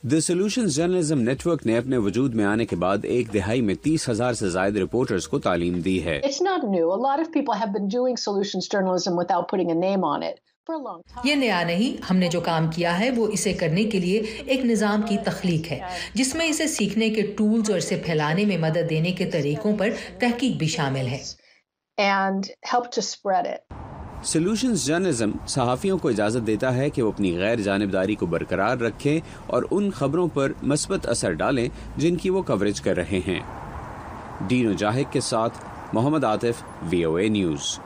द सोल्यूशंस जर्नलिज्म नेटवर्क ने अपने वजूद में आने के बाद एक दिहाई में 30,000 से ज्यादा रिपोर्टर्स को तालीम दी है। ये नया नहीं, हमने जो काम किया है वो इसे करने के लिए एक निज़ाम की तख्लीक है जिसमें इसे सीखने के टूल्स और इसे फैलाने में मदद देने के तरीकों पर तहकीक भी शामिल है। सोल्यूशंस जर्नलिज्म सहाफ़ियों को इजाज़त देता है कि वो अपनी गैर जानिबदारी को बरकरार रखें और उन खबरों पर मस्बत असर डालें जिनकी वो कवरेज कर रहे हैं। डीनो जाहिद के साथ मोहम्मद आतिफ, VOA न्यूज़।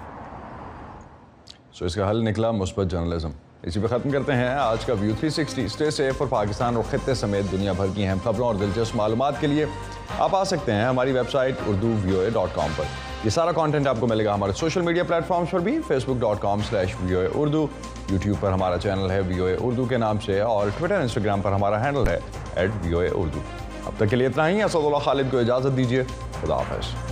इसका हल निकला मुस्बत जर्नलिज्म। इसी पे ख़त्म करते हैं आज का व्यू 360। स्टे सेफ और पाकिस्तान और खित्ते समेत दुनिया भर की अहम खबरों और दिलचस्प मालूमात के लिए आप आ सकते हैं हमारी वेबसाइट urdu.voa.com पर। ये सारा कंटेंट आपको मिलेगा हमारे सोशल मीडिया प्लेटफॉर्म्स पर भी, facebook.com/VOA Urdu, YouTube पर हमारा चैनल है VOA Urdu के नाम से और ट्विटर इंस्टाग्राम पर हमारा हैंडल है @VOA Urdu। अब तक के लिए इतना ही। असदुल्लाह खालिद को इजाज़त दीजिए। खुदा हाफ़िज़।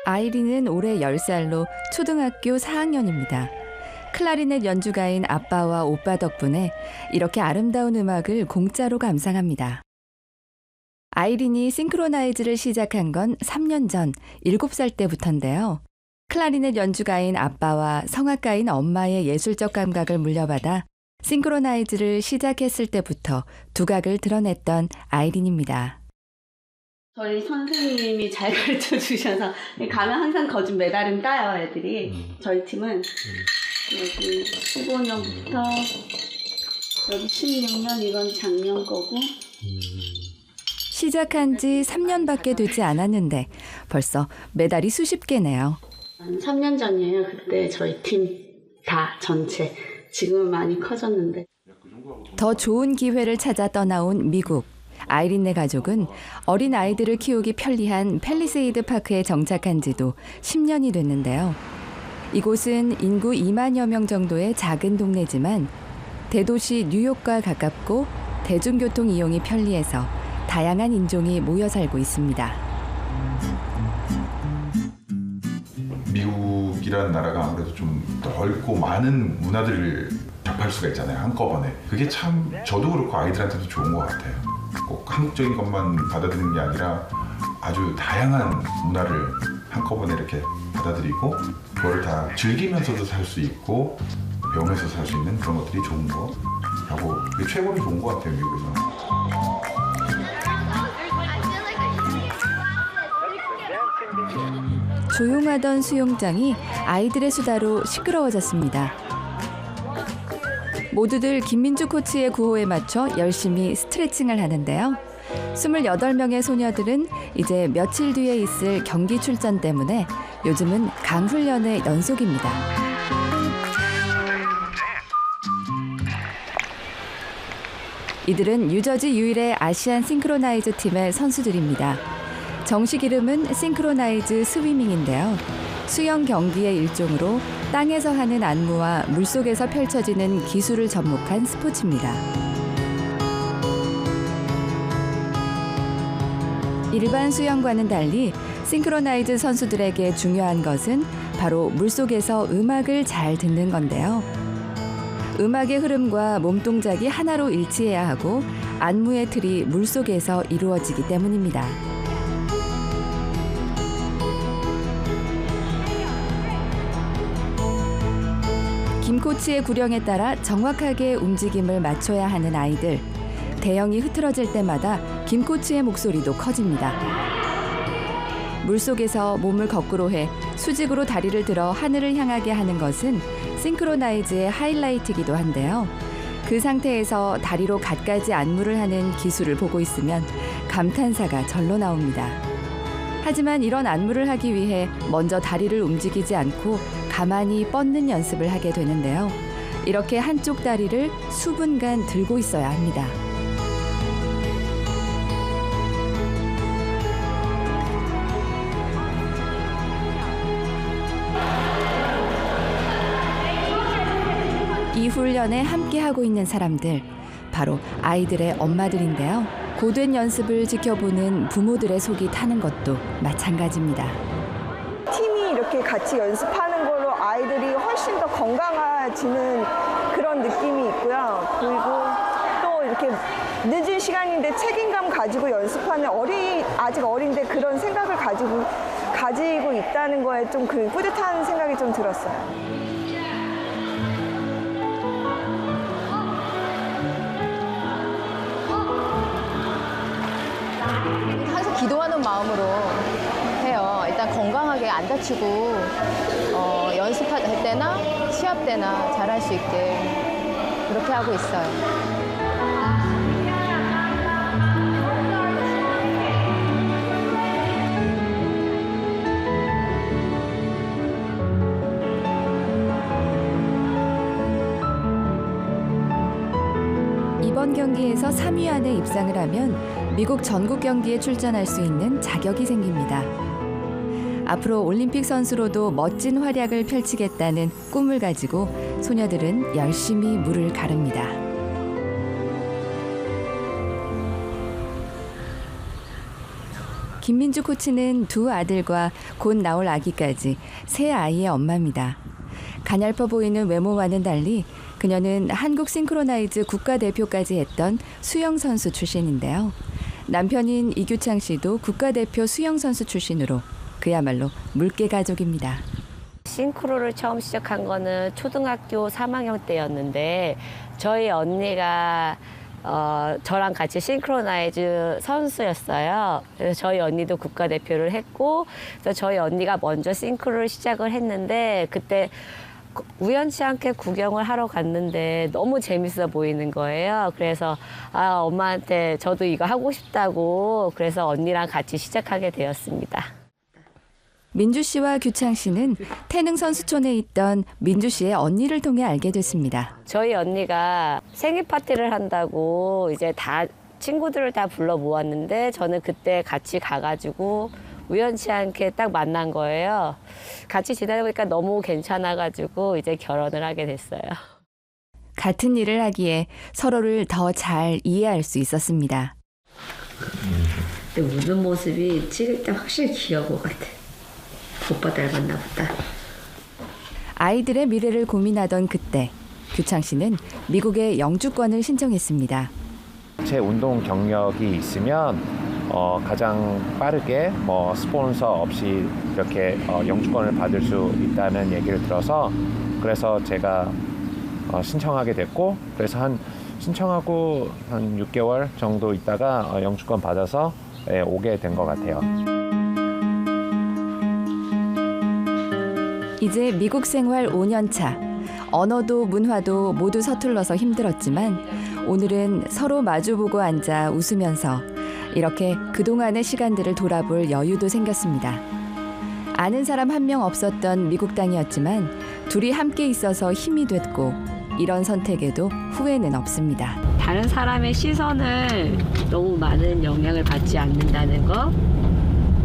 아이린은 올해 10살로 초등학교 4학년입니다. 클라리넷 연주가인 아빠와 오빠 덕분에 이렇게 아름다운 음악을 공짜로 감상합니다. 아이린이 싱크로나이즈를 시작한 건 3년 전 7살 때부터인데요. 클라리넷 연주가인 아빠와 성악가인 엄마의 예술적 감각을 물려받아 싱크로나이즈를 시작했을 때부터 두각을 드러냈던 아이린입니다. 저희 선생님이 잘 가르쳐 주셔서 가면 항상 거짓 메달은 따요, 애들이. 저희 팀은 여기 15년부터 여기 16년 이건 작년 거고. 시작한 지 3년밖에 되지 않았는데 벌써 메달이 수십 개네요. 3년 전이에요. 그때 저희 팀 다 전체. 지금은 많이 커졌는데. 더 좋은 기회를 찾아 떠나온 미국. 아이린네 가족은 어린 아이들을 키우기 편리한 팰리세이드 파크에 정착한 지도 10년이 됐는데요. 이곳은 인구 2만여 명 정도의 작은 동네지만 대도시 뉴욕과 가깝고 대중교통 이용이 편리해서 다양한 인종이 모여 살고 있습니다. 미국이라는 나라가 아무래도 좀 넓고 많은 문화들을 접할 수가 있잖아요, 한꺼번에. 그게 참 저도 그렇고 아이들한테도 좋은 것 같아요. 꼭 한국적인 것만 받아들이는 게 아니라 아주 다양한 문화를 한꺼번에 이렇게 받아들이고 그거를 다 즐기면서도 살 수 있고 배우면서 살 수 있는 그런 것들이 좋은 거라고 그게 최고로 좋은 것 같아요, 미국에서는. 조용하던 수영장이 아이들의 수다로 시끄러워졌습니다. 모두들 김민주 코치의 구호에 맞춰 열심히 스트레칭을 하는데요. 28명의 소녀들은 이제 며칠 뒤에 있을 경기 출전 때문에 요즘은 강훈련의 연속입니다. 이들은 뉴저지 유일의 아시안 싱크로나이즈 팀의 선수들입니다. 정식 이름은 싱크로나이즈 스위밍인데요. 수영 경기의 일종으로 땅에서 하는 안무와 물속에서 펼쳐지는 기술을 접목한 스포츠입니다. 일반 수영과는 달리 싱크로나이즈 선수들에게 중요한 것은 바로 물속에서 음악을 잘 듣는 건데요. 음악의 흐름과 몸동작이 하나로 일치해야 하고 안무의 틀이 물속에서 이루어지기 때문입니다. 김 코치의 구령에 따라 정확하게 움직임을 맞춰야 하는 아이들. 대형이 흐트러질 때마다 김 코치의 목소리도 커집니다. 물속에서 몸을 거꾸로 해 수직으로 다리를 들어 하늘을 향하게 하는 것은 싱크로나이즈의 하이라이트이기도 한데요. 그 상태에서 다리로 갖가지 안무를 하는 기술을 보고 있으면 감탄사가 절로 나옵니다. 하지만 이런 안무를 하기 위해 먼저 다리를 움직이지 않고 가만히 뻗는 연습을 하게 되는데요. 이렇게 한쪽 다리를 수분간 들고 있어야 합니다. 이 훈련에 함께하고 있는 사람들, 바로 아이들의 엄마들인데요. 고된 연습을 지켜보는 부모들의 속이 타는 것도 마찬가지입니다. 팀이 이렇게 같이 연습하는 걸로 아이들이 훨씬 더 건강해지는 그런 느낌이 있고요. 그리고 또 이렇게 늦은 시간인데 책임감 가지고 연습하는 아직 어린데 그런 생각을 가지고 있다는 거에 좀 그 뿌듯한 생각이 좀 들었어요. 항상 기도하는 마음으로 해요. 일단 건강하게 안 다치고 연습할 때나 시합 때나 잘할 수 있게 그렇게 하고 있어요. 이번 경기에서 3위 안에 입상을 하면 미국 전국 경기에 출전할 수 있는 자격이 생깁니다. 앞으로 올림픽 선수로도 멋진 활약을 펼치겠다는 꿈을 가지고 소녀들은 열심히 물을 가릅니다. 김민주 코치는 두 아들과 곧 나올 아기까지 세 아이의 엄마입니다. 가냘퍼 보이는 외모와는 달리 그녀는 한국 싱크로나이즈 국가대표까지 했던 수영선수 출신인데요. 남편인 이규창 씨도 국가대표 수영선수 출신으로 그야말로 물개 가족입니다. 싱크로를 처음 시작한 거는 초등학교 3학년 때였는데 저희 언니가 저랑 같이 싱크로나이즈 선수였어요. 그래서 저희 언니도 국가대표를 했고 그래서 저희 언니가 먼저 싱크로를 시작을 했는데 그때 우연치 않게 구경을 하러 갔는데 너무 재밌어 보이는 거예요. 그래서 엄마한테 저도 이거 하고 싶다고 그래서 언니랑 같이 시작하게 되었습니다. 민주 씨와 규창 씨는 태릉 선수촌에 있던 민주 씨의 언니를 통해 알게 됐습니다. 저희 언니가 생일 파티를 한다고 이제 다 친구들을 다 불러 모았는데 저는 그때 같이 가가지고 우연치 않게 딱 만난 거예요. 같이 지내다 보니까 너무 괜찮아가지고 이제 결혼을 하게 됐어요. 같은 일을 하기에 서로를 더 잘 이해할 수 있었습니다. 근데 웃는 모습이 찍을 때 확실히 귀여운 것 같아. 오빠 닮았나 보다. 아이들의 미래를 고민하던 그때 규창 씨는 미국의 영주권을 신청했습니다. 제 운동 경력이 있으면 가장 빠르게 스폰서 없이 이렇게 영주권을 받을 수 있다는 얘기를 들어서 그래서 제가 신청하게 됐고 그래서 신청하고 한 6개월 정도 있다가 영주권 받아서 오게 된 것 같아요. 이제 미국 생활 5년 차. 언어도 문화도 모두 서툴러서 힘들었지만 오늘은 서로 마주보고 앉아 웃으면서 이렇게 그동안의 시간들을 돌아볼 여유도 생겼습니다. 아는 사람 한 명 없었던 미국 땅이었지만 둘이 함께 있어서 힘이 됐고 이런 선택에도 후회는 없습니다. 다른 사람의 시선을 너무 많은 영향을 받지 않는다는 거,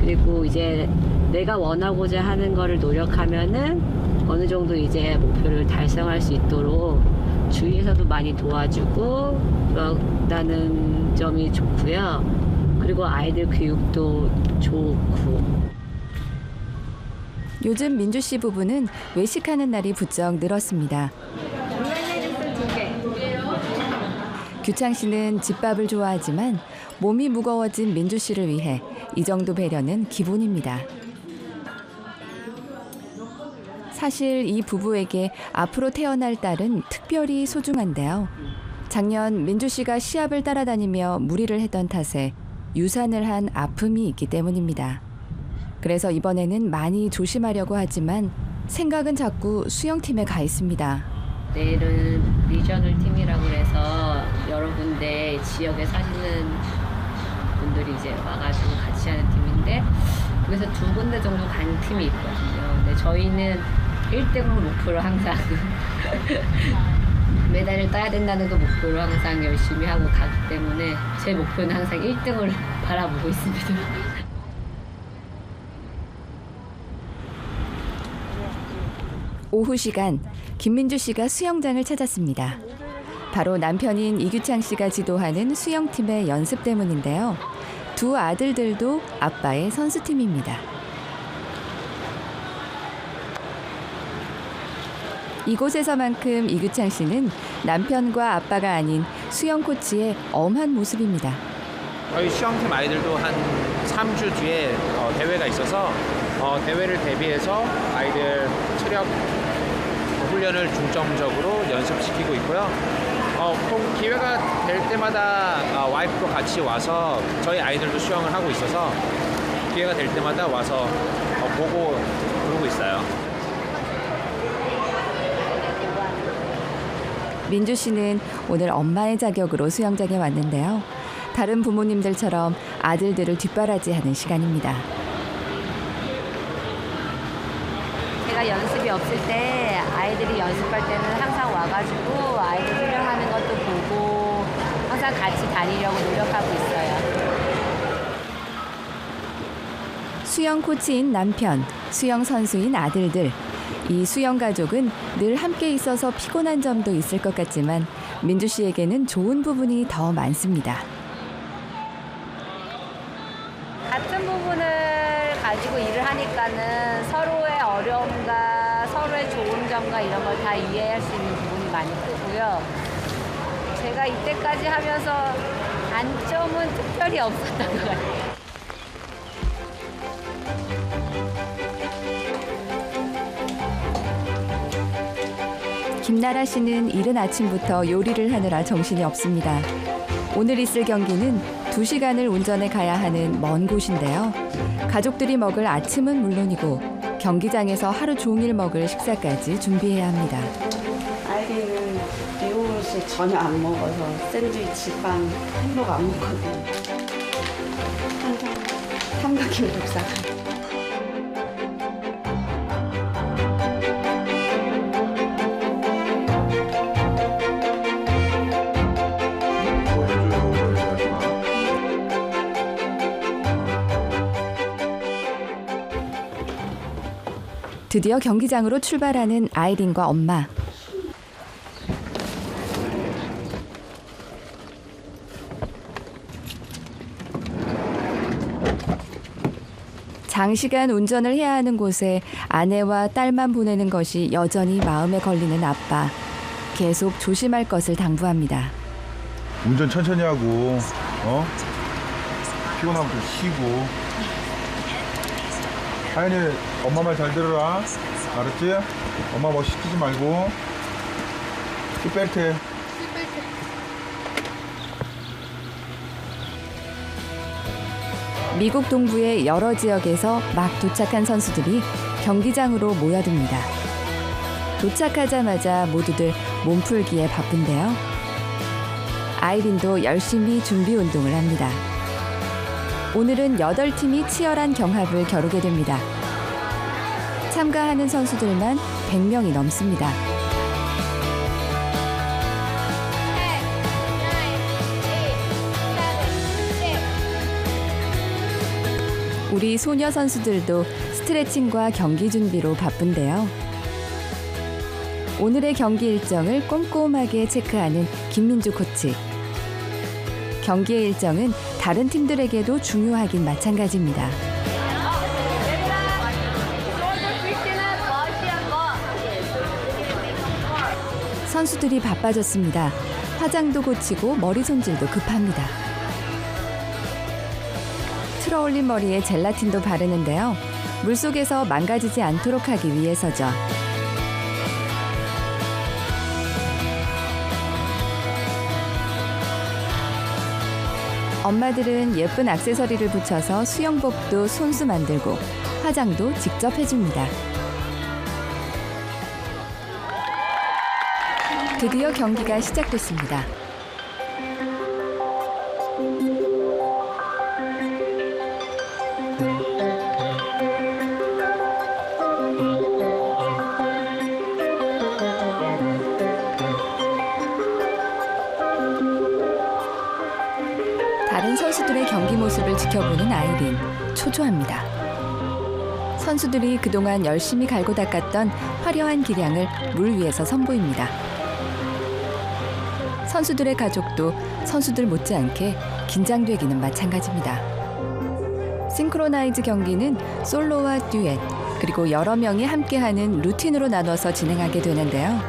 그리고 이제 내가 원하고자 하는 거를 노력하면은 어느 정도 이제 목표를 달성할 수 있도록 주위에서도 많이 도와주고 그런다는 점이 좋고요. 그리고 아이들 교육도 좋고. 요즘 민주 씨 부부는 외식하는 날이 부쩍 늘었습니다. 규창 씨는 집밥을 좋아하지만 몸이 무거워진 민주 씨를 위해 이 정도 배려는 기본입니다. 사실 이 부부에게 앞으로 태어날 딸은 특별히 소중한데요. 작년 민주 씨가 시합을 따라다니며 무리를 했던 탓에 유산을 한 아픔이 있기 때문입니다. 그래서 이번에는 많이 조심하려고 하지만 생각은 자꾸 수영팀에 가 있습니다. 내일은 리저널 팀이라고 해서 여러 군데 지역에 사시는 분들이 이제 와가지고 같이 하는 팀인데 그래서 2군데 정도 가는 팀이 있거든요. 근데 저희는 1등을 목표로 항상 메달을 따야 된다는 그 목표로 항상 열심히 하고 가기 때문에 제 목표는 항상 1등을 바라보고 있습니다. 오후 시간, 김민주 씨가 수영장을 찾았습니다. 바로 남편인 이규창 씨가 지도하는 수영팀의 연습 때문인데요. 두 아들들도 아빠의 선수팀입니다. 이곳에서만큼 이규창 씨는 남편과 아빠가 아닌 수영 코치의 엄한 모습입니다. 저희 수영팀 아이들도 한 3주 뒤에 대회가 있어서 대회를 대비해서 아이들 체력 훈련을 중점적으로 연습시키고 있고요. 보통 기회가 될 때마다 와이프도 같이 와서 저희 아이들도 수영을 하고 있어서 기회가 될 때마다 와서 보고 그러고 있어요. 민주 씨는 오늘 엄마의 자격으로 수영장에 왔는데요. 다른 부모님들처럼 아들들을 뒷바라지하는 시간입니다. 제가 연습이 없을 때 아이들이 연습할 때는 항상 와가지고 아이들 훈련하는 것도 보고 항상 같이 다니려고 노력하고 있어요. 수영 코치인 남편, 수영 선수인 아들들. 이 수영 가족은 늘 함께 있어서 피곤한 점도 있을 것 같지만 민주 씨에게는 좋은 부분이 더 많습니다. 같은 부분을 가지고 일을 하니까는 서로의 어려움과 서로의 좋은 점과 이런 걸 다 이해할 수 있는 부분이 많이 크고요. 제가 이때까지 하면서 단점은 특별히 없었던 것 같아요. 김나라 씨는 이른 아침부터 요리를 하느라 정신이 없습니다. 오늘 있을 경기는 2시간을 운전해 가야 하는 먼 곳인데요. 가족들이 먹을 아침은 물론이고 경기장에서 하루 종일 먹을 식사까지 준비해야 합니다. 아이들은 미국 음식 전혀 안 먹어서 샌드위치, 빵, 햄버거 안 먹거든요. 항상 삼각김밥 싸가요. 드디어 경기장으로 출발하는 아이린과 엄마. 장시간 운전을 해야 하는 곳에 아내와 딸만 보내는 것이 여전히 마음에 걸리는 아빠. 계속 조심할 것을 당부합니다. 운전 천천히 하고, 피곤하면 좀 쉬고. 하연이 엄마 말 잘 들어라. 알았지? 엄마 뭐 시키지 말고. 슈벨트 해. 미국 동부의 여러 지역에서 막 도착한 선수들이 경기장으로 모여듭니다. 도착하자마자 모두들 몸풀기에 바쁜데요. 아이린도 열심히 준비 운동을 합니다. 오늘은 8팀이 치열한 경합을 겨루게 됩니다. 참가하는 선수들만 100명이 넘습니다. 우리 소녀 선수들도 스트레칭과 경기 준비로 바쁜데요. 오늘의 경기 일정을 꼼꼼하게 체크하는 김민주 코치. 경기의 일정은 다른 팀들에게도 중요하긴 마찬가지입니다. 선수들이 바빠졌습니다. 화장도 고치고 머리 손질도 급합니다. 틀어올린 머리에 젤라틴도 바르는데요. 물속에서 망가지지 않도록 하기 위해서죠. 엄마들은 예쁜 액세서리를 붙여서 수영복도 손수 만들고 화장도 직접 해줍니다. 드디어 경기가 시작됐습니다. 다른 선수들의 경기 모습을 지켜보는 아이린, 초조합니다. 선수들이 그동안 열심히 갈고 닦았던 화려한 기량을 물 위에서 선보입니다. 선수들의 가족도 선수들 못지않게 긴장되기는 마찬가지입니다. 싱크로나이즈 경기는 솔로와 듀엣, 그리고 여러 명이 함께하는 루틴으로 나눠서 진행하게 되는데요.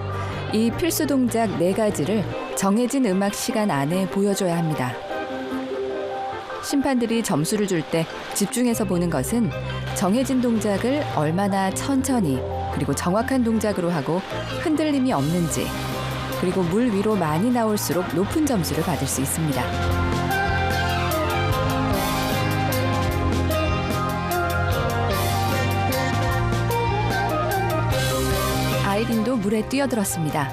이 필수 동작 4가지를 정해진 음악 시간 안에 보여줘야 합니다. 심판들이 점수를 줄 때 집중해서 보는 것은 정해진 동작을 얼마나 천천히 그리고 정확한 동작으로 하고 흔들림이 없는지, 그리고 물 위로 많이 나올수록 높은 점수를 받을 수 있습니다. 아이린도 물에 뛰어들었습니다.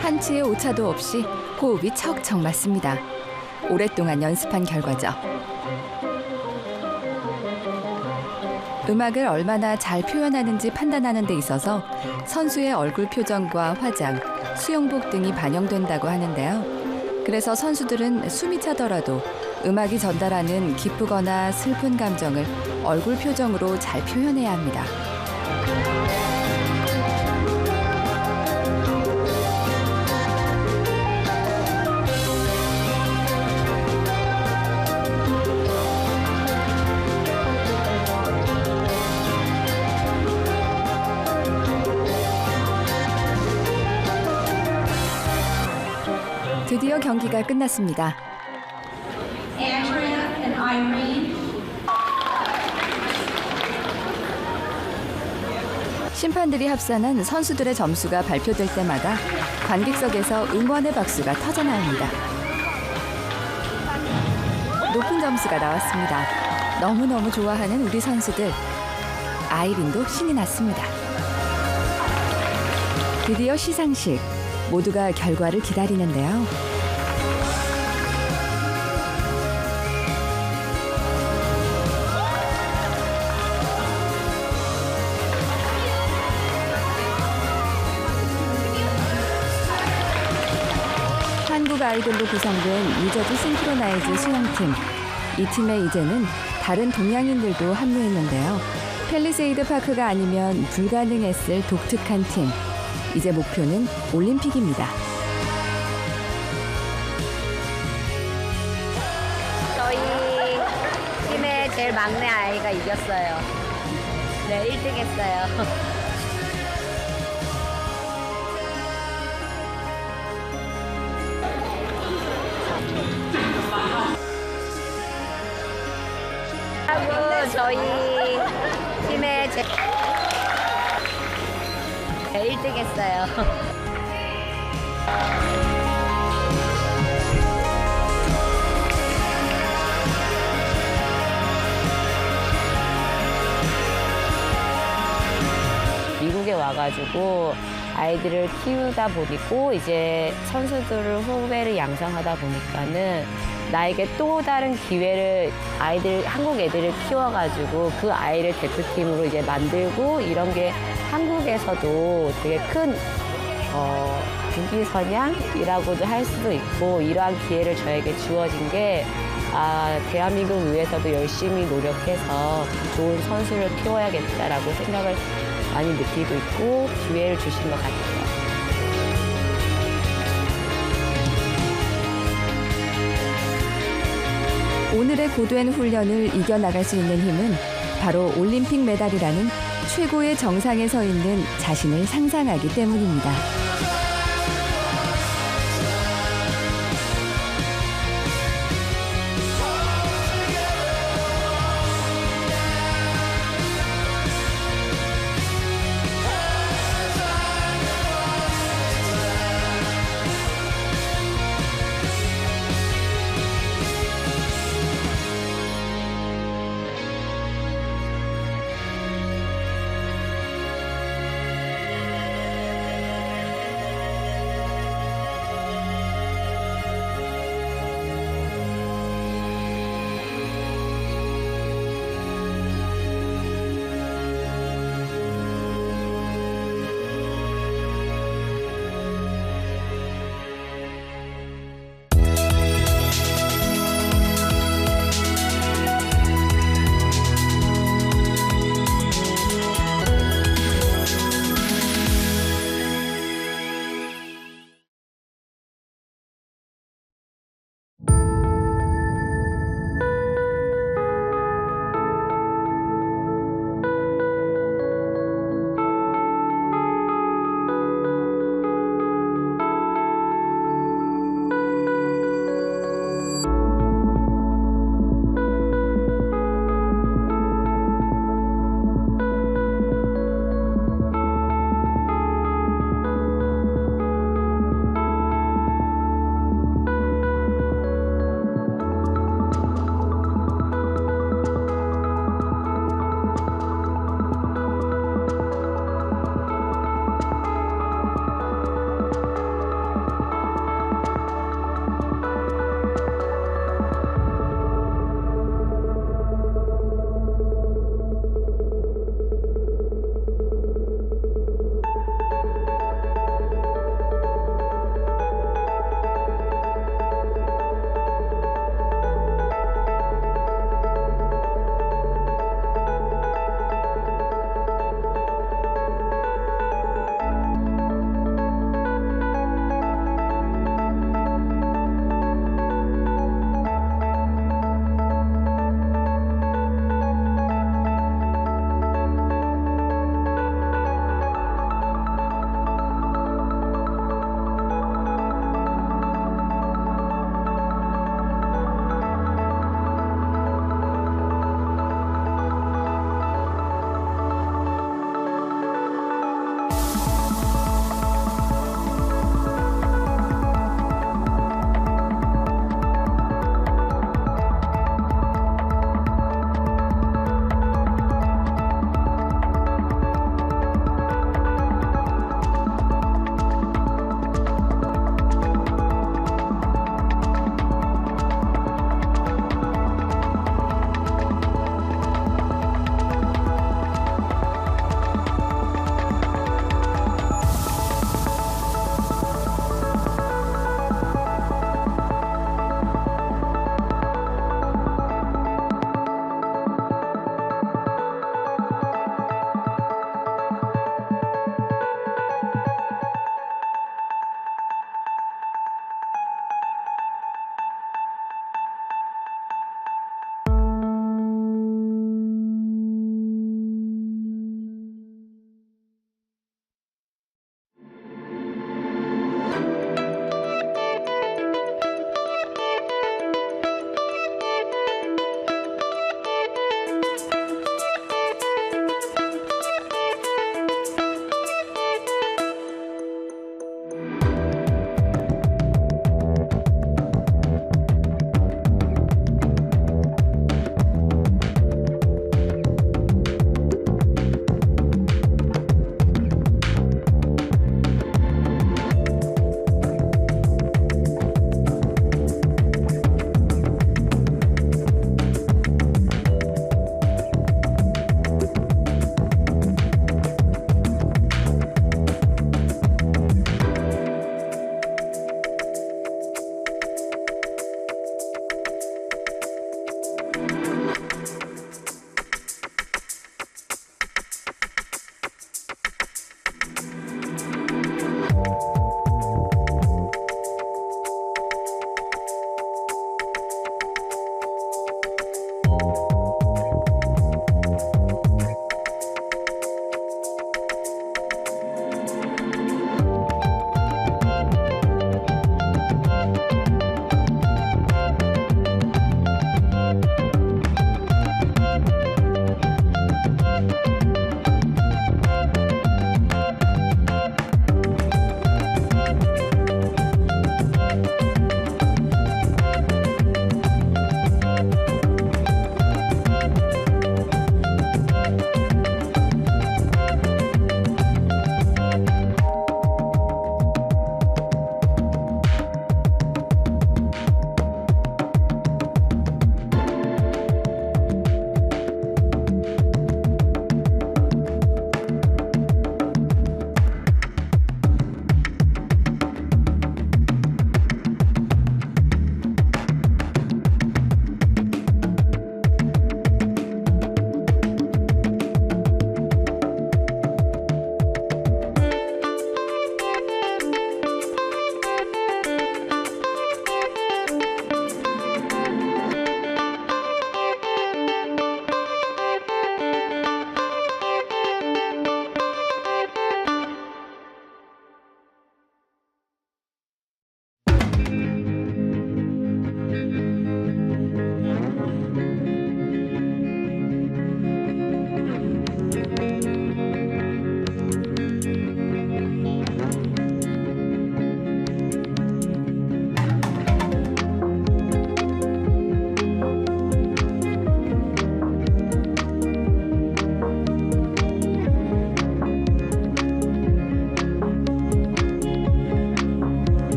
한치의 오차도 없이 호흡이 척척 맞습니다. 오랫동안 연습한 결과죠. 음악을 얼마나 잘 표현하는지 판단하는 데 있어서 선수의 얼굴 표정과 화장, 수영복 등이 반영된다고 하는데요. 그래서 선수들은 숨이 차더라도 음악이 전달하는 기쁘거나 슬픈 감정을 얼굴 표정으로 잘 표현해야 합니다. 드디어 경기가 끝났습니다. 심판들이 합산한 선수들의 점수가 발표될 때마다 관객석에서 응원의 박수가 터져나옵니다. 높은 점수가 나왔습니다. 너무너무 좋아하는 우리 선수들. 아이린도 신이 났습니다. 드디어 시상식. 모두가 결과를 기다리는데요. 한국 아이돌로 구성된 유저지 싱크로나이즈 수영팀. 이 팀에 이제는 다른 동양인들도 합류했는데요. 팰리세이드 파크가 아니면 불가능했을 독특한 팀. 이제 목표는 올림픽입니다. 저희 팀의 제일 막내 아이가 이겼어요. 네, 1등 했어요. 하고 저희 팀의 제 1등 했어요. 미국에 와가지고 아이들을 키우다 보니까 이제 선수들을 후배를 양성하다 보니까는 나에게 또 다른 기회를 한국 애들을 키워가지고 그 아이를 대표팀으로 이제 만들고 이런 게 한국에서도 되게 큰 국기선양이라고도 할 수도 있고 이러한 기회를 저에게 주어진 게 대한민국 위해서도 열심히 노력해서 좋은 선수를 키워야겠다라고 생각을 많이 느끼고 있고 기회를 주신 것 같아요. 오늘의 고된 훈련을 이겨나갈 수 있는 힘은 바로 올림픽 메달이라는 최고의 정상에 서 있는 자신을 상상하기 때문입니다.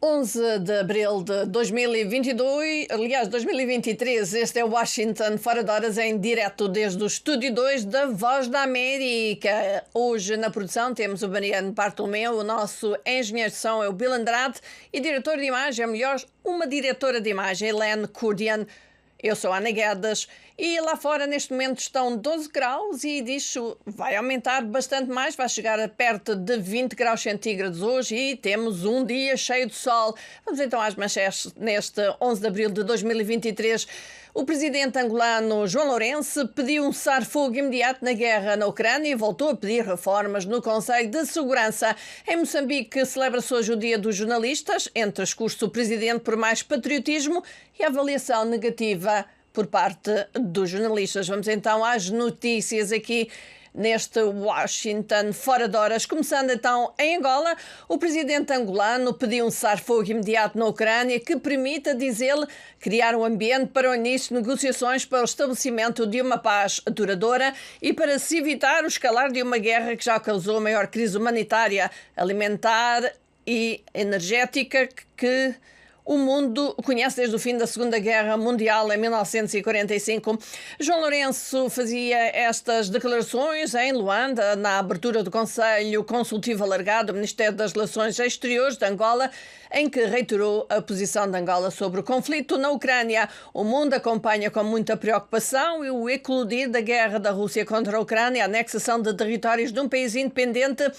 11 de abril de 2022, aliás, 2023, este é Washington, fora de horas, em direto desde o Estúdio 2 da Voz da América. Hoje na produção temos o Mariano Bartolomeu, o nosso engenheiro de som é o Bill Andrade e diretor de imagem, é melhor, uma diretora de imagem, Helene Curdian. Eu sou a Ana Guedes e lá fora neste momento estão 12 graus e disso vai aumentar bastante mais, vai chegar a perto de 20 graus centígrados hoje e temos um dia cheio de sol. Vamos então às manchetes neste 11 de abril de 2023. O presidente angolano João Lourenço pediu um cessar-fogo imediato na guerra na Ucrânia e voltou a pedir reformas no Conselho de Segurança. Em Moçambique celebra-se hoje o Dia dos Jornalistas, entre os cursos do presidente por mais patriotismo e avaliação negativa por parte dos jornalistas. Vamos então às notícias aqui neste Washington, fora de horas. Começando então em Angola, o presidente angolano pediu um cessar-fogo imediato na Ucrânia que permita, diz ele, criar um ambiente para o início de negociações para o estabelecimento de uma paz duradoura e para se evitar o escalar de uma guerra que já causou a maior crise humanitária, alimentar e energética que o mundo conhece desde o fim da Segunda Guerra Mundial, em 1945. João Lourenço fazia estas declarações em Luanda, na abertura do Conselho Consultivo Alargado do Ministério das Relações Exteriores de Angola, em que reiterou a posição de Angola sobre o conflito na Ucrânia. O mundo acompanha com muita preocupação e o eclodir da guerra da Rússia contra a Ucrânia, a anexação de territórios de um país independente,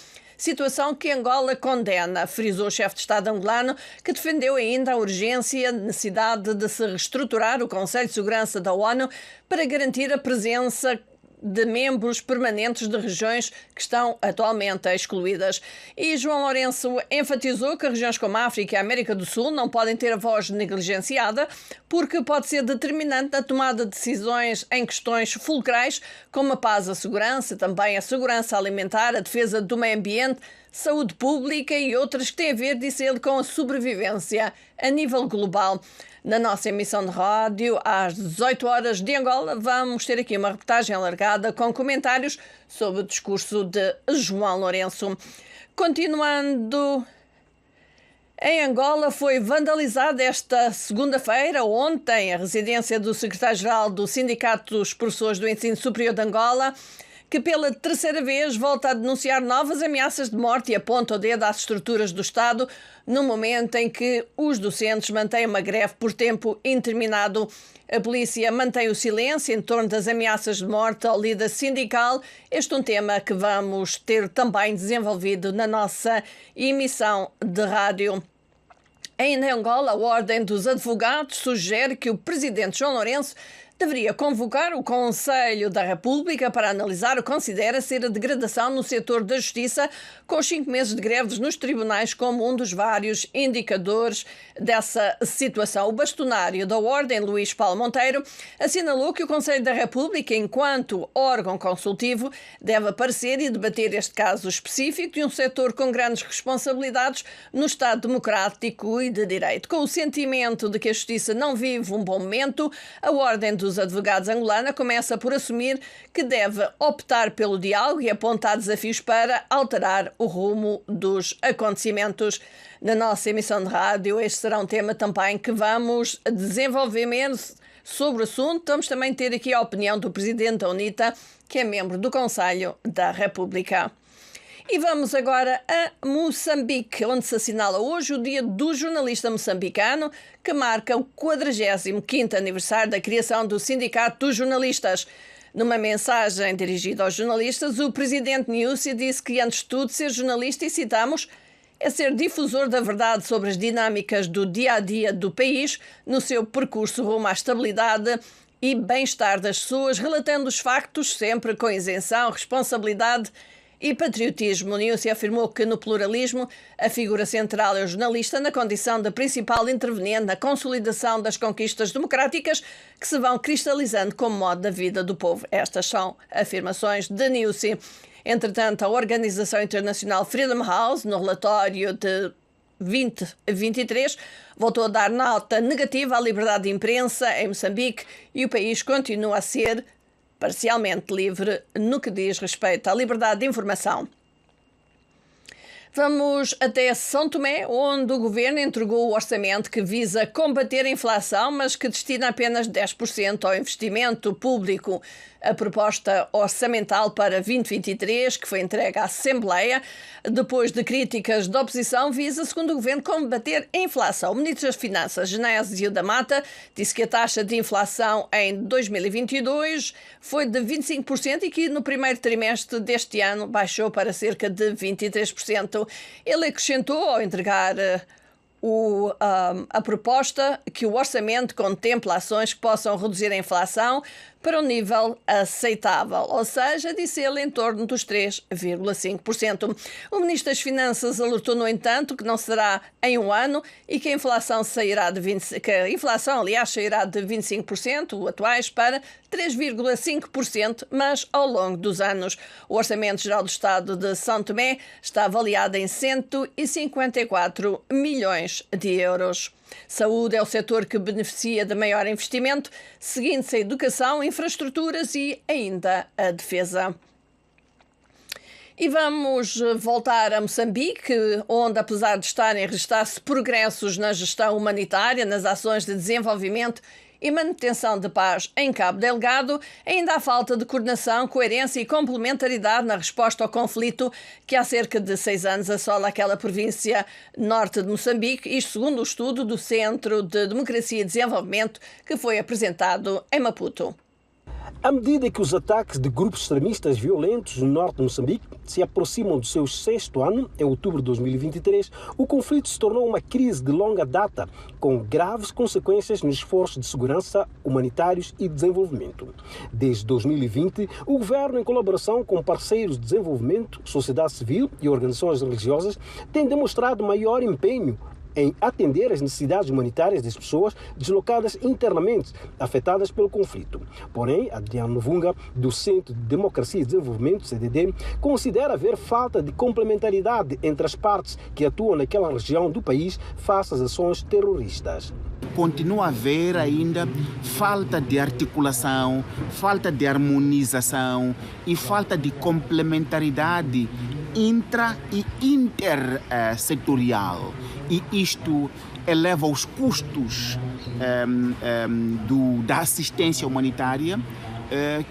situação que Angola condena, frisou o chefe de Estado angolano, que defendeu ainda a urgência e a necessidade de se reestruturar o Conselho de Segurança da ONU para garantir a presença de membros permanentes de regiões que estão atualmente excluídas. E João Lourenço enfatizou que regiões como a África e a América do Sul não podem ter a voz negligenciada porque pode ser determinante na tomada de decisões em questões fulcrais como a paz, a segurança, também a segurança alimentar, a defesa do meio ambiente, saúde pública e outras que têm a ver, disse ele, com a sobrevivência a nível global. Na nossa emissão de rádio, às 18 horas de Angola, vamos ter aqui uma reportagem alargada com comentários sobre o discurso de João Lourenço. Continuando, em Angola foi vandalizada esta segunda-feira, ontem, a residência do secretário-geral do Sindicato dos Professores do Ensino Superior de Angola, que pela terceira vez volta a denunciar novas ameaças de morte e aponta o dedo às estruturas do Estado no momento em que os docentes mantêm uma greve por tempo indeterminado. A polícia mantém o silêncio em torno das ameaças de morte ao líder sindical. Este é um tema que vamos ter também desenvolvido na nossa emissão de rádio. Em Angola, a Ordem dos Advogados sugere que o presidente João Lourenço deveria convocar o Conselho da República para analisar o que considera ser a degradação no setor da justiça, com os 5 meses de greves nos tribunais como um dos vários indicadores dessa situação. O bastonário da Ordem, Luís Paulo Monteiro, assinalou que o Conselho da República, enquanto órgão consultivo, deve aparecer e debater este caso específico de um setor com grandes responsabilidades no Estado democrático e de direito. Com o sentimento de que a justiça não vive um bom momento, a Ordem dos Advogados angolana começa por assumir que deve optar pelo diálogo e apontar desafios para alterar o rumo dos acontecimentos. Na nossa emissão de rádio, este será um tema também que vamos desenvolver menos sobre o assunto. Vamos também ter aqui a opinião do presidente da UNITA, que é membro do Conselho da República. E vamos agora a Moçambique, onde se assinala hoje o Dia do Jornalista Moçambicano, que marca o 45º aniversário da criação do Sindicato dos Jornalistas. Numa mensagem dirigida aos jornalistas, o presidente Niúcia disse que, antes de tudo, ser jornalista, e citamos, é ser difusor da verdade sobre as dinâmicas do dia-a-dia do país no seu percurso rumo à estabilidade e bem-estar das pessoas, relatando os factos sempre com isenção, responsabilidade e patriotismo. Niúcia afirmou que no pluralismo a figura central é o jornalista na condição de principal interveniente na consolidação das conquistas democráticas que se vão cristalizando como modo da vida do povo. Estas são afirmações de Niúcia. Entretanto, a Organização Internacional Freedom House, no relatório de 2023, voltou a dar nota negativa à liberdade de imprensa em Moçambique e o país continua a ser parcialmente livre no que diz respeito à liberdade de informação. Vamos até São Tomé, onde o governo entregou o orçamento que visa combater a inflação, mas que destina apenas 10% ao investimento público. A proposta orçamental para 2023, que foi entregue à Assembleia, depois de críticas da oposição, visa, segundo o governo, combater a inflação. O ministro das Finanças, Genésio da Mata, disse que a taxa de inflação em 2022 foi de 25% e que no primeiro trimestre deste ano baixou para cerca de 23%. Ele acrescentou, ao entregar a proposta, que o orçamento contempla ações que possam reduzir a inflação para um nível aceitável, ou seja, disse ele, em torno dos 3,5%. O Ministro das Finanças alertou, no entanto, que não será em um ano e que a inflação sairá de 25%, atuais, para 3,5%, mas ao longo dos anos. O Orçamento Geral do Estado de São Tomé está avaliado em 154 milhões de euros. Saúde é o setor que beneficia de maior investimento, seguindo-se a educação, infraestruturas e ainda a defesa. E vamos voltar a Moçambique, onde, apesar de estarem a registrar-se progressos na gestão humanitária, nas ações de desenvolvimento e manutenção de paz em Cabo Delgado, ainda há falta de coordenação, coerência e complementaridade na resposta ao conflito que há cerca de 6 anos assola aquela província norte de Moçambique, isto segundo o estudo do Centro de Democracia e Desenvolvimento que foi apresentado em Maputo. À medida que os ataques de grupos extremistas violentos no norte de Moçambique se aproximam do seu 6º ano, em outubro de 2023, o conflito se tornou uma crise de longa data, com graves consequências nos esforços de segurança, humanitários e desenvolvimento. Desde 2020, o governo, em colaboração com parceiros de desenvolvimento, sociedade civil e organizações religiosas, tem demonstrado maior empenho em atender às necessidades humanitárias das pessoas deslocadas internamente, afetadas pelo conflito. Porém, Adriano Novunga, do Centro de Democracia e Desenvolvimento, CDD, considera haver falta de complementaridade entre as partes que atuam naquela região do país face às ações terroristas. Continua a haver ainda falta de articulação, falta de harmonização e falta de complementaridade intra e intersetorial. E isto eleva os custos da assistência humanitária,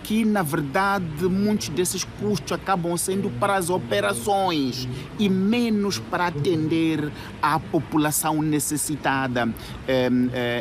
que na verdade muitos desses custos acabam sendo para as operações e menos para atender à população necessitada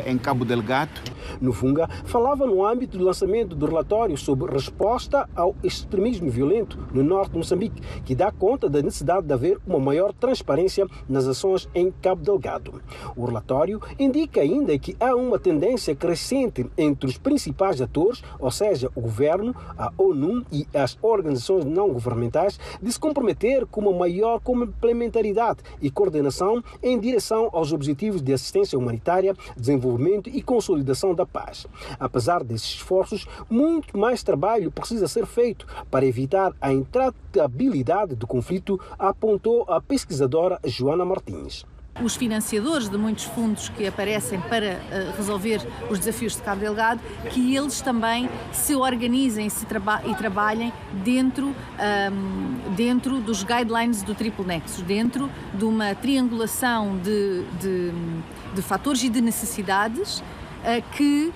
em Cabo Delgado. Novunga falava no âmbito do lançamento do relatório sobre resposta ao extremismo violento no norte de Moçambique, que dá conta da necessidade de haver uma maior transparência nas ações em Cabo Delgado. O relatório indica ainda que há uma tendência crescente entre os principais atores, ou seja, o governo, a ONU e as organizações não governamentais, de se comprometer com uma maior complementaridade e coordenação em direção aos objetivos de assistência humanitária, desenvolvimento e consolidação da paz. Apesar desses esforços, muito mais trabalho precisa ser feito para evitar a intratabilidade do conflito, apontou a pesquisadora Joana Martins. Os financiadores de muitos fundos que aparecem para resolver os desafios de Cabo Delgado, que eles também se organizem e trabalhem dentro dos guidelines do triplo nexo, dentro de uma triangulação de fatores e de necessidades que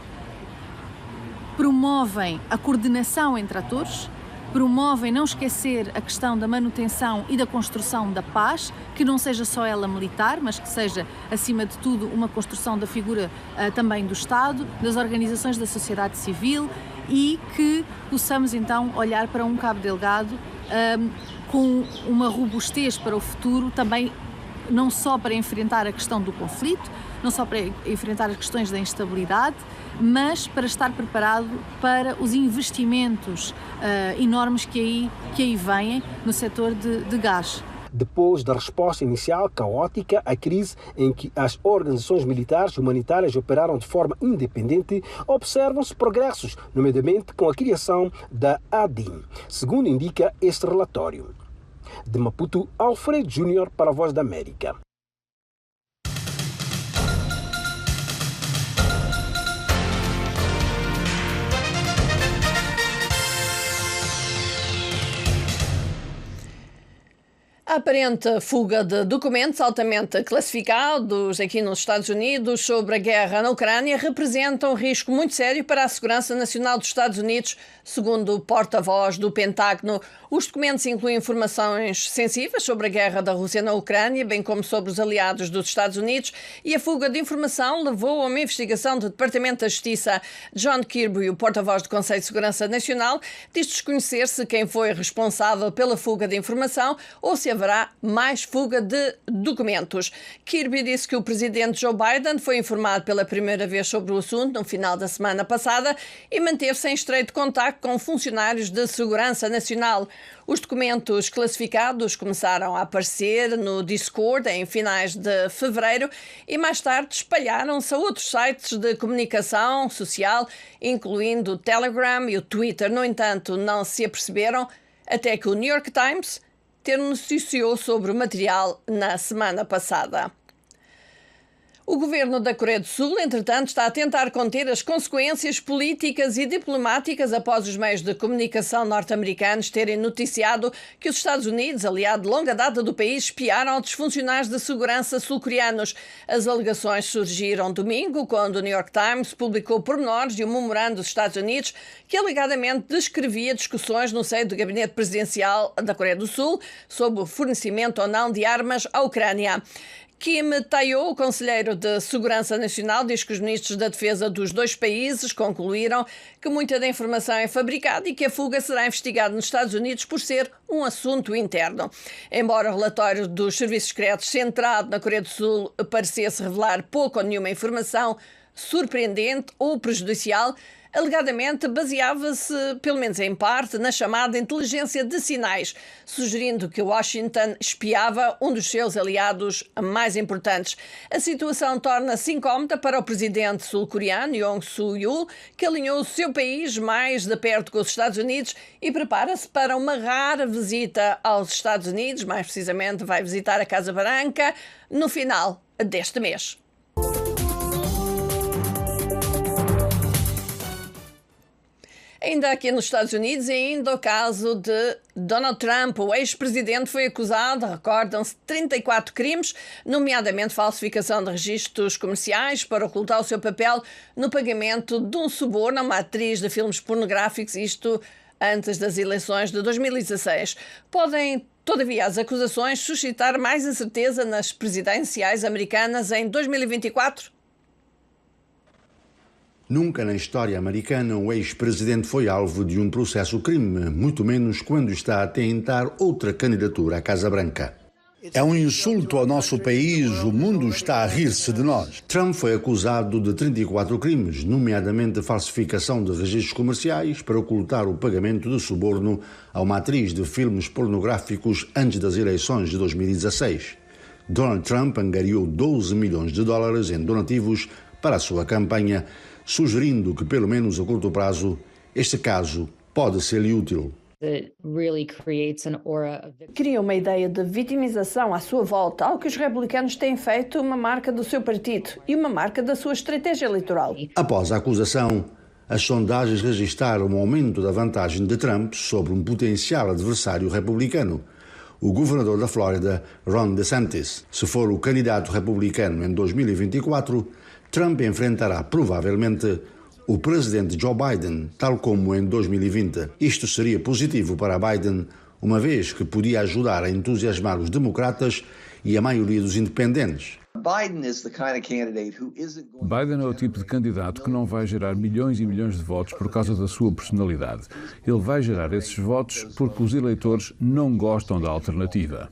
promovem a coordenação entre atores, promovem não esquecer a questão da manutenção e da construção da paz, que não seja só ela militar, mas que seja, acima de tudo, uma construção da figura também do Estado, das organizações da sociedade civil, e que possamos então olhar para um Cabo Delgado com uma robustez para o futuro, também não só para enfrentar a questão do conflito, não só para enfrentar as questões da instabilidade, mas para estar preparado para os investimentos enormes que aí vêm no setor de gás. Depois da resposta inicial caótica à crise em que as organizações militares e humanitárias operaram de forma independente, observam-se progressos, nomeadamente com a criação da ADIM, segundo indica este relatório. De Maputo, Alfredo Júnior para a Voz da América. A aparente fuga de documentos altamente classificados aqui nos Estados Unidos sobre a guerra na Ucrânia representa um risco muito sério para a segurança nacional dos Estados Unidos, segundo o porta-voz do Pentágono. Os documentos incluem informações sensíveis sobre a guerra da Rússia na Ucrânia, bem como sobre os aliados dos Estados Unidos, e a fuga de informação levou a uma investigação do Departamento da Justiça. John Kirby, o porta-voz do Conselho de Segurança Nacional, diz desconhecer-se quem foi responsável pela fuga de informação ou se haverá mais fuga de documentos. Kirby disse que o presidente Joe Biden foi informado pela primeira vez sobre o assunto no final da semana passada e manteve-se em estreito contacto com funcionários de segurança nacional. Os documentos classificados começaram a aparecer no Discord em finais de fevereiro e mais tarde espalharam-se a outros sites de comunicação social, incluindo o Telegram e o Twitter. No entanto, não se aperceberam até que o New York Times noticiou sobre o material na semana passada. O governo da Coreia do Sul, entretanto, está a tentar conter as consequências políticas e diplomáticas após os meios de comunicação norte-americanos terem noticiado que os Estados Unidos, aliado de longa data do país, espiaram outros funcionários de segurança sul-coreanos. As alegações surgiram domingo, quando o New York Times publicou pormenores de um memorando dos Estados Unidos que alegadamente descrevia discussões no seio do gabinete presidencial da Coreia do Sul sobre o fornecimento ou não de armas à Ucrânia. Kim Tae-ho, o conselheiro de Segurança Nacional, diz que os ministros da Defesa dos dois países concluíram que muita da informação é fabricada e que a fuga será investigada nos Estados Unidos por ser um assunto interno. Embora o relatório dos serviços secretos centrado na Coreia do Sul parecesse revelar pouco ou nenhuma informação surpreendente ou prejudicial, alegadamente baseava-se, pelo menos em parte, na chamada inteligência de sinais, sugerindo que Washington espiava um dos seus aliados mais importantes. A situação torna-se incómoda para o presidente sul-coreano, Yoon Suk-yeol, que alinhou o seu país mais de perto com os Estados Unidos e prepara-se para uma rara visita aos Estados Unidos, mais precisamente vai visitar a Casa Branca no final deste mês. Ainda aqui nos Estados Unidos, e ainda o caso de Donald Trump, o ex-presidente foi acusado, recordam-se, de 34 crimes, nomeadamente falsificação de registros comerciais para ocultar o seu papel no pagamento de um suborno a uma atriz de filmes pornográficos, isto antes das eleições de 2016. Podem, todavia, as acusações suscitar mais incerteza nas presidenciais americanas em 2024? Nunca na história americana o ex-presidente foi alvo de um processo-crime, muito menos quando está a tentar outra candidatura à Casa Branca. É um insulto ao nosso país, o mundo está a rir-se de nós. Trump foi acusado de 34 crimes, nomeadamente falsificação de registros comerciais para ocultar o pagamento de suborno a uma atriz de filmes pornográficos antes das eleições de 2016. Donald Trump angariou 12 milhões de dólares em donativos para a sua campanha, sugerindo que, pelo menos a curto prazo, este caso pode ser-lhe útil. Cria uma ideia de vitimização à sua volta, ao que os republicanos têm feito uma marca do seu partido e uma marca da sua estratégia eleitoral. Após a acusação, as sondagens registraram um aumento da vantagem de Trump sobre um potencial adversário republicano, o governador da Flórida, Ron DeSantis. Se for o candidato republicano em 2024, Trump enfrentará provavelmente o presidente Joe Biden, tal como em 2020. Isto seria positivo para Biden, uma vez que podia ajudar a entusiasmar os democratas e a maioria dos independentes. Biden é o tipo de candidato que não vai gerar milhões e milhões de votos por causa da sua personalidade. Ele vai gerar esses votos porque os eleitores não gostam da alternativa.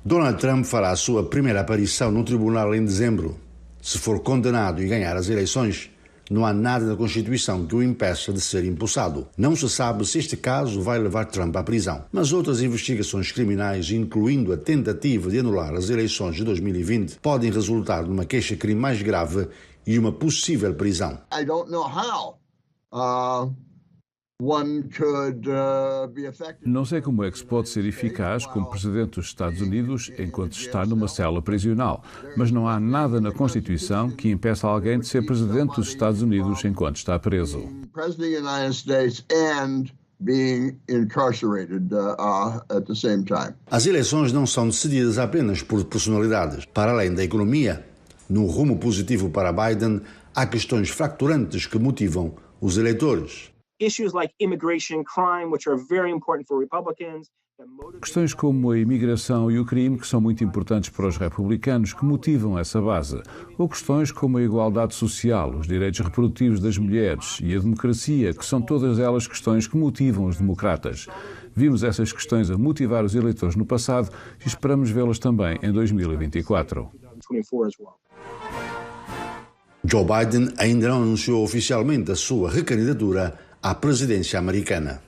Donald Trump fará a sua primeira aparição no tribunal em dezembro. Se for condenado e ganhar as eleições, não há nada na Constituição que o impeça de ser empossado. Não se sabe se este caso vai levar Trump à prisão. Mas outras investigações criminais, incluindo a tentativa de anular as eleições de 2020, podem resultar numa queixa-crime mais grave e uma possível prisão. Não sei como é que se pode ser eficaz como presidente dos Estados Unidos enquanto está numa cela prisional, mas não há nada na Constituição que impeça alguém de ser presidente dos Estados Unidos enquanto está preso. being incarcerated at the same time. As eleições não são decididas apenas por personalidades. Para além da economia, no rumo positivo para Biden, há questões fracturantes que motivam os eleitores. Issues like immigration, crime, which are very important for Republicans. Questões como a imigração e o crime, que são muito importantes para os republicanos, que motivam essa base. Ou questões como a igualdade social, os direitos reprodutivos das mulheres e a democracia, que são todas elas questões que motivam os democratas. Vimos essas questões a motivar os eleitores no passado e esperamos vê-las também em 2024. Joe Biden ainda não anunciou oficialmente a sua recandidatura à presidência americana.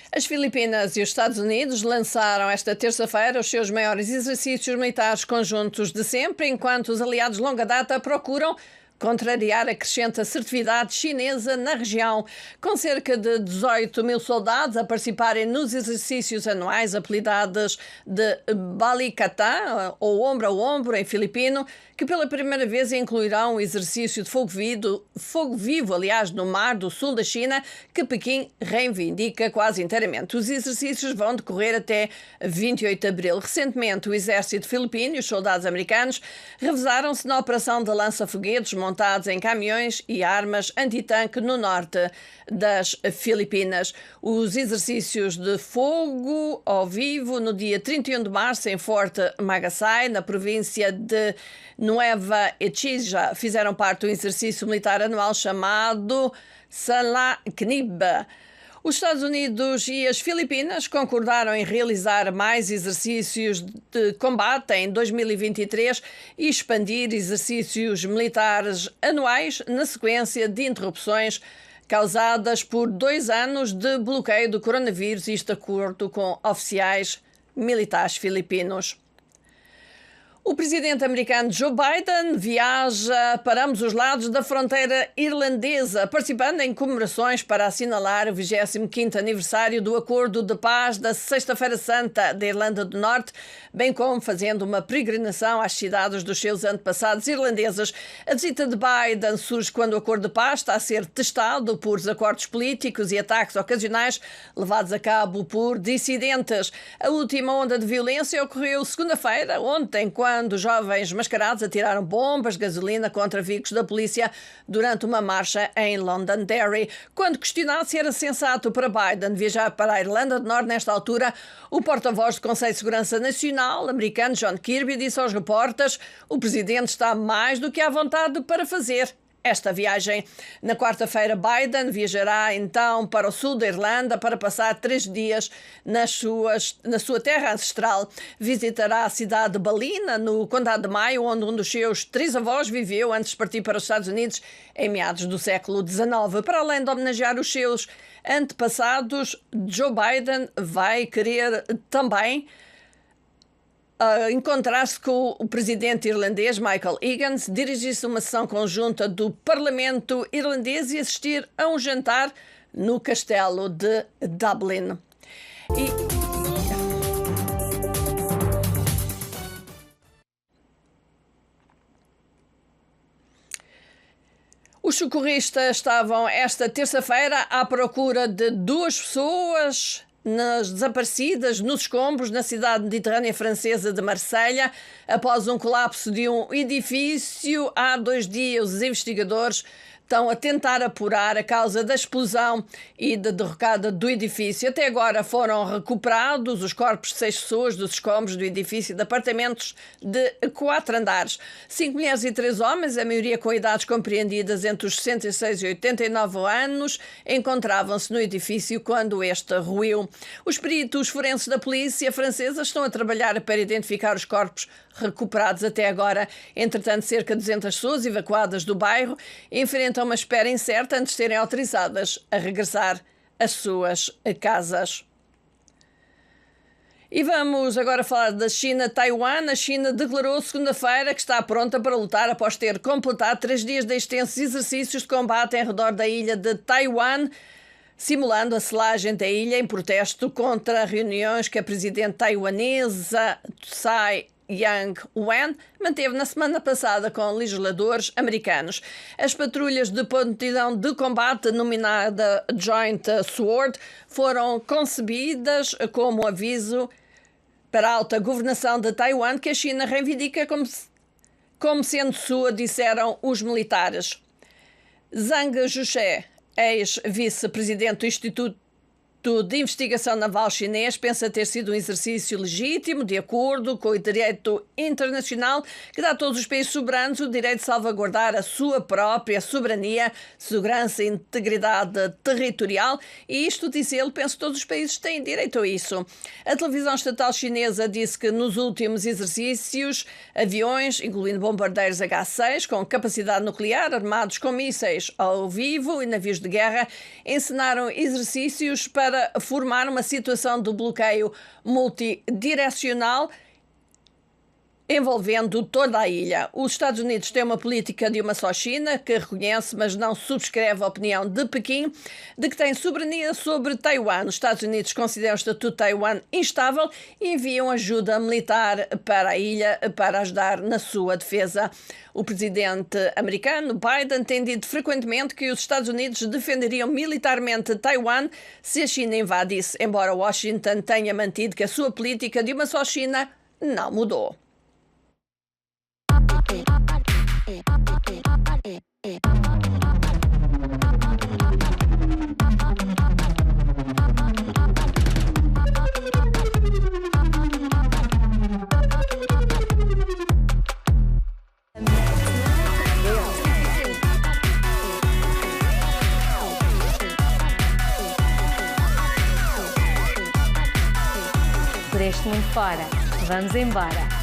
As Filipinas e os Estados Unidos lançaram esta terça-feira os seus maiores exercícios militares conjuntos de sempre, enquanto os aliados de longa data procuram contrariar a crescente assertividade chinesa na região, com cerca de 18 mil soldados a participarem nos exercícios anuais apelidados de Balikatan, ou ombro a ombro em filipino, que pela primeira vez incluirão o exercício de fogo vivo, aliás, no Mar do Sul da China, que Pequim reivindica quase inteiramente. Os exercícios vão decorrer até 28 de abril. Recentemente, o exército filipino e os soldados americanos revezaram-se na operação de lança-foguetes montados em caminhões e armas antitanque no norte das Filipinas. Os exercícios de fogo ao vivo no dia 31 de março em Forte Magsaysay, na província de Nueva Ecija, fizeram parte do exercício militar anual chamado Salaknib. Os Estados Unidos e as Filipinas concordaram em realizar mais exercícios de combate em 2023 e expandir exercícios militares anuais na sequência de interrupções causadas por 2 anos de bloqueio do coronavírus, isto de acordo com oficiais militares filipinos. O presidente americano Joe Biden viaja para ambos os lados da fronteira irlandesa, participando em comemorações para assinalar o 25º aniversário do Acordo de Paz da Sexta-feira Santa da Irlanda do Norte, bem como fazendo uma peregrinação às cidades dos seus antepassados irlandeses. A visita de Biden surge quando o Acordo de Paz está a ser testado por desacordos políticos e ataques ocasionais levados a cabo por dissidentes. A última onda de violência ocorreu segunda-feira, ontem, quando jovens mascarados atiraram bombas de gasolina contra veículos da polícia durante uma marcha em Londonderry. Quando questionado se era sensato para Biden viajar para a Irlanda do Norte nesta altura, o porta-voz do Conselho de Segurança Nacional americano, John Kirby, disse aos repórteres: o presidente está mais do que à vontade para fazer esta viagem. Na quarta-feira, Biden viajará então para o sul da Irlanda para passar 3 dias na sua terra ancestral. Visitará a cidade de Ballina, no condado de Mayo, onde um dos seus 3 avós viveu antes de partir para os Estados Unidos em meados do século XIX. Para além de homenagear os seus antepassados, Joe Biden vai querer também encontrar-se com o presidente irlandês Michael Higgins, dirigir-se a uma sessão conjunta do Parlamento irlandês e assistir a um jantar no castelo de Dublin. Os socorristas estavam esta terça-feira à procura de 2 pessoas desaparecidas nos escombros na cidade mediterrânea francesa de Marselha após um colapso de um edifício. Há 2 dias, os investigadores estão a tentar apurar a causa da explosão e da derrocada do edifício. Até agora foram recuperados os corpos de 6 pessoas dos escombros do edifício de apartamentos de 4 andares. 5 mulheres e 3 homens, a maioria com idades compreendidas entre os 66 e 89 anos, encontravam-se no edifício quando este ruiu. Os peritos forenses da polícia francesa estão a trabalhar para identificar os corpos recuperados até agora. Entretanto, cerca de 200 pessoas evacuadas do bairro enfrentam uma espera incerta antes de serem autorizadas a regressar às suas casas. E vamos agora falar da China. Taiwan. A China declarou segunda-feira que está pronta para lutar após ter completado 3 dias de extensos exercícios de combate em redor da ilha de Taiwan, simulando a selagem da ilha em protesto contra reuniões que a presidente taiwanesa Tsai Yang Wen manteve na semana passada com legisladores americanos. As patrulhas de prontidão de combate, denominada Joint Sword, foram concebidas como aviso para a alta governação de Taiwan, que a China reivindica como sendo sua, disseram os militares. Zhang Juche, ex-vice-presidente do Instituto de Investigação Naval Chinês, pensa ter sido um exercício legítimo, de acordo com o direito internacional, que dá a todos os países soberanos o direito de salvaguardar a sua própria soberania, segurança e integridade territorial. E isto, diz ele, penso que todos os países têm direito a isso. A televisão estatal chinesa disse que nos últimos exercícios, aviões, incluindo bombardeiros H-6, com capacidade nuclear, armados com mísseis ao vivo e navios de guerra, encenaram exercícios para formar uma situação de bloqueio multidirecional envolvendo toda a ilha. Os Estados Unidos têm uma política de uma só China, que reconhece, mas não subscreve a opinião de Pequim, de que tem soberania sobre Taiwan. Os Estados Unidos consideram o Estatuto de Taiwan instável e enviam ajuda militar para a ilha para ajudar na sua defesa. O presidente americano, Biden, tem dito frequentemente que os Estados Unidos defenderiam militarmente Taiwan se a China invadisse, embora Washington tenha mantido que a sua política de uma só China não mudou. Por este mundo fora, vamos embora.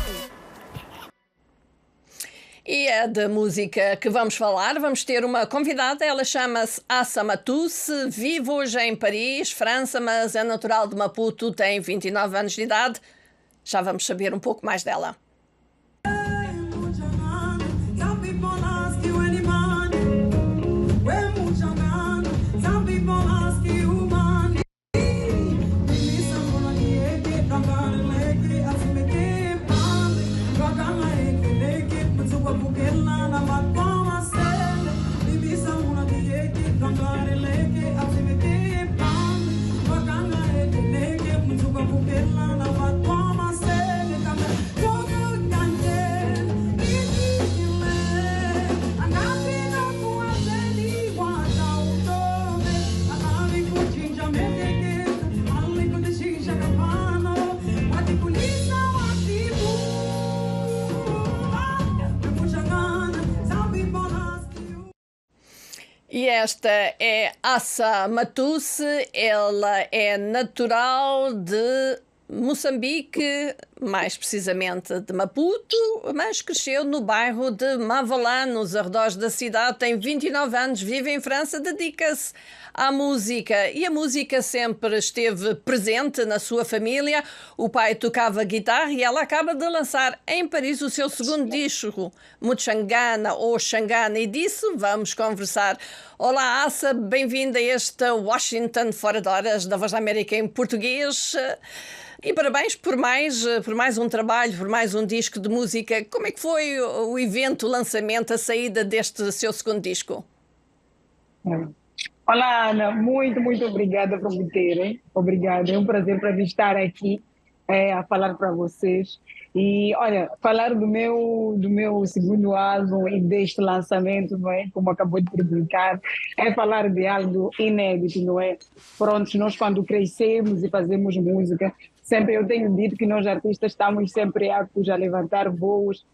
E é de música que vamos falar. Vamos ter uma convidada, ela chama-se Assa Matous, vive hoje em Paris, França, mas é natural de Maputo, tem 29 anos de idade. Já vamos saber um pouco mais dela. E esta é Assa Matous, ela é natural de Moçambique, mais precisamente de Maputo, mas cresceu no bairro de Mavalane, nos arredores da cidade, tem 29 anos, vive em França, dedica-se à música e a música sempre esteve presente na sua família. O pai tocava guitarra e ela acaba de lançar em Paris o seu segundo disco, Muchangana ou Xangana, e disso vamos conversar. Olá, Assa, bem-vinda a este Washington Fora de Horas da Voz da América em português. E parabéns por mais um trabalho, por mais um disco de música. Como é que foi o evento, o lançamento, a saída deste seu segundo disco? Olá, Ana. Muito obrigada por me terem. Obrigada. É um prazer para mim estar aqui a falar para vocês. E, olha, falar do meu segundo álbum e deste lançamento, não é? Como acabou de publicar, é falar de algo inédito, não é? Pronto, nós quando crescemos e fazemos música, sempre eu tenho dito que nós artistas estamos sempre aptos a levantar voos,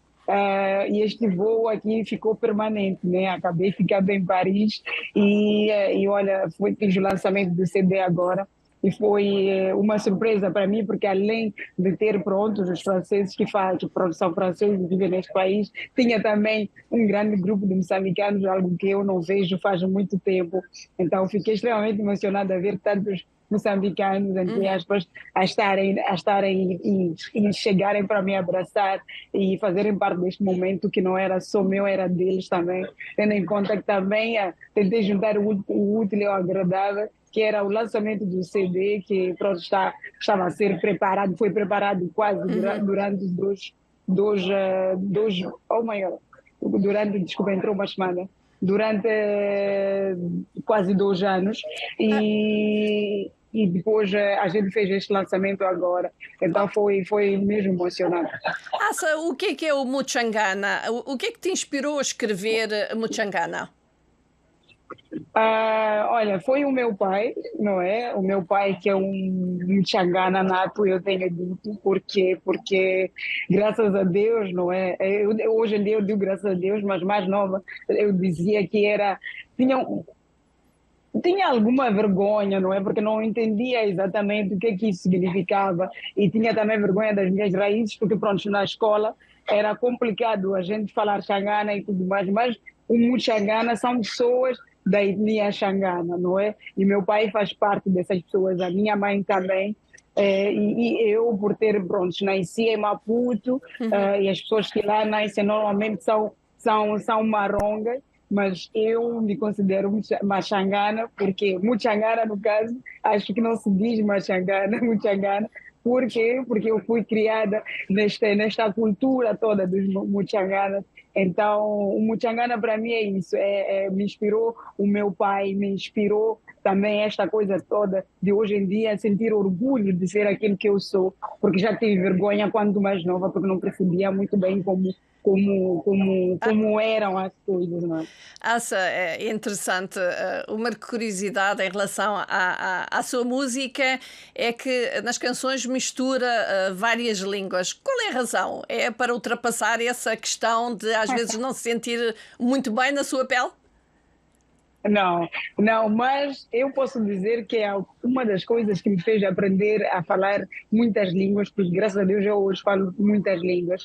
e este voo aqui ficou permanente, né? Acabei ficando em Paris e olha, fiz o lançamento do CD agora. E foi uma surpresa para mim, porque além de ter prontos os franceses que fazem produção francesa e vivem neste país, tinha também um grande grupo de moçambicanos, algo que eu não vejo faz muito tempo. Então fiquei extremamente emocionada a ver tantos moçambicanos, entre aspas, a estarem e chegarem para me abraçar e fazerem parte deste momento que não era só meu, era deles também, tendo em conta que também tentei juntar o útil ao agradável, que era o lançamento do CD, que pronto, estava a ser preparado, foi preparado quase durante desculpa, entrou uma semana, durante quase 2 anos e depois a gente fez este lançamento agora, então foi mesmo emocionante. Assa, o que é o Muchangana? O que é que te inspirou a escrever Muchangana? Olha, foi o meu pai, não é? O meu pai que é um Muchangana nato, eu tenho dito, porque graças a Deus, não é? Hoje em dia eu digo graças a Deus, mas mais nova eu dizia que tinha alguma vergonha, não é? Porque não entendia exatamente o que isso significava e tinha também vergonha das minhas raízes, porque pronto, na escola era complicado a gente falar xangana e tudo mais, mas o Muchangana são pessoas da etnia xangana, não é? E meu pai faz parte dessas pessoas, a minha mãe também. E eu, por ter, pronto, nasci em Maputo, e as pessoas que lá nascem normalmente são marongas, mas eu me considero machangana, porque Muchangana, no caso, acho que não se diz machangana, Muchangana. Por quê? Porque eu fui criada nesta cultura toda dos Muchanganas. Então, o Muchangana para mim é isso, me inspirou o meu pai, me inspirou também esta coisa toda de hoje em dia sentir orgulho de ser aquilo que eu sou, porque já tive vergonha quando mais nova, porque não percebia muito bem como eram as coisas, não é? Essa é interessante. Uma curiosidade em relação à sua música é que nas canções mistura várias línguas. Qual é a razão? É para ultrapassar essa questão de às vezes não se sentir muito bem na sua pele? Não, mas eu posso dizer que é uma das coisas que me fez aprender a falar muitas línguas, porque graças a Deus eu hoje falo muitas línguas,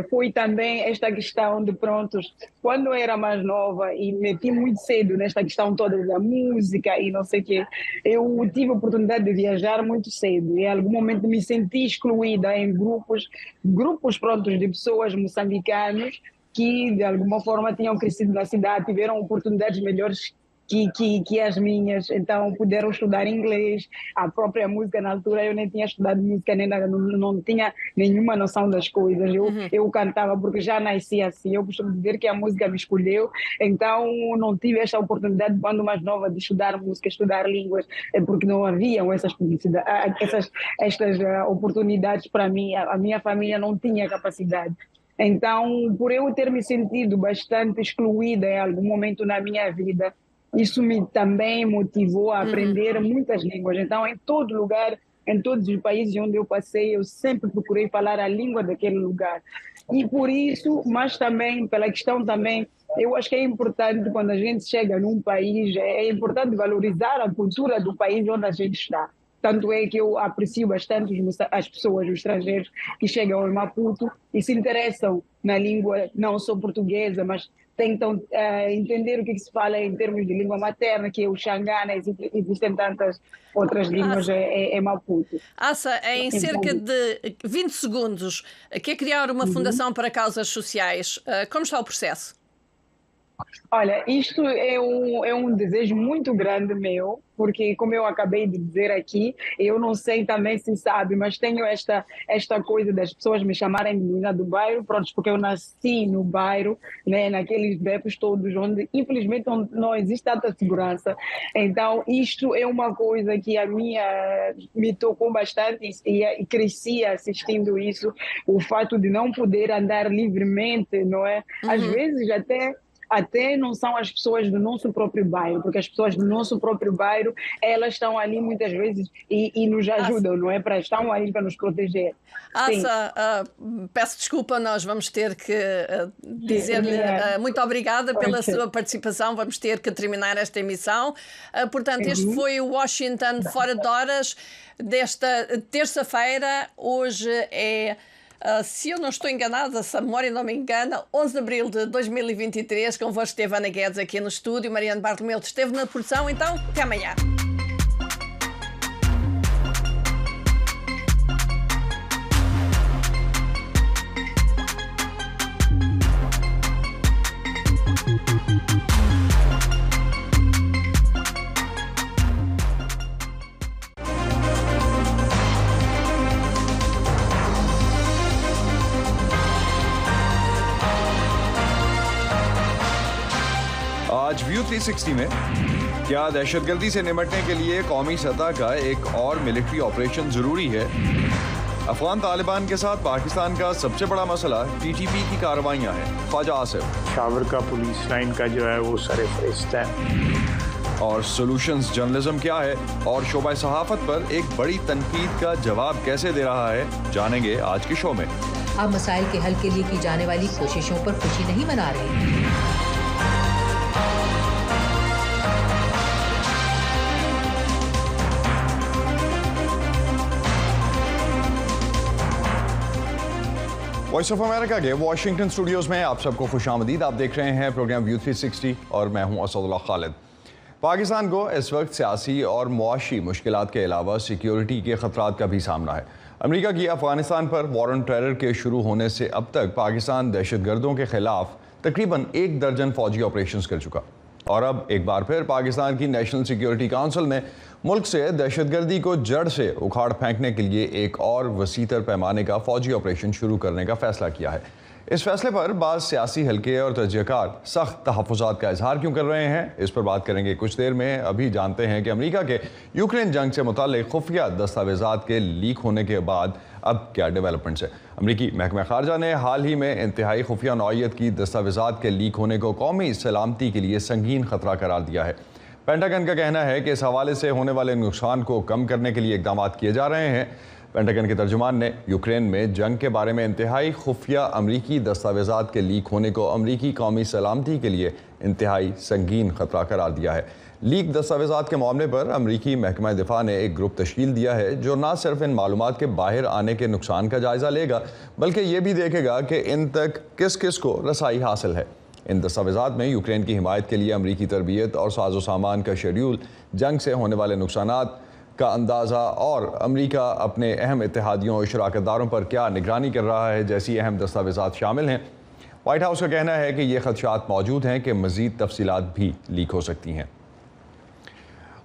foi também esta questão de prontos, quando eu era mais nova e me meti muito cedo nesta questão toda da música e não sei o quê, eu tive a oportunidade de viajar muito cedo e em algum momento me senti excluída em grupos prontos de pessoas moçambicanos que de alguma forma tinham crescido na cidade, tiveram oportunidades melhores que as minhas, então puderam estudar inglês, a própria música na altura eu nem tinha estudado música, nem nada, não tinha nenhuma noção das coisas, eu cantava porque já nasci assim, eu costumo dizer que a música me escolheu, então não tive esta oportunidade quando mais nova de estudar música, estudar línguas, porque não haviam essas publicidades, estas oportunidades para mim, a minha família não tinha capacidade. Então, por eu ter me sentido bastante excluída em algum momento na minha vida, isso me também motivou a aprender muitas línguas. Então, em todo lugar, em todos os países onde eu passei, eu sempre procurei falar a língua daquele lugar. E por isso, mas também, pela questão também, eu acho que é importante quando a gente chega num país, é importante valorizar a cultura do país onde a gente está. Tanto é que eu aprecio bastante as pessoas, os estrangeiros que chegam em Maputo e se interessam na língua, não só portuguesa, mas tentam entender o que se fala em termos de língua materna, que é o Xangana, existem tantas outras línguas em Maputo. Assa, em cerca de 20 segundos, quer criar uma fundação para causas sociais. Como está o processo? Olha, isto é um desejo muito grande meu, porque como eu acabei de dizer aqui, eu não sei também se sabe, mas tenho esta coisa das pessoas me chamarem de menina do bairro, pronto, porque eu nasci no bairro, né, naqueles becos todos onde infelizmente não existe tanta segurança. Então isto é uma coisa que me tocou bastante e cresci assistindo isso, o fato de não poder andar livremente, não é? Às vezes até não são as pessoas do nosso próprio bairro, porque as pessoas do nosso próprio bairro, elas estão ali muitas vezes e nos ajudam, não é? Estão ali para nos proteger. Assa, peço desculpa, nós vamos ter que dizer-lhe muito obrigada pela sua participação, vamos ter que terminar esta emissão. Portanto, este foi o Washington Fora de Horas desta terça-feira. Hoje é... se eu não estou enganada, se a memória não me engana, 11 de abril de 2023, convosco esteve Ana Guedes aqui no estúdio, Mariana Bartolomeu esteve na produção, então até amanhã. 360 में क्या दहशतगर्दी से निपटने के लिए कौमी सतह का एक और मिलिट्री ऑपरेशन जरूरी है? अफगान तालिबान के साथ पाकिस्तान का सबसे बड़ा मसला टीटीपी की कार्रवाइयां हैं। ख्वाजा आसिफ शावर का पुलिस लाइन का जो है वो सरफहरिस्त है। और सॉल्यूशंस जर्नलिज्म क्या है और शोबा सहाफत पर एक बड़ी तनकीद का जवाब कैसे दे रहा है, जानेंगे आज के शो में। आप मसाइल के हल के लिए की जाने वाली कोशिशों पर खुशी नहीं मना रहे। वॉइस ऑफ अमेरिका के वॉशिंगटन स्टूडियोज में आप सबको खुशामदीद। आप देख रहे हैं प्रोग्राम व्यू 360 और मैं हूं असदुल्लाह खालिद। पाकिस्तान को इस वक्त सियासी और मुआशी मुश्किलात के अलावा सिक्योरिटी के खतरात का भी सामना है। अमेरिका की अफगानिस्तान पर वॉर ऑन टेरर के शुरू होने से अब तक पाकिस्तान दहशतगर्दों के खिलाफ तकरीबन 1 दर्जन फौजी ऑपरेशंस कर चुका और अब एक बार फिर पाकिस्तान की नेशनल सिक्योरिटी काउंसिल ने मुल्क से दहशतगर्दी को जड़ से उखाड़ फेंकने के लिए एक और वसीतर पैमाने का फौजी ऑपरेशन शुरू करने का फैसला किया है। इस फैसले पर बाज़ सियासी हल्के और तजज़ियाकार सख्त तहफ़्फ़ुज़ात का इजहार क्यों कर रहे हैं, इस पर बात करेंगे कुछ देर में। अभी जानते हैं कि अमेरिका के यूक्रेन जंग से मुताल्लिक़ खुफिया दस्तावेज़ात के लीक होने के बाद अब क्या डेवलपमेंट्स है। अमरीकी महकमा ख़ारजा ने हाल ही में इंतहाई खुफिया नौइयत की दस्तावेज़ात के लीक होने को कौमी सलामती के लिए संगीन ख़तरा करार दिया है। पेंटागन का कहना है कि इस हवाले से होने वाले नुकसान को कम करने के लिए इक़दाम किए जा रहे हैं। पेंटागन के तर्जुमान ने यूक्रेन में जंग के बारे में इंतहाई खुफिया अमरीकी दस्तावेज़ात के लीक होने को अमरीकी कौमी सलामती के लिए इंतहाई संगीन ख़तरा करार दिया है। लीक दस्तावेज़ात के मामले पर अमरीकी महकमा दिफा ने एक ग्रुप तश्कील दिया है जो न सिर्फ इन मालूमात के बाहर आने के नुकसान का जायज़ा लेगा बल्कि ये भी देखेगा कि इन तक किस किस को रसाई हासिल है। इन दस्तावेज़ात में यूक्रेन की हिमायत के लिए अमरीकी तरबियत और साजो सामान का शेड्यूल, जंग से होने वाले नुकसानात का अंदाज़ा और अमेरिका अपने अहम इत्तेहादियों और शराकतदारों पर क्या निगरानी कर रहा है जैसी अहम दस्तावेज़ात शामिल हैं। वाइट हाउस का कहना है कि ये खदशात मौजूद हैं कि मज़ीद तफसीलात भी लीक हो सकती हैं।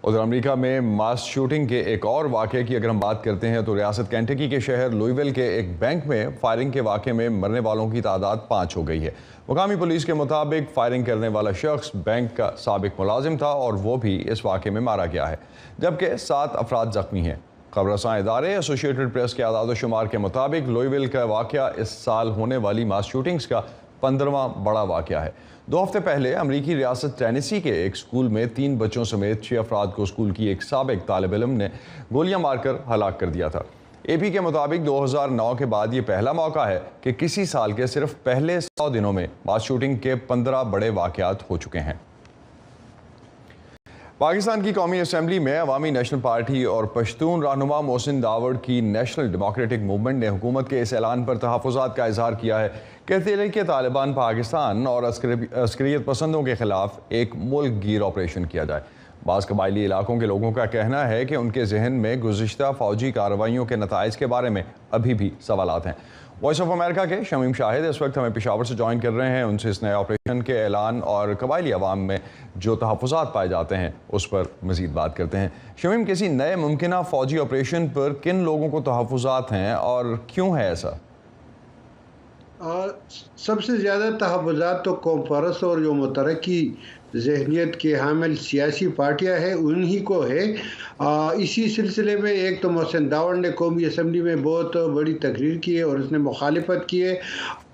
उधर अमेरिका में मास शूटिंग के एक और वाक़े की अगर हम बात करते हैं तो रियासत केंटकी के शहर लुइविल के एक बैंक में फायरिंग के वाक़े में मरने वालों की तादाद 5 हो गई है। मुकामी पुलिस के मुताबिक फायरिंग करने वाला शख्स बैंक का साबिक मुलाजिम था और वो भी इस वाक़े में मारा गया है, जबकि 7 अफराद ज़ख्मी हैं। खबरसां इदारे एसोसिएटेड प्रेस के आदाद शुमार के मुताबिक लुइविल का वाक़या इस साल होने वाली मास शूटिंग्स का 15वां बड़ा वाक़या है। 2 हफ्ते पहले अमरीकी रियासत टेनेसी के एक स्कूल में 3 बच्चों समेत 6 अफराद को स्कूल की एक साबिक तालिब इल्म ने गोलियां मारकर हलाक कर दिया था। एपी के मुताबिक 2009 के बाद ये पहला मौका है कि किसी साल के सिर्फ पहले 100 दिनों में मास शूटिंग के 15 बड़े वाक़यात हो चुके हैं। पाकिस्तान की कौमी असम्बली में अवामी नेशनल पार्टी और पश्तून रहनुमा मोहसिन दावड़ की नेशनल डेमोक्रेटिक मूवमेंट ने हुकूमत के इस ऐलान पर तहफ़्फ़ुज़ात का इजहार किया है कि तहरीक तालिबान पाकिस्तान और अस्करियत पसंदों के खिलाफ एक मुल्क गिर ऑपरेशन किया जाए। बाज़ कबायली इलाकों के लोगों का कहना है कि उनके जहन में गुज़िश्ता फ़ौजी कार्रवाइयों के नताइज के बारे में अभी भी सवालात हैं। वॉइस ऑफ अमेरिका के शमीम शाहिद इस वक्त हमें पेशावर से ज्वाइन कर रहे हैं। उनसे इस नए ऑपरेशन के ऐलान और कबायली अवाम में जो तहफ़्फ़ुज़ात पाए जाते हैं उस पर मज़ीद बात करते हैं। शमीम, किसी नए मुमकिना फ़ौजी ऑपरेशन पर किन लोगों को तहफ़्फ़ुज़ात हैं और क्यों है ऐसा? सबसे ज़्यादा तहफ़्फ़ुज़ात तो कौम परस्त और जो मुतरक्की ज़हनियत के हामिल सियासी पार्टियां हैं उन्हीं को है। इसी सिलसिले में एक तो मोहसिन दावड़ ने कौमी असम्बली में बहुत बड़ी तकरीर की है और उसने मुखालिफत की है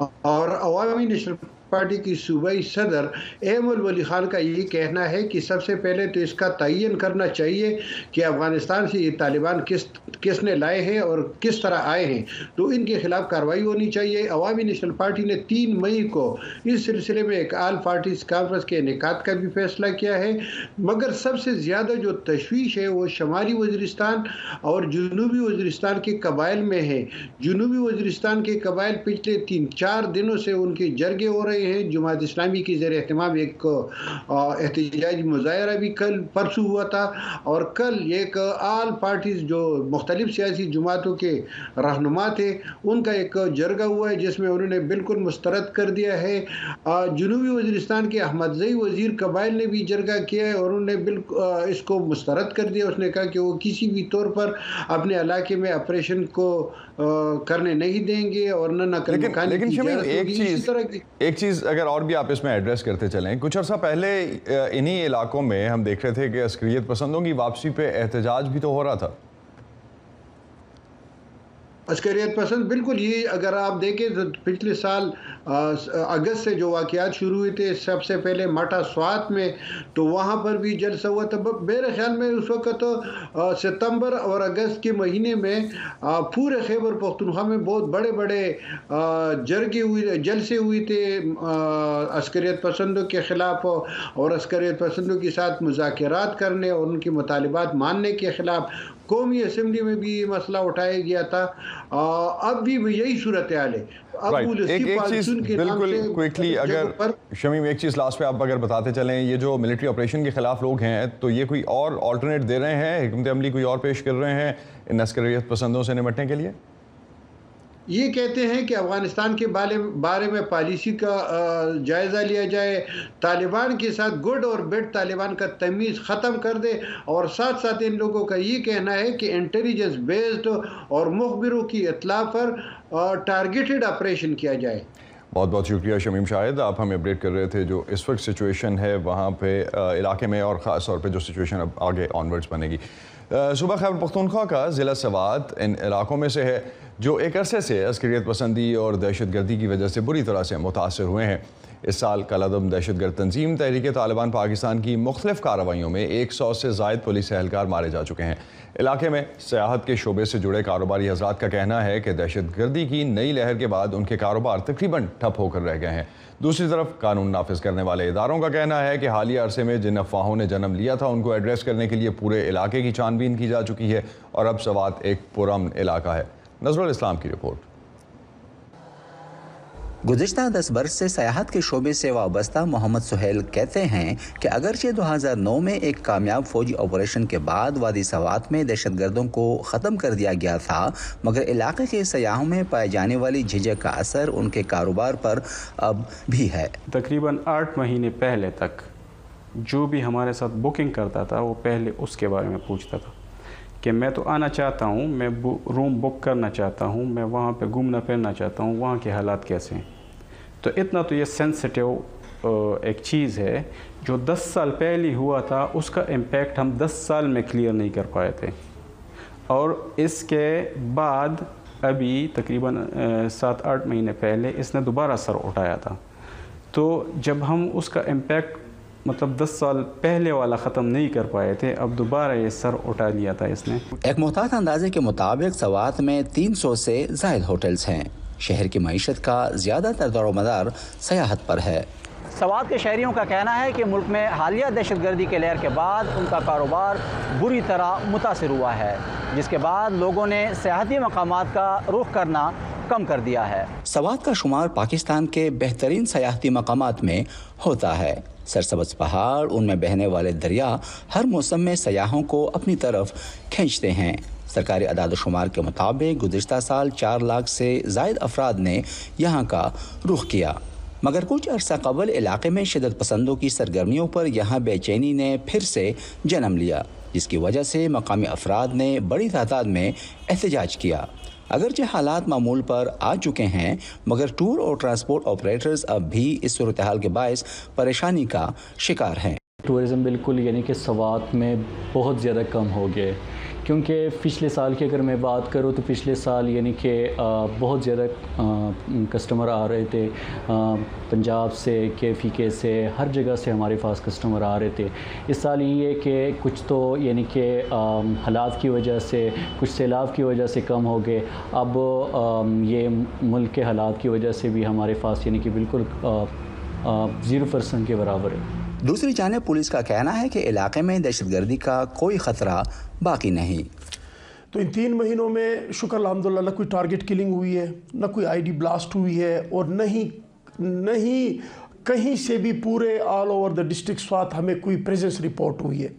और अवामी नेशनल पार्टी की सूबाई सदर अहमद वली खान का ये कहना है कि सबसे पहले तो इसका तयन करना चाहिए कि अफ़गानिस्तान से ये तालिबान किसने लाए हैं और किस तरह आए हैं, तो इनके खिलाफ कार्रवाई होनी चाहिए। अवामी नेशनल पार्टी ने 3 मई को इस सिलसिले में एक आल पार्टीज कॉन्फ्रेंस के इनेकाद का भी फैसला किया है। मगर सबसे ज़्यादा जो तशवीश है वो शमाली वज़ीरिस्तान और जनूबी वज़ीरिस्तान के कबाइल में है। जनूबी वज़ीरिस्तान के कबाइल पिछले 3-4 दिनों से उनके जरगे हो रहे हैं। जमात इस्लामी की ज़ेर एहतमाम एक एहतजाजी मुज़ाहरा भी कल परसों हुआ था और कल एक आल पार्टीज जो मुख्तलिफ सियासी जमातों के रहनुमा थे उनका एक जरगा हुआ है जिसमें उन्होंने बिल्कुल मुस्तरद कर दिया है। जनूबी वज़ीरिस्तान के अहमदज़ई वज़ीर कबाइल ने भी जरगा किया है और उन्होंने बिल्कुल इसको मुस्तरद कर दिया। उसने कहा कि वो किसी भी तौर पर अपने इलाके में ऑपरेशन को करने नहीं देंगे और न नकल मकानी की इजाज़त होगी। इसी तरह की एक चीज़ अगर और भी आप इसमें एड्रेस करते चलें, कुछ अर्सा पहले इन्हीं इलाकों में हम देख रहे थे कि अस्करियत पसंदों की वापसी पे एहतजाज भी तो हो रहा था। अस्करियत पसंद बिल्कुल, ये अगर आप देखें तो पिछले साल अगस्त से जो वाक़यात शुरू हुए थे, सबसे पहले माटा स्वात में, तो वहाँ पर भी जलसा हुआ था। मेरे ख्याल में उस वक्त तो सितंबर और अगस्त के महीने में पूरे खैबर पख्तूनख्वा में बहुत बड़े बड़े जलसे हुए थे अस्करियत पसंदों के ख़िलाफ़ और अस्करियत पसंदों के साथ मुज़ाकरात करने और उनके मुतालिबात मानने के ख़िलाफ़। कौमी असम्बली में भी ये मसला उठाया गया था। अब भी यही सूरत हाल है। एक चीज़ बिल्कुल क्विकली, अगर शमीम एक चीज़ लास्ट पे आप अगर बताते चलें, ये जो मिलिट्री ऑपरेशन के खिलाफ लोग हैं, तो ये कोई और ऑल्टरनेट दे रहे हैं, हिकमत अमली कोई और पेश कर रहे हैं इन अस्करियत पसंदों से निपटने के लिए? ये कहते हैं कि अफ़गानिस्तान के बारे में पॉलिसी का जायज़ा लिया जाए, तालिबान के साथ गुड और बैड तालिबान का तमीज़ ख़त्म कर दे, और साथ साथ इन लोगों का ये कहना है कि इंटेलिजेंस बेस्ड और मुखबिरों की इत्तला पर टारगेटेड ऑपरेशन किया जाए। बहुत बहुत शुक्रिया शमीम शाहिद, आप हमें अपडेट कर रहे थे जो इस वक्त सिचुएशन है वहाँ पे इलाके में, और ख़ास तौर पे जो सिचुएशन अब आगे ऑनवर्ड्स बनेगी। सूबा खैबर पख्तूनख्वा का ज़िला सवात इन इलाकों में से है जो एक अरसे से अस्करियत पसंदी और दहशत गर्दी की वजह से बुरी तरह से मुतासर हुए हैं। इस साल कलादम दहशत गर्द तंजीम तहरीक तालिबान पाकिस्तान की मुख्तलिफ कार्रवाइयों में 100 से ज़ायद पुलिस एहलकार मारे जा चुके हैं। इलाके में सियाहत के शोबे से जुड़े कारोबारी हज़रात का कहना है कि दहशत गर्दी की नई लहर के बाद उनके कारोबार तकरीबन ठप होकर रह गए हैं। दूसरी तरफ कानून नाफिज करने वाले इदारों का कहना है कि हालिया अरसे में जिन अफवाहों ने जन्म लिया था उनको एड्रेस करने के लिए पूरे इलाके की छानबीन की जा चुकी है और अब सवात एक पुरअमन इलाका है। नज़रुल इस्लाम की रिपोर्ट। गुज़िश्ता 10 बरस से सयाहत के शोबे से वाबस्ता मोहम्मद सुहेल कहते हैं कि अगरचे 2009 में एक कामयाब फौजी ऑपरेशन के बाद वादी सवात में दहशतगर्दों को ख़त्म कर दिया गया था, मगर इलाके के सयाहों में पाए जाने वाली झिझक का असर उनके कारोबार पर अब भी है। तकरीबन 8 महीने पहले तक जो भी हमारे साथ बुकिंग करता था वो पहले उसके बारे में पूछता था कि मैं तो आना चाहता हूँ, मैं रूम बुक करना चाहता हूँ, मैं वहाँ पे घूमना फिरना चाहता हूँ, वहाँ के हालात कैसे हैं। तो इतना तो ये सेंसिटिव एक चीज़ है जो 10 साल पहले हुआ था, उसका इम्पैक्ट हम 10 साल में क्लियर नहीं कर पाए थे, और इसके बाद अभी तकरीबन 7-8 महीने पहले इसने दोबारा सर उठाया था। तो जब हम उसका इम्पैक्ट मतलब 10 साल पहले वाला ख़त्म नहीं कर पाए थे, अब दोबारा ये सर उठा लिया था इसने। एक मुहतात अंदाजे के मुताबिक सवात में 300 से ज़ायद होटल्स हैं। शहर की मईशत का ज़्यादातर दारोमदार सयाहत पर है। सवात के शहरियों का कहना है कि मुल्क में हालिया दहशतगर्दी के लहर के बाद उनका कारोबार बुरी तरह मुतासिर हुआ है, जिसके बाद लोगों ने सयाहती मकामात का रुख करना कम कर दिया है। सवात का शुमार पाकिस्तान के बेहतरीन सयाहती मकामात में होता है। सरसब्ज़ पहाड़, उनमें बहने वाले दरिया हर मौसम में सयाहों को अपनी तरफ खींचते हैं। सरकारी अदाद-ओ-शुमार के मुताबिक गुज़िश्ता साल 4 लाख से ज़ायद अफराद ने यहाँ का रुख किया, मगर कुछ अरसा कबल इलाके में शिद्दत पसंदों की सरगर्मियों पर यहाँ बेचैनी ने फिर से जन्म लिया, जिसकी वजह से मकामी अफराद ने बड़ी तादाद में एहतजाज किया। अगरचे हालात मामूल पर आ चुके हैं, मगर टूर और ट्रांसपोर्ट ऑपरेटर्स अब भी इस सूरत हाल के बायस परेशानी का शिकार हैं। टूरिज़म बिल्कुल यानी कि सवात में बहुत ज़्यादा कम हो गए, क्योंकि पिछले साल की अगर मैं बात करूँ तो पिछले साल यानी कि बहुत ज़्यादा कस्टमर आ रहे थे पंजाब से, KFK से, हर जगह से हमारे पास कस्टमर आ रहे थे। इस साल ये है कि कुछ तो यानी कि हालात की वजह से, कुछ सैलाब की वजह से कम हो गए। अब ये मुल्क के हालात की वजह से भी हमारे पास यानी कि बिल्कुल 0% के बराबर है। दूसरी जानिब पुलिस का कहना है कि इलाके में दहशतगर्दी का कोई ख़तरा बाकी नहीं। तो इन 3 महीनों में शुक्र अल्हम्दुलिल्लाह न कोई टारगेट किलिंग हुई है, न कोई ID ब्लास्ट हुई है, और नहीं कहीं से भी पूरे all over the district Swat हमें कोई प्रेजेंस रिपोर्ट हुई है।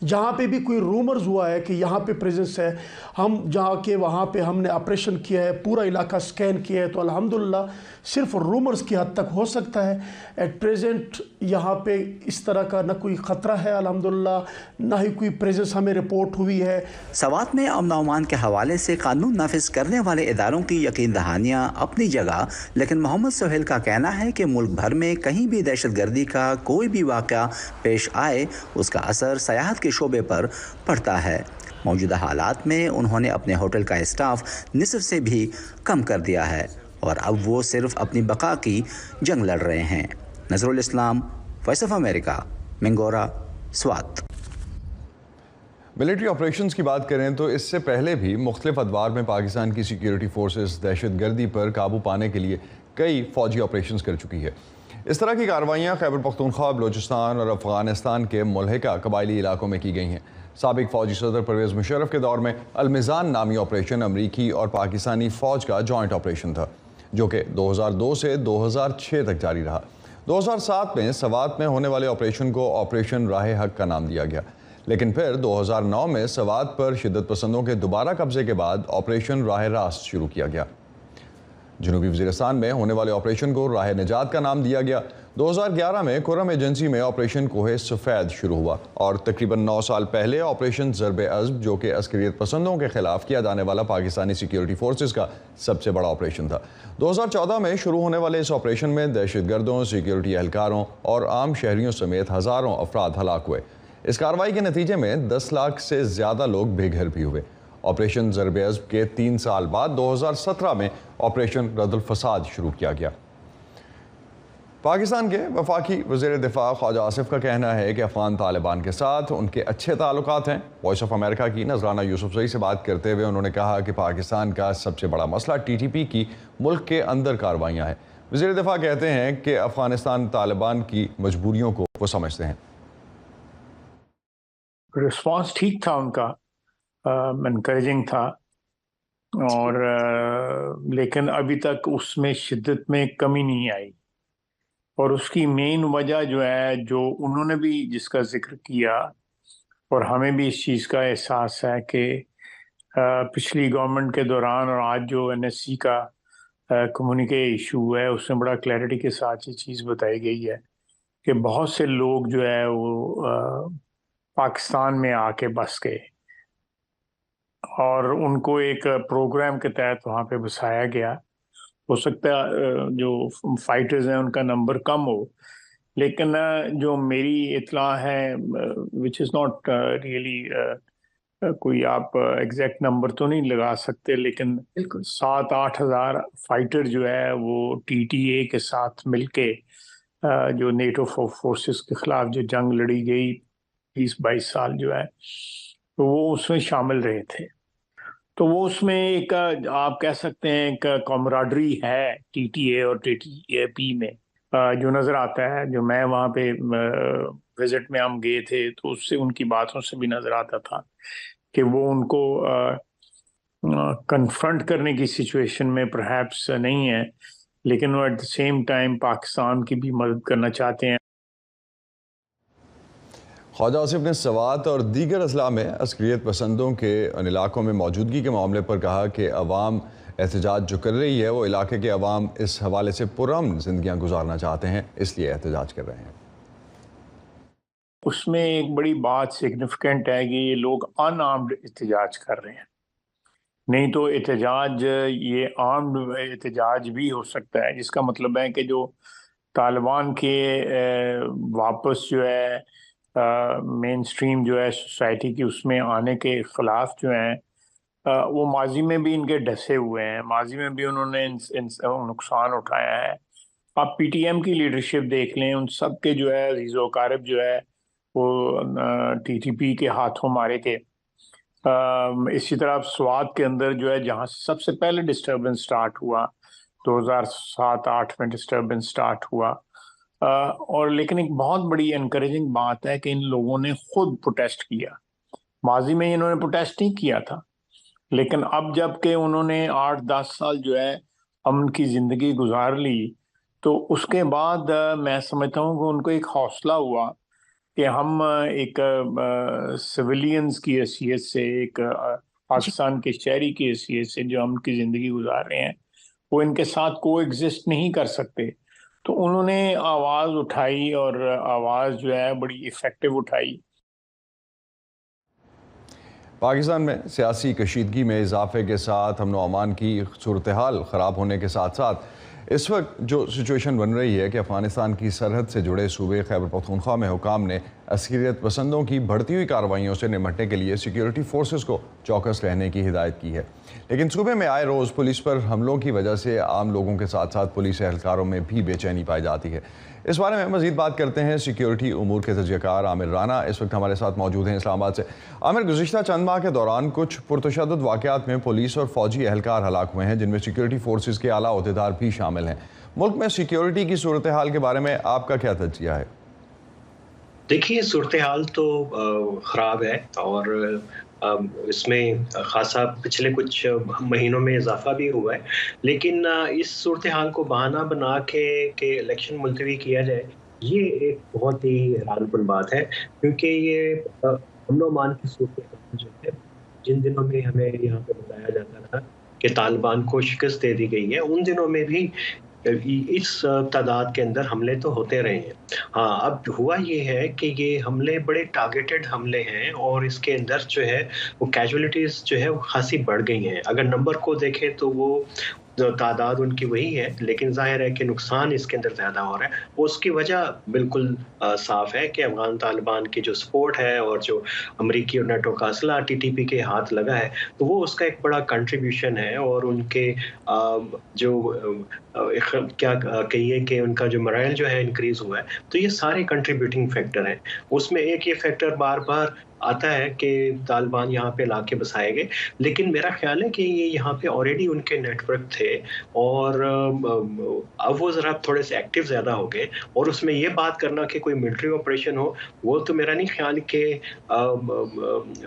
जहाँ पे भी कोई रूमर्स हुआ है कि यहाँ पे प्रेजेंस है, हम जहाँ के वहाँ पे हमने ऑपरेशन किया है, पूरा इलाका स्कैन किया है, तो अल्हम्दुलिल्लाह सिर्फ रूमर्स की हद तक हो सकता है। एट प्रेजेंट यहाँ पे इस तरह का न कोई ख़तरा है अल्हम्दुलिल्लाह, ना ही कोई प्रेजेंस हमें रिपोर्ट हुई है। सवात में अमन अमान के हवाले से कानून नाफिज करने वाले इदारों की यकीन दहानियाँ अपनी जगह, लेकिन मोहम्मद सोहेल का कहना है कि मुल्क भर में कहीं भी दहशतगर्दी का कोई भी वाक़या पेश आए उसका असर सयाहत के शोबे पर पड़ता है। मौजूदा हालात में उन्होंने अपने होटल का स्टाफ निसफ से भी कम कर दिया है और अब वो सिर्फ अपनी बका की जंग लड़ रहे हैं। Nazrul Islam, Voice of America, Mingora, Swat. Military operations की बात करें तो इससे पहले भी मुख्तलिफ अदवार में पाकिस्तान की सिक्योरिटी फोर्सेस दहशतगर्दी पर काबू पाने के लिए कई फौजी ऑपरेशंस कर चुकी है। इस तरह की कार्रवाइयाँ खैबर पख्तूनख्वा, बलूचिस्तान और अफगानिस्तान के मुल्हिका कबायली इलाकों में की गई हैं। साबिक फौजी सदर परवेज़ मुशर्रफ के दौर में अलमिज़ान नामी ऑपरेशन अमरीकी और पाकिस्तानी फ़ौज का जॉइंट ऑपरेशन था, जो कि 2002 से 2006 तक जारी रहा। 2007 में सवात में होने वाले ऑपरेशन को ऑपरेशन राह हक का नाम दिया गया, लेकिन फिर 2009 में सवात पर शिद्दत पसंदों के दोबारा कब्जे के बाद ऑपरेशन राह रास्त शुरू किया गया। जनूबी वज़ीरिस्तान में होने वाले ऑपरेशन को राह निजात का नाम दिया गया। 2011 में कुरम एजेंसी में ऑपरेशन कोहे सफ़ेद शुरू हुआ और तकरीबन 9 साल पहले ऑपरेशन ज़रब अज़्ब, जो कि अस्करियत पसंदों के खिलाफ किया जाने वाला पाकिस्तानी सिक्योरिटी फोर्सेस का सबसे बड़ा ऑपरेशन था। 2014 में शुरू होने वाले इस ऑपरेशन में दहशतगर्दों, सिक्योरिटी एहलकारों और आम शहरियों समेत हज़ारों अफराद हलाक हुए। इस कार्रवाई के नतीजे में 10 लाख से ज़्यादा लोग बेघर भी हुए। ऑपरेशन ज़रब अज़्ब के 3 साल बाद 2017 में ऑपरेशन रद्दुल फसाद शुरू किया गया। पाकिस्तान के वफाकी वज़ीर दिफा ख्वाजा आसिफ का कहना है कि अफ़गान तालिबान के साथ उनके अच्छे ताल्लुकात हैं। वॉइस ऑफ अमेरिका की नजराना यूसुफजई से बात करते हुए उन्होंने कहा कि पाकिस्तान का सबसे बड़ा मसला TTP की मुल्क के अंदर कार्रवाइयाँ हैं। वज़ीर दिफा कहते हैं कि अफ़गानिस्तान तालिबान की मजबूरियों को वो समझते हैं। रिस्पॉन्स ठीक था उनका, एनकरेजिंग था, और लेकिन अभी तक उसमें शिद्दत में कमी नहीं आई। और उसकी मेन वजह जो है, जो उन्होंने भी जिसका जिक्र किया और हमें भी इस चीज़ का एहसास है कि पिछली गवर्नमेंट के दौरान और आज जो NSC का कम्युनिके इशू है, उसमें बड़ा क्लैरिटी के साथ ये चीज़ बताई गई है कि बहुत से लोग जो है वो पाकिस्तान में आके बस गए और उनको एक प्रोग्राम के तहत वहाँ पे बसाया गया। हो सकता है जो फाइटर्स हैं उनका नंबर कम हो, लेकिन जो मेरी इतला है, विच इज़ नॉट रियली कोई आप एग्जैक्ट नंबर तो नहीं लगा सकते, लेकिन 7-8 हज़ार फाइटर जो है वो TTA के साथ मिलके जो नेटो फोर्सेस के खिलाफ जो जंग लड़ी गई 20-22 साल जो है, तो वो उसमें शामिल रहे थे। तो वो उसमें एक आप कह सकते हैं एक कॉमराडरी है TTA और TTP में जो नज़र आता है। जो मैं वहाँ पे विजिट में हम गए थे तो उससे उनकी बातों से भी नज़र आता था कि वो उनको कन्फ्रंट करने की सिचुएशन में परहैप्स नहीं है, लेकिन वो at the same time Pakistan की भी मदद करना चाहते हैं। ख्वाजा आसिफ ने सवात और दीगर अजला में अस्करियत पसंदों के इलाकों में मौजूदगी के मामले पर कहा कि अवाम एहतजाज जो कर रही है वो इलाके के अवाम इस हवाले से पुरअमन ज़िंदगियाँ गुजारना चाहते हैं, इसलिए एहतजाज कर रहे हैं। उसमें एक बड़ी बात सिग्निफिकेंट है कि ये लोग अनआर्म्ड एहतजाज कर रहे हैं, नहीं तो एहतजाज ये आर्म्ड एहतजाज भी हो सकता है, जिसका मतलब है कि जो तालिबान के वापस जो है मेन स्ट्रीम जो है सोसाइटी की उसमें आने के ख़िलाफ़ जो हैं वो माजी में भी इनके डसे हुए हैं, माजी में भी उन्होंने नुकसान उठाया है। आप PTM की लीडरशिप देख लें, उन सब के जो है रीज़ो कारब जो है वो TTP के हाथों मारे थे। इसी तरह स्वात के अंदर जो है जहाँ सबसे पहले डिस्टर्बेंस स्टार्ट हुआ 2007-8 में डिस्टर्बेंस स्टार्ट हुआ, और लेकिन एक बहुत बड़ी एनकरेजिंग बात है कि इन लोगों ने खुद प्रोटेस्ट किया। माजी में इन्होंने प्रोटेस्ट नहीं किया था, लेकिन अब जबकि उन्होंने 8-10 साल जो है अमन की ज़िंदगी गुजार ली, तो उसके बाद मैं समझता हूँ कि उनको एक हौसला हुआ कि हम एक सिविलियंस की हैसियत से, एक पाकिस्तान के शहरी की हैसियत से जो हम की ज़िंदगी गुजार रहे हैं, वो इनके साथ को एग्जिस्ट नहीं कर सकते। तो उन्होंने आवाज़ उठाई और आवाज़ जो है बड़ी इफ़ेक्टिव उठाई। पाकिस्तान में सियासी कशीदगी में इजाफे के साथ अमन व अमान की सूरत हाल ख़राब होने के साथ साथ इस वक्त जो सिचुएशन बन रही है कि अफ़गानिस्तान की सरहद से जुड़े सूबे खैबर पख्तूनख्वा में हुकाम ने अस्करियत पसंदों की बढ़ती हुई कार्रवाइयों से निपटने के लिए सिक्योरिटी फोर्सेस को चौकस रहने की हिदायत की है। लेकिन सूबे में आए रोज़ पुलिस पर हमलों की वजह से आम लोगों के साथ साथ पुलिस एहलकारों में भी बेचैनी पाई जाती है। इस बारे में मज़ीद बात करते हैं सिक्योरिटी उमूर के तजज़ियाकार आमिर राना इस वक्त हमारे साथ मौजूद हैं इस्लामाबाद से। आमिर, गुज़िश्ता चंद माह के दौरान कुछ पुरतशद्दुद वाक़यात में पुलिस और फ़ौजी एहलकार हलाक हुए हैं, जिनमें सिक्योरिटी फोर्सेस के आला अहदेदार भी शामिल हैं। मुल्क में सिक्योरिटी की सूरत हाल के बारे में आपका क्या तज्जिया है? देखिए, सूरत हाल तो ख़राब है और इसमें ख़ासा पिछले कुछ महीनों में इजाफा भी हुआ है, लेकिन इस सूरत हाल को बहाना बना के इलेक्शन मुलतवी किया जाए, ये एक बहुत ही हैरानकुन बात है, क्योंकि ये अमन व अमान की सूरत हाल जो है, जिन दिनों में हमें यहाँ पे बताया जाता था कि तालिबान को शिकस्त दे दी गई है, उन दिनों में भी इस तादाद के अंदर हमले तो होते रहे हैं। हाँ, अब हुआ ये है कि ये हमले बड़े टारगेटेड हमले हैं और इसके अंदर जो है वो कैजुअलिटीज़ जो है वो खासी बढ़ गई हैं। अगर नंबर को देखें तो वो तादाद उनकी वही है, लेकिन जाहिर है कि नुकसान इसके अंदर ज़्यादा हो रहा है। उसकी वजह बिल्कुल साफ़ है कि अफ़गान तालिबान की जो सपोर्ट है और जो अमरीकी और नेटो का असला TTP के हाथ लगा है, तो वो उसका एक बड़ा कंट्रीब्यूशन है और उनके जो क्या कहिए कि उनका जो मोरल जो है इंक्रीज़ हुआ है, तो ये सारे कंट्रीब्यूटिंग फैक्टर हैं। उसमें एक ये फैक्टर बार-बार आता है कि तालिबान यहाँ पे लाके बसाए गए, लेकिन मेरा ख्याल है कि ये यहाँ पे ऑलरेडी उनके नेटवर्क थे और अब वो ज़रा थोड़े से एक्टिव ज़्यादा हो गए और उसमें ये बात करना कि कोई मिलिट्री ऑपरेशन हो, वो तो मेरा नहीं ख्याल कि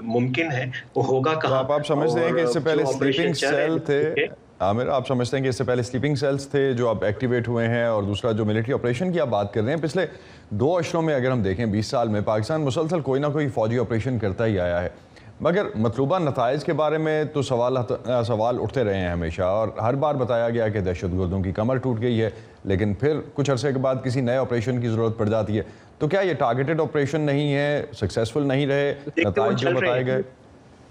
मुमकिन है। वो होगा कहाँ? तो आप समझते हैं कि इससे पहले स्लीपिंग सेल थे आमिर, आप समझते हैं कि इससे पहले स्लीपिंग सेल्स थे जो अब एक्टिवेट हुए हैं, और दूसरा जो मिलिट्री ऑपरेशन की आप बात कर रहे हैं, पिछले 2 अशरों में अगर हम देखें 20 साल में पाकिस्तान मुसलसल कोई ना कोई फ़ौजी ऑपरेशन करता ही आया है, मगर मतलूबा नताइज के बारे में तो सवाल उठते रहे हैं हमेशा, और हर बार बताया गया कि दहशतगर्दों की कमर टूट गई है, लेकिन फिर कुछ अरसे के बाद किसी नए ऑपरेशन की ज़रूरत पड़ जाती है। तो क्या ये टारगेटेड ऑपरेशन नहीं है, सक्सेसफुल नहीं रहे नताइज जो बताए गए?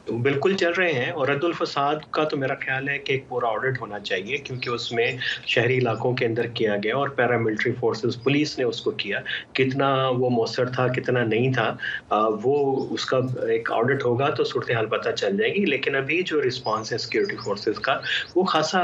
बिल्कुल चल रहे हैं, और रद्दुल फसाद का तो मेरा ख्याल है कि एक पूरा ऑडिट होना चाहिए, क्योंकि उसमें शहरी इलाकों के अंदर किया गया और पैरामिलिट्री फोर्सेस पुलिस ने उसको किया, कितना वो मौसर था कितना नहीं था, वो उसका एक ऑडिट होगा तो सूरत हाल पता चल जाएगी। लेकिन अभी जो रिस्पांस है सिक्योरिटी फोर्सेस का वो खासा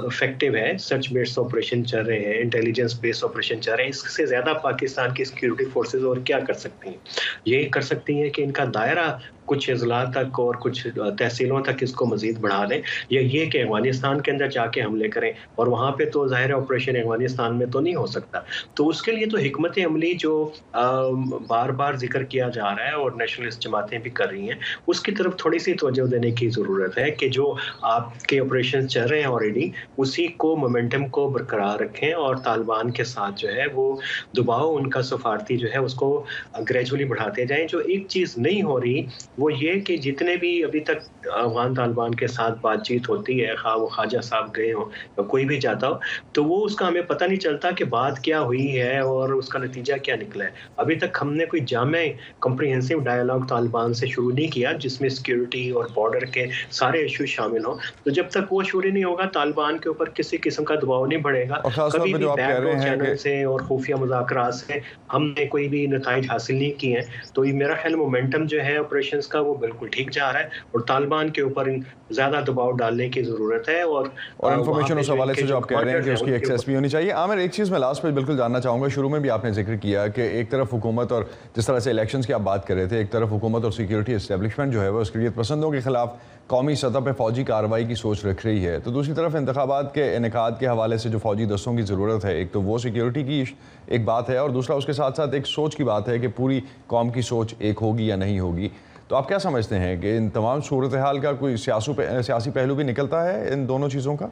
इफेक्टिव है। सर्च बेस्ड ऑपरेशन चल रहे हैं, इंटेलिजेंस बेस्ड ऑपरेशन चल रहे हैं। इससे ज़्यादा पाकिस्तान की सिक्योरिटी फोर्सेस और क्या कर सकती हैं? ये कर सकती हैं कि इनका दायरा कुछ अजला तक और कुछ तहसीलों तक इसको मज़ीद बढ़ा दें, या ये कि अफगानिस्तान के अंदर जाके हमले करें, और वहाँ पे तो ज़ाहिर है ऑपरेशन अफगानिस्तान में तो नहीं हो सकता। तो उसके लिए तो हिकमत अमली जो बार बार जिक्र किया जा रहा है और नेशनलिस्ट जमातें भी कर रही हैं, उसकी तरफ थोड़ी सी तवज्जो देने की ज़रूरत है कि जो आपके ऑपरेशन चल रहे हैं ऑलरेडी, उसी को मोमेंटम को बरकरार रखें और तालिबान के साथ जो है वो दबाव उनका सफारती जो है उसको ग्रेजुअली बढ़ाते जाएं। जो एक चीज़ नहीं हो रही वो ये कि जितने भी अभी तक अफगान तालिबान के साथ बातचीत होती है, वो ख्वाजा साहब गए हो या कोई भी जाता हो, तो वो उसका हमें पता नहीं चलता कि बात क्या हुई है और उसका नतीजा क्या निकला है। अभी तक हमने कोई जामे कम्प्रिहेंसिव डायलॉग तालिबान से शुरू नहीं किया जिसमें सिक्योरिटी और बॉर्डर के सारे इशू शामिल हों। तो जब तक वो शुरू नहीं होगा तालिबान के ऊपर किसी किस्म का दबाव नहीं बढ़ेगा। कभी भी बैकडोर चैनल से और खुफिया मुज़ाकरात से हमने कोई भी नताइज हासिल नहीं किए हैं। तो ये मेरा ख्याल मोमेंटम जो है ऑपरेशन का वो बिल्कुल ठीक जा रहा है और तालिबान के ऊपर ज्यादा दबाव डालने की जरूरत है। और इन्फॉर्मेशन उस हवाले से जो आप कह रहे हैं कि उसकी एक्सेस भी होनी चाहिए। आमिर, एक चीज़ मैं लास्ट पे बिल्कुल जानना चाहूँगा, शुरू में भी आपने जिक्र किया कि एक तरफ हुकूमत और जिस तरह से इलेक्शंस की आप बात कर रहे थे, एक तरफ हुकूमत और सिक्योरिटी एस्टेब्लिशमेंट जो है वो अस्करियत पसंदों के खिलाफ कौमी सतह पर फौजी कार्रवाई की सोच रख रही है, तो दूसरी तरफ इंतखाबात के इनेकाद के हवाले से जो फौजी दस्तों की ज़रूरत है, एक तो वो सिक्योरिटी की एक बात है और दूसरा उसके साथ साथ एक सोच की बात है कि पूरी कौम की सोच एक होगी या नहीं होगी। तो आप क्या समझते हैं कि इन तमाम सूरत हाल का कोई सियासी पहलू भी निकलता है इन दोनों चीज़ों का?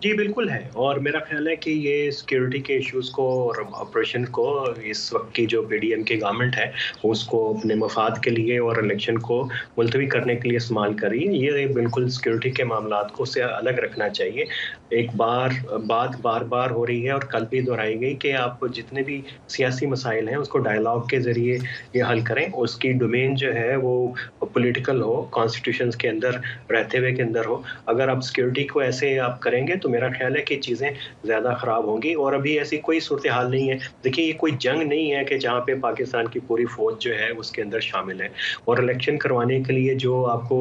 जी बिल्कुल है, और मेरा ख्याल है कि ये सिक्योरिटी के इश्यूज़ को और ऑपरेशन को इस वक्त की जो पीडीएम की गवर्नमेंट है उसको अपने मफाद के लिए और इलेक्शन को मुलतवी करने के लिए इस्तेमाल करी। ये बिल्कुल सिक्योरिटी के मामलात को से अलग रखना चाहिए। एक बात बार बार हो रही है और कल भी दोहराई गई कि आप जितने भी सियासी मसाइल हैं उसको डायलॉग के ज़रिए ये हल करें। उसकी डोमेन जो है वो पॉलिटिकल हो, कॉन्स्टिट्यूशन के अंदर रहते हुए के अंदर हो। अगर आप सिक्योरिटी को ऐसे आप करेंगे तो मेरा ख्याल है कि चीज़ें ज़्यादा ख़राब होंगी, और अभी ऐसी कोई सूरत हाल नहीं है। देखिए ये कोई जंग नहीं है कि जहाँ पे पाकिस्तान की पूरी फ़ौज जो है उसके अंदर शामिल है, और इलेक्शन करवाने के लिए जो आपको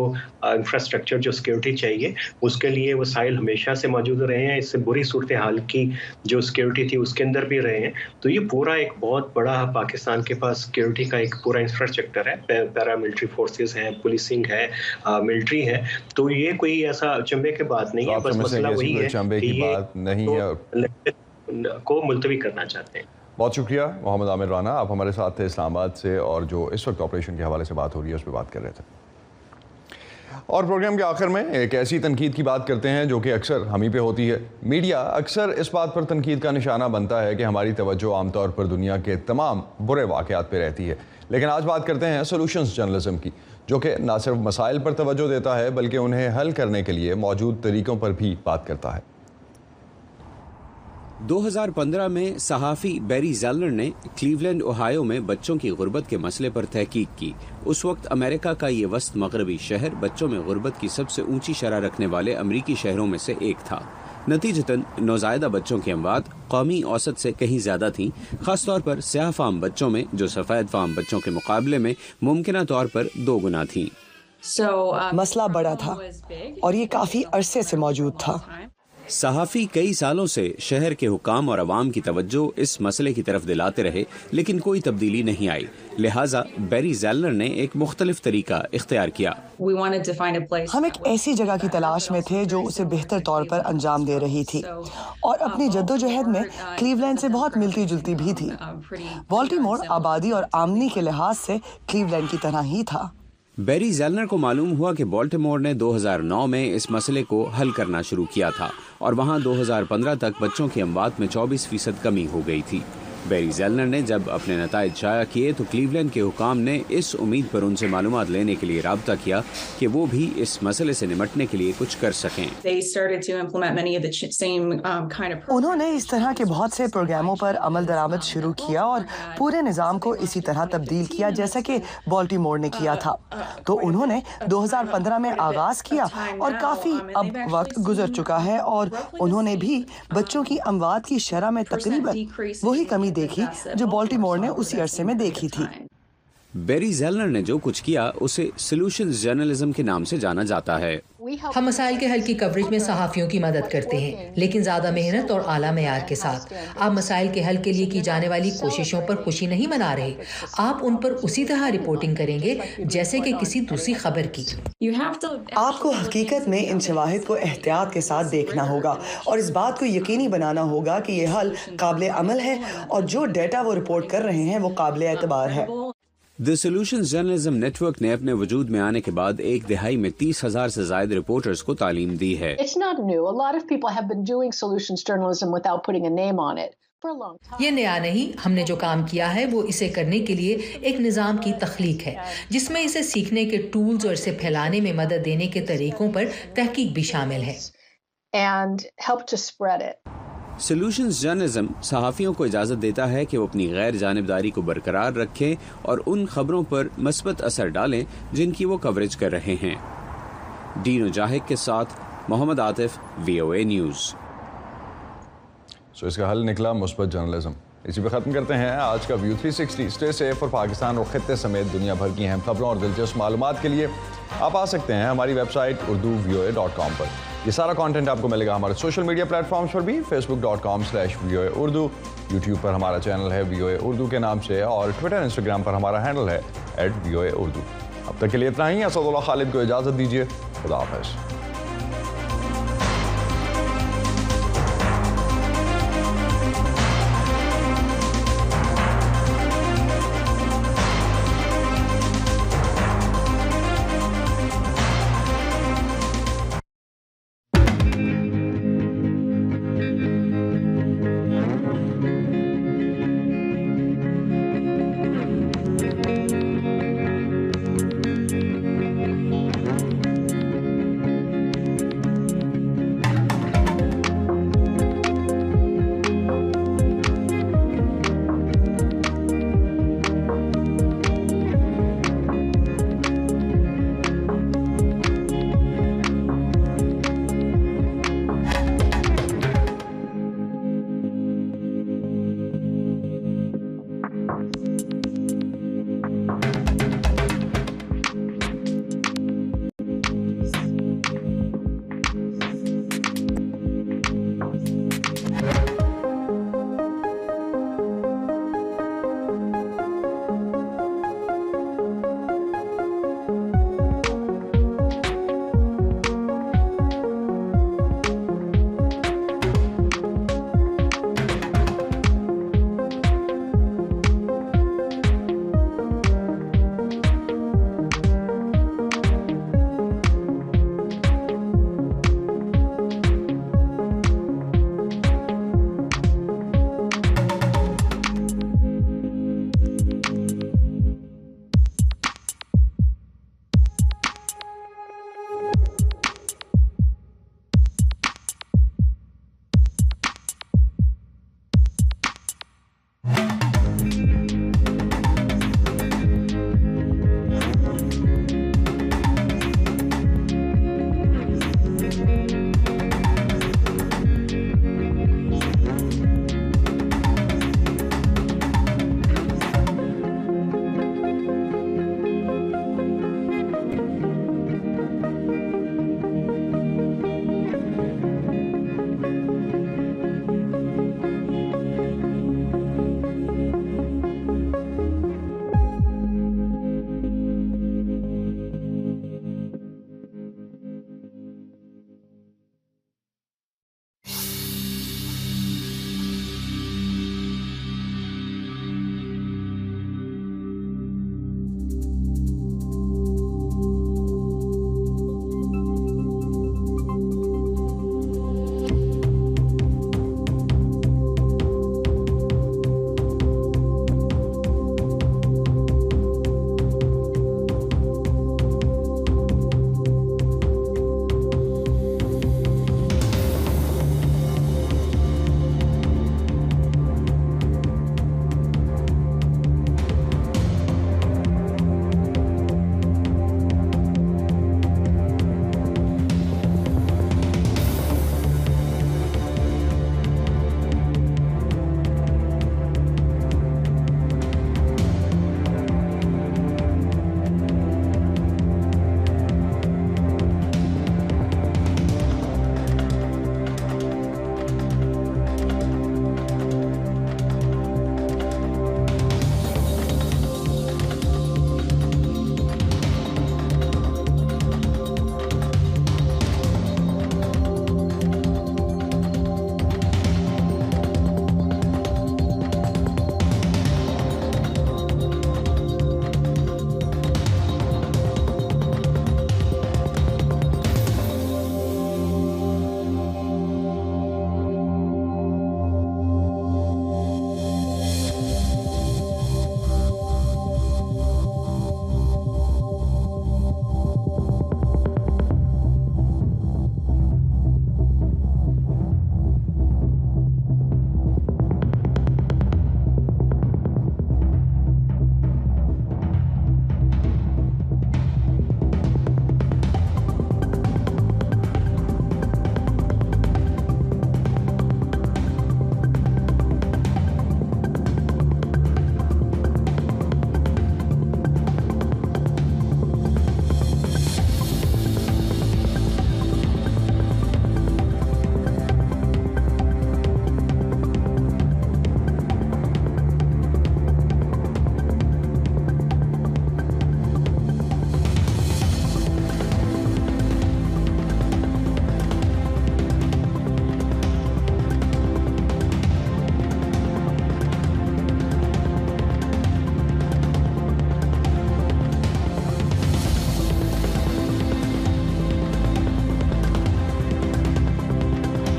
इंफ्रास्ट्रक्चर जो सिक्योरिटी चाहिए उसके लिए वसाइल हमेशा से मौजूद रहे हैं। इससे बुरी सूरत हाल की जो सिक्योरिटी थी उसके अंदर भी रहे हैं। तो ये पूरा एक बहुत बड़ा पाकिस्तान के पास सिक्योरिटी का एक पूरा इंफ्रास्ट्रक्चर है, पैरा मिलिट्री फोर्सेस हैं, पुलिसिंग है, मिलिट्री है। तो ये कोई ऐसा अचंभे की बात नहीं है, बस मसला वही है कि ये बात नहीं है को मुलतवी करना चाहते हैं। बहुत शुक्रिया मोहम्मद आमिर राना, आप हमारे साथ थे इस्लामाबाद से, और जो इस वक्त ऑपरेशन के हवाले से बात हो रही है उस पर बात कर रहे थे। और प्रोग्राम के आखिर में एक ऐसी तनकीद की बात करते हैं जो कि अक्सर हम ही पे होती है। मीडिया अक्सर इस बात पर तनकीद का निशाना बनता है कि हमारी तवज्जो आमतौर पर दुनिया के तमाम बुरे वाक़यात पे रहती है, लेकिन आज बात करते हैं सोल्यूशंस जर्नलिज्म की, जो कि न सिर्फ मसाइल पर तवज्जो देता है बल्कि उन्हें हल करने के लिए मौजूद तरीक़ों पर भी बात करता है। 2015 में सहाफ़ी बैरी ज़ेलनर ने क्लीवलैंड ओहायो में बच्चों की गुर्बत के मसले पर तहकीक की। उस वक्त अमेरिका का ये वस्त मगरबी शहर बच्चों में गुर्बत की सबसे ऊंची शरह रखने वाले अमरीकी शहरों में से एक था। नतीजतन नौज़ायदा बच्चों की अमवात कौमी औसत से कहीं ज़्यादा थीं, ख़ासतौर पर स्याह फाम बच्चों में, जो सफ़ेद फाम बच्चों के मुकाबले में मुमकिना तौर पर 2 गुना थीं। मसला बड़ा था और ये काफ़ी अरसे से मौजूद था। सहाफ़ी कई सालों से शहर के हुकाम और अवाम की तवज्जो इस मसले की तरफ दिलाते रहे, लेकिन कोई तब्दीली नहीं आई। लिहाजा बैरी ज़ेलनर ने एक मुख्तलिफ तरीका इख्तियार किया। हम एक ऐसी जगह की तलाश में थे जो उसे बेहतर तौर पर अंजाम दे रही थी और अपनी जद्दोजहद में क्लीवलैंड से बहुत मिलती जुलती भी थी। बाल्टीमोर आबादी और आमदनी के लिहाज से क्लीवलैंड की तरह ही था। बैरी ज़ेलनर को मालूम हुआ कि बाल्टीमोर ने 2009 में इस मसले को हल करना शुरू किया था और वहां 2015 तक बच्चों की अमवात में 24% कमी हो गई थी। बैरी ज़ेलनर ने जब अपने नताइज शाया किए तो क्लीवलैंड के हुकाम ने इस उम्मीद पर उनसे मालूमात लेने के लिए राब्ता किया कि वो भी इस मसले से निमटने के लिए कुछ कर सकें। उन्होंने इस तरह के बहुत से प्रोग्रामों पर अमल दरामद शुरू किया और पूरे निज़ाम को इसी तरह तब्दील किया जैसा कि बाल्टीमोर ने किया था। तो उन्होंने 2015 में आगाज किया और काफ़ी अब वक्त गुजर चुका है और उन्होंने भी बच्चों की अमवात की शरह में तकरीबन वही कमी देखी जो बाल्टीमोर ने उसी अरसे में देखी थी। बैरी ज़ेलनर ने जो कुछ किया उसे सोल्यूशंस जर्नलिज्म के नाम से जाना जाता है। हम मसाइल के हल की कवरेज में सहाफ़ियों की मदद करते हैं, लेकिन ज़्यादा मेहनत और आला मेयार के साथ। आप मसाइल के हल के लिए की जाने वाली कोशिशों पर खुशी नहीं मना रहे, आप उन पर उसी तरह रिपोर्टिंग करेंगे जैसे कि किसी दूसरी खबर की। आपको हकीकत में इन शवाहिद को एहतियात के साथ देखना होगा और इस बात को यकीनी बनाना होगा कि ये हल काबिल अमल है और जो डेटा वो रिपोर्ट कर रहे हैं वो काबिल एतबार है। द सोल्यूशंस जर्नलिज्म नेटवर्क ने अपने वजूद में आने के बाद एक दिहाई में 30,000 से ज्यादा रिपोर्टर्स को तालीम दी है। ये नया नहीं, हमने जो काम किया है वो इसे करने के लिए एक निज़ाम की तख्लीक है जिसमें इसे सीखने के टूल्स और इसे फैलाने में मदद देने के तरीकों पर तहकीक भी शामिल है। सोल्यूशंस जर्नलिज्म सहाफ़ियों को इजाज़त देता है कि वो अपनी गैर जानिबदारी को बरकरार रखें और उन खबरों पर मस्बत असर डालें जिनकी वो कवरेज कर रहे हैं। डीनो जाहिद के साथ मोहम्मद आतिफ, VOA न्यूज़। इसका हल निकला मुस्बत जर्नलिज्म। इसी पे ख़त्म करते हैं आज का व्यू 360। स्टे सेफ और पाकिस्तान और खित्ते समेत दुनिया भर की अहम खबरों और दिलचस्प मालूमात के लिए आप आ सकते हैं हमारी वेबसाइट urdu.voa.com पर। ये सारा कंटेंट आपको मिलेगा हमारे सोशल मीडिया प्लेटफॉर्म्स पर भी, facebook.com/VOA Urdu, यूट्यूब पर हमारा चैनल है VOA Urdu के नाम से और ट्विटर इंस्टाग्राम पर हमारा हैंडल है @VOA Urdu। अब तक के लिए इतना ही। असदुल्लाह खालिद को इजाज़त दीजिए। खुदा हाफ़िज़।